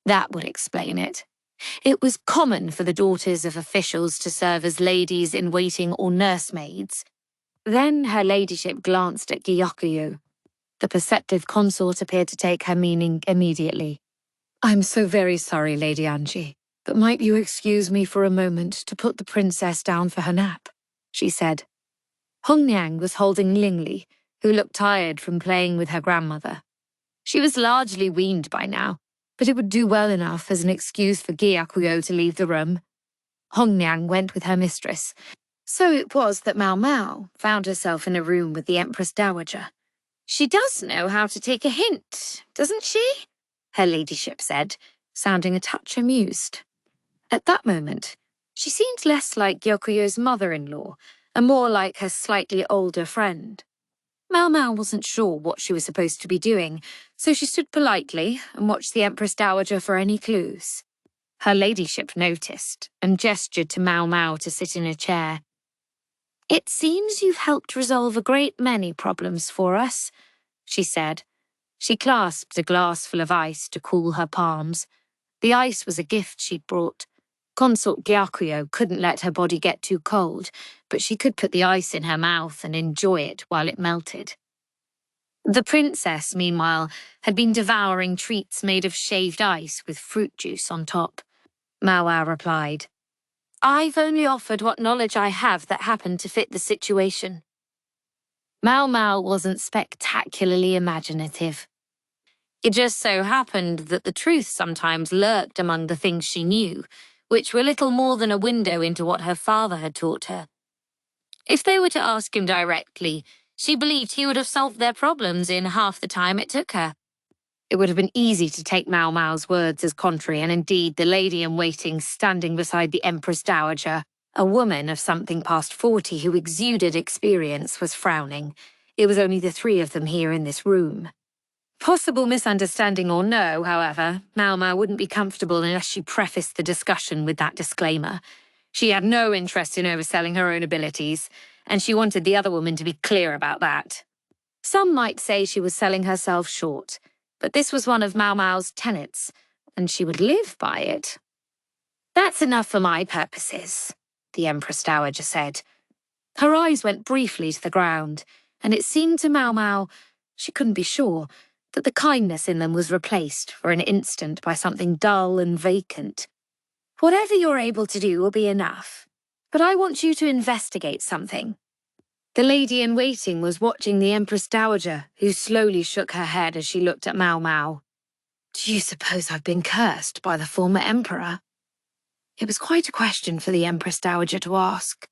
That would explain it. It was common for the daughters of officials to serve as ladies-in-waiting or nursemaids. Then her ladyship glanced at Gyakuyu. The perceptive consort appeared to take her meaning immediately. "I'm so very sorry, Lady Angie, but might you excuse me for a moment to put the princess down for her nap?" she said. Hongniang was holding Lingli, who looked tired from playing with her grandmother. She was largely weaned by now, but it would do well enough as an excuse for Gyakuyo to leave the room. Hongniang went with her mistress. So it was that Maomao found herself in a room with the Empress Dowager. "She does know how to take a hint, doesn't she?" her ladyship said, sounding a touch amused. At that moment, she seemed less like Gyokuyo's mother-in-law and more like her slightly older friend. Maomao wasn't sure what she was supposed to be doing, so she stood politely and watched the Empress Dowager for any clues. Her ladyship noticed and gestured to Maomao to sit in a chair. "It seems you've helped resolve a great many problems for us," she said. She clasped a glass full of ice to cool her palms. The ice was a gift she'd brought. Consort Gyakuyo couldn't let her body get too cold, but she could put the ice in her mouth and enjoy it while it melted. The princess, meanwhile, had been devouring treats made of shaved ice with fruit juice on top. Maomao replied, "I've only offered what knowledge I have that happened to fit the situation." Maomao wasn't spectacularly imaginative. It just so happened that the truth sometimes lurked among the things she knew, which were little more than a window into what her father had taught her. If they were to ask him directly, she believed he would have solved their problems in half the time it took her. It would have been easy to take Maomao's words as contrary, and indeed the lady-in-waiting standing beside the Empress Dowager, a woman of something past 40 who exuded experience, was frowning. It was only the three of them here in this room. Possible misunderstanding or no, however, Maomao wouldn't be comfortable unless she prefaced the discussion with that disclaimer. She had no interest in overselling her own abilities, and she wanted the other woman to be clear about that. Some might say she was selling herself short, but this was one of Maomao's tenets, and she would live by it. "That's enough for my purposes," the Empress Dowager said. Her eyes went briefly to the ground, and it seemed to Maomao, she couldn't be sure, that the kindness in them was replaced for an instant by something dull and vacant. "Whatever you're able to do will be enough, but I want you to investigate something." The lady-in-waiting was watching the Empress Dowager, who slowly shook her head as she looked at Maomao. "Do you suppose I've been cursed by the former emperor?" It was quite a question for the Empress Dowager to ask.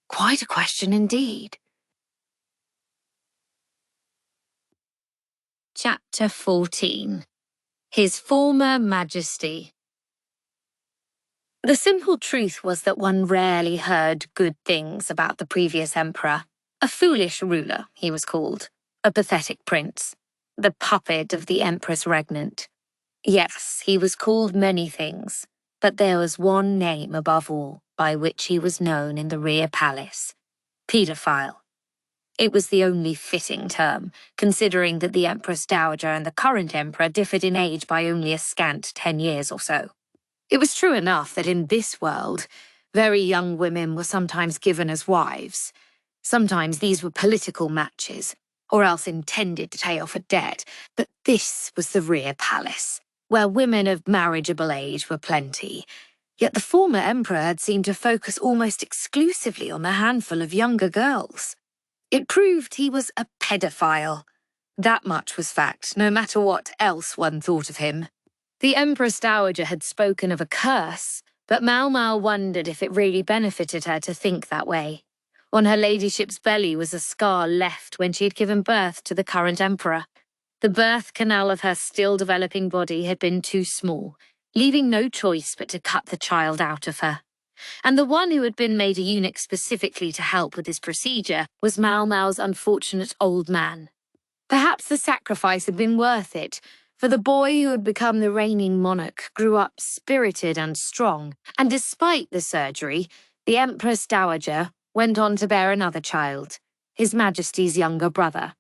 Quite a question indeed. Chapter 14. His Former Majesty. The simple truth was that one rarely heard good things about the previous emperor. A foolish ruler, he was called. A pathetic prince. The puppet of the Empress regnant. Yes, he was called many things, but there was one name above all by which he was known in the rear palace. Paedophile. It was the only fitting term, considering that the Empress Dowager and the current emperor differed in age by only a scant 10 years or so. It was true enough that in this world, very young women were sometimes given as wives. Sometimes these were political matches, or else intended to pay off a debt, but this was the rear palace, where women of marriageable age were plenty. Yet the former emperor had seemed to focus almost exclusively on a handful of younger girls. It proved he was a pedophile. That much was fact, no matter what else one thought of him. The Empress Dowager had spoken of a curse, but Maomao wondered if it really benefited her to think that way. On her ladyship's belly was a scar left when she had given birth to the current emperor. The birth canal of her still-developing body had been too small, leaving no choice but to cut the child out of her. And the one who had been made a eunuch specifically to help with this procedure was Maomao's unfortunate old man. Perhaps the sacrifice had been worth it, for the boy who had become the reigning monarch grew up spirited and strong, and despite the surgery, the Empress Dowager went on to bear another child, His Majesty's younger brother.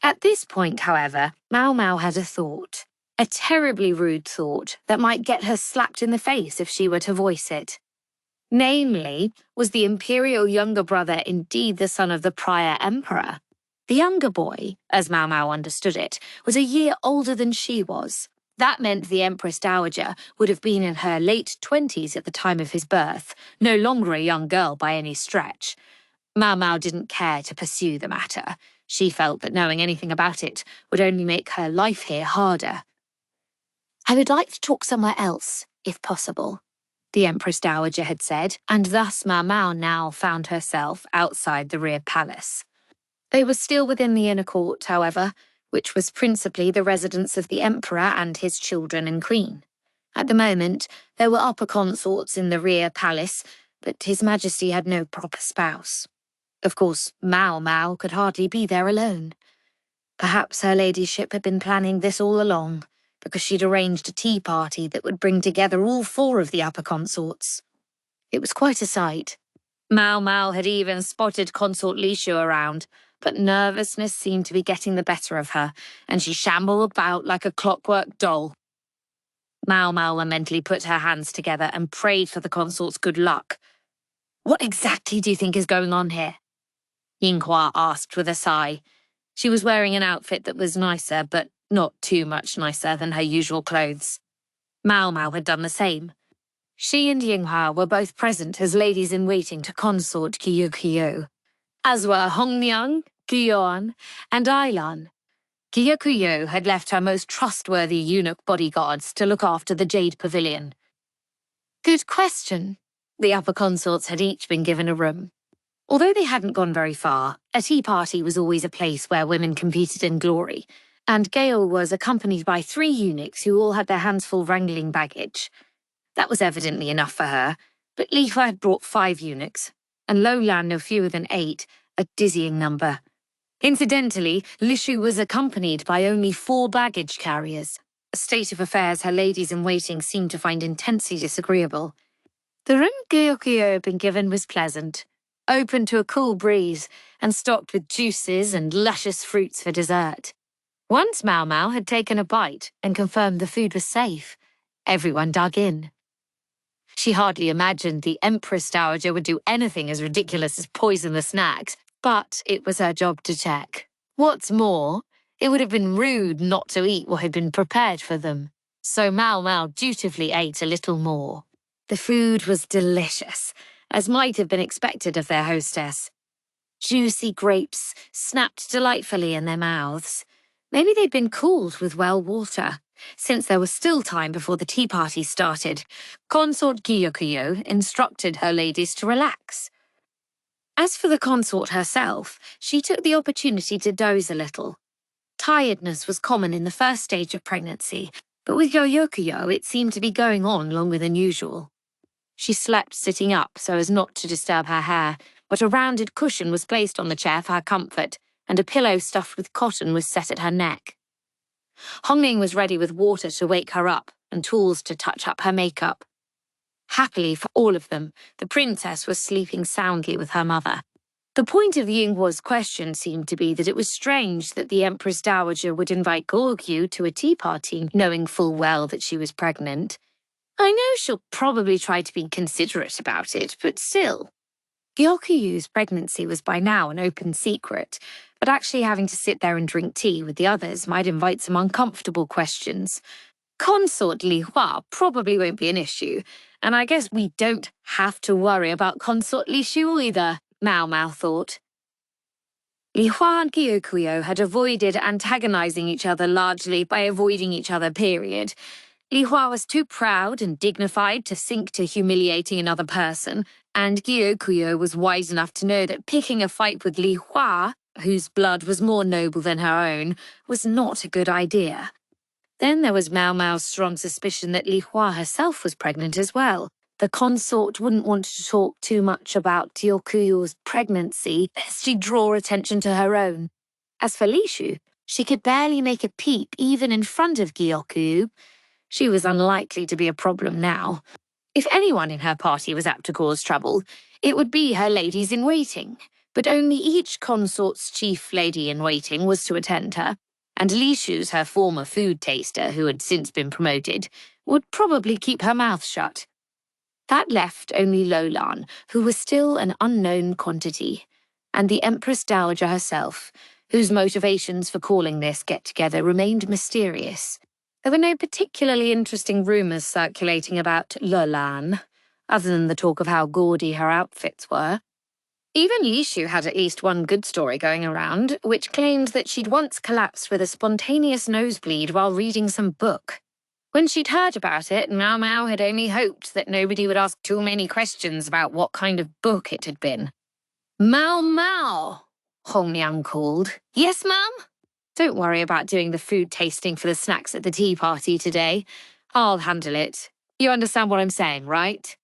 At this point, however, Maomao had a thought. A terribly rude thought that might get her slapped in the face if she were to voice it. Namely, was the imperial younger brother indeed the son of the prior emperor? The younger boy, as Maomao understood it, was a year older than she was. That meant the Empress Dowager would have been in her late 20s at the time of his birth, no longer a young girl by any stretch. Maomao didn't care to pursue the matter. She felt that knowing anything about it would only make her life here harder. "I would like to talk somewhere else, if possible," the Empress Dowager had said, and thus Maomao now found herself outside the rear palace. They were still within the inner court, however, which was principally the residence of the emperor and his children and queen. At the moment, there were upper consorts in the rear palace, but His Majesty had no proper spouse. Of course, Maomao could hardly be there alone. Perhaps her ladyship had been planning this all along, because she'd arranged a tea party that would bring together all 4 of the upper consorts. It was quite a sight. Maomao had even spotted Consort Lishu around, but nervousness seemed to be getting the better of her, and she shambled about like a clockwork doll. Maomao mentally put her hands together and prayed for the consort's good luck. "What exactly do you think is going on here?" Yinghua asked with a sigh. She was wearing an outfit that was nicer, but not too much nicer than her usual clothes. Maomao had done the same. She and Yinghua were both present as ladies-in-waiting to consort Gyukuyo, as were Hongniang, Guyon, and Ailan. Gyukuyo had left her most trustworthy eunuch bodyguards to look after the Jade Pavilion. Good question. The upper consorts had each been given a room. Although they hadn't gone very far, a tea party was always a place where women competed in glory, and Gale was accompanied by 3 eunuchs who all had their hands full wrangling baggage. That was evidently enough for her, but Lifa had brought 5 eunuchs, and Lolan no fewer than 8, a dizzying number. Incidentally, Lishu was accompanied by only 4 baggage carriers, a state of affairs her ladies-in-waiting seemed to find intensely disagreeable. The room Gyokyo had been given was pleasant, open to a cool breeze, and stocked with juices and luscious fruits for dessert. Once Maomao had taken a bite and confirmed the food was safe, everyone dug in. She hardly imagined the Empress Dowager would do anything as ridiculous as poison the snacks, but it was her job to check. What's more, it would have been rude not to eat what had been prepared for them, so Maomao dutifully ate a little more. The food was delicious, as might have been expected of their hostess. Juicy grapes snapped delightfully in their mouths. Maybe they'd been cooled with well water. Since there was still time before the tea party started, Consort Gyukuyo instructed her ladies to relax. As for the consort herself, she took the opportunity to doze a little. Tiredness was common in the first stage of pregnancy, but with Yoyokuyo it seemed to be going on longer than usual. She slept sitting up so as not to disturb her hair, but a rounded cushion was placed on the chair for her comfort, and a pillow stuffed with cotton was set at her neck. Hongning was ready with water to wake her up and tools to touch up her makeup. Happily for all of them, the princess was sleeping soundly with her mother. The point of Yinghuo's question seemed to be that it was strange that the Empress Dowager would invite Gorgyu to a tea party, knowing full well that she was pregnant. I know she'll probably try to be considerate about it, but still. Gyokyu's pregnancy was by now an open secret, but actually having to sit there and drink tea with the others might invite some uncomfortable questions. Consort Li Hua probably won't be an issue, and I guess we don't have to worry about Consort Li Shu either, Maomao thought. Li Hua and Gyokuyo had avoided antagonizing each other largely by avoiding each other, period. Li Hua was too proud and dignified to sink to humiliating another person, and Gyokuyo was wise enough to know that picking a fight with Li Hua, whose blood was more noble than her own, was not a good idea. Then there was Maomao's strong suspicion that Li Hua herself was pregnant as well. The consort wouldn't want to talk too much about Gyokuyu's pregnancy, lest she draw attention to her own. As for Li Shu, she could barely make a peep even in front of Gyokuyu. She was unlikely to be a problem now. If anyone in her party was apt to cause trouble, it would be her ladies-in-waiting. But only each consort's chief lady-in-waiting was to attend her, and Li Shu's, her former food taster, who had since been promoted, would probably keep her mouth shut. That left only Lolan, who was still an unknown quantity, and the Empress Dowager herself, whose motivations for calling this get-together remained mysterious. There were no particularly interesting rumours circulating about Lolan, other than the talk of how gaudy her outfits were. Even Li Shu had at least one good story going around, which claimed that she'd once collapsed with a spontaneous nosebleed while reading some book. When she'd heard about it, Maomao had only hoped that nobody would ask too many questions about what kind of book it had been. Maomao, Hongyang called. Yes, ma'am? Don't worry about doing the food tasting for the snacks at the tea party today. I'll handle it. You understand what I'm saying, right?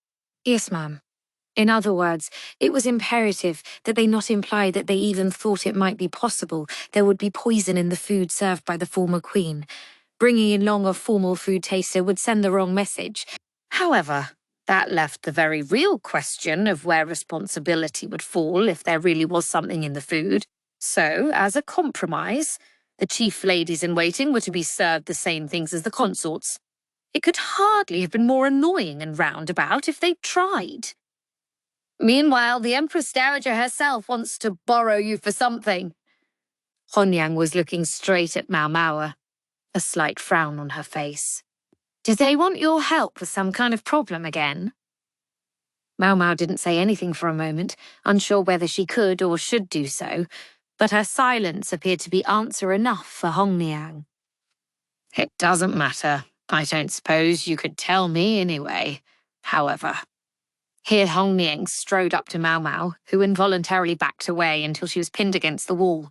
Yes, ma'am. In other words, it was imperative that they not imply that they even thought it might be possible there would be poison in the food served by the former queen. Bringing along a formal food taster would send the wrong message. However, that left the very real question of where responsibility would fall if there really was something in the food. So, as a compromise, the chief ladies-in-waiting were to be served the same things as the consorts. It could hardly have been more annoying and roundabout if they'd tried. Meanwhile, the Empress Dowager herself wants to borrow you for something. Honyang was looking straight at Maomao, a slight frown on her face. Do they want your help with some kind of problem again? Maomao didn't say anything for a moment, unsure whether she could or should do so, but her silence appeared to be answer enough for Hongniang. It doesn't matter. I don't suppose you could tell me anyway. However, here Hongniang strode up to Maomao, who involuntarily backed away until she was pinned against the wall.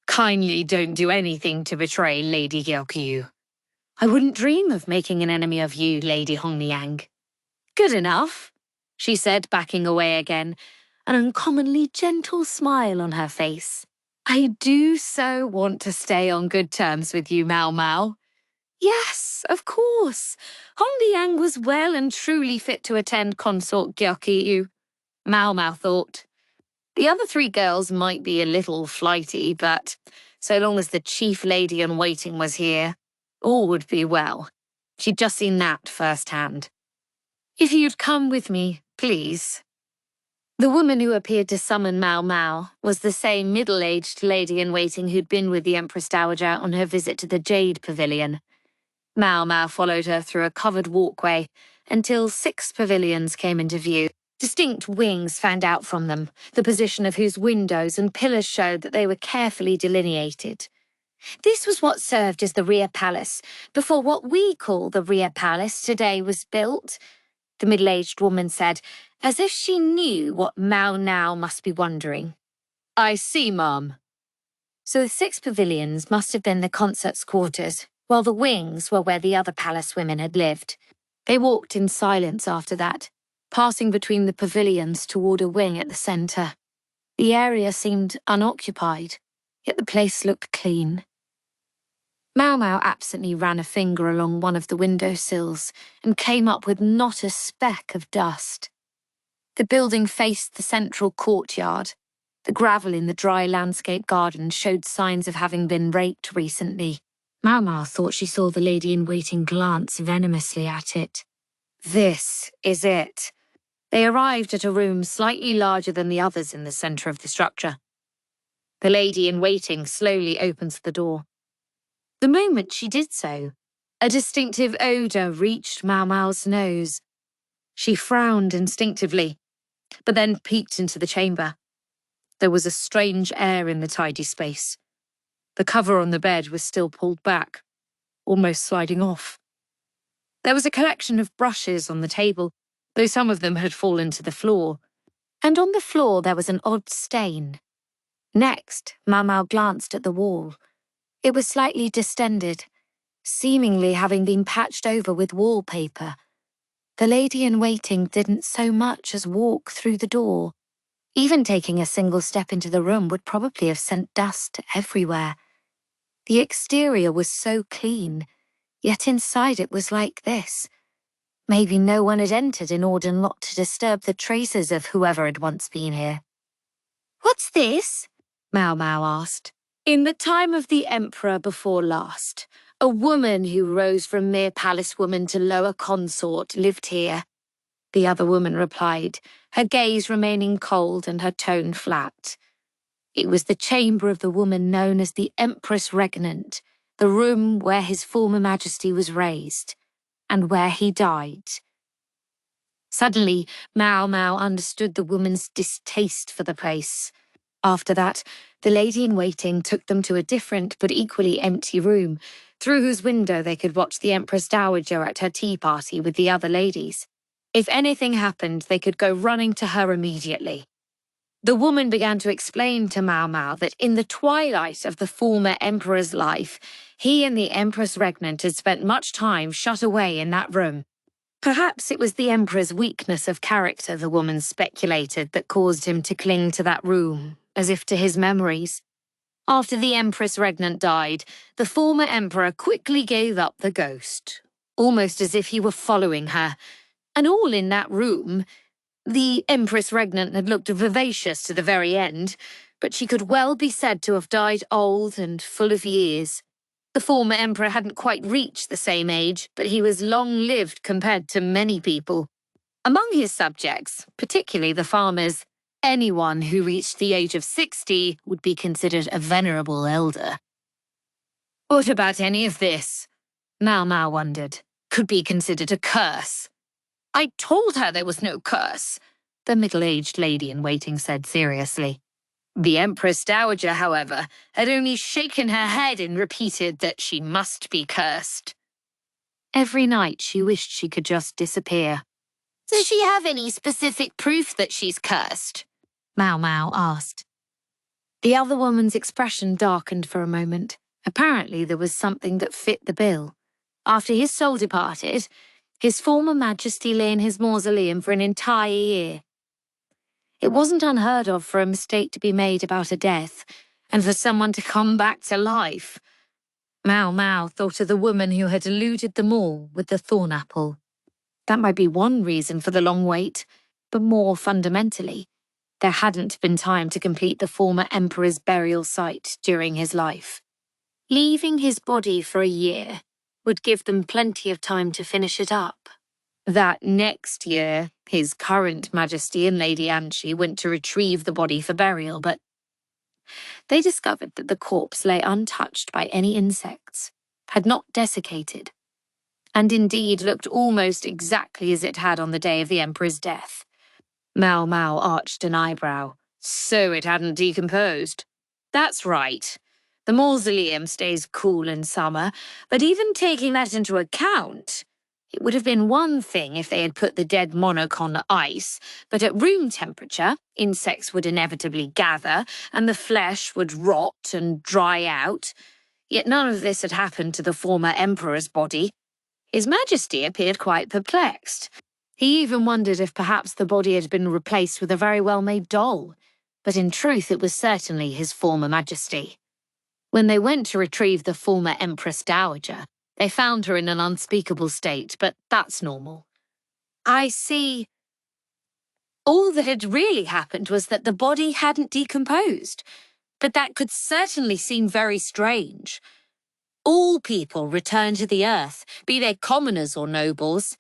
Kindly don't do anything to betray Lady Gyokyu. I wouldn't dream of making an enemy of you, Lady Hongniang. Good enough, she said, backing away again, an uncommonly gentle smile on her face. I do so want to stay on good terms with you, Maomao. Yes, of course. Hongniang was well and truly fit to attend Consort Gyokyu, Maomao thought. The other three girls might be a little flighty, but so long as the chief lady-in-waiting was here, all would be well. She'd just seen that firsthand. If you'd come with me, please. The woman who appeared to summon Maomao was the same middle-aged lady-in-waiting who'd been with the Empress Dowager on her visit to the Jade Pavilion. Maomao followed her through a covered walkway until 6 pavilions came into view. Distinct wings fanned out from them, the position of whose windows and pillars showed that they were carefully delineated. This was what served as the rear palace, before what we call the rear palace today was built, the middle-aged woman said, as if she knew what Mao now must be wondering. I see, ma'am. So the 6 pavilions must have been the concert's quarters, while the wings were where the other palace women had lived. They walked in silence after that, passing between the pavilions toward a wing at the centre. The area seemed unoccupied, yet the place looked clean. Maomao absently ran a finger along one of the windowsills and came up with not a speck of dust. The building faced the central courtyard. The gravel in the dry landscape garden showed signs of having been raked recently. Maomao thought she saw the lady-in-waiting glance venomously at it. This is it. They arrived at a room slightly larger than the others in the centre of the structure. The lady-in-waiting slowly opens the door. The moment she did so, a distinctive odour reached Maomao's nose. She frowned instinctively, but then peeked into the chamber. There was a strange air in the tidy space. The cover on the bed was still pulled back, almost sliding off. There was a collection of brushes on the table, though some of them had fallen to the floor. And on the floor there was an odd stain. Next, Maomao glanced at the wall. It was slightly distended, seemingly having been patched over with wallpaper. The lady-in-waiting didn't so much as walk through the door. Even taking a single step into the room would probably have sent dust everywhere. The exterior was so clean, yet inside it was like this. Maybe no one had entered in order not to disturb the traces of whoever had once been here. What's this? Maomao asked. In the time of the emperor before last, a woman who rose from mere palace woman to lower consort lived here. The other woman replied, her gaze remaining cold and her tone flat. It was the chamber of the woman known as the Empress Regnant, the room where his former Majesty was raised, and where he died. Suddenly, Maomao understood the woman's distaste for the place. After that, the lady-in-waiting took them to a different but equally empty room, through whose window they could watch the Empress Dowager at her tea party with the other ladies. If anything happened, they could go running to her immediately. The woman began to explain to Maomao that in the twilight of the former emperor's life, he and the Empress Regnant had spent much time shut away in that room. Perhaps it was the emperor's weakness of character, the woman speculated, that caused him to cling to that room, as if to his memories. After the Empress Regnant died, the former emperor quickly gave up the ghost, almost as if he were following her. And all in that room. The Empress Regnant had looked vivacious to the very end, but she could well be said to have died old and full of years. The former emperor hadn't quite reached the same age, but he was long-lived compared to many people. Among his subjects, particularly the farmers, anyone who reached the age of 60 would be considered a venerable elder. What about any of this? Maomao wondered. Could be considered a curse. I told her there was no curse, the middle-aged lady-in-waiting said seriously. The Empress Dowager, however, had only shaken her head and repeated that she must be cursed. Every night she wished she could just disappear. Does she have any specific proof that she's cursed? Maomao asked. The other woman's expression darkened for a moment. Apparently there was something that fit the bill. After his soul departed, his former Majesty lay in his mausoleum for an entire year. It wasn't unheard of for a mistake to be made about a death, and for someone to come back to life. Maomao thought of the woman who had eluded them all with the thorn apple. That might be one reason for the long wait, but more fundamentally, there hadn't been time to complete the former emperor's burial site during his life. Leaving his body for a year would give them plenty of time to finish it up. That next year, his current Majesty and Lady Anchi went to retrieve the body for burial, but they discovered that the corpse lay untouched by any insects, had not desiccated, and indeed looked almost exactly as it had on the day of the Emperor's death. Maomao arched an eyebrow. So it hadn't decomposed. That's right. The mausoleum stays cool in summer, but even taking that into account, it would have been one thing if they had put the dead monarch on ice, but at room temperature, insects would inevitably gather, and the flesh would rot and dry out. Yet none of this had happened to the former Emperor's body. His Majesty appeared quite perplexed. He even wondered if perhaps the body had been replaced with a very well-made doll, but in truth it was certainly his former Majesty. When they went to retrieve the former Empress Dowager, they found her in an unspeakable state, but that's normal. I see. All that had really happened was that the body hadn't decomposed, but that could certainly seem very strange. All people return to the earth, be they commoners or nobles.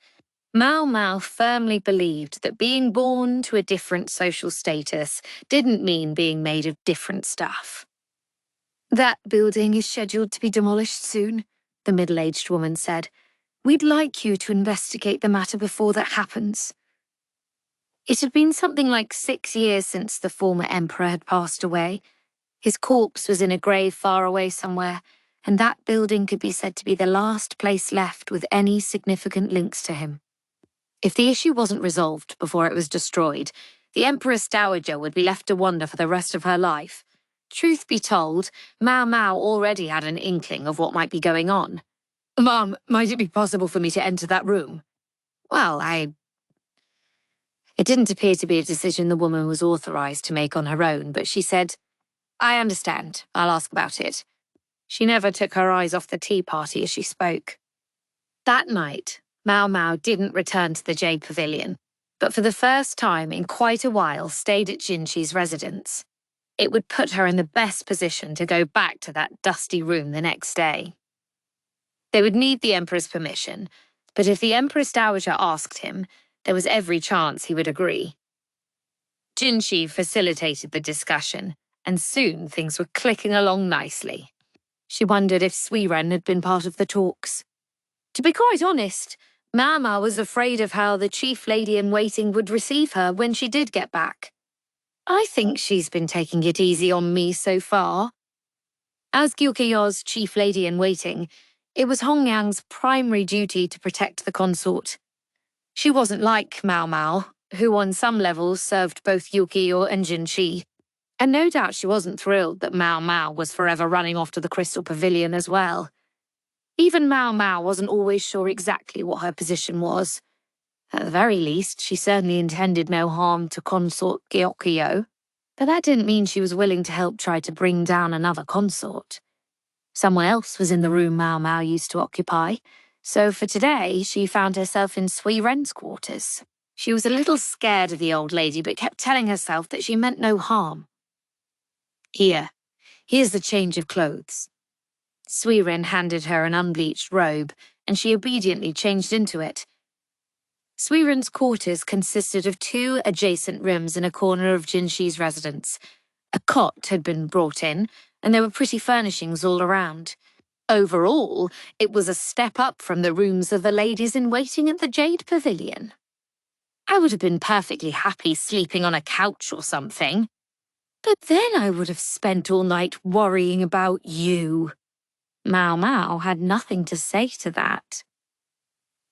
Maomao firmly believed that being born to a different social status didn't mean being made of different stuff. That building is scheduled to be demolished soon, the middle-aged woman said. We'd like you to investigate the matter before that happens. It had been something like 6 years since the former emperor had passed away. His corpse was in a grave far away somewhere, and that building could be said to be the last place left with any significant links to him. If the issue wasn't resolved before it was destroyed, the Empress Dowager would be left to wonder for the rest of her life. Truth be told, Maomao already had an inkling of what might be going on. Mom, might it be possible for me to enter that room? Well, It didn't appear to be a decision the woman was authorized to make on her own, but she said, I understand. I'll ask about it. She never took her eyes off the tea party as she spoke. That night, Maomao didn't return to the Jade Pavilion, but for the first time in quite a while stayed at Jinxi's residence. It would put her in the best position to go back to that dusty room the next day. They would need the Emperor's permission, but if the Empress Dowager asked him, there was every chance he would agree. Jinxi facilitated the discussion, and soon things were clicking along nicely. She wondered if Suiren had been part of the talks. To be quite honest, Maomao was afraid of how the chief lady-in-waiting would receive her when she did get back. I think she's been taking it easy on me so far. As Gyukiyo's chief lady-in-waiting, it was Hongyang's primary duty to protect the consort. She wasn't like Maomao, who on some levels served both Gyukiyo and Jinxi, and no doubt she wasn't thrilled that Maomao was forever running off to the Crystal Pavilion as well. Even Maomao wasn't always sure exactly what her position was. At the very least, she certainly intended no harm to consort Gyukiyo, but that didn't mean she was willing to help try to bring down another consort. Someone else was in the room Maomao used to occupy, so for today she found herself in Suiren's quarters. She was a little scared of the old lady, but kept telling herself that she meant no harm. Here's the change of clothes. Suiren handed her an unbleached robe, and she obediently changed into it. Suiren's quarters consisted of 2 adjacent rooms in a corner of Jinxi's residence. A cot had been brought in, and there were pretty furnishings all around. Overall, it was a step up from the rooms of the ladies-in-waiting at the Jade Pavilion. I would have been perfectly happy sleeping on a couch or something. But then I would have spent all night worrying about you. Maomao had nothing to say to that.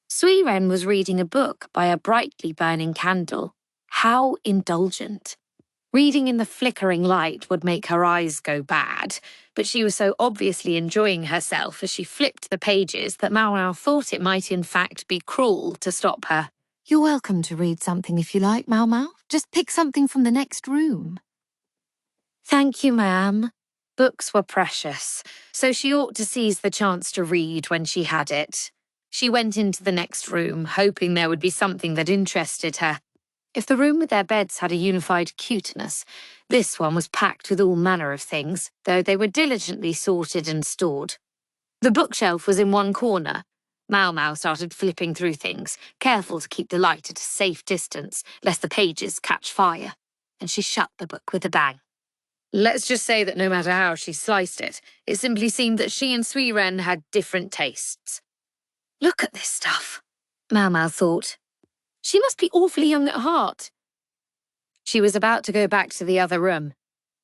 Suiren was reading a book by a brightly burning candle. How indulgent. Reading in the flickering light would make her eyes go bad, but she was so obviously enjoying herself as she flipped the pages that Maomao thought it might in fact be cruel to stop her. You're welcome to read something if you like, Maomao. Just pick something from the next room. Thank you, ma'am. Books were precious, so she ought to seize the chance to read when she had it. She went into the next room, hoping there would be something that interested her. If the room with their beds had a unified cuteness, this one was packed with all manner of things, though they were diligently sorted and stored. The bookshelf was in one corner. Maomao started flipping through things, careful to keep the light at a safe distance, lest the pages catch fire, and she shut the book with a bang. Let's just say that no matter how she sliced it, it simply seemed that she and Suiren had different tastes. Look at this stuff, Maomao thought. She must be awfully young at heart. She was about to go back to the other room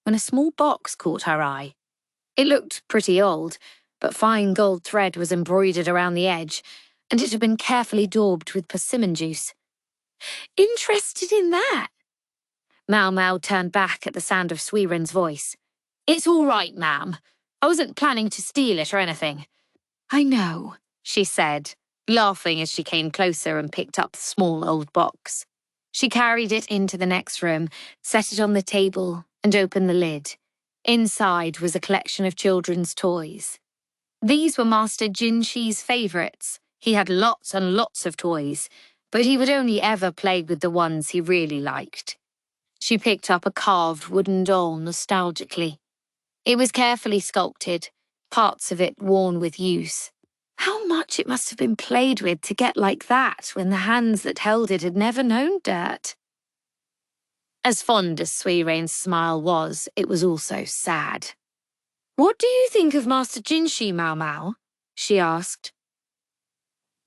when a small box caught her eye. It looked pretty old, but fine gold thread was embroidered around the edge, and it had been carefully daubed with persimmon juice. Interested in that? Maomao turned back at the sound of Suiren's voice. It's all right, ma'am. I wasn't planning to steal it or anything. I know, she said, laughing as she came closer and picked up the small old box. She carried it into the next room, set it on the table, and opened the lid. Inside was a collection of children's toys. These were Master Jinshi's favourites. He had lots and lots of toys, but he would only ever play with the ones he really liked. She picked up a carved wooden doll nostalgically. It was carefully sculpted, parts of it worn with use. How much it must have been played with to get like that when the hands that held it had never known dirt. As fond as Suiren's smile was, it was also sad. "What do you think of Master Jinshi, Maomao?" she asked.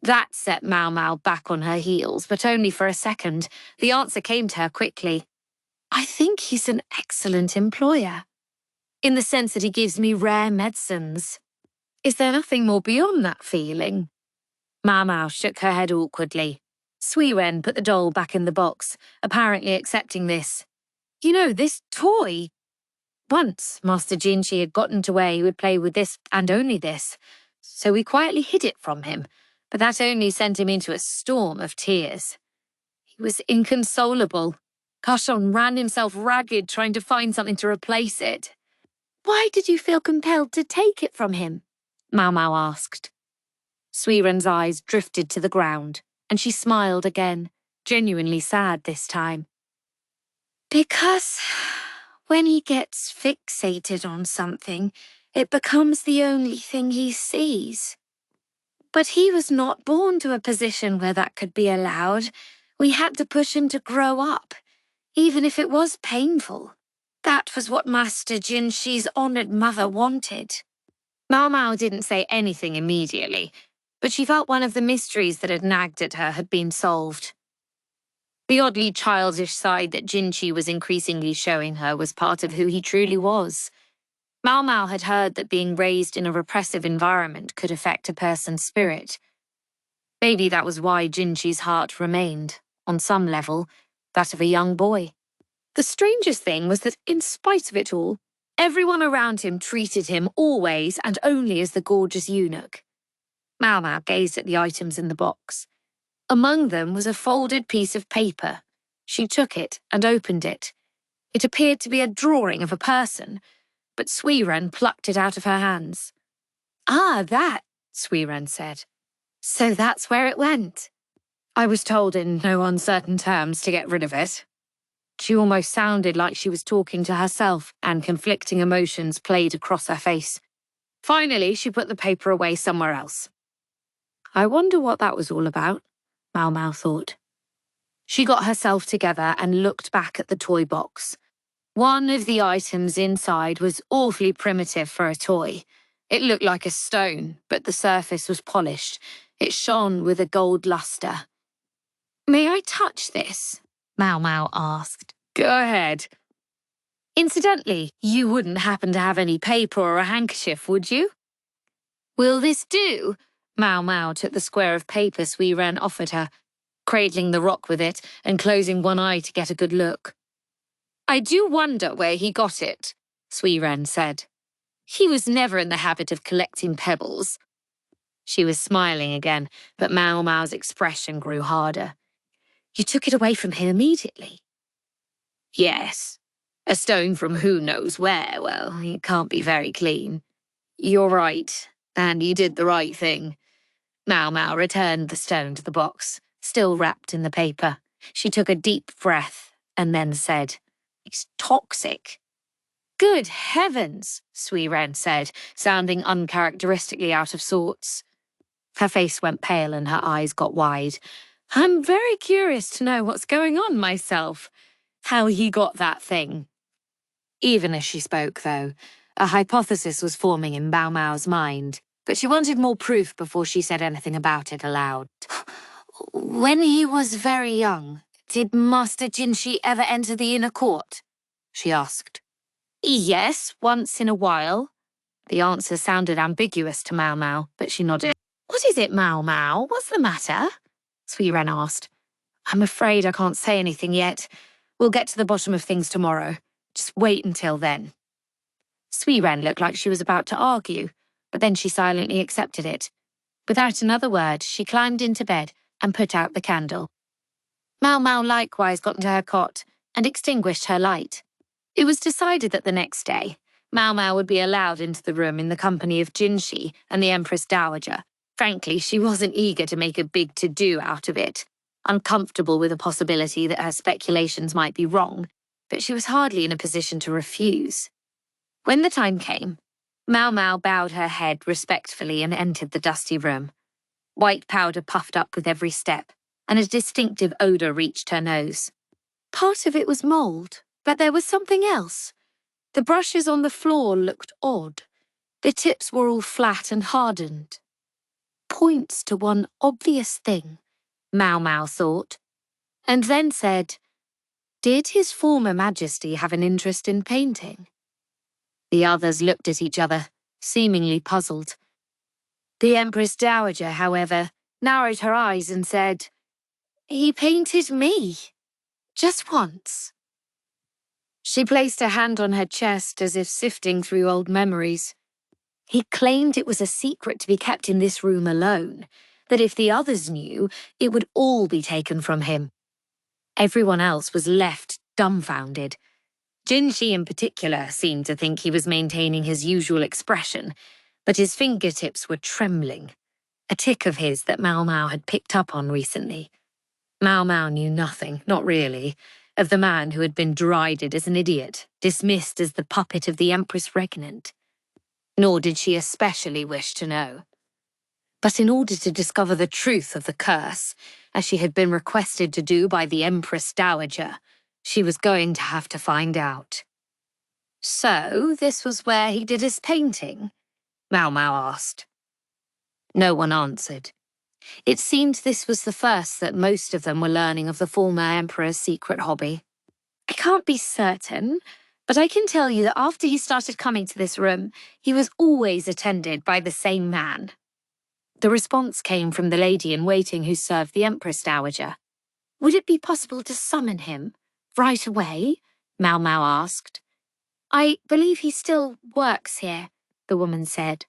That set Maomao back on her heels, but only for a second. The answer came to her quickly. "I think he's an excellent employer, in the sense that he gives me rare medicines. Is there nothing more beyond that feeling?" Maomao shook her head awkwardly. Suiren put the doll back in the box, apparently accepting this. "You know, this toy..." Once, Master Jinshi had gotten to where he would play with this and only this, so we quietly hid it from him, but that only sent him into a storm of tears. He was inconsolable. Kashon ran himself ragged trying to find something to replace it. "Why did you feel compelled to take it from him?" Maomao asked. Suiren's eyes drifted to the ground, and she smiled again, genuinely sad this time. "Because when he gets fixated on something, it becomes the only thing he sees. But he was not born to a position where that could be allowed. We had to push him to grow up, even if it was painful. That was what Master Jinshi's honoured mother wanted." Maomao didn't say anything immediately, but she felt one of the mysteries that had nagged at her had been solved. The oddly childish side that Jinshi was increasingly showing her was part of who he truly was. Maomao had heard that being raised in a repressive environment could affect a person's spirit. Maybe that was why Jinshi's heart remained, on some level, that of a young boy. The strangest thing was that, in spite of it all, everyone around him treated him always and only as the gorgeous eunuch. Maomao gazed at the items in the box. Among them was a folded piece of paper. She took it and opened it. It appeared to be a drawing of a person, but Suiren plucked it out of her hands. "Ah, that," Suiren said. "So that's where it went." I was told in no uncertain terms to get rid of it. She almost sounded like she was talking to herself, and conflicting emotions played across her face. Finally, she put the paper away somewhere else. I wonder what that was all about, Maomao thought. She got herself together and looked back at the toy box. One of the items inside was awfully primitive for a toy. It looked like a stone, but the surface was polished. It shone with a gold luster. "May I touch this?" Maomao asked. "Go ahead." "Incidentally, you wouldn't happen to have any paper or a handkerchief, would you?" "Will this do?" Maomao took the square of paper Suiren offered her, cradling the rock with it and closing one eye to get a good look. "I do wonder where he got it," Suiren said. "He was never in the habit of collecting pebbles." She was smiling again, but Maomao's expression grew harder. "You took it away from him immediately?" "Yes. A stone from who knows where. Well, it can't be very clean." "You're right, and you did the right thing." Maomao returned the stone to the box, still wrapped in the paper. She took a deep breath and then said, "It's toxic." "Good heavens," Suiren said, sounding uncharacteristically out of sorts. Her face went pale and her eyes got wide. "I'm very curious to know what's going on myself. How he got that thing." Even as she spoke, though, a hypothesis was forming in Maomao's mind, but she wanted more proof before she said anything about it aloud. "When he was very young, did Master Jinshi ever enter the inner court?" she asked. "Yes, once in a while." The answer sounded ambiguous to Maomao, but she nodded. "What is it, Maomao? What's the matter?" Suiren asked. "I'm afraid I can't say anything yet. We'll get to the bottom of things tomorrow. Just wait until then." Suiren looked like she was about to argue, but then she silently accepted it. Without another word, she climbed into bed and put out the candle. Maomao likewise got into her cot and extinguished her light. It was decided that the next day, Maomao would be allowed into the room in the company of Jinshi and the Empress Dowager. Frankly, she wasn't eager to make a big to-do out of it, uncomfortable with the possibility that her speculations might be wrong, but she was hardly in a position to refuse. When the time came, Maomao bowed her head respectfully and entered the dusty room. White powder puffed up with every step, and a distinctive odour reached her nose. Part of it was mould, but there was something else. The brushes on the floor looked odd. The tips were all flat and hardened. Points to one obvious thing, Maomao thought, and then said, "Did His former Majesty have an interest in painting?" The others looked at each other, seemingly puzzled. The Empress Dowager, however, narrowed her eyes and said, "He painted me. Just once." She placed a hand on her chest as if sifting through old memories. He claimed it was a secret to be kept in this room alone, that if the others knew, it would all be taken from him. Everyone else was left dumbfounded. Jinshi in particular seemed to think he was maintaining his usual expression, but his fingertips were trembling, a tic of his that Maomao had picked up on recently. Maomao knew nothing, not really, of the man who had been derided as an idiot, dismissed as the puppet of the Empress Regnant. Nor did she especially wish to know. But in order to discover the truth of the curse, as she had been requested to do by the Empress Dowager, she was going to have to find out. "So, this was where he did his painting?" Maomao asked. No one answered. It seemed this was the first that most of them were learning of the former Emperor's secret hobby. "I can't be certain, but I can tell you that after he started coming to this room, he was always attended by the same man." The response came from the lady-in-waiting who served the Empress Dowager. "Would it be possible to summon him right away?" Maomao asked. "I believe he still works here," the woman said.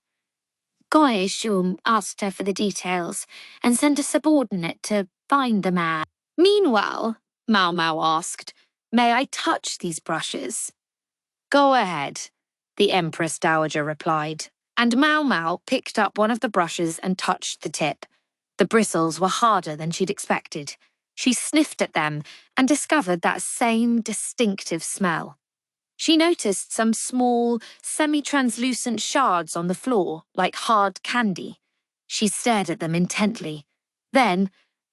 Goy Shum asked her for the details and sent a subordinate to find the man. "Meanwhile," Maomao asked, "may I touch these brushes?" "Go ahead," the Empress Dowager replied, and Maomao picked up one of the brushes and touched the tip. The bristles were harder than she'd expected. She sniffed at them and discovered that same distinctive smell. She noticed some small, semi-translucent shards on the floor, like hard candy. She stared at them intently. Then,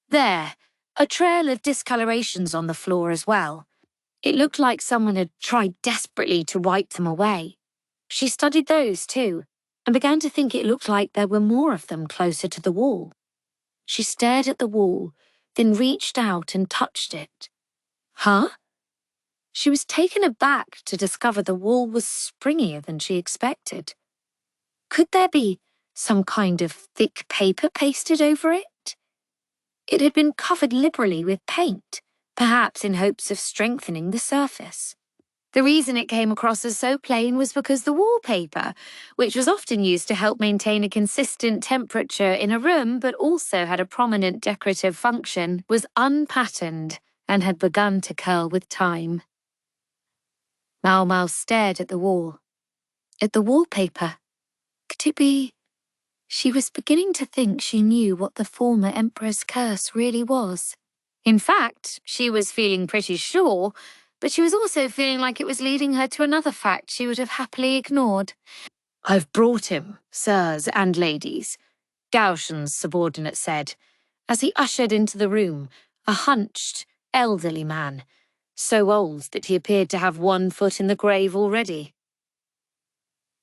there, a trail of discolorations on the floor as well. It looked like someone had tried desperately to wipe them away. She studied those too, and began to think it looked like there were more of them closer to the wall. She stared at the wall, then reached out and touched it. Huh? She was taken aback to discover the wall was springier than she expected. Could there be some kind of thick paper pasted over it? It had been covered liberally with paint, perhaps in hopes of strengthening the surface. The reason it came across as so plain was because the wallpaper, which was often used to help maintain a consistent temperature in a room but also had a prominent decorative function, was unpatterned and had begun to curl with time. Maomao stared at the wall. At the wallpaper. Could it be? She was beginning to think she knew what the former Emperor's curse really was. In fact, she was feeling pretty sure, but she was also feeling like it was leading her to another fact she would have happily ignored. "I've brought him, sirs and ladies," Gaoshen's subordinate said, as he ushered into the room, a hunched, elderly man, so old that he appeared to have one foot in the grave already.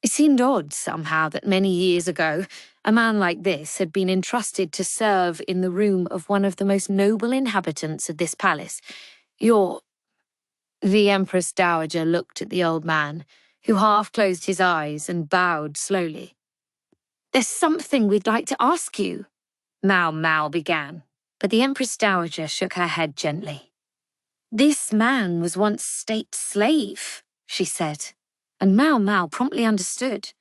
It seemed odd, somehow, that many years ago, a man like this had been entrusted to serve in the room of one of the most noble inhabitants of this palace. The Empress Dowager looked at the old man, who half closed his eyes and bowed slowly. "There's something we'd like to ask you," Maomao began, but the Empress Dowager shook her head gently. "This man was once state slave," she said. And Maomao promptly understood.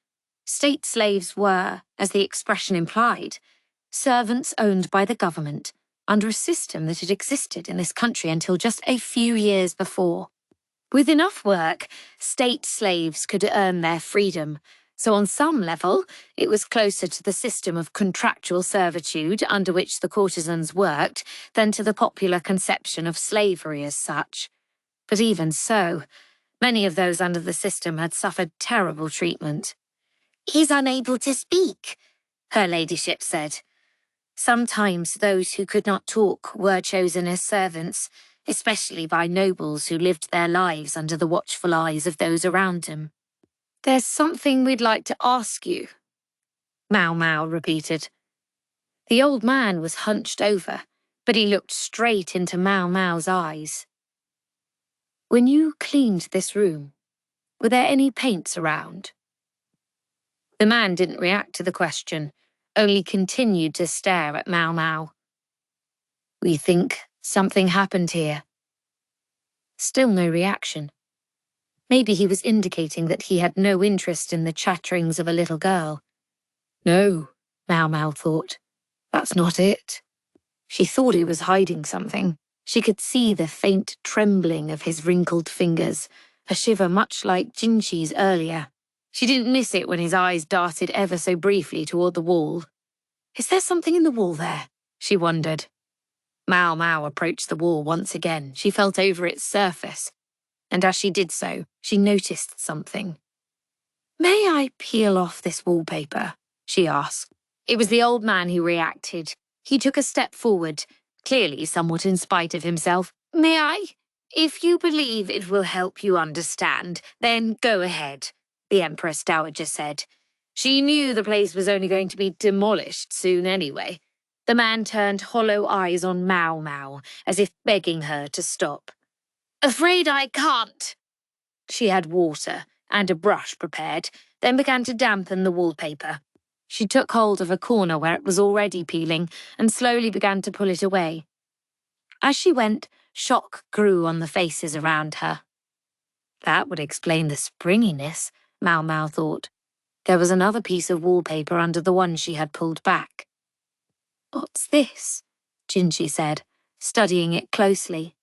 State slaves were, as the expression implied, servants owned by the government under a system that had existed in this country until just a few years before. With enough work, state slaves could earn their freedom, so on some level, it was closer to the system of contractual servitude under which the courtesans worked than to the popular conception of slavery as such. But even so, many of those under the system had suffered terrible treatment. "He's unable to speak," her ladyship said. Sometimes those who could not talk were chosen as servants, especially by nobles who lived their lives under the watchful eyes of those around them. "There's something we'd like to ask you," Maomao repeated. The old man was hunched over, but he looked straight into Maomao's eyes. "When you cleaned this room, were there any paints around?" The man didn't react to the question, only continued to stare at Maomao. "We think something happened here." Still no reaction. Maybe he was indicating that he had no interest in the chatterings of a little girl. No, Maomao thought. That's not it. She thought he was hiding something. She could see the faint trembling of his wrinkled fingers, a shiver much like Jinchi's earlier. She didn't miss it when his eyes darted ever so briefly toward the wall. Is there something in the wall there? She wondered. Maomao approached the wall once again. She felt over its surface, and as she did so, she noticed something. "May I peel off this wallpaper?" she asked. It was the old man who reacted. He took a step forward, clearly somewhat in spite of himself. "May I? If you believe it will help you understand, then go ahead," the Empress Dowager said. She knew the place was only going to be demolished soon anyway. The man turned hollow eyes on Maomao, as if begging her to stop. "Afraid I can't." She had water and a brush prepared, then began to dampen the wallpaper. She took hold of a corner where it was already peeling and slowly began to pull it away. As she went, shock grew on the faces around her. That would explain the springiness, Maomao thought. There was another piece of wallpaper under the one she had pulled back. "What's this?" Jinchi said, studying it closely.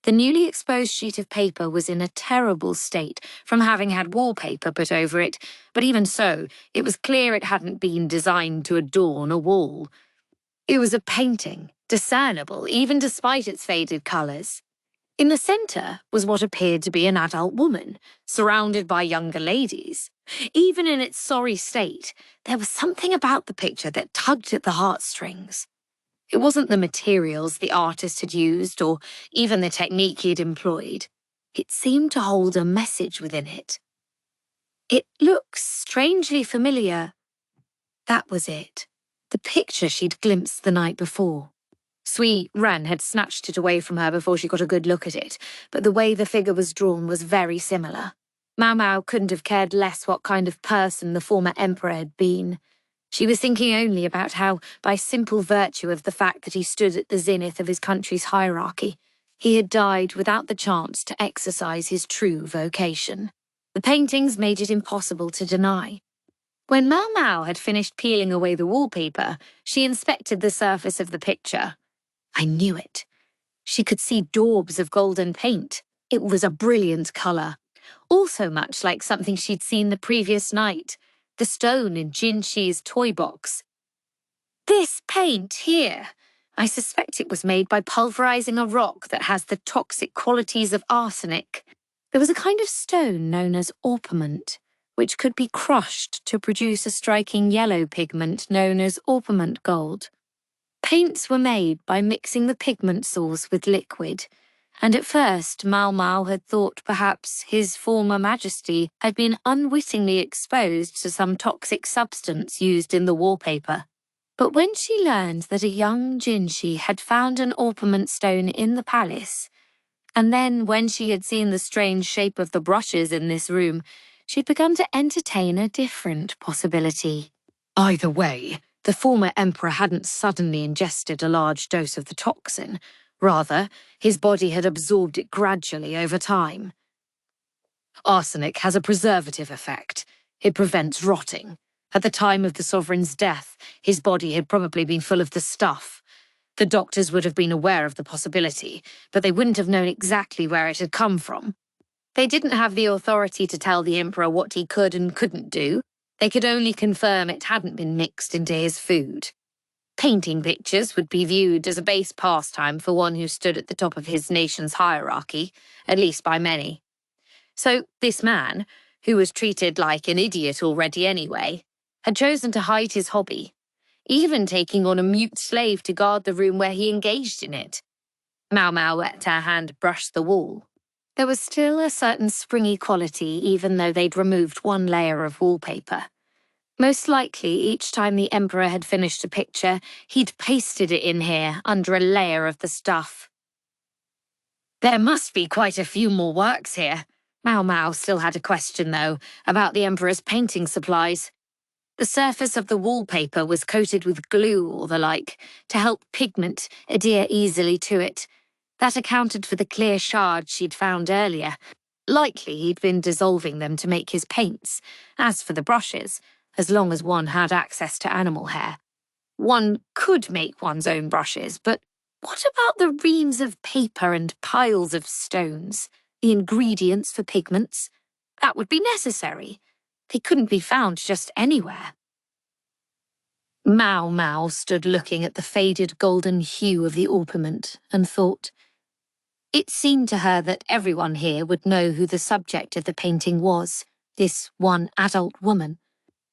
The newly exposed sheet of paper was in a terrible state from having had wallpaper put over it, but even so, it was clear it hadn't been designed to adorn a wall. It was a painting, discernible even despite its faded colours. In the centre was what appeared to be an adult woman, surrounded by younger ladies. Even in its sorry state, there was something about the picture that tugged at the heartstrings. It wasn't the materials the artist had used or even the technique he'd employed. It seemed to hold a message within it. It looks strangely familiar. That was it. The picture she'd glimpsed the night before. Sui Ren had snatched it away from her before she got a good look at it, but the way the figure was drawn was very similar. Maomao couldn't have cared less what kind of person the former emperor had been. She was thinking only about how, by simple virtue of the fact that he stood at the zenith of his country's hierarchy, he had died without the chance to exercise his true vocation. The paintings made it impossible to deny. When Maomao had finished peeling away the wallpaper, she inspected the surface of the picture. I knew it. She could see daubs of golden paint. It was a brilliant colour, also much like something she'd seen the previous night. The stone in Jinchi's toy box. This paint here, I suspect it was made by pulverizing a rock that has the toxic qualities of arsenic. There was a kind of stone known as orpiment, which could be crushed to produce a striking yellow pigment known as orpiment gold. Paints were made by mixing the pigment source with liquid, and at first Maomao had thought perhaps his former Majesty had been unwittingly exposed to some toxic substance used in the wallpaper. But when she learned that a young Jinchi had found an orpiment stone in the palace, and then when she had seen the strange shape of the brushes in this room, she'd begun to entertain a different possibility. Either way, the former emperor hadn't suddenly ingested a large dose of the toxin. Rather, his body had absorbed it gradually over time. Arsenic has a preservative effect. It prevents rotting. At the time of the sovereign's death, his body had probably been full of the stuff. The doctors would have been aware of the possibility, but they wouldn't have known exactly where it had come from. They didn't have the authority to tell the Emperor what he could and couldn't do. They could only confirm it hadn't been mixed into his food. Painting pictures would be viewed as a base pastime for one who stood at the top of his nation's hierarchy, at least by many. So this man, who was treated like an idiot already anyway, had chosen to hide his hobby, even taking on a mute slave to guard the room where he engaged in it. Maomao let her hand brush the wall. There was still a certain springy quality even though they'd removed one layer of wallpaper. Most likely, each time the Emperor had finished a picture, he'd pasted it in here under a layer of the stuff. There must be quite a few more works here. Maomao still had a question, though, about the Emperor's painting supplies. The surface of the wallpaper was coated with glue or the like, to help pigment adhere easily to it. That accounted for the clear shards she'd found earlier. Likely he'd been dissolving them to make his paints. As for the brushes, as long as one had access to animal hair, one could make one's own brushes, but what about the reams of paper and piles of stones? The ingredients for pigments? That would be necessary. They couldn't be found just anywhere. Maomao stood looking at the faded golden hue of the ornament and thought. It seemed to her that everyone here would know who the subject of the painting was, this one adult woman.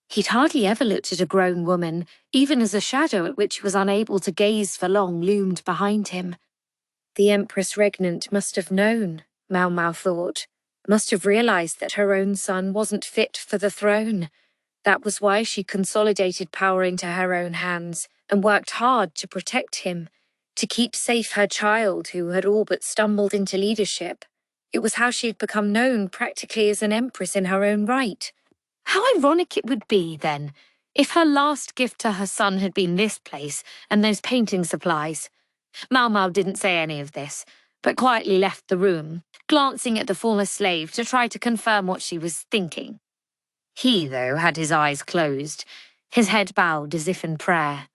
He'd hardly ever looked at a grown woman, even as a shadow at which he was unable to gaze for long loomed behind him. The Empress regnant must have known, Maomao thought, must have realized that her own son wasn't fit for the throne. That was why she consolidated power into her own hands and worked hard to protect him, to keep safe her child who had all but stumbled into leadership. It was how she had become known practically as an empress in her own right. How ironic it would be, then, if her last gift to her son had been this place and those painting supplies. Maomao didn't say any of this, but quietly left the room, glancing at the former slave to try to confirm what she was thinking. He, though, had his eyes closed, his head bowed as if in prayer.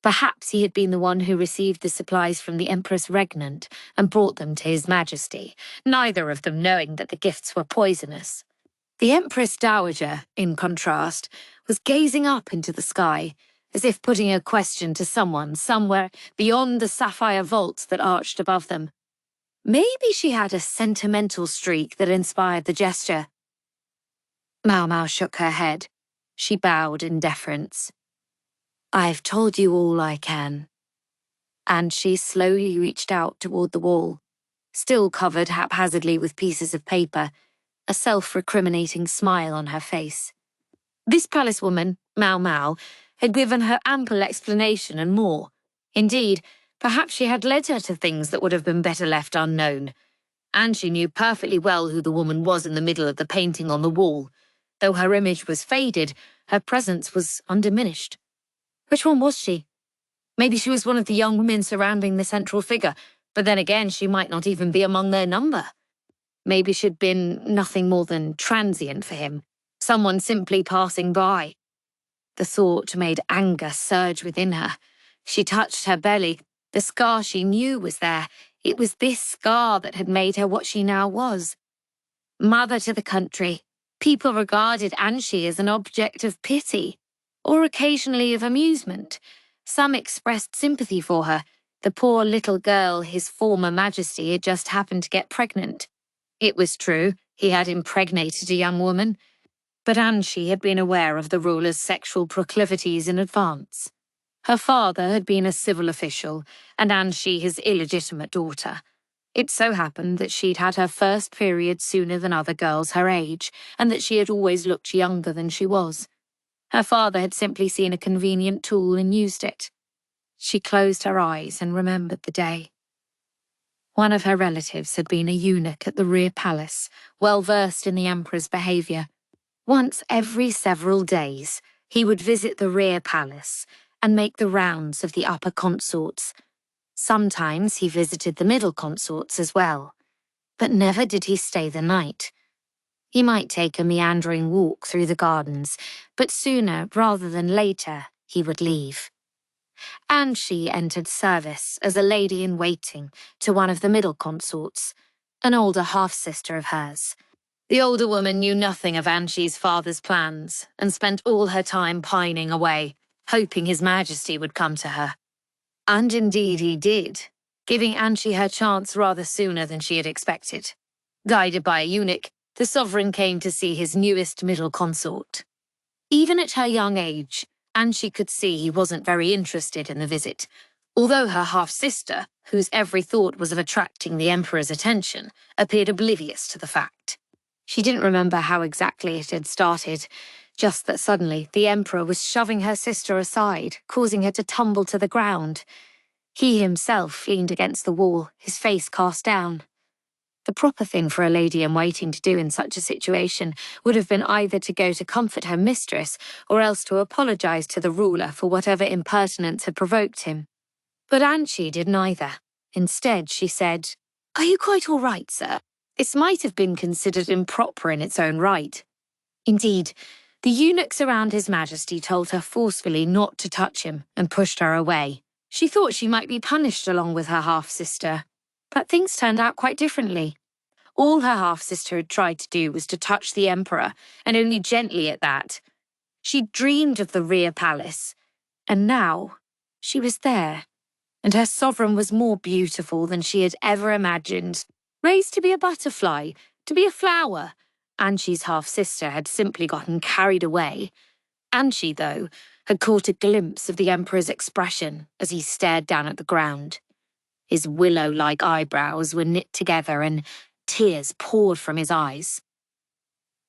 Perhaps he had been the one who received the supplies from the Empress regnant and brought them to his Majesty, neither of them knowing that the gifts were poisonous. The Empress Dowager, in contrast, was gazing up into the sky, as if putting a question to someone somewhere beyond the sapphire vaults that arched above them. Maybe she had a sentimental streak that inspired the gesture. Maomao shook her head. She bowed in deference. I've told you all I can. And she slowly reached out toward the wall, still covered haphazardly with pieces of paper, a self-recriminating smile on her face. This palace woman, Maomao, had given her ample explanation and more. Indeed, perhaps she had led her to things that would have been better left unknown. And she knew perfectly well who the woman was in the middle of the painting on the wall. Though her image was faded, her presence was undiminished. Which one was she? Maybe she was one of the young women surrounding the central figure, but then again she might not even be among their number. Maybe she'd been nothing more than transient for him, someone simply passing by. The thought made anger surge within her. She touched her belly. The scar she knew was there. It was this scar that had made her what she now was. Mother to the country, people regarded Anshi as an object of pity, or occasionally of amusement. Some expressed sympathy for her. The poor little girl, his former Majesty, had just happened to get pregnant. It was true, he had impregnated a young woman, but Anshi had been aware of the ruler's sexual proclivities in advance. Her father had been a civil official, and Anshi his illegitimate daughter. It so happened that she'd had her first period sooner than other girls her age, and that she had always looked younger than she was. Her father had simply seen a convenient tool and used it. She closed her eyes and remembered the day. One of her relatives had been a eunuch at the rear palace, well versed in the Emperor's behaviour. Once every several days, he would visit the rear palace and make the rounds of the upper consorts. Sometimes he visited the middle consorts as well, but never did he stay the night. He might take a meandering walk through the gardens, but sooner rather than later he would leave. And she entered service as a lady-in-waiting to one of the middle consorts, an older half-sister of hers. The older woman knew nothing of Anshi's father's plans and spent all her time pining away, hoping His Majesty would come to her. And indeed he did, giving Anshi her chance rather sooner than she had expected. Guided by a eunuch, the sovereign came to see his newest middle consort. Even at her young age, Anshi could see he wasn't very interested in the visit, although her half-sister, whose every thought was of attracting the Emperor's attention, appeared oblivious to the fact. She didn't remember how exactly it had started, just that suddenly the Emperor was shoving her sister aside, causing her to tumble to the ground. He himself leaned against the wall, his face cast down. The proper thing for a lady-in-waiting to do in such a situation would have been either to go to comfort her mistress or else to apologize to the ruler for whatever impertinence had provoked him. But Anshi did neither. Instead, she said, "Are you quite all right, sir? This might have been considered improper in its own right." Indeed, the eunuchs around His Majesty told her forcefully not to touch him and pushed her away. She thought she might be punished along with her half-sister. But things turned out quite differently. All her half-sister had tried to do was to touch the Emperor, and only gently at that. She dreamed of the rear palace, and now she was there, and her sovereign was more beautiful than she had ever imagined. Raised to be a butterfly, to be a flower. Anshi's half-sister had simply gotten carried away. Anshi, though, had caught a glimpse of the Emperor's expression as he stared down at the ground. His willow-like eyebrows were knit together and tears poured from his eyes.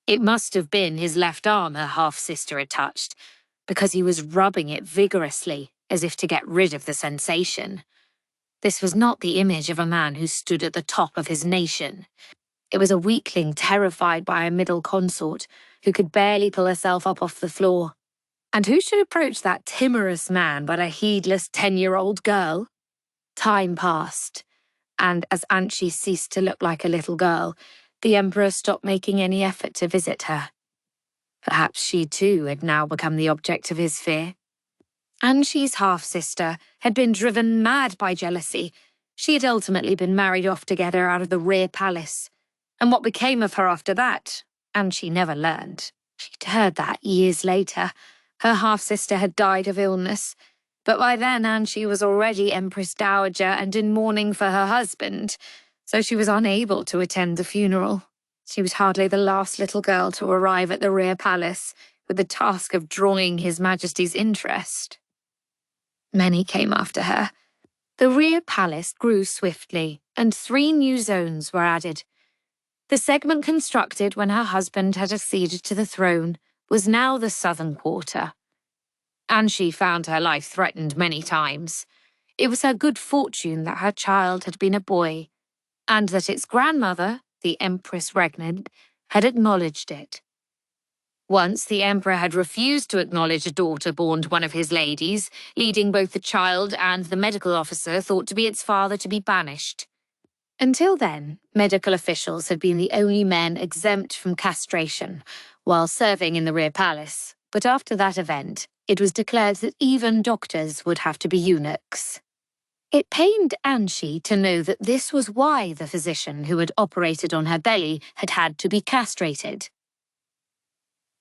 It must have been his left arm her half-sister had touched, because he was rubbing it vigorously, as if to get rid of the sensation. This was not the image of a man who stood at the top of his nation. It was a weakling terrified by a middle consort who could barely pull herself up off the floor. And who should approach that timorous man but a heedless 10-year-old girl? Time passed, and as Anshi ceased to look like a little girl, the Emperor stopped making any effort to visit her. Perhaps she too had now become the object of his fear. Anshi's half-sister had been driven mad by jealousy. She had ultimately been married off together out of the rear palace. And what became of her after that, Anshi never learned. She'd heard that years later. Her half-sister had died of illness, but by then Anshi was already Empress Dowager and in mourning for her husband, so she was unable to attend the funeral. She was hardly the last little girl to arrive at the rear palace with the task of drawing His Majesty's interest. Many came after her. The rear palace grew swiftly, and 3 new zones were added. The segment constructed when her husband had acceded to the throne was now the southern quarter. Anshi found her life threatened many times. It was her good fortune that her child had been a boy, and that its grandmother, the Empress Regnant, had acknowledged it. Once the Emperor had refused to acknowledge a daughter born to one of his ladies, leading both the child and the medical officer thought to be its father to be banished. Until then, medical officials had been the only men exempt from castration while serving in the rear palace, but after that event, it was declared that even doctors would have to be eunuchs. It pained Anshi to know that this was why the physician who had operated on her belly had had to be castrated.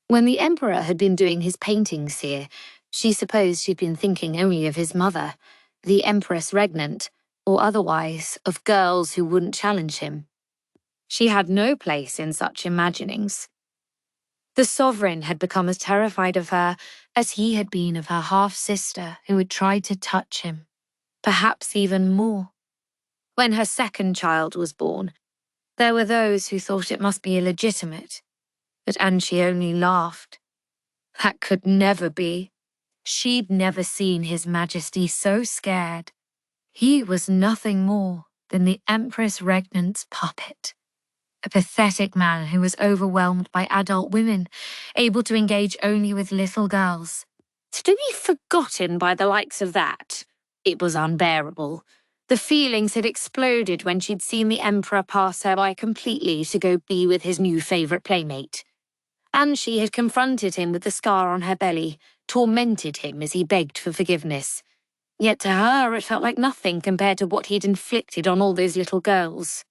When the Emperor had been doing his paintings here, she supposed she'd been thinking only of his mother, the Empress Regnant, or otherwise of girls who wouldn't challenge him. She had no place in such imaginings. The sovereign had become as terrified of her as he had been of her half-sister who had tried to touch him, perhaps even more. When her second child was born, there were those who thought it must be illegitimate, but Anshi only laughed. That could never be. She'd never seen His Majesty so scared. He was nothing more than the Empress Regnant's puppet. A pathetic man who was overwhelmed by adult women, able to engage only with little girls. To be forgotten by the likes of that, it was unbearable. The feelings had exploded when she'd seen the Emperor pass her by completely to go be with his new favourite playmate. And she had confronted him with the scar on her belly, tormented him as he begged for forgiveness. Yet to her it felt like nothing compared to what he'd inflicted on all those little girls.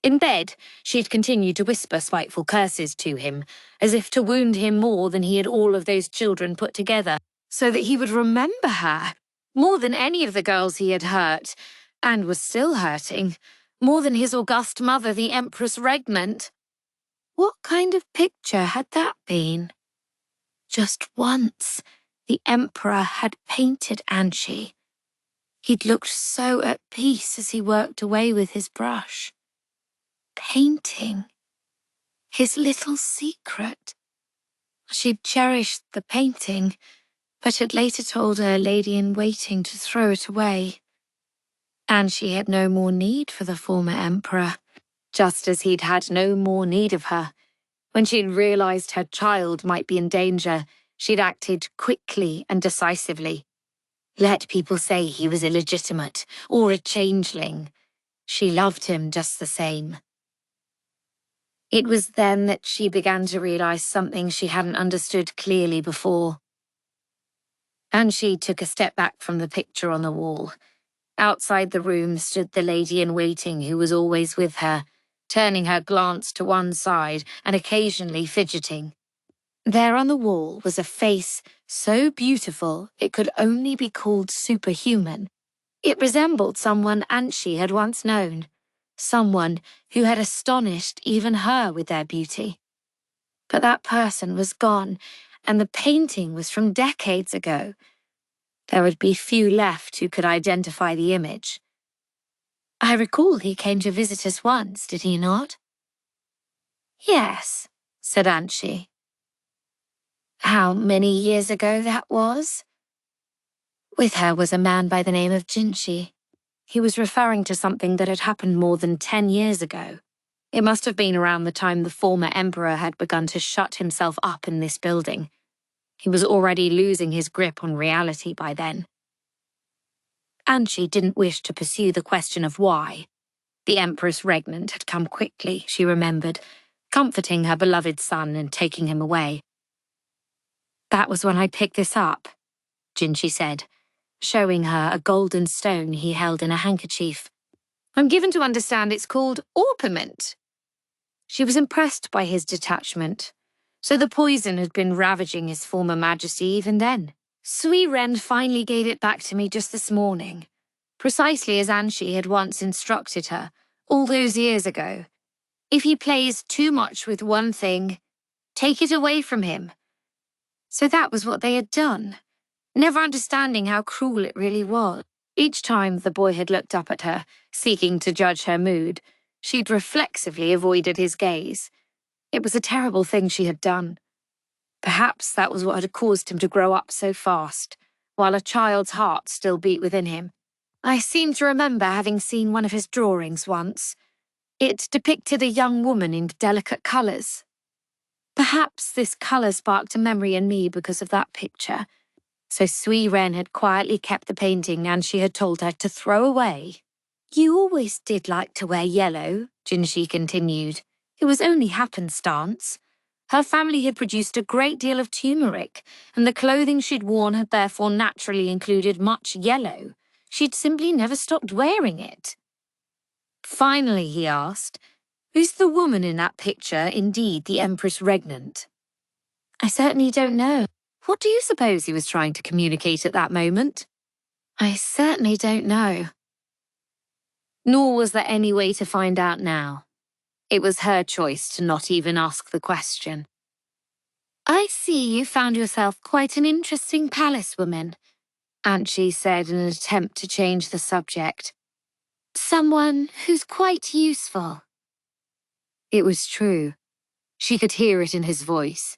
In bed, she had continued to whisper spiteful curses to him, as if to wound him more than he had all of those children put together, so that he would remember her, more than any of the girls he had hurt, and was still hurting, more than his august mother, the Empress regnant. What kind of picture had that been? Just once, the Emperor had painted Anchi. He'd looked so at peace as he worked away with his brush. Painting. His little secret. She'd cherished the painting, but had later told her lady-in-waiting to throw it away. And she had no more need for the former emperor, just as he'd had no more need of her. When she'd realized her child might be in danger, she'd acted quickly and decisively. Let people say he was illegitimate or a changeling. She loved him just the same. It was then that she began to realize something she hadn't understood clearly before. And she took a step back from the picture on the wall. Outside the room stood the lady-in-waiting who was always with her, turning her glance to one side and occasionally fidgeting. There on the wall was a face so beautiful it could only be called superhuman. It resembled someone Anchi had once known, someone who had astonished even her with their beauty. But that person was gone, and the painting was from decades ago. There would be few left who could identify the image. I recall he came to visit us once, did he not? Yes, said Anchi. How many years ago that was? With her was a man by the name of Jinshi. He was referring to something that had happened more than 10 years ago. It must have been around the time the former emperor had begun to shut himself up in this building. He was already losing his grip on reality by then. Anchi didn't wish to pursue the question of why. The Empress regnant had come quickly, she remembered, comforting her beloved son and taking him away. That was when I picked this up, Jinshi said, showing her a golden stone he held in a handkerchief. I'm given to understand it's called orpiment. She was impressed by his detachment. So the poison had been ravaging his former Majesty even then. Sui Ren finally gave it back to me just this morning, precisely as Anchi had once instructed her, all those years ago. If he plays too much with one thing, take it away from him. So that was what they had done, never understanding how cruel it really was. Each time the boy had looked up at her, seeking to judge her mood, she'd reflexively avoided his gaze. It was a terrible thing she had done. Perhaps that was what had caused him to grow up so fast, while a child's heart still beat within him. I seem to remember having seen one of his drawings once. It depicted a young woman in delicate colours. Perhaps this colour sparked a memory in me because of that picture. So Sui Ren had quietly kept the painting Anchi had told her to throw away. You always did like to wear yellow, Jinshi continued. It was only happenstance. Her family had produced a great deal of turmeric, and the clothing she'd worn had therefore naturally included much yellow. She'd simply never stopped wearing it. Finally, he asked, is the woman in that picture indeed the Empress regnant? I certainly don't know. What do you suppose he was trying to communicate at that moment? I certainly don't know. Nor was there any way to find out now. It was her choice to not even ask the question. I see you found yourself quite an interesting palace woman, Anchi said in an attempt to change the subject. Someone who's quite useful. It was true. She could hear it in his voice,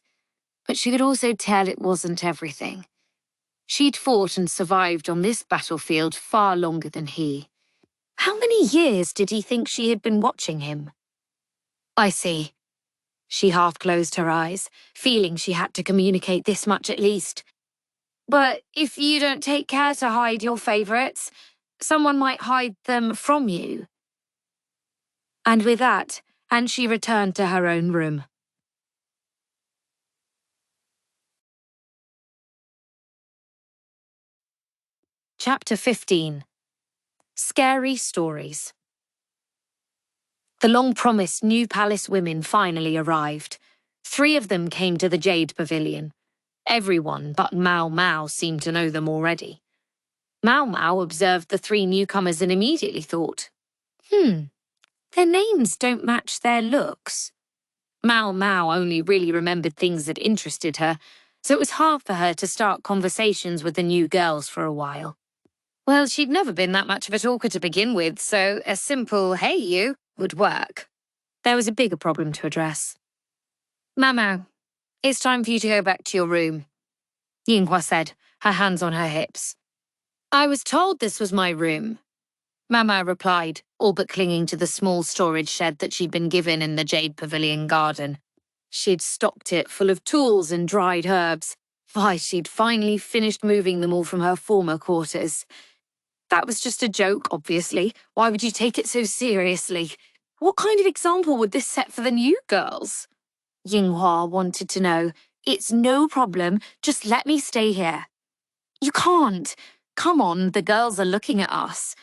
but she could also tell it wasn't everything. She'd fought and survived on this battlefield far longer than he. How many years did he think she had been watching him? I see. She half closed her eyes, feeling she had to communicate this much at least. But if you don't take care to hide your favourites, someone might hide them from you. And with that, she returned to her own room. Chapter 15. Scary Stories. The long-promised new palace women finally arrived. 3 of them came to the Jade Pavilion. Everyone but Maomao seemed to know them already. Maomao observed the 3 newcomers and immediately thought, their names don't match their looks. Maomao only really remembered things that interested her, so it was hard for her to start conversations with the new girls for a while. Well, she'd never been that much of a talker to begin with, so a simple, "Hey, you," would work. There was a bigger problem to address. "Maomao, it's time for you to go back to your room," Yinghua said, her hands on her hips. "I was told this was my room," Maomao replied, all but clinging to the small storage shed that she'd been given in the Jade Pavilion garden. She'd stocked it full of tools and dried herbs. Why, she'd finally finished moving them all from her former quarters. That was just a joke, obviously. Why would you take it so seriously? What kind of example would this set for the new girls? Yinghua wanted to know. "It's no problem, just let me stay here." "You can't. Come on, the girls are looking at us."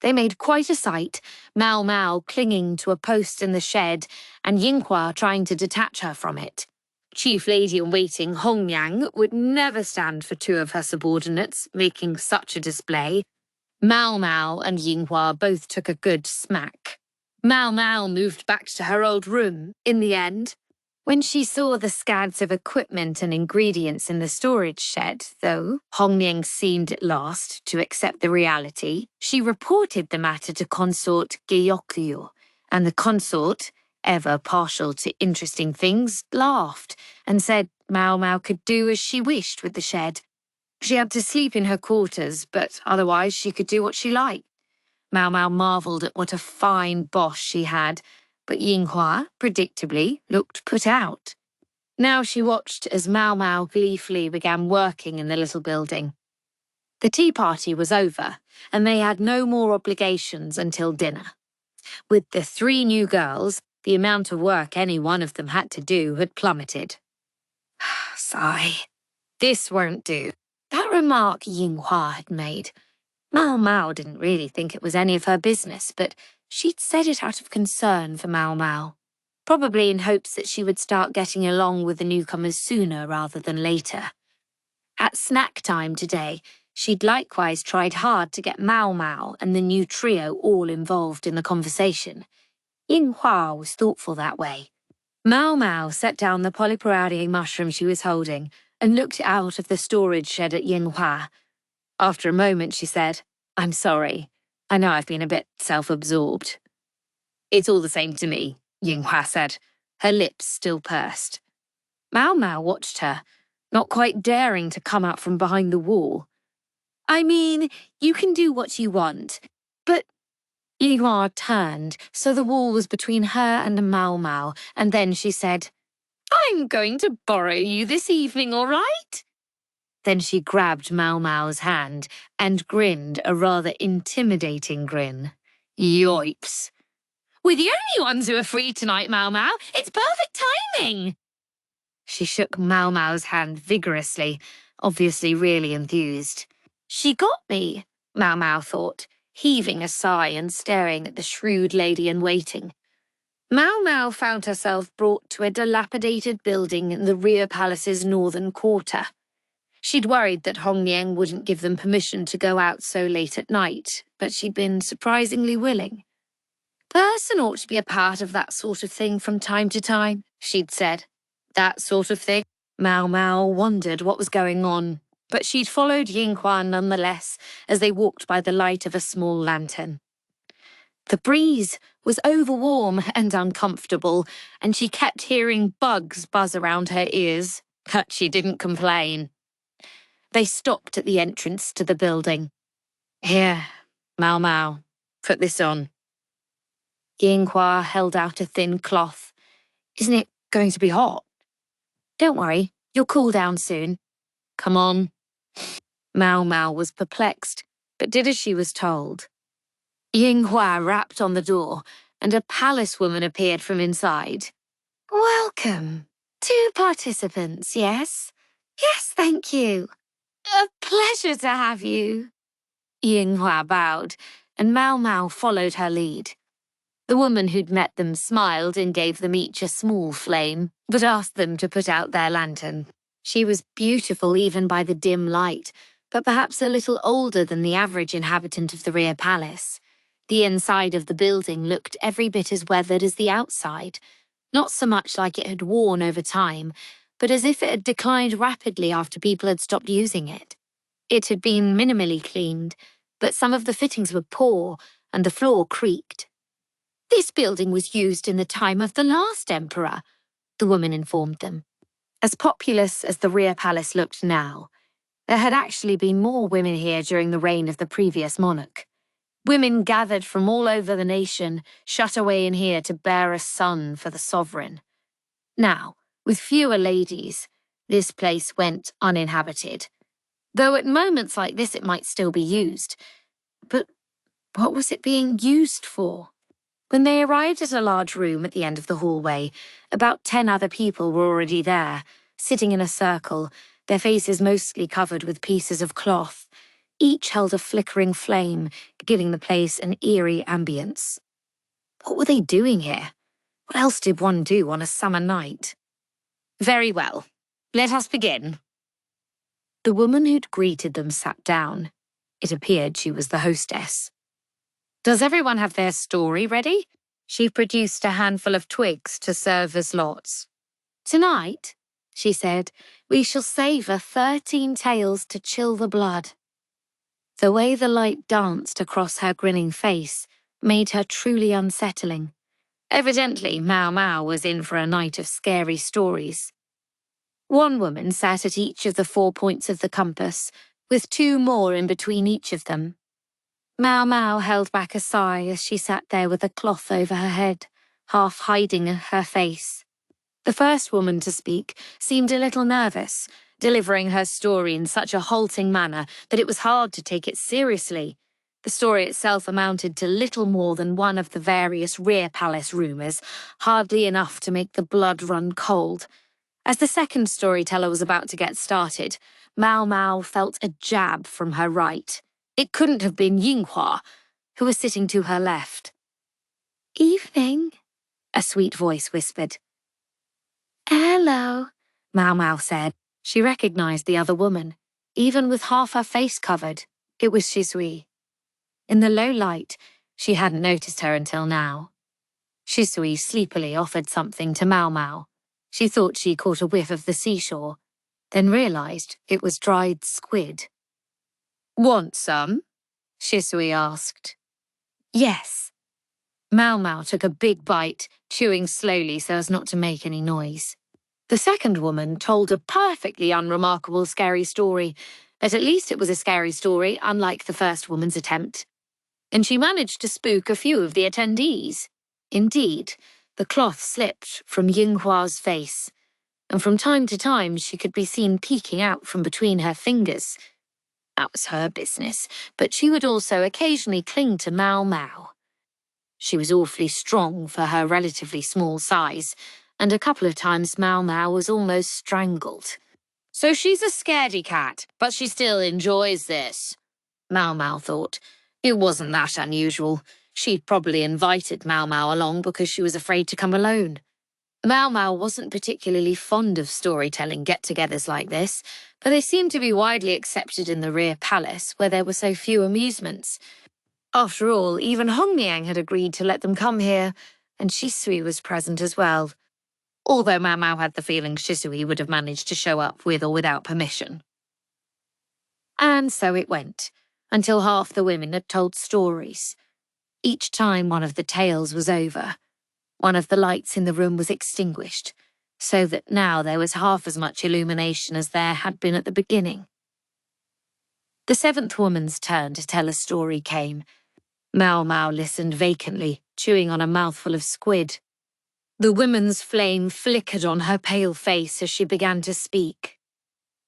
They made quite a sight, Maomao clinging to a post in the shed and Yinghua trying to detach her from it. Chief Lady-in-Waiting Hongyang would never stand for 2 of her subordinates making such a display. Maomao and Yinghua both took a good smack. Maomao moved back to her old room, in the end. When she saw the scads of equipment and ingredients in the storage shed, though, Hongyang seemed at last to accept the reality, she reported the matter to consort Gyokyu, and the consort, ever partial to interesting things, laughed and said Maomao could do as she wished with the shed. She had to sleep in her quarters, but otherwise she could do what she liked. Maomao marvelled at what a fine boss she had, but Yinghua, predictably, looked put out. Now she watched as Maomao gleefully began working in the little building. The tea party was over, and they had no more obligations until dinner. With the 3 new girls, the amount of work any one of them had to do had plummeted. Sigh. This won't do. That remark Yinghua had made. Maomao didn't really think it was any of her business, but she'd said it out of concern for Maomao, probably in hopes that she would start getting along with the newcomers sooner rather than later. At snack time today, she'd likewise tried hard to get Maomao and the new trio all involved in the conversation. Yinghua was thoughtful that way. Maomao set down the polyporade mushroom she was holding and looked out of the storage shed at Yinghua. After a moment, she said, "I'm sorry. I know I've been a bit self-absorbed." "It's all the same to me," Yinghua said, her lips still pursed. Maomao watched her, not quite daring to come out from behind the wall. "I mean, you can do what you want, but..." Yinghua turned, so the wall was between her and Maomao, and then she said, "I'm going to borrow you this evening, all right?" Then she grabbed Maomao's hand and grinned a rather intimidating grin. "Yoips. We're the only ones who are free tonight, Maomao. It's perfect timing." She shook Maomao's hand vigorously, obviously really enthused. "She got me," Maomao thought, heaving a sigh and staring at the shrewd lady-in-waiting. Maomao found herself brought to a dilapidated building in the rear palace's northern quarter. She'd worried that Hongyang wouldn't give them permission to go out so late at night, but she'd been surprisingly willing. "Person ought to be a part of that sort of thing from time to time," she'd said. "That sort of thing?" Maomao wondered what was going on, but she'd followed Yinghua nonetheless as they walked by the light of a small lantern. The breeze was overwarm and uncomfortable, and she kept hearing bugs buzz around her ears, but she didn't complain. They stopped at the entrance to the building. "Here, Maomao, put this on." Yinghua held out a thin cloth. "Isn't it going to be hot?" "Don't worry, you'll cool down soon." "Come on." Maomao was perplexed. but did as she was told. Yinghua rapped on the door, and a palace woman appeared from inside. Welcome. 2 participants, yes? Yes, thank you. A pleasure to have you. Yinghua bowed, and Maomao followed her lead. The woman who'd met them smiled and gave them each a small flame, but asked them to put out their lantern. She was beautiful even by the dim light, but perhaps a little older than the average inhabitant of the rear palace. The inside of the building looked every bit as weathered as the outside, not so much like it had worn over time, but as if it had declined rapidly after people had stopped using it. It had been minimally cleaned, but some of the fittings were poor and the floor creaked. This building was used in the time of the last emperor, the woman informed them. As populous as the rear palace looked now, there had actually been more women here during the reign of the previous monarch. Women gathered from all over the nation, shut away in here to bear a son for the sovereign. Now, with fewer ladies, this place went uninhabited, though at moments like this it might still be used. But what was it being used for? When they arrived at a large room at the end of the hallway, about 10 other people were already there, sitting in a circle, their faces mostly covered with pieces of cloth. Each held a flickering flame, giving the place an eerie ambience. What were they doing here? What else did one do on a summer night? Very well. Let us begin. The woman who'd greeted them sat down. It appeared she was the hostess. Does everyone have their story ready? She produced a handful of twigs to serve as lots. Tonight, she said, we shall savor 13 tales to chill the blood. The way the light danced across her grinning face made her truly unsettling. Evidently, Maomao was in for a night of scary stories. One woman sat at each of the 4 points of the compass, with 2 more in between each of them. Maomao held back a sigh as she sat there with a cloth over her head, half hiding her face. The first woman to speak seemed a little nervous, delivering her story in such a halting manner that it was hard to take it seriously. The story itself amounted to little more than one of the various rear palace rumours, hardly enough to make the blood run cold. As the second storyteller was about to get started, Maomao felt a jab from her right. It couldn't have been Yinghua, who was sitting to her left. Evening, a sweet voice whispered. Hello, Maomao said. She recognized the other woman, even with half her face covered. It was Shisui. In the low light, she hadn't noticed her until now. Shisui sleepily offered something to Maomao. She thought she caught a whiff of the seashore, then realized it was dried squid. Want some? Shisui asked. Yes. Maomao took a big bite, chewing slowly so as not to make any noise. The second woman told a perfectly unremarkable scary story, but at least it was a scary story, unlike the first woman's attempt. And she managed to spook a few of the attendees. Indeed, the cloth slipped from Yinghua's face, and from time to time she could be seen peeking out from between her fingers. That was her business, but she would also occasionally cling to Maomao. She was awfully strong for her relatively small size, and a couple of times Maomao was almost strangled. So she's a scaredy cat, but she still enjoys this, Maomao thought. It wasn't that unusual. She'd probably invited Maomao along because she was afraid to come alone. Maomao wasn't particularly fond of storytelling get-togethers like this, but they seemed to be widely accepted in the rear palace, where there were so few amusements. After all, even Hongniang had agreed to let them come here, and Shisui was present as well, although Maomao had the feeling Shisui would have managed to show up with or without permission. And so it went, until half the women had told stories. Each time one of the tales was over, one of the lights in the room was extinguished, so that now there was half as much illumination as there had been at the beginning. The 7th woman's turn to tell a story came. Maomao listened vacantly, chewing on a mouthful of squid. The woman's flame flickered on her pale face as she began to speak.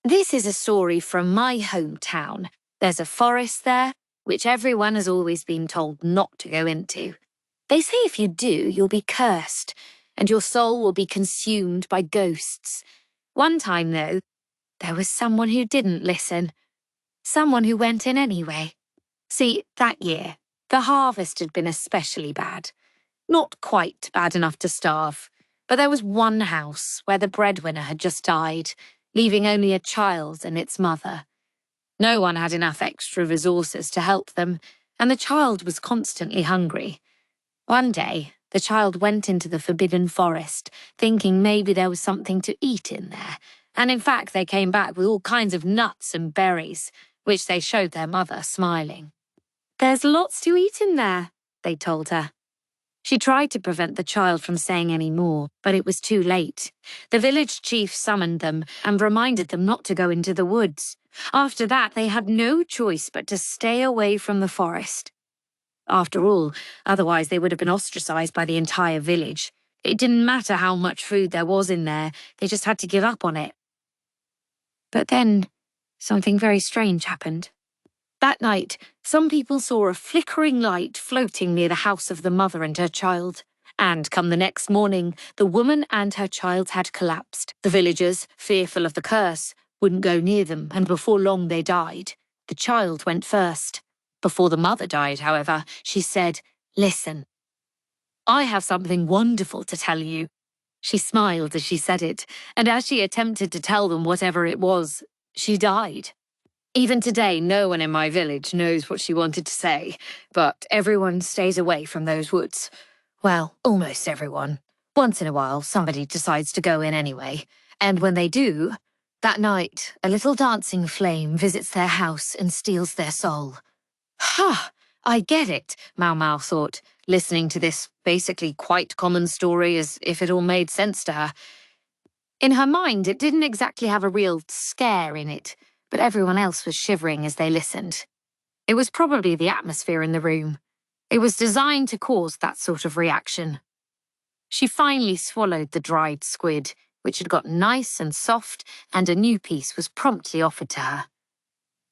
This is a story from my hometown. There's a forest there, which everyone has always been told not to go into. They say if you do, you'll be cursed, and your soul will be consumed by ghosts. One time, though, there was someone who didn't listen. Someone who went in anyway. See, that year, the harvest had been especially bad. Not quite bad enough to starve, but there was one house where the breadwinner had just died, leaving only a child and its mother. No one had enough extra resources to help them, and the child was constantly hungry. One day, the child went into the forbidden forest, thinking maybe there was something to eat in there, and in fact they came back with all kinds of nuts and berries, which they showed their mother, smiling. "There's lots to eat in there," they told her. She tried to prevent the child from saying any more, but it was too late. The village chief summoned them and reminded them not to go into the woods. After that, they had no choice but to stay away from the forest. After all, otherwise they would have been ostracized by the entire village. It didn't matter how much food there was in there, they just had to give up on it. But then, something very strange happened. That night, some people saw a flickering light floating near the house of the mother and her child. And come the next morning, the woman and her child had collapsed. The villagers, fearful of the curse, wouldn't go near them, and before long they died. The child went first. Before the mother died, however, she said, "Listen, I have something wonderful to tell you." She smiled as she said it, and as she attempted to tell them whatever it was, she died. Even today, no one in my village knows what she wanted to say, but everyone stays away from those woods. Well, almost everyone. Once in a while, somebody decides to go in anyway, and when they do, that night, a little dancing flame visits their house and steals their soul. "Ha! I get it," Maomao thought, listening to this basically quite common story as if it all made sense to her. In her mind, it didn't exactly have a real scare in it, but everyone else was shivering as they listened. It was probably the atmosphere in the room. It was designed to cause that sort of reaction. She finally swallowed the dried squid, which had got nice and soft, and a new piece was promptly offered to her.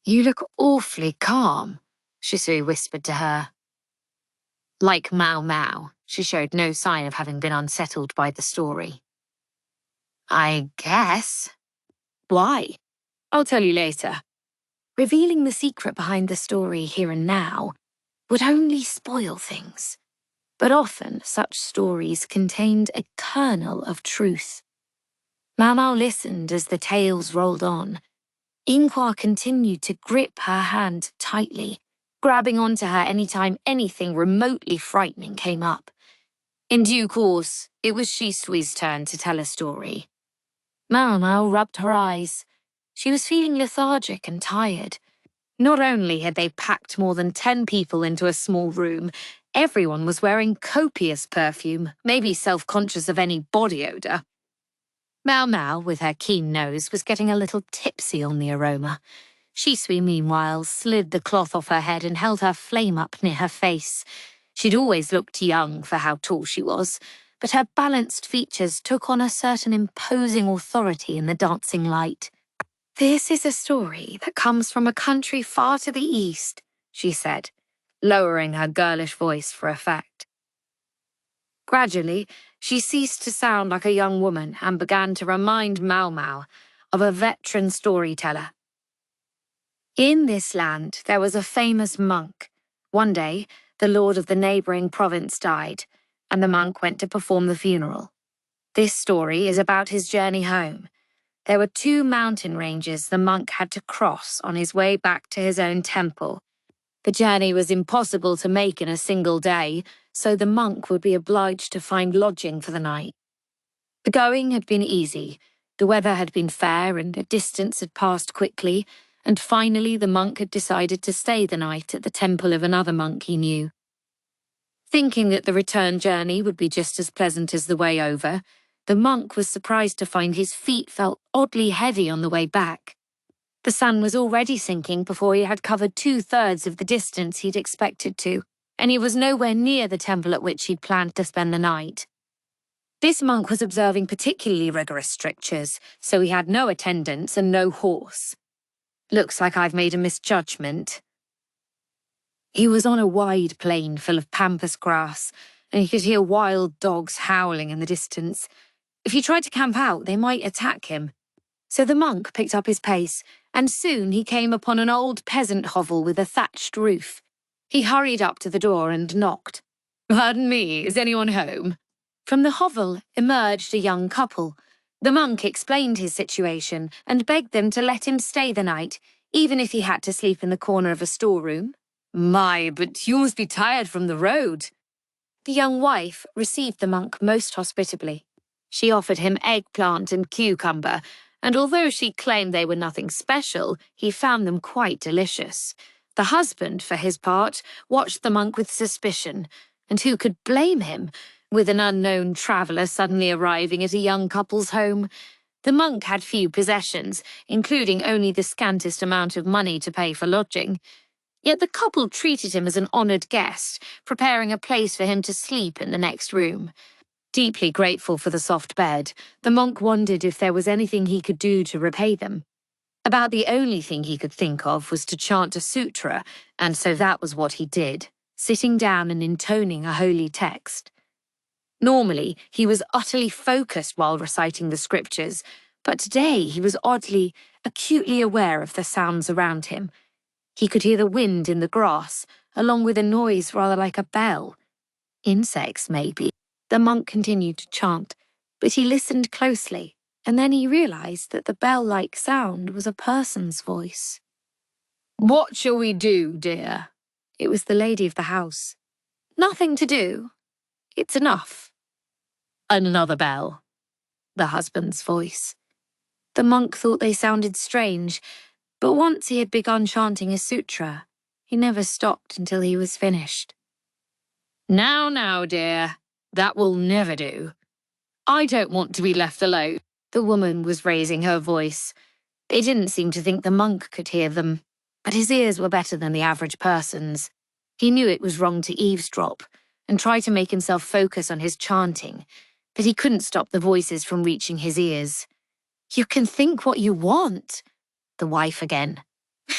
"You look awfully calm," Shisui whispered to her. Like Maomao, she showed no sign of having been unsettled by the story. "I guess." "Why?" "I'll tell you later." Revealing the secret behind the story here and now would only spoil things. But often such stories contained a kernel of truth. Maomao listened as the tales rolled on. Inqua continued to grip her hand tightly, grabbing onto her anytime anything remotely frightening came up. In due course, it was Shisui's turn to tell a story. Maomao rubbed her eyes. She was feeling lethargic and tired. Not only had they packed more than 10 people into a small room, everyone was wearing copious perfume, maybe self-conscious of any body odour. Maomao, with her keen nose, was getting a little tipsy on the aroma. Shisui, meanwhile, slid the cloth off her head and held her flame up near her face. She'd always looked young for how tall she was, but her balanced features took on a certain imposing authority in the dancing light. "This is a story that comes from a country far to the east," she said, lowering her girlish voice for effect. Gradually, she ceased to sound like a young woman and began to remind Maomao of a veteran storyteller. In this land, there was a famous monk. One day, the lord of the neighbouring province died, and the monk went to perform the funeral. This story is about his journey home. There were 2 mountain ranges the monk had to cross on his way back to his own temple. The journey was impossible to make in a single day, so the monk would be obliged to find lodging for the night. The going had been easy, the weather had been fair, and the distance had passed quickly, and finally the monk had decided to stay the night at the temple of another monk he knew. Thinking that the return journey would be just as pleasant as the way over, the monk was surprised to find his feet felt oddly heavy on the way back. The sun was already sinking before he had covered 2/3 of the distance he'd expected to, and he was nowhere near the temple at which he'd planned to spend the night. This monk was observing particularly rigorous strictures, so he had no attendants and no horse. "Looks like I've made a misjudgment." He was on a wide plain full of pampas grass, and he could hear wild dogs howling in the distance. If he tried to camp out, they might attack him. So the monk picked up his pace, and soon he came upon an old peasant hovel with a thatched roof. He hurried up to the door and knocked. "Pardon me, is anyone home?" From the hovel emerged a young couple. The monk explained his situation and begged them to let him stay the night, even if he had to sleep in the corner of a storeroom. "My, but you must be tired from the road." The young wife received the monk most hospitably. She offered him eggplant and cucumber, and although she claimed they were nothing special, he found them quite delicious. The husband, for his part, watched the monk with suspicion, and who could blame him, with an unknown traveller suddenly arriving at a young couple's home? The monk had few possessions, including only the scantest amount of money to pay for lodging. Yet the couple treated him as an honoured guest, preparing a place for him to sleep in the next room. Deeply grateful for the soft bed, the monk wondered if there was anything he could do to repay them. About the only thing he could think of was to chant a sutra, and so that was what he did, sitting down and intoning a holy text. Normally, he was utterly focused while reciting the scriptures, but today he was oddly, acutely aware of the sounds around him. He could hear the wind in the grass, along with a noise rather like a bell. Insects, maybe. The monk continued to chant, but he listened closely, and then he realized that the bell-like sound was a person's voice. "What shall we do, dear?" It was the lady of the house. "Nothing to do. It's enough." "Another bell." The husband's voice. The monk thought they sounded strange, but once he had begun chanting a sutra, he never stopped until he was finished. Now, dear, that will never do. I don't want to be left alone." The woman was raising her voice. They didn't seem to think the monk could hear them, but his ears were better than the average person's. He knew it was wrong to eavesdrop and try to make himself focus on his chanting, but he couldn't stop the voices from reaching his ears. "You can think what you want." The wife again.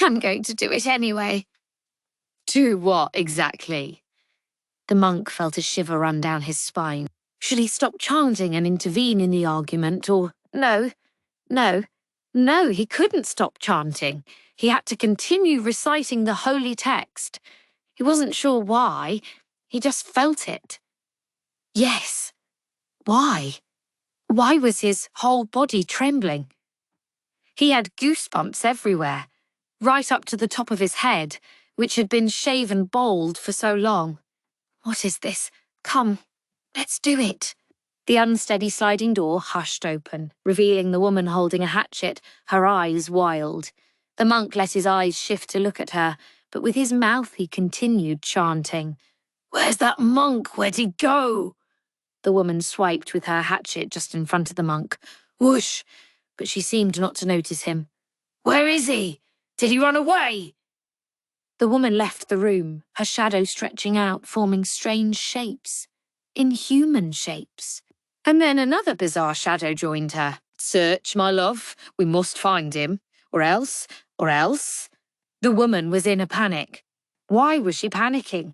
"I'm going to do it anyway." "Do what exactly?" The monk felt a shiver run down his spine. Should he stop chanting and intervene in the argument, or... No, he couldn't stop chanting. He had to continue reciting the holy text. He wasn't sure why, he just felt it. Yes, why? Why was his whole body trembling? He had goosebumps everywhere, right up to the top of his head, which had been shaven bald for so long. What is this? Come, let's do it. The unsteady sliding door hushed open, revealing the woman holding a hatchet, her eyes wild. The monk let his eyes shift to look at her, but with his mouth he continued chanting. "Where's that monk? Where'd he go?" The woman swiped with her hatchet just in front of the monk. Whoosh! But she seemed not to notice him. "Where is he? Did he run away?" The woman left the room, her shadow stretching out, forming strange shapes. Inhuman shapes. And then another bizarre shadow joined her. "Search, my love. We must find him. Or else. The woman was in a panic. Why was she panicking?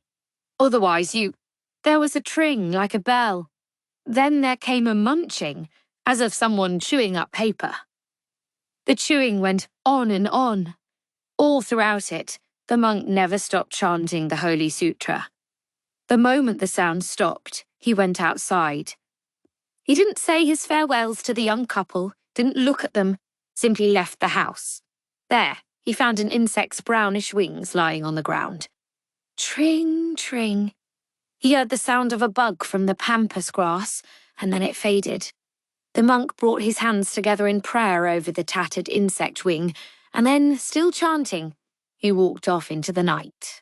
Otherwise There was a tring like a bell. Then there came a munching, as of someone chewing up paper. The chewing went on and on. All throughout it, the monk never stopped chanting the Holy Sutra. The moment the sound stopped, he went outside. He didn't say his farewells to the young couple, didn't look at them, simply left the house. There, he found an insect's brownish wings lying on the ground. Tring, tring. He heard the sound of a bug from the pampas grass, and then it faded. The monk brought his hands together in prayer over the tattered insect wing, and then, still chanting, he walked off into the night.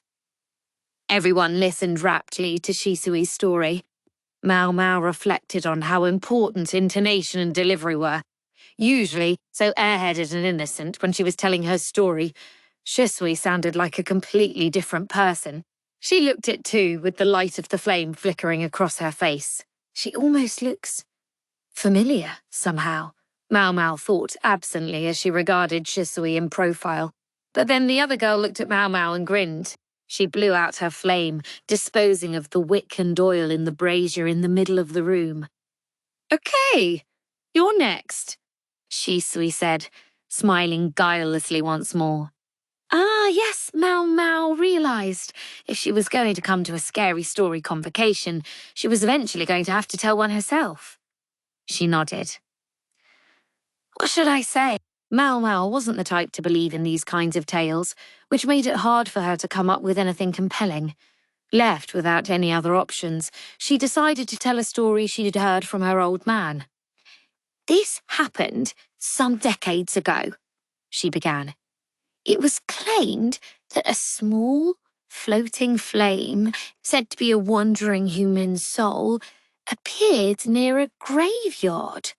Everyone listened raptly to Shisui's story. Maomao reflected on how important intonation and delivery were. Usually, so airheaded and innocent when she was telling her story, Shisui sounded like a completely different person. She looked it too, with the light of the flame flickering across her face. She almost looks familiar, somehow, Maomao thought absently as she regarded Shisui in profile. But then the other girl looked at Maomao and grinned. She blew out her flame, disposing of the wick and oil in the brazier in the middle of the room. "Okay, you're next," Shisui said, smiling guilelessly once more. Ah, yes, Maomao realized if she was going to come to a scary story convocation, she was eventually going to have to tell one herself. She nodded. What should I say? Maomao wasn't the type to believe in these kinds of tales, which made it hard for her to come up with anything compelling. Left without any other options, she decided to tell a story she'd heard from her old man. This happened some decades ago, she began. It was claimed that a small, floating flame, said to be a wandering human soul, appeared near a graveyard.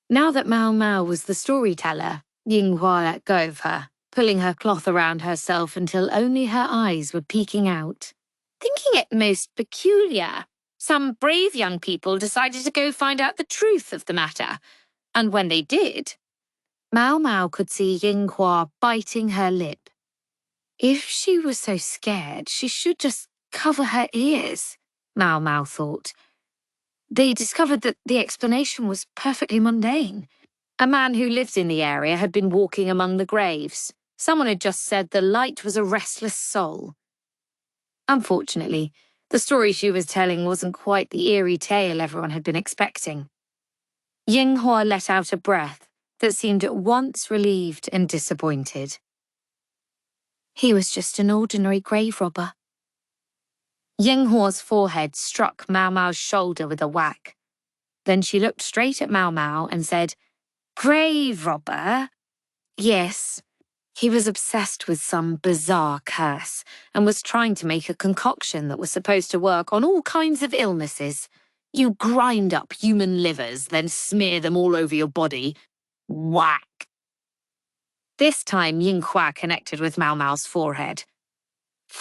Now that Maomao was the storyteller, Yinghua let go of her, pulling her cloth around herself until only her eyes were peeking out. Thinking it most peculiar, some brave young people decided to go find out the truth of the matter. And when they did, Maomao could see Yinghua biting her lip. If she was so scared, she should just cover her ears, Maomao thought. They discovered that the explanation was perfectly mundane. A man who lived in the area had been walking among the graves. Someone had just said the light was a restless soul. Unfortunately, the story she was telling wasn't quite the eerie tale everyone had been expecting. Yinghua let out a breath that seemed at once relieved and disappointed. He was just an ordinary grave robber. Yinghua's forehead struck Maomao's shoulder with a whack. Then she looked straight at Maomao and said, Grave robber? Yes. He was obsessed with some bizarre curse and was trying to make a concoction that was supposed to work on all kinds of illnesses. You grind up human livers, then smear them all over your body. Whack. This time Yinghua connected with Maomao's forehead.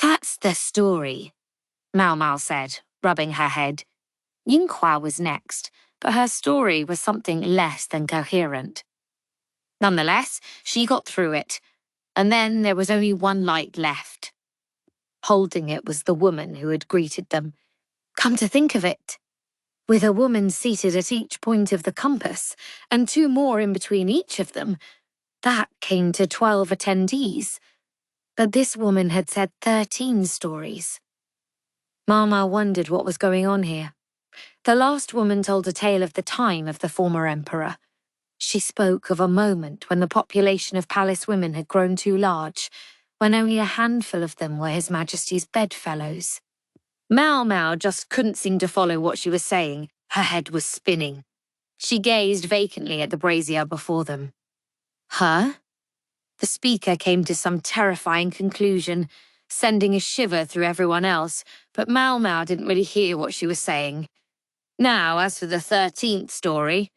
That's the story, Maomao said, rubbing her head. Yinghua was next, but her story was something less than coherent. Nonetheless, she got through it, and then there was only one light left. Holding it was the woman who had greeted them. Come to think of it, with a woman seated at each point of the compass, and 2 more in between each of them, that came to 12 attendees. But this woman had said 13 stories. Mama wondered what was going on here. The last woman told a tale of the time of the former emperor. She spoke of a moment when the population of palace women had grown too large, when only a handful of them were His Majesty's bedfellows. Maomao just couldn't seem to follow what she was saying. Her head was spinning. She gazed vacantly at the brazier before them. Huh? The speaker came to some terrifying conclusion, sending a shiver through everyone else, but Maomao didn't really hear what she was saying. Now, as for the 13th story,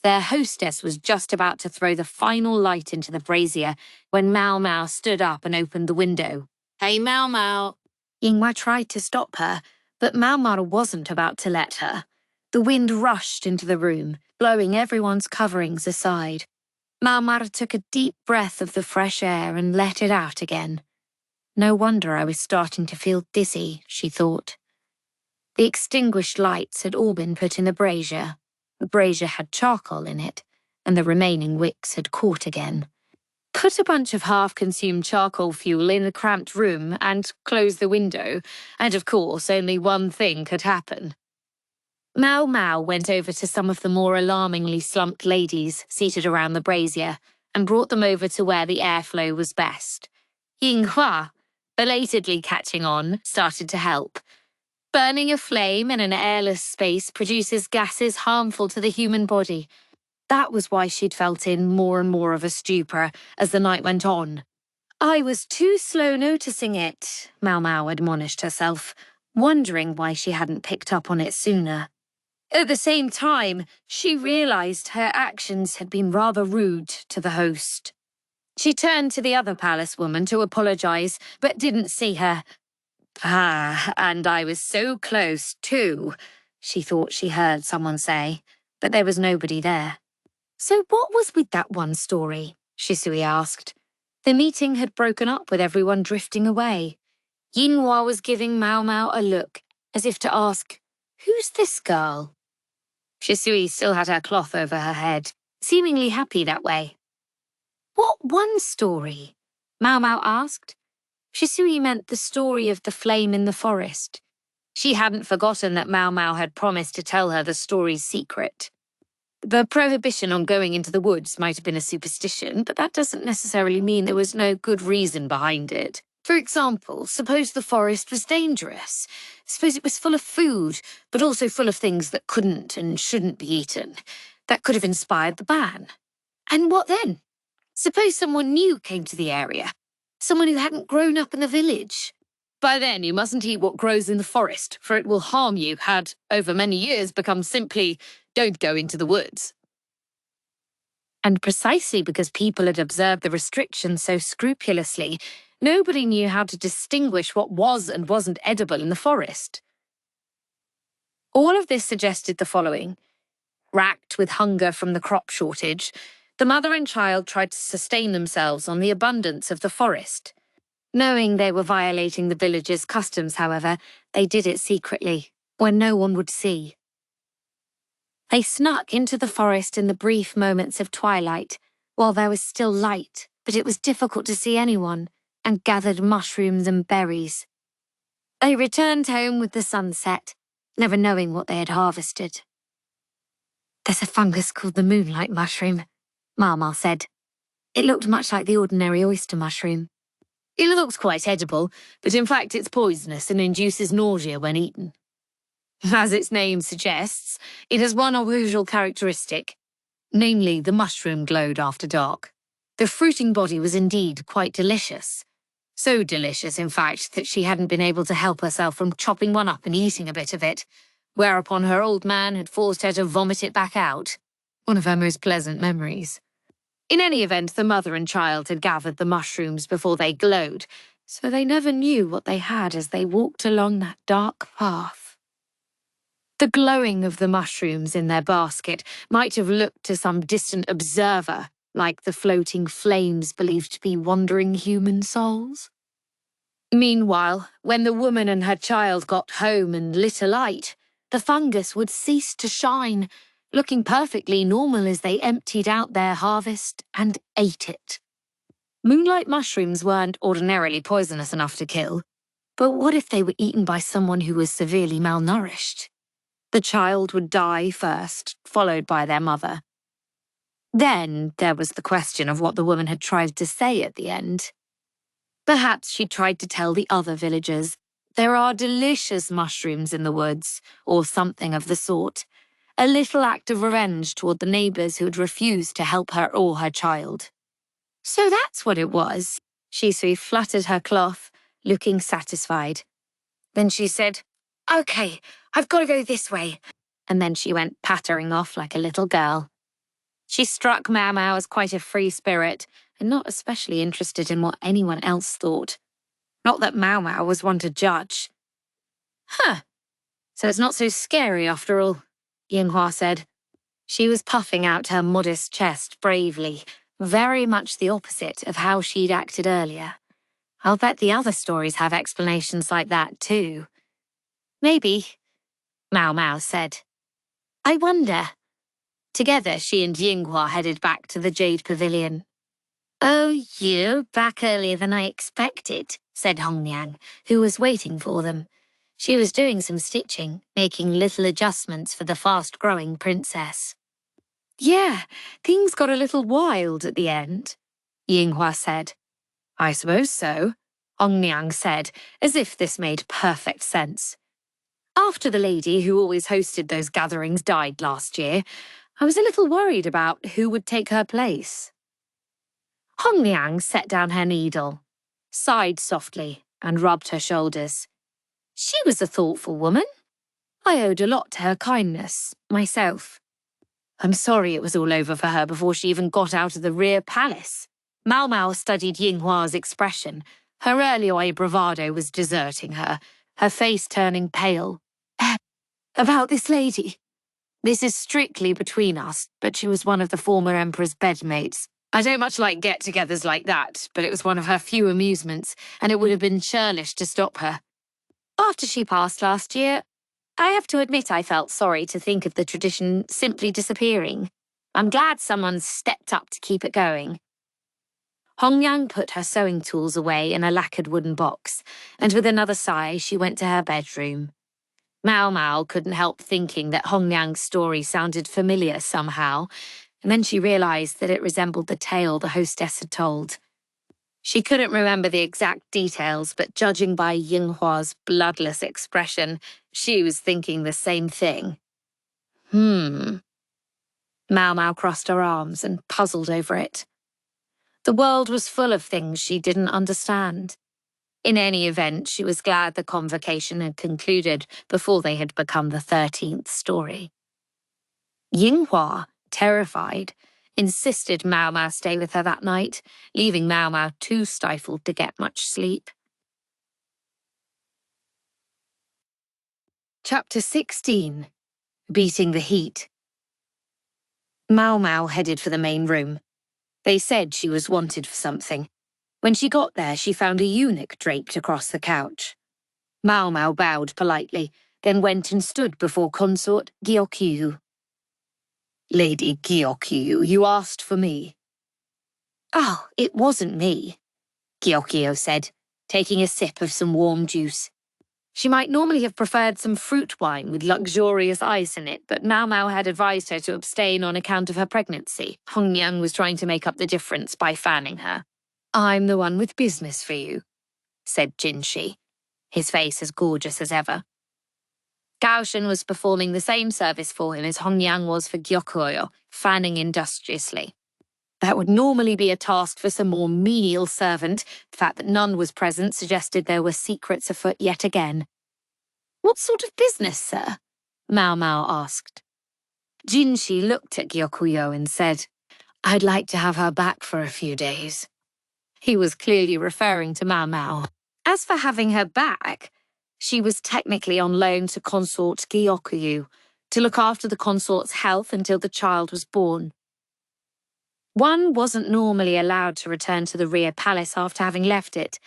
their hostess was just about to throw the final light into the brazier when Maomao stood up and opened the window. Hey, Maomao! Yinghua tried to stop her, but Maomao wasn't about to let her. The wind rushed into the room, blowing everyone's coverings aside. Maomao took a deep breath of the fresh air and let it out again. No wonder I was starting to feel dizzy, she thought. The extinguished lights had all been put in the brazier. The brazier had charcoal in it, and the remaining wicks had caught again. Put a bunch of half-consumed charcoal fuel in a cramped room and close the window, and of course only one thing could happen. Maomao went over to some of the more alarmingly slumped ladies seated around the brazier and brought them over to where the airflow was best. Yinghua, belatedly catching on, started to help. Burning a flame in an airless space produces gases harmful to the human body. That was why she'd felt in more and more of a stupor as the night went on. I was too slow noticing it, Maomao admonished herself, wondering why she hadn't picked up on it sooner. At the same time, she realized her actions had been rather rude to the host. She turned to the other palace woman to apologize, but didn't see her. And I was so close, too, she thought she heard someone say, but there was nobody there. So what was with that one story? Shisui asked. The meeting had broken up with everyone drifting away. Yinghua was giving Maomao a look, as if to ask, "Who's this girl?" Shisui still had her cloth over her head, seemingly happy that way. "What one story?" Maomao asked. Shisui meant the story of the flame in the forest. She hadn't forgotten that Maomao had promised to tell her the story's secret. The prohibition on going into the woods might have been a superstition, but that doesn't necessarily mean there was no good reason behind it. For example, suppose the forest was dangerous. Suppose it was full of food, but also full of things that couldn't and shouldn't be eaten. That could have inspired the ban. And what then? Suppose someone new came to the area. Someone who hadn't grown up in the village. By then, you mustn't eat what grows in the forest, for it will harm you, had, over many years, become simply, don't go into the woods. And precisely because people had observed the restrictions so scrupulously, nobody knew how to distinguish what was and wasn't edible in the forest. All of this suggested the following. Racked with hunger from the crop shortage, the mother and child tried to sustain themselves on the abundance of the forest. Knowing they were violating the village's customs, however, they did it secretly, when no one would see. They snuck into the forest in the brief moments of twilight, while there was still light, but it was difficult to see anyone, and gathered mushrooms and berries. They returned home with the sunset, never knowing what they had harvested. "There's a fungus called the moonlight mushroom," Maomao said. "It looked much like the ordinary oyster mushroom. It looks quite edible, but in fact it's poisonous and induces nausea when eaten." As its name suggests, it has one unusual characteristic, namely the mushroom glowed after dark. The fruiting body was indeed quite delicious. So delicious, in fact, that she hadn't been able to help herself from chopping one up and eating a bit of it, whereupon her old man had forced her to vomit it back out. One of her most pleasant memories. In any event, the mother and child had gathered the mushrooms before they glowed, so they never knew what they had as they walked along that dark path. The glowing of the mushrooms in their basket might have looked to some distant observer like the floating flames believed to be wandering human souls. Meanwhile, when the woman and her child got home and lit a light, the fungus would cease to shine, looking perfectly normal as they emptied out their harvest and ate it. Moonlight mushrooms weren't ordinarily poisonous enough to kill, but what if they were eaten by someone who was severely malnourished? The child would die first, followed by their mother. Then there was the question of what the woman had tried to say at the end. Perhaps she tried to tell the other villagers, "There are delicious mushrooms in the woods," or something of the sort. A little act of revenge toward the neighbours who had refused to help her or her child. "So that's what it was." Shisui fluttered her cloth, looking satisfied. Then she said, "Okay, I've got to go this way." And then she went pattering off like a little girl. She struck Maomao as quite a free spirit, and not especially interested in what anyone else thought. Not that Maomao was one to judge. So it's not so scary after all," Yinghua said. She was puffing out her modest chest bravely, very much the opposite of how she'd acted earlier. "I'll bet the other stories have explanations like that too." "Maybe," Maomao said. "I wonder." Together, she and Yinghua headed back to the Jade Pavilion. "Oh, you're back earlier than I expected," said Hongniang, who was waiting for them. She was doing some stitching, making little adjustments for the fast-growing princess. "Yeah, things got a little wild at the end," Yinghua said. "I suppose so," Hongniang said, as if this made perfect sense. "After the lady who always hosted those gatherings died last year, I was a little worried about who would take her place." Hongniang set down her needle, sighed softly, and rubbed her shoulders. She was a thoughtful woman. I owed a lot to her kindness, myself. I'm sorry it was all over for her before she even got out of the rear palace. Maomao studied Yinghua's expression. Her earlier bravado was deserting her, her face turning pale. "About this lady. This is strictly between us, but she was one of the former Emperor's bedmates. I don't much like get-togethers like that, but it was one of her few amusements, and it would have been churlish to stop her. After she passed last year, I have to admit I felt sorry to think of the tradition simply disappearing. I'm glad someone stepped up to keep it going. Hongyang put her sewing tools away in a lacquered wooden box, and with another sigh, she went to her bedroom. Maomao couldn't help thinking that Hongyang's story sounded familiar somehow, and then she realized that it resembled the tale the hostess had told. She couldn't remember the exact details, but judging by Yinghua's bloodless expression, she was thinking the same thing. Maomao crossed her arms and puzzled over it. The world was full of things she didn't understand. In any event, she was glad the convocation had concluded before they had become the 13th story. Yinghua, terrified, insisted Maomao stay with her that night, leaving Maomao too stifled to get much sleep. Chapter 16. Beating the Heat. Maomao headed for the main room. They said she was wanted for something. When she got there, she found a eunuch draped across the couch. Maomao bowed politely, then went and stood before consort Gyokyu. Lady Gyokyu, you asked for me. Oh, it wasn't me, Gyokyu said, taking a sip of some warm juice. She might normally have preferred some fruit wine with luxurious ice in it, but Maomao had advised her to abstain on account of her pregnancy. Hongyang was trying to make up the difference by fanning her. I'm the one with business for you, said Jinshi, his face as gorgeous as ever. Gaoshen was performing the same service for him as Hongyang was for Gyokyo, fanning industriously. That would normally be a task for some more menial servant. The fact that none was present suggested there were secrets afoot yet again. What sort of business, sir? Maomao asked. Jinshi looked at Gyokyo and said, I'd like to have her back for a few days. He was clearly referring to Maomao. As for having her back, she was technically on loan to consort Gyokyu to look after the consort's health until the child was born. One wasn't normally allowed to return to the Rear Palace after having left it,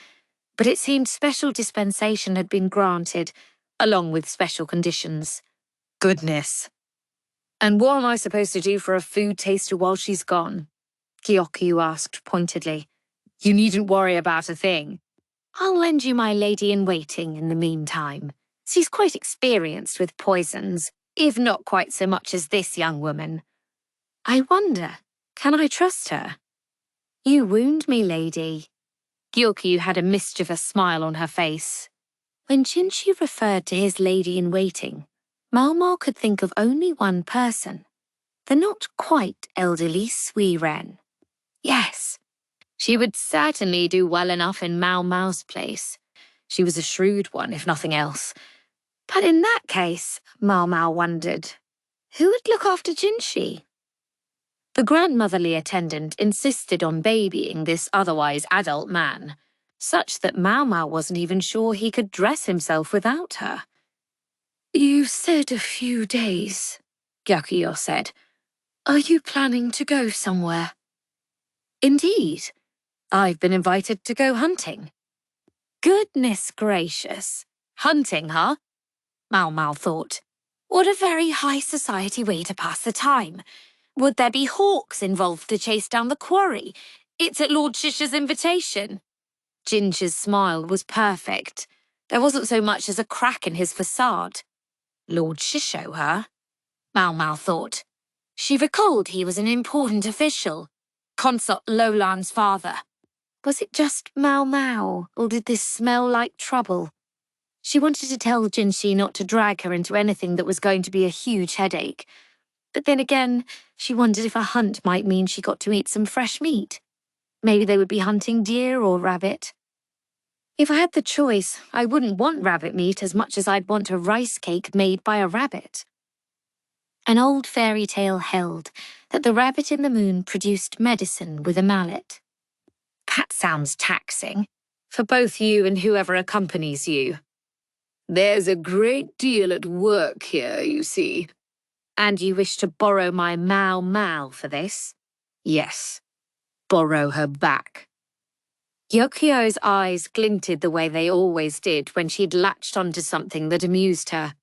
but it seemed special dispensation had been granted, along with special conditions. Goodness. And what am I supposed to do for a food taster while she's gone? Gyokyu asked pointedly. You needn't worry about a thing. I'll lend you my lady-in-waiting in the meantime. She's quite experienced with poisons, if not quite so much as this young woman. I wonder, can I trust her? You wound me, lady. Gyokyu had a mischievous smile on her face. When Jinshi referred to his lady-in-waiting, Maomao could think of only one person, the not quite elderly Sui Ren. Yes, she would certainly do well enough in Maomao's place. She was a shrewd one, if nothing else. But in that case, Maomao wondered, who would look after Jinshi? The grandmotherly attendant insisted on babying this otherwise adult man, such that Maomao wasn't even sure he could dress himself without her. You said a few days, Gyokyo said. Are you planning to go somewhere? Indeed. I've been invited to go hunting. Goodness gracious. Hunting, huh? Maomao thought. What a very high society way to pass the time. Would there be hawks involved to chase down the quarry? It's at Lord Shisha's invitation. Ginger's smile was perfect. There wasn't so much as a crack in his facade. Lord Shisho, huh? Maomao thought. She recalled he was an important official. Consort Lolan's father. Was it just Maomao, or did this smell like trouble? She wanted to tell Jinshi not to drag her into anything that was going to be a huge headache. But then again, she wondered if a hunt might mean she got to eat some fresh meat. Maybe they would be hunting deer or rabbit. If I had the choice, I wouldn't want rabbit meat as much as I'd want a rice cake made by a rabbit. An old fairy tale held that the rabbit in the moon produced medicine with a mallet. That sounds taxing, for both you and whoever accompanies you. There's a great deal at work here, you see. And you wish to borrow my Maomao for this? Yes. borrow her back. Gyokyo's eyes glinted the way they always did when she'd latched onto something that amused her.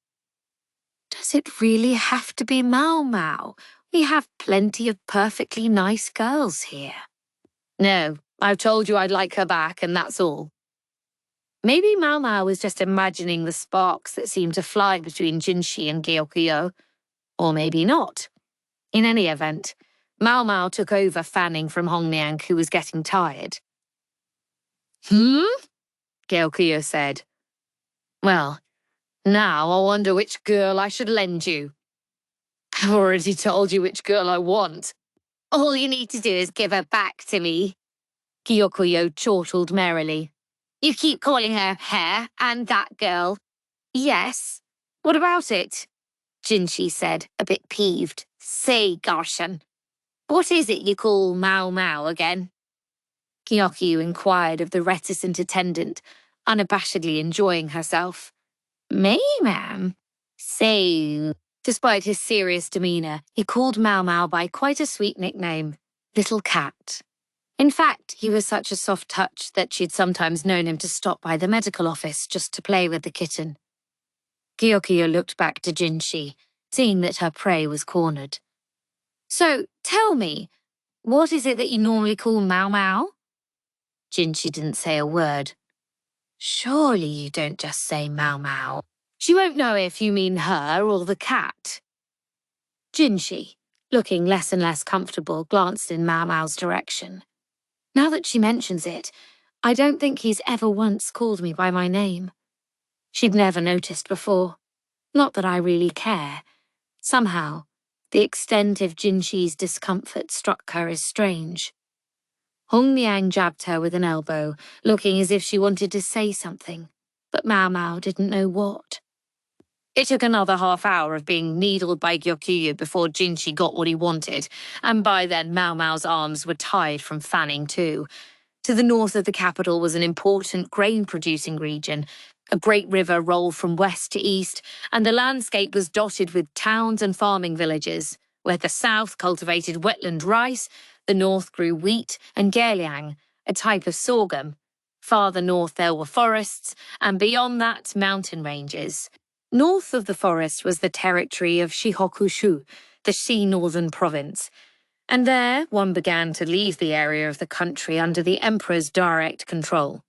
Does it really have to be Maomao? We have plenty of perfectly nice girls here. No, I've told you I'd like her back, and that's all. Maybe Maomao was just imagining the sparks that seemed to fly between Jinshi and Gyokyo. Or maybe not. In any event, Maomao took over fanning from Hongliang, who was getting tired. Gyokyo said. Well, now I wonder which girl I should lend you. I've already told you which girl I want. All you need to do is give her back to me. Gyokyo chortled merrily. You keep calling her her and that girl. Yes. What about it? Jinshi said, a bit peeved. Say, Garshan, what is it you call Maomao again? Gyokyo inquired of the reticent attendant, unabashedly enjoying herself. Me, ma'am? Say. Despite his serious demeanour, he called Maomao by quite a sweet nickname, Little Cat. In fact, he was such a soft touch that she'd sometimes known him to stop by the medical office just to play with the kitten. Gyokyo looked back to Jinshi, seeing that her prey was cornered. So, tell me, what is it that you normally call Maomao? Jinshi didn't say a word. Surely you don't just say Maomao. She won't know if you mean her or the cat. Jinshi, looking less and less comfortable, glanced in Maomao's direction. Now that she mentions it, I don't think he's ever once called me by my name. She'd never noticed before. Not that I really care. Somehow, the extent of Jinshi's discomfort struck her as strange. Hongliang jabbed her with an elbow, looking as if she wanted to say something, but Maomao didn't know what. It took another half-hour of being needled by Gyokyo before Jinshi got what he wanted, and by then Maomao's arms were tired from fanning too. To the north of the capital was an important grain-producing region. A great river rolled from west to east, and the landscape was dotted with towns and farming villages, where the south cultivated wetland rice, the north grew wheat and geliang, a type of sorghum. Farther north there were forests, and beyond that, mountain ranges. North of the forest was the territory of Shihokushu, the Shi Northern Province, and there one began to leave the area of the country under the Emperor's direct control.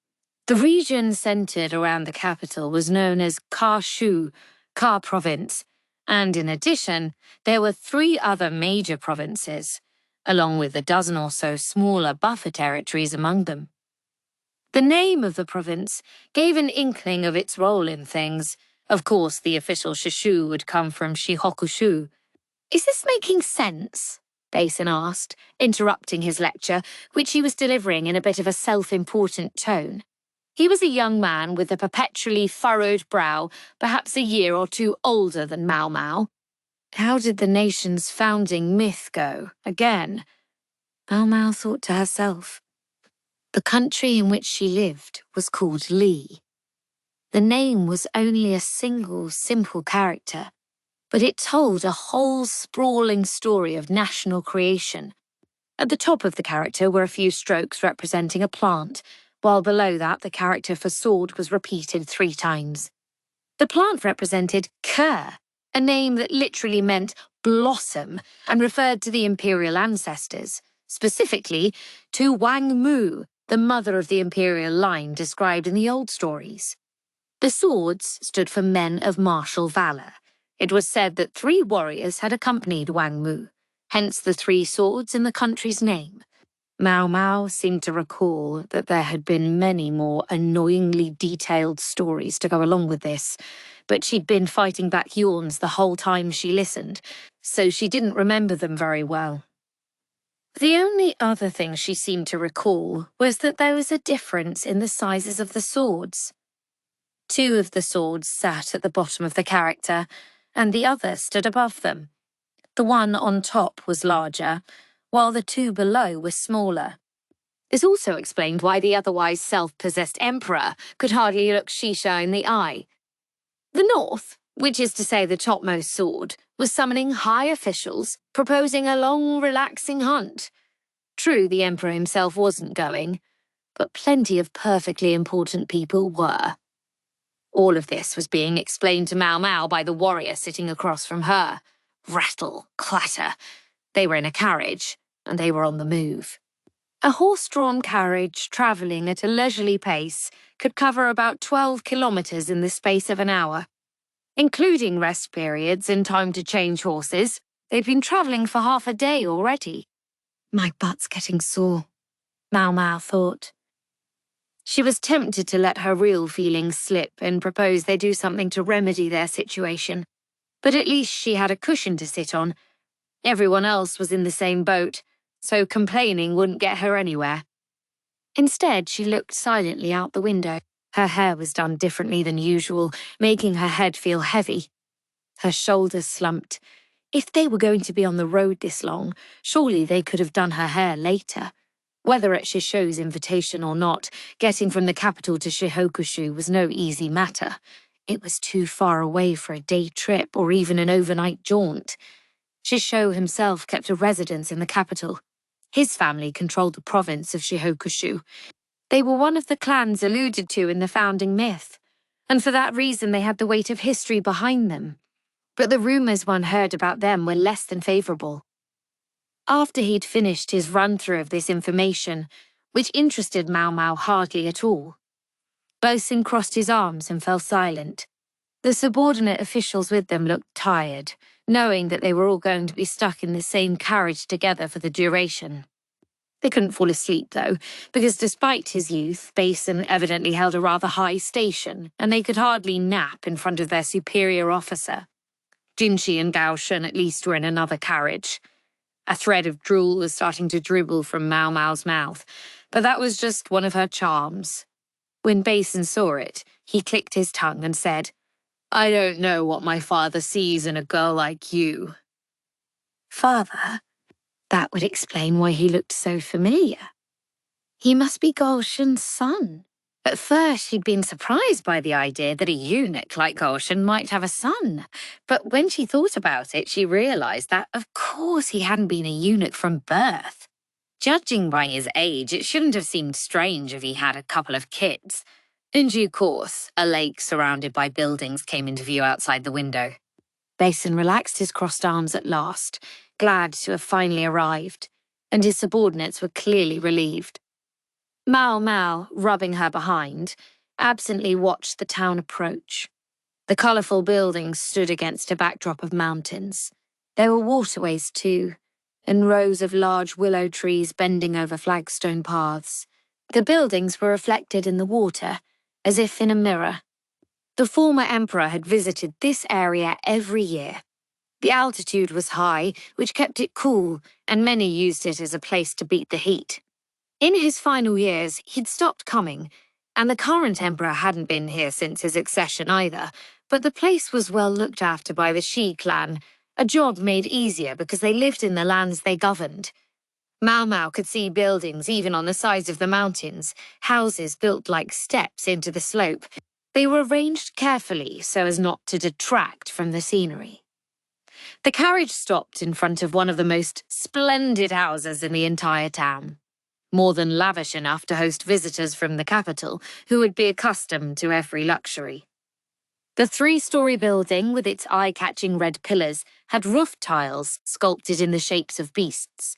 The region centered around the capital was known as Ka-shu, Ka Province, and in addition, there were 3 other major provinces, along with a dozen or so smaller buffer territories among them. The name of the province gave an inkling of its role in things. Of course, the official Shishu would come from Shihokushu. Is this making sense? Basin asked, interrupting his lecture, which he was delivering in a bit of a self-important tone. He was a young man with a perpetually furrowed brow, perhaps a year or 2 older than Maomao. How did the nation's founding myth go, again? Maomao thought to herself. The country in which she lived was called Li. The name was only a single, simple character, but it told a whole sprawling story of national creation. At the top of the character were a few strokes representing a plant, while below that the character for sword was repeated 3 times. The plant represented Ke, a name that literally meant blossom and referred to the imperial ancestors, specifically to Wang Mu, the mother of the imperial line described in the old stories. The swords stood for men of martial valor. It was said that 3 warriors had accompanied Wang Mu, hence the 3 swords in the country's name. Maomao seemed to recall that there had been many more annoyingly detailed stories to go along with this, but she'd been fighting back yawns the whole time she listened, so she didn't remember them very well. The only other thing she seemed to recall was that there was a difference in the sizes of the swords. 2 of the swords sat at the bottom of the character, and the other stood above them. The one on top was larger, while the 2 below were smaller. This also explained why the otherwise self-possessed emperor could hardly look Shisha in the eye. The north, which is to say the topmost sword, was summoning high officials, proposing a long, relaxing hunt. True, the Emperor himself wasn't going, but plenty of perfectly important people were. All of this was being explained to Maomao by the warrior sitting across from her. Rattle, clatter. They were in a carriage, and they were on the move. A horse-drawn carriage, travelling at a leisurely pace, could cover about 12 kilometres in the space of an hour. Including rest periods and time to change horses, they'd been travelling for half a day already. My butt's getting sore, Maomao thought. She was tempted to let her real feelings slip and propose they do something to remedy their situation. But at least she had a cushion to sit on. Everyone else was in the same boat, so complaining wouldn't get her anywhere. Instead, she looked silently out the window. Her hair was done differently than usual, making her head feel heavy. Her shoulders slumped. If they were going to be on the road this long, surely they could have done her hair later. Whether at Shisho's invitation or not, getting from the capital to Shihokushu was no easy matter. It was too far away for a day trip or even an overnight jaunt. Shisho himself kept a residence in the capital. His family controlled the province of Shihokushu. They were one of the clans alluded to in the founding myth, and for that reason they had the weight of history behind them. But the rumours one heard about them were less than favourable. After he'd finished his run-through of this information, which interested Maomao hardly at all, Bosun crossed his arms and fell silent. The subordinate officials with them looked tired, knowing that they were all going to be stuck in the same carriage together for the duration. They couldn't fall asleep, though, because despite his youth, Bosun evidently held a rather high station, and they could hardly nap in front of their superior officer. Jinshi and Gaoshen at least were in another carriage. A thread of drool was starting to dribble from Maomao's mouth, but that was just one of her charms. When Bosun saw it, he clicked his tongue and said, "I don't know what my father sees in a girl like you." Father? That would explain why he looked so familiar. He must be Gaoshen's son. At first, she'd been surprised by the idea that a eunuch like Gaoshen might have a son. But when she thought about it, she realised that, of course, he hadn't been a eunuch from birth. Judging by his age, it shouldn't have seemed strange if he had a couple of kids. In due course, a lake surrounded by buildings came into view outside the window. Bosun relaxed his crossed arms at last, glad to have finally arrived, and his subordinates were clearly relieved. Maomao, rubbing her behind, absently watched the town approach. The colourful buildings stood against a backdrop of mountains. There were waterways too, and rows of large willow trees bending over flagstone paths. The buildings were reflected in the water, as if in a mirror. The former emperor had visited this area every year. The altitude was high, which kept it cool, and many used it as a place to beat the heat. In his final years, he'd stopped coming, and the current emperor hadn't been here since his accession either, but the place was well looked after by the Shi clan, a job made easier because they lived in the lands they governed. Maomao could see buildings even on the sides of the mountains, houses built like steps into the slope. They were arranged carefully so as not to detract from the scenery. The carriage stopped in front of one of the most splendid houses in the entire town, more than lavish enough to host visitors from the capital who would be accustomed to every luxury. The three-story building with its eye-catching red pillars had roof tiles sculpted in the shapes of beasts.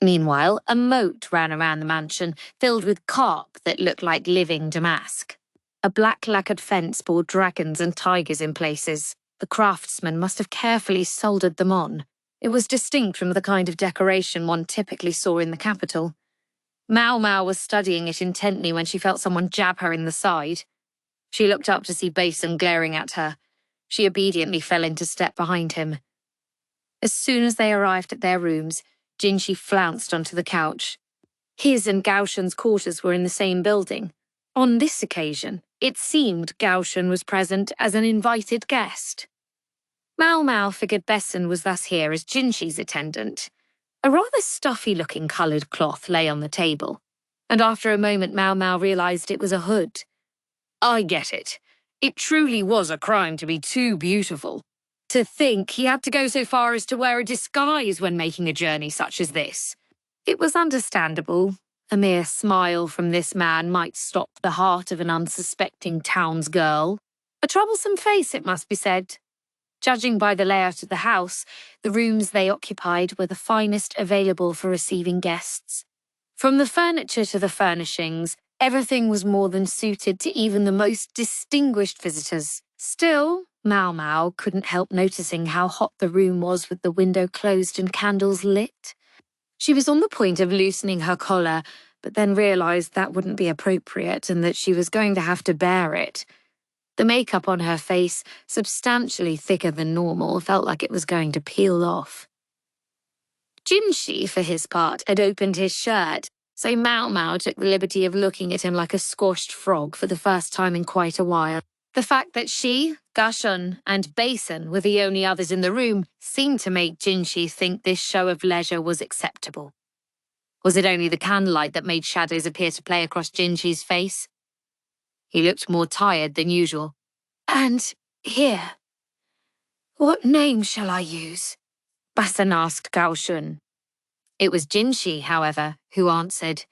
Meanwhile, a moat ran around the mansion filled with carp that looked like living damask. A black lacquered fence bore dragons and tigers in places. The craftsman must have carefully soldered them on. It was distinct from the kind of decoration one typically saw in the capital. Maomao was studying it intently when she felt someone jab her in the side. She looked up to see Bosun glaring at her. She obediently fell into step behind him. As soon as they arrived at their rooms, Jinshi flounced onto the couch. His and Gaoshen's quarters were in the same building. On this occasion, it seemed Gaoshen was present as an invited guest. Maomao figured Bosun was thus here as Jinshi's attendant. A rather stuffy-looking coloured cloth lay on the table, and after a moment Maomao realised it was a hood. I get it. It truly was a crime to be too beautiful. To think he had to go so far as to wear a disguise when making a journey such as this. It was understandable. A mere smile from this man might stop the heart of an unsuspecting townsgirl. A troublesome face, it must be said. Judging by the layout of the house, the rooms they occupied were the finest available for receiving guests. From the furniture to the furnishings, everything was more than suited to even the most distinguished visitors. Still, Maomao couldn't help noticing how hot the room was with the window closed and candles lit. She was on the point of loosening her collar, but then realized that wouldn't be appropriate and that she was going to have to bear it. The makeup on her face, substantially thicker than normal, felt like it was going to peel off. Jinshi, for his part, had opened his shirt, so Maomao took the liberty of looking at him like a squashed frog for the first time in quite a while. The fact that she, Gashun, and Basin were the only others in the room seemed to make Jinshi think this show of leisure was acceptable. Was it only the candlelight that made shadows appear to play across Jinshi's face? He looked more tired than usual. And here, what name shall I use? Basin asked Gaoshun. It was Jinshi, however, who answered,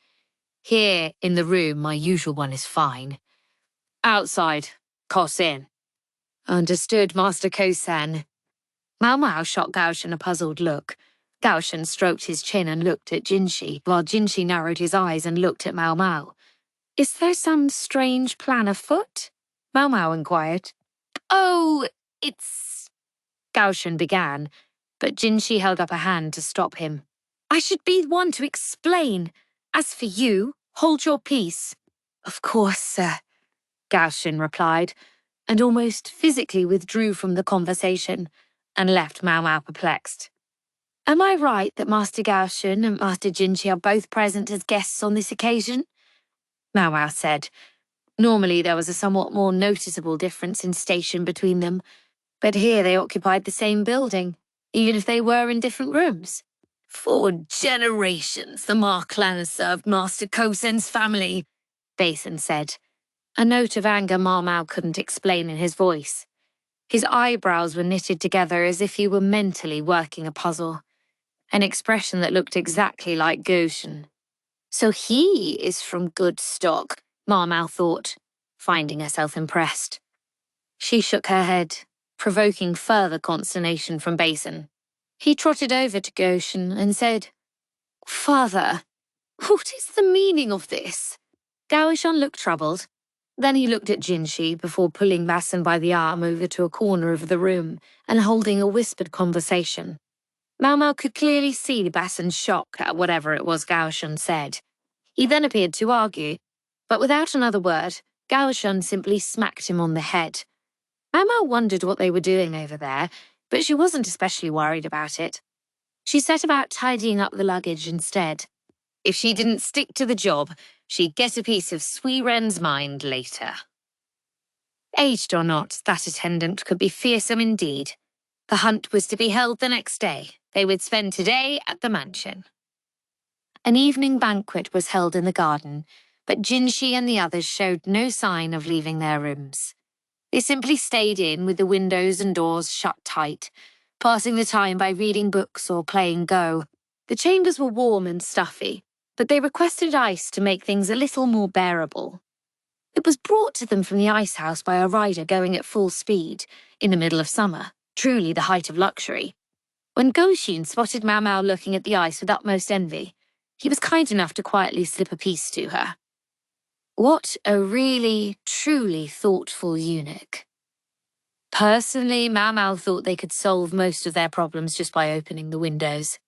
Here, in the room, my usual one is fine. Outside, Kosin. Understood, Master Kosen. Maomao shot Gaoshun a puzzled look. Gaoshun stroked his chin and looked at Jinshi, while Jinshi narrowed his eyes and looked at Maomao. Is there some strange plan afoot? Maomao inquired. Oh, it's... Gaoshun began, but Jinshi held up a hand to stop him. I should be one to explain. As for you, hold your peace. Of course, sir, Gaoshun replied, and almost physically withdrew from the conversation and left Maomao perplexed. Am I right that Master Gaoshun and Master Jinshi are both present as guests on this occasion? Maomao said. Normally there was a somewhat more noticeable difference in station between them, but here they occupied the same building, even if they were in different rooms. For generations, the Ma clan has served Master Kosen's family, Basin said. A note of anger Maomao couldn't explain in his voice. His eyebrows were knitted together as if he were mentally working a puzzle, an expression that looked exactly like Goshen. So he is from good stock, Maomao thought, finding herself impressed. She shook her head, provoking further consternation from Basin. He trotted over to Goshen and said, Father, what is the meaning of this? Gaoshun looked troubled. Then he looked at Jinshi before pulling Basin by the arm over to a corner of the room and holding a whispered conversation. Maomao could clearly see Basin's shock at whatever it was Gaoshun said. He then appeared to argue, but without another word, Gaoshun simply smacked him on the head. Maomao wondered what they were doing over there, but she wasn't especially worried about it. She set about tidying up the luggage instead. If she didn't stick to the job, she'd get a piece of Sui Ren's mind later. Aged or not, that attendant could be fearsome indeed. The hunt was to be held the next day. They would spend today at the mansion. An evening banquet was held in the garden, but Jinshi and the others showed no sign of leaving their rooms. They simply stayed in with the windows and doors shut tight, passing the time by reading books or playing Go. The chambers were warm and stuffy, but they requested ice to make things a little more bearable. It was brought to them from the ice house by a rider going at full speed, in the middle of summer, truly the height of luxury. When Goshun spotted Maomao looking at the ice with utmost envy, he was kind enough to quietly slip a piece to her. What a really, truly thoughtful eunuch. Personally, Maomao thought they could solve most of their problems just by opening the windows.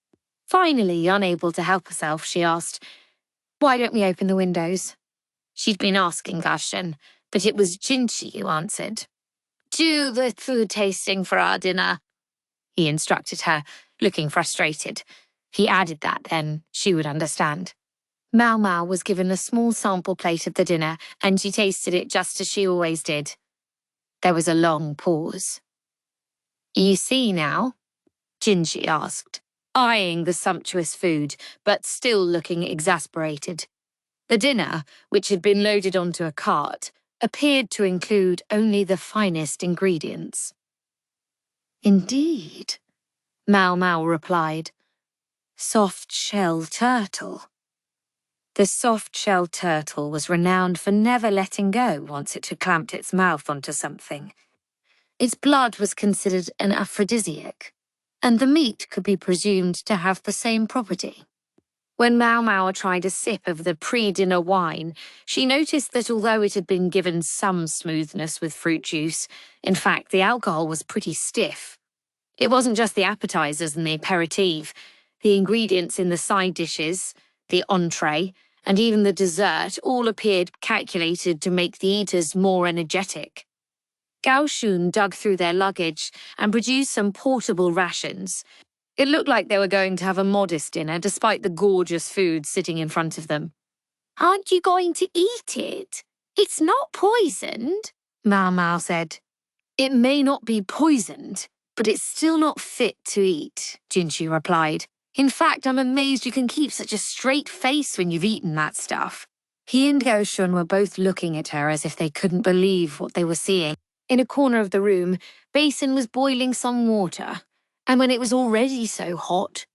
Finally, unable to help herself, she asked, Why don't we open the windows? She'd been asking Gashen, but it was Jinshi who answered. Do the food tasting for our dinner, he instructed her, looking frustrated. He added that then she would understand. Maomao was given a small sample plate of the dinner, and she tasted it just as she always did. There was a long pause. You see now? Jinshi asked, eyeing the sumptuous food, but still looking exasperated. The dinner, which had been loaded onto a cart, appeared to include only the finest ingredients. Indeed, Maomao replied. Soft-shell turtle. The soft-shell turtle was renowned for never letting go once it had clamped its mouth onto something. Its blood was considered an aphrodisiac, and the meat could be presumed to have the same property. When Maomao tried a sip of the pre-dinner wine, she noticed that although it had been given some smoothness with fruit juice, in fact the alcohol was pretty stiff. It wasn't just the appetizers and the aperitif. The ingredients in the side dishes, the entree, and even the dessert all appeared calculated to make the eaters more energetic. Gao Shun dug through their luggage and produced some portable rations. It looked like they were going to have a modest dinner despite the gorgeous food sitting in front of them. Aren't you going to eat it? It's not poisoned, Maomao said. It may not be poisoned, but it's still not fit to eat, Jinshi replied. In fact, I'm amazed you can keep such a straight face when you've eaten that stuff. He and Gao Shun were both looking at her as if they couldn't believe what they were seeing. In a corner of the room, Basin was boiling some water, and when it was already so hot,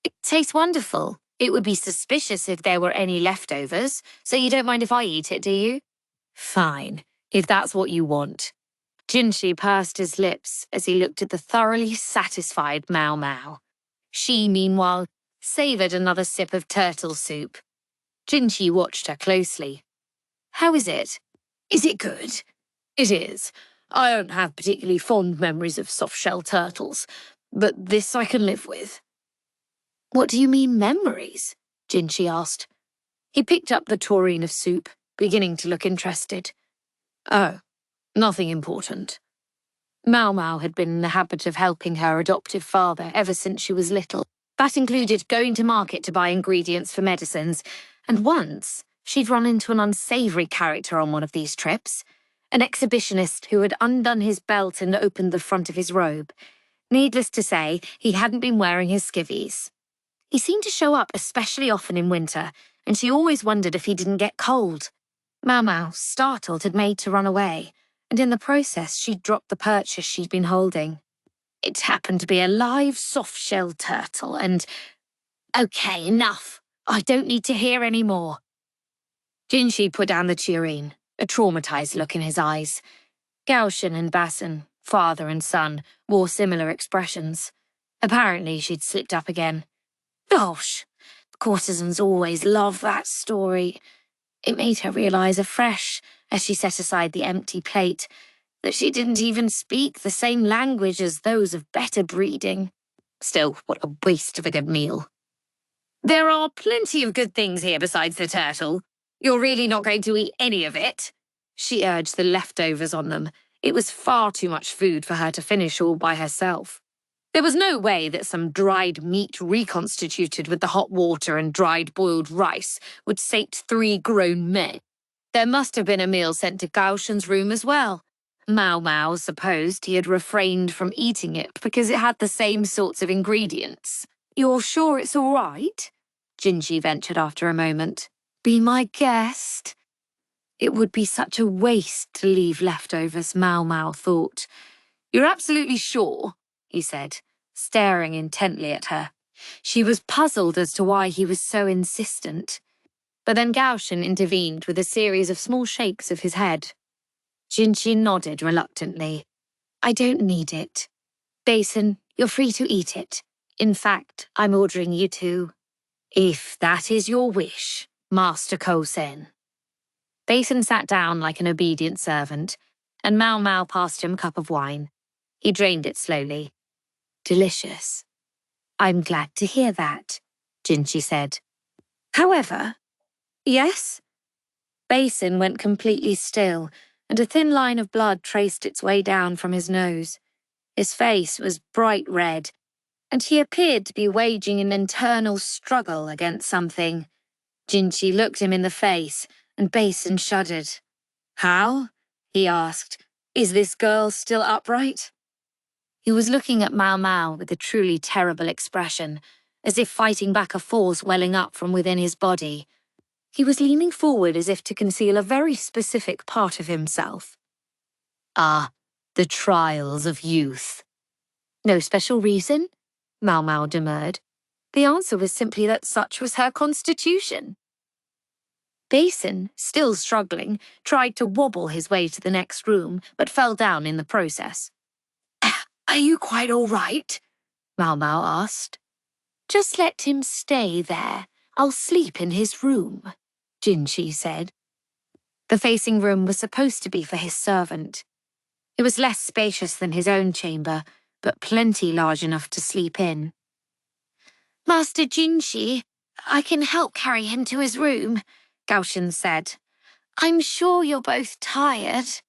it tastes wonderful. It would be suspicious if there were any leftovers, so you don't mind if I eat it, do you? Fine, if that's what you want. Jinshi pursed his lips as he looked at the thoroughly satisfied Maomao. She, meanwhile, savoured another sip of turtle soup. Jinshi watched her closely. How is it? Is it good? It is. I don't have particularly fond memories of soft-shell turtles, but this I can live with. What do you mean, memories? Jinshi asked. He picked up the tureen of soup, beginning to look interested. Oh, nothing important. Maomao had been in the habit of helping her adoptive father ever since she was little. That included going to market to buy ingredients for medicines, and once she'd run into an unsavoury character on one of these trips, an exhibitionist who had undone his belt and opened the front of his robe. Needless to say, he hadn't been wearing his skivvies. He seemed to show up especially often in winter, and she always wondered if he didn't get cold. Maomao, startled, had made to run away, and in the process she'd dropped the purchase she'd been holding. It happened to be a live soft-shell turtle, and... Okay, enough. I don't need to hear any more. Jinshi put down the tureen, a traumatized look in his eyes. Gao Shun and Basin, father and son, wore similar expressions. Apparently she'd slipped up again. Gosh, the courtesans always love that story. It made her realise afresh, as she set aside the empty plate, that she didn't even speak the same language as those of better breeding. Still, what a waste of a good meal. There are plenty of good things here besides the turtle. You're really not going to eat any of it? She urged the leftovers on them. It was far too much food for her to finish all by herself. There was no way that some dried meat reconstituted with the hot water and dried boiled rice would sate 3 grown men. There must have been a meal sent to Gao Shun's room as well. Maomao supposed he had refrained from eating it because it had the same sorts of ingredients. You're sure it's all right? Jinshi ventured after a moment. Be my guest. It would be such a waste to leave leftovers, Maomao thought. You're absolutely sure? He said, staring intently at her. She was puzzled as to why he was so insistent. But then Gao Shun intervened with a series of small shakes of his head. Jinshi nodded reluctantly. I don't need it. Basin, you're free to eat it. In fact, I'm ordering you to. If that is your wish, Master Ko-sen. Basin sat down like an obedient servant, and Maomao passed him a cup of wine. He drained it slowly. Delicious. I'm glad to hear that, Jinshi said. However, yes? Basin went completely still, and a thin line of blood traced its way down from his nose. His face was bright red, and he appeared to be waging an internal struggle against something. Jinshi looked him in the face, and Basin shuddered. How? He asked. Is this girl still upright? He was looking at Maomao with a truly terrible expression, as if fighting back a force welling up from within his body. He was leaning forward as if to conceal a very specific part of himself. Ah, the trials of youth. No special reason? Maomao demurred. The answer was simply that such was her constitution. Basin, still struggling, tried to wobble his way to the next room, but fell down in the process. "Are you quite all right?" Maomao asked. "Just let him stay there. I'll sleep in his room," Jinshi said. The facing room was supposed to be for his servant. It was less spacious than his own chamber, but plenty large enough to sleep in. "Master Jinshi, I can help carry him to his room," Gaoshan said. "I'm sure you're both tired."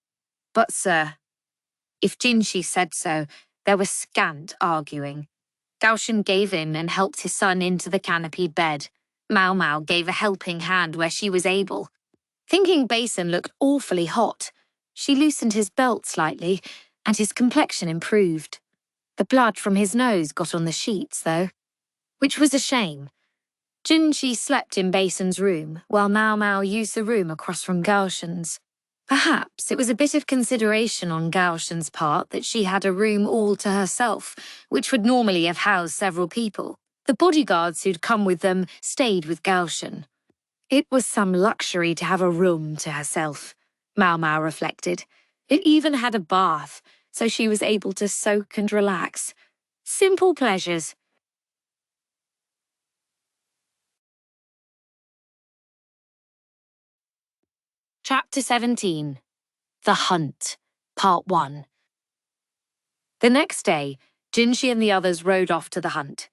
"But, sir," if Jinshi said so, there was scant arguing. Gaoshan gave in and helped his son into the canopied bed. Maomao gave a helping hand where she was able. Thinking Basin looked awfully hot, she loosened his belt slightly, and his complexion improved. The blood from his nose got on the sheets, though, which was a shame. Jinshi slept in Basin's room, while Maomao used the room across from Gaoshan's. Perhaps it was a bit of consideration on Gaoshan's part that she had a room all to herself, which would normally have housed several people. The bodyguards who'd come with them stayed with Gaoshan. It was some luxury to have a room to herself, Maomao reflected. It even had a bath, so she was able to soak and relax. Simple pleasures. Chapter 17. The Hunt, Part 1. The next day, Jinshi and the others rode off to the hunt.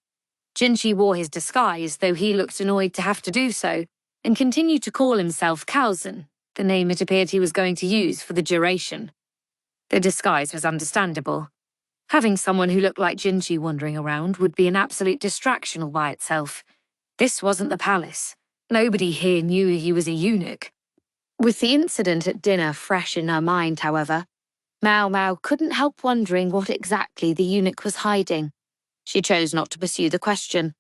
Jinshi wore his disguise, though he looked annoyed to have to do so, and continued to call himself Kaozen, the name it appeared he was going to use for the duration. The disguise was understandable. Having someone who looked like Jinshi wandering around would be an absolute distraction all by itself. This wasn't the palace. Nobody here knew he was a eunuch. With the incident at dinner fresh in her mind, however, Maomao couldn't help wondering what exactly the eunuch was hiding. She chose not to pursue the question.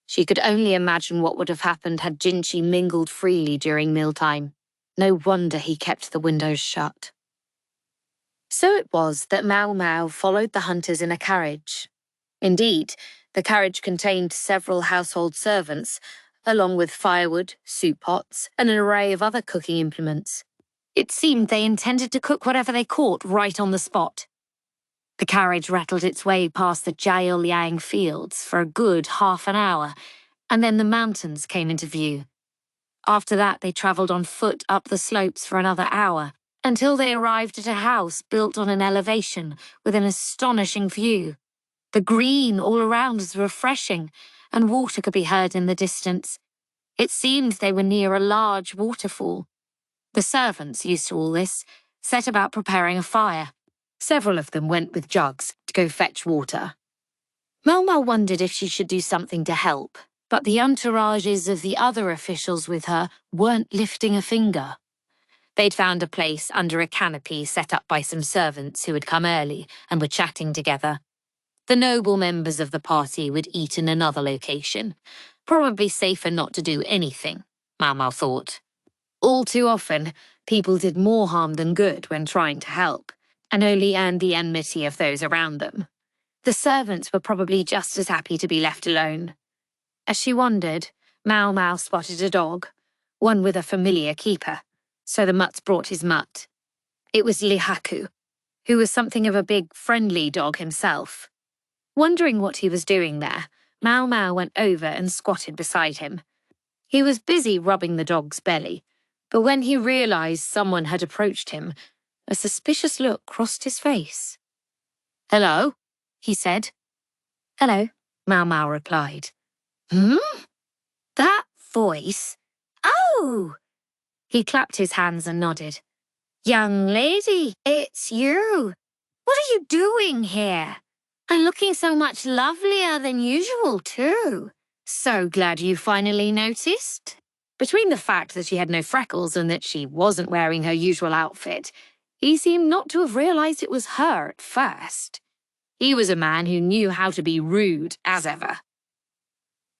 She could only imagine what would have happened had Jinshi mingled freely during mealtime. No wonder he kept the windows shut. So it was that Maomao followed the hunters in a carriage. Indeed, the carriage contained several household servants, along with firewood, soup pots, and an array of other cooking implements. It seemed they intended to cook whatever they caught right on the spot. The carriage rattled its way past the Jiaoliang fields for a good half an hour, and then the mountains came into view. After that, they travelled on foot up the slopes for another hour, until they arrived at a house built on an elevation with an astonishing view. The green all around was refreshing, and water could be heard in the distance. It seemed they were near a large waterfall. The servants, used to all this, set about preparing a fire. Several of them went with jugs to go fetch water. Maomao wondered if she should do something to help, but the entourages of the other officials with her weren't lifting a finger. They'd found a place under a canopy set up by some servants who had come early and were chatting together. The noble members of the party would eat in another location. Probably safer not to do anything, Maomao thought. All too often, people did more harm than good when trying to help, and only earned the enmity of those around them. The servants were probably just as happy to be left alone. As she wondered, Maomao spotted a dog, one with a familiar keeper, so the mutts brought his mutt. It was Lihaku, who was something of a big, friendly dog himself. Wondering what he was doing there, Maomao went over and squatted beside him. He was busy rubbing the dog's belly, but when he realised someone had approached him, a suspicious look crossed his face. "Hello," he said. "Hello," Maomao replied. "Hmm? That voice? Oh!" He clapped his hands and nodded. "Young lady, it's you. What are you doing here? And looking so much lovelier than usual, too. So glad you finally noticed." Between the fact that she had no freckles and that she wasn't wearing her usual outfit, he seemed not to have realised it was her at first. He was a man who knew how to be rude, as ever.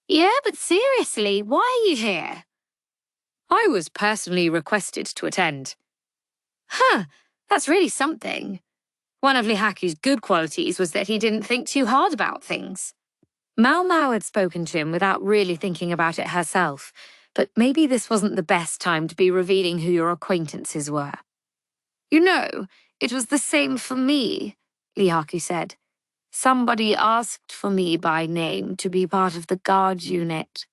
"Yeah, but seriously, why are you here?" "I was personally requested to attend." "Huh, that's really something." One of Lihaku's good qualities was that he didn't think too hard about things. Maomao had spoken to him without really thinking about it herself, but maybe this wasn't the best time to be revealing who your acquaintances were. You know, it was the same for me, Lihaku said. Somebody asked for me by name to be part of the guard unit.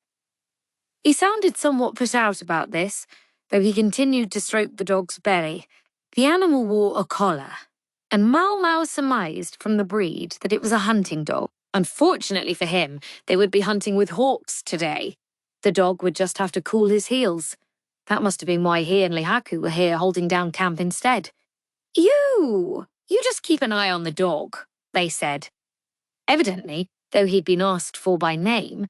He sounded somewhat put out about this, though he continued to stroke the dog's belly. The animal wore a collar, and Maomao surmised from the breed that it was a hunting dog. Unfortunately for him, they would be hunting with hawks today. The dog would just have to cool his heels. That must have been why he and Lihaku were here holding down camp instead. You just keep an eye on the dog, they said. Evidently, though he'd been asked for by name,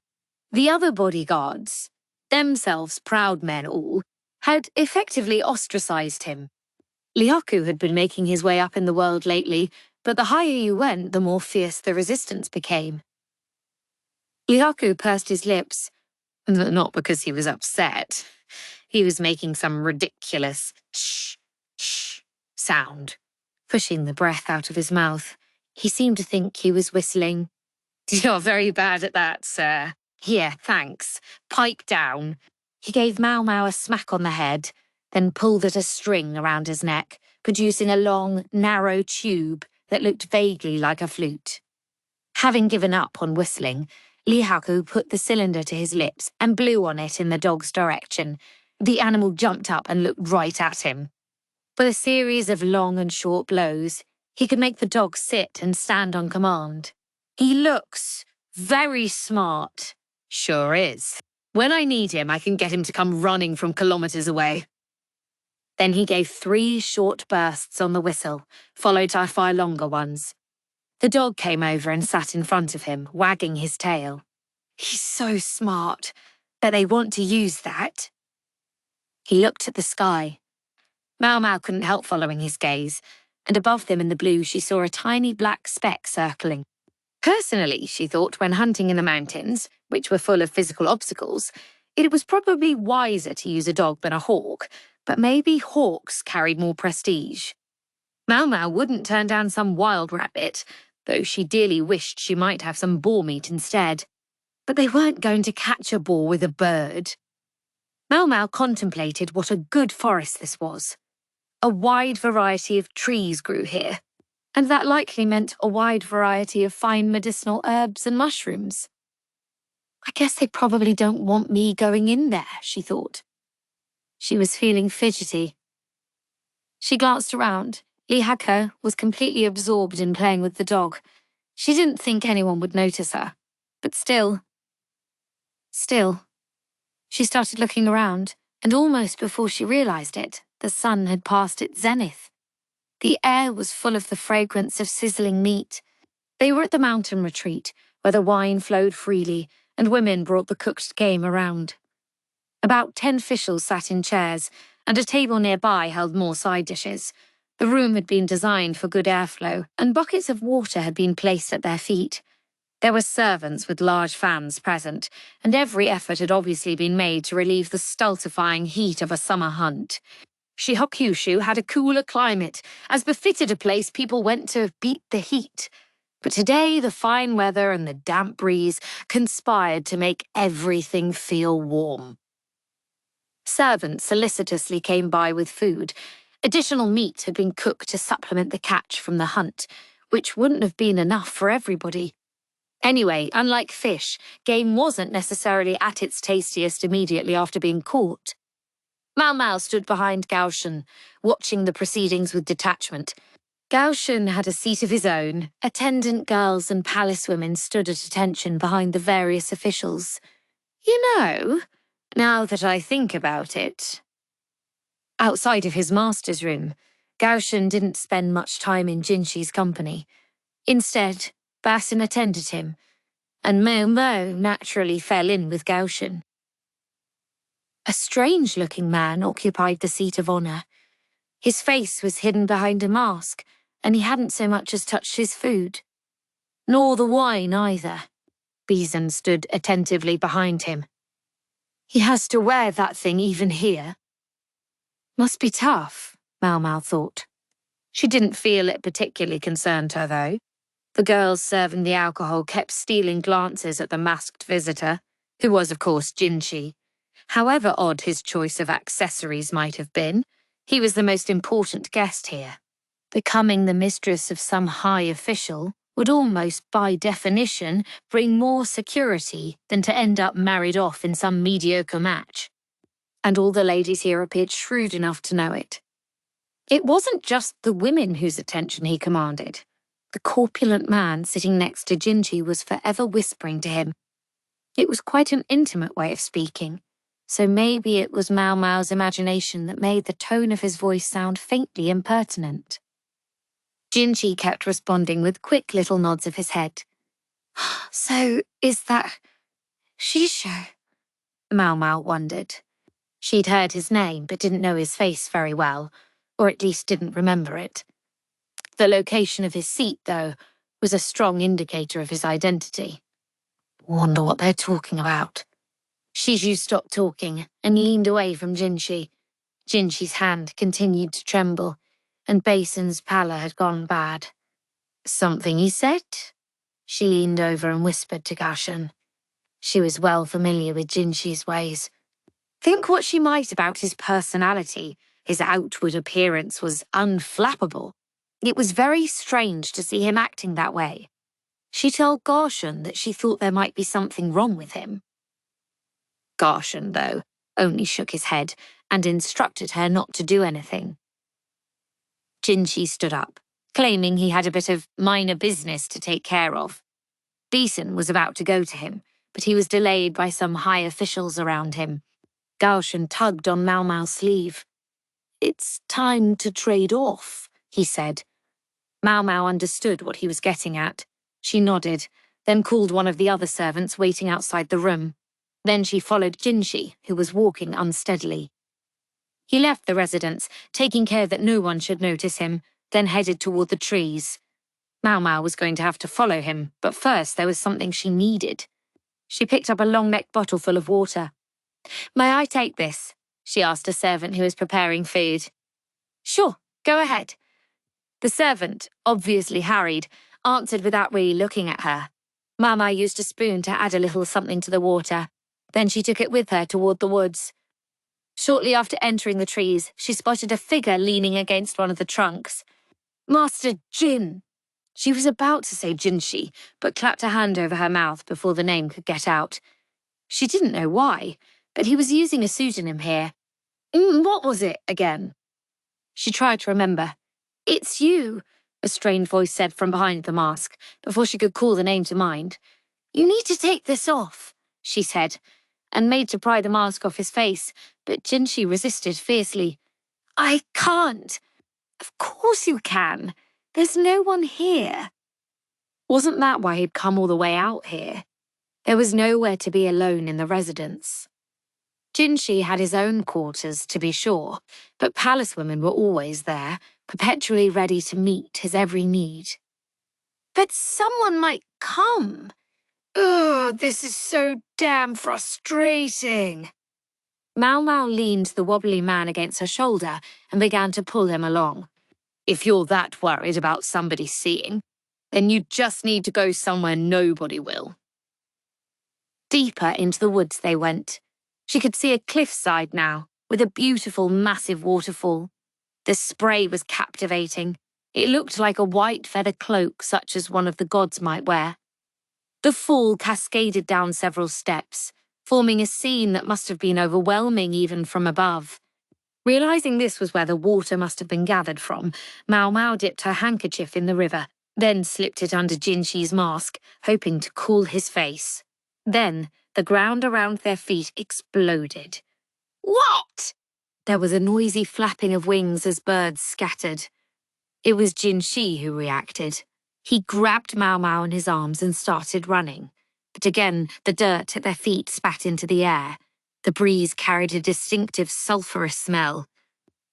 the other bodyguards, themselves proud men all, had effectively ostracized him. Lihaku had been making his way up in the world lately, but the higher you went, the more fierce the resistance became. Lihaku pursed his lips, not because he was upset. He was making some ridiculous shh, shh sound, pushing the breath out of his mouth. He seemed to think he was whistling. You're very bad at that, sir. Here, thanks. Pipe down. He gave Maomao a smack on the head, then pulled at a string around his neck, producing a long, narrow tube that looked vaguely like a flute. Having given up on whistling, Lihaku put the cylinder to his lips and blew on it in the dog's direction. The animal jumped up and looked right at him. With a series of long and short blows, he could make the dog sit and stand on command. He looks very smart. Sure is. When I need him, I can get him to come running from kilometers away. Then he gave 3 short bursts on the whistle, followed by 5 longer ones. The dog came over and sat in front of him, wagging his tail. He's so smart. Bet they want to use that. He looked at the sky. Maomao couldn't help following his gaze, and above them in the blue she saw a tiny black speck circling. Personally, she thought, when hunting in the mountains, which were full of physical obstacles, it was probably wiser to use a dog than a hawk, but maybe hawks carried more prestige. Maomao wouldn't turn down some wild rabbit, though she dearly wished she might have some boar meat instead. But they weren't going to catch a boar with a bird. Maomao contemplated what a good forest this was. A wide variety of trees grew here, and that likely meant a wide variety of fine medicinal herbs and mushrooms. I guess they probably don't want me going in there, she thought. She was feeling fidgety. She glanced around. Lihaku was completely absorbed in playing with the dog. She didn't think anyone would notice her. But still, she started looking around, and almost before she realized it, the sun had passed its zenith. The air was full of the fragrance of sizzling meat. They were at the mountain retreat, where the wine flowed freely, and women brought the cooked game around. About 10 officials sat in chairs, and a table nearby held more side dishes. The room had been designed for good airflow, and buckets of water had been placed at their feet. There were servants with large fans present, and every effort had obviously been made to relieve the stultifying heat of a summer hunt. Shihokyushu had a cooler climate, as befitted a place people went to beat the heat. But today the fine weather and the damp breeze conspired to make everything feel warm. Servants solicitously came by with food. Additional meat had been cooked to supplement the catch from the hunt, which wouldn't have been enough for everybody. Anyway, unlike fish, game wasn't necessarily at its tastiest immediately after being caught. Maomao stood behind Gaoshen, watching the proceedings with detachment. Gaoshen had a seat of his own. Attendant girls and palace women stood at attention behind the various officials. You know, now that I think about it. Outside of his master's room, Gaoshen didn't spend much time in Jinshi's company. Instead, Basin attended him, and Maomao naturally fell in with Gaoshen. A strange-looking man occupied the seat of honor. His face was hidden behind a mask, and he hadn't so much as touched his food. Nor the wine either. Bison stood attentively behind him. He has to wear that thing even here. Must be tough, Maomao thought. She didn't feel it particularly concerned her, though. The girls serving the alcohol kept stealing glances at the masked visitor, who was, of course, Jinchi. However odd his choice of accessories might have been, he was the most important guest here. Becoming the mistress of some high official would almost, by definition, bring more security than to end up married off in some mediocre match. And all the ladies here appeared shrewd enough to know it. It wasn't just the women whose attention he commanded. The corpulent man sitting next to Jinchi was forever whispering to him. It was quite an intimate way of speaking, so maybe it was Maomao's imagination that made the tone of his voice sound faintly impertinent. Jinchi kept responding with quick little nods of his head. So, is that Shisho? Maomao wondered. She'd heard his name but didn't know his face very well, or at least didn't remember it. The location of his seat, though, was a strong indicator of his identity. Wonder what they're talking about. Shiju stopped talking and leaned away from Jinchi. Jinchi's hand continued to tremble, and Basin's pallor had gone bad. Something he said? She leaned over and whispered to Gashan. She was well familiar with Jinchi's ways. Think what she might about his personality. His outward appearance was unflappable. It was very strange to see him acting that way. She told Garshan that she thought there might be something wrong with him. Garshan, though, only shook his head and instructed her not to do anything. Jinchi stood up, claiming he had a bit of minor business to take care of. Beeson was about to go to him, but he was delayed by some high officials around him. Gaoshan tugged on Maomao's sleeve. It's time to trade off, he said. Maomao understood what he was getting at. She nodded, then called one of the other servants waiting outside the room. Then she followed Jinchi, who was walking unsteadily. He left the residence, taking care that no one should notice him, then headed toward the trees. Maomao was going to have to follow him, but first there was something she needed. She picked up a long-necked bottle full of water. May I take this? She asked a servant who was preparing food. Sure, go ahead. The servant, obviously harried, answered without really looking at her. Mama used a spoon to add a little something to the water. Then she took it with her toward the woods. Shortly after entering the trees, she spotted a figure leaning against one of the trunks. Master Jin. She was about to say Jinshi, but clapped her hand over her mouth before the name could get out. She didn't know why, but he was using a pseudonym here. What was it again? She tried to remember. It's you, a strained voice said from behind the mask, before she could call the name to mind. You need to take this off, she said, and made to pry the mask off his face, but Jinshi resisted fiercely. I can't. Of course you can. There's no one here. Wasn't that why he'd come all the way out here? There was nowhere to be alone in the residence. Jinshi had his own quarters, to be sure, but palace women were always there, perpetually ready to meet his every need. But someone might come. Ugh, this is so damn frustrating. Maomao leaned the wobbly man against her shoulder and began to pull him along. If you're that worried about somebody seeing, then you just need to go somewhere nobody will. Deeper into the woods they went. She could see a cliffside now, with a beautiful, massive waterfall. The spray was captivating. It looked like a white feather cloak such as one of the gods might wear. The fall cascaded down several steps, forming a scene that must have been overwhelming even from above. Realizing this was where the water must have been gathered from, Maomao dipped her handkerchief in the river, then slipped it under Jinshi's mask, hoping to cool his face. Then the ground around their feet exploded. What? There was a noisy flapping of wings as birds scattered. It was Jinshi who reacted. He grabbed Maomao in his arms and started running. But again, the dirt at their feet spat into the air. The breeze carried a distinctive sulphurous smell.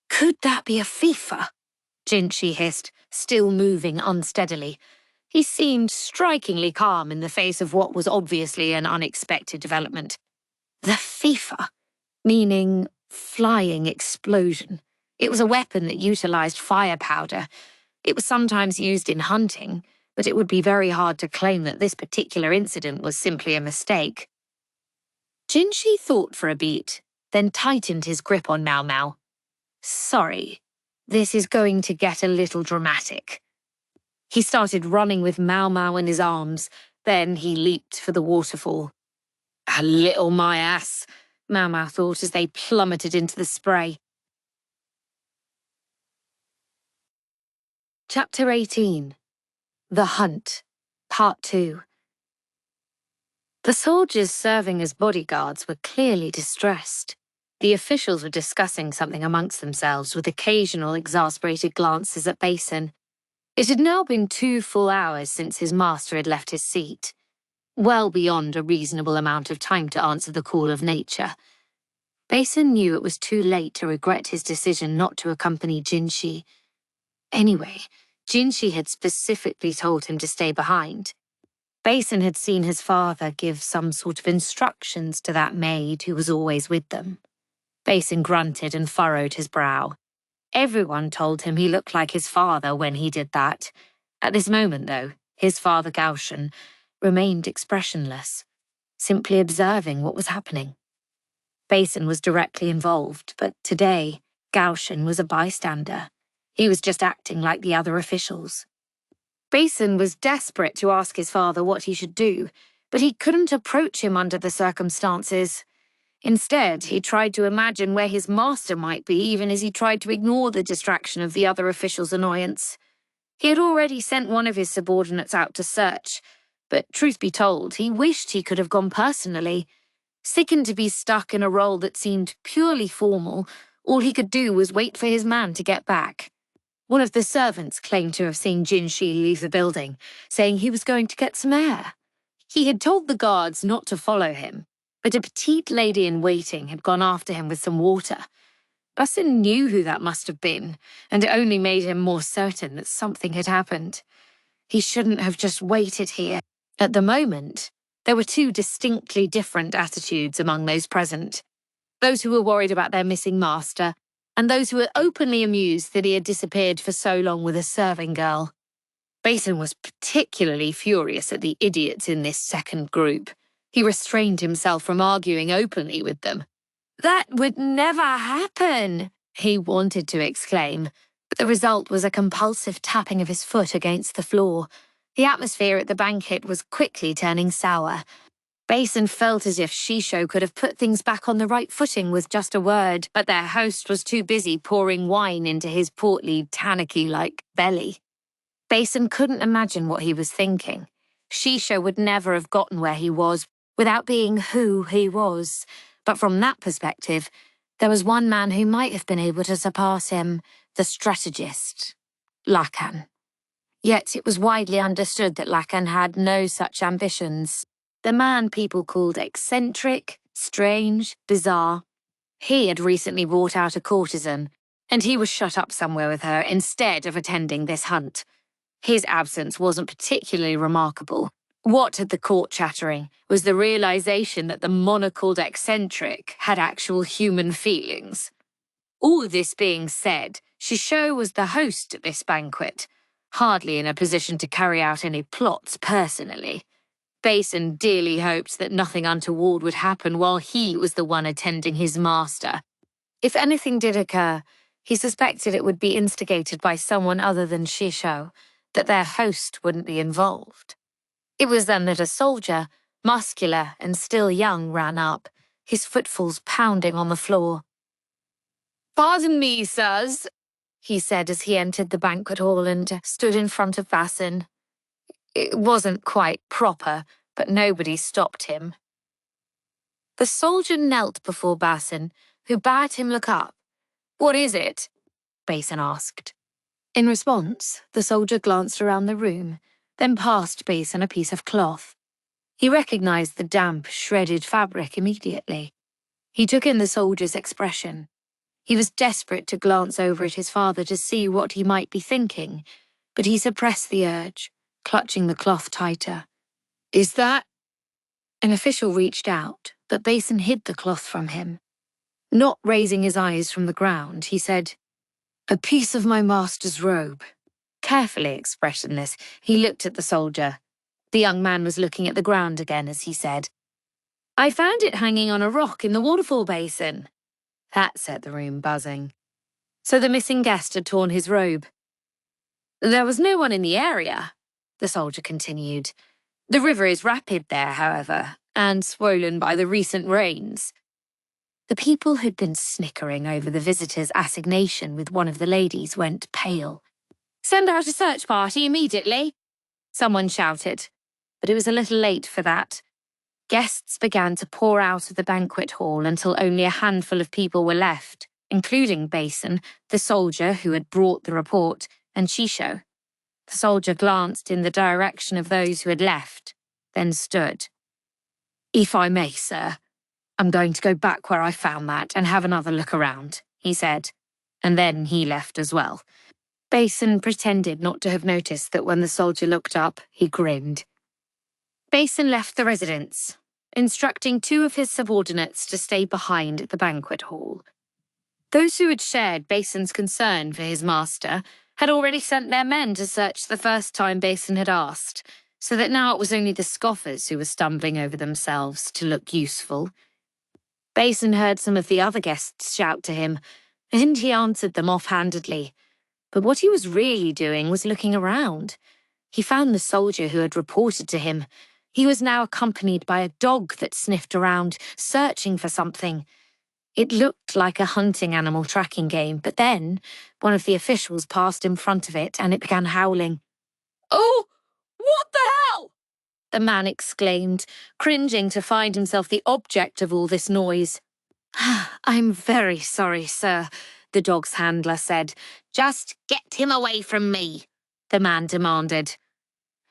Could that be a FIFA? Jinshi hissed, still moving unsteadily. He seemed strikingly calm in the face of what was obviously an unexpected development. The FIFA, meaning flying explosion. It was a weapon that utilized fire powder. It was sometimes used in hunting, but it would be very hard to claim that this particular incident was simply a mistake. Jinshi thought for a beat, then tightened his grip on Maomao. Sorry, this is going to get a little dramatic. He started running with Maomao in his arms, then he leaped for the waterfall. A little my ass, Maomao thought as they plummeted into the spray. Chapter 18. The Hunt, Part 2. The soldiers serving as bodyguards were clearly distressed. The officials were discussing something amongst themselves with occasional exasperated glances at Basin. It had now been 2 full hours since his master had left his seat, well beyond a reasonable amount of time to answer the call of nature. Basin knew it was too late to regret his decision not to accompany Jinshi. Anyway, Jinshi had specifically told him to stay behind. Basin had seen his father give some sort of instructions to that maid who was always with them. Basin grunted and furrowed his brow. Everyone told him he looked like his father when he did that. At this moment, though, his father Gaoshan remained expressionless, simply observing what was happening. Basin was directly involved, but today, Gaoshan was a bystander. He was just acting like the other officials. Basin was desperate to ask his father what he should do, but he couldn't approach him under the circumstances. Instead, he tried to imagine where his master might be, even as he tried to ignore the distraction of the other officials' annoyance. He had already sent one of his subordinates out to search, but truth be told, he wished he could have gone personally. Sickened to be stuck in a role that seemed purely formal, all he could do was wait for his man to get back. One of the servants claimed to have seen Jinshi leave the building, saying he was going to get some air. He had told the guards not to follow him, but a petite lady in waiting had gone after him with some water. Basin knew who that must have been, and it only made him more certain that something had happened. He shouldn't have just waited here. At the moment, there were 2 distinctly different attitudes among those present. Those who were worried about their missing master, and those who were openly amused that he had disappeared for so long with a serving girl. Basin was particularly furious at the idiots in this second group. He restrained himself from arguing openly with them. "That would never happen," he wanted to exclaim, but the result was a compulsive tapping of his foot against the floor. The atmosphere at the banquet was quickly turning sour. Basin felt as if Shisho could have put things back on the right footing with just a word, but their host was too busy pouring wine into his portly, tanuki-like belly. Basin couldn't imagine what he was thinking. Shisho would never have gotten where he was without being who he was. But from that perspective, there was one man who might have been able to surpass him, the strategist, Lakan. Yet it was widely understood that Lakan had no such ambitions. The man people called eccentric, strange, bizarre. He had recently brought out a courtesan, and he was shut up somewhere with her instead of attending this hunt. His absence wasn't particularly remarkable. What had the court chattering was the realization that the monocled eccentric had actual human feelings. All this being said, Shisho was the host at this banquet, hardly in a position to carry out any plots personally. Basin dearly hoped that nothing untoward would happen while he was the one attending his master. If anything did occur, he suspected it would be instigated by someone other than Shisho, that their host wouldn't be involved. It was then that a soldier, muscular and still young, ran up, his footfalls pounding on the floor. "Pardon me, sirs," he said as he entered the banquet hall and stood in front of Basin. It wasn't quite proper, but nobody stopped him. The soldier knelt before Basin, who bade him look up. "What is it?" Basin asked. In response, the soldier glanced around the room, then passed Basin a piece of cloth. He recognized the damp, shredded fabric immediately. He took in the soldier's expression. He was desperate to glance over at his father to see what he might be thinking, but he suppressed the urge, clutching the cloth tighter. "Is that—" An official reached out, but Basin hid the cloth from him. Not raising his eyes from the ground, he said, "A piece of my master's robe. Carefully expressionless, he looked at the soldier. The young man was looking at the ground again as he said, "I found it hanging on a rock in the waterfall basin." That set the room buzzing. So the missing guest had torn his robe. "There was no one in the area," the soldier continued. "The river is rapid there, however, and swollen by the recent rains." The people who'd been snickering over the visitor's assignation with one of the ladies went pale. "Send out a search party immediately," someone shouted, but it was a little late for that. Guests began to pour out of the banquet hall until only a handful of people were left, including Basin, the soldier who had brought the report, and Shisho. The soldier glanced in the direction of those who had left, then stood. "If I may, sir, I'm going to go back where I found that and have another look around," he said, and then he left as well. Basin pretended not to have noticed that when the soldier looked up, he grinned. Basin left the residence, instructing 2 of his subordinates to stay behind at the banquet hall. Those who had shared Basin's concern for his master had already sent their men to search the first time Basin had asked, so that now it was only the scoffers who were stumbling over themselves to look useful. Basin heard some of the other guests shout to him, and he answered them offhandedly. But what he was really doing was looking around. He found the soldier who had reported to him. He was now accompanied by a dog that sniffed around, searching for something. It looked like a hunting animal tracking game, but then one of the officials passed in front of it and it began howling. "Oh, what the hell?" the man exclaimed, cringing to find himself the object of all this noise. "I'm very sorry, sir," the dog's handler said. "Just get him away from me," the man demanded.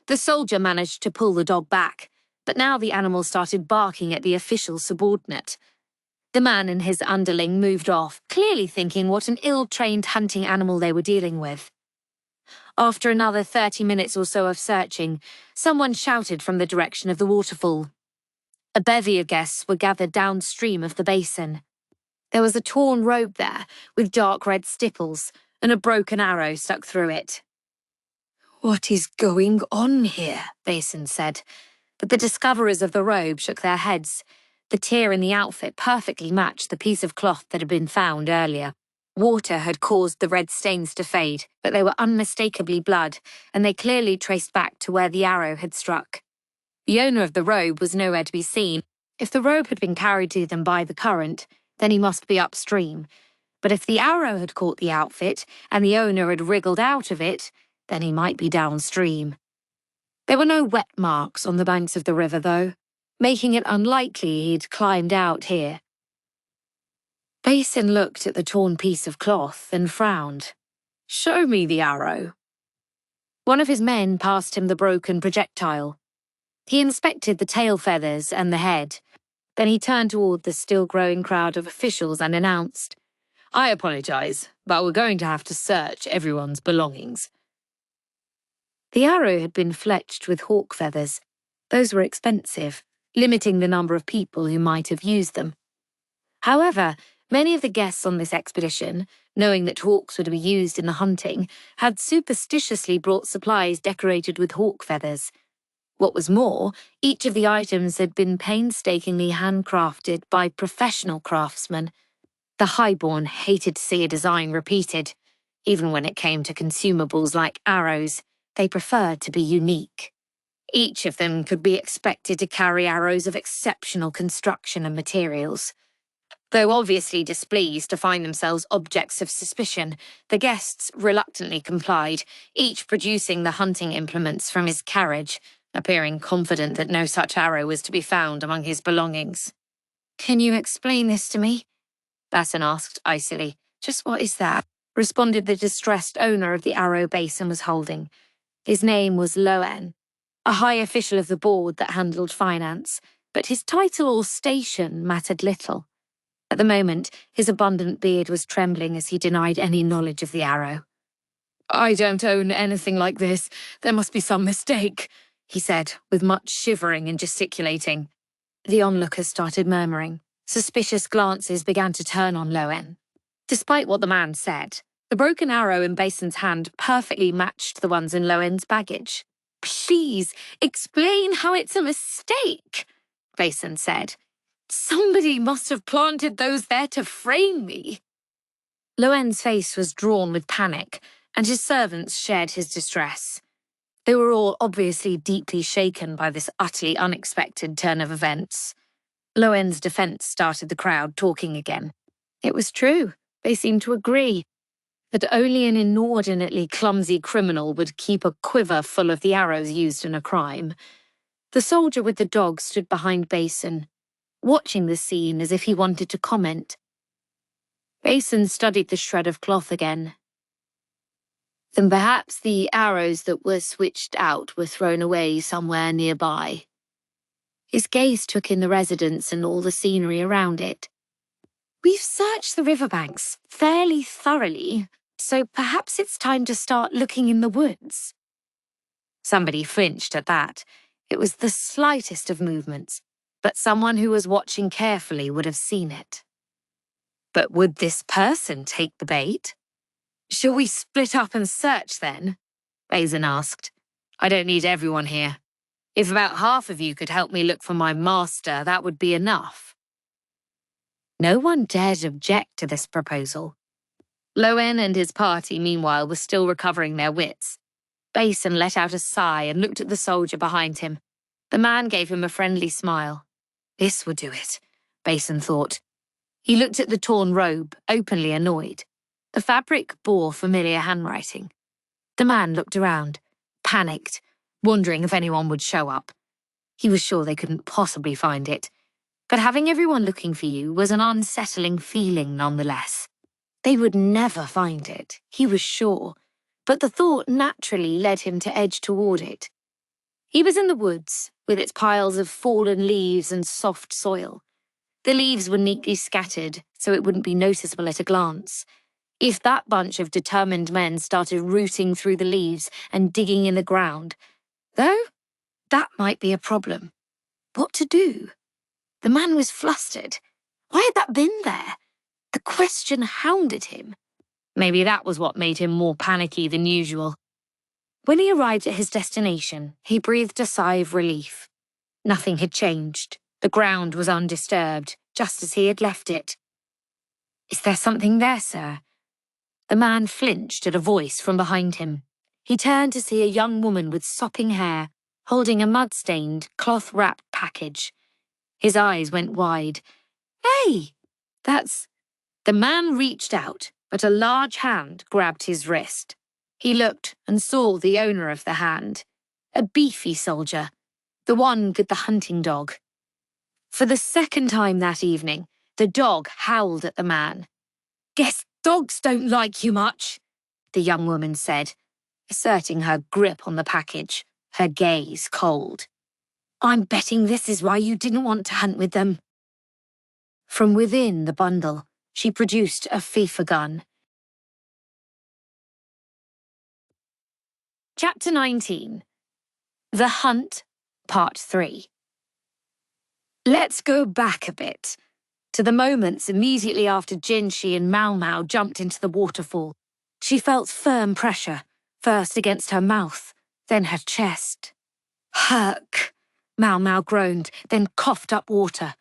The soldier managed to pull the dog back, but now the animal started barking at the official's subordinate. The man and his underling moved off, clearly thinking what an ill-trained hunting animal they were dealing with. After another 30 minutes or so of searching, someone shouted from the direction of the waterfall. A bevy of guests were gathered downstream of the basin. There was a torn robe there, with dark red stipples, and a broken arrow stuck through it. "What is going on here?" Basin said, but the discoverers of the robe shook their heads. The tear in the outfit perfectly matched the piece of cloth that had been found earlier. Water had caused the red stains to fade, but they were unmistakably blood, and they clearly traced back to where the arrow had struck. The owner of the robe was nowhere to be seen. If the robe had been carried to them by the current, then he must be upstream. But if the arrow had caught the outfit, and the owner had wriggled out of it, then he might be downstream. There were no wet marks on the banks of the river, though, making it unlikely he'd climbed out here. Basin looked at the torn piece of cloth and frowned. "Show me the arrow." One of his men passed him the broken projectile. He inspected the tail feathers and the head. Then he turned toward the still-growing crowd of officials and announced, "I apologize, but we're going to have to search everyone's belongings." The arrow had been fletched with hawk feathers. Those were expensive, limiting the number of people who might have used them. However, many of the guests on this expedition, knowing that hawks were to be used in the hunting, had superstitiously brought supplies decorated with hawk feathers. What was more, each of the items had been painstakingly handcrafted by professional craftsmen. The highborn hated to see a design repeated. Even when it came to consumables like arrows, they preferred to be unique. Each of them could be expected to carry arrows of exceptional construction and materials. Though obviously displeased to find themselves objects of suspicion, the guests reluctantly complied, each producing the hunting implements from his carriage, appearing confident that no such arrow was to be found among his belongings. "Can you explain this to me?" Basin asked icily. "Just what is that?" responded the distressed owner of the arrow Basin was holding. His name was Loen, a high official of the board that handled finance, but his title or station mattered little. At the moment, his abundant beard was trembling as he denied any knowledge of the arrow. "I don't own anything like this. There must be some mistake," he said, with much shivering and gesticulating. The onlookers started murmuring. Suspicious glances began to turn on Loen. Despite what the man said, The broken arrow in Basin's hand perfectly matched the ones in Lowen's baggage. "Please, explain how it's a mistake," Basin said. "Somebody must have planted those there to frame me." Lowen's face was drawn with panic, and his servants shared his distress. They were all obviously deeply shaken by this utterly unexpected turn of events. Lowen's defense started the crowd talking again. It was true. They seemed to agree that only an inordinately clumsy criminal would keep a quiver full of the arrows used in a crime. The soldier with the dog stood behind Basin, watching the scene as if he wanted to comment. Basin studied the shred of cloth again. Then perhaps the arrows that were switched out were thrown away somewhere nearby. His gaze took in the residence and all the scenery around it. "We've searched the riverbanks fairly thoroughly, so perhaps it's time to start looking in the woods." Somebody flinched at that. It was the slightest of movements, but someone who was watching carefully would have seen it. But would this person take the bait? "Shall we split up and search then?" Basin asked. "I don't need everyone here. If about half of you could help me look for my master, that would be enough." No one dared object to this proposal. Lowen and his party, meanwhile, were still recovering their wits. Basin let out a sigh and looked at the soldier behind him. The man gave him a friendly smile. This would do it, Basin thought. He looked at the torn robe, openly annoyed. The fabric bore familiar handwriting. The man looked around, panicked, wondering if anyone would show up. He was sure they couldn't possibly find it. But having everyone looking for you was an unsettling feeling nonetheless. They would never find it, he was sure, but the thought naturally led him to edge toward it. He was in the woods, with its piles of fallen leaves and soft soil. The leaves were neatly scattered, so it wouldn't be noticeable at a glance. If that bunch of determined men started rooting through the leaves and digging in the ground, though, that might be a problem. What to do? The man was flustered. Why had that been there? The question hounded him. Maybe that was what made him more panicky than usual. When he arrived at his destination, he breathed a sigh of relief. Nothing had changed. The ground was undisturbed, just as he had left it. "Is there something there, sir?" The man flinched at a voice from behind him. He turned to see a young woman with sopping hair, holding a mud-stained, cloth-wrapped package. His eyes went wide. "Hey, that's—" The man reached out, but a large hand grabbed his wrist. He looked and saw the owner of the hand, a beefy soldier, the one with the hunting dog. For the second time that evening, the dog howled at the man. "Guess dogs don't like you much," the young woman said, asserting her grip on the package, her gaze cold. "I'm betting this is why you didn't want to hunt with them." From within the bundle, she produced a FIFA gun. Chapter 19. The Hunt, Part 3. Let's go back a bit, to the moments immediately after Jinshi and Maomao jumped into the waterfall. She felt firm pressure, first against her mouth, then her chest. "Herk," Maomao groaned, then coughed up water.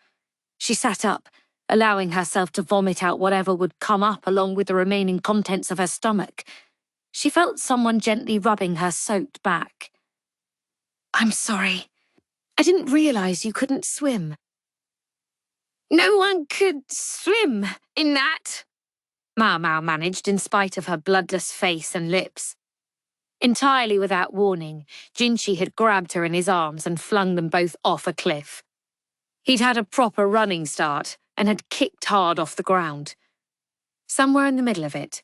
She sat up, allowing herself to vomit out whatever would come up along with the remaining contents of her stomach. She felt someone gently rubbing her soaked back. "I'm sorry. I didn't realize you couldn't swim." "No one could swim in that," Maomao managed in spite of her bloodless face and lips. Entirely without warning, Jinshi had grabbed her in his arms and flung them both off a cliff. He'd had a proper running start and had kicked hard off the ground. Somewhere in the middle of it,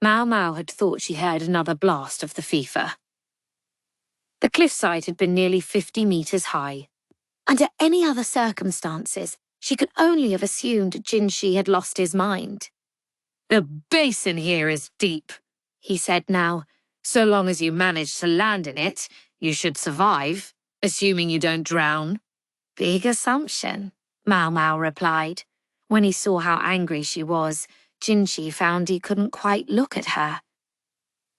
Maomao had thought she heard another blast of the FIFA. The cliffside had been nearly 50 meters high. Under any other circumstances, she could only have assumed Jinshi had lost his mind. "The basin here is deep," he said now. "So long as you manage to land in it, you should survive, assuming you don't drown." "Big assumption," Maomao replied. When he saw how angry she was, Jinshi found he couldn't quite look at her.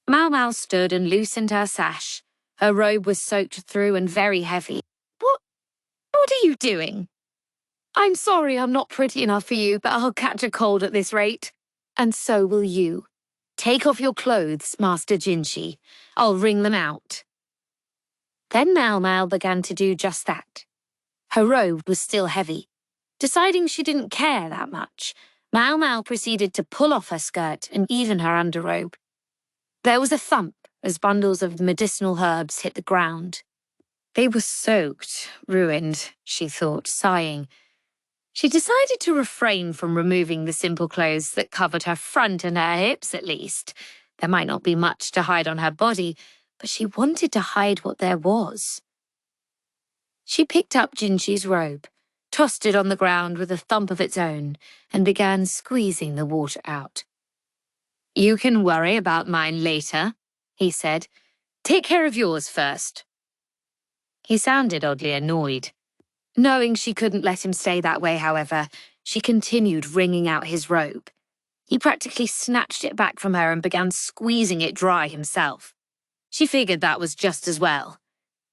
Maomao stood and loosened her sash. Her robe was soaked through and very heavy. What are you doing? I'm sorry I'm not pretty enough for you, but I'll catch a cold at this rate. And so will you. Take off your clothes, Master Jinshi. I'll wring them out. Then Maomao began to do just that. Her robe was still heavy. Deciding she didn't care that much, Maomao proceeded to pull off her skirt and even her underrobe. There was a thump as bundles of medicinal herbs hit the ground. They were soaked, ruined, she thought, sighing. She decided to refrain from removing the simple clothes that covered her front and her hips, at least. There might not be much to hide on her body, but she wanted to hide what there was. She picked up Jinshi's robe, tossed it on the ground with a thump of its own, and began squeezing the water out. You can worry about mine later, he said. Take care of yours first. He sounded oddly annoyed. Knowing she couldn't let him stay that way, however, she continued wringing out his robe. He practically snatched it back from her and began squeezing it dry himself. She figured that was just as well.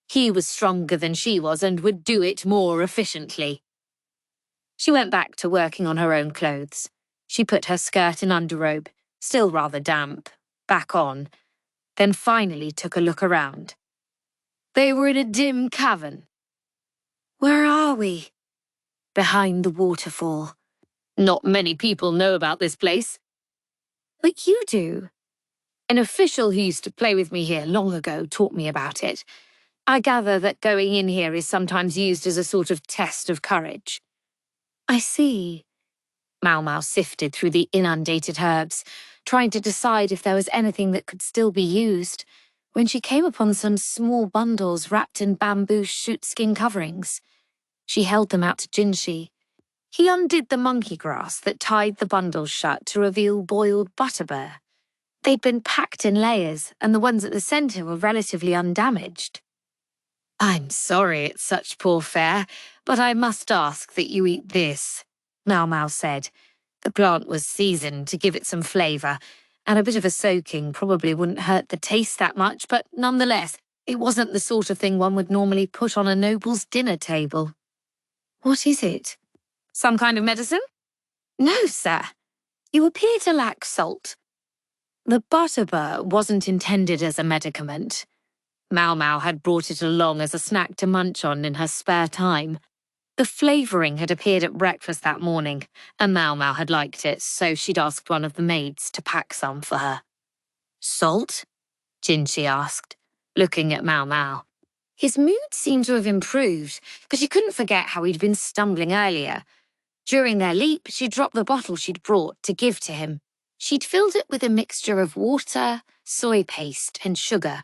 He was stronger than she was and would do it more efficiently. She went back to working on her own clothes. She put her skirt and underrobe, still rather damp, back on, then finally took a look around. They were in a dim cavern. Where are we? Behind the waterfall. Not many people know about this place. But you do. An official who used to play with me here long ago taught me about it. I gather that going in here is sometimes used as a sort of test of courage. I see. Maomao sifted through the inundated herbs, trying to decide if there was anything that could still be used, when she came upon some small bundles wrapped in bamboo sheepskin coverings. She held them out to Jinshi. He undid the monkey grass that tied the bundles shut to reveal boiled butterbur. They'd been packed in layers, and the ones at the centre were relatively undamaged. I'm sorry it's such poor fare, but I must ask that you eat this, Maomao said. The plant was seasoned to give it some flavour, and a bit of a soaking probably wouldn't hurt the taste that much, but nonetheless, it wasn't the sort of thing one would normally put on a noble's dinner table. What is it? Some kind of medicine? No, sir. You appear to lack salt. The butterbur wasn't intended as a medicament. Maomao had brought it along as a snack to munch on in her spare time. The flavouring had appeared at breakfast that morning, and Maomao had liked it, so she'd asked one of the maids to pack some for her. Salt? Jinshi asked, looking at Maomao. His mood seemed to have improved, but she couldn't forget how he'd been stumbling earlier. During their leap, she dropped the bottle she'd brought to give to him. She'd filled it with a mixture of water, soy paste, and sugar.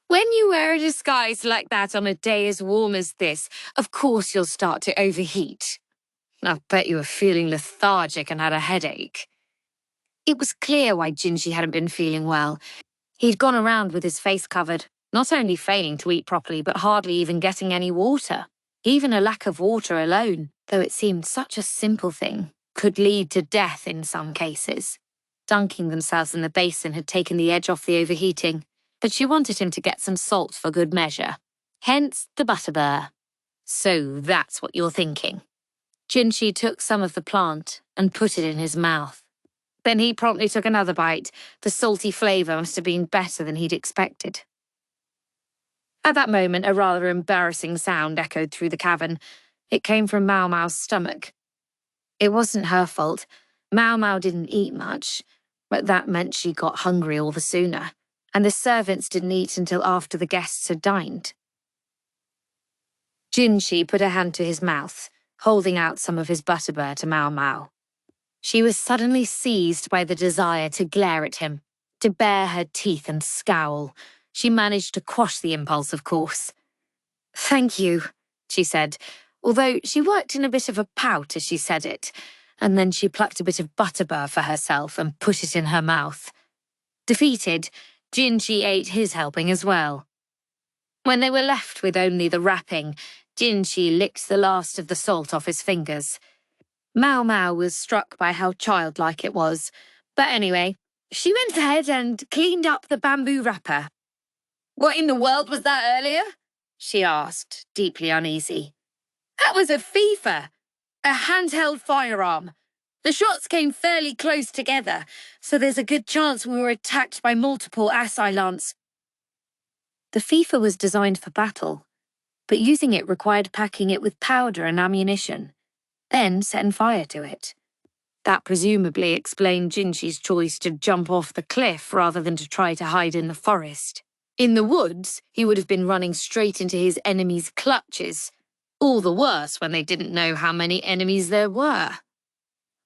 When you wear a disguise like that on a day as warm as this, of course you'll start to overheat. I bet you were feeling lethargic and had a headache. It was clear why Jinshi hadn't been feeling well. He'd gone around with his face covered, not only failing to eat properly, but hardly even getting any water. Even a lack of water alone, though it seemed such a simple thing, could lead to death in some cases. Dunking themselves in the basin had taken the edge off the overheating, but she wanted him to get some salt for good measure. Hence the butterbur. So that's what you're thinking. Jinshi took some of the plant and put it in his mouth. Then he promptly took another bite. The salty flavour must have been better than he'd expected. At that moment, a rather embarrassing sound echoed through the cavern. It came from Maomao's stomach. It wasn't her fault. Maomao didn't eat much, but that meant she got hungry all the sooner, and the servants didn't eat until after the guests had dined. Jinshi put a hand to his mouth, holding out some of his butterbur to Maomao. She was suddenly seized by the desire to glare at him, to bare her teeth and scowl. She managed to quash the impulse, of course. Thank you, she said, although she worked in a bit of a pout as she said it, and then she plucked a bit of butterbur for herself and put it in her mouth. Defeated, Jinshi ate his helping as well. When they were left with only the wrapping, Jinshi licked the last of the salt off his fingers. Maomao was struck by how childlike it was. But anyway, she went ahead and cleaned up the bamboo wrapper. "What in the world was that earlier?" she asked, deeply uneasy. "That was a FIFA, a handheld firearm. The shots came fairly close together, so there's a good chance we were attacked by multiple assailants." The FIFA was designed for battle, but using it required packing it with powder and ammunition, then setting fire to it. That presumably explained Jinxi's choice to jump off the cliff rather than to try to hide in the forest. In the woods, he would have been running straight into his enemies' clutches. All the worse when they didn't know how many enemies there were.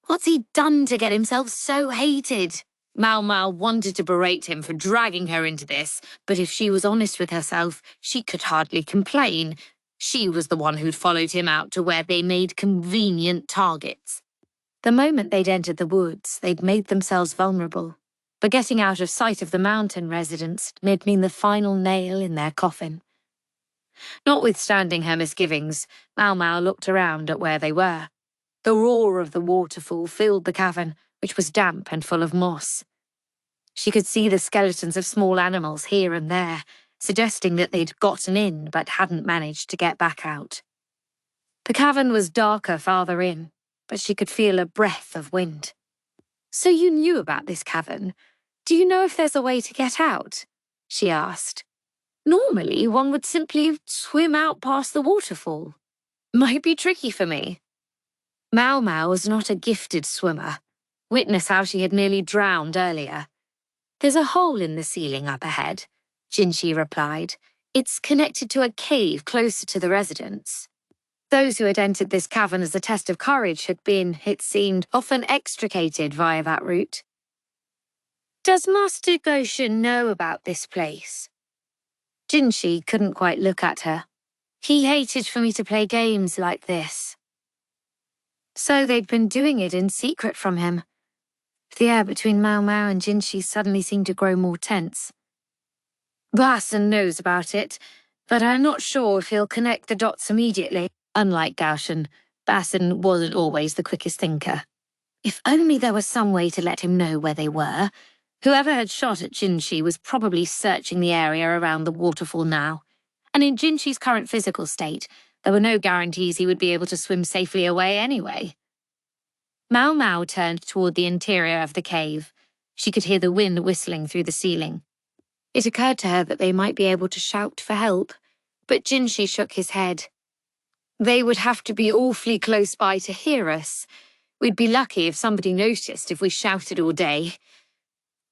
What's he done to get himself so hated? Maomao wanted to berate him for dragging her into this, but if she was honest with herself, she could hardly complain. She was the one who'd followed him out to where they made convenient targets. The moment they'd entered the woods, they'd made themselves vulnerable. But getting out of sight of the mountain residents made mean the final nail in their coffin. Notwithstanding her misgivings, Maomao looked around at where they were. The roar of the waterfall filled the cavern, which was damp and full of moss. She could see the skeletons of small animals here and there, suggesting that they'd gotten in but hadn't managed to get back out. The cavern was darker farther in, but she could feel a breath of wind. "So you knew about this cavern? Do you know if there's a way to get out?" she asked. "Normally, one would simply swim out past the waterfall. Might be tricky for me." Maomao was not a gifted swimmer. Witness how she had nearly drowned earlier. "There's a hole in the ceiling up ahead," Jinxi replied. "It's connected to a cave closer to the residence." Those who had entered this cavern as a test of courage had been, it seemed, often extricated via that route. "Does Master Goshen know about this place?" Jinxi couldn't quite look at her. "He hated for me to play games like this." So they'd been doing it in secret from him. The air between Maomao and Jinxi suddenly seemed to grow more tense. "Basin knows about it, but I'm not sure if he'll connect the dots immediately." Unlike Goshen, Basin wasn't always the quickest thinker. If only there was some way to let him know where they were. Whoever had shot at Jinxi was probably searching the area around the waterfall now. And in Jinxi's current physical state, there were no guarantees he would be able to swim safely away anyway. Maomao turned toward the interior of the cave. She could hear the wind whistling through the ceiling. It occurred to her that they might be able to shout for help, but Jinxi shook his head. "They would have to be awfully close by to hear us. We'd be lucky if somebody noticed if we shouted all day."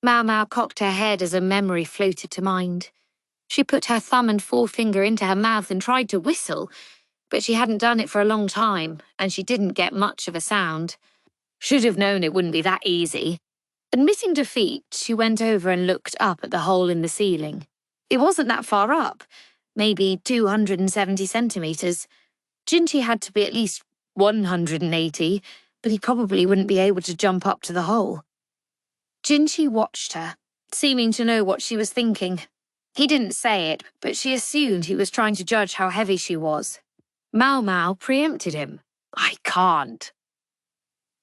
Maomao cocked her head as a memory floated to mind. She put her thumb and forefinger into her mouth and tried to whistle, but she hadn't done it for a long time, and she didn't get much of a sound. Should have known it wouldn't be that easy. Admitting defeat, she went over and looked up at the hole in the ceiling. It wasn't that far up, maybe 270 centimeters. Jinxi had to be at least 180, but he probably wouldn't be able to jump up to the hole. Jinxi watched her, seeming to know what she was thinking. He didn't say it, but she assumed he was trying to judge how heavy she was. Maomao preempted him. "I can't."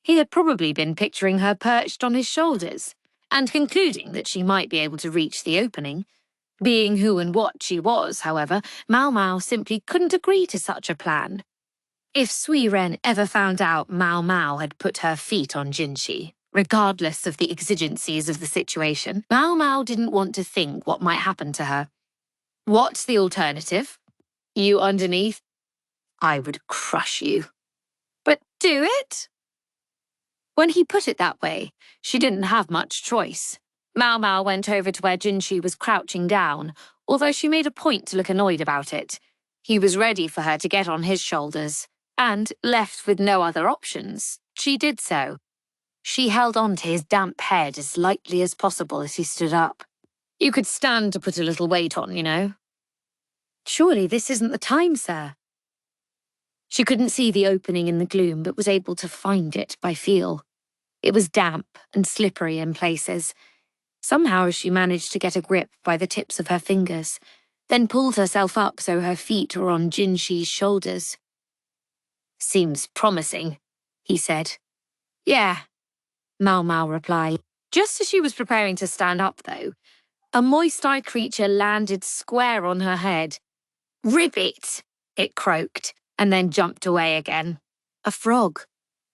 He had probably been picturing her perched on his shoulders, and concluding that she might be able to reach the opening. Being who and what she was, however, Maomao simply couldn't agree to such a plan. If Sui Ren ever found out Maomao had put her feet on Jinxi, regardless of the exigencies of the situation, Maomao didn't want to think what might happen to her. "What's the alternative? You underneath? I would crush you." "But do it?" When he put it that way, she didn't have much choice. Maomao went over to where Jinxi was crouching down, although she made a point to look annoyed about it. He was ready for her to get on his shoulders, and, left with no other options, she did so. She held on to his damp head as lightly as possible as he stood up. "You could stand to put a little weight on, you know." "Surely this isn't the time, sir." She couldn't see the opening in the gloom, but was able to find it by feel. It was damp and slippery in places. Somehow she managed to get a grip by the tips of her fingers, then pulled herself up so her feet were on Jinxi's shoulders. "Seems promising," he said. Yeah, Maomao replied. Just as she was preparing to stand up, though, a moist-eyed creature landed square on her head. Ribbit, it croaked, and then jumped away again. A frog,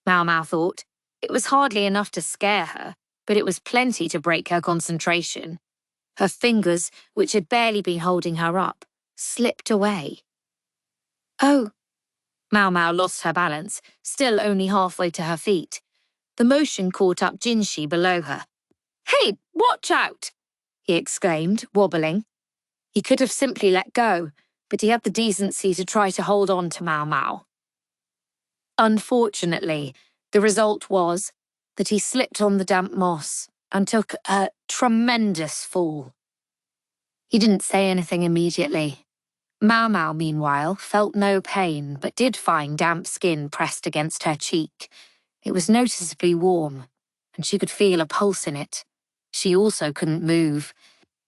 Maomao thought. It was hardly enough to scare her, but it was plenty to break her concentration. Her fingers, which had barely been holding her up, slipped away. Oh! Maomao lost her balance, still only halfway to her feet. The motion caught up Jinshi below her. Hey, watch out! He exclaimed, wobbling. He could have simply let go, but he had the decency to try to hold on to Maomao. Unfortunately, the result was that he slipped on the damp moss and took a tremendous fall. He didn't say anything immediately. Maomao, meanwhile, felt no pain, but did find damp skin pressed against her cheek. It was noticeably warm, and she could feel a pulse in it. She also couldn't move.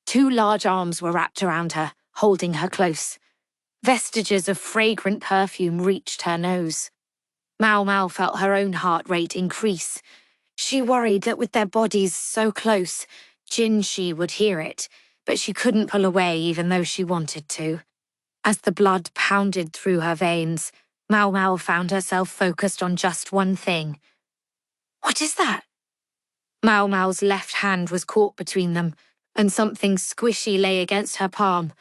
2 large arms were wrapped around her, holding her close. Vestiges of fragrant perfume reached her nose. Maomao felt her own heart rate increase. She worried that with their bodies so close, Jinshi would hear it, but she couldn't pull away even though she wanted to. As the blood pounded through her veins, Maomao found herself focused on just one thing. What is that? Maomao's left hand was caught between them, and something squishy lay against her palm.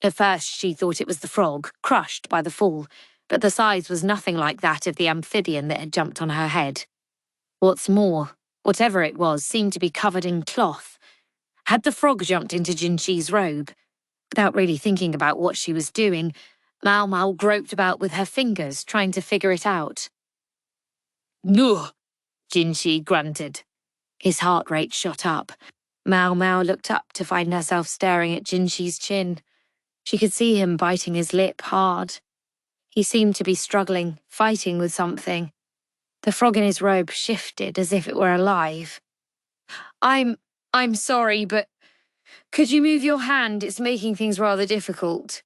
At first she thought it was the frog, crushed by the fall, but the size was nothing like that of the amphibian that had jumped on her head. What's more, whatever it was seemed to be covered in cloth. Had the frog jumped into Jinshi's robe? Without really thinking about what she was doing, Maomao groped about with her fingers, trying to figure it out. No, Jinshi grunted. His heart rate shot up. Maomao looked up to find herself staring at Jinshi's chin. She could see him biting his lip hard. He seemed to be struggling, fighting with something. The frog in his robe shifted as if it were alive. I'm sorry, but could you move your hand? It's making things rather difficult.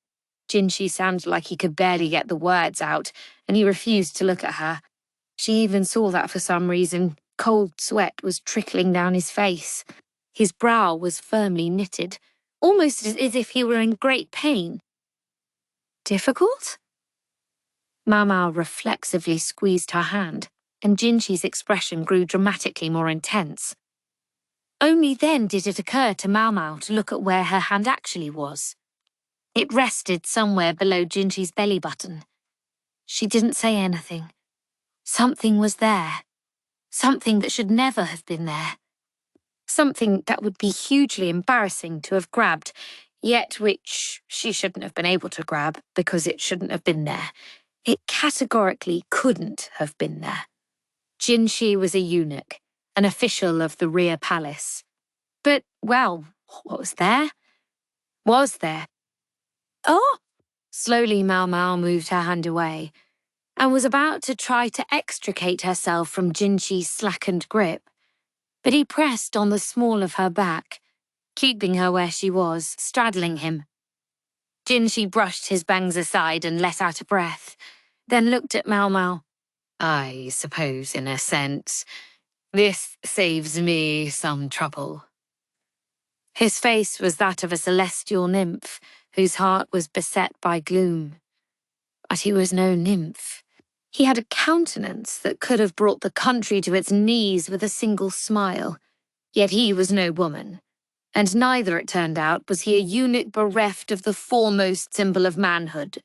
Jinshi sounded like he could barely get the words out, and he refused to look at her. She even saw that for some reason. Cold sweat was trickling down his face. His brow was firmly knitted, almost as if he were in great pain. Difficult? Maomao reflexively squeezed her hand, and Jinshi's expression grew dramatically more intense. Only then did it occur to Maomao to look at where her hand actually was. It rested somewhere below Jinshi's belly button. She didn't say anything. Something was there. Something that should never have been there. Something that would be hugely embarrassing to have grabbed, yet which she shouldn't have been able to grab because it shouldn't have been there. It categorically couldn't have been there. Jinshi was a eunuch, an official of the Imperial Palace. But, well, what was there? Was there? Oh! Slowly Maomao moved her hand away, and was about to try to extricate herself from Jinshi's slackened grip. But he pressed on the small of her back, keeping her where she was, straddling him. Jinshi brushed his bangs aside and let out a breath, then looked at Maomao. I suppose, in a sense, this saves me some trouble. His face was that of a celestial nymph whose heart was beset by gloom. But he was no nymph. He had a countenance that could have brought the country to its knees with a single smile. Yet he was no woman. And neither, it turned out, was he a eunuch bereft of the foremost symbol of manhood.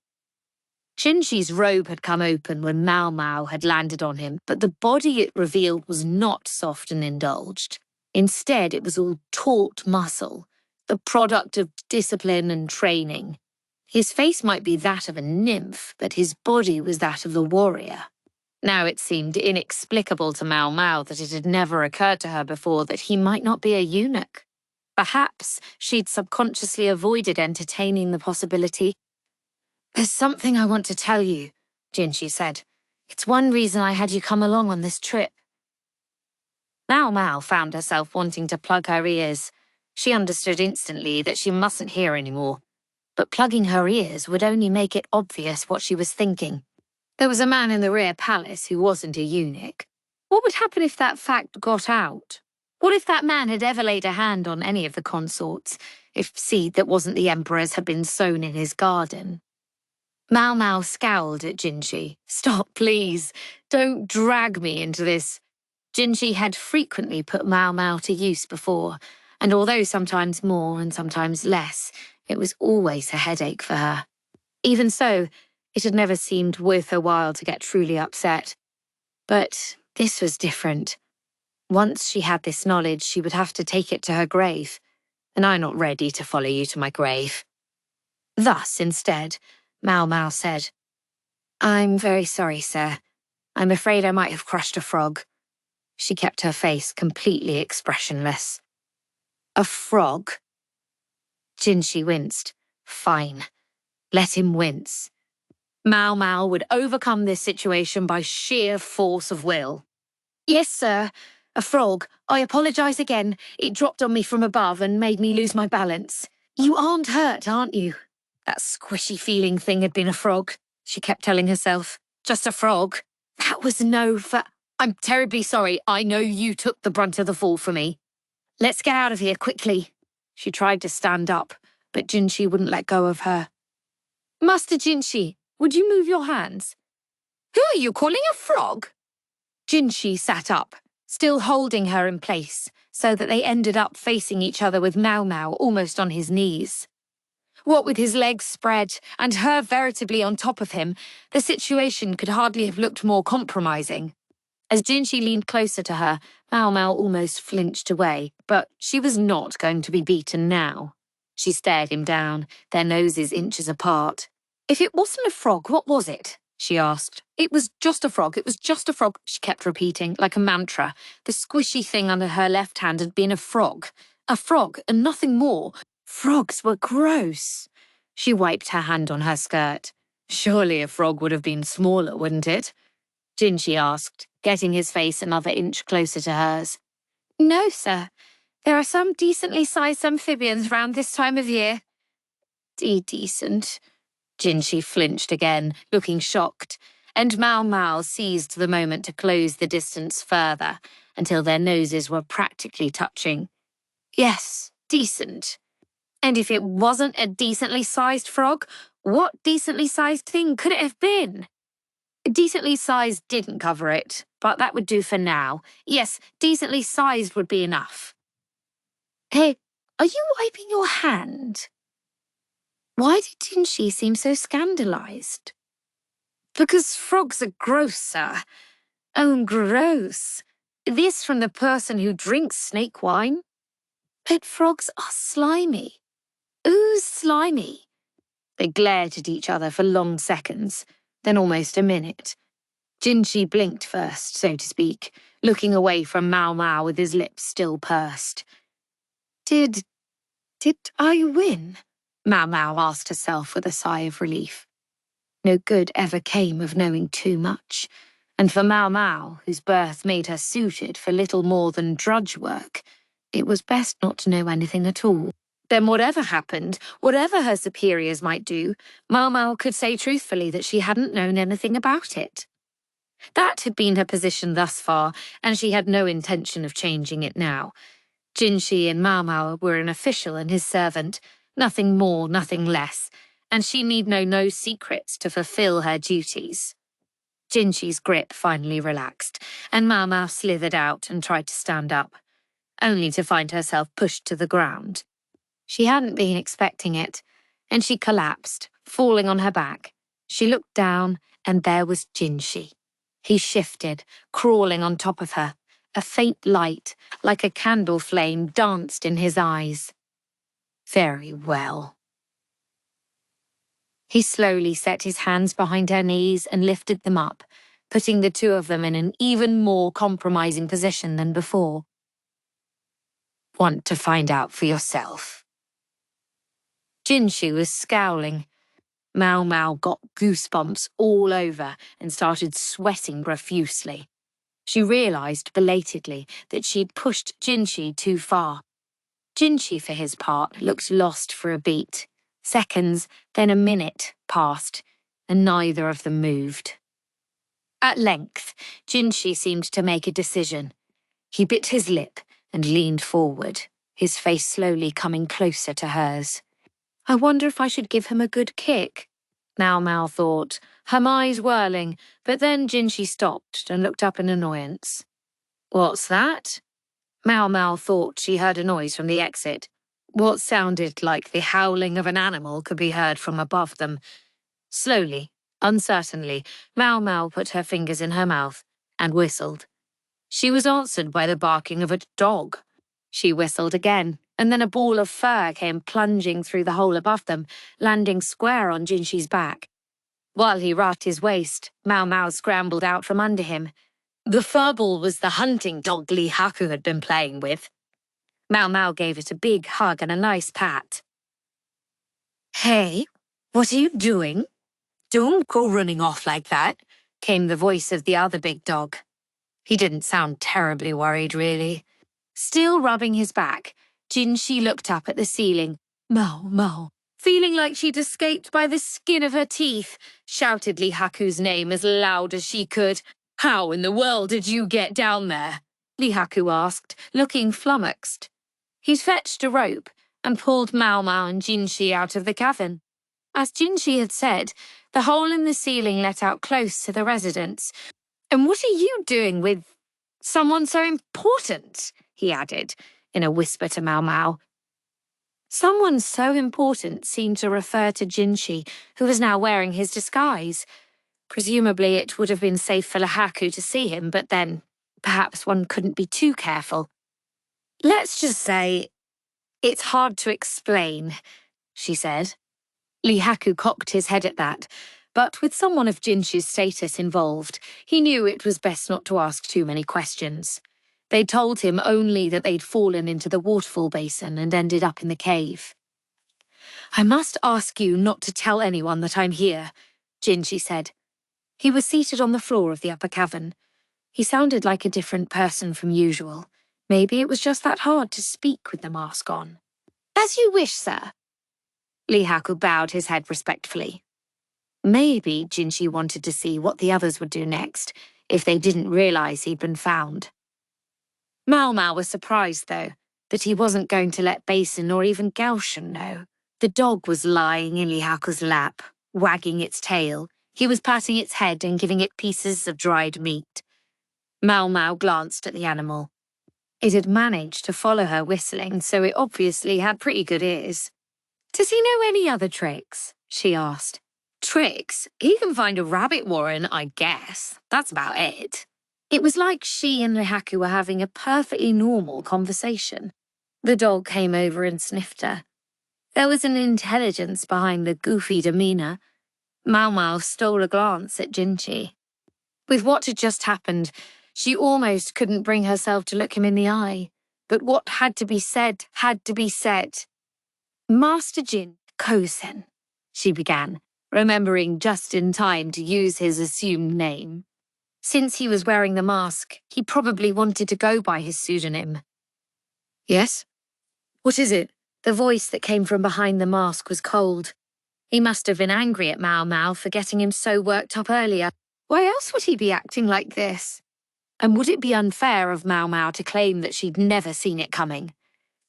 Jinshi's robe had come open when Maomao had landed on him, but the body it revealed was not soft and indulged. Instead, it was all taut muscle, the product of discipline and training. His face might be that of a nymph, but his body was that of the warrior. Now it seemed inexplicable to Maomao that it had never occurred to her before that he might not be a eunuch. Perhaps she'd subconsciously avoided entertaining the possibility. There's something I want to tell you, Jinshi said. It's one reason I had you come along on this trip. Maomao found herself wanting to plug her ears. She understood instantly that she mustn't hear anymore. But plugging her ears would only make it obvious what she was thinking. There was a man in the rear palace who wasn't a eunuch. What would happen if that fact got out? What if that man had ever laid a hand on any of the consorts? If seed that wasn't the Emperor's had been sown in his garden? Maomao scowled at Jinshi. Stop, please. Don't drag me into this. Jinshi had frequently put Maomao to use before, and although sometimes more and sometimes less, it was always a headache for her. Even so, it had never seemed worth her while to get truly upset. But this was different. Once she had this knowledge, she would have to take it to her grave, and I'm not ready to follow you to my grave. Thus, instead, Maomao said, I'm very sorry, sir. I'm afraid I might have crushed a frog. She kept her face completely expressionless. A frog? Jinshi winced. Fine. Let him wince. Maomao would overcome this situation by sheer force of will. Yes, sir. A frog. I apologize again. It dropped on me from above and made me lose my balance. You aren't hurt, aren't you? That squishy feeling thing had been a frog, she kept telling herself. Just a frog. That was I'm terribly sorry. I know you took the brunt of the fall for me. Let's get out of here quickly. She tried to stand up, but Jinshi wouldn't let go of her. Master Jinshi, would you move your hands? Who are you calling a frog? Jinshi sat up, still holding her in place, so that they ended up facing each other with Maomao almost on his knees. What with his legs spread and her veritably on top of him, the situation could hardly have looked more compromising. As Jinshi leaned closer to her, Maomao almost flinched away, but she was not going to be beaten now. She stared him down, their noses inches apart. If it wasn't a frog, what was it? She asked. It was just a frog, she kept repeating, like a mantra. The squishy thing under her left hand had been a frog. A frog, and nothing more. Frogs were gross. She wiped her hand on her skirt. Surely a frog would have been smaller, wouldn't it? Jinshi asked, getting his face another inch closer to hers. No, sir. There are some decently sized amphibians round this time of year. Decent. Jinshi flinched again, looking shocked, and Maomao seized the moment to close the distance further, until their noses were practically touching. Yes, decent. And if it wasn't a decently sized frog, what decently sized thing could it have been? Decently sized didn't cover it, but that would do for now. Yes, decently sized would be enough. Hey, are you wiping your hand? Why did Jinshi seem so scandalized? Because frogs are gross, sir. Oh, gross. This from the person who drinks snake wine? But frogs are slimy. Ooh, slimy. They glared at each other for long seconds, then almost a minute. Jinshi blinked first, so to speak, looking away from Maomao with his lips still pursed. Did I win? Maomao asked herself with a sigh of relief. No good ever came of knowing too much, and for Maomao, whose birth made her suited for little more than drudge work, it was best not to know anything at all. Then whatever happened, whatever her superiors might do, Maomao could say truthfully that she hadn't known anything about it. That had been her position thus far, and she had no intention of changing it now. Jinshi and Maomao were an official and his servant, nothing more, nothing less, and she need know no secrets to fulfill her duties. Jinshi's grip finally relaxed, and Maomao slithered out and tried to stand up, only to find herself pushed to the ground. She hadn't been expecting it, and she collapsed, falling on her back. She looked down, and there was Jinshi. He shifted, crawling on top of her. A faint light, like a candle flame, danced in his eyes. Very well. He slowly set his hands behind her knees and lifted them up, putting the two of them in an even more compromising position than before. Want to find out for yourself? Jinshi was scowling. Maomao got goosebumps all over and started sweating profusely. She realized belatedly that she'd pushed Jinshi too far. Jinshi, for his part, looked lost for a beat. Seconds, then a minute passed, and neither of them moved. At length, Jinshi seemed to make a decision. He bit his lip and leaned forward, his face slowly coming closer to hers. I wonder if I should give him a good kick, Maomao thought, her eyes whirling, but then Jinshi stopped and looked up in annoyance. What's that? Maomao thought she heard a noise from the exit. What sounded like the howling of an animal could be heard from above them. Slowly, uncertainly, Maomao put her fingers in her mouth and whistled. She was answered by the barking of a dog. She whistled again, and then a ball of fur came plunging through the hole above them, landing square on Jinshi's back. While he roughed his waist, Maomao scrambled out from under him. The furball was the hunting dog Li Haku had been playing with. Maomao gave it a big hug and a nice pat. Hey, what are you doing? Don't go running off like that, came the voice of the other big dog. He didn't sound terribly worried, really. Still rubbing his back, Jinshi looked up at the ceiling. Maomao, feeling like she'd escaped by the skin of her teeth, shouted Li Haku's name as loud as she could. How in the world did you get down there? Li Haku asked, looking flummoxed. He'd fetched a rope and pulled Maomao and Jinshi out of the cavern. As Jinshi had said, the hole in the ceiling let out close to the residence. And what are you doing with someone so important? He added, in a whisper to Maomao. Someone so important seemed to refer to Jinshi, who was now wearing his disguise. Presumably it would have been safe for Li Haku to see him, but then perhaps one couldn't be too careful. Let's just say, it's hard to explain, she said. Li Haku cocked his head at that, but with someone of Jinshi's status involved, he knew it was best not to ask too many questions. They told him only that they'd fallen into the waterfall basin and ended up in the cave. I must ask you not to tell anyone that I'm here, Jinshi said. He was seated on the floor of the upper cavern. He sounded like a different person from usual. Maybe it was just that hard to speak with the mask on. As you wish, sir. Li Haku bowed his head respectfully. Maybe Jinshi wanted to see what the others would do next, if they didn't realize he'd been found. Maomao was surprised, though, that he wasn't going to let Basin or even Gaoshan know. The dog was lying in Li Haku's lap, wagging its tail. He was patting its head and giving it pieces of dried meat. Maomao glanced at the animal. It had managed to follow her whistling, so it obviously had pretty good ears. Does he know any other tricks? She asked. Tricks? He can find a rabbit warren, I guess. That's about it. It was like she and Li Haku were having a perfectly normal conversation. The dog came over and sniffed her. There was an intelligence behind the goofy demeanor. Maomao stole a glance at Jinshi. With what had just happened, she almost couldn't bring herself to look him in the eye. But what had to be said had to be said. Master Jin Kosen, she began, remembering just in time to use his assumed name. Since he was wearing the mask, he probably wanted to go by his pseudonym. Yes? What is it? The voice that came from behind the mask was cold. He must have been angry at Maomao for getting him so worked up earlier. Why else would he be acting like this? And would it be unfair of Maomao to claim that she'd never seen it coming?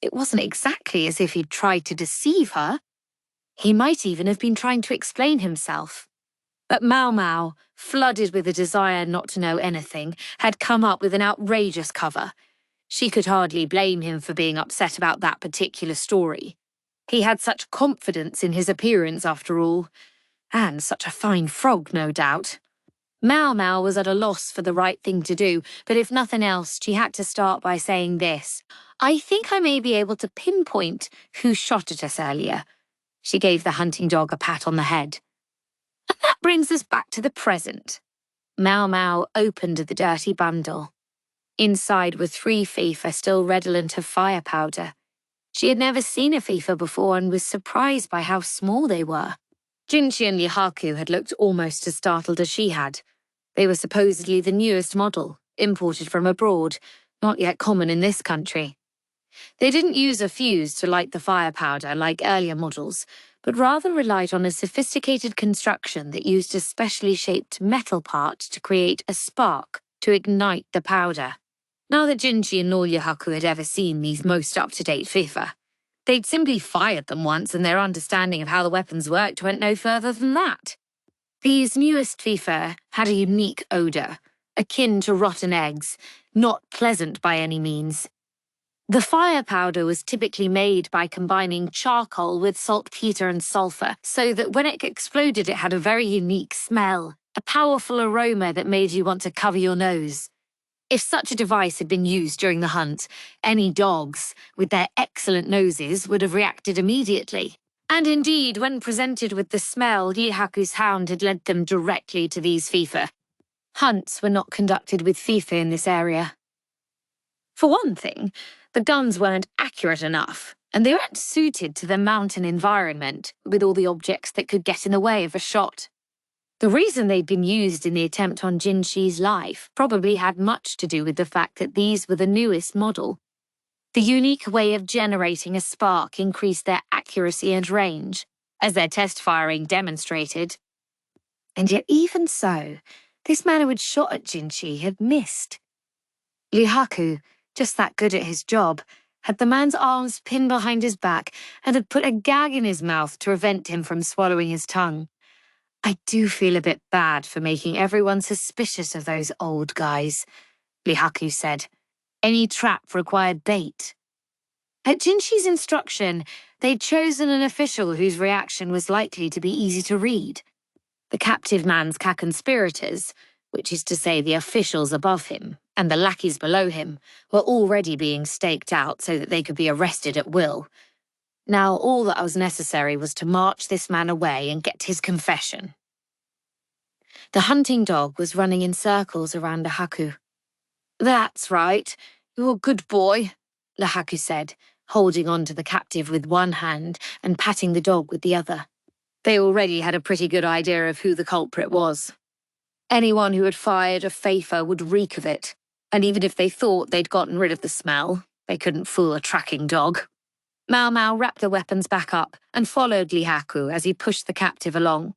It wasn't exactly as if he'd tried to deceive her. He might even have been trying to explain himself. But Maomao, flooded with a desire not to know anything, had come up with an outrageous cover. She could hardly blame him for being upset about that particular story. He had such confidence in his appearance, after all. And such a fine frog, no doubt. Maomao was at a loss for the right thing to do, but if nothing else, she had to start by saying this. I think I may be able to pinpoint who shot at us earlier. She gave the hunting dog a pat on the head. And that brings us back to the present. Maomao opened the dirty bundle. Inside were 3 FIFA still redolent of fire powder. She had never seen a FIFA before and was surprised by how small they were. Jinshi and Li Haku had looked almost as startled as she had. They were supposedly the newest model, imported from abroad, not yet common in this country. They didn't use a fuse to light the fire powder like earlier models, but rather relied on a sophisticated construction that used a specially shaped metal part to create a spark to ignite the powder. Now that Jinchi and Lord Yahaku had ever seen these most up-to-date FIFA, they'd simply fired them once and their understanding of how the weapons worked went no further than that. These newest FIFA had a unique odour, akin to rotten eggs, not pleasant by any means. The fire powder was typically made by combining charcoal with saltpeter and sulfur, so that when it exploded it had a very unique smell, a powerful aroma that made you want to cover your nose. If such a device had been used during the hunt, any dogs, with their excellent noses, would have reacted immediately. And indeed, when presented with the smell, Yihaku's hound had led them directly to these FIFA. Hunts were not conducted with FIFA in this area. For one thing, the guns weren't accurate enough, and they weren't suited to the mountain environment, with all the objects that could get in the way of a shot. The reason they'd been used in the attempt on Jinchi's life probably had much to do with the fact that these were the newest model. The unique way of generating a spark increased their accuracy and range, as their test firing demonstrated. And yet even so, this man who had shot at Jinchi had missed. Lihaku, just that good at his job, had the man's arms pinned behind his back and had put a gag in his mouth to prevent him from swallowing his tongue. I do feel a bit bad for making everyone suspicious of those old guys, Lihaku said. Any trap required bait. At Jinshi's instruction, they'd chosen an official whose reaction was likely to be easy to read. The captive man's co-conspirators, which is to say the officials above him, and the lackeys below him, were already being staked out so that they could be arrested at will. Now all that was necessary was to march this man away and get his confession. The hunting dog was running in circles around Lihaku. "That's right, you're a good boy," Lihaku said, holding on to the captive with one hand and patting the dog with the other. They already had a pretty good idea of who the culprit was. Anyone who had fired a FIFA would reek of it, and even if they thought they'd gotten rid of the smell, they couldn't fool a tracking dog. Maomao wrapped the weapons back up and followed Lihaku as he pushed the captive along.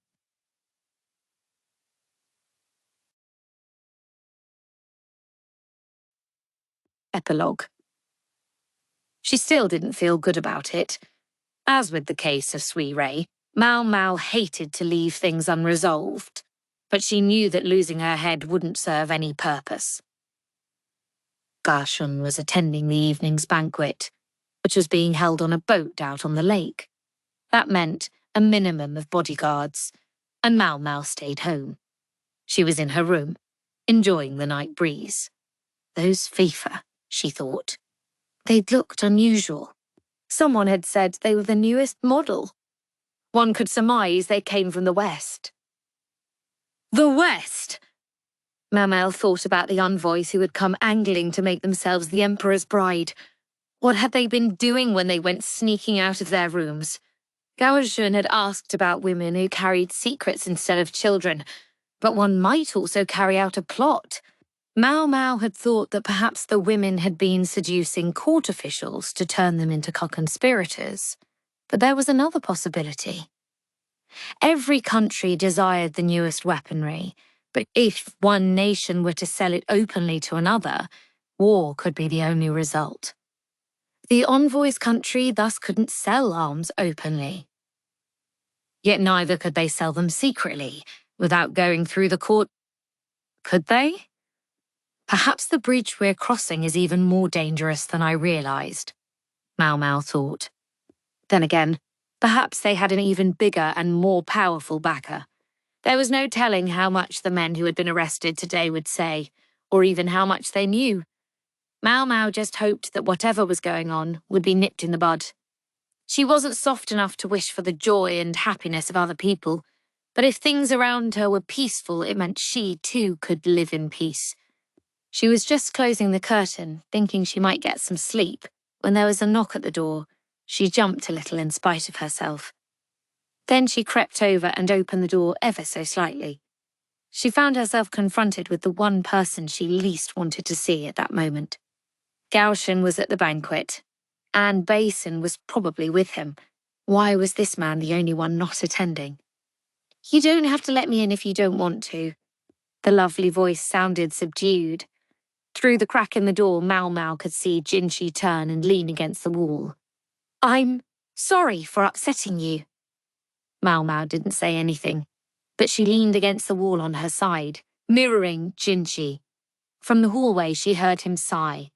Epilogue. She still didn't feel good about it. As with the case of Sui Rei, Maomao hated to leave things unresolved, but she knew that losing her head wouldn't serve any purpose. Garshun was attending the evening's banquet, which was being held on a boat out on the lake. That meant a minimum of bodyguards, and Maomao stayed home. She was in her room, enjoying the night breeze. Those FIFA, she thought. They'd looked unusual. Someone had said they were the newest model. One could surmise they came from the West. The West! Maomao thought about the envoys who had come angling to make themselves the Emperor's bride. What had they been doing when they went sneaking out of their rooms? Gaoshun had asked about women who carried secrets instead of children, but one might also carry out a plot. Maomao had thought that perhaps the women had been seducing court officials to turn them into co-conspirators. But there was another possibility. Every country desired the newest weaponry, but if one nation were to sell it openly to another, war could be the only result. The envoy's country thus couldn't sell arms openly. Yet neither could they sell them secretly, without going through the court. Could they? Perhaps the bridge we're crossing is even more dangerous than I realized, Maomao thought. Then again, perhaps they had an even bigger and more powerful backer. There was no telling how much the men who had been arrested today would say, or even how much they knew. Maomao just hoped that whatever was going on would be nipped in the bud. She wasn't soft enough to wish for the joy and happiness of other people, but if things around her were peaceful, it meant she, too, could live in peace. She was just closing the curtain, thinking she might get some sleep, when there was a knock at the door. She jumped a little in spite of herself. Then she crept over and opened the door ever so slightly. She found herself confronted with the one person she least wanted to see at that moment. Gaoshun was at the banquet, and Basin was probably with him. Why was this man the only one not attending? "You don't have to let me in if you don't want to." The lovely voice sounded subdued. Through the crack in the door, Maomao could see Jinshi turn and lean against the wall. "I'm sorry for upsetting you." Maomao didn't say anything, but she leaned against the wall on her side, mirroring Jinshi. From the hallway, she heard him sigh.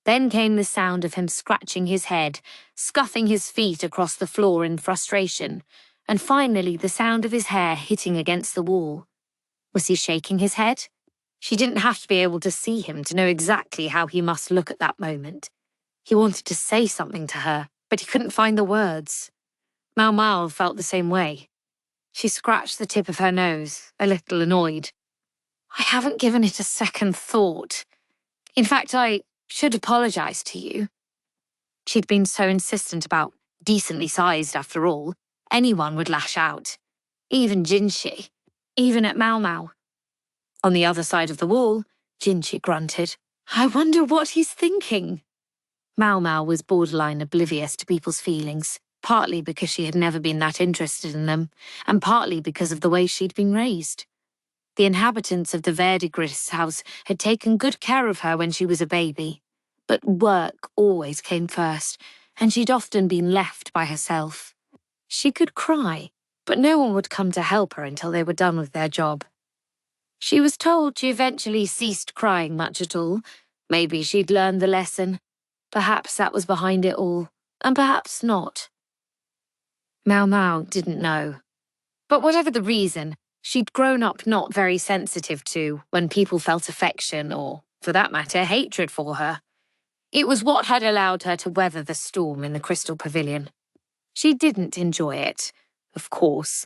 Then came the sound of him scratching his head, scuffing his feet across the floor in frustration, and finally the sound of his hair hitting against the wall. Was he shaking his head? She didn't have to be able to see him to know exactly how he must look at that moment. He wanted to say something to her, but he couldn't find the words. Maomao felt the same way. She scratched the tip of her nose, a little annoyed. "I haven't given it a second thought. In fact, I should apologize to you." She'd been so insistent about decently sized after all. Anyone would lash out. Even Jinshi. Even at Maomao. On the other side of the wall, Jinshi grunted. "I wonder what he's thinking." Maomao was borderline oblivious to people's feelings, partly because she had never been that interested in them, and partly because of the way she'd been raised. The inhabitants of the Verdigris house had taken good care of her when she was a baby, but work always came first, and she'd often been left by herself. She could cry, but no one would come to help her until they were done with their job. She was told she eventually ceased crying much at all. Maybe she'd learned the lesson. Perhaps that was behind it all, and perhaps not. Maomao didn't know. But whatever the reason, she'd grown up not very sensitive to when people felt affection or, for that matter, hatred for her. It was what had allowed her to weather the storm in the Crystal Pavilion. She didn't enjoy it, of course,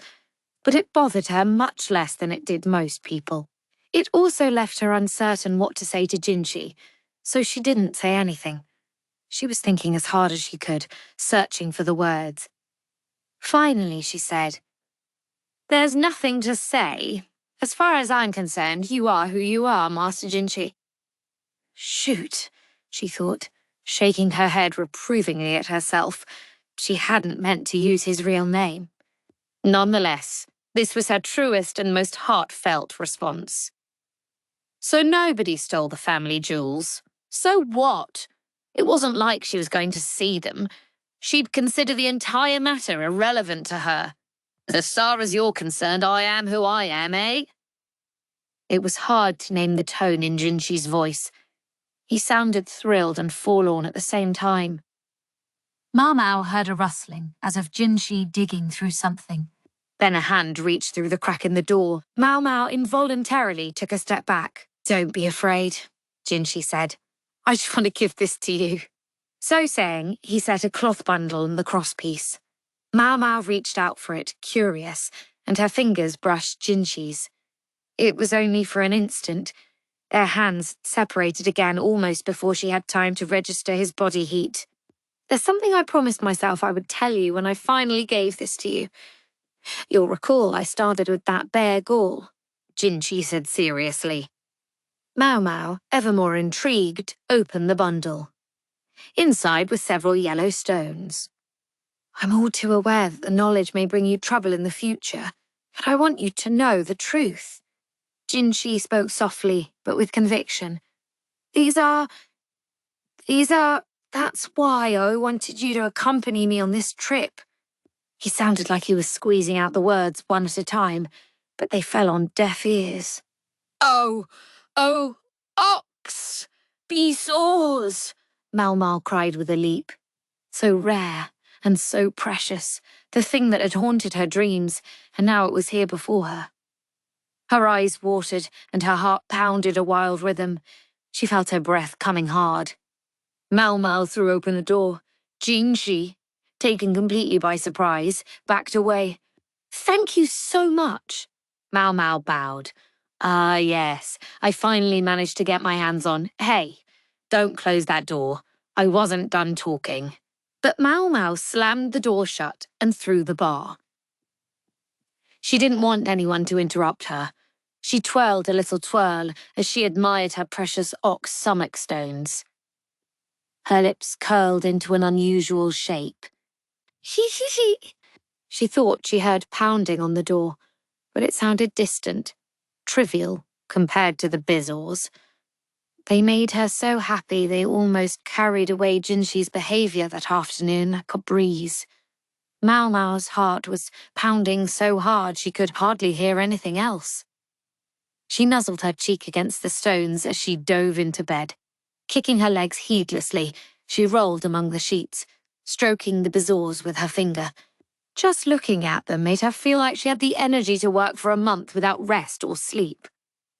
but it bothered her much less than it did most people. It also left her uncertain what to say to Jinshi, so she didn't say anything. She was thinking as hard as she could, searching for the words. Finally, she said, "There's nothing to say. As far as I'm concerned, you are who you are, Master Jinshi." Shoot, she thought, shaking her head reprovingly at herself. She hadn't meant to use his real name. Nonetheless, this was her truest and most heartfelt response. "So nobody stole the family jewels. So what? It wasn't like she was going to see them. She'd consider the entire matter irrelevant to her. As far as you're concerned, I am who I am, eh?" It was hard to name the tone in Jinshi's voice. He sounded thrilled and forlorn at the same time. Maomao heard a rustling, as of Jinshi digging through something. Then a hand reached through the crack in the door. Maomao involuntarily took a step back. "Don't be afraid," Jinshi said. "I just want to give this to you." So saying, he set a cloth bundle on the crosspiece. Maomao reached out for it, curious, and her fingers brushed Jinshi's. It was only for an instant. Their hands separated again almost before she had time to register his body heat. "There's something I promised myself I would tell you when I finally gave this to you. You'll recall I started with that bare gall," Jinshi said seriously. Maomao, ever more intrigued, opened the bundle. Inside were several yellow stones. "I'm all too aware that the knowledge may bring you trouble in the future, but I want you to know the truth." Jinshi spoke softly, but with conviction. These are... That's why I wanted you to accompany me on this trip." He sounded like he was squeezing out the words one at a time, but they fell on deaf ears. "Oh, ox! Be saws!" Maomao cried with a leap. So rare and so precious, the thing that had haunted her dreams, and now it was here before her. Her eyes watered and her heart pounded a wild rhythm. She felt her breath coming hard. Maomao threw open the door. Jinshi, taken completely by surprise, backed away. "Thank you so much." Maomao bowed. "Ah, yes, I finally managed to get my hands on. Hey, don't close that door. I wasn't done talking." But Maomao slammed the door shut and threw the bar. She didn't want anyone to interrupt her. She twirled a little twirl as she admired her precious ox stomach stones. Her lips curled into an unusual shape. She thought she heard pounding on the door, but it sounded distant, trivial compared to the Bizors. They made her so happy they almost carried away Jinshi's behaviour that afternoon like a breeze. Maomao's heart was pounding so hard she could hardly hear anything else. She nuzzled her cheek against the stones as she dove into bed. Kicking her legs heedlessly, she rolled among the sheets, stroking the Bizors with her finger. Just looking at them made her feel like she had the energy to work for a month without rest or sleep.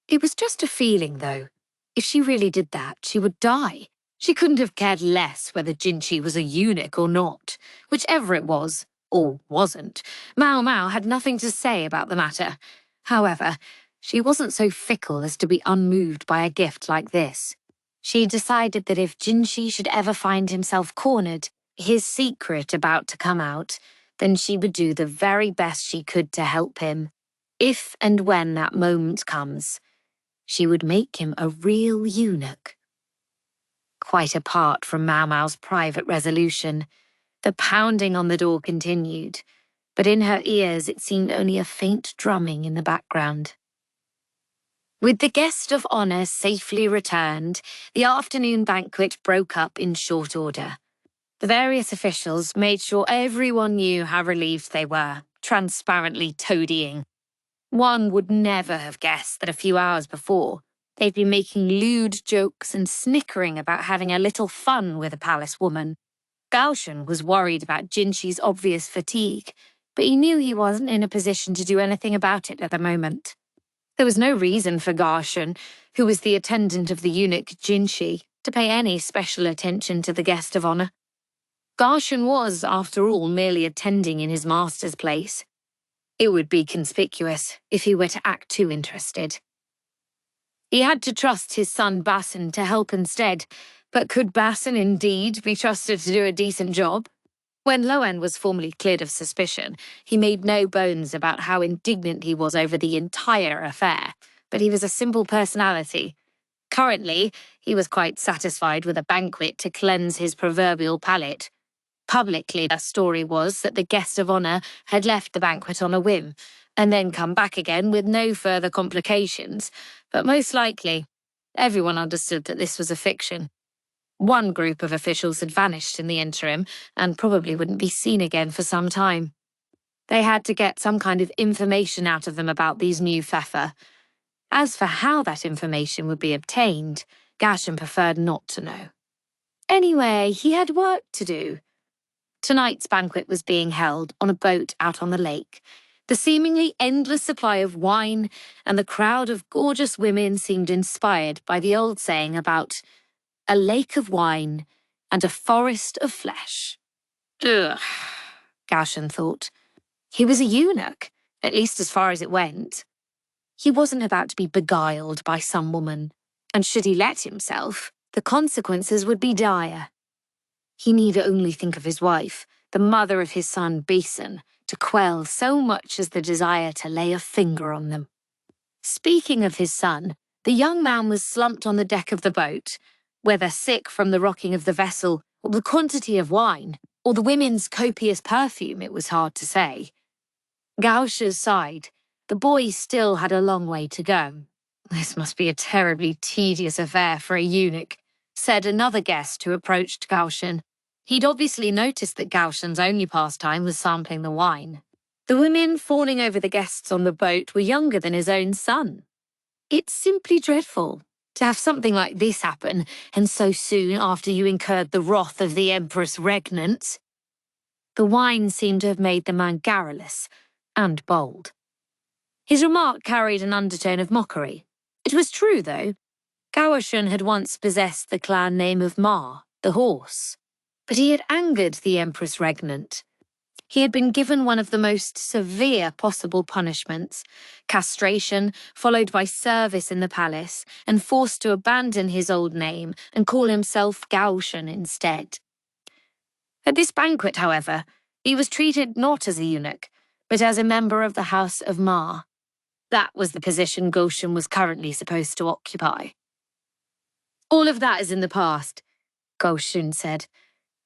It was just a feeling, though. If she really did that, she would die. She couldn't have cared less whether Jinshi was a eunuch or not. Whichever it was, or wasn't, Maomao had nothing to say about the matter. However, she wasn't so fickle as to be unmoved by a gift like this. She decided that if Jinshi should ever find himself cornered, his secret about to come out, then she would do the very best she could to help him. If and when that moment comes, she would make him a real eunuch. Quite apart from Maomao's private resolution, the pounding on the door continued, but in her ears it seemed only a faint drumming in the background. With the guest of honour safely returned, the afternoon banquet broke up in short order. The various officials made sure everyone knew how relieved they were, transparently toadying. One would never have guessed that a few hours before, they'd be making lewd jokes and snickering about having a little fun with a palace woman. Gaoshan was worried about Jinshi's obvious fatigue, but he knew he wasn't in a position to do anything about it at the moment. There was no reason for Gaoshan, who was the attendant of the eunuch Jinshi, to pay any special attention to the guest of honour. Gaoshan was, after all, merely attending in his master's place. It would be conspicuous if he were to act too interested. He had to trust his son Basin to help instead, but could Basin indeed be trusted to do a decent job? When Loen was formally cleared of suspicion, he made no bones about how indignant he was over the entire affair, but he was a simple personality. Currently, he was quite satisfied with a banquet to cleanse his proverbial palate. Publicly, the story was that the guest of honour had left the banquet on a whim, and then come back again with no further complications, but most likely, everyone understood that this was a fiction. One group of officials had vanished in the interim, and probably wouldn't be seen again for some time. They had to get some kind of information out of them about these new Pfeffer. As for how that information would be obtained, Gaoshan preferred not to know. Anyway, he had work to do. Tonight's banquet was being held on a boat out on the lake. The seemingly endless supply of wine and the crowd of gorgeous women seemed inspired by the old saying about a lake of wine and a forest of flesh. Ugh, Gaoshan thought. He was a eunuch, at least as far as it went. He wasn't about to be beguiled by some woman, and should he let himself, the consequences would be dire. He need only think of his wife, the mother of his son Basin, to quell so much as the desire to lay a finger on them. Speaking of his son, the young man was slumped on the deck of the boat, whether sick from the rocking of the vessel, or the quantity of wine, or the women's copious perfume, it was hard to say. Gaosha sighed. The boy still had a long way to go. This must be a terribly tedious affair for a eunuch, said another guest who approached Gaoshan. He'd obviously noticed that Gaoshan's only pastime was sampling the wine. The women fawning over the guests on the boat were younger than his own son. It's simply dreadful to have something like this happen, and so soon after you incurred the wrath of the Empress regnant. The wine seemed to have made the man garrulous and bold. His remark carried an undertone of mockery. It was true, though. Gaoshan had once possessed the clan name of Ma, the horse, but he had angered the Empress regnant. He had been given one of the most severe possible punishments, castration followed by service in the palace, and forced to abandon his old name and call himself Gaoshan instead. At this banquet, however, he was treated not as a eunuch, but as a member of the House of Ma. That was the position Gaoshan was currently supposed to occupy. All of that is in the past, Gaoshan said.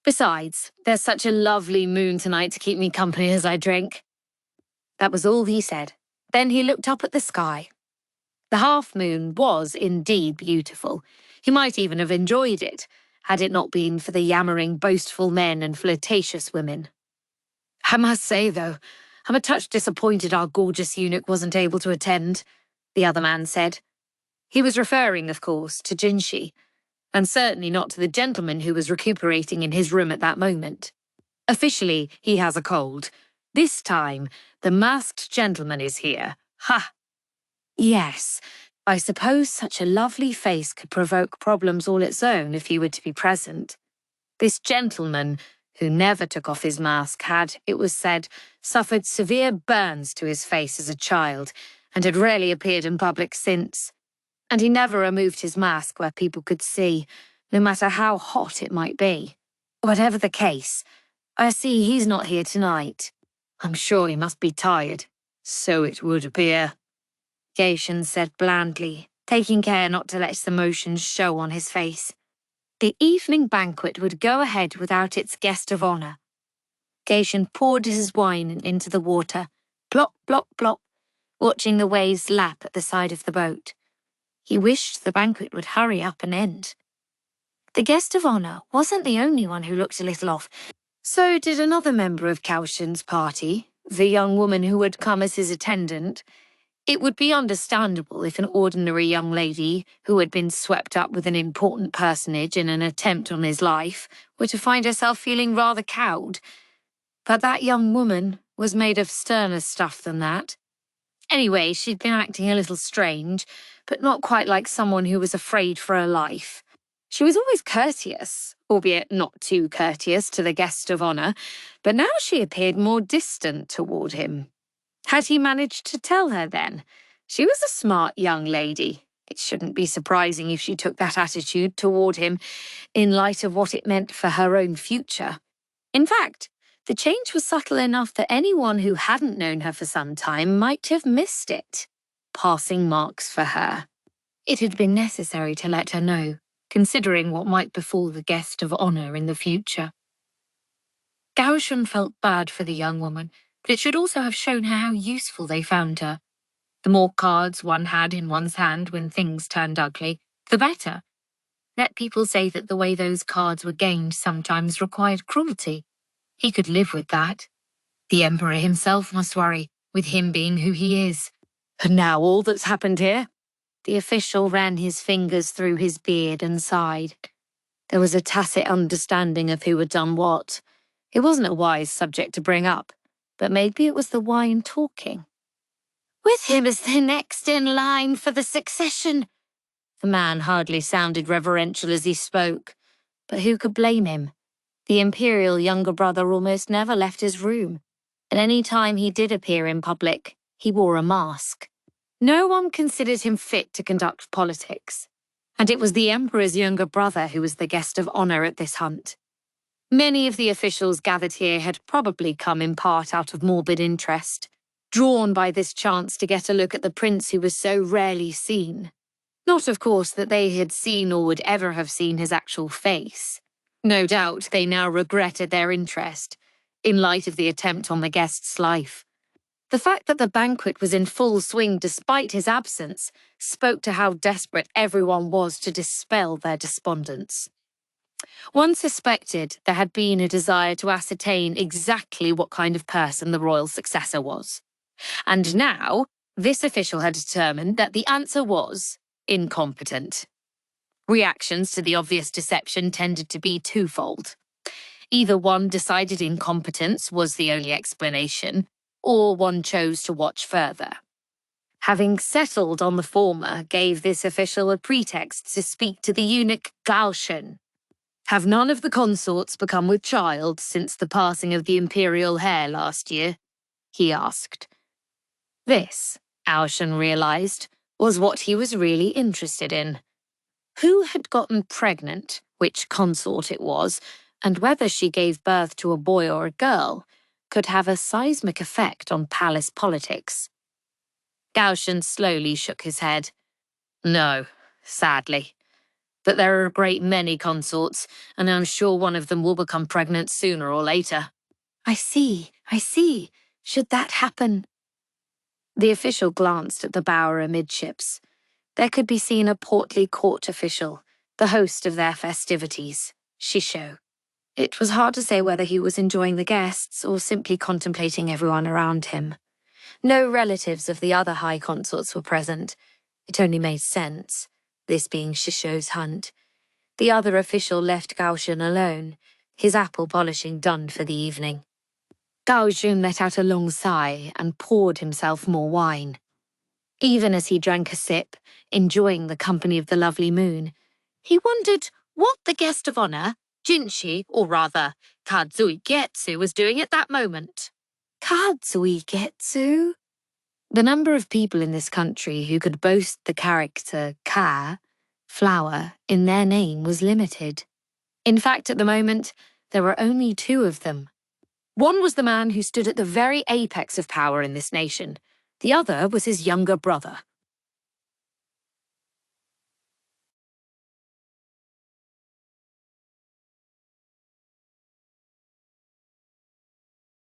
Besides, there's such a lovely moon tonight to keep me company as I drink. That was all he said. Then he looked up at the sky. The half-moon was indeed beautiful. He might even have enjoyed it, had it not been for the yammering, boastful men and flirtatious women. I must say, though, I'm a touch disappointed our gorgeous eunuch wasn't able to attend, the other man said. He was referring, of course, to Jinshi, and certainly not to the gentleman who was recuperating in his room at that moment. Officially, he has a cold. This time, the masked gentleman is here. Ha! Yes, I suppose such a lovely face could provoke problems all its own if he were to be present. This gentleman, who never took off his mask, had, it was said, suffered severe burns to his face as a child, and had rarely appeared in public since. And he never removed his mask where people could see, no matter how hot it might be. Whatever the case, I see he's not here tonight. I'm sure he must be tired. So it would appear, Gaetian said blandly, taking care not to let his emotions show on his face. The evening banquet would go ahead without its guest of honour. Gaetian poured his wine into the water, plop, plop, plop, watching the waves lap at the side of the boat. He wished the banquet would hurry up and end. The guest of honour wasn't the only one who looked a little off. So did another member of Gaetian's party, the young woman who had come as his attendant. It would be understandable if an ordinary young lady who had been swept up with an important personage in an attempt on his life were to find herself feeling rather cowed. But that young woman was made of sterner stuff than that. Anyway, she'd been acting a little strange, but not quite like someone who was afraid for her life. She was always courteous, albeit not too courteous to the guest of honour, but now she appeared more distant toward him. Had he managed to tell her then? She was a smart young lady. It shouldn't be surprising if she took that attitude toward him in light of what it meant for her own future. In fact, the change was subtle enough that anyone who hadn't known her for some time might have missed it. Passing marks for her. It had been necessary to let her know, considering what might befall the guest of honour in the future. Gaetian felt bad for the young woman, but it should also have shown her how useful they found her. The more cards one had in one's hand when things turned ugly, the better. Let people say that the way those cards were gained sometimes required cruelty. He could live with that. The Emperor himself must worry, with him being who he is. And now all that's happened here? The official ran his fingers through his beard and sighed. There was a tacit understanding of who had done what. It wasn't a wise subject to bring up, but maybe it was the wine talking. With him as the next in line for the succession. The man hardly sounded reverential as he spoke, but who could blame him? The Imperial younger brother almost never left his room, and any time he did appear in public, he wore a mask. No one considered him fit to conduct politics, and it was the Emperor's younger brother who was the guest of honour at this hunt. Many of the officials gathered here had probably come in part out of morbid interest, drawn by this chance to get a look at the prince who was so rarely seen. Not, of course, that they had seen or would ever have seen his actual face. No doubt they now regretted their interest, in light of the attempt on the guest's life. The fact that the banquet was in full swing despite his absence spoke to how desperate everyone was to dispel their despondence. One suspected there had been a desire to ascertain exactly what kind of person the royal successor was. And now, this official had determined that the answer was incompetent. Reactions to the obvious deception tended to be twofold. Either one decided incompetence was the only explanation, or one chose to watch further. Having settled on the former gave this official a pretext to speak to the eunuch Gaetian. Have none of the consorts become with child since the passing of the imperial heir last year? He asked. This, Gaetian realised, was what he was really interested in. Who had gotten pregnant, which consort it was, and whether she gave birth to a boy or a girl, could have a seismic effect on palace politics. Gaetian slowly shook his head. No, sadly. but there are a great many consorts, and I'm sure one of them will become pregnant sooner or later. I see. Should that happen? The official glanced at the bower amidships. There could be seen a portly court official, the host of their festivities, Shisho. It was hard to say whether he was enjoying the guests or simply contemplating everyone around him. No relatives of the other high consorts were present. It only made sense, this being Shisho's hunt. The other official left Gaoshun alone, his apple polishing done for the evening. Gaoshun let out a long sigh and poured himself more wine. Even as he drank a sip, enjoying the company of the lovely moon, he wondered what the guest of honor, Jinshi, or rather, Kazui Getsu, was doing at that moment. Kazui Getsu? The number of people in this country who could boast the character Ka, flower, in their name was limited. In fact, at the moment, there were only two of them. One was the man who stood at the very apex of power in this nation. The other was his younger brother,